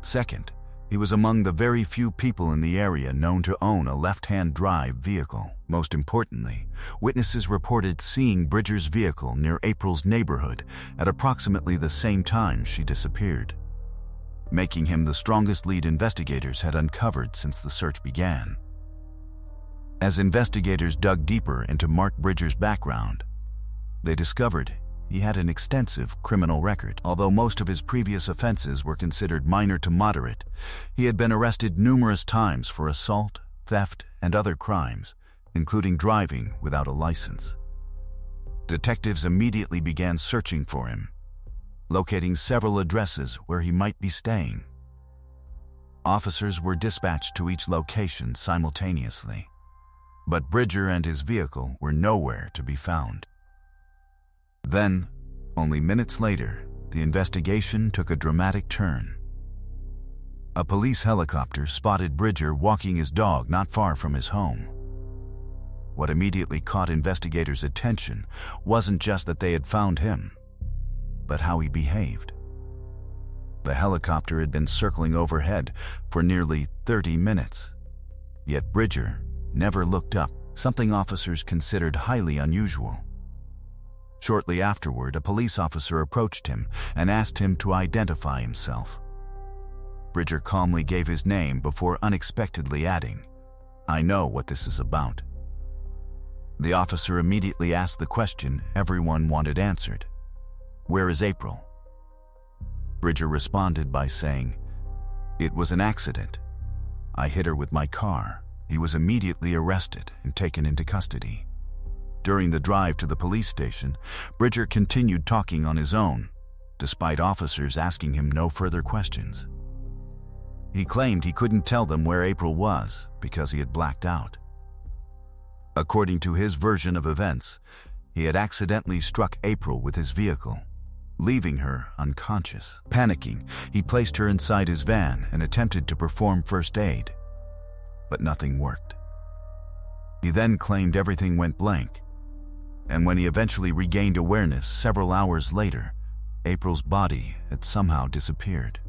Second, he was among the very few people in the area known to own a left-hand drive vehicle. Most importantly, witnesses reported seeing Bridger's vehicle near April's neighborhood at approximately the same time she disappeared, making him the strongest lead investigators had uncovered since the search began. As investigators dug deeper into Mark Bridger's background, they discovered he had an extensive criminal record. Although most of his previous offenses were considered minor to moderate, he had been arrested numerous times for assault, theft, and other crimes, including driving without a license. Detectives immediately began searching for him, locating several addresses where he might be staying. Officers were dispatched to each location simultaneously, but Bridger and his vehicle were nowhere to be found. Then, only minutes later, the investigation took a dramatic turn. A police helicopter spotted Bridger walking his dog not far from his home. What immediately caught investigators' attention wasn't just that they had found him, but how he behaved. The helicopter had been circling overhead for nearly 30 minutes, yet Bridger never looked up, something officers considered highly unusual. Shortly afterward, a police officer approached him and asked him to identify himself. Bridger calmly gave his name before unexpectedly adding, "I know what this is about." The officer immediately asked the question everyone wanted answered: "Where is April?" Bridger responded by saying, "It was an accident. I hit her with my car." He was immediately arrested and taken into custody. During the drive to the police station, Bridger continued talking on his own, despite officers asking him no further questions. He claimed he couldn't tell them where April was because he had blacked out. According to his version of events, He had accidentally struck April with his vehicle, leaving her unconscious. Panicking, he placed her inside his van and attempted to perform first aid, but nothing worked. He then claimed everything went blank, and when he eventually regained awareness several hours later, April's body had somehow disappeared.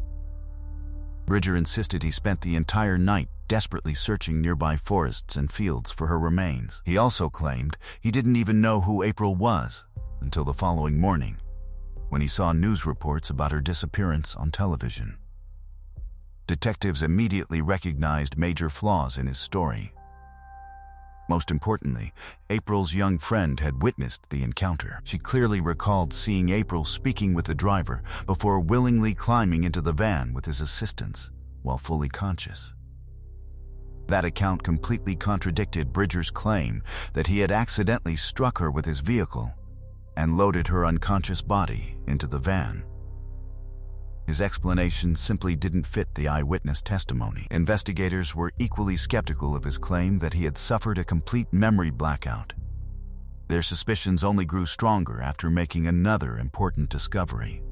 Bridger insisted he spent the entire night desperately searching nearby forests and fields for her remains. He also claimed he didn't even know who April was until the following morning, when he saw news reports about her disappearance on television. Detectives immediately recognized major flaws in his story. Most importantly, April's young friend had witnessed the encounter. She clearly recalled seeing April speaking with the driver before willingly climbing into the van with his assistance while fully conscious. That account completely contradicted Bridger's claim that he had accidentally struck her with his vehicle and loaded her unconscious body into the van. His explanation simply didn't fit the eyewitness testimony. Investigators were equally skeptical of his claim that he had suffered a complete memory blackout. Their suspicions only grew stronger after making another important discovery.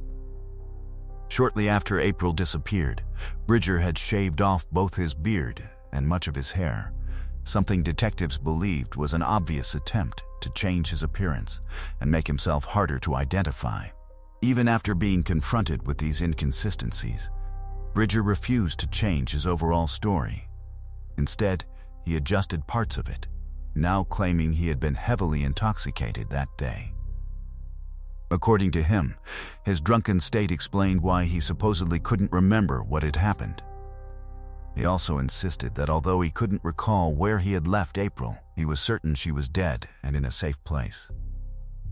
Shortly after April disappeared, Bridger had shaved off both his beard and much of his hair, something detectives believed was an obvious attempt to change his appearance and make himself harder to identify. Even after being confronted with these inconsistencies, Bridger refused to change his overall story. Instead, he adjusted parts of it, now claiming he had been heavily intoxicated that day. According to him, his drunken state explained why he supposedly couldn't remember what had happened. He also insisted that although he couldn't recall where he had left April, he was certain she was dead and in a safe place.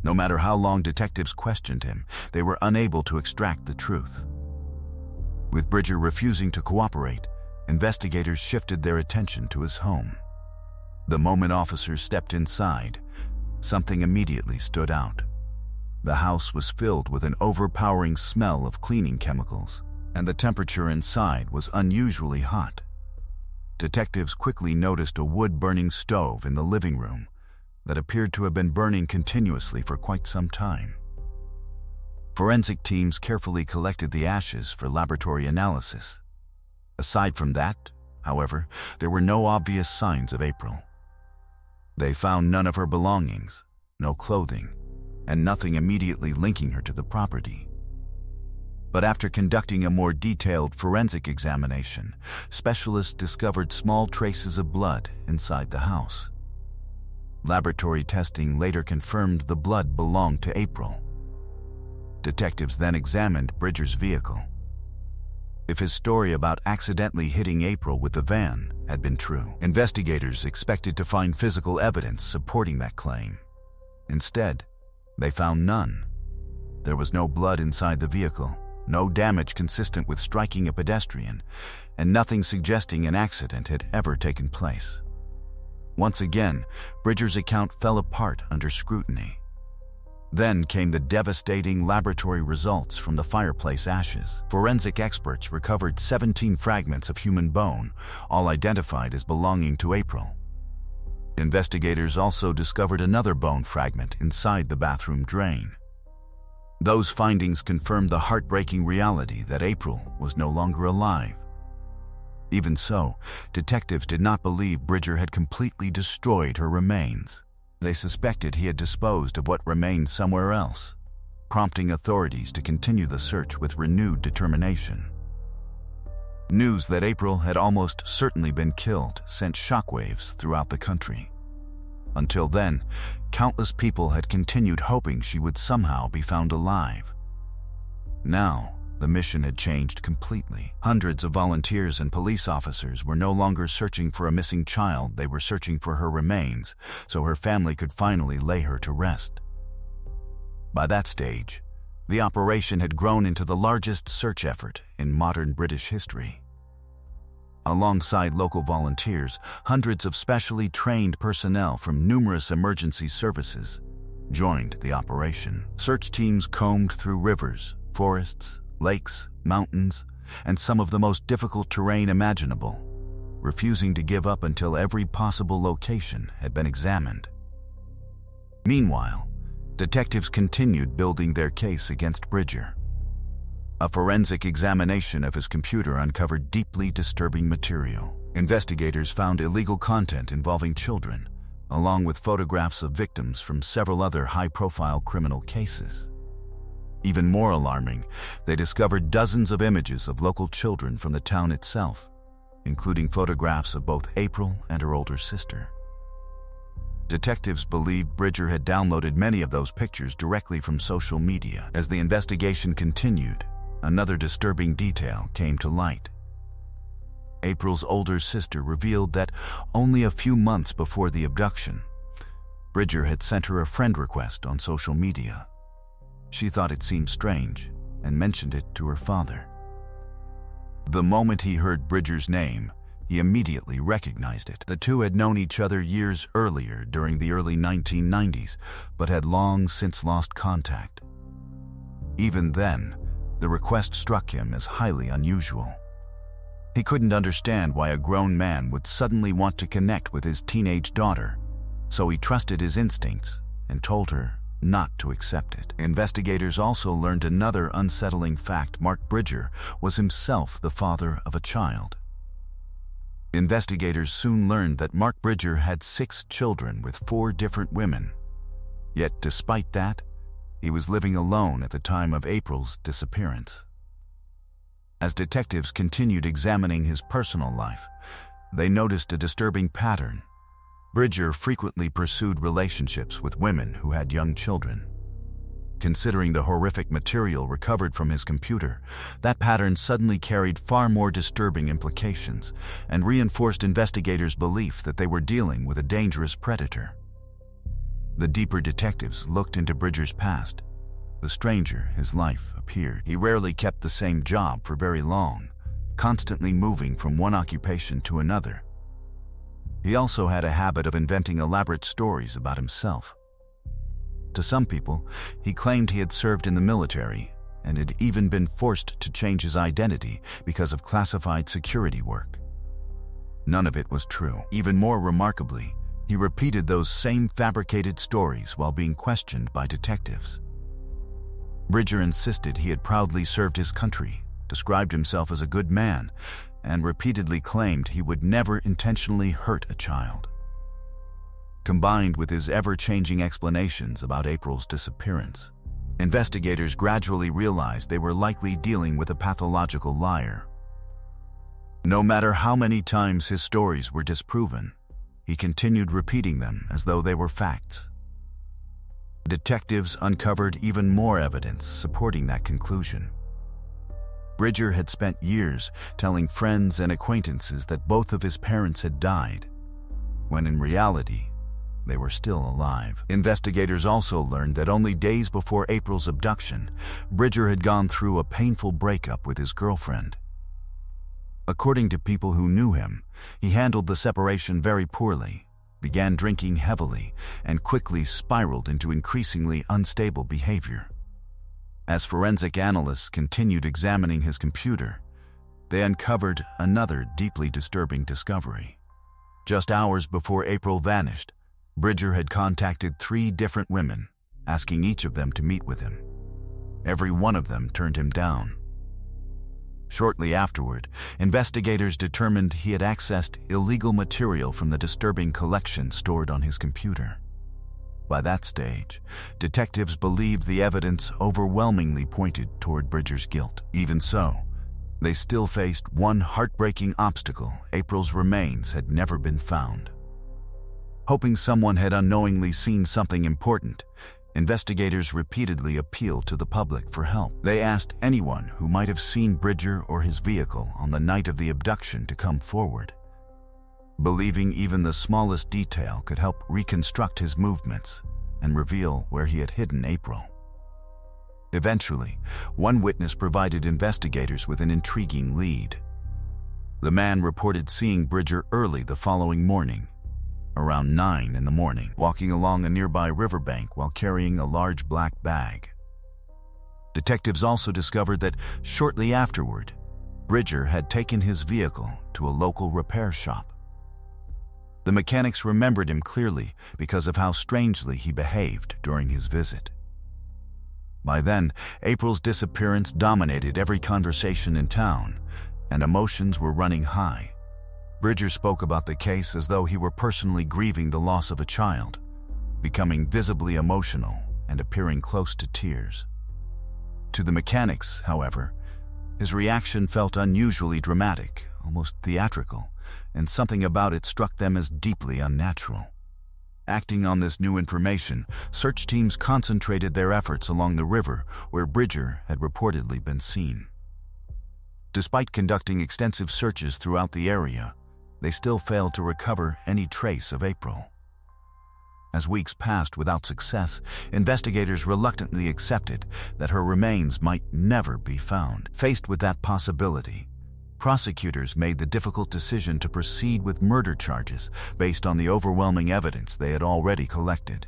No matter how long detectives questioned him, they were unable to extract the truth. With Bridger refusing to cooperate, investigators shifted their attention to his home. The moment officers stepped inside, something immediately stood out. The house was filled with an overpowering smell of cleaning chemicals, and the temperature inside was unusually hot. Detectives quickly noticed a wood-burning stove in the living room that appeared to have been burning continuously for quite some time. Forensic teams carefully collected the ashes for laboratory analysis. Aside from that, however, there were no obvious signs of April. They found none of her belongings, no clothing, and nothing immediately linking her to the property. But after conducting a more detailed forensic examination, specialists discovered small traces of blood inside the house. Laboratory testing later confirmed the blood belonged to April. Detectives then examined Bridger's vehicle. If his story about accidentally hitting April with the van had been true, investigators expected to find physical evidence supporting that claim. Instead, they found none. There was no blood inside the vehicle, no damage consistent with striking a pedestrian, and nothing suggesting an accident had ever taken place. Once again, Bridger's account fell apart under scrutiny. Then came the devastating laboratory results from the fireplace ashes. Forensic experts recovered 17 fragments of human bone, all identified as belonging to April. Investigators also discovered another bone fragment inside the bathroom drain. Those findings confirmed the heartbreaking reality that April was no longer alive. Even so, detectives did not believe Bridger had completely destroyed her remains. They suspected he had disposed of what remained somewhere else, prompting authorities to continue the search with renewed determination. News that April had almost certainly been killed sent shockwaves throughout the country. Until then, countless people had continued hoping she would somehow be found alive. Now, the mission had changed completely. Hundreds of volunteers and police officers were no longer searching for a missing child, they were searching for her remains, so her family could finally lay her to rest. By that stage, the operation had grown into the largest search effort in modern British history. Alongside local volunteers, hundreds of specially trained personnel from numerous emergency services joined the operation. Search teams combed through rivers, forests, lakes, mountains, and some of the most difficult terrain imaginable, refusing to give up until every possible location had been examined. Meanwhile, Detectives continued building their case against Bridger. A forensic examination of his computer uncovered deeply disturbing material. Investigators found illegal content involving children, along with photographs of victims from several other high-profile criminal cases. Even more alarming, they discovered dozens of images of local children from the town itself, including photographs of both April and her older sister. Detectives believed Bridger had downloaded many of those pictures directly from social media. As the investigation continued, another disturbing detail came to light. April's older sister revealed that only a few months before the abduction, Bridger had sent her a friend request on social media. She thought it seemed strange and mentioned it to her father. The moment he heard Bridger's name, he immediately recognized it. The two had known each other years earlier during the early 1990s, but had long since lost contact. Even then, the request struck him as highly unusual. He couldn't understand why a grown man would suddenly want to connect with his teenage daughter, so he trusted his instincts and told her not to accept it. Investigators also learned another unsettling fact: Mark Bridger was himself the father of a child. Investigators soon learned that Mark Bridger had 6 children with 4 different women. Yet despite that, he was living alone at the time of April's disappearance. As detectives continued examining his personal life, they noticed a disturbing pattern. Bridger frequently pursued relationships with women who had young children. Considering the horrific material recovered from his computer, that pattern suddenly carried far more disturbing implications and reinforced investigators' belief that they were dealing with a dangerous predator. The deeper detectives looked into Bridger's past, the stranger his life appeared. He rarely kept the same job for very long, constantly moving from one occupation to another. He also had a habit of inventing elaborate stories about himself. To some people, he claimed he had served in the military and had even been forced to change his identity because of classified security work. None of it was true. Even more remarkably, he repeated those same fabricated stories while being questioned by detectives. Bridger insisted he had proudly served his country, described himself as a good man, and repeatedly claimed he would never intentionally hurt a child. Combined with his ever-changing explanations about April's disappearance, investigators gradually realized they were likely dealing with a pathological liar. No matter how many times his stories were disproven, he continued repeating them as though they were facts. Detectives uncovered even more evidence supporting that conclusion. Bridger had spent years telling friends and acquaintances that both of his parents had died, when in reality, they were still alive. Investigators also learned that only days before April's abduction, Bridger had gone through a painful breakup with his girlfriend. According to people who knew him, he handled the separation very poorly, began drinking heavily, and quickly spiraled into increasingly unstable behavior. As forensic analysts continued examining his computer, they uncovered another deeply disturbing discovery. Just hours before April vanished, Bridger had contacted 3 different women, asking each of them to meet with him. Every one of them turned him down. Shortly afterward, investigators determined he had accessed illegal material from the disturbing collection stored on his computer. By that stage, detectives believed the evidence overwhelmingly pointed toward Bridger's guilt. Even so, they still faced one heartbreaking obstacle: April's remains had never been found. Hoping someone had unknowingly seen something important, investigators repeatedly appealed to the public for help. They asked anyone who might have seen Bridger or his vehicle on the night of the abduction to come forward, believing even the smallest detail could help reconstruct his movements and reveal where he had hidden April. Eventually, one witness provided investigators with an intriguing lead. The man reported seeing Bridger early the following morning, around 9 in the morning, walking along a nearby riverbank while carrying a large black bag. Detectives also discovered that shortly afterward, Bridger had taken his vehicle to a local repair shop. The mechanics remembered him clearly because of how strangely he behaved during his visit. By then, April's disappearance dominated every conversation in town, and emotions were running high. Bridger spoke about the case as though he were personally grieving the loss of a child, becoming visibly emotional and appearing close to tears. To the mechanics, however, his reaction felt unusually dramatic, almost theatrical, and something about it struck them as deeply unnatural. Acting on this new information, search teams concentrated their efforts along the river where Bridger had reportedly been seen. Despite conducting extensive searches throughout the area, they still failed to recover any trace of April. As weeks passed without success, investigators reluctantly accepted that her remains might never be found. Faced with that possibility, prosecutors made the difficult decision to proceed with murder charges based on the overwhelming evidence they had already collected.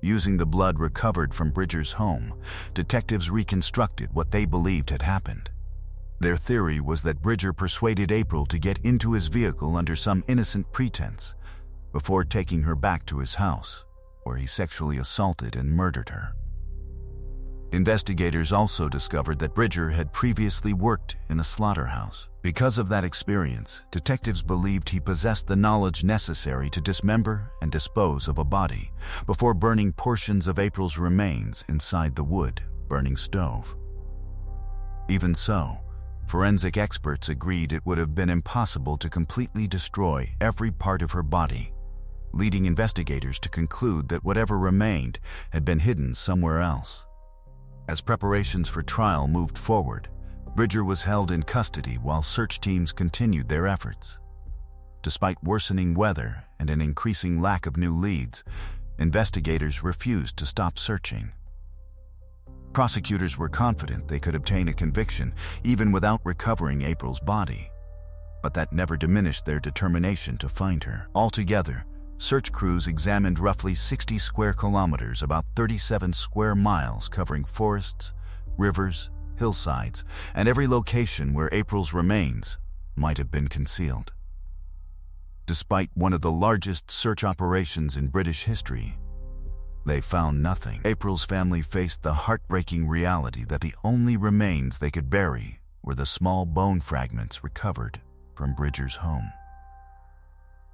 Using the blood recovered from Bridger's home, detectives reconstructed what they believed had happened. Their theory was that Bridger persuaded April to get into his vehicle under some innocent pretense before taking her back to his house, where he sexually assaulted and murdered her. Investigators also discovered that Bridger had previously worked in a slaughterhouse. Because of that experience, detectives believed he possessed the knowledge necessary to dismember and dispose of a body before burning portions of April's remains inside the wood-burning stove. Even so, forensic experts agreed it would have been impossible to completely destroy every part of her body, leading investigators to conclude that whatever remained had been hidden somewhere else. As preparations for trial moved forward, Bridger was held in custody while search teams continued their efforts. Despite worsening weather and an increasing lack of new leads, investigators refused to stop searching. Prosecutors were confident they could obtain a conviction even without recovering April's body, but that never diminished their determination to find her. Altogether, search crews examined roughly 60 square kilometers, about 37 square miles, covering forests, rivers, hillsides, and every location where April's remains might have been concealed. Despite one of the largest search operations in British history, they found nothing. April's family faced the heartbreaking reality that the only remains they could bury were the small bone fragments recovered from Bridger's home.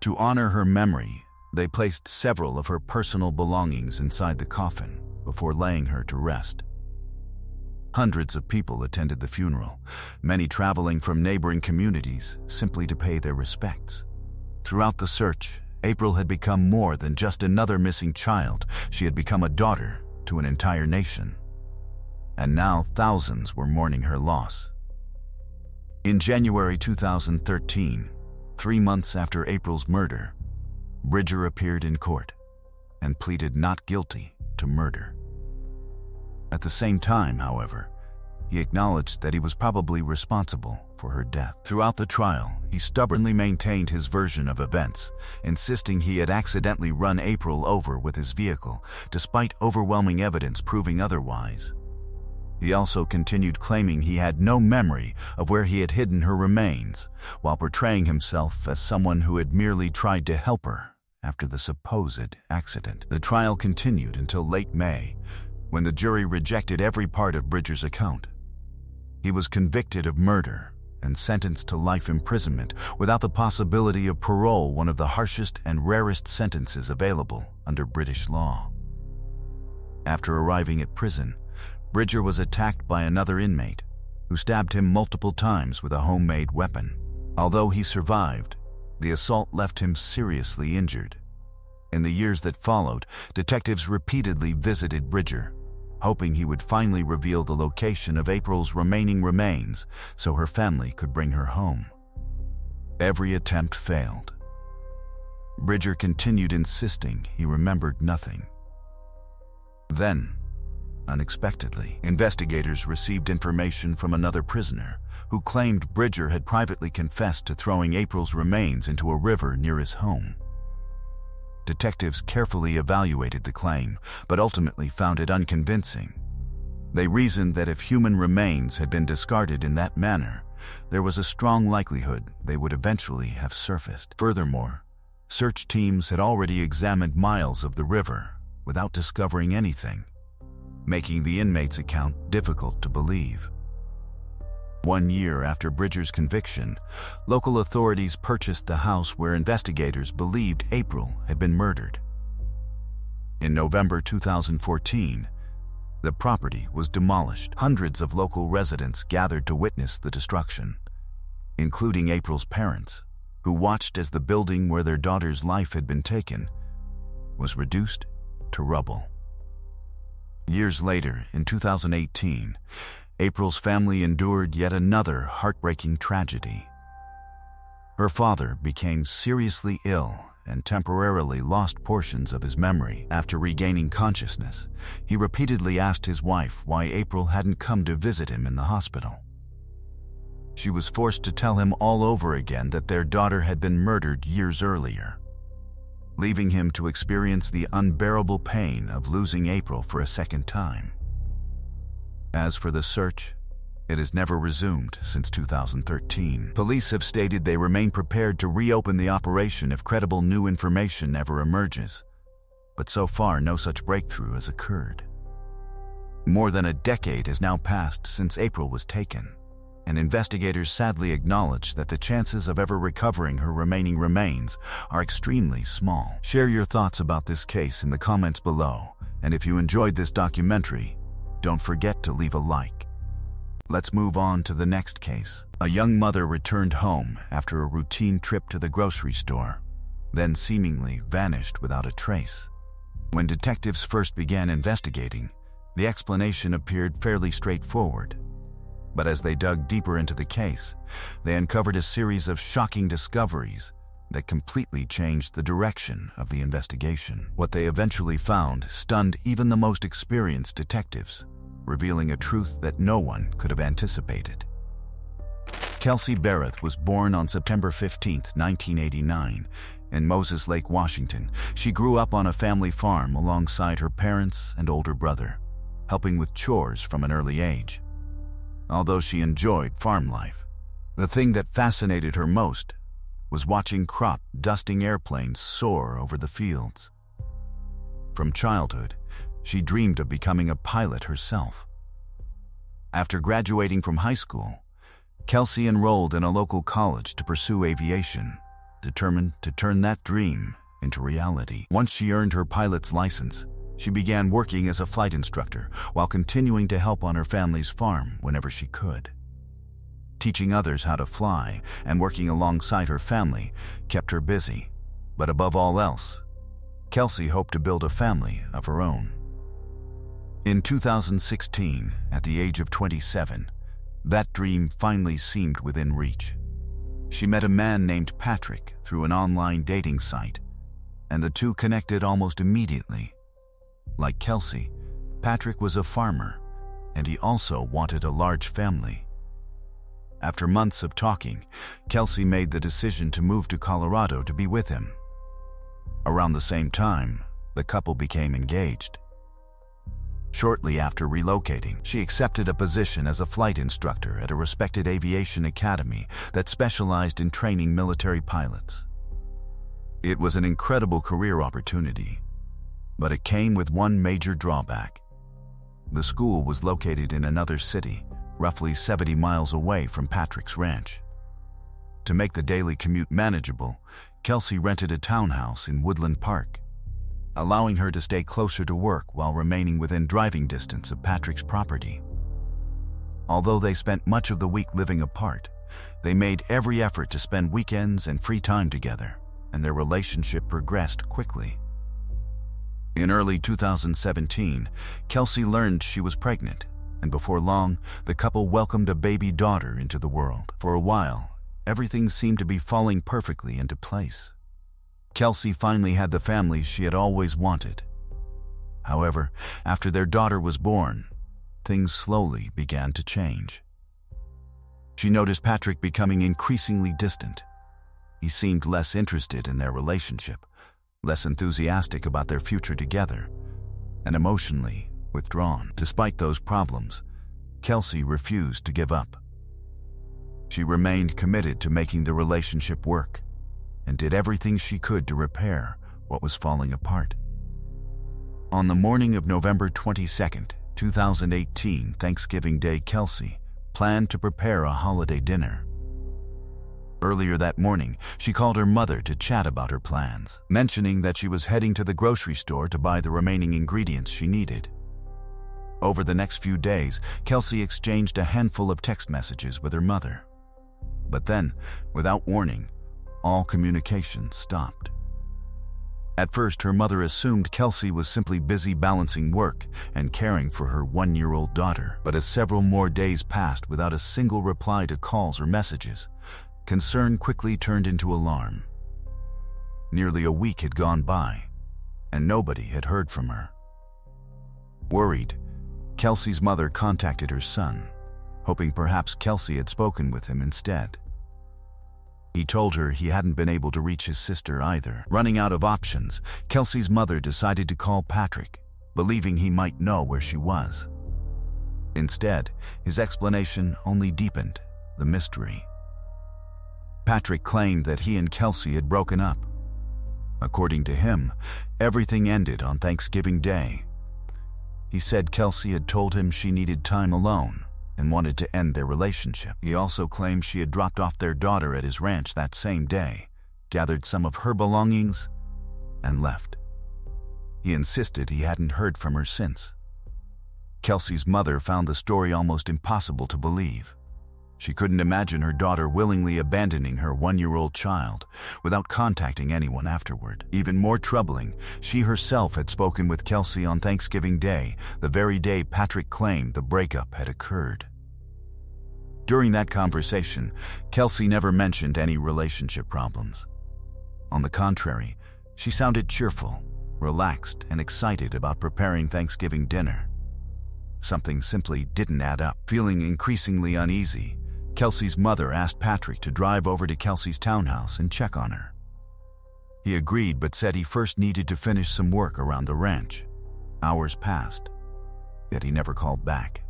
To honor her memory, they placed several of her personal belongings inside the coffin before laying her to rest. Hundreds of people attended the funeral, many traveling from neighboring communities simply to pay their respects. Throughout the search, April had become more than just another missing child. She had become a daughter to an entire nation. And now thousands were mourning her loss. In January 2013, 3 months after April's murder, Bridger appeared in court and pleaded not guilty to murder. At the same time, however, he acknowledged that he was probably responsible for her death. Throughout the trial, he stubbornly maintained his version of events, insisting he had accidentally run April over with his vehicle, despite overwhelming evidence proving otherwise. He also continued claiming he had no memory of where he had hidden her remains, while portraying himself as someone who had merely tried to help her after the supposed accident. The trial continued until late May, when the jury rejected every part of Bridger's account. He was convicted of murder and sentenced to life imprisonment without the possibility of parole, one of the harshest and rarest sentences available under British law. After arriving at prison, Bridger was attacked by another inmate, who stabbed him multiple times with a homemade weapon. Although he survived, the assault left him seriously injured. In the years that followed, detectives repeatedly visited Bridger, hoping he would finally reveal the location of April's remaining remains so her family could bring her home. Every attempt failed. Bridger continued insisting he remembered nothing. Then, unexpectedly, investigators received information from another prisoner who claimed Bridger had privately confessed to throwing April's remains into a river near his home. Detectives carefully evaluated the claim, but ultimately found it unconvincing. They reasoned that if human remains had been discarded in that manner, there was a strong likelihood they would eventually have surfaced. Furthermore, search teams had already examined miles of the river without discovering anything, making the inmate's account difficult to believe. 1 year after Bridger's conviction, local authorities purchased the house where investigators believed April had been murdered. In November 2014, the property was demolished. Hundreds of local residents gathered to witness the destruction, including April's parents, who watched as the building where their daughter's life had been taken was reduced to rubble. Years later, in 2018, April's family endured yet another heartbreaking tragedy. Her father became seriously ill and temporarily lost portions of his memory. After regaining consciousness, he repeatedly asked his wife why April hadn't come to visit him in the hospital. She was forced to tell him all over again that their daughter had been murdered years earlier, leaving him to experience the unbearable pain of losing April for a second time. As for the search, it has never resumed since 2013. Police have stated they remain prepared to reopen the operation if credible new information ever emerges, but so far no such breakthrough has occurred. More than a decade has now passed since April was taken, and investigators sadly acknowledge that the chances of ever recovering her remaining remains are extremely small. Share your thoughts about this case in the comments below, and if you enjoyed this documentary, don't forget to leave a like. Let's move on to the next case. A young mother returned home after a routine trip to the grocery store, then seemingly vanished without a trace. When detectives first began investigating, the explanation appeared fairly straightforward. But as they dug deeper into the case, they uncovered a series of shocking discoveries that completely changed the direction of the investigation. What they eventually found stunned even the most experienced detectives, revealing a truth that no one could have anticipated. Kelsey Barrett was born on September 15, 1989, in Moses Lake, Washington. She grew up on a family farm alongside her parents and older brother, helping with chores from an early age. Although she enjoyed farm life, the thing that fascinated her most was watching crop-dusting airplanes soar over the fields. From childhood, she dreamed of becoming a pilot herself. After graduating from high school, Kelsey enrolled in a local college to pursue aviation, determined to turn that dream into reality. Once she earned her pilot's license, she began working as a flight instructor while continuing to help on her family's farm whenever she could. Teaching others how to fly and working alongside her family kept her busy, but above all else, Kelsey hoped to build a family of her own. In 2016, at the age of 27, that dream finally seemed within reach. She met a man named Patrick through an online dating site, and the two connected almost immediately. Like Kelsey, Patrick was a farmer, and he also wanted a large family. After months of talking, Kelsey made the decision to move to Colorado to be with him. Around the same time, the couple became engaged. Shortly after relocating, she accepted a position as a flight instructor at a respected aviation academy that specialized in training military pilots. It was an incredible career opportunity, but it came with one major drawback. The school was located in another city, roughly 70 miles away from Patrick's ranch. To make the daily commute manageable, Kelsey rented a townhouse in Woodland Park, allowing her to stay closer to work while remaining within driving distance of Patrick's property. Although they spent much of the week living apart, they made every effort to spend weekends and free time together, and their relationship progressed quickly. In early 2017, Kelsey learned she was pregnant, and before long, the couple welcomed a baby daughter into the world. For a while, everything seemed to be falling perfectly into place. Kelsey finally had the family she had always wanted. However, after their daughter was born, things slowly began to change. She noticed Patrick becoming increasingly distant. He seemed less interested in their relationship, less enthusiastic about their future together, and emotionally withdrawn. Despite those problems, Kelsey refused to give up. She remained committed to making the relationship work, and did everything she could to repair what was falling apart. On the morning of November 22nd, 2018, Thanksgiving Day, Kelsey planned to prepare a holiday dinner. Earlier that morning, she called her mother to chat about her plans, mentioning that she was heading to the grocery store to buy the remaining ingredients she needed. Over the next few days, Kelsey exchanged a handful of text messages with her mother. But then, without warning, all communication stopped. At first, her mother assumed Kelsey was simply busy balancing work and caring for her 1-year-old daughter. But as several more days passed without a single reply to calls or messages, concern quickly turned into alarm. Nearly a week had gone by, and nobody had heard from her. Worried, Kelsey's mother contacted her son, hoping perhaps Kelsey had spoken with him instead. He told her he hadn't been able to reach his sister either. Running out of options, Kelsey's mother decided to call Patrick, believing he might know where she was. Instead, his explanation only deepened the mystery. Patrick claimed that he and Kelsey had broken up. According to him, everything ended on Thanksgiving Day. He said Kelsey had told him she needed time alone and wanted to end their relationship. He also claimed she had dropped off their daughter at his ranch that same day, gathered some of her belongings, and left. He insisted he hadn't heard from her since. Kelsey's mother found the story almost impossible to believe. She couldn't imagine her daughter willingly abandoning her 1-year-old child without contacting anyone afterward. Even more troubling, she herself had spoken with Kelsey on Thanksgiving Day, the very day Patrick claimed the breakup had occurred. During that conversation, Kelsey never mentioned any relationship problems. On the contrary, she sounded cheerful, relaxed, and excited about preparing Thanksgiving dinner. Something simply didn't add up. Feeling increasingly uneasy, Kelsey's mother asked Patrick to drive over to Kelsey's townhouse and check on her. He agreed but said he first needed to finish some work around the ranch. Hours passed, yet he never called back.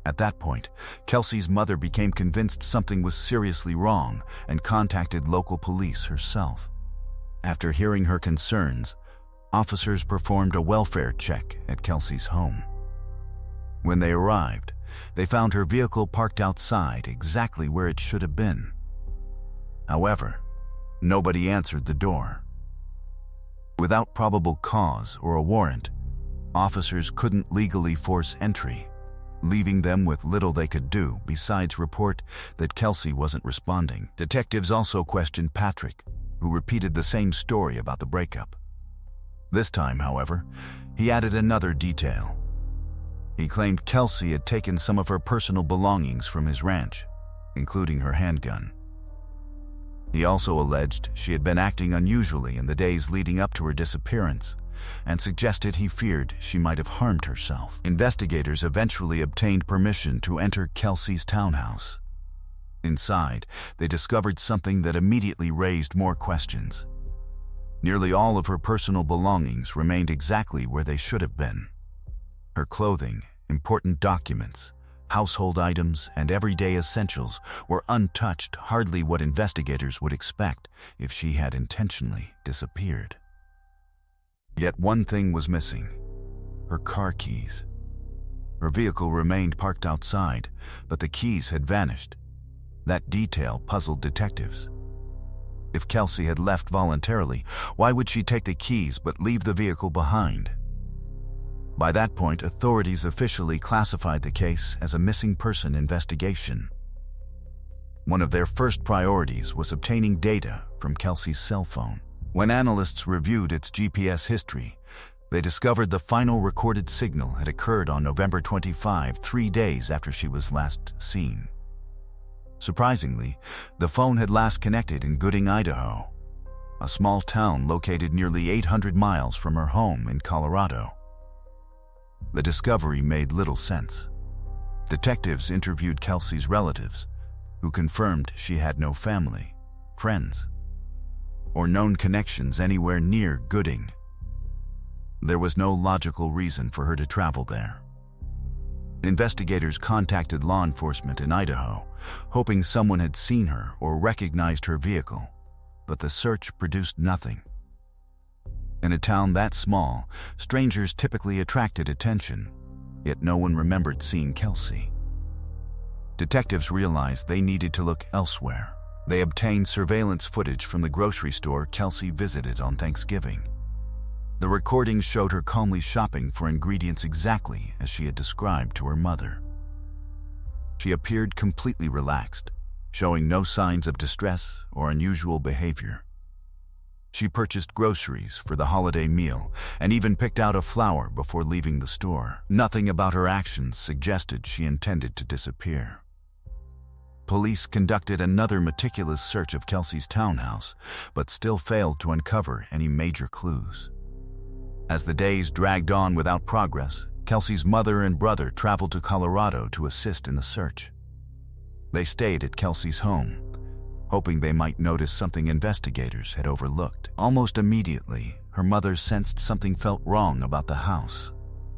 At that point, Kelsey's mother became convinced something was seriously wrong and contacted local police herself. After hearing her concerns, officers performed a welfare check at Kelsey's home. When they arrived, they found her vehicle parked outside exactly where it should have been. However, nobody answered the door. Without probable cause or a warrant, officers couldn't legally force entry, leaving them with little they could do besides report that Kelsey wasn't responding. Detectives also questioned Patrick, who repeated the same story about the breakup. This time, however, he added another detail. He claimed Kelsey had taken some of her personal belongings from his ranch, including her handgun. He also alleged she had been acting unusually in the days leading up to her disappearance, and suggested he feared she might have harmed herself. Investigators eventually obtained permission to enter Kelsey's townhouse. Inside, they discovered something that immediately raised more questions. Nearly all of her personal belongings remained exactly where they should have been. Her clothing, important documents, household items, and everyday essentials were untouched, hardly what investigators would expect if she had intentionally disappeared. Yet one thing was missing: her car keys. Her vehicle remained parked outside, but the keys had vanished. That detail puzzled detectives. If Kelsey had left voluntarily, why would she take the keys but leave the vehicle behind? By that point, authorities officially classified the case as a missing person investigation. One of their first priorities was obtaining data from Kelsey's cell phone. When analysts reviewed its GPS history, they discovered the final recorded signal had occurred on November 25, 3 days after she was last seen. Surprisingly, the phone had last connected in Gooding, Idaho, a small town located nearly 800 miles from her home in Colorado. The discovery made little sense. Detectives interviewed Kelsey's relatives, who confirmed she had no family, friends, or known connections anywhere near Gooding. There was no logical reason for her to travel there. Investigators contacted law enforcement in Idaho, hoping someone had seen her or recognized her vehicle, but the search produced nothing. In a town that small, strangers typically attracted attention, yet no one remembered seeing Kelsey. Detectives realized they needed to look elsewhere. They obtained surveillance footage from the grocery store Kelsey visited on Thanksgiving. The recordings showed her calmly shopping for ingredients exactly as she had described to her mother. She appeared completely relaxed, showing no signs of distress or unusual behavior. She purchased groceries for the holiday meal and even picked out a flower before leaving the store. Nothing about her actions suggested she intended to disappear. Police conducted another meticulous search of Kelsey's townhouse, but still failed to uncover any major clues. As the days dragged on without progress, Kelsey's mother and brother traveled to Colorado to assist in the search. They stayed at Kelsey's home, hoping they might notice something investigators had overlooked. Almost immediately, her mother sensed something felt wrong about the house,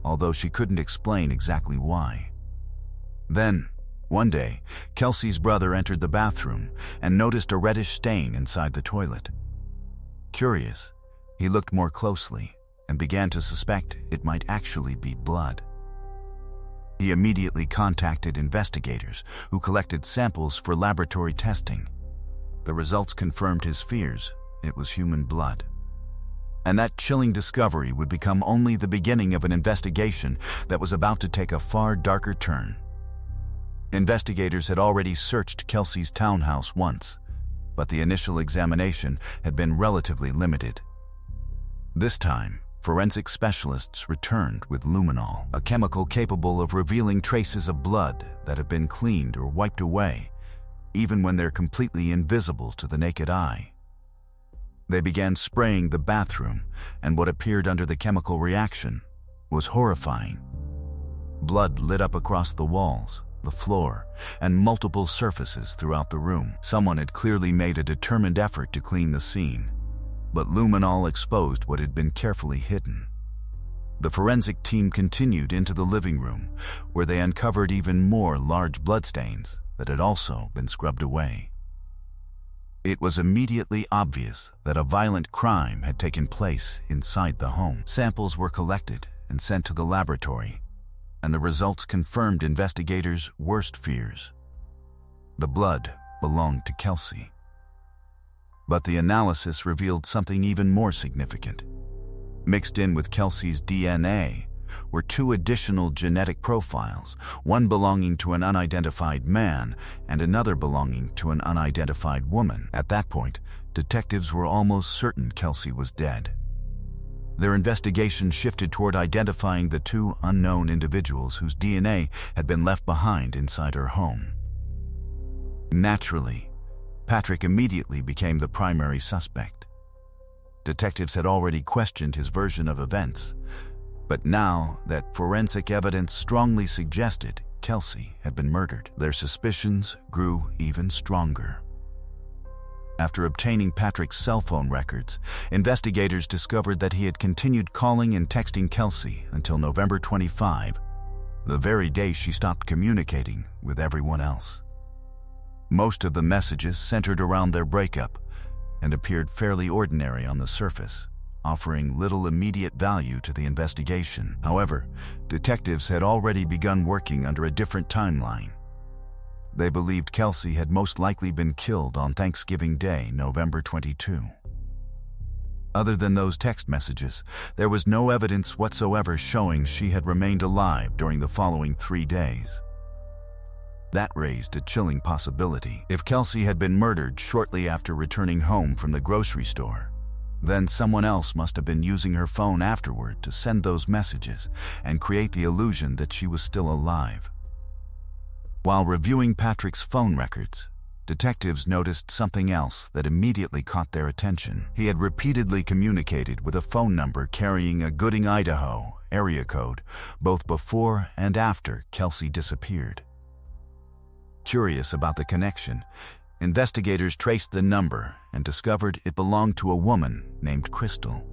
although she couldn't explain exactly why. Then, one day, Kelsey's brother entered the bathroom and noticed a reddish stain inside the toilet. Curious, he looked more closely and began to suspect it might actually be blood. He immediately contacted investigators who collected samples for laboratory testing. The results confirmed his fears. It was human blood. And that chilling discovery would become only the beginning of an investigation that was about to take a far darker turn. Investigators had already searched Kelsey's townhouse once, but the initial examination had been relatively limited. This time, forensic specialists returned with luminol, a chemical capable of revealing traces of blood that have been cleaned or wiped away, even when they're completely invisible to the naked eye. They began spraying the bathroom, and what appeared under the chemical reaction was horrifying. Blood lit up across the walls, the floor, and multiple surfaces throughout the room. Someone had clearly made a determined effort to clean the scene, but luminol exposed what had been carefully hidden. The forensic team continued into the living room, where they uncovered even more large bloodstains that had also been scrubbed away. It was immediately obvious that a violent crime had taken place inside the home. Samples were collected and sent to the laboratory, and the results confirmed investigators' worst fears. The blood belonged to Kelsey. But the analysis revealed something even more significant. Mixed in with Kelsey's DNA were two additional genetic profiles, one belonging to an unidentified man and another belonging to an unidentified woman. At that point, detectives were almost certain Kelsey was dead. Their investigation shifted toward identifying the two unknown individuals whose DNA had been left behind inside her home. Naturally, Patrick immediately became the primary suspect. Detectives had already questioned his version of events, but now that forensic evidence strongly suggested Kelsey had been murdered, their suspicions grew even stronger. After obtaining Patrick's cell phone records, investigators discovered that he had continued calling and texting Kelsey until November 25, the very day she stopped communicating with everyone else. Most of the messages centered around their breakup and appeared fairly ordinary on the surface, offering little immediate value to the investigation. However, detectives had already begun working under a different timeline. They believed Kelsey had most likely been killed on Thanksgiving Day, November 22. Other than those text messages, there was no evidence whatsoever showing she had remained alive during the following 3 days. That raised a chilling possibility. If Kelsey had been murdered shortly after returning home from the grocery store, then someone else must have been using her phone afterward to send those messages and create the illusion that she was still alive. While reviewing Patrick's phone records, detectives noticed something else that immediately caught their attention. He had repeatedly communicated with a phone number carrying a Gooding, Idaho area code, both before and after Kelsey disappeared. Curious about the connection, investigators traced the number and discovered it belonged to a woman named Crystal.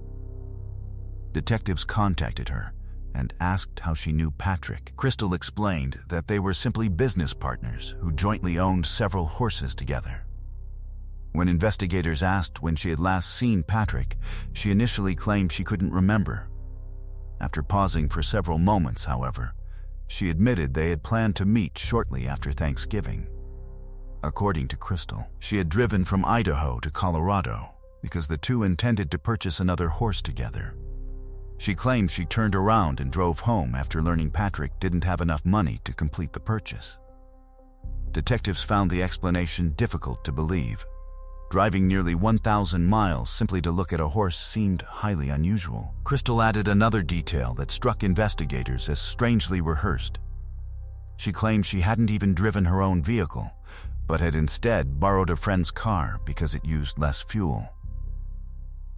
Detectives contacted her and asked how she knew Patrick. Crystal explained that they were simply business partners who jointly owned several horses together. When investigators asked when she had last seen Patrick, she initially claimed she couldn't remember. After pausing for several moments, however, she admitted they had planned to meet shortly after Thanksgiving. According to Crystal, she had driven from Idaho to Colorado because the two intended to purchase another horse together. She claimed she turned around and drove home after learning Patrick didn't have enough money to complete the purchase. Detectives found the explanation difficult to believe. Driving nearly 1,000 miles simply to look at a horse seemed highly unusual. Crystal added another detail that struck investigators as strangely rehearsed. She claimed she hadn't even driven her own vehicle, but had instead borrowed a friend's car because it used less fuel.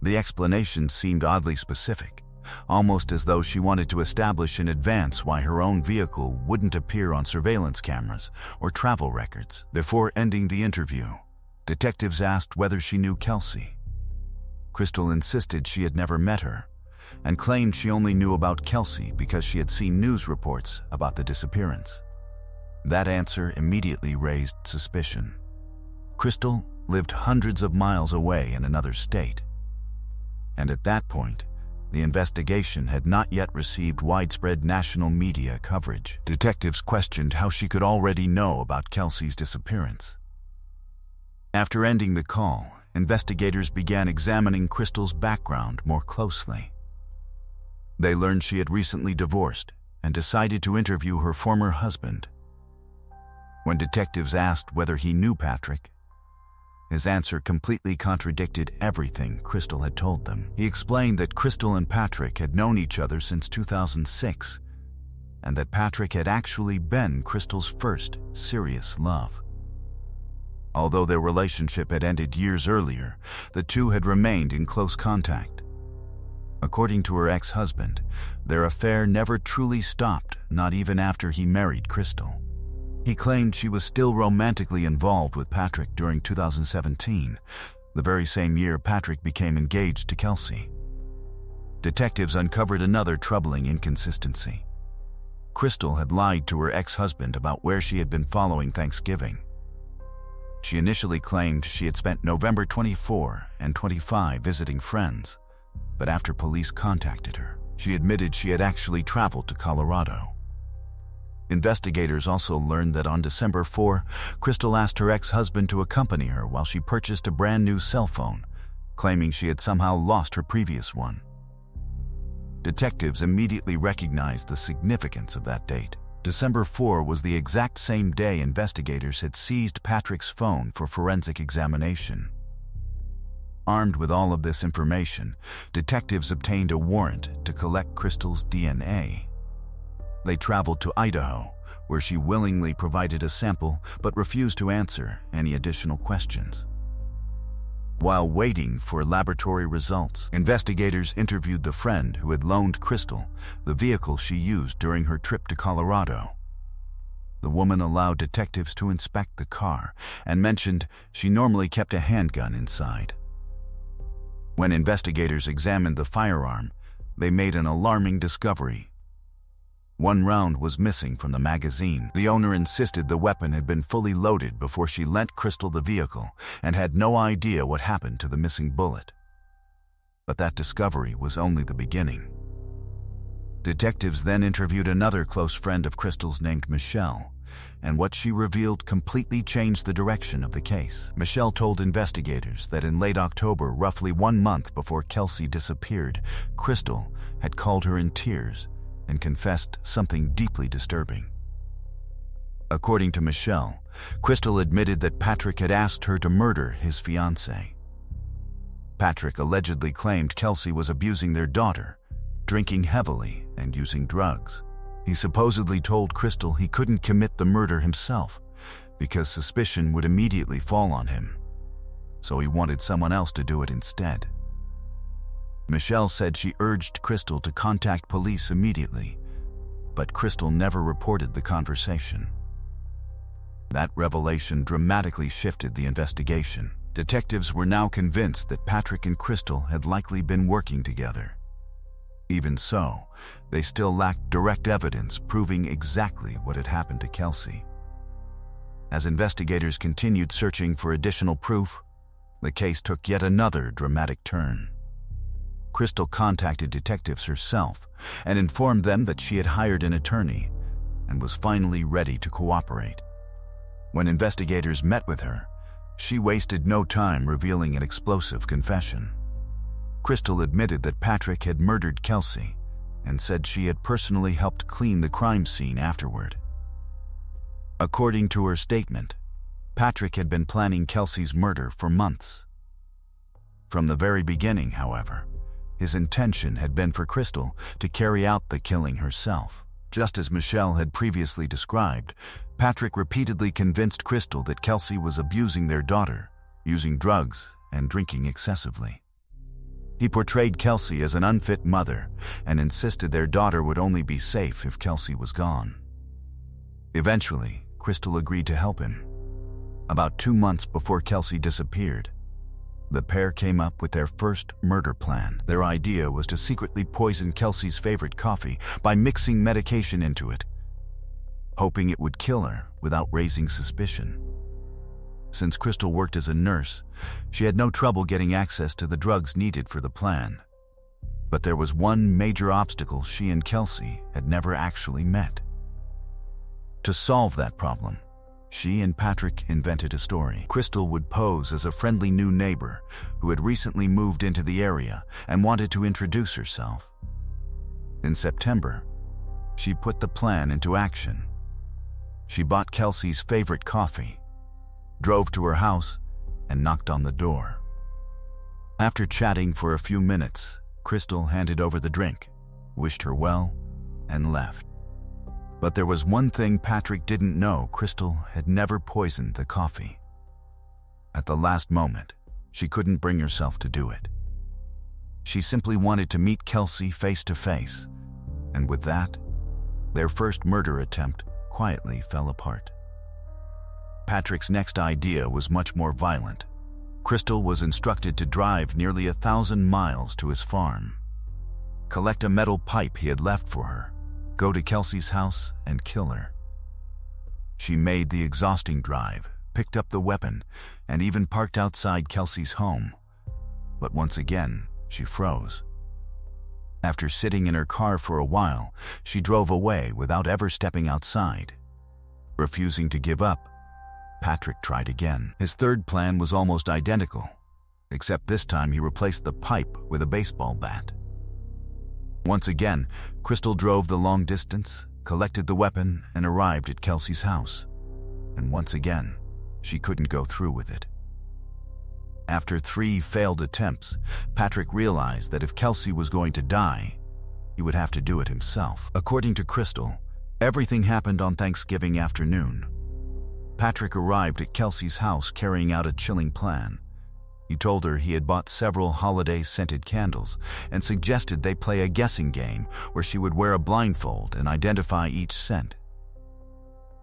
The explanation seemed oddly specific, almost as though she wanted to establish in advance why her own vehicle wouldn't appear on surveillance cameras or travel records. Before ending the interview, detectives asked whether she knew Kelsey. Crystal insisted she had never met her, and claimed she only knew about Kelsey because she had seen news reports about the disappearance. That answer immediately raised suspicion. Crystal lived hundreds of miles away in another state, and at that point, the investigation had not yet received widespread national media coverage. Detectives questioned how she could already know about Kelsey's disappearance. After ending the call, investigators began examining Crystal's background more closely. They learned she had recently divorced and decided to interview her former husband. When detectives asked whether he knew Patrick, his answer completely contradicted everything Crystal had told them. He explained that Crystal and Patrick had known each other since 2006, and that Patrick had actually been Crystal's first serious love. Although their relationship had ended years earlier, the two had remained in close contact. According to her ex-husband, their affair never truly stopped, not even after he married Crystal. He claimed she was still romantically involved with Patrick during 2017, the very same year Patrick became engaged to Kelsey. Detectives uncovered another troubling inconsistency. Crystal had lied to her ex-husband about where she had been following Thanksgiving. She initially claimed she had spent November 24 and 25 visiting friends, but after police contacted her, she admitted she had actually traveled to Colorado. Investigators also learned that on December 4, Crystal asked her ex-husband to accompany her while she purchased a brand new cell phone, claiming she had somehow lost her previous one. Detectives immediately recognized the significance of that date. December 4 was the exact same day investigators had seized Patrick's phone for forensic examination. Armed with all of this information, detectives obtained a warrant to collect Crystal's DNA. They traveled to Idaho, where she willingly provided a sample but refused to answer any additional questions. While waiting for laboratory results, investigators interviewed the friend who had loaned Crystal the vehicle she used during her trip to Colorado. The woman allowed detectives to inspect the car and mentioned she normally kept a handgun inside. When investigators examined the firearm, they made an alarming discovery. One round was missing from the magazine. The owner insisted the weapon had been fully loaded before she lent Crystal the vehicle and had no idea what happened to the missing bullet. But that discovery was only the beginning. Detectives then interviewed another close friend of Crystal's named Michelle, and what she revealed completely changed the direction of the case. Michelle told investigators that in late October, roughly 1 month before Kelsey disappeared, Crystal had called her in tears and confessed something deeply disturbing. According to Michelle, Crystal admitted that Patrick had asked her to murder his fiancée. Patrick allegedly claimed Kelsey was abusing their daughter, drinking heavily and using drugs. He supposedly told Crystal he couldn't commit the murder himself because suspicion would immediately fall on him, so he wanted someone else to do it instead. Michelle said she urged Crystal to contact police immediately, but Crystal never reported the conversation. That revelation dramatically shifted the investigation. Detectives were now convinced that Patrick and Crystal had likely been working together. Even so, they still lacked direct evidence proving exactly what had happened to Kelsey. As investigators continued searching for additional proof, the case took yet another dramatic turn. Crystal contacted detectives herself and informed them that she had hired an attorney and was finally ready to cooperate. When investigators met with her, she wasted no time revealing an explosive confession. Crystal admitted that Patrick had murdered Kelsey and said she had personally helped clean the crime scene afterward. According to her statement, Patrick had been planning Kelsey's murder for months. From the very beginning, however, his intention had been for Crystal to carry out the killing herself. Just as Michelle had previously described, Patrick repeatedly convinced Crystal that Kelsey was abusing their daughter, using drugs and drinking excessively. He portrayed Kelsey as an unfit mother and insisted their daughter would only be safe if Kelsey was gone. Eventually, Crystal agreed to help him. About 2 months before Kelsey disappeared, the pair came up with their first murder plan. Their idea was to secretly poison Kelsey's favorite coffee by mixing medication into it, hoping it would kill her without raising suspicion. Since Crystal worked as a nurse, she had no trouble getting access to the drugs needed for the plan. But there was one major obstacle she and Kelsey had never actually met. To solve that problem, she and Patrick invented a story. Crystal would pose as a friendly new neighbor who had recently moved into the area and wanted to introduce herself. In September, she put the plan into action. She bought Kelsey's favorite coffee, drove to her house, and knocked on the door. After chatting for a few minutes, Crystal handed over the drink, wished her well, and left. But there was one thing Patrick didn't know: Crystal had never poisoned the coffee. At the last moment, she couldn't bring herself to do it. She simply wanted to meet Kelsey face to face, and with that, their first murder attempt quietly fell apart. Patrick's next idea was much more violent. Crystal was instructed to drive nearly 1,000 miles to his farm, collect a metal pipe he had left for her, go to Kelsey's house, and kill her. She made the exhausting drive, picked up the weapon, and even parked outside Kelsey's home. But once again, she froze. After sitting in her car for a while, she drove away without ever stepping outside. Refusing to give up, Patrick tried again. His third plan was almost identical, except this time he replaced the pipe with a baseball bat. Once again, Crystal drove the long distance, collected the weapon, and arrived at Kelsey's house. And once again, she couldn't go through with it. After 3 failed attempts, Patrick realized that if Kelsey was going to die, he would have to do it himself. According to Crystal, everything happened on Thanksgiving afternoon. Patrick arrived at Kelsey's house carrying out a chilling plan. He told her he had bought several holiday-scented candles and suggested they play a guessing game where she would wear a blindfold and identify each scent.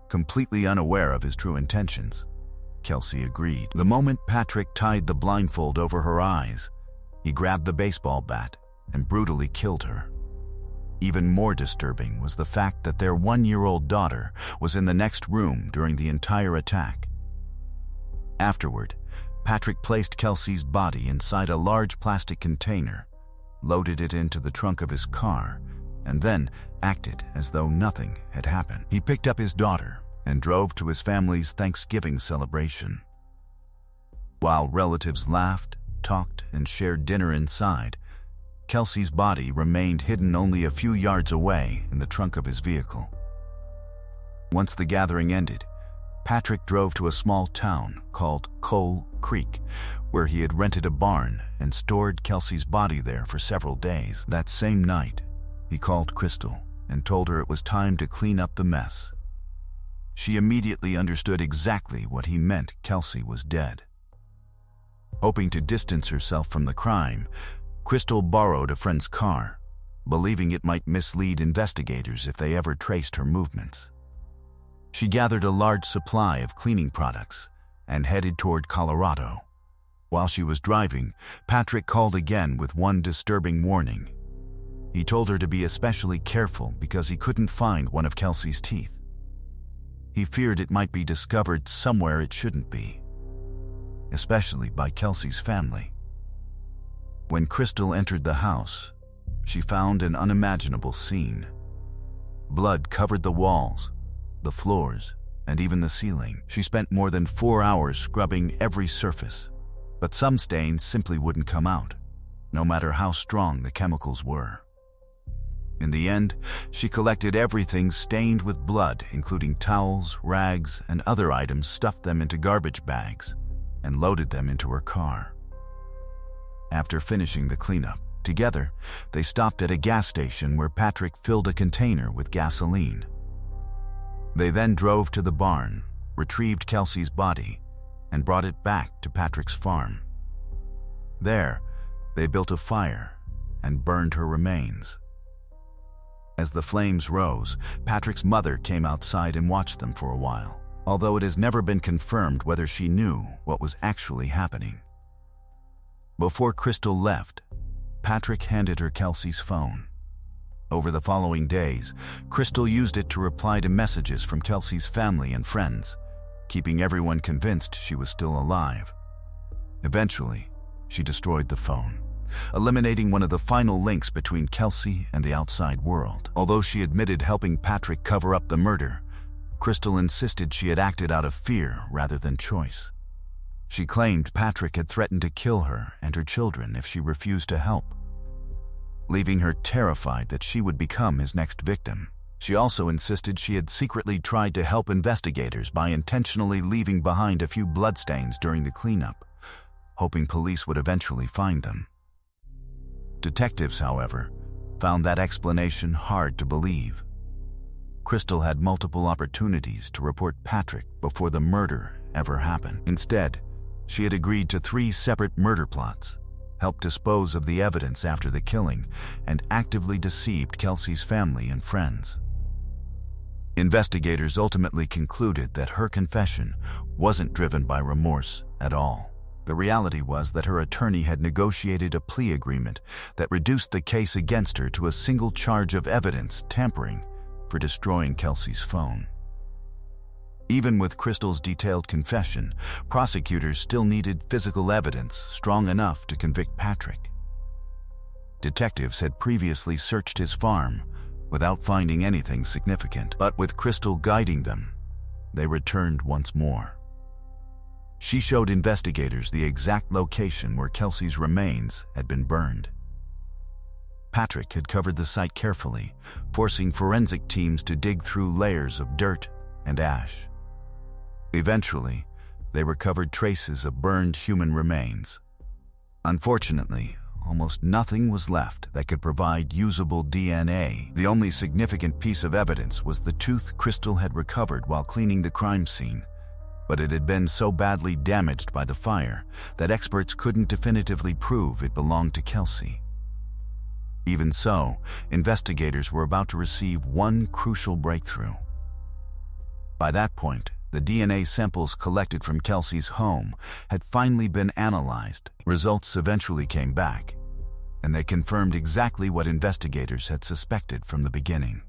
Completely unaware of his true intentions, Kelsey agreed. The moment Patrick tied the blindfold over her eyes, he grabbed the baseball bat and brutally killed her. Even more disturbing was the fact that their 1-year-old daughter was in the next room during the entire attack. Afterward, Patrick placed Kelsey's body inside a large plastic container, loaded it into the trunk of his car, and then acted as though nothing had happened. He picked up his daughter and drove to his family's Thanksgiving celebration. While relatives laughed, talked, and shared dinner inside, Kelsey's body remained hidden only a few yards away in the trunk of his vehicle. Once the gathering ended, Patrick drove to a small town called Coal Creek, where he had rented a barn and stored Kelsey's body there for several days. That same night, he called Crystal and told her it was time to clean up the mess. She immediately understood exactly what he meant. Kelsey was dead. Hoping to distance herself from the crime, Crystal borrowed a friend's car, believing it might mislead investigators if they ever traced her movements. She gathered a large supply of cleaning products and headed toward Colorado. While she was driving, Patrick called again with one disturbing warning. He told her to be especially careful because he couldn't find one of Kelsey's teeth. He feared it might be discovered somewhere it shouldn't be. especially by Kelsey's family. When Crystal entered the house, she found an unimaginable scene. Blood covered the walls, the floors, and even the ceiling. She spent more than 4 hours scrubbing every surface, but some stains simply wouldn't come out, no matter how strong the chemicals were. In the end, she collected everything stained with blood, including towels, rags, and other items, stuffed them into garbage bags, and loaded them into her car. After finishing the cleanup, together, they stopped at a gas station where Patrick filled a container with gasoline. They then drove to the barn, retrieved Kelsey's body, and brought it back to Patrick's farm. There, they built a fire and burned her remains. As the flames rose, Patrick's mother came outside and watched them for a while, although it has never been confirmed whether she knew what was actually happening. Before Crystal left, Patrick handed her Kelsey's phone. Over the following days, Crystal used it to reply to messages from Kelsey's family and friends, keeping everyone convinced she was still alive. Eventually, she destroyed the phone, eliminating one of the final links between Kelsey and the outside world. Although she admitted helping Patrick cover up the murder, Crystal insisted she had acted out of fear rather than choice. She claimed Patrick had threatened to kill her and her children if she refused to help, leaving her terrified that she would become his next victim. She also insisted she had secretly tried to help investigators by intentionally leaving behind a few bloodstains during the cleanup, hoping police would eventually find them. Detectives, however, found that explanation hard to believe. Crystal had multiple opportunities to report Patrick before the murder ever happened. Instead, she had agreed to 3 separate murder plots, helped dispose of the evidence after the killing, and actively deceived Kelsey's family and friends. Investigators ultimately concluded that her confession wasn't driven by remorse at all. The reality was that her attorney had negotiated a plea agreement that reduced the case against her to a single charge of evidence tampering for destroying Kelsey's phone. Even with Crystal's detailed confession, prosecutors still needed physical evidence strong enough to convict Patrick. Detectives had previously searched his farm without finding anything significant, but with Crystal guiding them, they returned once more. She showed investigators the exact location where Kelsey's remains had been burned. Patrick had covered the site carefully, forcing forensic teams to dig through layers of dirt and ash. Eventually, they recovered traces of burned human remains. Unfortunately, almost nothing was left that could provide usable DNA. The only significant piece of evidence was the tooth Crystal had recovered while cleaning the crime scene, but it had been so badly damaged by the fire that experts couldn't definitively prove it belonged to Kelsey. Even so, investigators were about to receive one crucial breakthrough. By that point, the DNA samples collected from Kelsey's home had finally been analyzed. Results eventually came back, and they confirmed exactly what investigators had suspected from the beginning.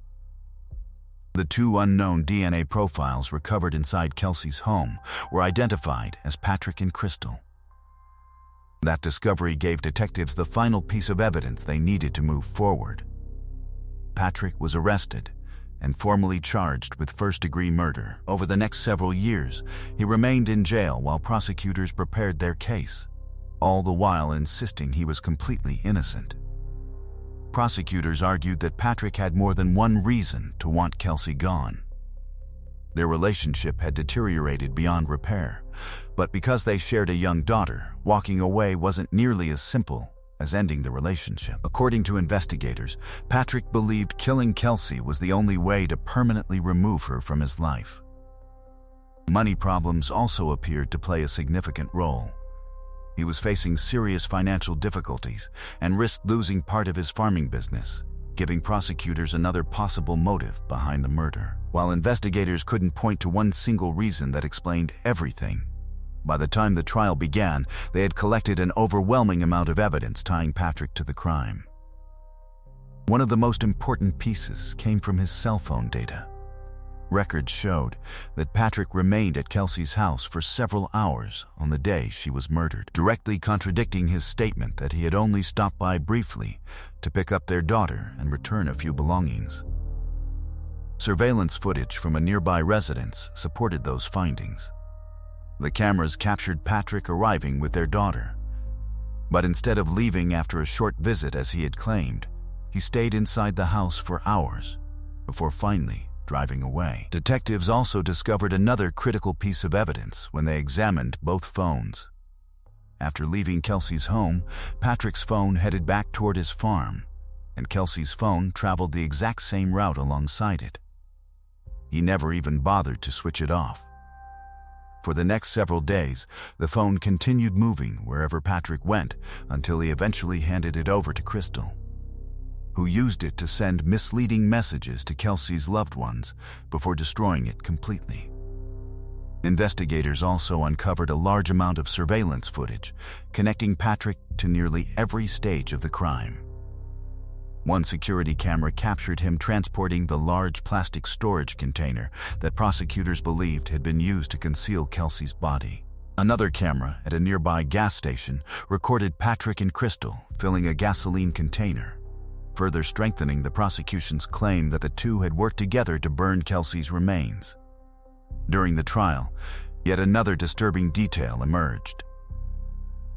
The 2 unknown DNA profiles recovered inside Kelsey's home were identified as Patrick and Crystal. That discovery gave detectives the final piece of evidence they needed to move forward. Patrick was arrested and formally charged with first-degree murder. Over the next several years, he remained in jail while prosecutors prepared their case, all the while insisting he was completely innocent. Prosecutors argued that Patrick had more than one reason to want Kelsey gone. Their relationship had deteriorated beyond repair, but because they shared a young daughter, walking away wasn't nearly as simple as ending the relationship. According to investigators, Patrick believed killing Kelsey was the only way to permanently remove her from his life. Money problems also appeared to play a significant role. He was facing serious financial difficulties and risked losing part of his farming business, giving prosecutors another possible motive behind the murder. While investigators couldn't point to one single reason that explained everything, by the time the trial began, they had collected an overwhelming amount of evidence tying Patrick to the crime. One of the most important pieces came from his cell phone data. Records showed that Patrick remained at Kelsey's house for several hours on the day she was murdered, directly contradicting his statement that he had only stopped by briefly to pick up their daughter and return a few belongings. Surveillance footage from a nearby residence supported those findings. The cameras captured Patrick arriving with their daughter, but instead of leaving after a short visit as he had claimed, he stayed inside the house for hours before finally driving away. Detectives also discovered another critical piece of evidence when they examined both phones. After leaving Kelsey's home, Patrick's phone headed back toward his farm, and Kelsey's phone traveled the exact same route alongside it. He never even bothered to switch it off. For the next several days, the phone continued moving wherever Patrick went until he eventually handed it over to Crystal, who used it to send misleading messages to Kelsey's loved ones before destroying it completely. Investigators also uncovered a large amount of surveillance footage connecting Patrick to nearly every stage of the crime. One security camera captured him transporting the large plastic storage container that prosecutors believed had been used to conceal Kelsey's body. Another camera at a nearby gas station recorded Patrick and Crystal filling a gasoline container, further strengthening the prosecution's claim that the two had worked together to burn Kelsey's remains. During the trial, yet another disturbing detail emerged.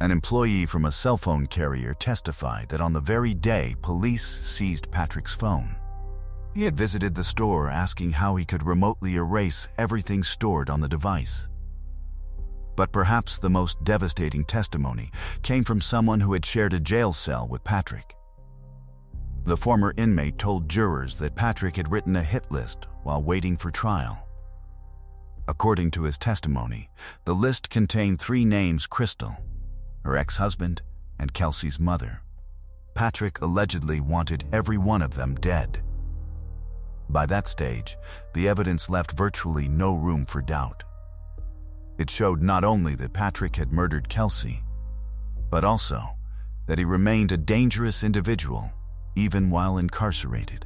An employee from a cell phone carrier testified that on the very day police seized Patrick's phone, he had visited the store asking how he could remotely erase everything stored on the device. But perhaps the most devastating testimony came from someone who had shared a jail cell with Patrick. The former inmate told jurors that Patrick had written a hit list while waiting for trial. According to his testimony, the list contained 3 names: Crystal, her ex-husband, and Kelsey's mother. Patrick allegedly wanted every one of them dead. By that stage, the evidence left virtually no room for doubt. It showed not only that Patrick had murdered Kelsey, but also that he remained a dangerous individual even while incarcerated.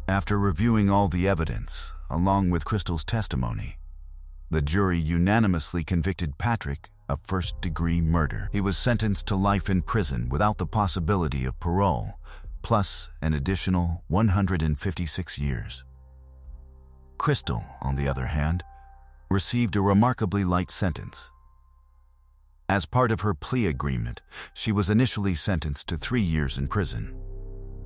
After reviewing all the evidence, along with Crystal's testimony, the jury unanimously convicted Patrick of first-degree murder. He was sentenced to life in prison without the possibility of parole, plus an additional 156 years. Crystal, on the other hand, received a remarkably light sentence. As part of her plea agreement, she was initially sentenced to 3 years in prison,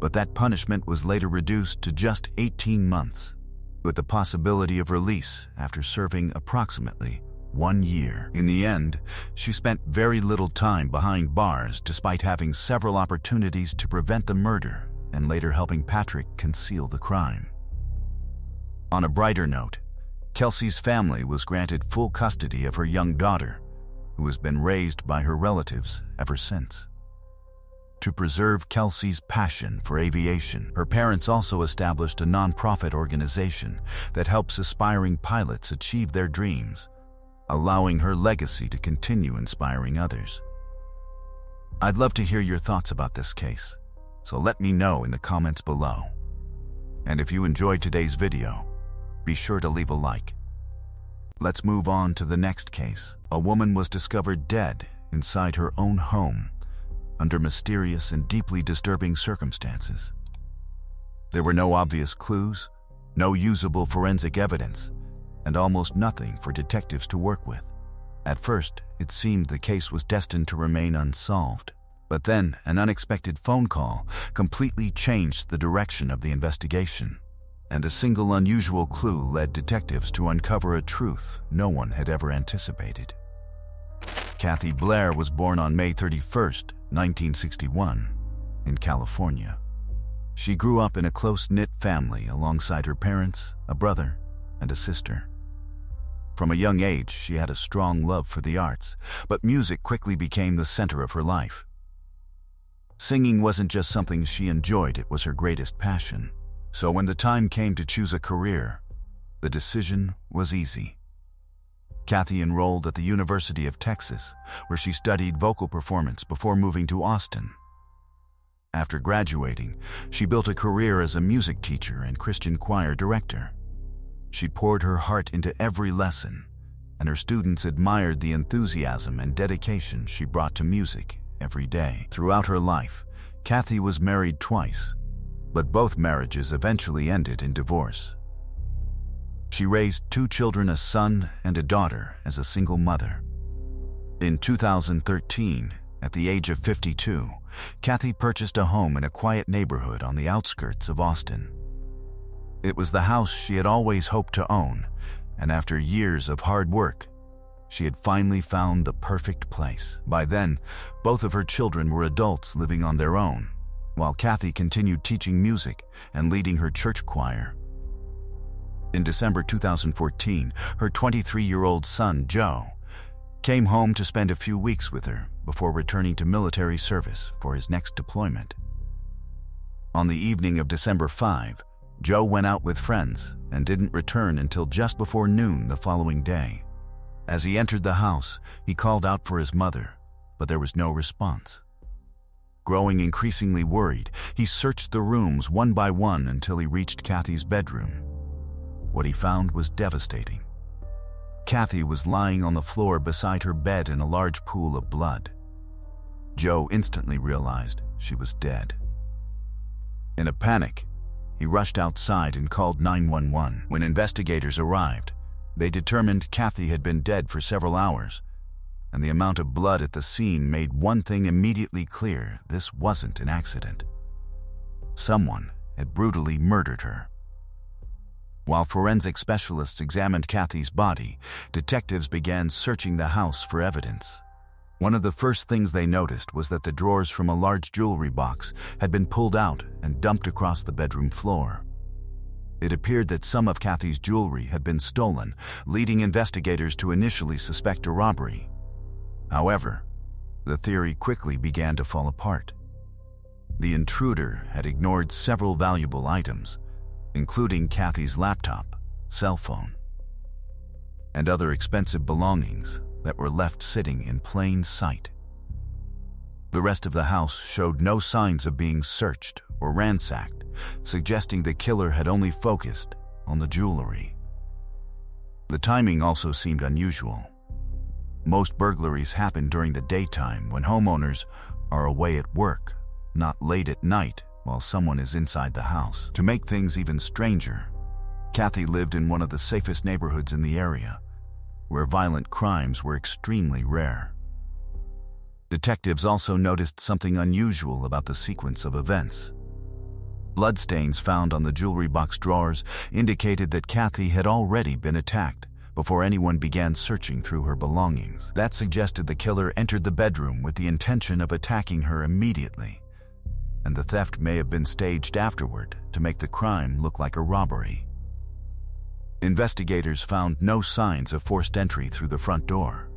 but that punishment was later reduced to just 18 months, with the possibility of release after serving approximately 1 year. In the end, she spent very little time behind bars despite having several opportunities to prevent the murder and later helping Patrick conceal the crime. On a brighter note, Kelsey's family was granted full custody of her young daughter, who has been raised by her relatives ever since. To preserve Kelsey's passion for aviation, her parents also established a nonprofit organization that helps aspiring pilots achieve their dreams, allowing her legacy to continue inspiring others. I'd love to hear your thoughts about this case, so let me know in the comments below. And if you enjoyed today's video, be sure to leave a like. Let's move on to the next case. A woman was discovered dead inside her own home under mysterious and deeply disturbing circumstances. There were no obvious clues, no usable forensic evidence, and almost nothing for detectives to work with. At first, it seemed the case was destined to remain unsolved, but then an unexpected phone call completely changed the direction of the investigation, and a single unusual clue led detectives to uncover a truth no one had ever anticipated. Kathy Blair was born on May 31st, 1961, in California. She grew up in a close-knit family alongside her parents, a brother, and a sister. From a young age, she had a strong love for the arts, but music quickly became the center of her life. Singing wasn't just something she enjoyed, it was her greatest passion. So when the time came to choose a career, the decision was easy. Kathy enrolled at the University of Texas, where she studied vocal performance before moving to Austin. After graduating, she built a career as a music teacher and Christian choir director. She poured her heart into every lesson, and her students admired the enthusiasm and dedication she brought to music every day. Throughout her life, Kathy was married twice, but both marriages eventually ended in divorce. She raised 2 children, a son and a daughter, as a single mother. In 2013, at the age of 52, Kathy purchased a home in a quiet neighborhood on the outskirts of Austin. It was the house she had always hoped to own, and after years of hard work, she had finally found the perfect place. By then, both of her children were adults living on their own, while Kathy continued teaching music and leading her church choir. In December 2014, her 23-year-old son, Joe, came home to spend a few weeks with her before returning to military service for his next deployment. On the evening of December 5, Joe went out with friends and didn't return until just before noon the following day. As he entered the house, he called out for his mother, but there was no response. Growing increasingly worried, he searched the rooms one by one until he reached Kathy's bedroom. What he found was devastating. Kathy was lying on the floor beside her bed in a large pool of blood. Joe instantly realized she was dead. In a panic, he rushed outside and called 911. When investigators arrived, they determined Kathy had been dead for several hours, and the amount of blood at the scene made one thing immediately clear: this wasn't an accident. Someone had brutally murdered her. While forensic specialists examined Kathy's body, detectives began searching the house for evidence. One of the first things they noticed was that the drawers from a large jewelry box had been pulled out and dumped across the bedroom floor. It appeared that some of Kathy's jewelry had been stolen, leading investigators to initially suspect a robbery. However, the theory quickly began to fall apart. The intruder had ignored several valuable items, including Kathy's laptop, cell phone, and other expensive belongings that were left sitting in plain sight. The rest of the house showed no signs of being searched or ransacked, suggesting the killer had only focused on the jewelry. The timing also seemed unusual. Most burglaries happen during the daytime when homeowners are away at work, not late at night while someone is inside the house. To make things even stranger, Kathy lived in one of the safest neighborhoods in the area, where violent crimes were extremely rare. Detectives also noticed something unusual about the sequence of events. Bloodstains found on the jewelry box drawers indicated that Kathy had already been attacked before anyone began searching through her belongings. That suggested the killer entered the bedroom with the intention of attacking her immediately, and the theft may have been staged afterward to make the crime look like a robbery. Investigators found no signs of forced entry through the front door,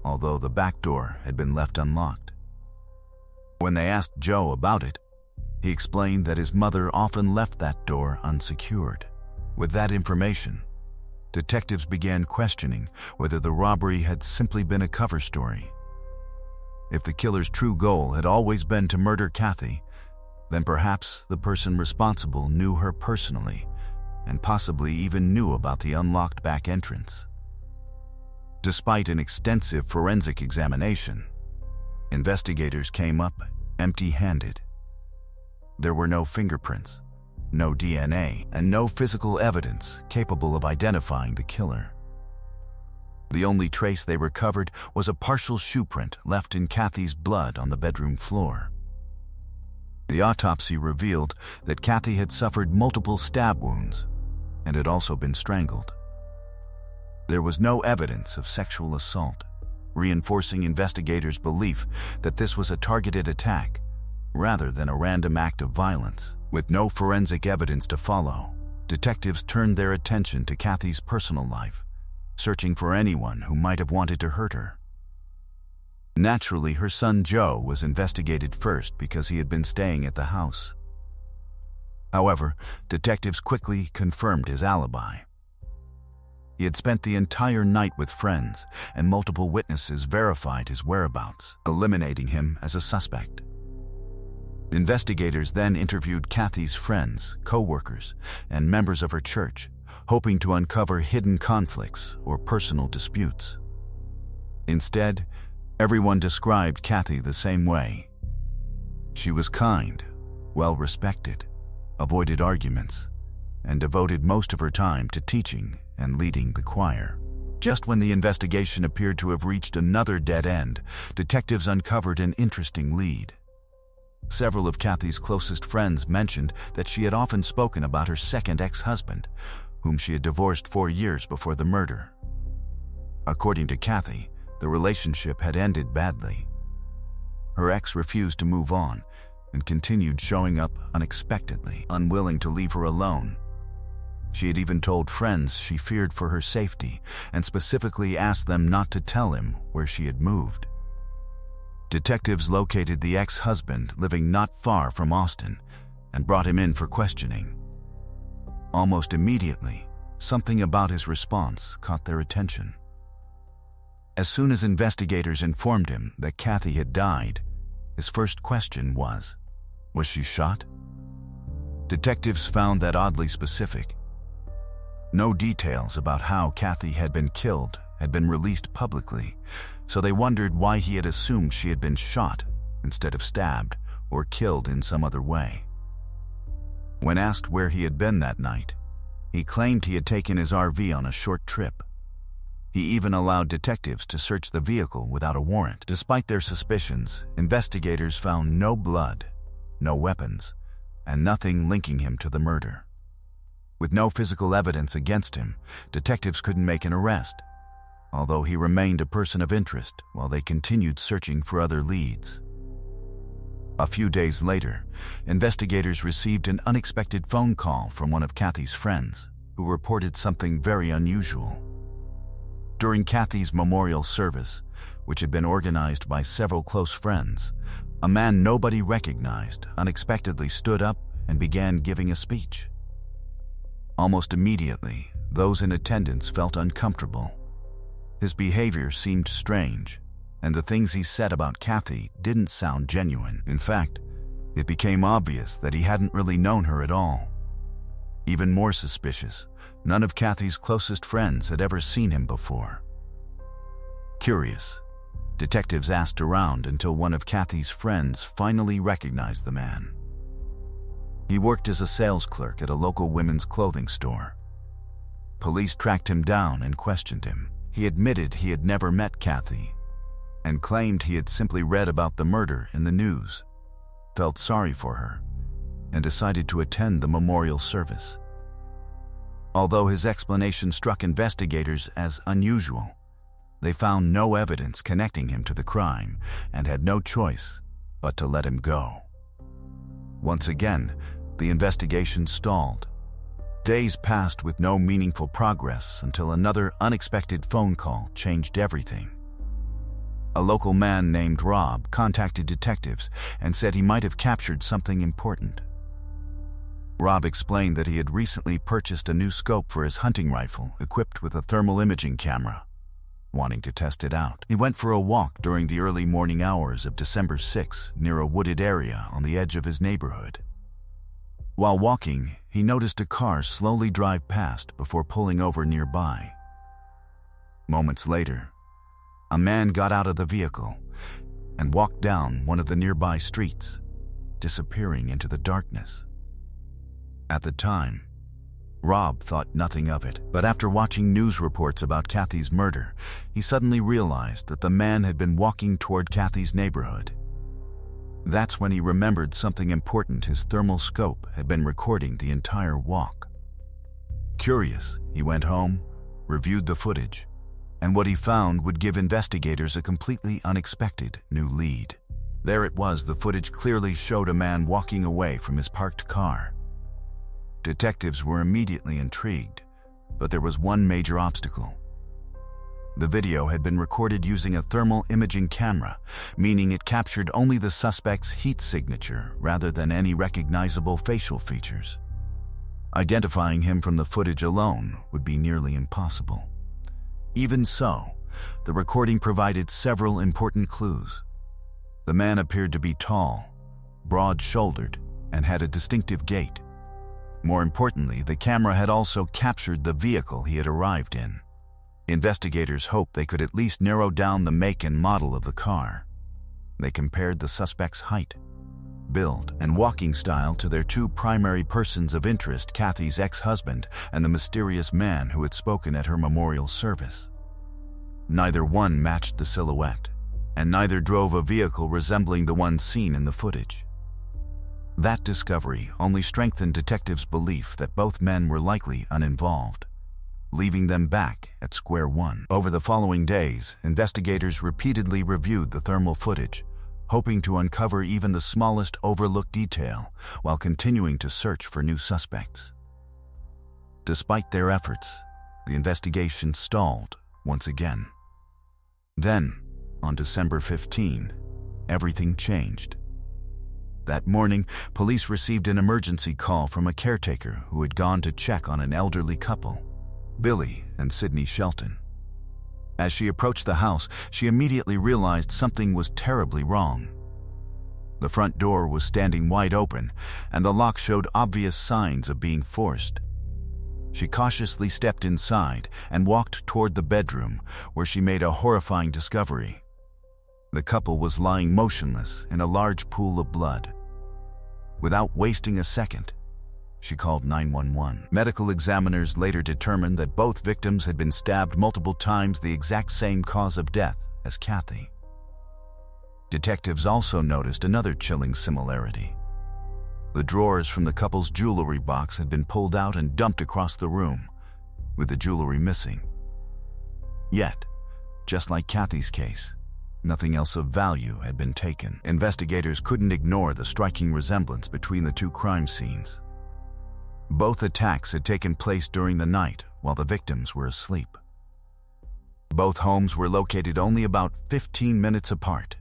although the back door had been left unlocked. When they asked Joe about it, he explained that his mother often left that door unsecured. With that information, detectives began questioning whether the robbery had simply been a cover story. If the killer's true goal had always been to murder Kathy, then perhaps the person responsible knew her personally and possibly even knew about the unlocked back entrance. Despite an extensive forensic examination, investigators came up empty-handed. There were no fingerprints, no DNA, and no physical evidence capable of identifying the killer. The only trace they recovered was a partial shoe print left in Kathy's blood on the bedroom floor. The autopsy revealed that Kathy had suffered multiple stab wounds and had also been strangled. There was no evidence of sexual assault, reinforcing investigators' belief that this was a targeted attack rather than a random act of violence. With no forensic evidence to follow, detectives turned their attention to Kathy's personal life, searching for anyone who might have wanted to hurt her. Naturally, her son Joe was investigated first because he had been staying at the house. However, detectives quickly confirmed his alibi. He had spent the entire night with friends, and multiple witnesses verified his whereabouts, eliminating him as a suspect. Investigators then interviewed Kathy's friends, co-workers, and members of her church, hoping to uncover hidden conflicts or personal disputes. Instead, everyone described Kathy the same way. She was kind, well-respected, avoided arguments, and devoted most of her time to teaching and leading the choir. Just when the investigation appeared to have reached another dead end, detectives uncovered an interesting lead. Several of Kathy's closest friends mentioned that she had often spoken about her second ex-husband, whom she had divorced 4 years before the murder. According to Kathy, the relationship had ended badly. Her ex refused to move on and continued showing up unexpectedly, unwilling to leave her alone. She had even told friends she feared for her safety and specifically asked them not to tell him where she had moved. Detectives located the ex-husband living not far from Austin and brought him in for questioning. Almost immediately, something about his response caught their attention. As soon as investigators informed him that Kathy had died, his first question was she shot? Detectives found that oddly specific. No details about how Kathy had been killed had been released publicly, so they wondered why he had assumed she had been shot instead of stabbed or killed in some other way. When asked where he had been that night, he claimed he had taken his RV on a short trip. He even allowed detectives to search the vehicle without a warrant. Despite their suspicions, investigators found no blood, no weapons, and nothing linking him to the murder. With no physical evidence against him, detectives couldn't make an arrest, although he remained a person of interest while they continued searching for other leads. A few days later, investigators received an unexpected phone call from one of Kathy's friends, who reported something very unusual. During Kathy's memorial service, which had been organized by several close friends, a man nobody recognized unexpectedly stood up and began giving a speech. Almost immediately, those in attendance felt uncomfortable. His behavior seemed strange, and the things he said about Kathy didn't sound genuine. In fact, it became obvious that he hadn't really known her at all. Even more suspicious, none of Kathy's closest friends had ever seen him before. Curious, detectives asked around until one of Kathy's friends finally recognized the man. He worked as a sales clerk at a local women's clothing store. Police tracked him down and questioned him. He admitted he had never met Kathy and claimed he had simply read about the murder in the news, felt sorry for her, and decided to attend the memorial service. Although his explanation struck investigators as unusual, they found no evidence connecting him to the crime and had no choice but to let him go. Once again, the investigation stalled. Days passed with no meaningful progress until another unexpected phone call changed everything. A local man named Rob contacted detectives and said he might have captured something important. Rob explained that he had recently purchased a new scope for his hunting rifle equipped with a thermal imaging camera, wanting to test it out. He went for a walk during the early morning hours of December 6 near a wooded area on the edge of his neighborhood. While walking, he noticed a car slowly drive past before pulling over nearby. Moments later, a man got out of the vehicle and walked down one of the nearby streets, disappearing into the darkness. At the time, Rob thought nothing of it, but after watching news reports about Kathy's murder, he suddenly realized that the man had been walking toward Kathy's neighborhood. That's when he remembered something important. His thermal scope had been recording the entire walk. Curious, he went home, reviewed the footage, and what he found would give investigators a completely unexpected new lead. There it was. The footage clearly showed a man walking away from his parked car. Detectives were immediately intrigued, but there was one major obstacle. The video had been recorded using a thermal imaging camera, meaning it captured only the suspect's heat signature rather than any recognizable facial features. Identifying him from the footage alone would be nearly impossible. Even so, the recording provided several important clues. The man appeared to be tall, broad-shouldered, and had a distinctive gait. More importantly, the camera had also captured the vehicle he had arrived in. Investigators hoped they could at least narrow down the make and model of the car. They compared the suspect's height, build, and walking style to their two primary persons of interest, Kathy's ex-husband and the mysterious man who had spoken at her memorial service. Neither one matched the silhouette, and neither drove a vehicle resembling the one seen in the footage. That discovery only strengthened detectives' belief that both men were likely uninvolved, leaving them back at square one. Over the following days, investigators repeatedly reviewed the thermal footage, hoping to uncover even the smallest overlooked detail while continuing to search for new suspects. Despite their efforts, the investigation stalled once again. Then, on December 15, everything changed. That morning, police received an emergency call from a caretaker who had gone to check on an elderly couple, Billy and Sydney Shelton. As she approached the house, she immediately realized something was terribly wrong. The front door was standing wide open, and the lock showed obvious signs of being forced. She cautiously stepped inside and walked toward the bedroom, where she made a horrifying discovery. The couple was lying motionless in a large pool of blood. Without wasting a second, she called 911. Medical examiners later determined that both victims had been stabbed multiple times, the exact same cause of death as Kathy. Detectives also noticed another chilling similarity. The drawers from the couple's jewelry box had been pulled out and dumped across the room, with the jewelry missing. Yet, just like Kathy's case, nothing else of value had been taken. Investigators couldn't ignore the striking resemblance between the two crime scenes. Both attacks had taken place during the night while the victims were asleep. Both homes were located only about 15 minutes apart,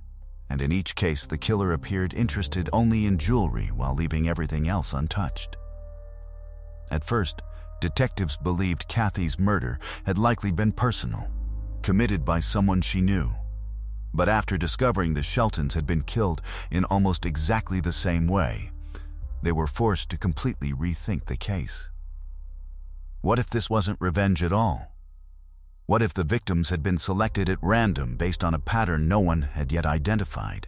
and in each case the killer appeared interested only in jewelry while leaving everything else untouched. At first, detectives believed Kathy's murder had likely been personal, committed by someone she knew. But after discovering the Sheltons had been killed in almost exactly the same way, they were forced to completely rethink the case. What if this wasn't revenge at all? What if the victims had been selected at random based on a pattern no one had yet identified?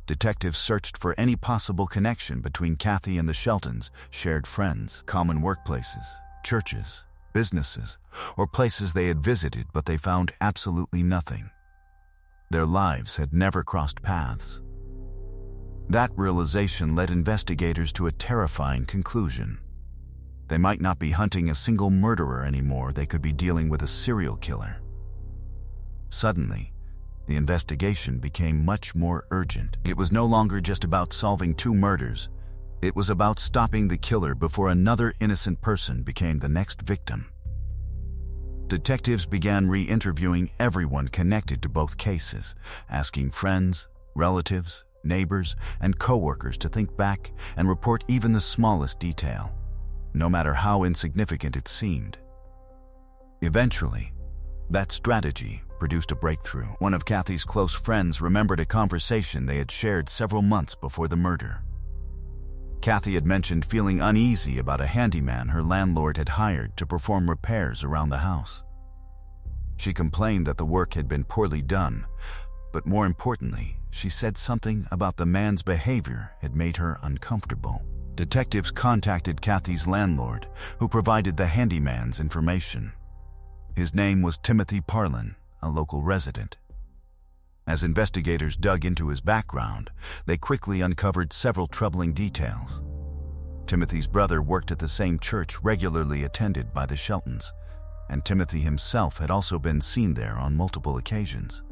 Detectives searched for any possible connection between Kathy and the Sheltons, shared friends, common workplaces, churches, businesses, or places they had visited, but they found absolutely nothing. Their lives had never crossed paths. That realization led investigators to a terrifying conclusion. They might not be hunting a single murderer anymore, they could be dealing with a serial killer. Suddenly, the investigation became much more urgent. It was no longer just about solving two murders. It was about stopping the killer before another innocent person became the next victim. Detectives began re-interviewing everyone connected to both cases, asking friends, relatives, neighbors, and co-workers to think back and report even the smallest detail, no matter how insignificant it seemed. Eventually, that strategy produced a breakthrough. One of Kathy's close friends remembered a conversation they had shared several months before the murder. Kathy had mentioned feeling uneasy about a handyman her landlord had hired to perform repairs around the house. She complained that the work had been poorly done, but more importantly, she said something about the man's behavior had made her uncomfortable. Detectives contacted Kathy's landlord, who provided the handyman's information. His name was Timothy Parlin, a local resident. As investigators dug into his background, they quickly uncovered several troubling details. Timothy's brother worked at the same church regularly attended by the Sheltons, and Timothy himself had also been seen there on multiple occasions.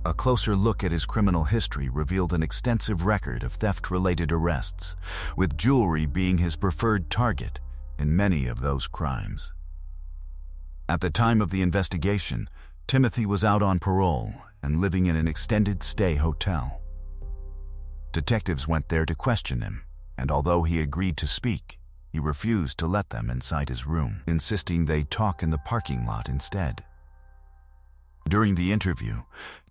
A closer look at his criminal history revealed an extensive record of theft-related arrests, with jewelry being his preferred target in many of those crimes. At the time of the investigation, Timothy was out on parole and living in an extended stay hotel. Detectives went there to question him, and although he agreed to speak, he refused to let them inside his room, insisting they talk in the parking lot instead. During the interview,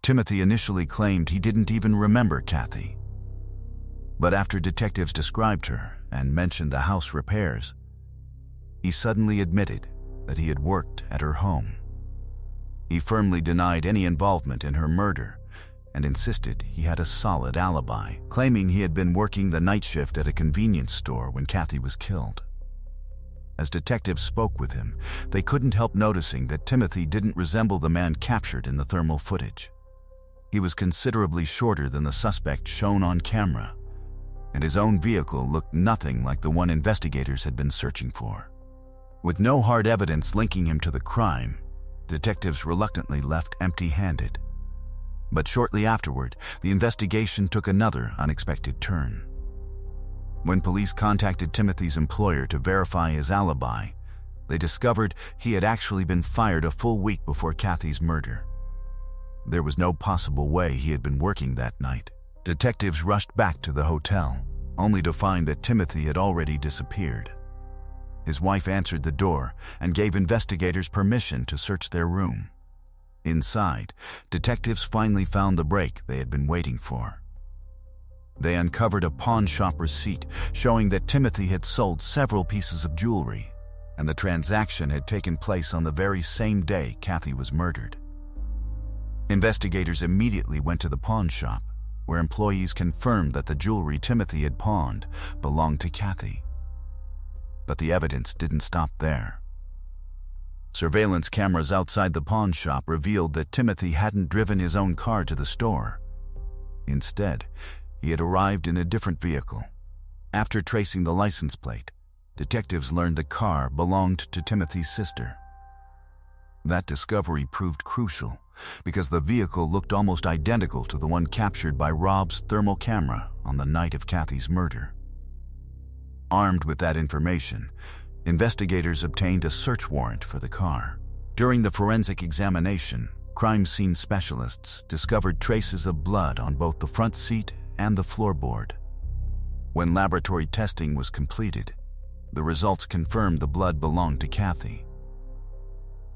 Timothy initially claimed he didn't even remember Kathy. But after detectives described her and mentioned the house repairs, he suddenly admitted that he had worked at her home. He firmly denied any involvement in her murder and insisted he had a solid alibi, claiming he had been working the night shift at a convenience store when Kathy was killed. As detectives spoke with him, they couldn't help noticing that Timothy didn't resemble the man captured in the thermal footage. He was considerably shorter than the suspect shown on camera, and his own vehicle looked nothing like the one investigators had been searching for. With no hard evidence linking him to the crime, detectives reluctantly left empty-handed. But shortly afterward, the investigation took another unexpected turn. When police contacted Timothy's employer to verify his alibi, they discovered he had actually been fired a full week before Kathy's murder. There was no possible way he had been working that night. Detectives rushed back to the hotel, only to find that Timothy had already disappeared. His wife answered the door and gave investigators permission to search their room. Inside, detectives finally found the break they had been waiting for. They uncovered a pawn shop receipt showing that Timothy had sold several pieces of jewelry, and the transaction had taken place on the very same day Kathy was murdered. Investigators immediately went to the pawn shop, where employees confirmed that the jewelry Timothy had pawned belonged to Kathy. But the evidence didn't stop there. Surveillance cameras outside the pawn shop revealed that Timothy hadn't driven his own car to the store. Instead, he had arrived in a different vehicle. After tracing the license plate, detectives learned the car belonged to Timothy's sister. That discovery proved crucial because the vehicle looked almost identical to the one captured by Rob's thermal camera on the night of Kathy's murder. Armed with that information, investigators obtained a search warrant for the car. During the forensic examination, crime scene specialists discovered traces of blood on both the front seat and the floorboard. When laboratory testing was completed, the results confirmed the blood belonged to Kathy.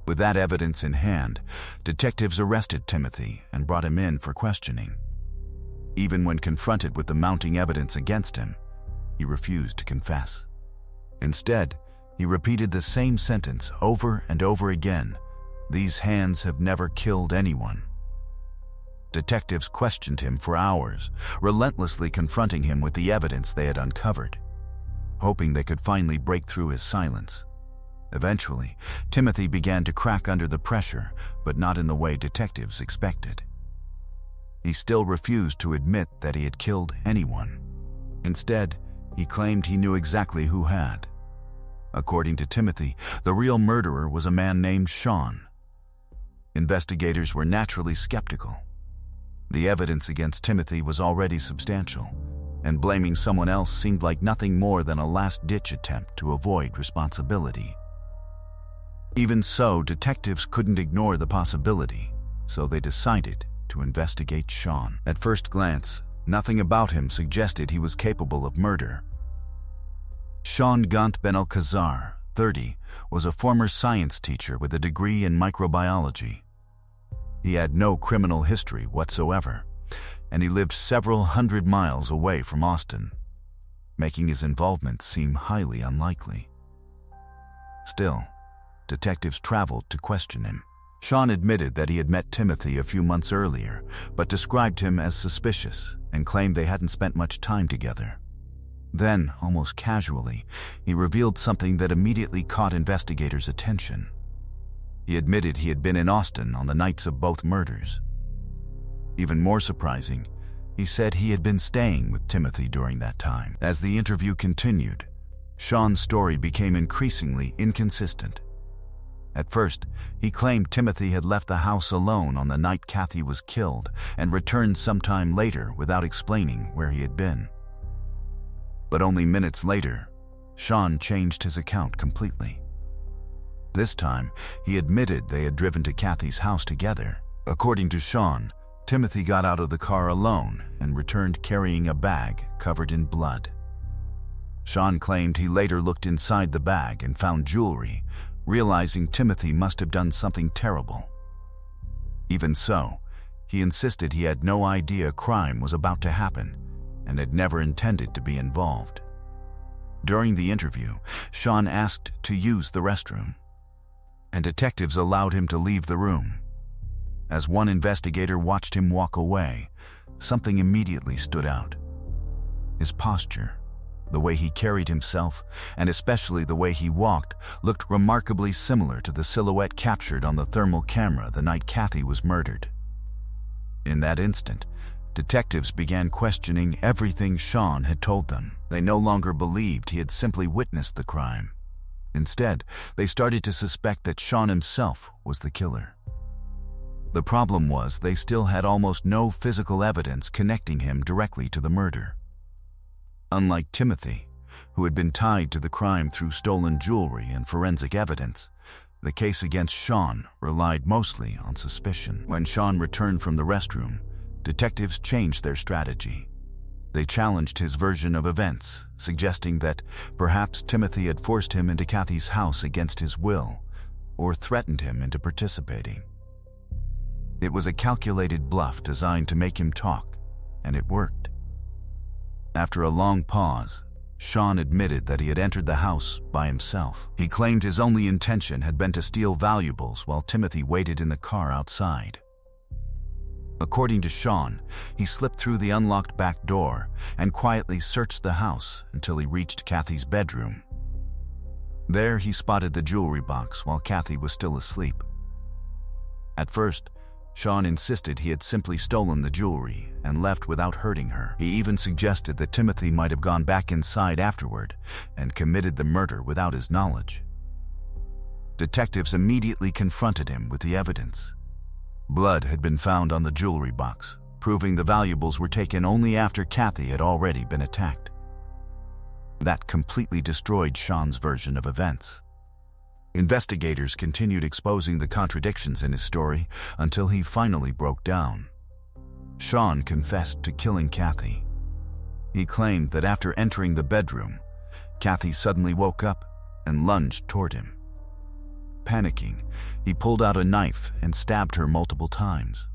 With that evidence in hand, detectives arrested Timothy and brought him in for questioning. Even when confronted with the mounting evidence against him, he refused to confess. Instead, he repeated the same sentence over and over again: "These hands have never killed anyone." Detectives questioned him for hours, relentlessly confronting him with the evidence they had uncovered, hoping they could finally break through his silence. Eventually, Timothy began to crack under the pressure, but not in the way detectives expected. He still refused to admit that he had killed anyone. Instead, he claimed he knew exactly who had. According to Timothy, the real murderer was a man named Sean. Investigators were naturally skeptical. The evidence against Timothy was already substantial, and blaming someone else seemed like nothing more than a last-ditch attempt to avoid responsibility. Even so, detectives couldn't ignore the possibility, so they decided to investigate Sean. At first glance, nothing about him suggested he was capable of murder. Sean Gant Ben-El-Khazar, 30, was a former science teacher with a degree in microbiology. He had no criminal history whatsoever, and he lived several hundred miles away from Austin, making his involvement seem highly unlikely. Still, detectives traveled to question him. Sean admitted that he had met Timothy a few months earlier, but described him as suspicious and claimed they hadn't spent much time together. Then, almost casually, he revealed something that immediately caught investigators' attention. He admitted he had been in Austin on the nights of both murders. Even more surprising, he said he had been staying with Timothy during that time. As the interview continued, Sean's story became increasingly inconsistent. At first, he claimed Timothy had left the house alone on the night Kathy was killed and returned sometime later without explaining where he had been. But only minutes later, Sean changed his account completely. This time, he admitted they had driven to Kathy's house together. According to Sean, Timothy got out of the car alone and returned carrying a bag covered in blood. Sean claimed he later looked inside the bag and found jewelry, realizing Timothy must have done something terrible. Even so, he insisted he had no idea crime was about to happen and had never intended to be involved. During the interview, Sean asked to use the restroom, and detectives allowed him to leave the room. As one investigator watched him walk away, something immediately stood out. His posture, the way he carried himself, and especially the way he walked, looked remarkably similar to the silhouette captured on the thermal camera the night Kathy was murdered. In that instant, detectives began questioning everything Sean had told them. They no longer believed he had simply witnessed the crime. Instead, they started to suspect that Sean himself was the killer. The problem was they still had almost no physical evidence connecting him directly to the murder. Unlike Timothy, who had been tied to the crime through stolen jewelry and forensic evidence, the case against Sean relied mostly on suspicion. When Sean returned from the restroom, detectives changed their strategy. They challenged his version of events, suggesting that perhaps Timothy had forced him into Kathy's house against his will, or threatened him into participating. It was a calculated bluff designed to make him talk, and it worked. After a long pause, Sean admitted that he had entered the house by himself. He claimed his only intention had been to steal valuables while Timothy waited in the car outside. According to Sean, he slipped through the unlocked back door and quietly searched the house until he reached Kathy's bedroom. There he spotted the jewelry box while Kathy was still asleep. At first, Sean insisted he had simply stolen the jewelry and left without hurting her. He even suggested that Timothy might have gone back inside afterward and committed the murder without his knowledge. Detectives immediately confronted him with the evidence. Blood had been found on the jewelry box, proving the valuables were taken only after Kathy had already been attacked. That completely destroyed Sean's version of events. Investigators continued exposing the contradictions in his story until he finally broke down. Sean confessed to killing Kathy. He claimed that after entering the bedroom, Kathy suddenly woke up and lunged toward him. Panicking, he pulled out a knife and stabbed her multiple times.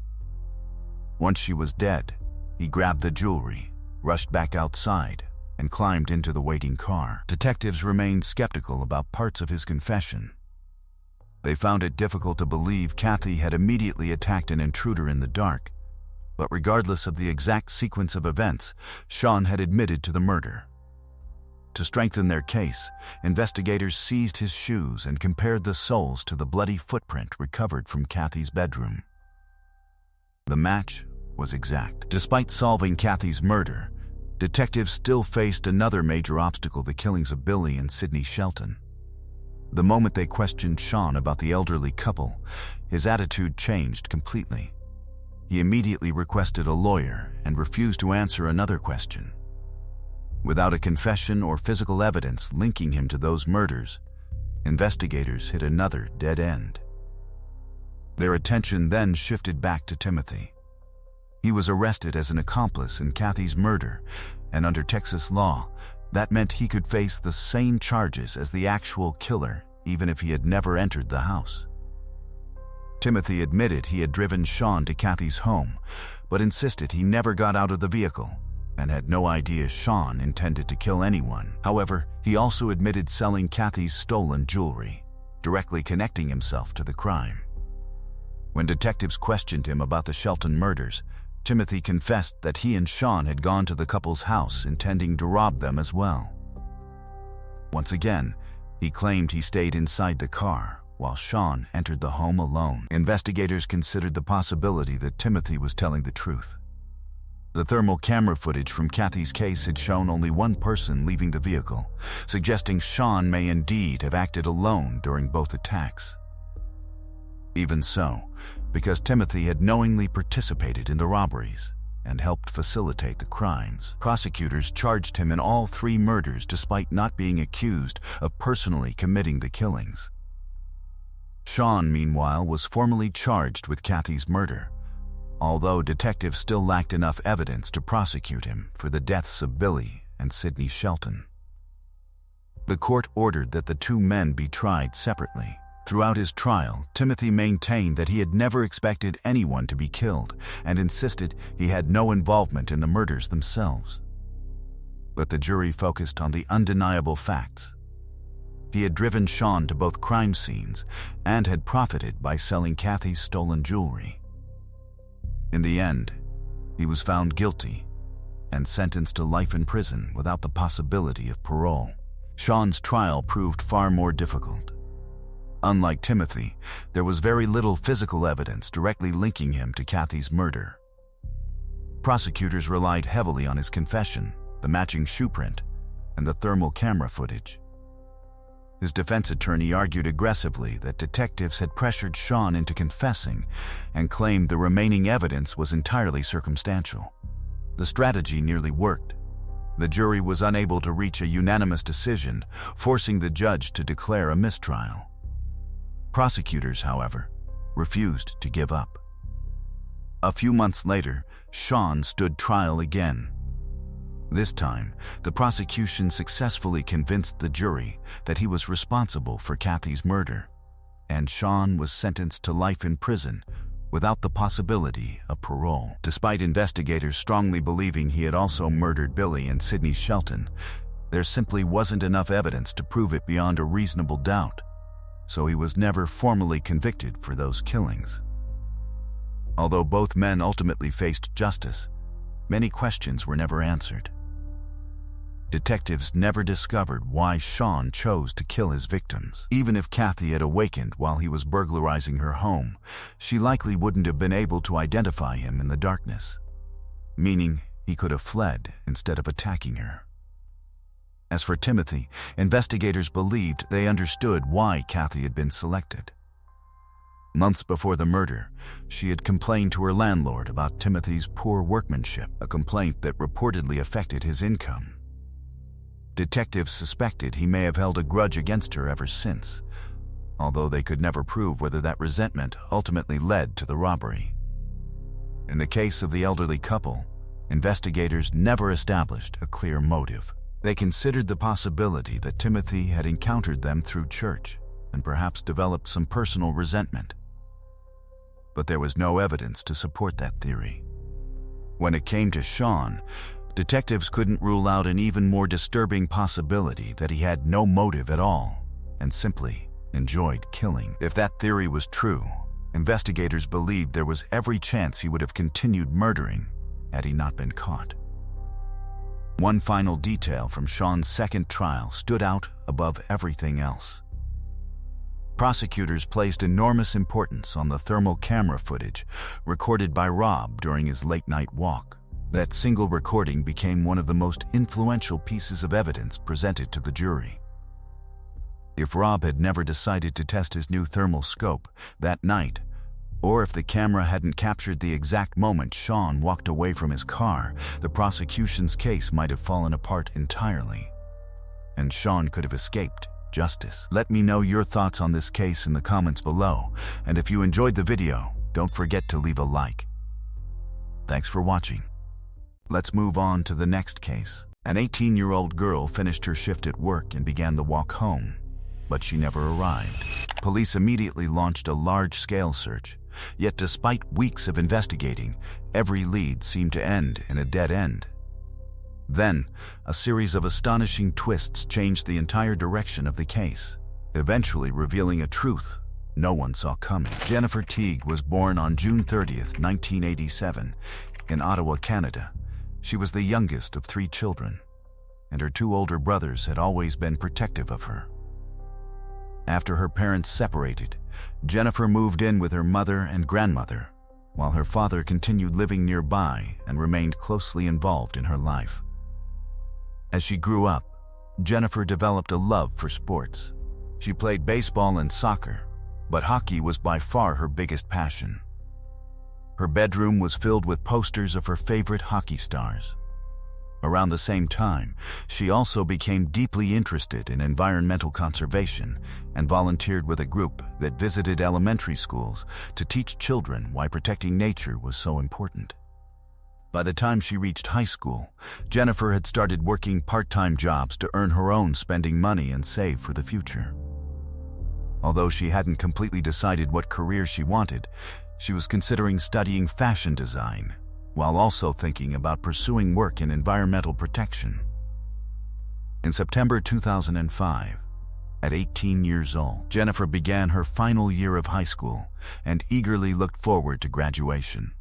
Once she was dead, he grabbed the jewelry, rushed back outside, and climbed into the waiting car. Detectives remained skeptical about parts of his confession. They found it difficult to believe Kathy had immediately attacked an intruder in the dark, but regardless of the exact sequence of events, Sean had admitted to the murder. To strengthen their case, investigators seized his shoes and compared the soles to the bloody footprint recovered from Kathy's bedroom. The match was exact. Despite solving Kathy's murder, detectives still faced another major obstacle: the killings of Billy and Sydney Shelton. The moment they questioned Sean about the elderly couple, his attitude changed completely. He immediately requested a lawyer and refused to answer another question. Without a confession or physical evidence linking him to those murders, investigators hit another dead end. Their attention then shifted back to Timothy. He was arrested as an accomplice in Kathy's murder, and under Texas law, that meant he could face the same charges as the actual killer, even if he had never entered the house. Timothy admitted he had driven Sean to Kathy's home, but insisted he never got out of the vehicle and had no idea Sean intended to kill anyone. However, he also admitted selling Kathy's stolen jewelry, directly connecting himself to the crime. When detectives questioned him about the Shelton murders, Timothy confessed that he and Sean had gone to the couple's house intending to rob them as well. Once again, he claimed he stayed inside the car while Sean entered the home alone. Investigators considered the possibility that Timothy was telling the truth. The thermal camera footage from Kathy's case had shown only one person leaving the vehicle, suggesting Sean may indeed have acted alone during both attacks. Even so, because Timothy had knowingly participated in the robberies and helped facilitate the crimes, prosecutors charged him in all 3 murders despite not being accused of personally committing the killings. Sean, meanwhile, was formally charged with Kathy's murder, although detectives still lacked enough evidence to prosecute him for the deaths of Billy and Sydney Shelton. The court ordered that the 2 men be tried separately. Throughout his trial, Timothy maintained that he had never expected anyone to be killed and insisted he had no involvement in the murders themselves. But the jury focused on the undeniable facts. He had driven Sean to both crime scenes and had profited by selling Kathy's stolen jewelry. In the end, he was found guilty and sentenced to life in prison without the possibility of parole. Sean's trial proved far more difficult. Unlike Timothy, there was very little physical evidence directly linking him to Kathy's murder. Prosecutors relied heavily on his confession, the matching shoe print, and the thermal camera footage. His defense attorney argued aggressively that detectives had pressured Sean into confessing and claimed the remaining evidence was entirely circumstantial. The strategy nearly worked. The jury was unable to reach a unanimous decision, forcing the judge to declare a mistrial. Prosecutors, however, refused to give up. A few months later, Sean stood trial again. This time, the prosecution successfully convinced the jury that he was responsible for Kathy's murder, and Sean was sentenced to life in prison without the possibility of parole. Despite investigators strongly believing he had also murdered Billy and Sidney Shelton, there simply wasn't enough evidence to prove it beyond a reasonable doubt, so he was never formally convicted for those killings. Although both men ultimately faced justice, many questions were never answered. Detectives never discovered why Sean chose to kill his victims. Even if Kathy had awakened while he was burglarizing her home, she likely wouldn't have been able to identify him in the darkness, meaning he could have fled instead of attacking her. As for Timothy, investigators believed they understood why Kathy had been selected. Months before the murder, she had complained to her landlord about Timothy's poor workmanship, a complaint that reportedly affected his income. Detectives suspected he may have held a grudge against her ever since, although they could never prove whether that resentment ultimately led to the robbery. In the case of the elderly couple, investigators never established a clear motive. They considered the possibility that Timothy had encountered them through church and perhaps developed some personal resentment. But there was no evidence to support that theory. When it came to Sean, detectives couldn't rule out an even more disturbing possibility that he had no motive at all and simply enjoyed killing. If that theory was true, investigators believed there was every chance he would have continued murdering had he not been caught. One final detail from Sean's second trial stood out above everything else. Prosecutors placed enormous importance on the thermal camera footage recorded by Rob during his late-night walk. That single recording became one of the most influential pieces of evidence presented to the jury. If Rob had never decided to test his new thermal scope that night, or if the camera hadn't captured the exact moment Sean walked away from his car, the prosecution's case might have fallen apart entirely, and Sean could have escaped justice. Let me know your thoughts on this case in the comments below, and if you enjoyed the video, don't forget to leave a like. Thanks for watching. Let's move on to the next case. An 18-year-old girl finished her shift at work and began the walk home, but she never arrived. Police immediately launched a large-scale search, yet despite weeks of investigating, every lead seemed to end in a dead end. Then, a series of astonishing twists changed the entire direction of the case, eventually revealing a truth no one saw coming. Jennifer Teague was born on June 30th, 1987, in Ottawa, Canada. She was the youngest of 3 children, and her 2 older brothers had always been protective of her. After her parents separated, Jennifer moved in with her mother and grandmother, while her father continued living nearby and remained closely involved in her life. As she grew up, Jennifer developed a love for sports. She played baseball and soccer, but hockey was by far her biggest passion. Her bedroom was filled with posters of her favorite hockey stars. Around the same time, she also became deeply interested in environmental conservation and volunteered with a group that visited elementary schools to teach children why protecting nature was so important. By the time she reached high school, Jennifer had started working part-time jobs to earn her own spending money and save for the future. Although she hadn't completely decided what career she wanted, she was considering studying fashion design, while also thinking about pursuing work in environmental protection. In September 2005, at 18 years old, Jennifer began her final year of high school and eagerly looked forward to graduation.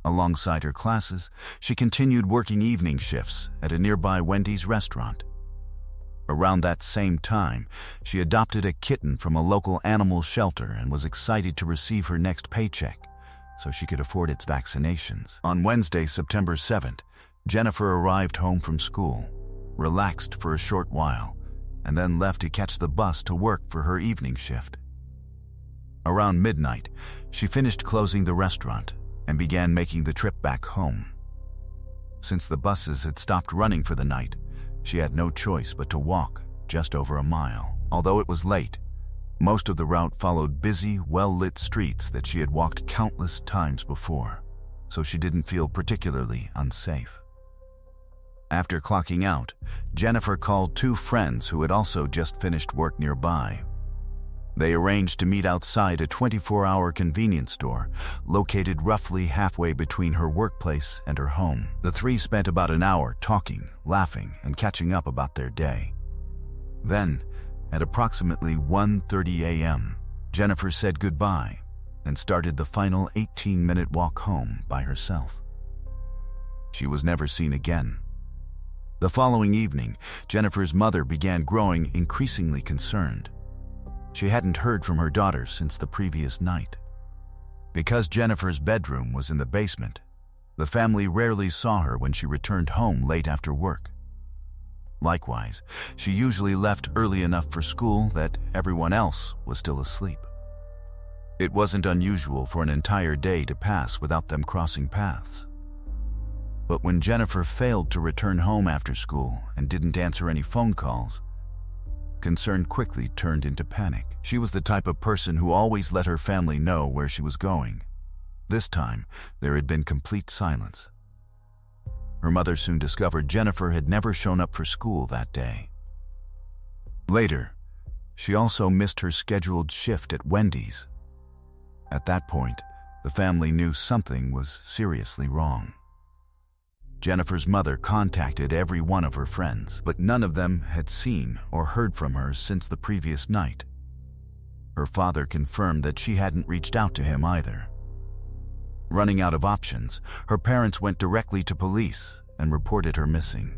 Alongside her classes, she continued working evening shifts at a nearby Wendy's restaurant. Around that same time, she adopted a kitten from a local animal shelter and was excited to receive her next paycheck so she could afford its vaccinations. On Wednesday, September 7th, Jennifer arrived home from school, relaxed for a short while, and then left to catch the bus to work for her evening shift. Around midnight, she finished closing the restaurant and began making the trip back home. Since the buses had stopped running for the night, she had no choice but to walk just over a mile. Although it was late, most of the route followed busy, well-lit streets that she had walked countless times before, so she didn't feel particularly unsafe. After clocking out, Jennifer called two friends who had also just finished work nearby. They arranged to meet outside a 24-hour convenience store located roughly halfway between her workplace and her home. The three spent about an hour talking, laughing, and catching up about their day. Then, at approximately 1:30 a.m., Jennifer said goodbye and started the final 18-minute walk home by herself. She was never seen again. The following evening, Jennifer's mother began growing increasingly concerned. She hadn't heard from her daughter since the previous night. Because Jennifer's bedroom was in the basement, the family rarely saw her when she returned home late after work. Likewise, she usually left early enough for school that everyone else was still asleep. It wasn't unusual for an entire day to pass without them crossing paths. But when Jennifer failed to return home after school and didn't answer any phone calls, concern quickly turned into panic. She was the type of person who always let her family know where she was going. This time, there had been complete silence. Her mother soon discovered Jennifer had never shown up for school that day. Later, she also missed her scheduled shift at Wendy's. At that point, the family knew something was seriously wrong. Jennifer's mother contacted every one of her friends, but none of them had seen or heard from her since the previous night. Her father confirmed that she hadn't reached out to him either. Running out of options, her parents went directly to police and reported her missing.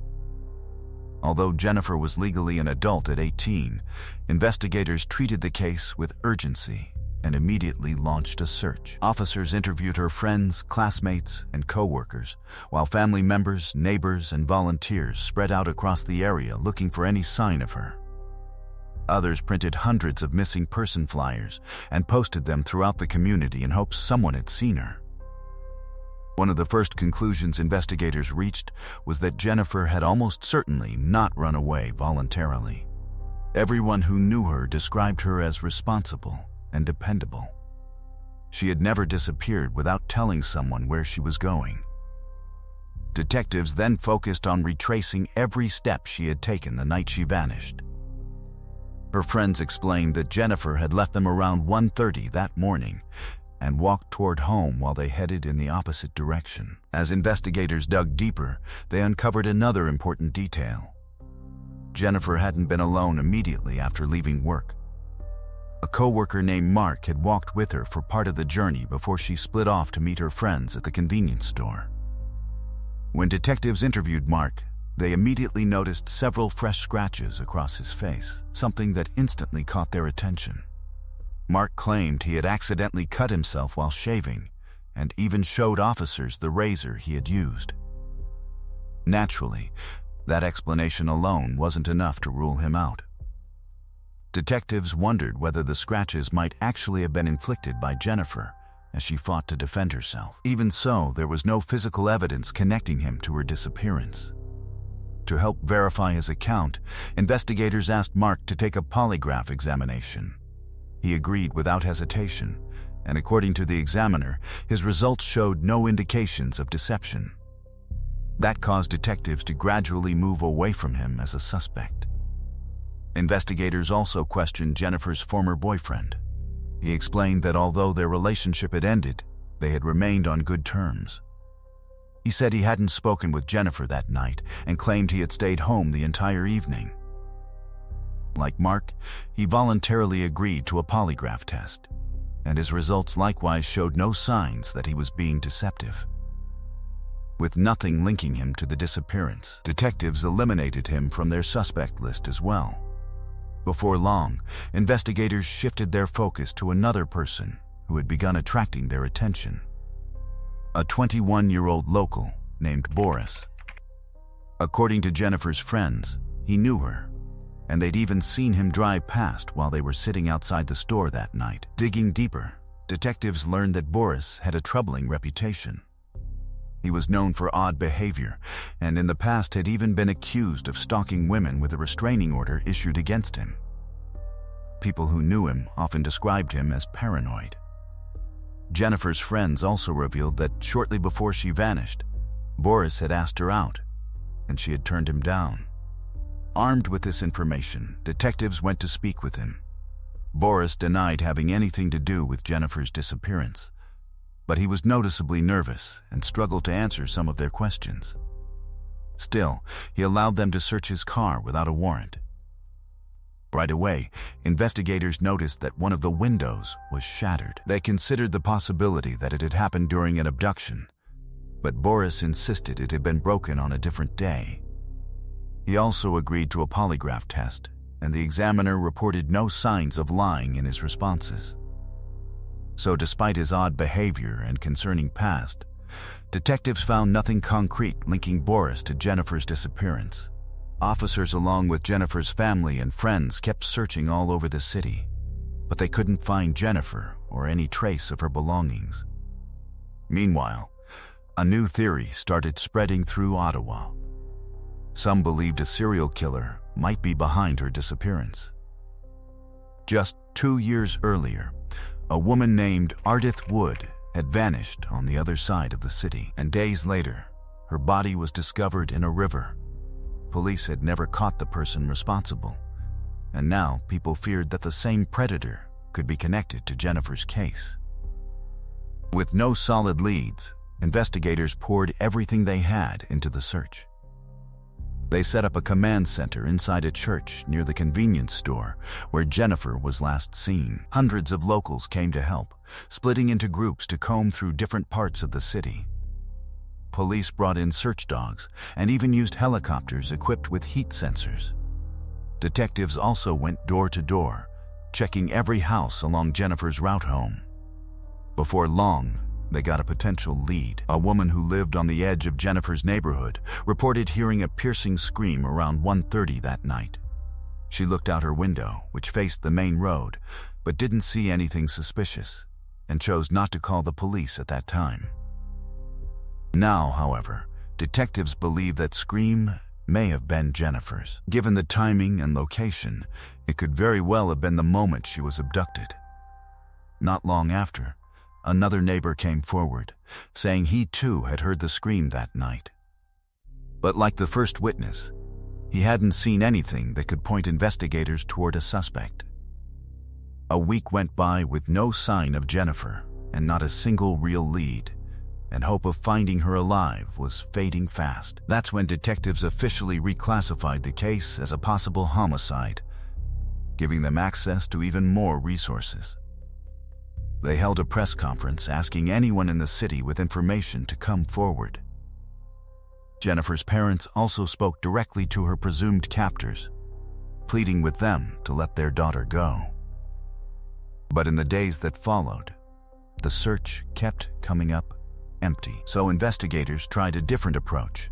Although Jennifer was legally an adult at 18, investigators treated the case with urgency and immediately launched a search. Officers interviewed her friends, classmates, and co-workers, while family members, neighbors, and volunteers spread out across the area looking for any sign of her. Others printed hundreds of missing person flyers and posted them throughout the community in hopes someone had seen her. One of the first conclusions investigators reached was that Jennifer had almost certainly not run away voluntarily. Everyone who knew her described her as responsible and dependable. She had never disappeared without telling someone where she was going. Detectives then focused on retracing every step she had taken the night she vanished. Her friends explained that Jennifer had left them around 1:30 that morning and walked toward home while they headed in the opposite direction. As investigators dug deeper, they uncovered another important detail. Jennifer hadn't been alone immediately after leaving work. A co-worker named Mark had walked with her for part of the journey before she split off to meet her friends at the convenience store. When detectives interviewed Mark, they immediately noticed several fresh scratches across his face, something that instantly caught their attention. Mark claimed he had accidentally cut himself while shaving, and even showed officers the razor he had used. Naturally, that explanation alone wasn't enough to rule him out. Detectives wondered whether the scratches might actually have been inflicted by Jennifer as she fought to defend herself. Even so, there was no physical evidence connecting him to her disappearance. To help verify his account, investigators asked Mark to take a polygraph examination. He agreed without hesitation, and according to the examiner, his results showed no indications of deception. That caused detectives to gradually move away from him as a suspect. Investigators also questioned Jennifer's former boyfriend. He explained that although their relationship had ended, they had remained on good terms. He said he hadn't spoken with Jennifer that night and claimed he had stayed home the entire evening. Like Mark, he voluntarily agreed to a polygraph test, and his results likewise showed no signs that he was being deceptive. With nothing linking him to the disappearance, detectives eliminated him from their suspect list as well. Before long, investigators shifted their focus to another person who had begun attracting their attention. A 21-year-old local named Boris. According to Jennifer's friends, he knew her, and they'd even seen him drive past while they were sitting outside the store that night. Digging deeper, detectives learned that Boris had a troubling reputation. He was known for odd behavior, and in the past had even been accused of stalking women with a restraining order issued against him. People who knew him often described him as paranoid. Jennifer's friends also revealed that shortly before she vanished, Boris had asked her out, and she had turned him down. Armed with this information, detectives went to speak with him. Boris denied having anything to do with Jennifer's disappearance, but he was noticeably nervous and struggled to answer some of their questions. Still, he allowed them to search his car without a warrant. Right away, investigators noticed that one of the windows was shattered. They considered the possibility that it had happened during an abduction, but Boris insisted it had been broken on a different day. He also agreed to a polygraph test, and the examiner reported no signs of lying in his responses. So despite his odd behavior and concerning past, detectives found nothing concrete linking Boris to Jennifer's disappearance. Officers, along with Jennifer's family and friends, kept searching all over the city, but they couldn't find Jennifer or any trace of her belongings. Meanwhile, a new theory started spreading through Ottawa. Some believed a serial killer might be behind her disappearance. Just 2 years earlier, a woman named Ardith Wood had vanished on the other side of the city, and days later, her body was discovered in a river. Police had never caught the person responsible, and now people feared that the same predator could be connected to Jennifer's case. With no solid leads, investigators poured everything they had into the search. They set up a command center inside a church near the convenience store where Jennifer was last seen. Hundreds of locals came to help, splitting into groups to comb through different parts of the city. Police brought in search dogs and even used helicopters equipped with heat sensors. Detectives also went door to door, checking every house along Jennifer's route home. Before long, they got a potential lead. A woman who lived on the edge of Jennifer's neighborhood reported hearing a piercing scream around 1:30 that night. She looked out her window, which faced the main road, but didn't see anything suspicious, and chose not to call the police at that time. Now, however, detectives believe that scream may have been Jennifer's. Given the timing and location, it could very well have been the moment she was abducted. Not long after, another neighbor came forward, saying he too had heard the scream that night. But like the first witness, he hadn't seen anything that could point investigators toward a suspect. A week went by with no sign of Jennifer and not a single real lead, and hope of finding her alive was fading fast. That's when detectives officially reclassified the case as a possible homicide, giving them access to even more resources. They held a press conference asking anyone in the city with information to come forward. Jennifer's parents also spoke directly to her presumed captors, pleading with them to let their daughter go. But in the days that followed, the search kept coming up empty. So investigators tried a different approach.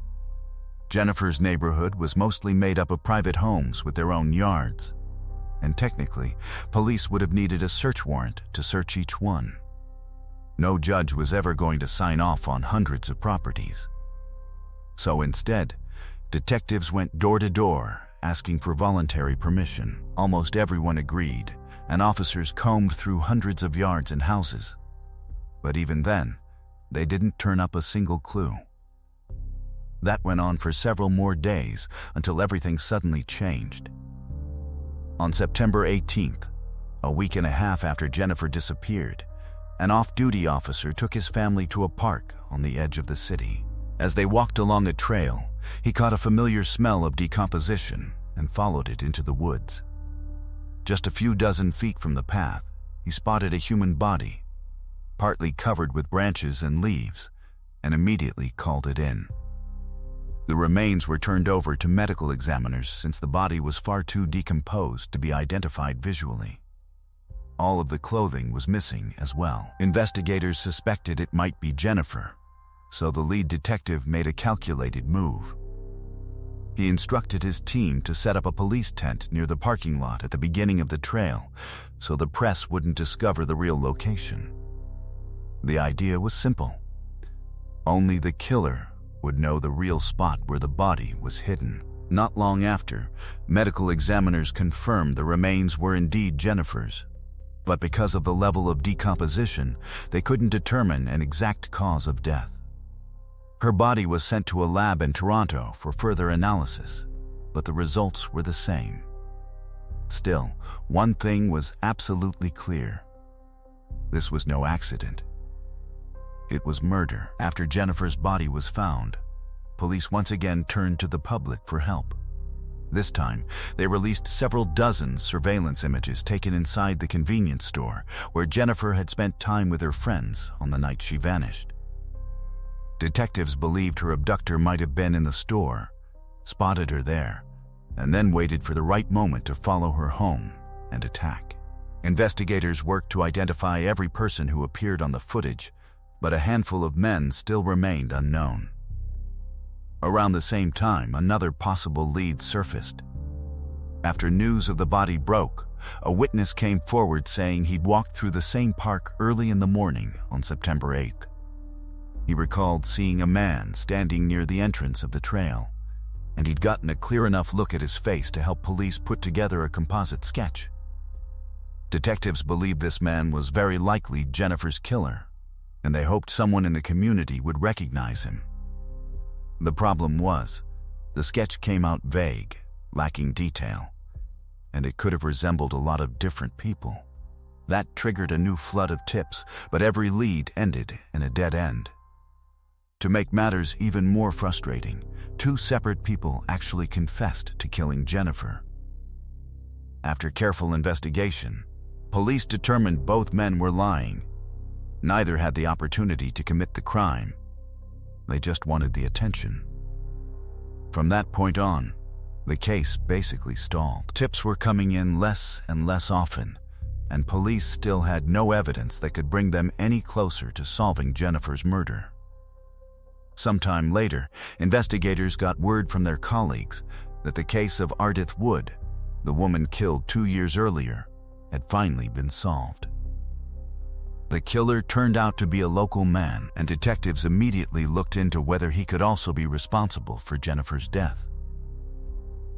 Jennifer's neighborhood was mostly made up of private homes with their own yards, and technically, police would have needed a search warrant to search each one. No judge was ever going to sign off on hundreds of properties. So instead, detectives went door to door asking for voluntary permission. Almost everyone agreed, and officers combed through hundreds of yards and houses. But even then, they didn't turn up a single clue. That went on for several more days until everything suddenly changed. On September 18th, a week and a half after Jennifer disappeared, an off-duty officer took his family to a park on the edge of the city. As they walked along a trail, he caught a familiar smell of decomposition and followed it into the woods. Just a few dozen feet from the path, he spotted a human body, partly covered with branches and leaves, and immediately called it in. The remains were turned over to medical examiners since the body was far too decomposed to be identified visually. All of the clothing was missing as well. Investigators suspected it might be Jennifer, so the lead detective made a calculated move. He instructed his team to set up a police tent near the parking lot at the beginning of the trail so the press wouldn't discover the real location. The idea was simple. Only the killer would know the real spot where the body was hidden. Not long after, medical examiners confirmed the remains were indeed Jennifer's, but because of the level of decomposition, they couldn't determine an exact cause of death. Her body was sent to a lab in Toronto for further analysis, but the results were the same. Still, one thing was absolutely clear. This was no accident. It was murder. After Jennifer's body was found, police once again turned to the public for help. This time, they released several dozen surveillance images taken inside the convenience store where Jennifer had spent time with her friends on the night she vanished. Detectives believed her abductor might have been in the store, spotted her there, and then waited for the right moment to follow her home and attack. Investigators worked to identify every person who appeared on the footage, but a handful of men still remained unknown. Around the same time, another possible lead surfaced. After news of the body broke, a witness came forward saying he'd walked through the same park early in the morning on September 8th. He recalled seeing a man standing near the entrance of the trail, and he'd gotten a clear enough look at his face to help police put together a composite sketch. Detectives believed this man was very likely Jennifer's killer, and they hoped someone in the community would recognize him. The problem was, the sketch came out vague, lacking detail, and it could have resembled a lot of different people. That triggered a new flood of tips, but every lead ended in a dead end. To make matters even more frustrating, two separate people actually confessed to killing Jennifer. After careful investigation, police determined both men were lying. Neither had the opportunity to commit the crime. They just wanted the attention. From that point on, the case basically stalled. Tips were coming in less and less often, and police still had no evidence that could bring them any closer to solving Jennifer's murder. Sometime later, investigators got word from their colleagues that the case of Ardith Wood, the woman killed 2 years earlier, had finally been solved. The killer turned out to be a local man, and detectives immediately looked into whether he could also be responsible for Jennifer's death.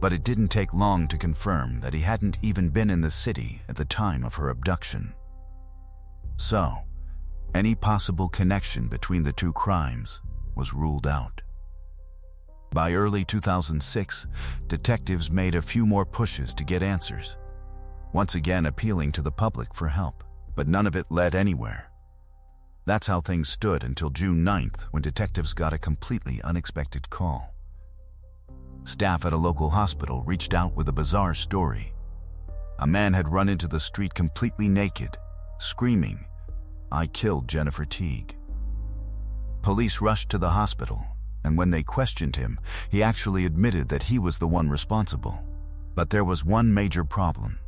But it didn't take long to confirm that he hadn't even been in the city at the time of her abduction. So, any possible connection between the two crimes was ruled out. By early 2006, detectives made a few more pushes to get answers, once again appealing to the public for help, but none of it led anywhere. That's how things stood until June 9th, when detectives got a completely unexpected call. Staff at a local hospital reached out with a bizarre story. A man had run into the street completely naked, screaming, "I killed Jennifer Teague." Police rushed to the hospital, and when they questioned him, he actually admitted that he was the one responsible. But there was one major problem.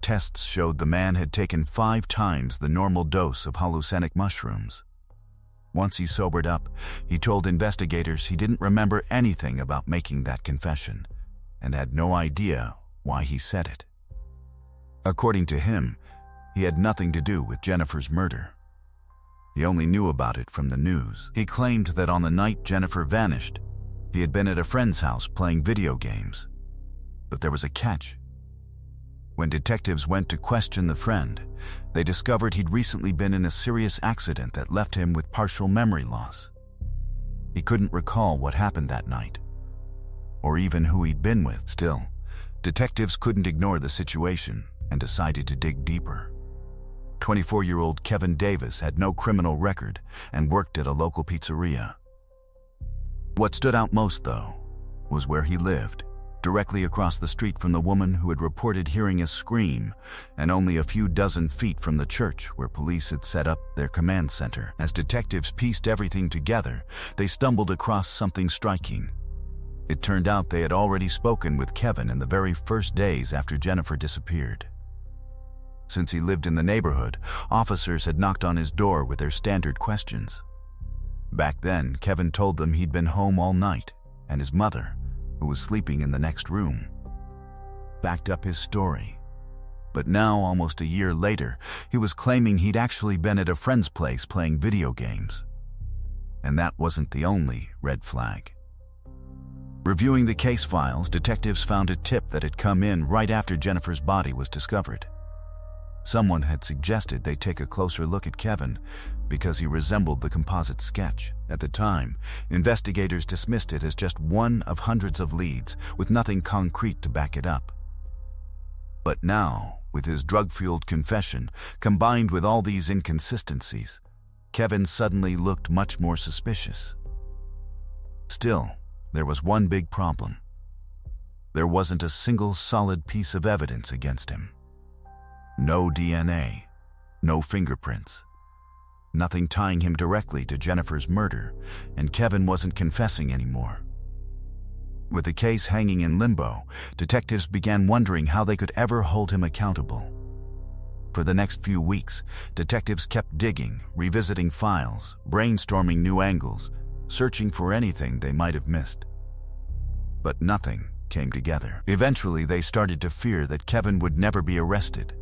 Tests showed the man had taken 5 times the normal dose of hallucinogenic mushrooms. Once he sobered up, he told investigators he didn't remember anything about making that confession, and had no idea why he said it. According to him, he had nothing to do with Jennifer's murder. He only knew about it from the news. He claimed that on the night Jennifer vanished, he had been at a friend's house playing video games. But there was a catch. When detectives went to question the friend, they discovered he'd recently been in a serious accident that left him with partial memory loss. He couldn't recall what happened that night, or even who he'd been with. Still, detectives couldn't ignore the situation and decided to dig deeper. 24-year-old Kevin Davis had no criminal record and worked at a local pizzeria. What stood out most, though, was where he lived, directly across the street from the woman who had reported hearing a scream, and only a few dozen feet from the church where police had set up their command center. As detectives pieced everything together, they stumbled across something striking. It turned out they had already spoken with Kevin in the very first days after Jennifer disappeared. Since he lived in the neighborhood, officers had knocked on his door with their standard questions. Back then, Kevin told them he'd been home all night, and his mother, who was sleeping in the next room, backed up his story. But now, almost a year later, he was claiming he'd actually been at a friend's place playing video games. And that wasn't the only red flag. Reviewing the case files, detectives found a tip that had come in right after Jennifer's body was discovered. Someone had suggested they take a closer look at Kevin because he resembled the composite sketch. At the time, investigators dismissed it as just one of hundreds of leads, with nothing concrete to back it up. But now, with his drug-fueled confession, combined with all these inconsistencies, Kevin suddenly looked much more suspicious. Still, there was one big problem. There wasn't a single solid piece of evidence against him. No DNA, no fingerprints, nothing tying him directly to Jennifer's murder, and Kevin wasn't confessing anymore. With the case hanging in limbo, detectives began wondering how they could ever hold him accountable. For the next few weeks, detectives kept digging, revisiting files, brainstorming new angles, searching for anything they might have missed. But nothing came together. Eventually, they started to fear that Kevin would never be arrested,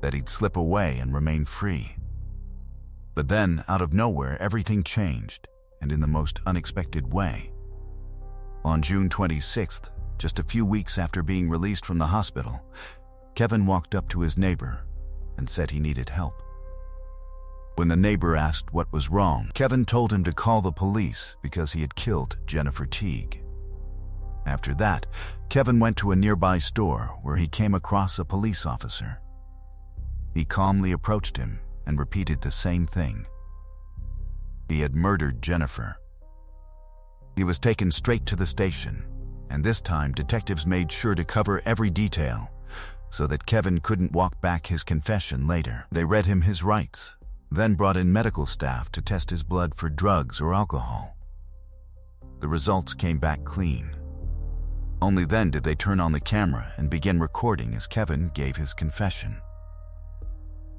that he'd slip away and remain free. But then, out of nowhere, everything changed, and in the most unexpected way. On June 26th, just a few weeks after being released from the hospital, Kevin walked up to his neighbor and said he needed help. When the neighbor asked what was wrong, Kevin told him to call the police because he had killed Jennifer Teague. After that, Kevin went to a nearby store where he came across a police officer. He calmly approached him and repeated the same thing. He had murdered Jennifer. He was taken straight to the station, and this time detectives made sure to cover every detail so that Kevin couldn't walk back his confession later. They read him his rights, then brought in medical staff to test his blood for drugs or alcohol. The results came back clean. Only then did they turn on the camera and begin recording as Kevin gave his confession.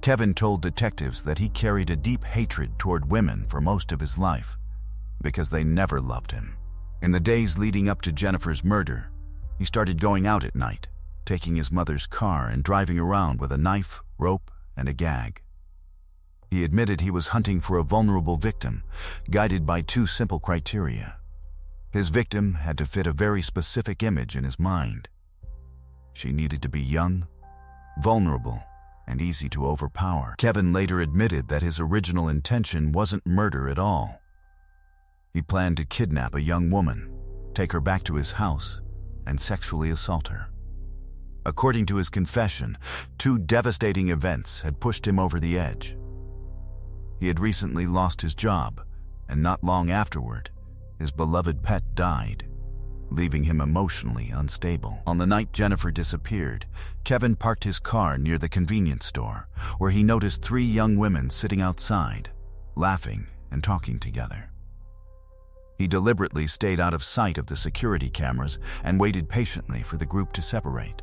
Kevin told detectives that he carried a deep hatred toward women for most of his life because they never loved him. In the days leading up to Jennifer's murder, he started going out at night, taking his mother's car and driving around with a knife, rope, and a gag. He admitted he was hunting for a vulnerable victim, guided by two simple criteria. His victim had to fit a very specific image in his mind. She needed to be young, vulnerable, and easy to overpower. Kevin later admitted that his original intention wasn't murder at all. He planned to kidnap a young woman, take her back to his house, and sexually assault her. According to his confession, two devastating events had pushed him over the edge. He had recently lost his job, and not long afterward, his beloved pet died, leaving him emotionally unstable. On the night Jennifer disappeared, Kevin parked his car near the convenience store, where he noticed three young women sitting outside, laughing and talking together. He deliberately stayed out of sight of the security cameras and waited patiently for the group to separate.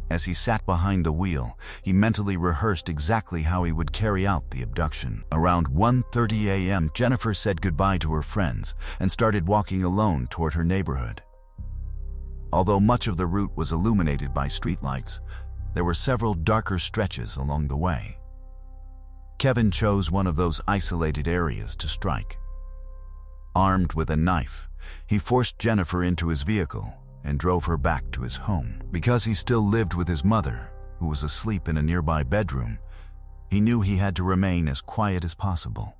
As he sat behind the wheel, he mentally rehearsed exactly how he would carry out the abduction. Around 1:30 a.m., Jennifer said goodbye to her friends and started walking alone toward her neighborhood. Although much of the route was illuminated by streetlights, there were several darker stretches along the way. Kevin chose one of those isolated areas to strike. Armed with a knife, he forced Jennifer into his vehicle and drove her back to his home. Because he still lived with his mother, who was asleep in a nearby bedroom, he knew he had to remain as quiet as possible.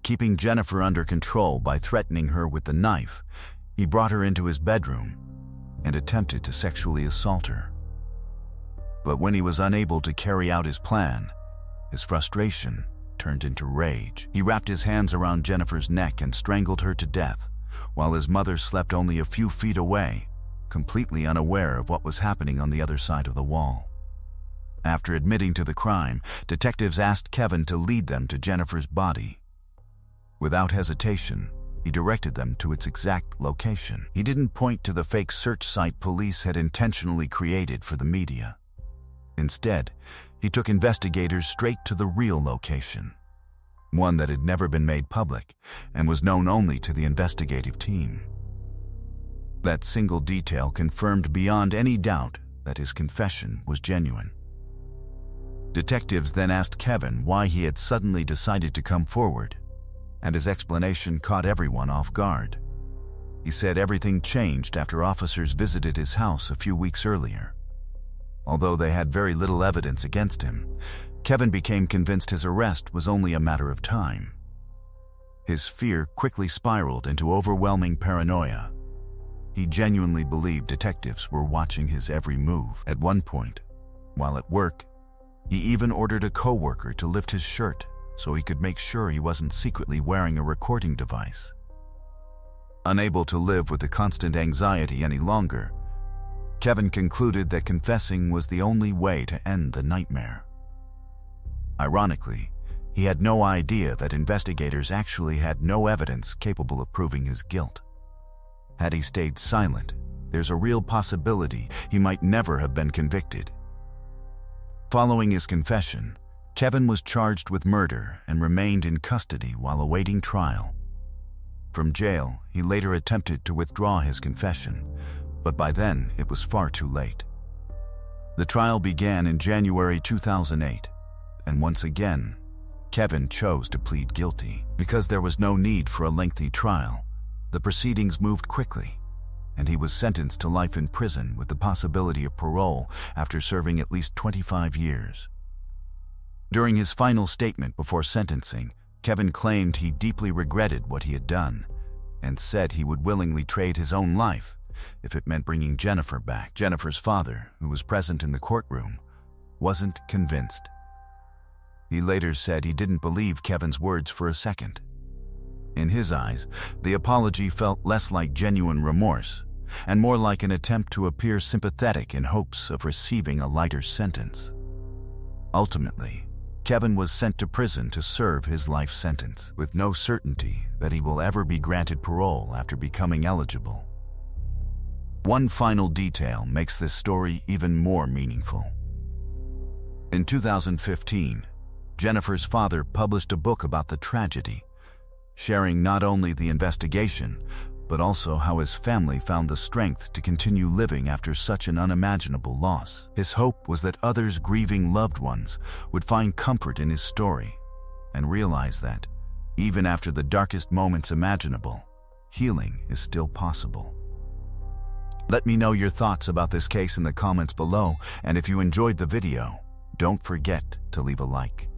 Keeping Jennifer under control by threatening her with the knife, he brought her into his bedroom and attempted to sexually assault her. But when he was unable to carry out his plan, his frustration turned into rage. He wrapped his hands around Jennifer's neck and strangled her to death, while his mother slept only a few feet away, completely unaware of what was happening on the other side of the wall. After admitting to the crime, detectives asked Kevin to lead them to Jennifer's body. Without hesitation, he directed them to its exact location. He didn't point to the fake search site police had intentionally created for the media. Instead, he took investigators straight to the real location, one that had never been made public and was known only to the investigative team. That single detail confirmed beyond any doubt that his confession was genuine. Detectives then asked Kevin why he had suddenly decided to come forward, and his explanation caught everyone off guard. He said everything changed after officers visited his house a few weeks earlier. Although they had very little evidence against him, Kevin became convinced his arrest was only a matter of time. His fear quickly spiraled into overwhelming paranoia. He genuinely believed detectives were watching his every move. At one point, while at work, he even ordered a coworker to lift his shirt so he could make sure he wasn't secretly wearing a recording device. Unable to live with the constant anxiety any longer, Kevin concluded that confessing was the only way to end the nightmare. Ironically, he had no idea that investigators actually had no evidence capable of proving his guilt. Had he stayed silent, there's a real possibility he might never have been convicted. Following his confession, Kevin was charged with murder and remained in custody while awaiting trial. From jail, he later attempted to withdraw his confession, but by then it was far too late. The trial began in January 2008, and once again, Kevin chose to plead guilty. Because there was no need for a lengthy trial, the proceedings moved quickly, and he was sentenced to life in prison with the possibility of parole after serving at least 25 years. During his final statement before sentencing, Kevin claimed he deeply regretted what he had done and said he would willingly trade his own life if it meant bringing Jennifer back. Jennifer's father, who was present in the courtroom, wasn't convinced. He later said he didn't believe Kevin's words for a second. In his eyes, the apology felt less like genuine remorse and more like an attempt to appear sympathetic in hopes of receiving a lighter sentence. Ultimately, Kevin was sent to prison to serve his life sentence, with no certainty that he will ever be granted parole after becoming eligible. One final detail makes this story even more meaningful. In 2015, Jennifer's father published a book about the tragedy, sharing not only the investigation, but also how his family found the strength to continue living after such an unimaginable loss. His hope was that others grieving loved ones would find comfort in his story and realize that, even after the darkest moments imaginable, healing is still possible. Let me know your thoughts about this case in the comments below, and if you enjoyed the video, don't forget to leave a like.